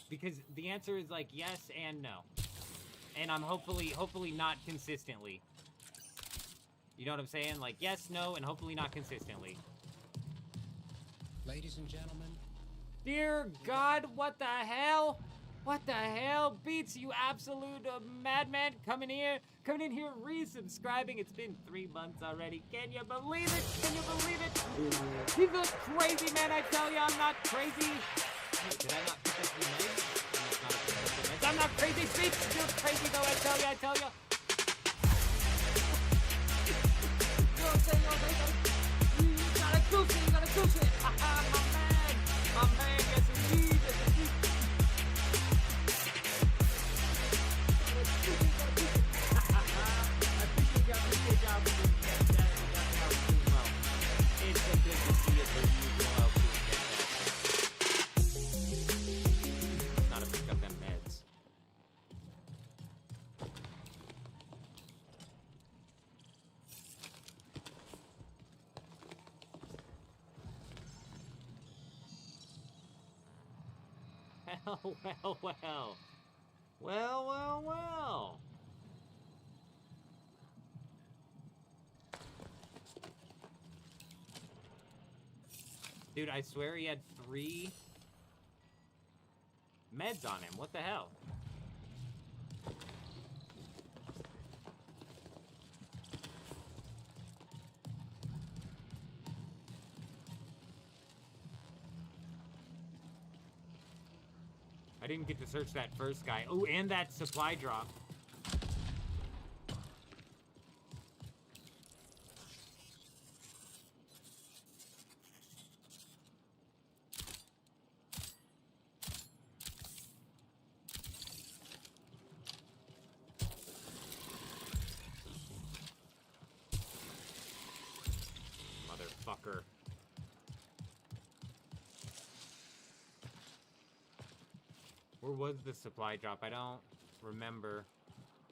Because the answer is like yes and no. And I'm hopefully not consistently. You know what I'm saying? Like yes, no, and hopefully not consistently. Ladies and gentlemen. Dear God, what the hell? What the hell? Beats, you absolute madman coming in here resubscribing. It's been 3 months already. Can you believe it? Can you believe it? He looks crazy, man. I tell you, I'm not crazy. Wait, did I not pick up the meds? I'm not crazy, Beats. You're crazy, though. I tell you. You got a goose it. My man, yes indeed. Well. Dude, I swear he had 3 meds on him. What the hell? I didn't get to search that first guy. Oh, and that supply drop. Motherfucker. Where was the supply drop? I don't remember.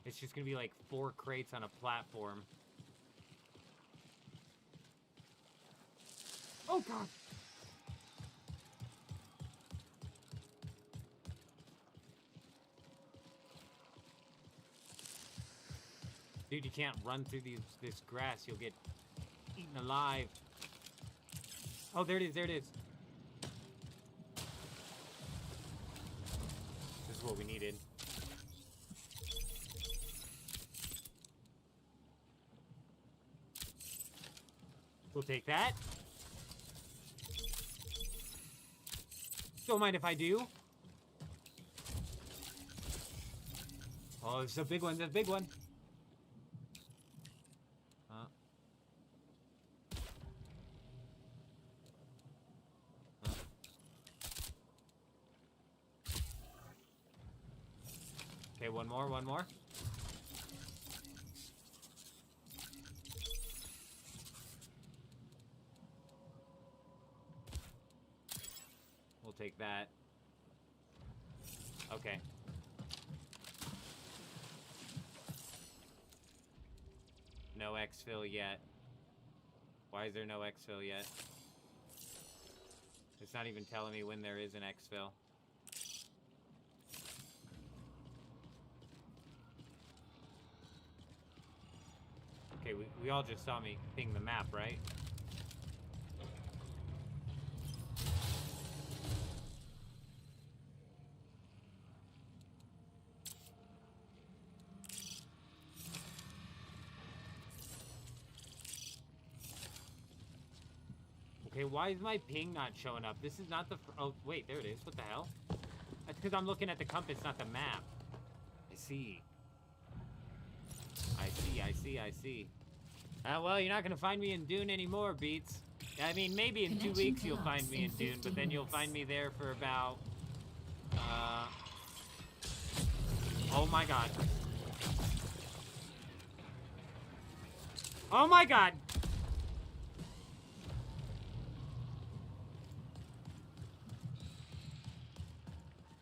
It's just gonna be like 4 crates on a platform. Oh god! Dude, you can't run through this grass. You'll get eaten alive. Oh, there it is. This is what we needed. We'll take that. Don't mind if I do. Oh, it's a big one. Okay, one more. We'll take that. Okay. No exfil yet. Why is there no exfil yet? It's not even telling me when there is an exfil. Okay, we all just saw me ping the map, right? Okay, why is my ping not showing up? This is not the... Oh, wait, there it is. What the hell? That's because I'm looking at the compass, not the map. I see. I see. Well, you're not going to find me in Dune anymore, Beats. I mean, maybe in 2 weeks you'll find me in Dune, but then you'll find me there for about... Oh my god. Oh my god!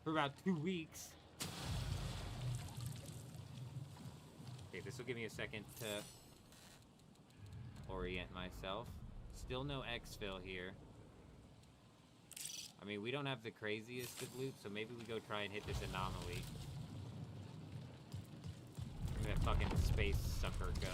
For about 2 weeks. Okay, this will give me a second to orient myself. Still no exfil here. I mean, we don't have the craziest of loot, so maybe we go try and hit this anomaly. Where that fucking space sucker go?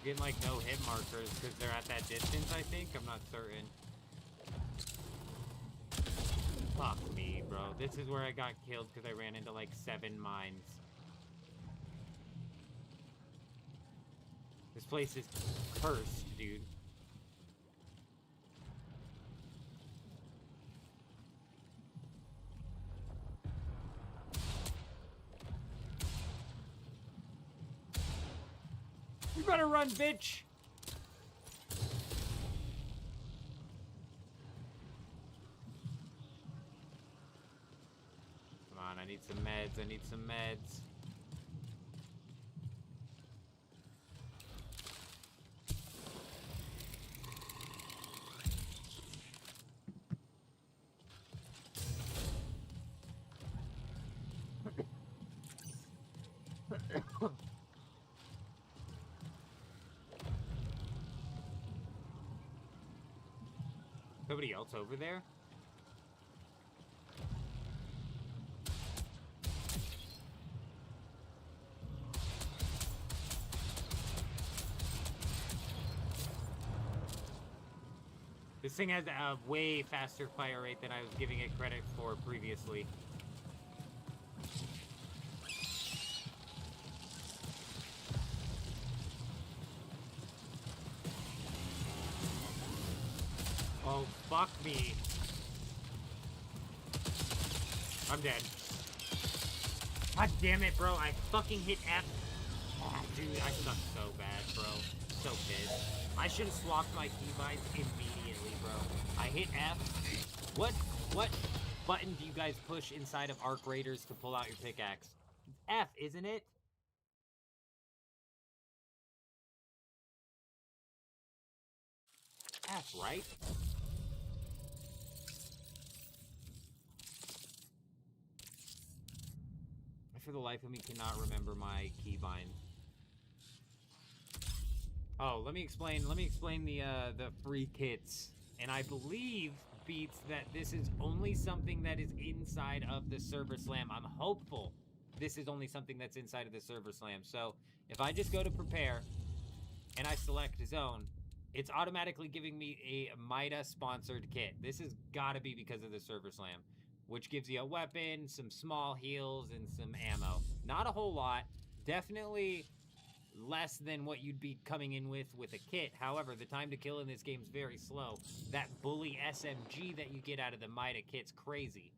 Getting like no hit markers because they're at that distance, I think. I'm not certain. Fuck me, bro. This is where I got killed because I ran into like 7 mines. This place is cursed, dude. You better run, bitch! Come on, I need some meds, I need some meds. Nobody else over there? This thing has a way faster fire rate than I was giving it credit for previously. Oh, fuck me. I'm dead. God damn it, bro. I fucking hit F. Oh, dude, I suck so bad, bro. So pissed. I should have swapped my keybinds immediately, bro. I hit F. What button do you guys push inside of Arc Raiders to pull out your pickaxe? F, isn't it? F, right? I, for the life of me, cannot remember my keybind. Oh, let me explain the free kits. And I believe, Beats, that this is only something that is inside of the Server Slam. I'm hopeful this is only something that's inside of the Server Slam. So, if I just go to prepare and I select zone, it's automatically giving me a Mida-sponsored kit. This has got to be because of the Server Slam, which gives you a weapon, some small heals, and some ammo. Not a whole lot. Definitely less than what you'd be coming in with a kit. However, the time to kill in this game is very slow. That bully SMG that you get out of the Mida kit's crazy.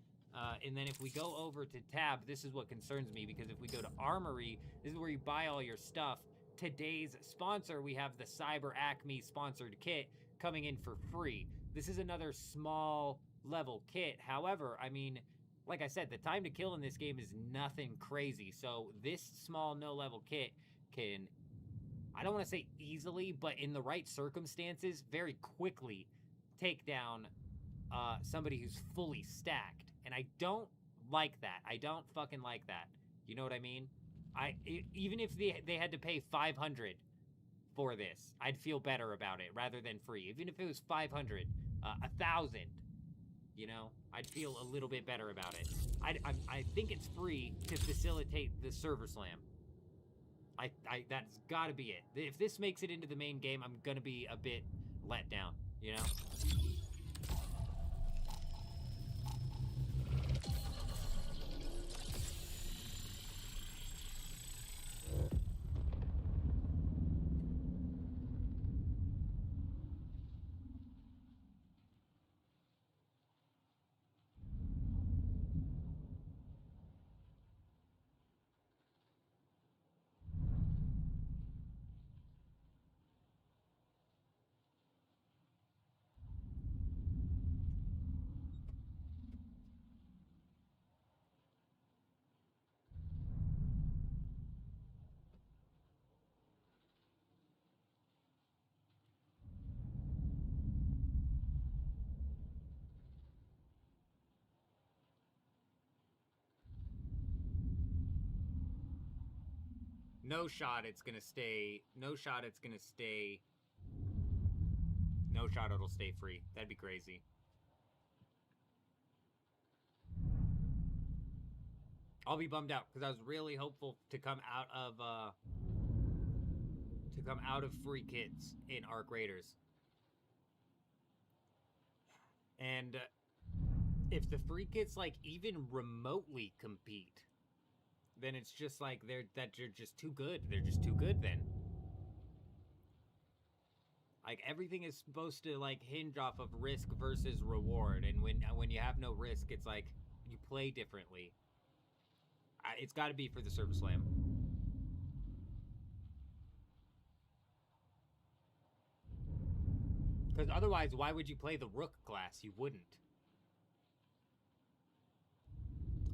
And then if we go over to tab, this is what concerns me, because if we go to Armory, this is where you buy all your stuff. Today's sponsor, we have the Cyber Acme sponsored kit coming in for free. This is another small level kit. However, I mean, like I said, the time to kill in this game is nothing crazy. So this small no level kit can, I don't want to say easily, but in the right circumstances, very quickly take down somebody who's fully stacked. And I don't like that. I don't fucking like that. You know what I mean? Even if they had to pay 500 for this, I'd feel better about it rather than free. Even if it was 500, 1,000, you know, I'd feel a little bit better about it. I think it's free to facilitate the server slam. That's gotta be it. If this makes it into the main game, I'm gonna be a bit let down, you know? No shot it's gonna stay. No shot it's gonna stay. No shot it'll stay free. That'd be crazy. I'll be bummed out because I was really hopeful to come out of free kits in Arc Raiders. And if the free kits like even remotely compete, then it's just like they're just too good. They're just too good then. Like everything is supposed to like hinge off of risk versus reward, and when you have no risk, it's like you play differently. It's got to be for the Server Slam. Because otherwise, why would you play the Rook class? You wouldn't.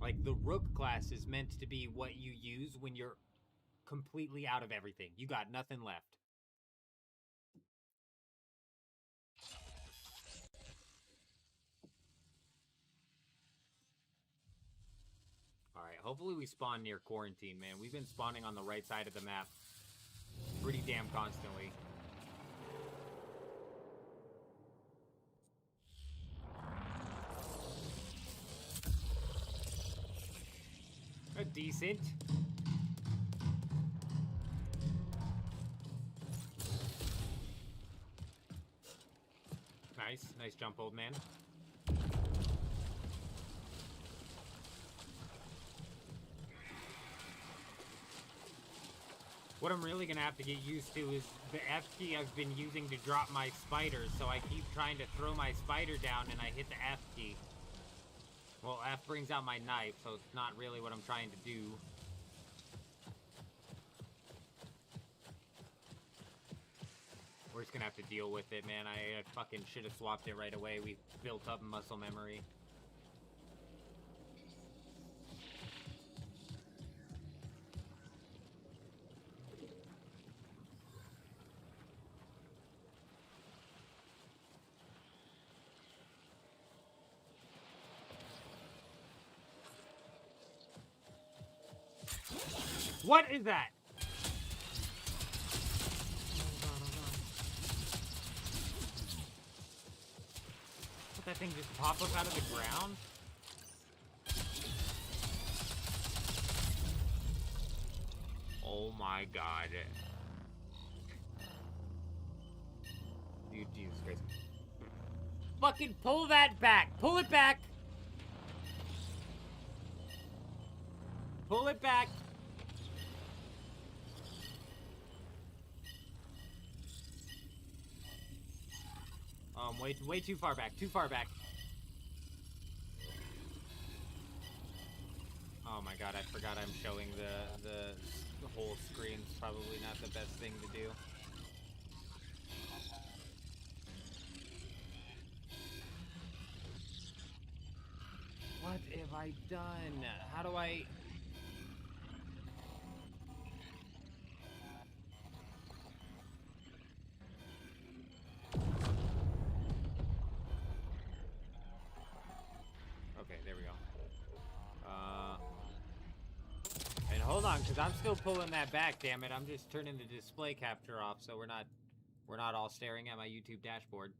Like, the Rook class is meant to be what you use when you're completely out of everything. You got nothing left. Alright, hopefully we spawn near quarantine, man. We've been spawning on the right side of the map pretty damn constantly. Decent. Nice jump, old man. What I'm really gonna have to get used to is the F key I've been using to drop my spiders, so I keep trying to throw my spider down and I hit the F key. Well, F brings out my knife, so it's not really what I'm trying to do. We're just gonna have to deal with it, man. I fucking should have swapped it right away. We built up muscle memory. What is that? Did that thing just pop up out of the ground? Oh my god. Dude, Jesus Christ. Fucking pull that back! Pull it back! Pull it back! Way too far back. Too far back. Oh my god, I forgot I'm showing the whole screen's probably not the best thing to do. What have I done? How do I... Okay, there we go. And hold on, because I'm still pulling that back, damn it. I'm just turning the display capture off so we're not all staring at my YouTube dashboard.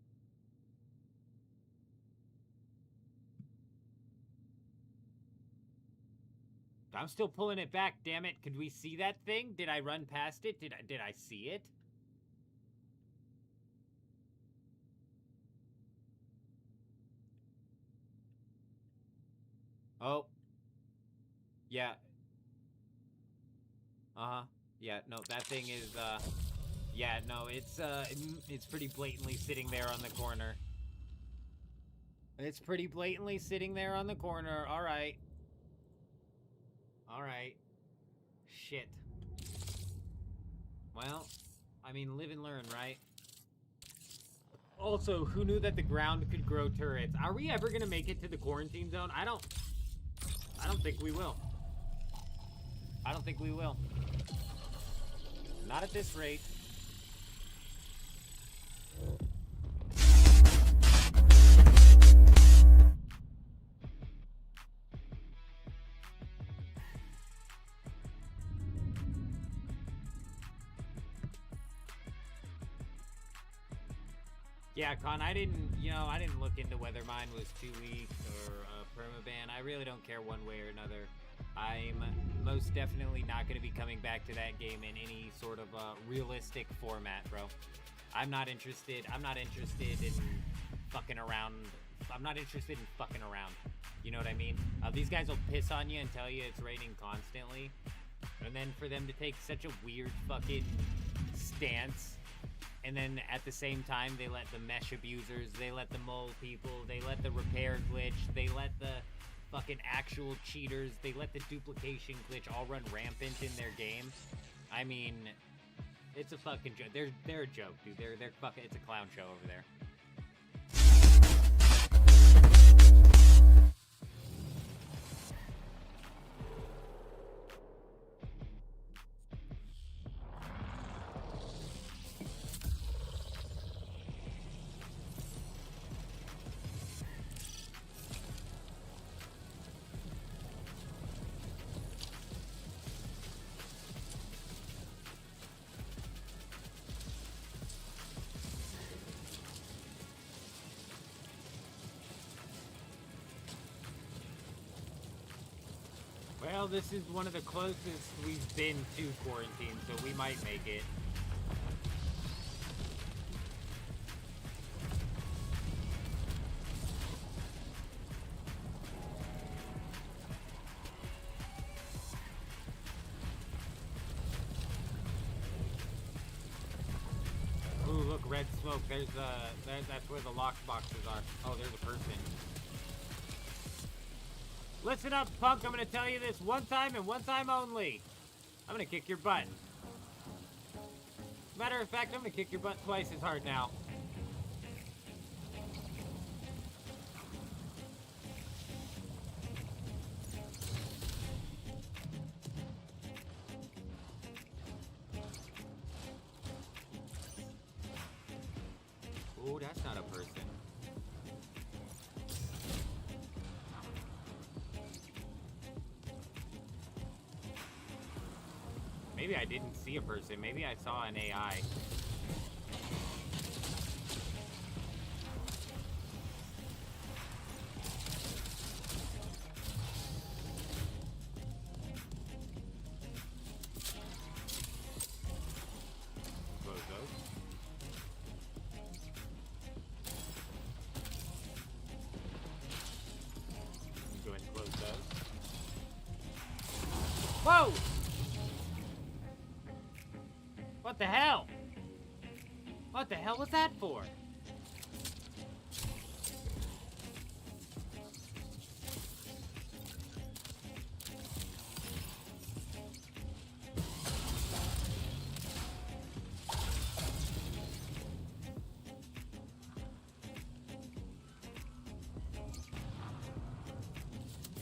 I'm still pulling it back, damn it. Could we see that thing? Did I run past it? Did I see it? Oh. Yeah. Uh-huh. Yeah, no, that thing is, yeah, no, it's pretty blatantly sitting there on the corner. It's pretty blatantly sitting there on the corner. All right. All right. Shit. Well, I mean, live and learn, right? Also, who knew that the ground could grow turrets? Are we ever gonna make it to the quarantine zone? I don't think we will. I don't think we will. Not at this rate. Yeah, Con, I didn't look into whether mine was 2 weeks or a permaban. I really don't care one way or another. I'm most definitely not going to be coming back to that game in any sort of realistic format, bro. I'm not interested. I'm not interested in fucking around. I'm not interested in fucking around. You know what I mean? These guys will piss on you and tell you it's raining constantly. And then for them to take such a weird fucking stance. And then at the same time, they let the mesh abusers, they let the mole people, they let the repair glitch, they let the fucking actual cheaters, they let the duplication glitch all run rampant in their game. I mean, it's a fucking joke. They're a joke, dude. They're fucking, it's a clown show over there. Well, this is one of the closest we've been to quarantine, so we might make it. Ooh, look, red smoke. That's where the lock boxes are. Oh, there's a person. Listen up, punk. I'm gonna tell you this one time and one time only. I'm gonna kick your butt. Matter of fact, I'm gonna kick your butt twice as hard now. Oh, that's not a person. Maybe I didn't see a person. Maybe I saw an AI. Close those. Go ahead and close those. Whoa! What the hell? What the hell was that for?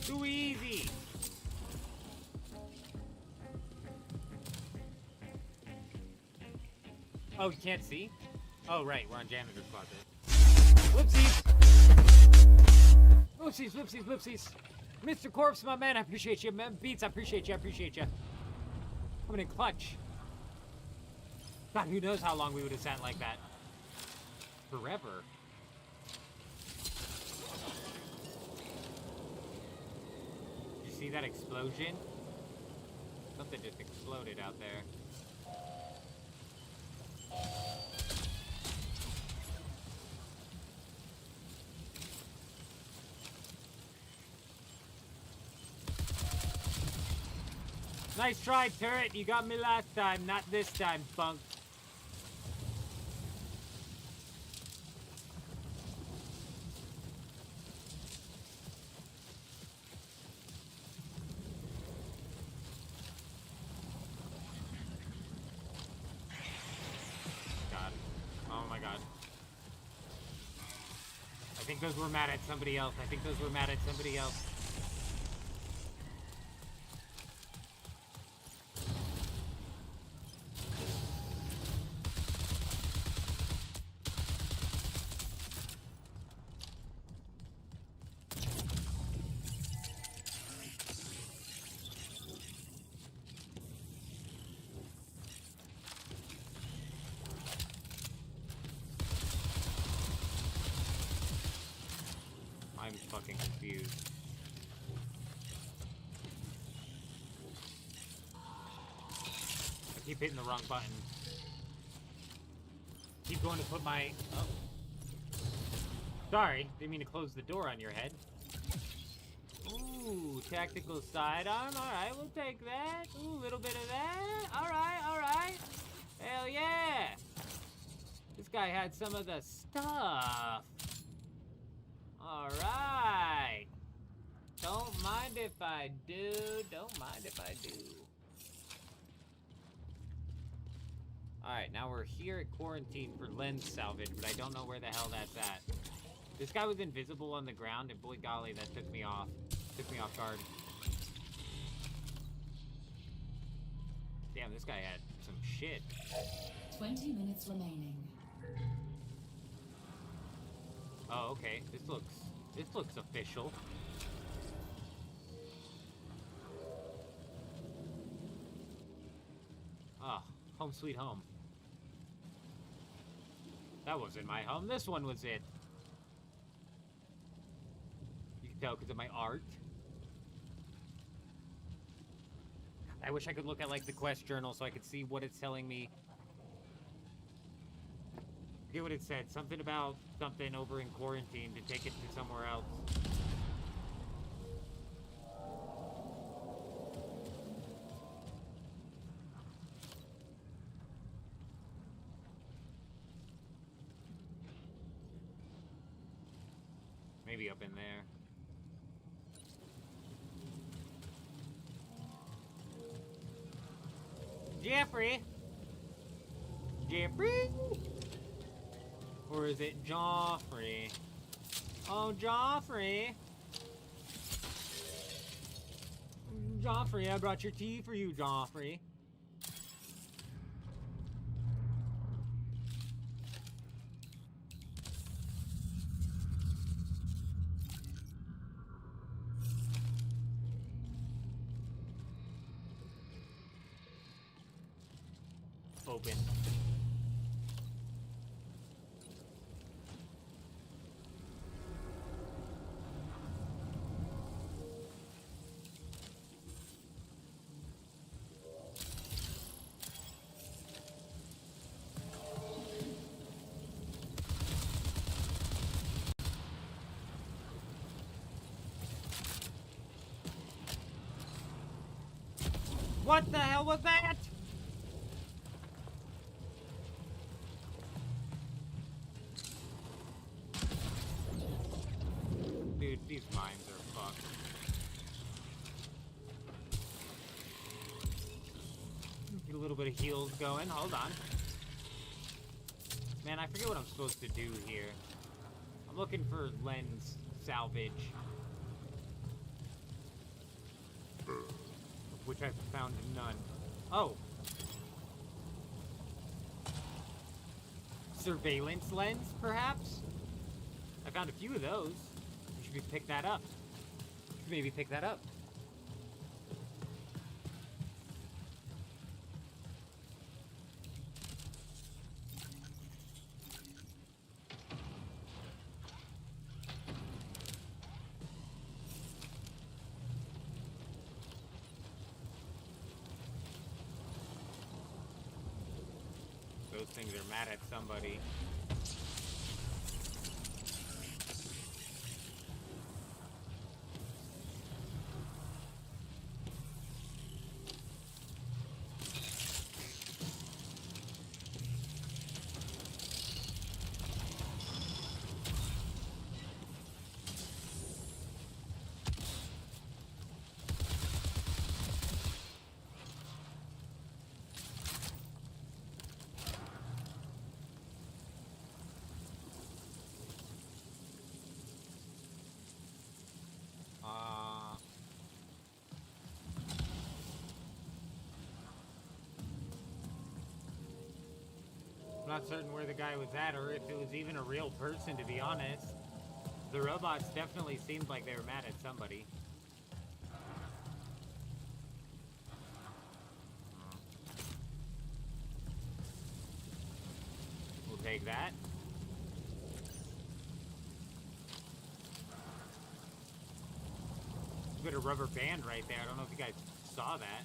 Too easy. Oh, you can't see? Oh, right, we're on janitor's closet. Whoopsies! Whoopsies, whoopsies, whoopsies. Mr. Corpse, my man, I appreciate you. Man, Beats, I appreciate you, I appreciate you. Coming in clutch. God, who knows how long we would have sat like that. Forever. Did you see that explosion? Something just exploded out there. Nice try, turret. You got me last time, not this time, punk. God. Oh my god. I think those were mad at somebody else. I think those were mad at somebody else. I'm fucking confused. I keep hitting the wrong button. Keep going to put my... Oh. Sorry, didn't mean to close the door on your head. Ooh, tactical sidearm. Alright, we'll take that. Ooh, a little bit of that. Alright, alright. Hell yeah. This guy had some of the stuff. Alright. Don't mind if I do. Don't mind if I do. Alright, now we're here at quarantine for lens salvage, but I don't know where the hell that's at. This guy was invisible on the ground, and boy golly, that took me off. Took me off guard. Damn, this guy had some shit. 20 minutes remaining. Oh, okay. This looks official. Ah, home sweet home. That wasn't my home. This one was it. You can tell because of my art. I wish I could look at like the quest journal so I could see what it's telling me. I forget what it said. Something about something over in quarantine to take it to somewhere else. Maybe up in there. Jeffrey! Jeffrey! Or is it Joffrey? Oh, Joffrey! Joffrey, I brought your tea for you, Joffrey. Open. What the hell was that? Dude, these mines are fucked. Get a little bit of heals going. Hold on. Man, I forget what I'm supposed to do here. I'm looking for lens salvage. Which I've found none. Oh. Surveillance lens, perhaps? I found a few of those. You should pick that up. You should maybe pick that up. those things are mad at somebody. I'm not certain where the guy was at or if it was even a real person, to be honest. The robots definitely seemed like they were mad at somebody. We'll take that. A bit of rubber band right there. I don't know if you guys saw that.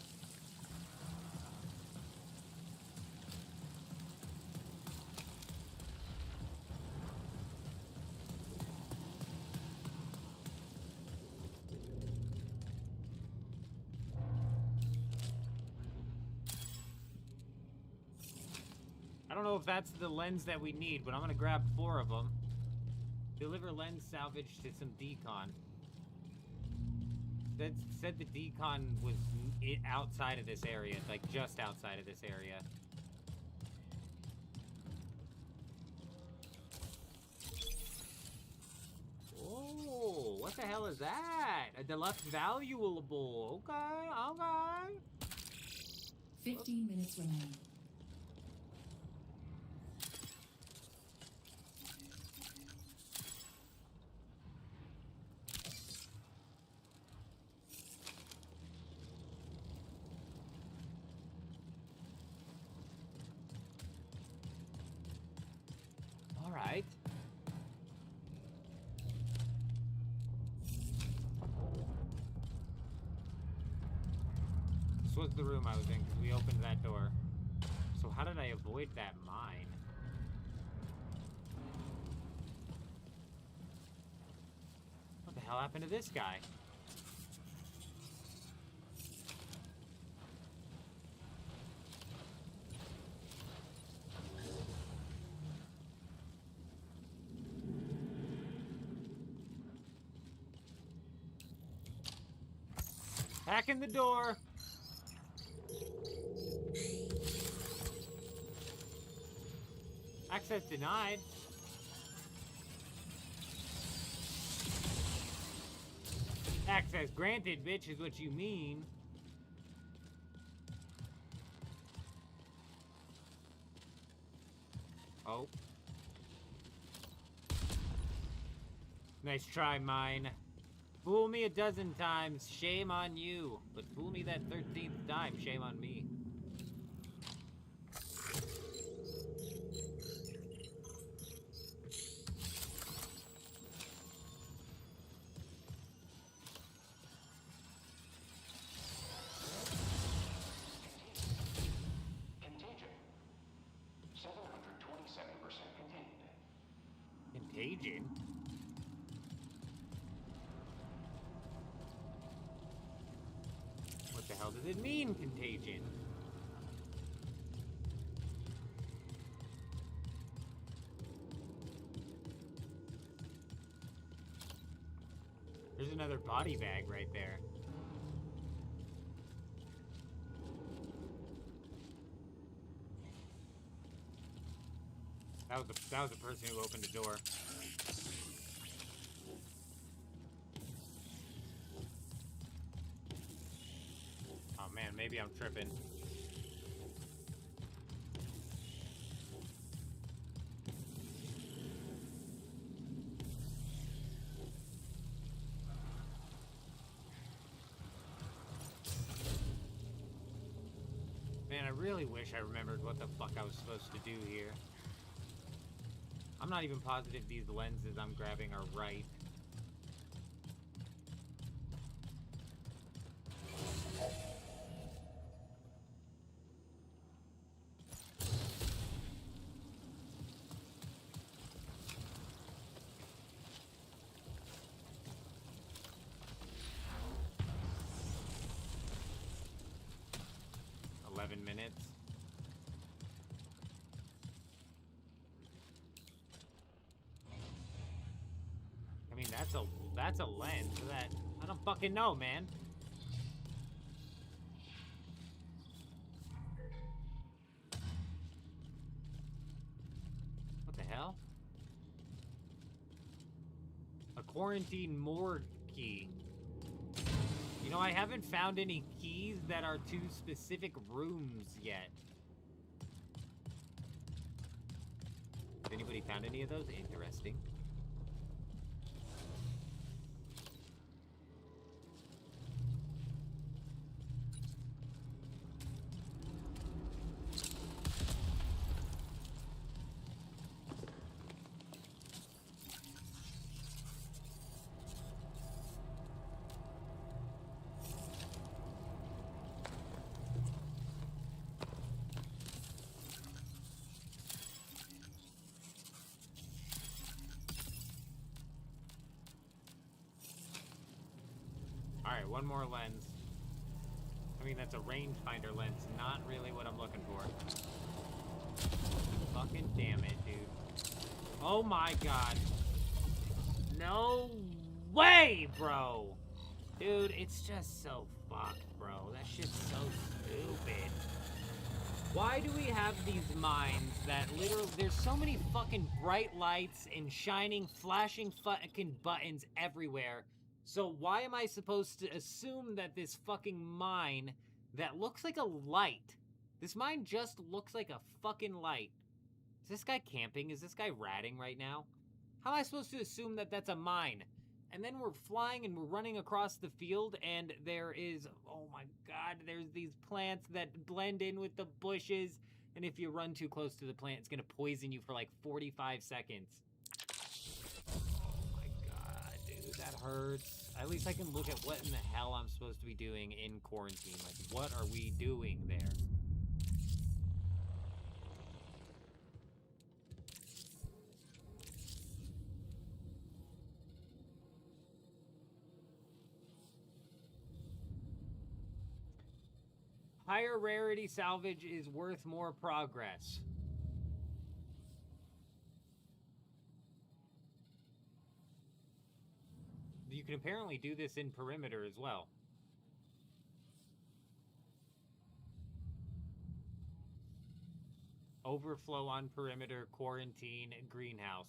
I don't know if that's the lens that we need, but I'm gonna grab 4 of them. Deliver lens salvage to some decon. That said the decon was outside of this area, like just outside of this area. Oh, what the hell is that? A deluxe valuable. Okay, okay. 15 minutes remaining. All right. This was the room I was in because we opened that door. So how did I avoid that mine? What the hell happened to this guy? Back in the door. Access denied. Access granted, bitch, is what you mean. Oh. Nice try, mine. Fool me a dozen times, shame on you. But fool me that 13th time, shame on me. Contagion. 727% contained. Contagion? What the hell does it mean, contagion? There's another body bag right there. That was the person who opened the door. Oh man, maybe I'm tripping. Man, I really wish I remembered what the fuck I was supposed to do here. I'm not even positive these lenses I'm grabbing are right. 7 minutes. I mean, that's a lens that I don't fucking know, man. What the hell? A quarantine morgue key. You know, I haven't found any keys that are to specific rooms yet. Has anybody found any of those? Interesting. Alright, one more lens. I mean, that's a rangefinder lens, not really what I'm looking for. Fucking damn it, dude. Oh my god. No way, bro! Dude, it's just so fucked, bro. That shit's so stupid. Why do we have these mines that literally... There's so many fucking bright lights and shining, flashing fucking buttons everywhere. So why am I supposed to assume that this fucking mine that looks like a light... This mine just looks like a fucking light. Is this guy camping? Is this guy ratting right now? How am I supposed to assume that that's a mine? And then we're flying and we're running across the field and there is, oh my god, there's these plants that blend in with the bushes. And if you run too close to the plant, it's gonna poison you for like 45 seconds. Oh my god, dude, that hurts. At least I can look at what in the hell I'm supposed to be doing in quarantine. Like, what are we doing there? Higher rarity salvage is worth more progress. You can apparently do this in perimeter as well. Overflow on perimeter, quarantine, greenhouse.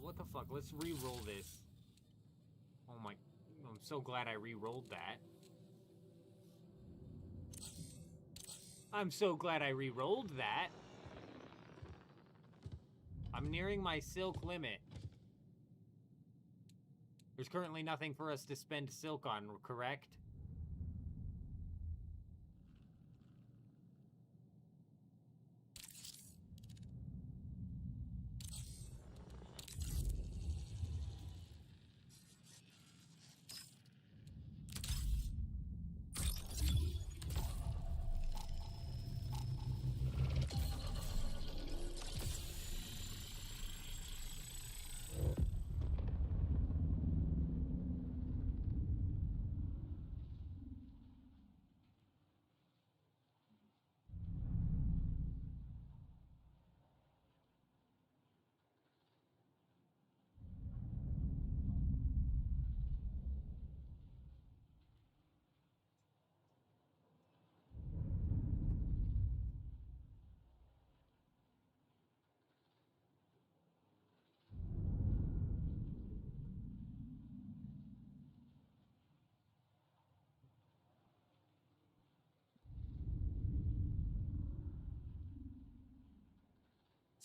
What the fuck? Let's re-roll this. Oh my... I'm so glad I re-rolled that. I'm so glad I re-rolled that. I'm nearing my silk limit. There's currently nothing for us to spend silk on, correct?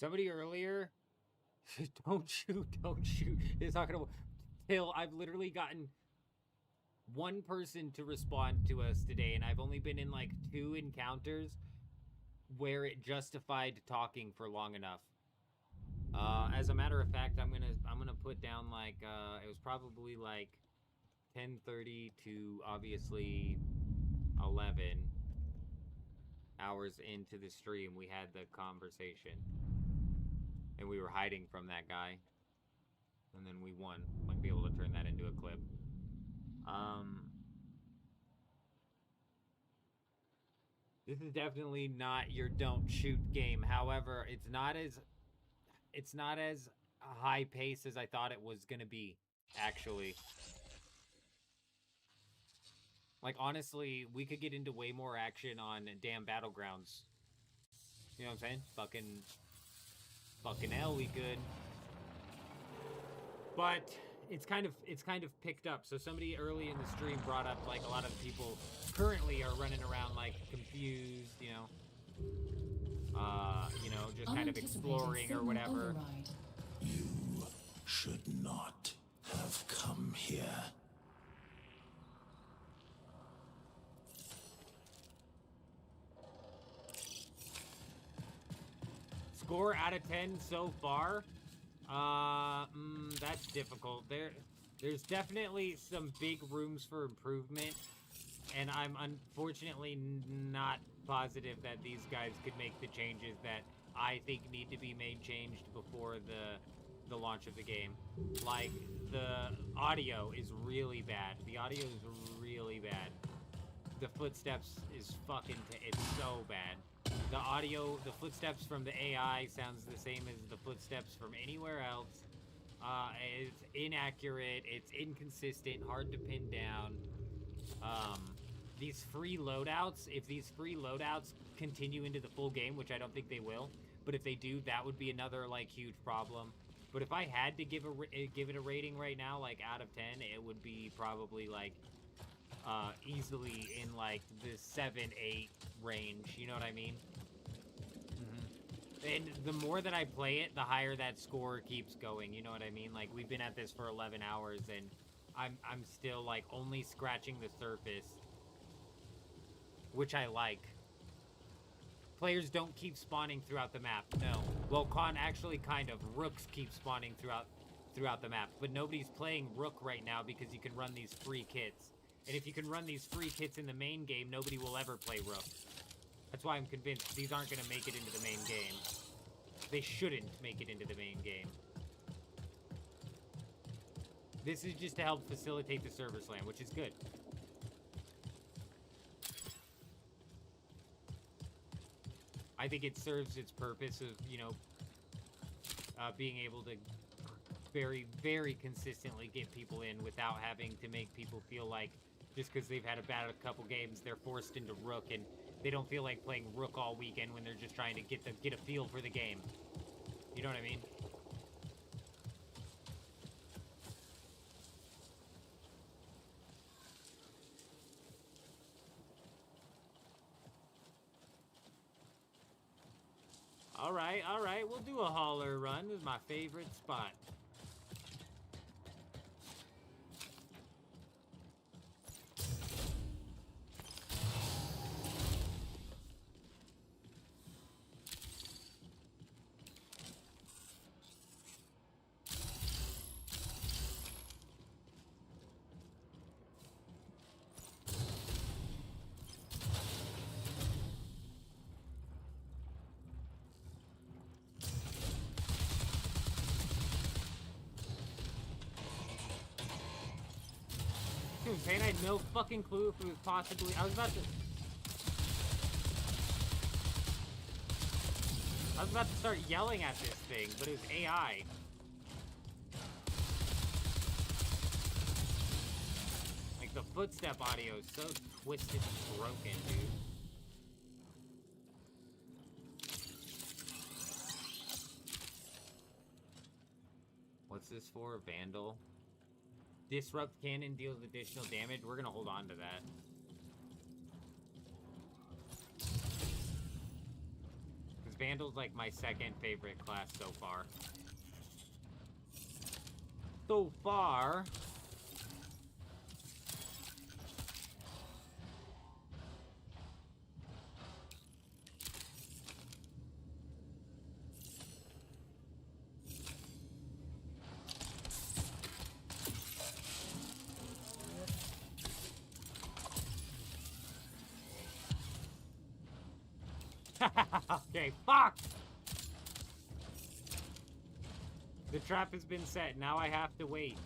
Somebody earlier, don't shoot, is talking about Till. I've literally gotten one person to respond to us today, and I've only been in like 2 encounters where it justified talking for long enough. As a matter of fact, I'm gonna put down like it was probably like 10:30 to obviously 11 hours into the stream. We had the conversation. And we were hiding from that guy. And then we won. Might be able to turn that into a clip. This is definitely not your don't shoot game. However, it's not as high pace as I thought it was gonna be, actually. Like, honestly, we could get into way more action on damn Battlegrounds. You know what I'm saying? Fucking hell, we could. But it's kind of picked up. So somebody early in the stream brought up, like, a lot of people currently are running around, like, confused, you know, just kind of exploring or whatever. You should not have come here. Score out of 10 so far? That's difficult. There's definitely some big rooms for improvement, and I'm unfortunately not positive that these guys could make the changes that I think need to be made changed before the launch of the game. Like, the audio is really bad. The audio is really bad. The footsteps is it's so bad. The audio, the footsteps from the AI sounds the same as the footsteps from anywhere else. It's inaccurate, it's inconsistent, hard to pin down. These free loadouts, if these free loadouts continue into the full game, which I don't think they will, but if they do, that would be another, like, huge problem. But if I had to give it a rating right now, like, out of 10, it would be probably, like, easily in, like, the 7-8 range, you know what I mean? And the more that I play it, the higher that score keeps going, you know what I mean? Like, we've been at this for 11 hours, and I'm still, like, only scratching the surface, which I like. Players don't keep spawning throughout the map, no. Well, actually kind of. Rooks keep spawning throughout the map, but nobody's playing Rook right now because you can run these free kits. And if you can run these free kits in the main game, nobody will ever play Rook. That's why I'm convinced these aren't going to make it into the main game. They shouldn't make it into the main game. This is just to help facilitate the server slam, which is good. I think it serves its purpose of, you know, being able to very, very consistently get people in without having to make people feel like just because they've had a bad couple games, they're forced into Rook, and they don't feel like playing Rook all weekend when they're just trying to get a feel for the game. You know what I mean? All right, we'll do a hauler run. This is my favorite spot. Pain, I had no fucking clue if it was possibly... I was about to start yelling at this thing, but it was AI. Like, the footstep audio is so twisted and broken, dude. What's this for? Vandal? Disrupt cannon deals additional damage. We're gonna hold on to that. Because Vandal's like my second favorite class so far. So far. Okay, fuck! The trap has been set. Now I have to wait.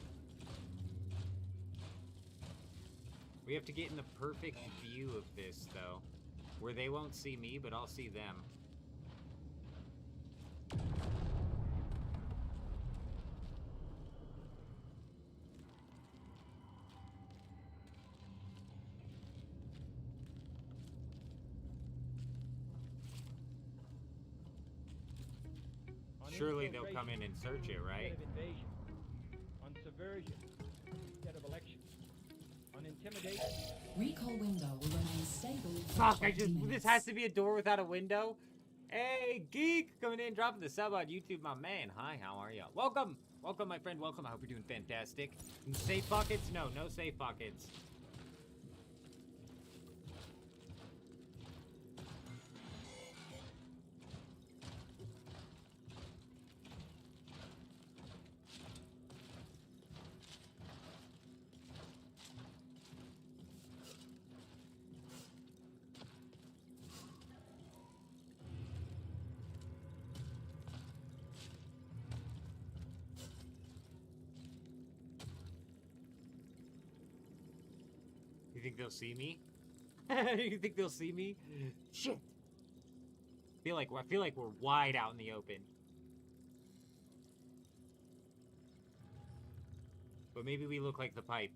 We have to get in the perfect view of this, though. Where they won't see me, but I'll see them. Surely they'll come in and search it, right? Instead of invasion. On subversion instead of election. On intimidation. Recall window will remain stable for Fuck, 20 minutes. this has to be a door without a window? Hey, Geek, coming in, dropping the sub on YouTube, my man. Hi, how are ya? Welcome, welcome, my friend, welcome. I hope you're doing fantastic. And safe pockets? No, no safe pockets. You think they'll see me? You think they'll see me? Shit. I feel like we're wide out in the open. But maybe we look like the pipe.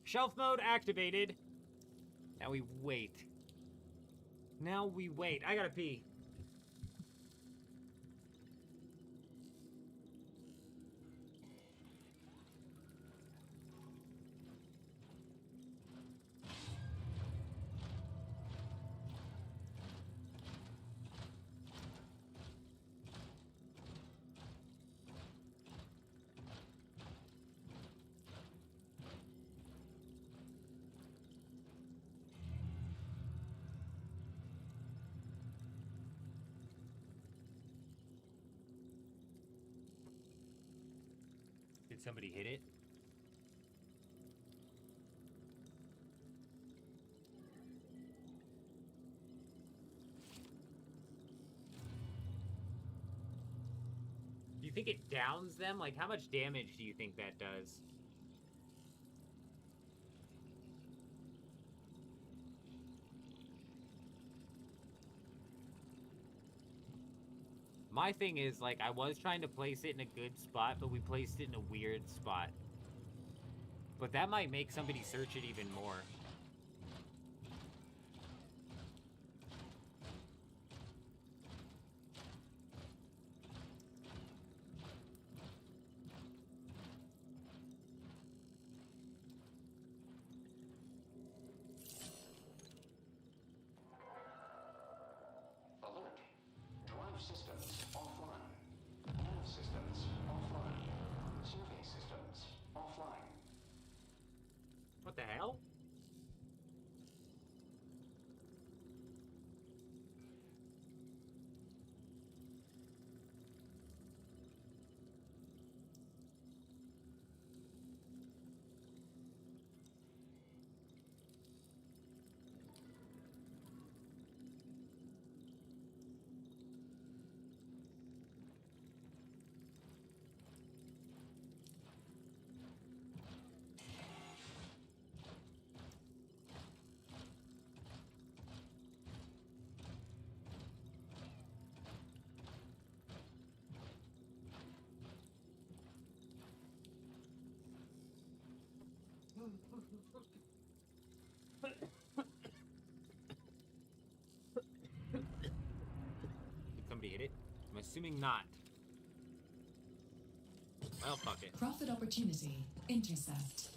Shelf mode activated. Now we wait. Now we wait. I gotta pee. Did somebody hit it? Do you think it downs them? Like, how much damage do you think that does? My thing is, like, I was trying to place it in a good spot, but we placed it in a weird spot. But that might make somebody search it even more. Alert. Drive systems offline. Nav systems offline. Survey systems offline. What the hell? Did somebody hit it? I'm assuming not. Well, fuck it. Profit opportunity. Intercept.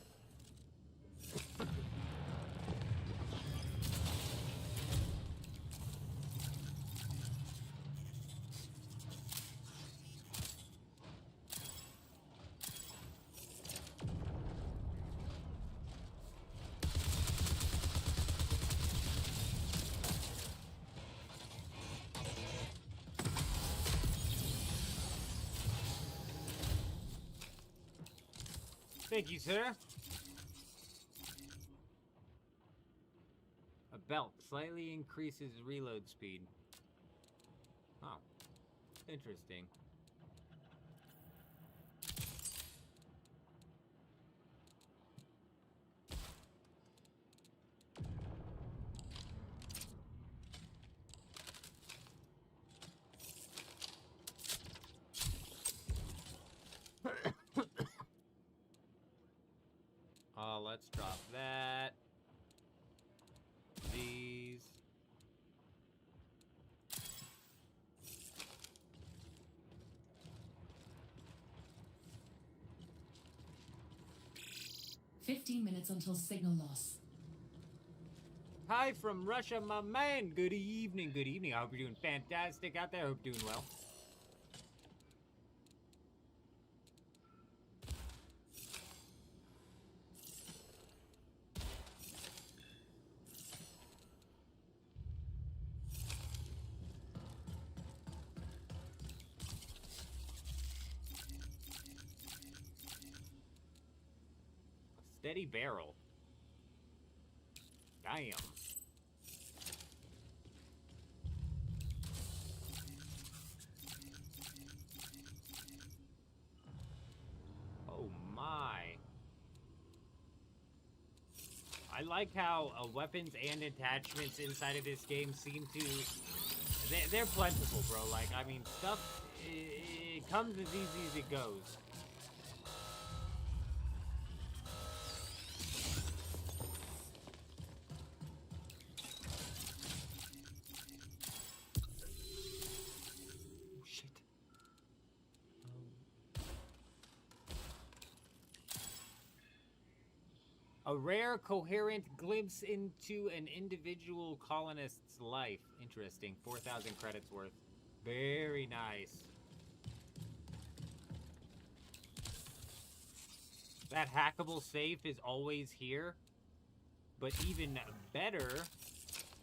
Thank you, sir. A belt slightly increases reload speed. Oh, interesting. let's drop that. These. "15 minutes until signal loss." Hi from Russia, my man. Good evening, good evening. I hope you're doing fantastic out there. I hope you're doing well. Steady barrel. Damn. Oh my. I like how weapons and attachments inside of this game seem to... They're plentiful, bro. Like, I mean, stuff... It comes as easy as it goes. A rare, coherent glimpse into an individual colonist's life. Interesting. 4,000 credits worth. Very nice. That hackable safe is always here. But even better,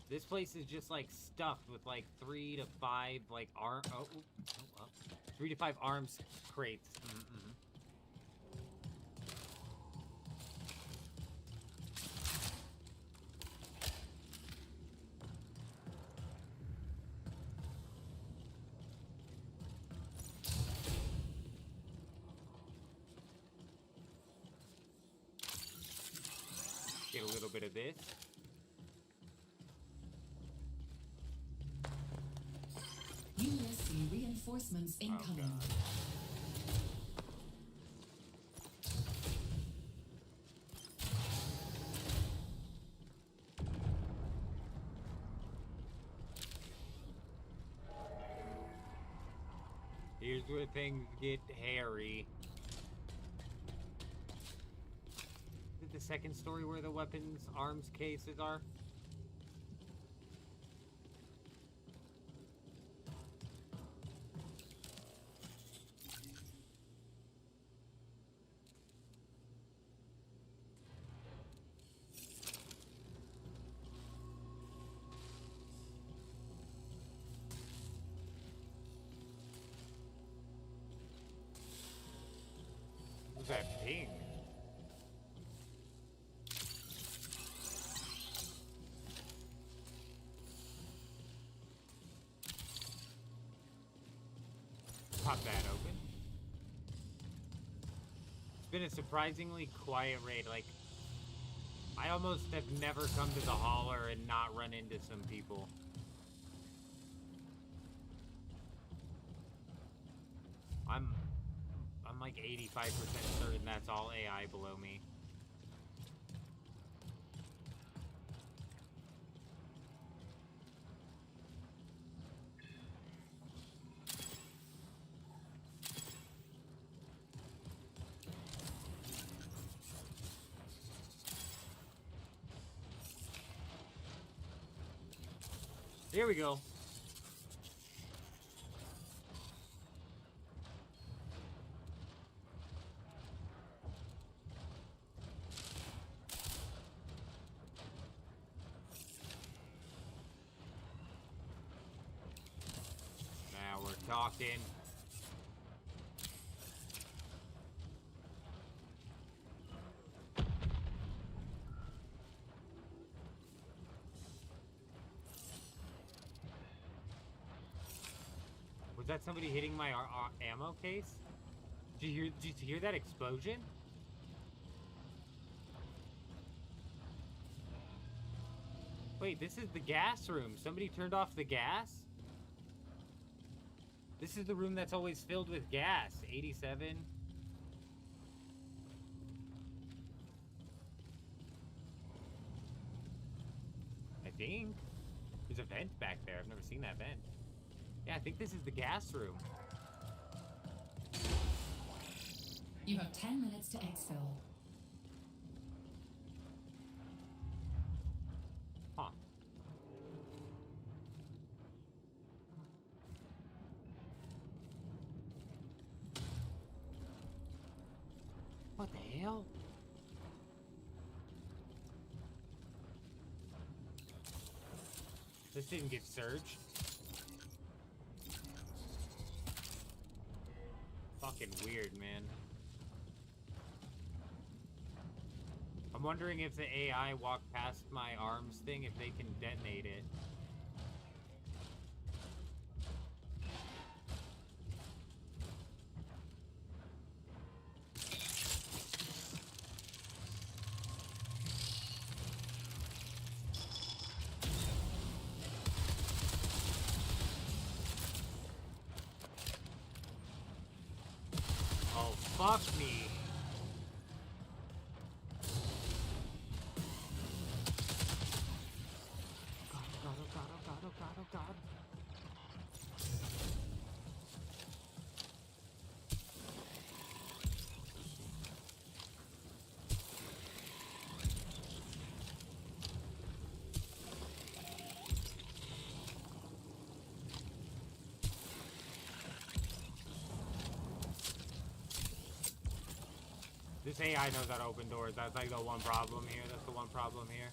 this place is just like stuffed with like 3 to 5 like 3 to 5 arms crates. Get a little bit of this. USC reinforcements incoming. Here's where things get hairy. Is it the second story where the weapons arms cases are? What's that ping? Pop that open. It's been a surprisingly quiet raid. Like, I almost have never come to the hauler and not run into some people. I'm like 85% certain that's all AI below me. Here we go. Now we're talking. Was that somebody hitting my ammo case? Did you hear that explosion? Wait, this is the gas room. Somebody turned off the gas? This is the room that's always filled with gas. 87. think. There's a vent back there. I've never seen that vent. Yeah, I think this is the gas room. You have 10 minutes to exfil. Huh. What the hell? This didn't get surged. Fucking weird, man. I'm wondering if the AI walked past my arms thing, if they can detonate it. Oh, fuck me. God. This AI knows how to open doors. That's like the one problem here. That's the one problem here.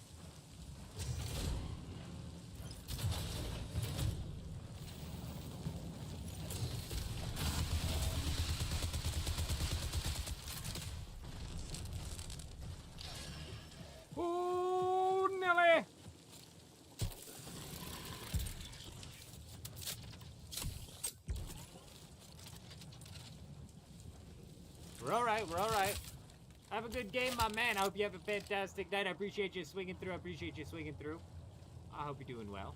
Oh, Nelly! We're alright, we're alright. Have a good game, my man. I hope you have a fantastic night. I appreciate you swinging through. I appreciate you swinging through. I hope you're doing well.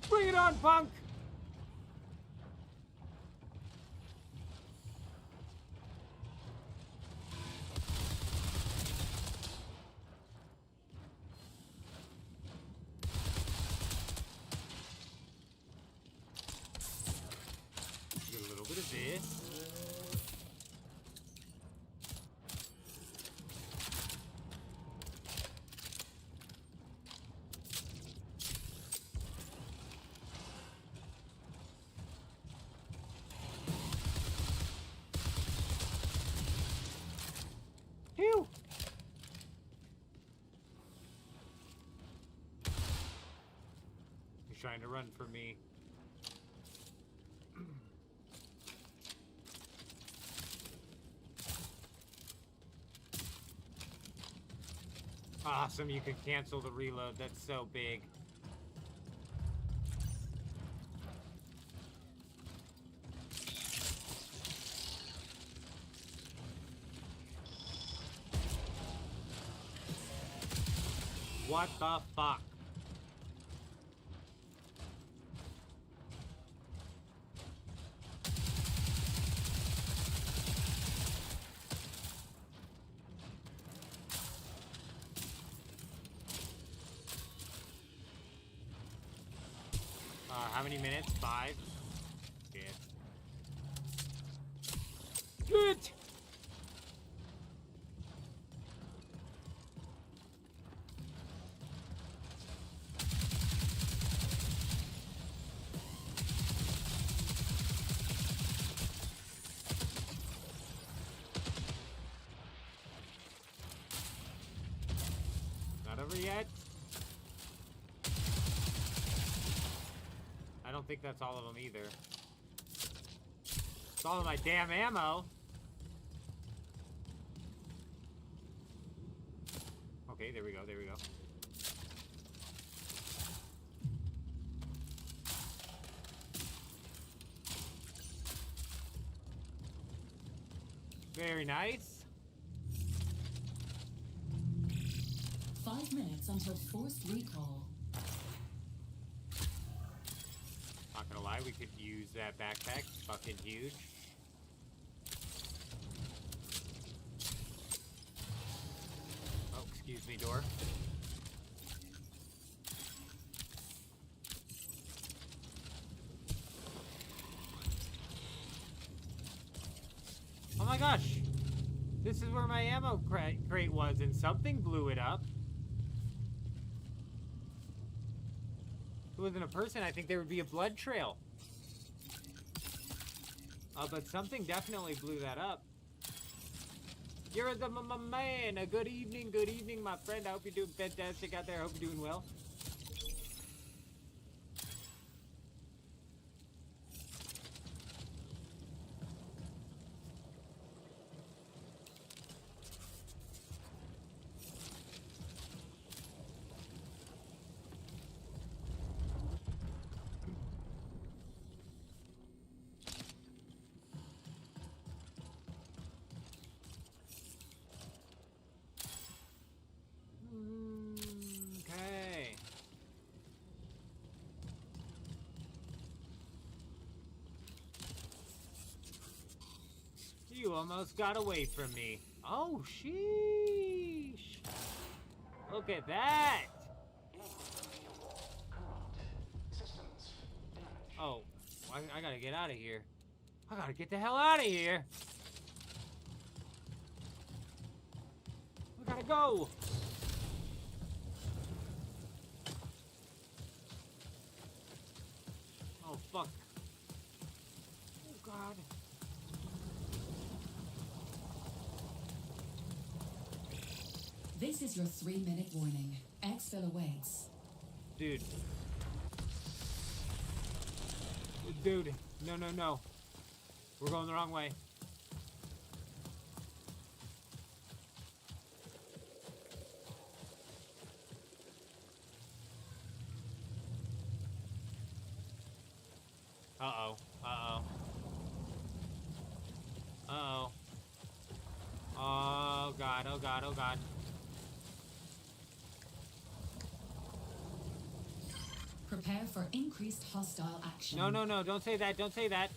Bring it on, punk! Get a little bit of this. Phew! He's trying to run from me. Awesome, you can cancel the reload. That's so big. What the fuck? How many minutes? 5? Shit. Good! Not over yet. I don't think that's all of them either. It's all of my damn ammo. Okay, there we go, there we go. Very nice. 5 minutes until forced recall. Not gonna lie, we could use that backpack. It's fucking huge. Oh, excuse me, door. Oh my gosh! This is where my ammo crate was, and something blew it up. If it wasn't a person, I think there would be a blood trail. But something definitely blew that up. You're the man. Good evening, my friend. I hope you're doing fantastic out there. I hope you're doing well. Okay. You almost got away from me. Oh, sheesh. Look at that. Oh, I gotta get out of here. I gotta get the hell out of here. We gotta go. Oh, fuck. Oh, God. This is your 3-minute warning. Exfil awaits. Dude. Dude. No, no, no. We're going the wrong way. Uh-oh. Uh-oh. Uh-oh. Oh, God. Oh, God. Oh, God. Prepare for increased hostile action. No, no, no. Don't say that. Don't say that.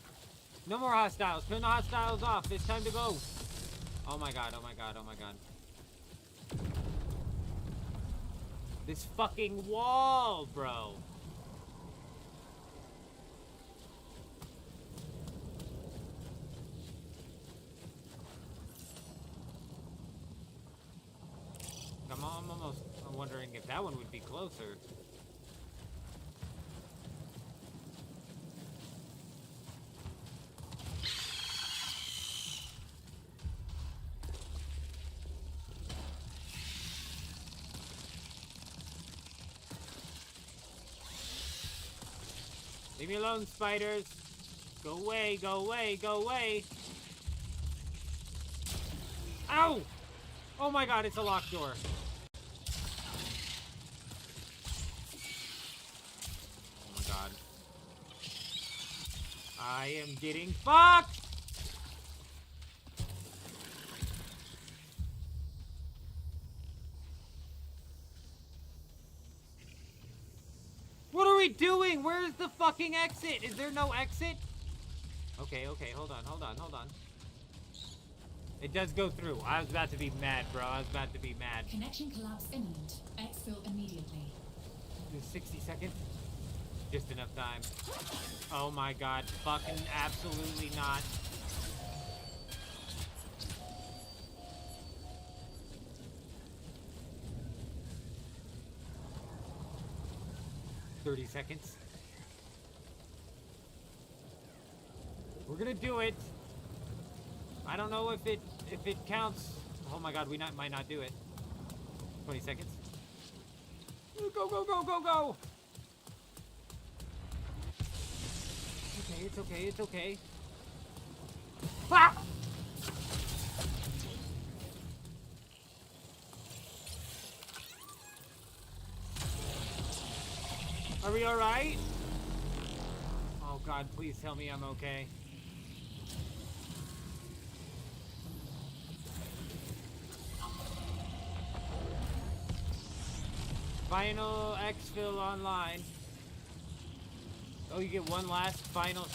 No more hostiles. Turn the hostiles off. It's time to go. Oh, my God. Oh, my God. Oh, my God. This fucking wall, bro. Come on, I'm wondering if that one would be closer. Leave me alone, spiders. Go away, go away, go away. Ow! Oh my God, it's a locked door. Oh my God. I am getting fucked! What are we doing? Where's the fucking exit? Is there no exit? Okay, okay, hold on, hold on, hold on. It does go through. I was about to be mad, bro. I was about to be mad. Connection collapse imminent. Exfil immediately. There's 60 seconds. Just enough time. Oh my God. Fucking absolutely not. $30 seconds. We're gonna do it. I don't know if it counts. Oh my God, we might not do it. 20 seconds. Go, go, go, go, go! Okay, it's okay, it's okay. Ah! Are we alright? Oh God, please tell me I'm okay. Final exfil online. Oh, you get one last final.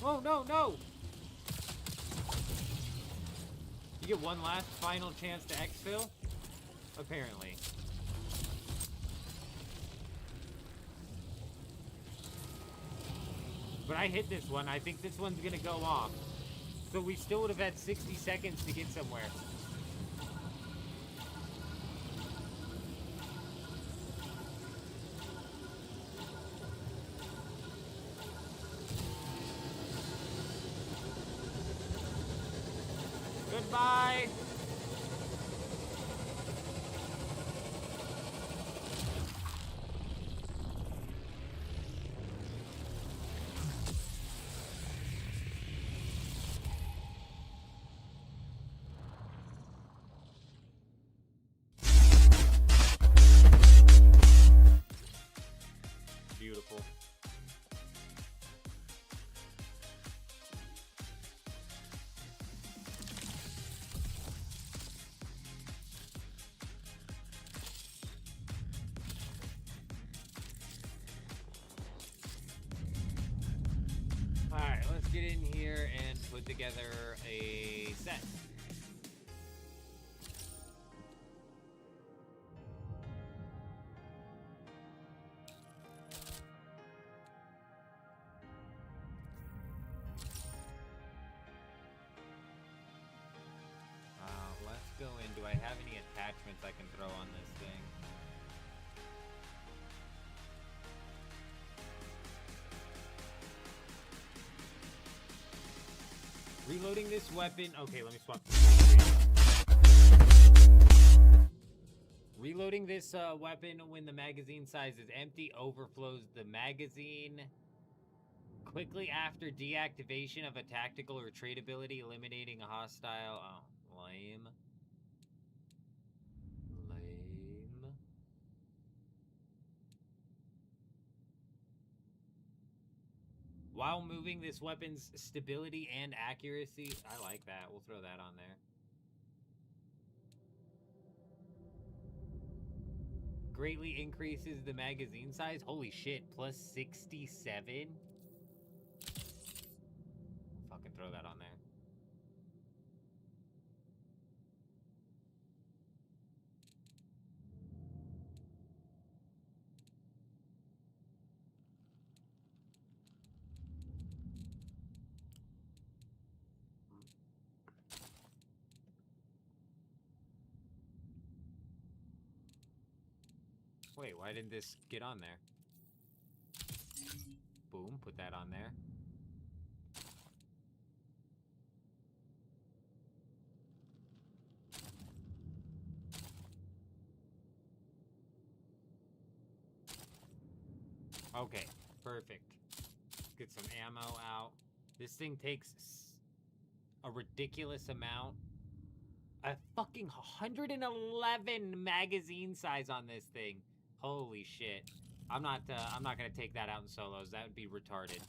Oh, no, no! You get one last final chance to exfil? Apparently. But I hit this one. I think this one's gonna go off. So we still would have had 60 seconds to get somewhere. Goodbye! Beautiful. Alright, let's get in here and put together a set. Let's go in. Do I have any attachments I can throw on this thing? Reloading this weapon. Okay, let me swap. Reloading this weapon when the magazine size is empty overflows the magazine quickly after deactivation of a tactical or trait ability, eliminating a hostile. Oh, lame. Lame. While moving this weapon's stability and accuracy. I like that. We'll throw that on there. Greatly increases the magazine size. Holy shit, plus 67? Fucking throw that on there. Wait, why didn't this get on there? Boom, put that on there. Okay, perfect. Get some ammo out. This thing takes a ridiculous amount. A fucking 111 magazine size on this thing. Holy shit. I'm not gonna take that out in solos. That would be retarded.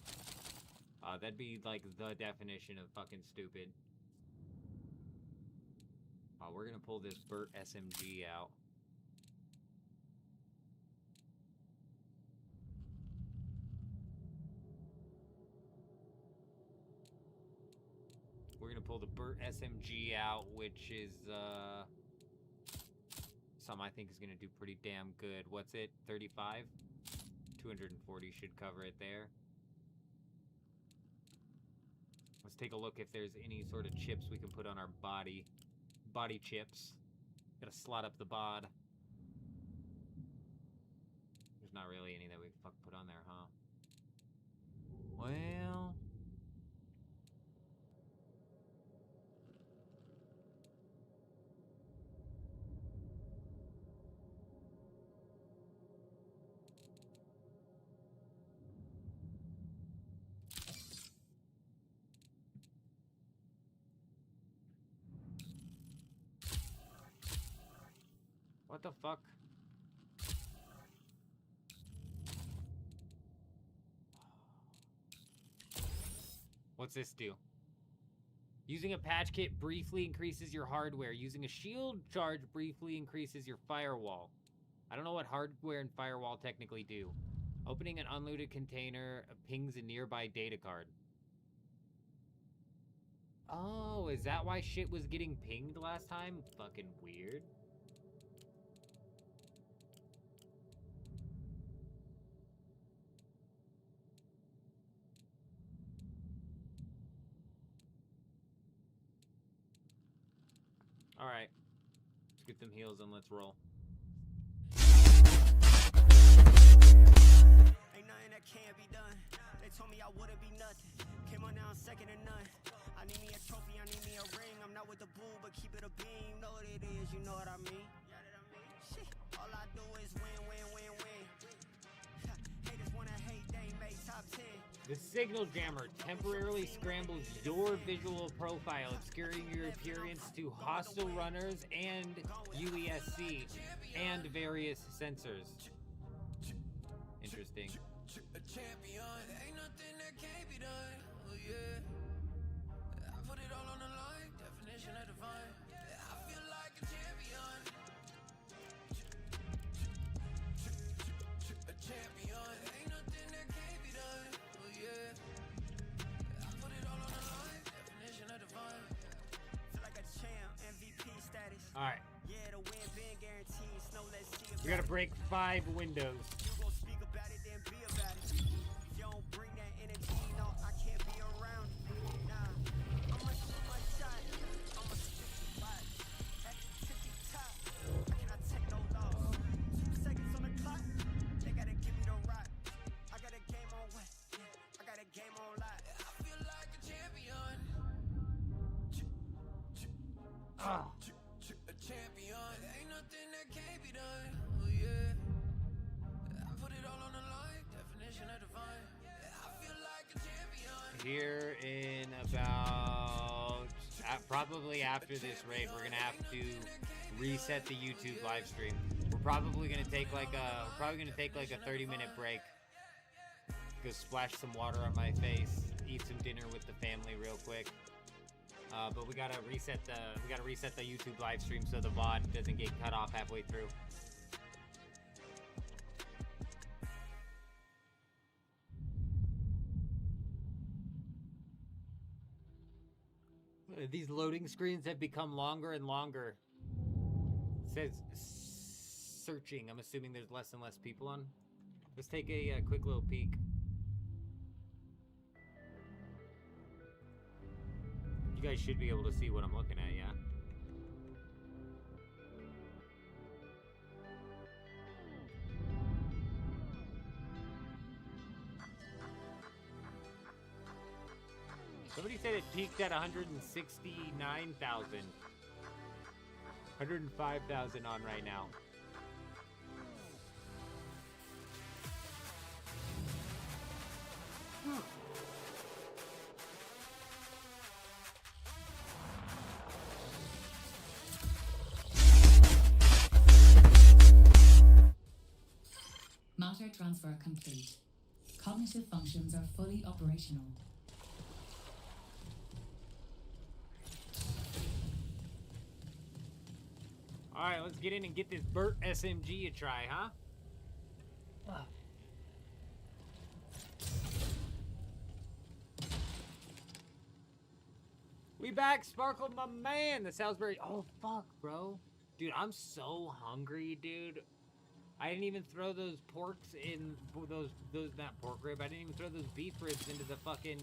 That'd be like the definition of fucking stupid. We're gonna pull this Burt SMG out. We're gonna pull the Burt SMG out, which is something I think is gonna do pretty damn good. What's it? 35? 240 should cover it there. Let's take a look if there's any sort of chips we can put on our body. Body chips. Gotta slot up the bod. There's not really any that we can put on there, huh? Well... What the fuck? What's this do? Using a patch kit briefly increases your hardware. Using a shield charge briefly increases your firewall. I don't know what hardware and firewall technically do. Opening an unlooted container pings a nearby data card. Oh, is that why shit was getting pinged last time? Fucking weird. Alright. Let's get them heals and let's roll. Ain't nothing that can't be done. They told me I wouldn't be nothing. Came on now, second to none. I need me a trophy, I need me a ring. I'm not with the bull, but keep it a beam. You know what it is, you know what I mean? Shit, all I do is win, win, win, win. Haters wanna hate, they make top 10. The signal jammer temporarily scrambles your visual profile, obscuring your appearance to hostile runners and UESC and various sensors. Interesting. A champion, ain't nothing that can't be done. Oh yeah, I put it all on the line. Definition of divine. I feel like a champion. A champion, ain't nothing that can't be done. Oh yeah, I put it all on the line. Definition of divine. Feel like a champ, MVP status. Alright. Yeah, the win been guaranteed. Snow, let's see. We gotta break 5 windows. You gon' speak about it, then be about it. If you don't bring that energy, no, I can't be around it. Nah, I'ma shoot my shot. I'ma stick to spot. At tippy top, I cannot take no loss. 2 seconds on the clock, they gotta give me the rock. I got a game on what? Yeah, I got a game on lock. I feel like a champion. Ah. A champion, ain't nothing that can't be done. Oh yeah, I put it all on the line. Definition of divine. I feel like a champion. Here in about probably after this raid, we're gonna have to reset the YouTube live stream. We're probably gonna take like a 30-minute break. Go splash some water on my face, eat some dinner with the family real quick. But we gotta reset the YouTube live stream so the VOD doesn't get cut off halfway through. These loading screens have become longer and longer. It says searching. I'm assuming there's less and less people on. Let's take a quick little peek. You guys should be able to see what I'm looking at, yeah? Somebody said it peaked at 169,000. 105,000 on right now. Matter transfer complete. Cognitive functions are fully operational. Alright, let's get in and get this Burt SMG a try, huh? We back, Sparkle, my man. The Salisbury. Oh, fuck, bro. Dude, I'm so hungry, dude. I didn't even throw those porks in those not pork rib. I didn't even throw those beef ribs into the fucking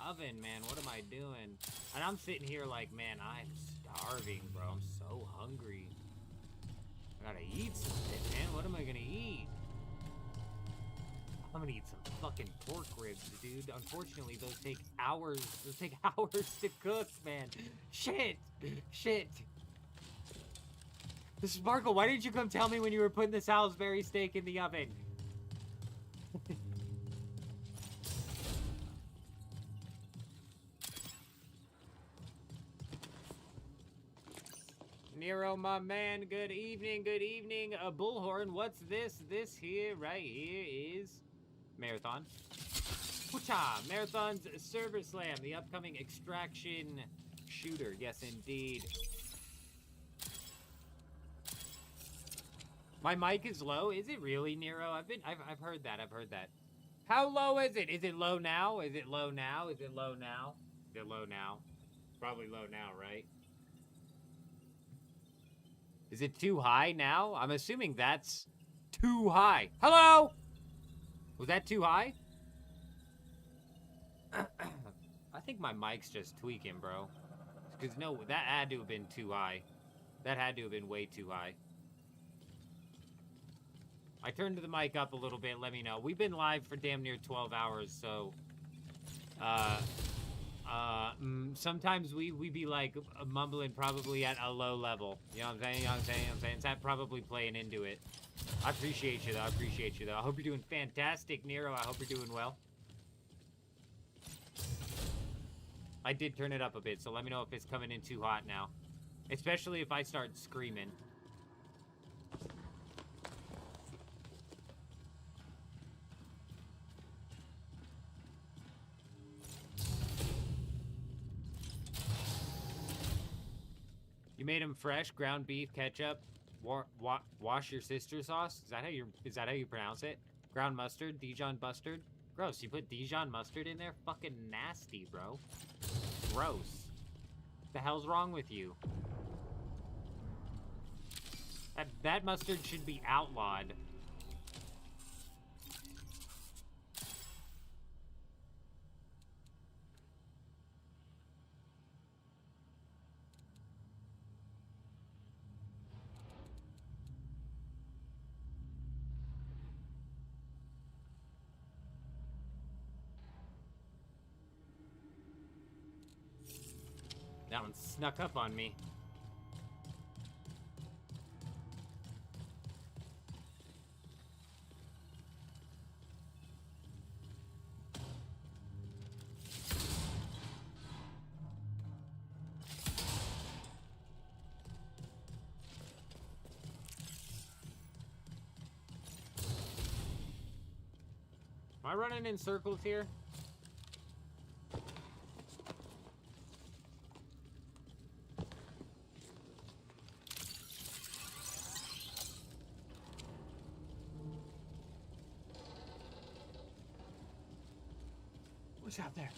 oven, man. What am I doing? And I'm sitting here like, man, I'm starving, bro. I'm so hungry. I gotta eat some shit, man. What am I gonna eat? I'm gonna eat some fucking pork ribs, dude. Unfortunately, those take hours. Those take hours to cook, man. Shit. Shit. Sparkle, why didn't you come tell me when you were putting the Salisbury steak in the oven? Nero, my man, good evening, good evening. A bullhorn, what's this? This here, right here is Marathon. Woocha! Marathon's Server Slam, the upcoming extraction shooter. Yes, indeed. My mic is low. Is it really, Nero? I've heard that. I've heard that. How low is it? Is it low now? Is it low now? Is it low now? Is it low now? Probably low now, right? Is it too high now? I'm assuming that's too high. Hello? Was that too high? I think my mic's just tweaking, bro. Because no, that had to have been too high. That had to have been way too high. I turned the mic up a little bit, let me know. We've been live for damn near 12 hours, so... sometimes we be like mumbling probably at a low level. You know what I'm saying? You know what I'm saying? You know what I'm saying? It's that probably playing into it. I appreciate you, though. I appreciate you, though. I hope you're doing fantastic, Nero. I hope you're doing well. I did turn it up a bit, so let me know if it's coming in too hot now. Especially if I start screaming. You made them fresh, ground beef, ketchup, wash your sister sauce. Is that how you pronounce it? Ground mustard, Dijon mustard. Gross. You put Dijon mustard in there? Fucking nasty, bro. Gross. What the hell's wrong with you? That mustard should be outlawed. That one snuck up on me. Am I running in circles here? What's out there?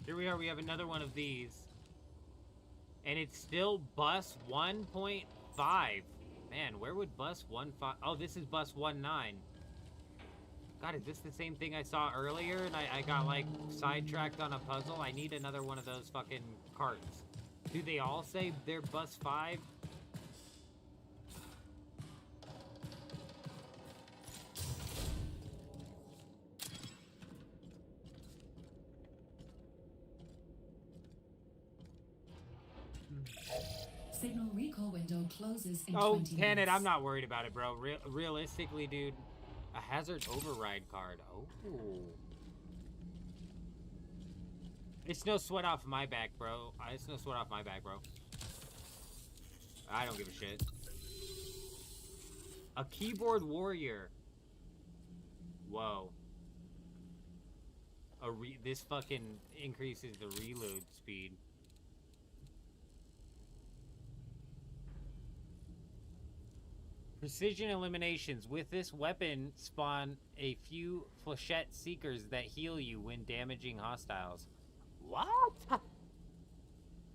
Here we are, we have another one of these. And it's still bus 1.5. Man, where would bus 1.5... Oh, this is bus 1.9. God, is this the same thing I saw earlier and I got, like, sidetracked on a puzzle? I need another one of those fucking carts. Do they all say they're bus 5? Signal recall window closes in 20 Oh, minutes. can it? I'm not worried about it, bro. Realistically, dude, a hazard override card. Oh. It's no sweat off my back, bro. It's no sweat off my back, bro. I don't give a shit. A keyboard warrior. Whoa. This fucking increases the reload speed. Precision eliminations. With this weapon, spawn a few flechette seekers that heal you when damaging hostiles. What? God,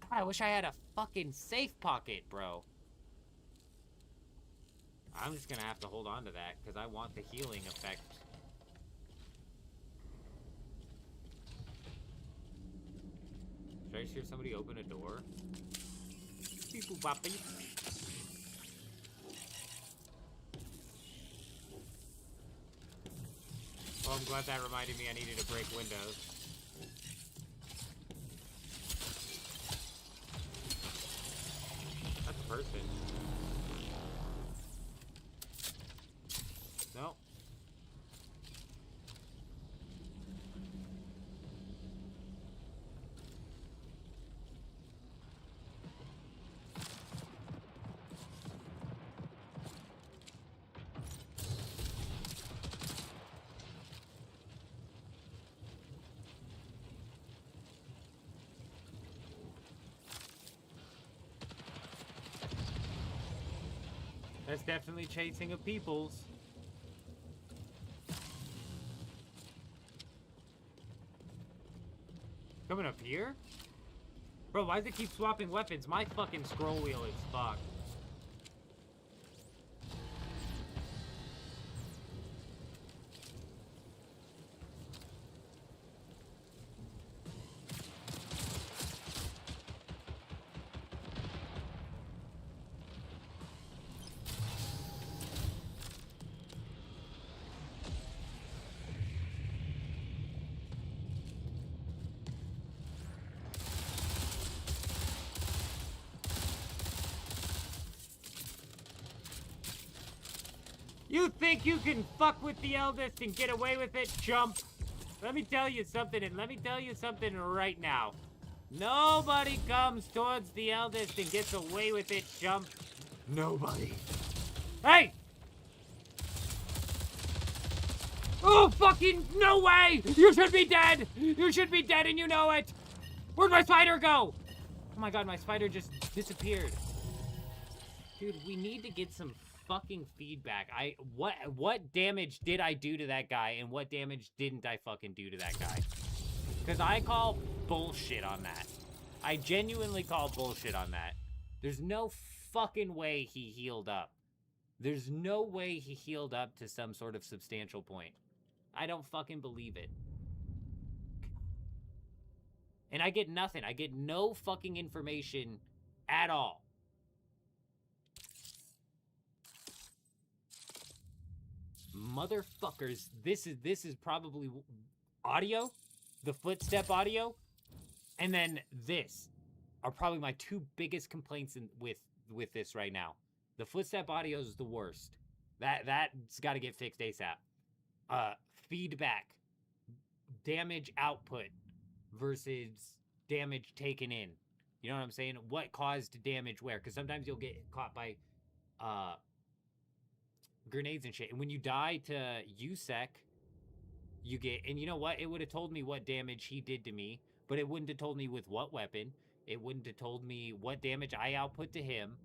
I wish I had a fucking safe pocket, bro. I'm just gonna have to hold on to that, because I want the healing effect. Should I just hear somebody open a door? Beep boop bop beep. Oh, I'm glad that reminded me I needed to break windows. That's a person. No. That's definitely chasing of peoples. Coming up here? Bro, why does it keep swapping weapons? My fucking scroll wheel is fucked. You think you can fuck with the eldest and get away with it, chump? Let me tell you something, and let me tell you something right now. Nobody comes towards the eldest and gets away with it, chump. Nobody. Hey! Oh, fucking no way! You should be dead! You should be dead and you know it! Where'd my spider go? Oh my god, my spider just disappeared. Dude, we need to get some fucking feedback. What damage did I do to that guy and what damage didn't I fucking do to that guy? Because I call bullshit on that. I genuinely call bullshit on that. There's no fucking way he healed up. There's no way he healed up to some sort of substantial point. I don't fucking believe it. And I get nothing. I get no fucking information at all. Motherfuckers, this is probably audio, the footstep audio, and then this are probably my two biggest complaints with this right now. The footstep audio is the worst. That's got to get fixed ASAP. Feedback, damage output versus damage taken in. You know what I'm saying? What caused damage where? Because sometimes you'll get caught by grenades and shit. And when you die to USEC, you get... And you know what? It would have told me what damage he did to me, but it wouldn't have told me with what weapon. It wouldn't have told me what damage I output to him.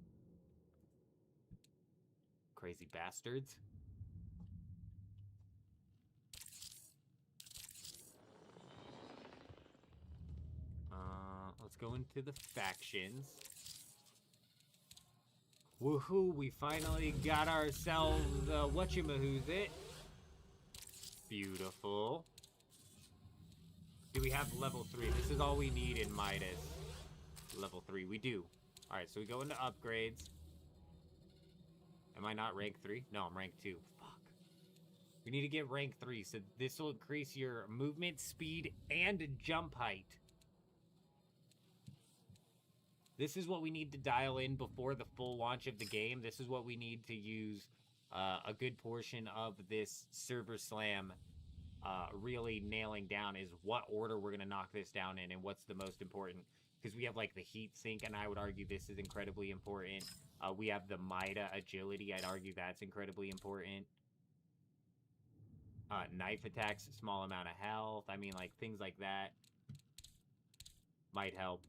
Crazy bastards. Let's go into the factions. Woohoo, we finally got ourselves whatchamahoos it. Beautiful. Do we have level 3? This is all we need in Midas. Level 3, we do. Alright, so we go into upgrades. Am I not rank 3? No, I'm rank 2. Fuck. We need to get rank 3, so this will increase your movement, speed, and jump height. This is what we need to dial in before the full launch of the game. This is what we need to use a good portion of this server slam really nailing down, is what order we're going to knock this down in and what's the most important. Because we have like the heat sink, and I would argue this is incredibly important. We have the Mida agility. I'd argue that's incredibly important. Knife attacks, small amount of health. I mean, like, things like that might help.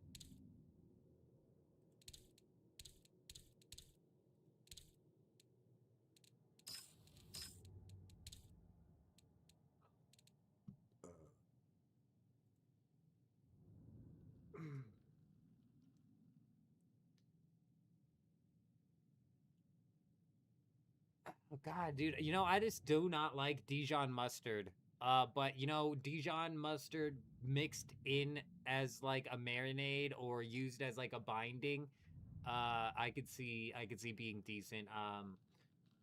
Oh, God, dude. You know, I just do not like Dijon mustard. But, you know, Dijon mustard mixed in as, like, a marinade or used as, like, a binding, I could see being decent.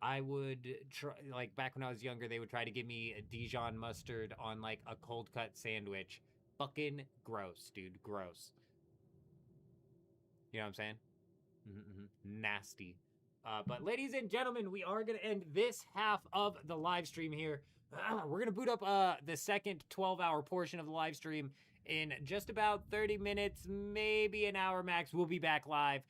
I would try, like, back when I was younger, they would try to give me a Dijon mustard on, like, a cold-cut sandwich. Fucking gross, dude. Gross. You know what I'm saying? Nasty. But ladies and gentlemen, we are going to end this half of the live stream here. We're going to boot up the second 12-hour portion of the live stream in just about 30 minutes, maybe an hour max. We'll be back live,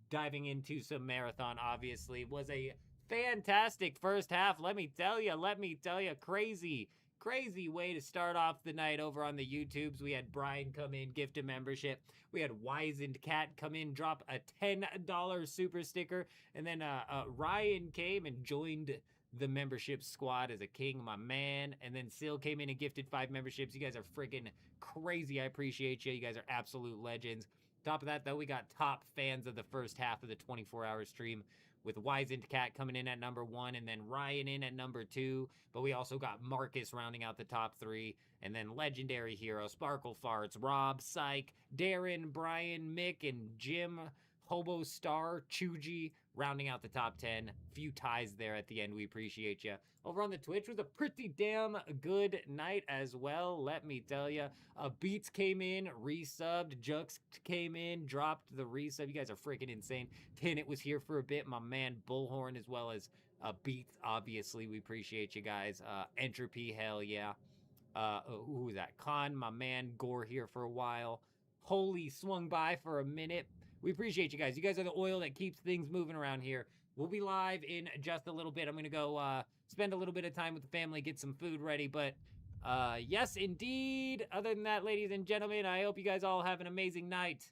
diving into some marathon, obviously. It was a fantastic first half, let me tell you. Crazy crazy way to start off the night over on the YouTubes. We had Brian come in, gift a membership. We had Wizened Cat come in, drop a $10 super sticker. And then Ryan came and joined the membership squad as a king, my man. And then Sil came in and gifted 5 memberships. You guys are freaking crazy. I appreciate you. You guys are absolute legends. Top of that, though, we got top fans of the first half of the 24-hour stream with Wizened Cat coming in at number 1 and then Ryan in at number 2. But we also got Marcus rounding out the top 3. And then Legendary Hero, Sparkle Farts, Rob, Psych, Darren, Brian, Mick, and Jim, Hobo Star, Chuji, rounding out the top 10. Few ties there at the end. We appreciate you. Over on the Twitch was a pretty damn good night as well, let me tell you. Beats came in, resubbed. Jux came in, dropped the resub. You guys are freaking insane. Tenet was here for a bit. My man Bullhorn, as well as Beats, obviously. We appreciate you guys. Entropy, hell yeah. Who was that? Khan, my man. Gore here for a while. Holy swung by for a minute. We appreciate you guys. You guys are the oil that keeps things moving around here. We'll be live in just a little bit. I'm going to go spend a little bit of time with the family, get some food ready. But yes, indeed. Other than that, ladies and gentlemen, I hope you guys all have an amazing night.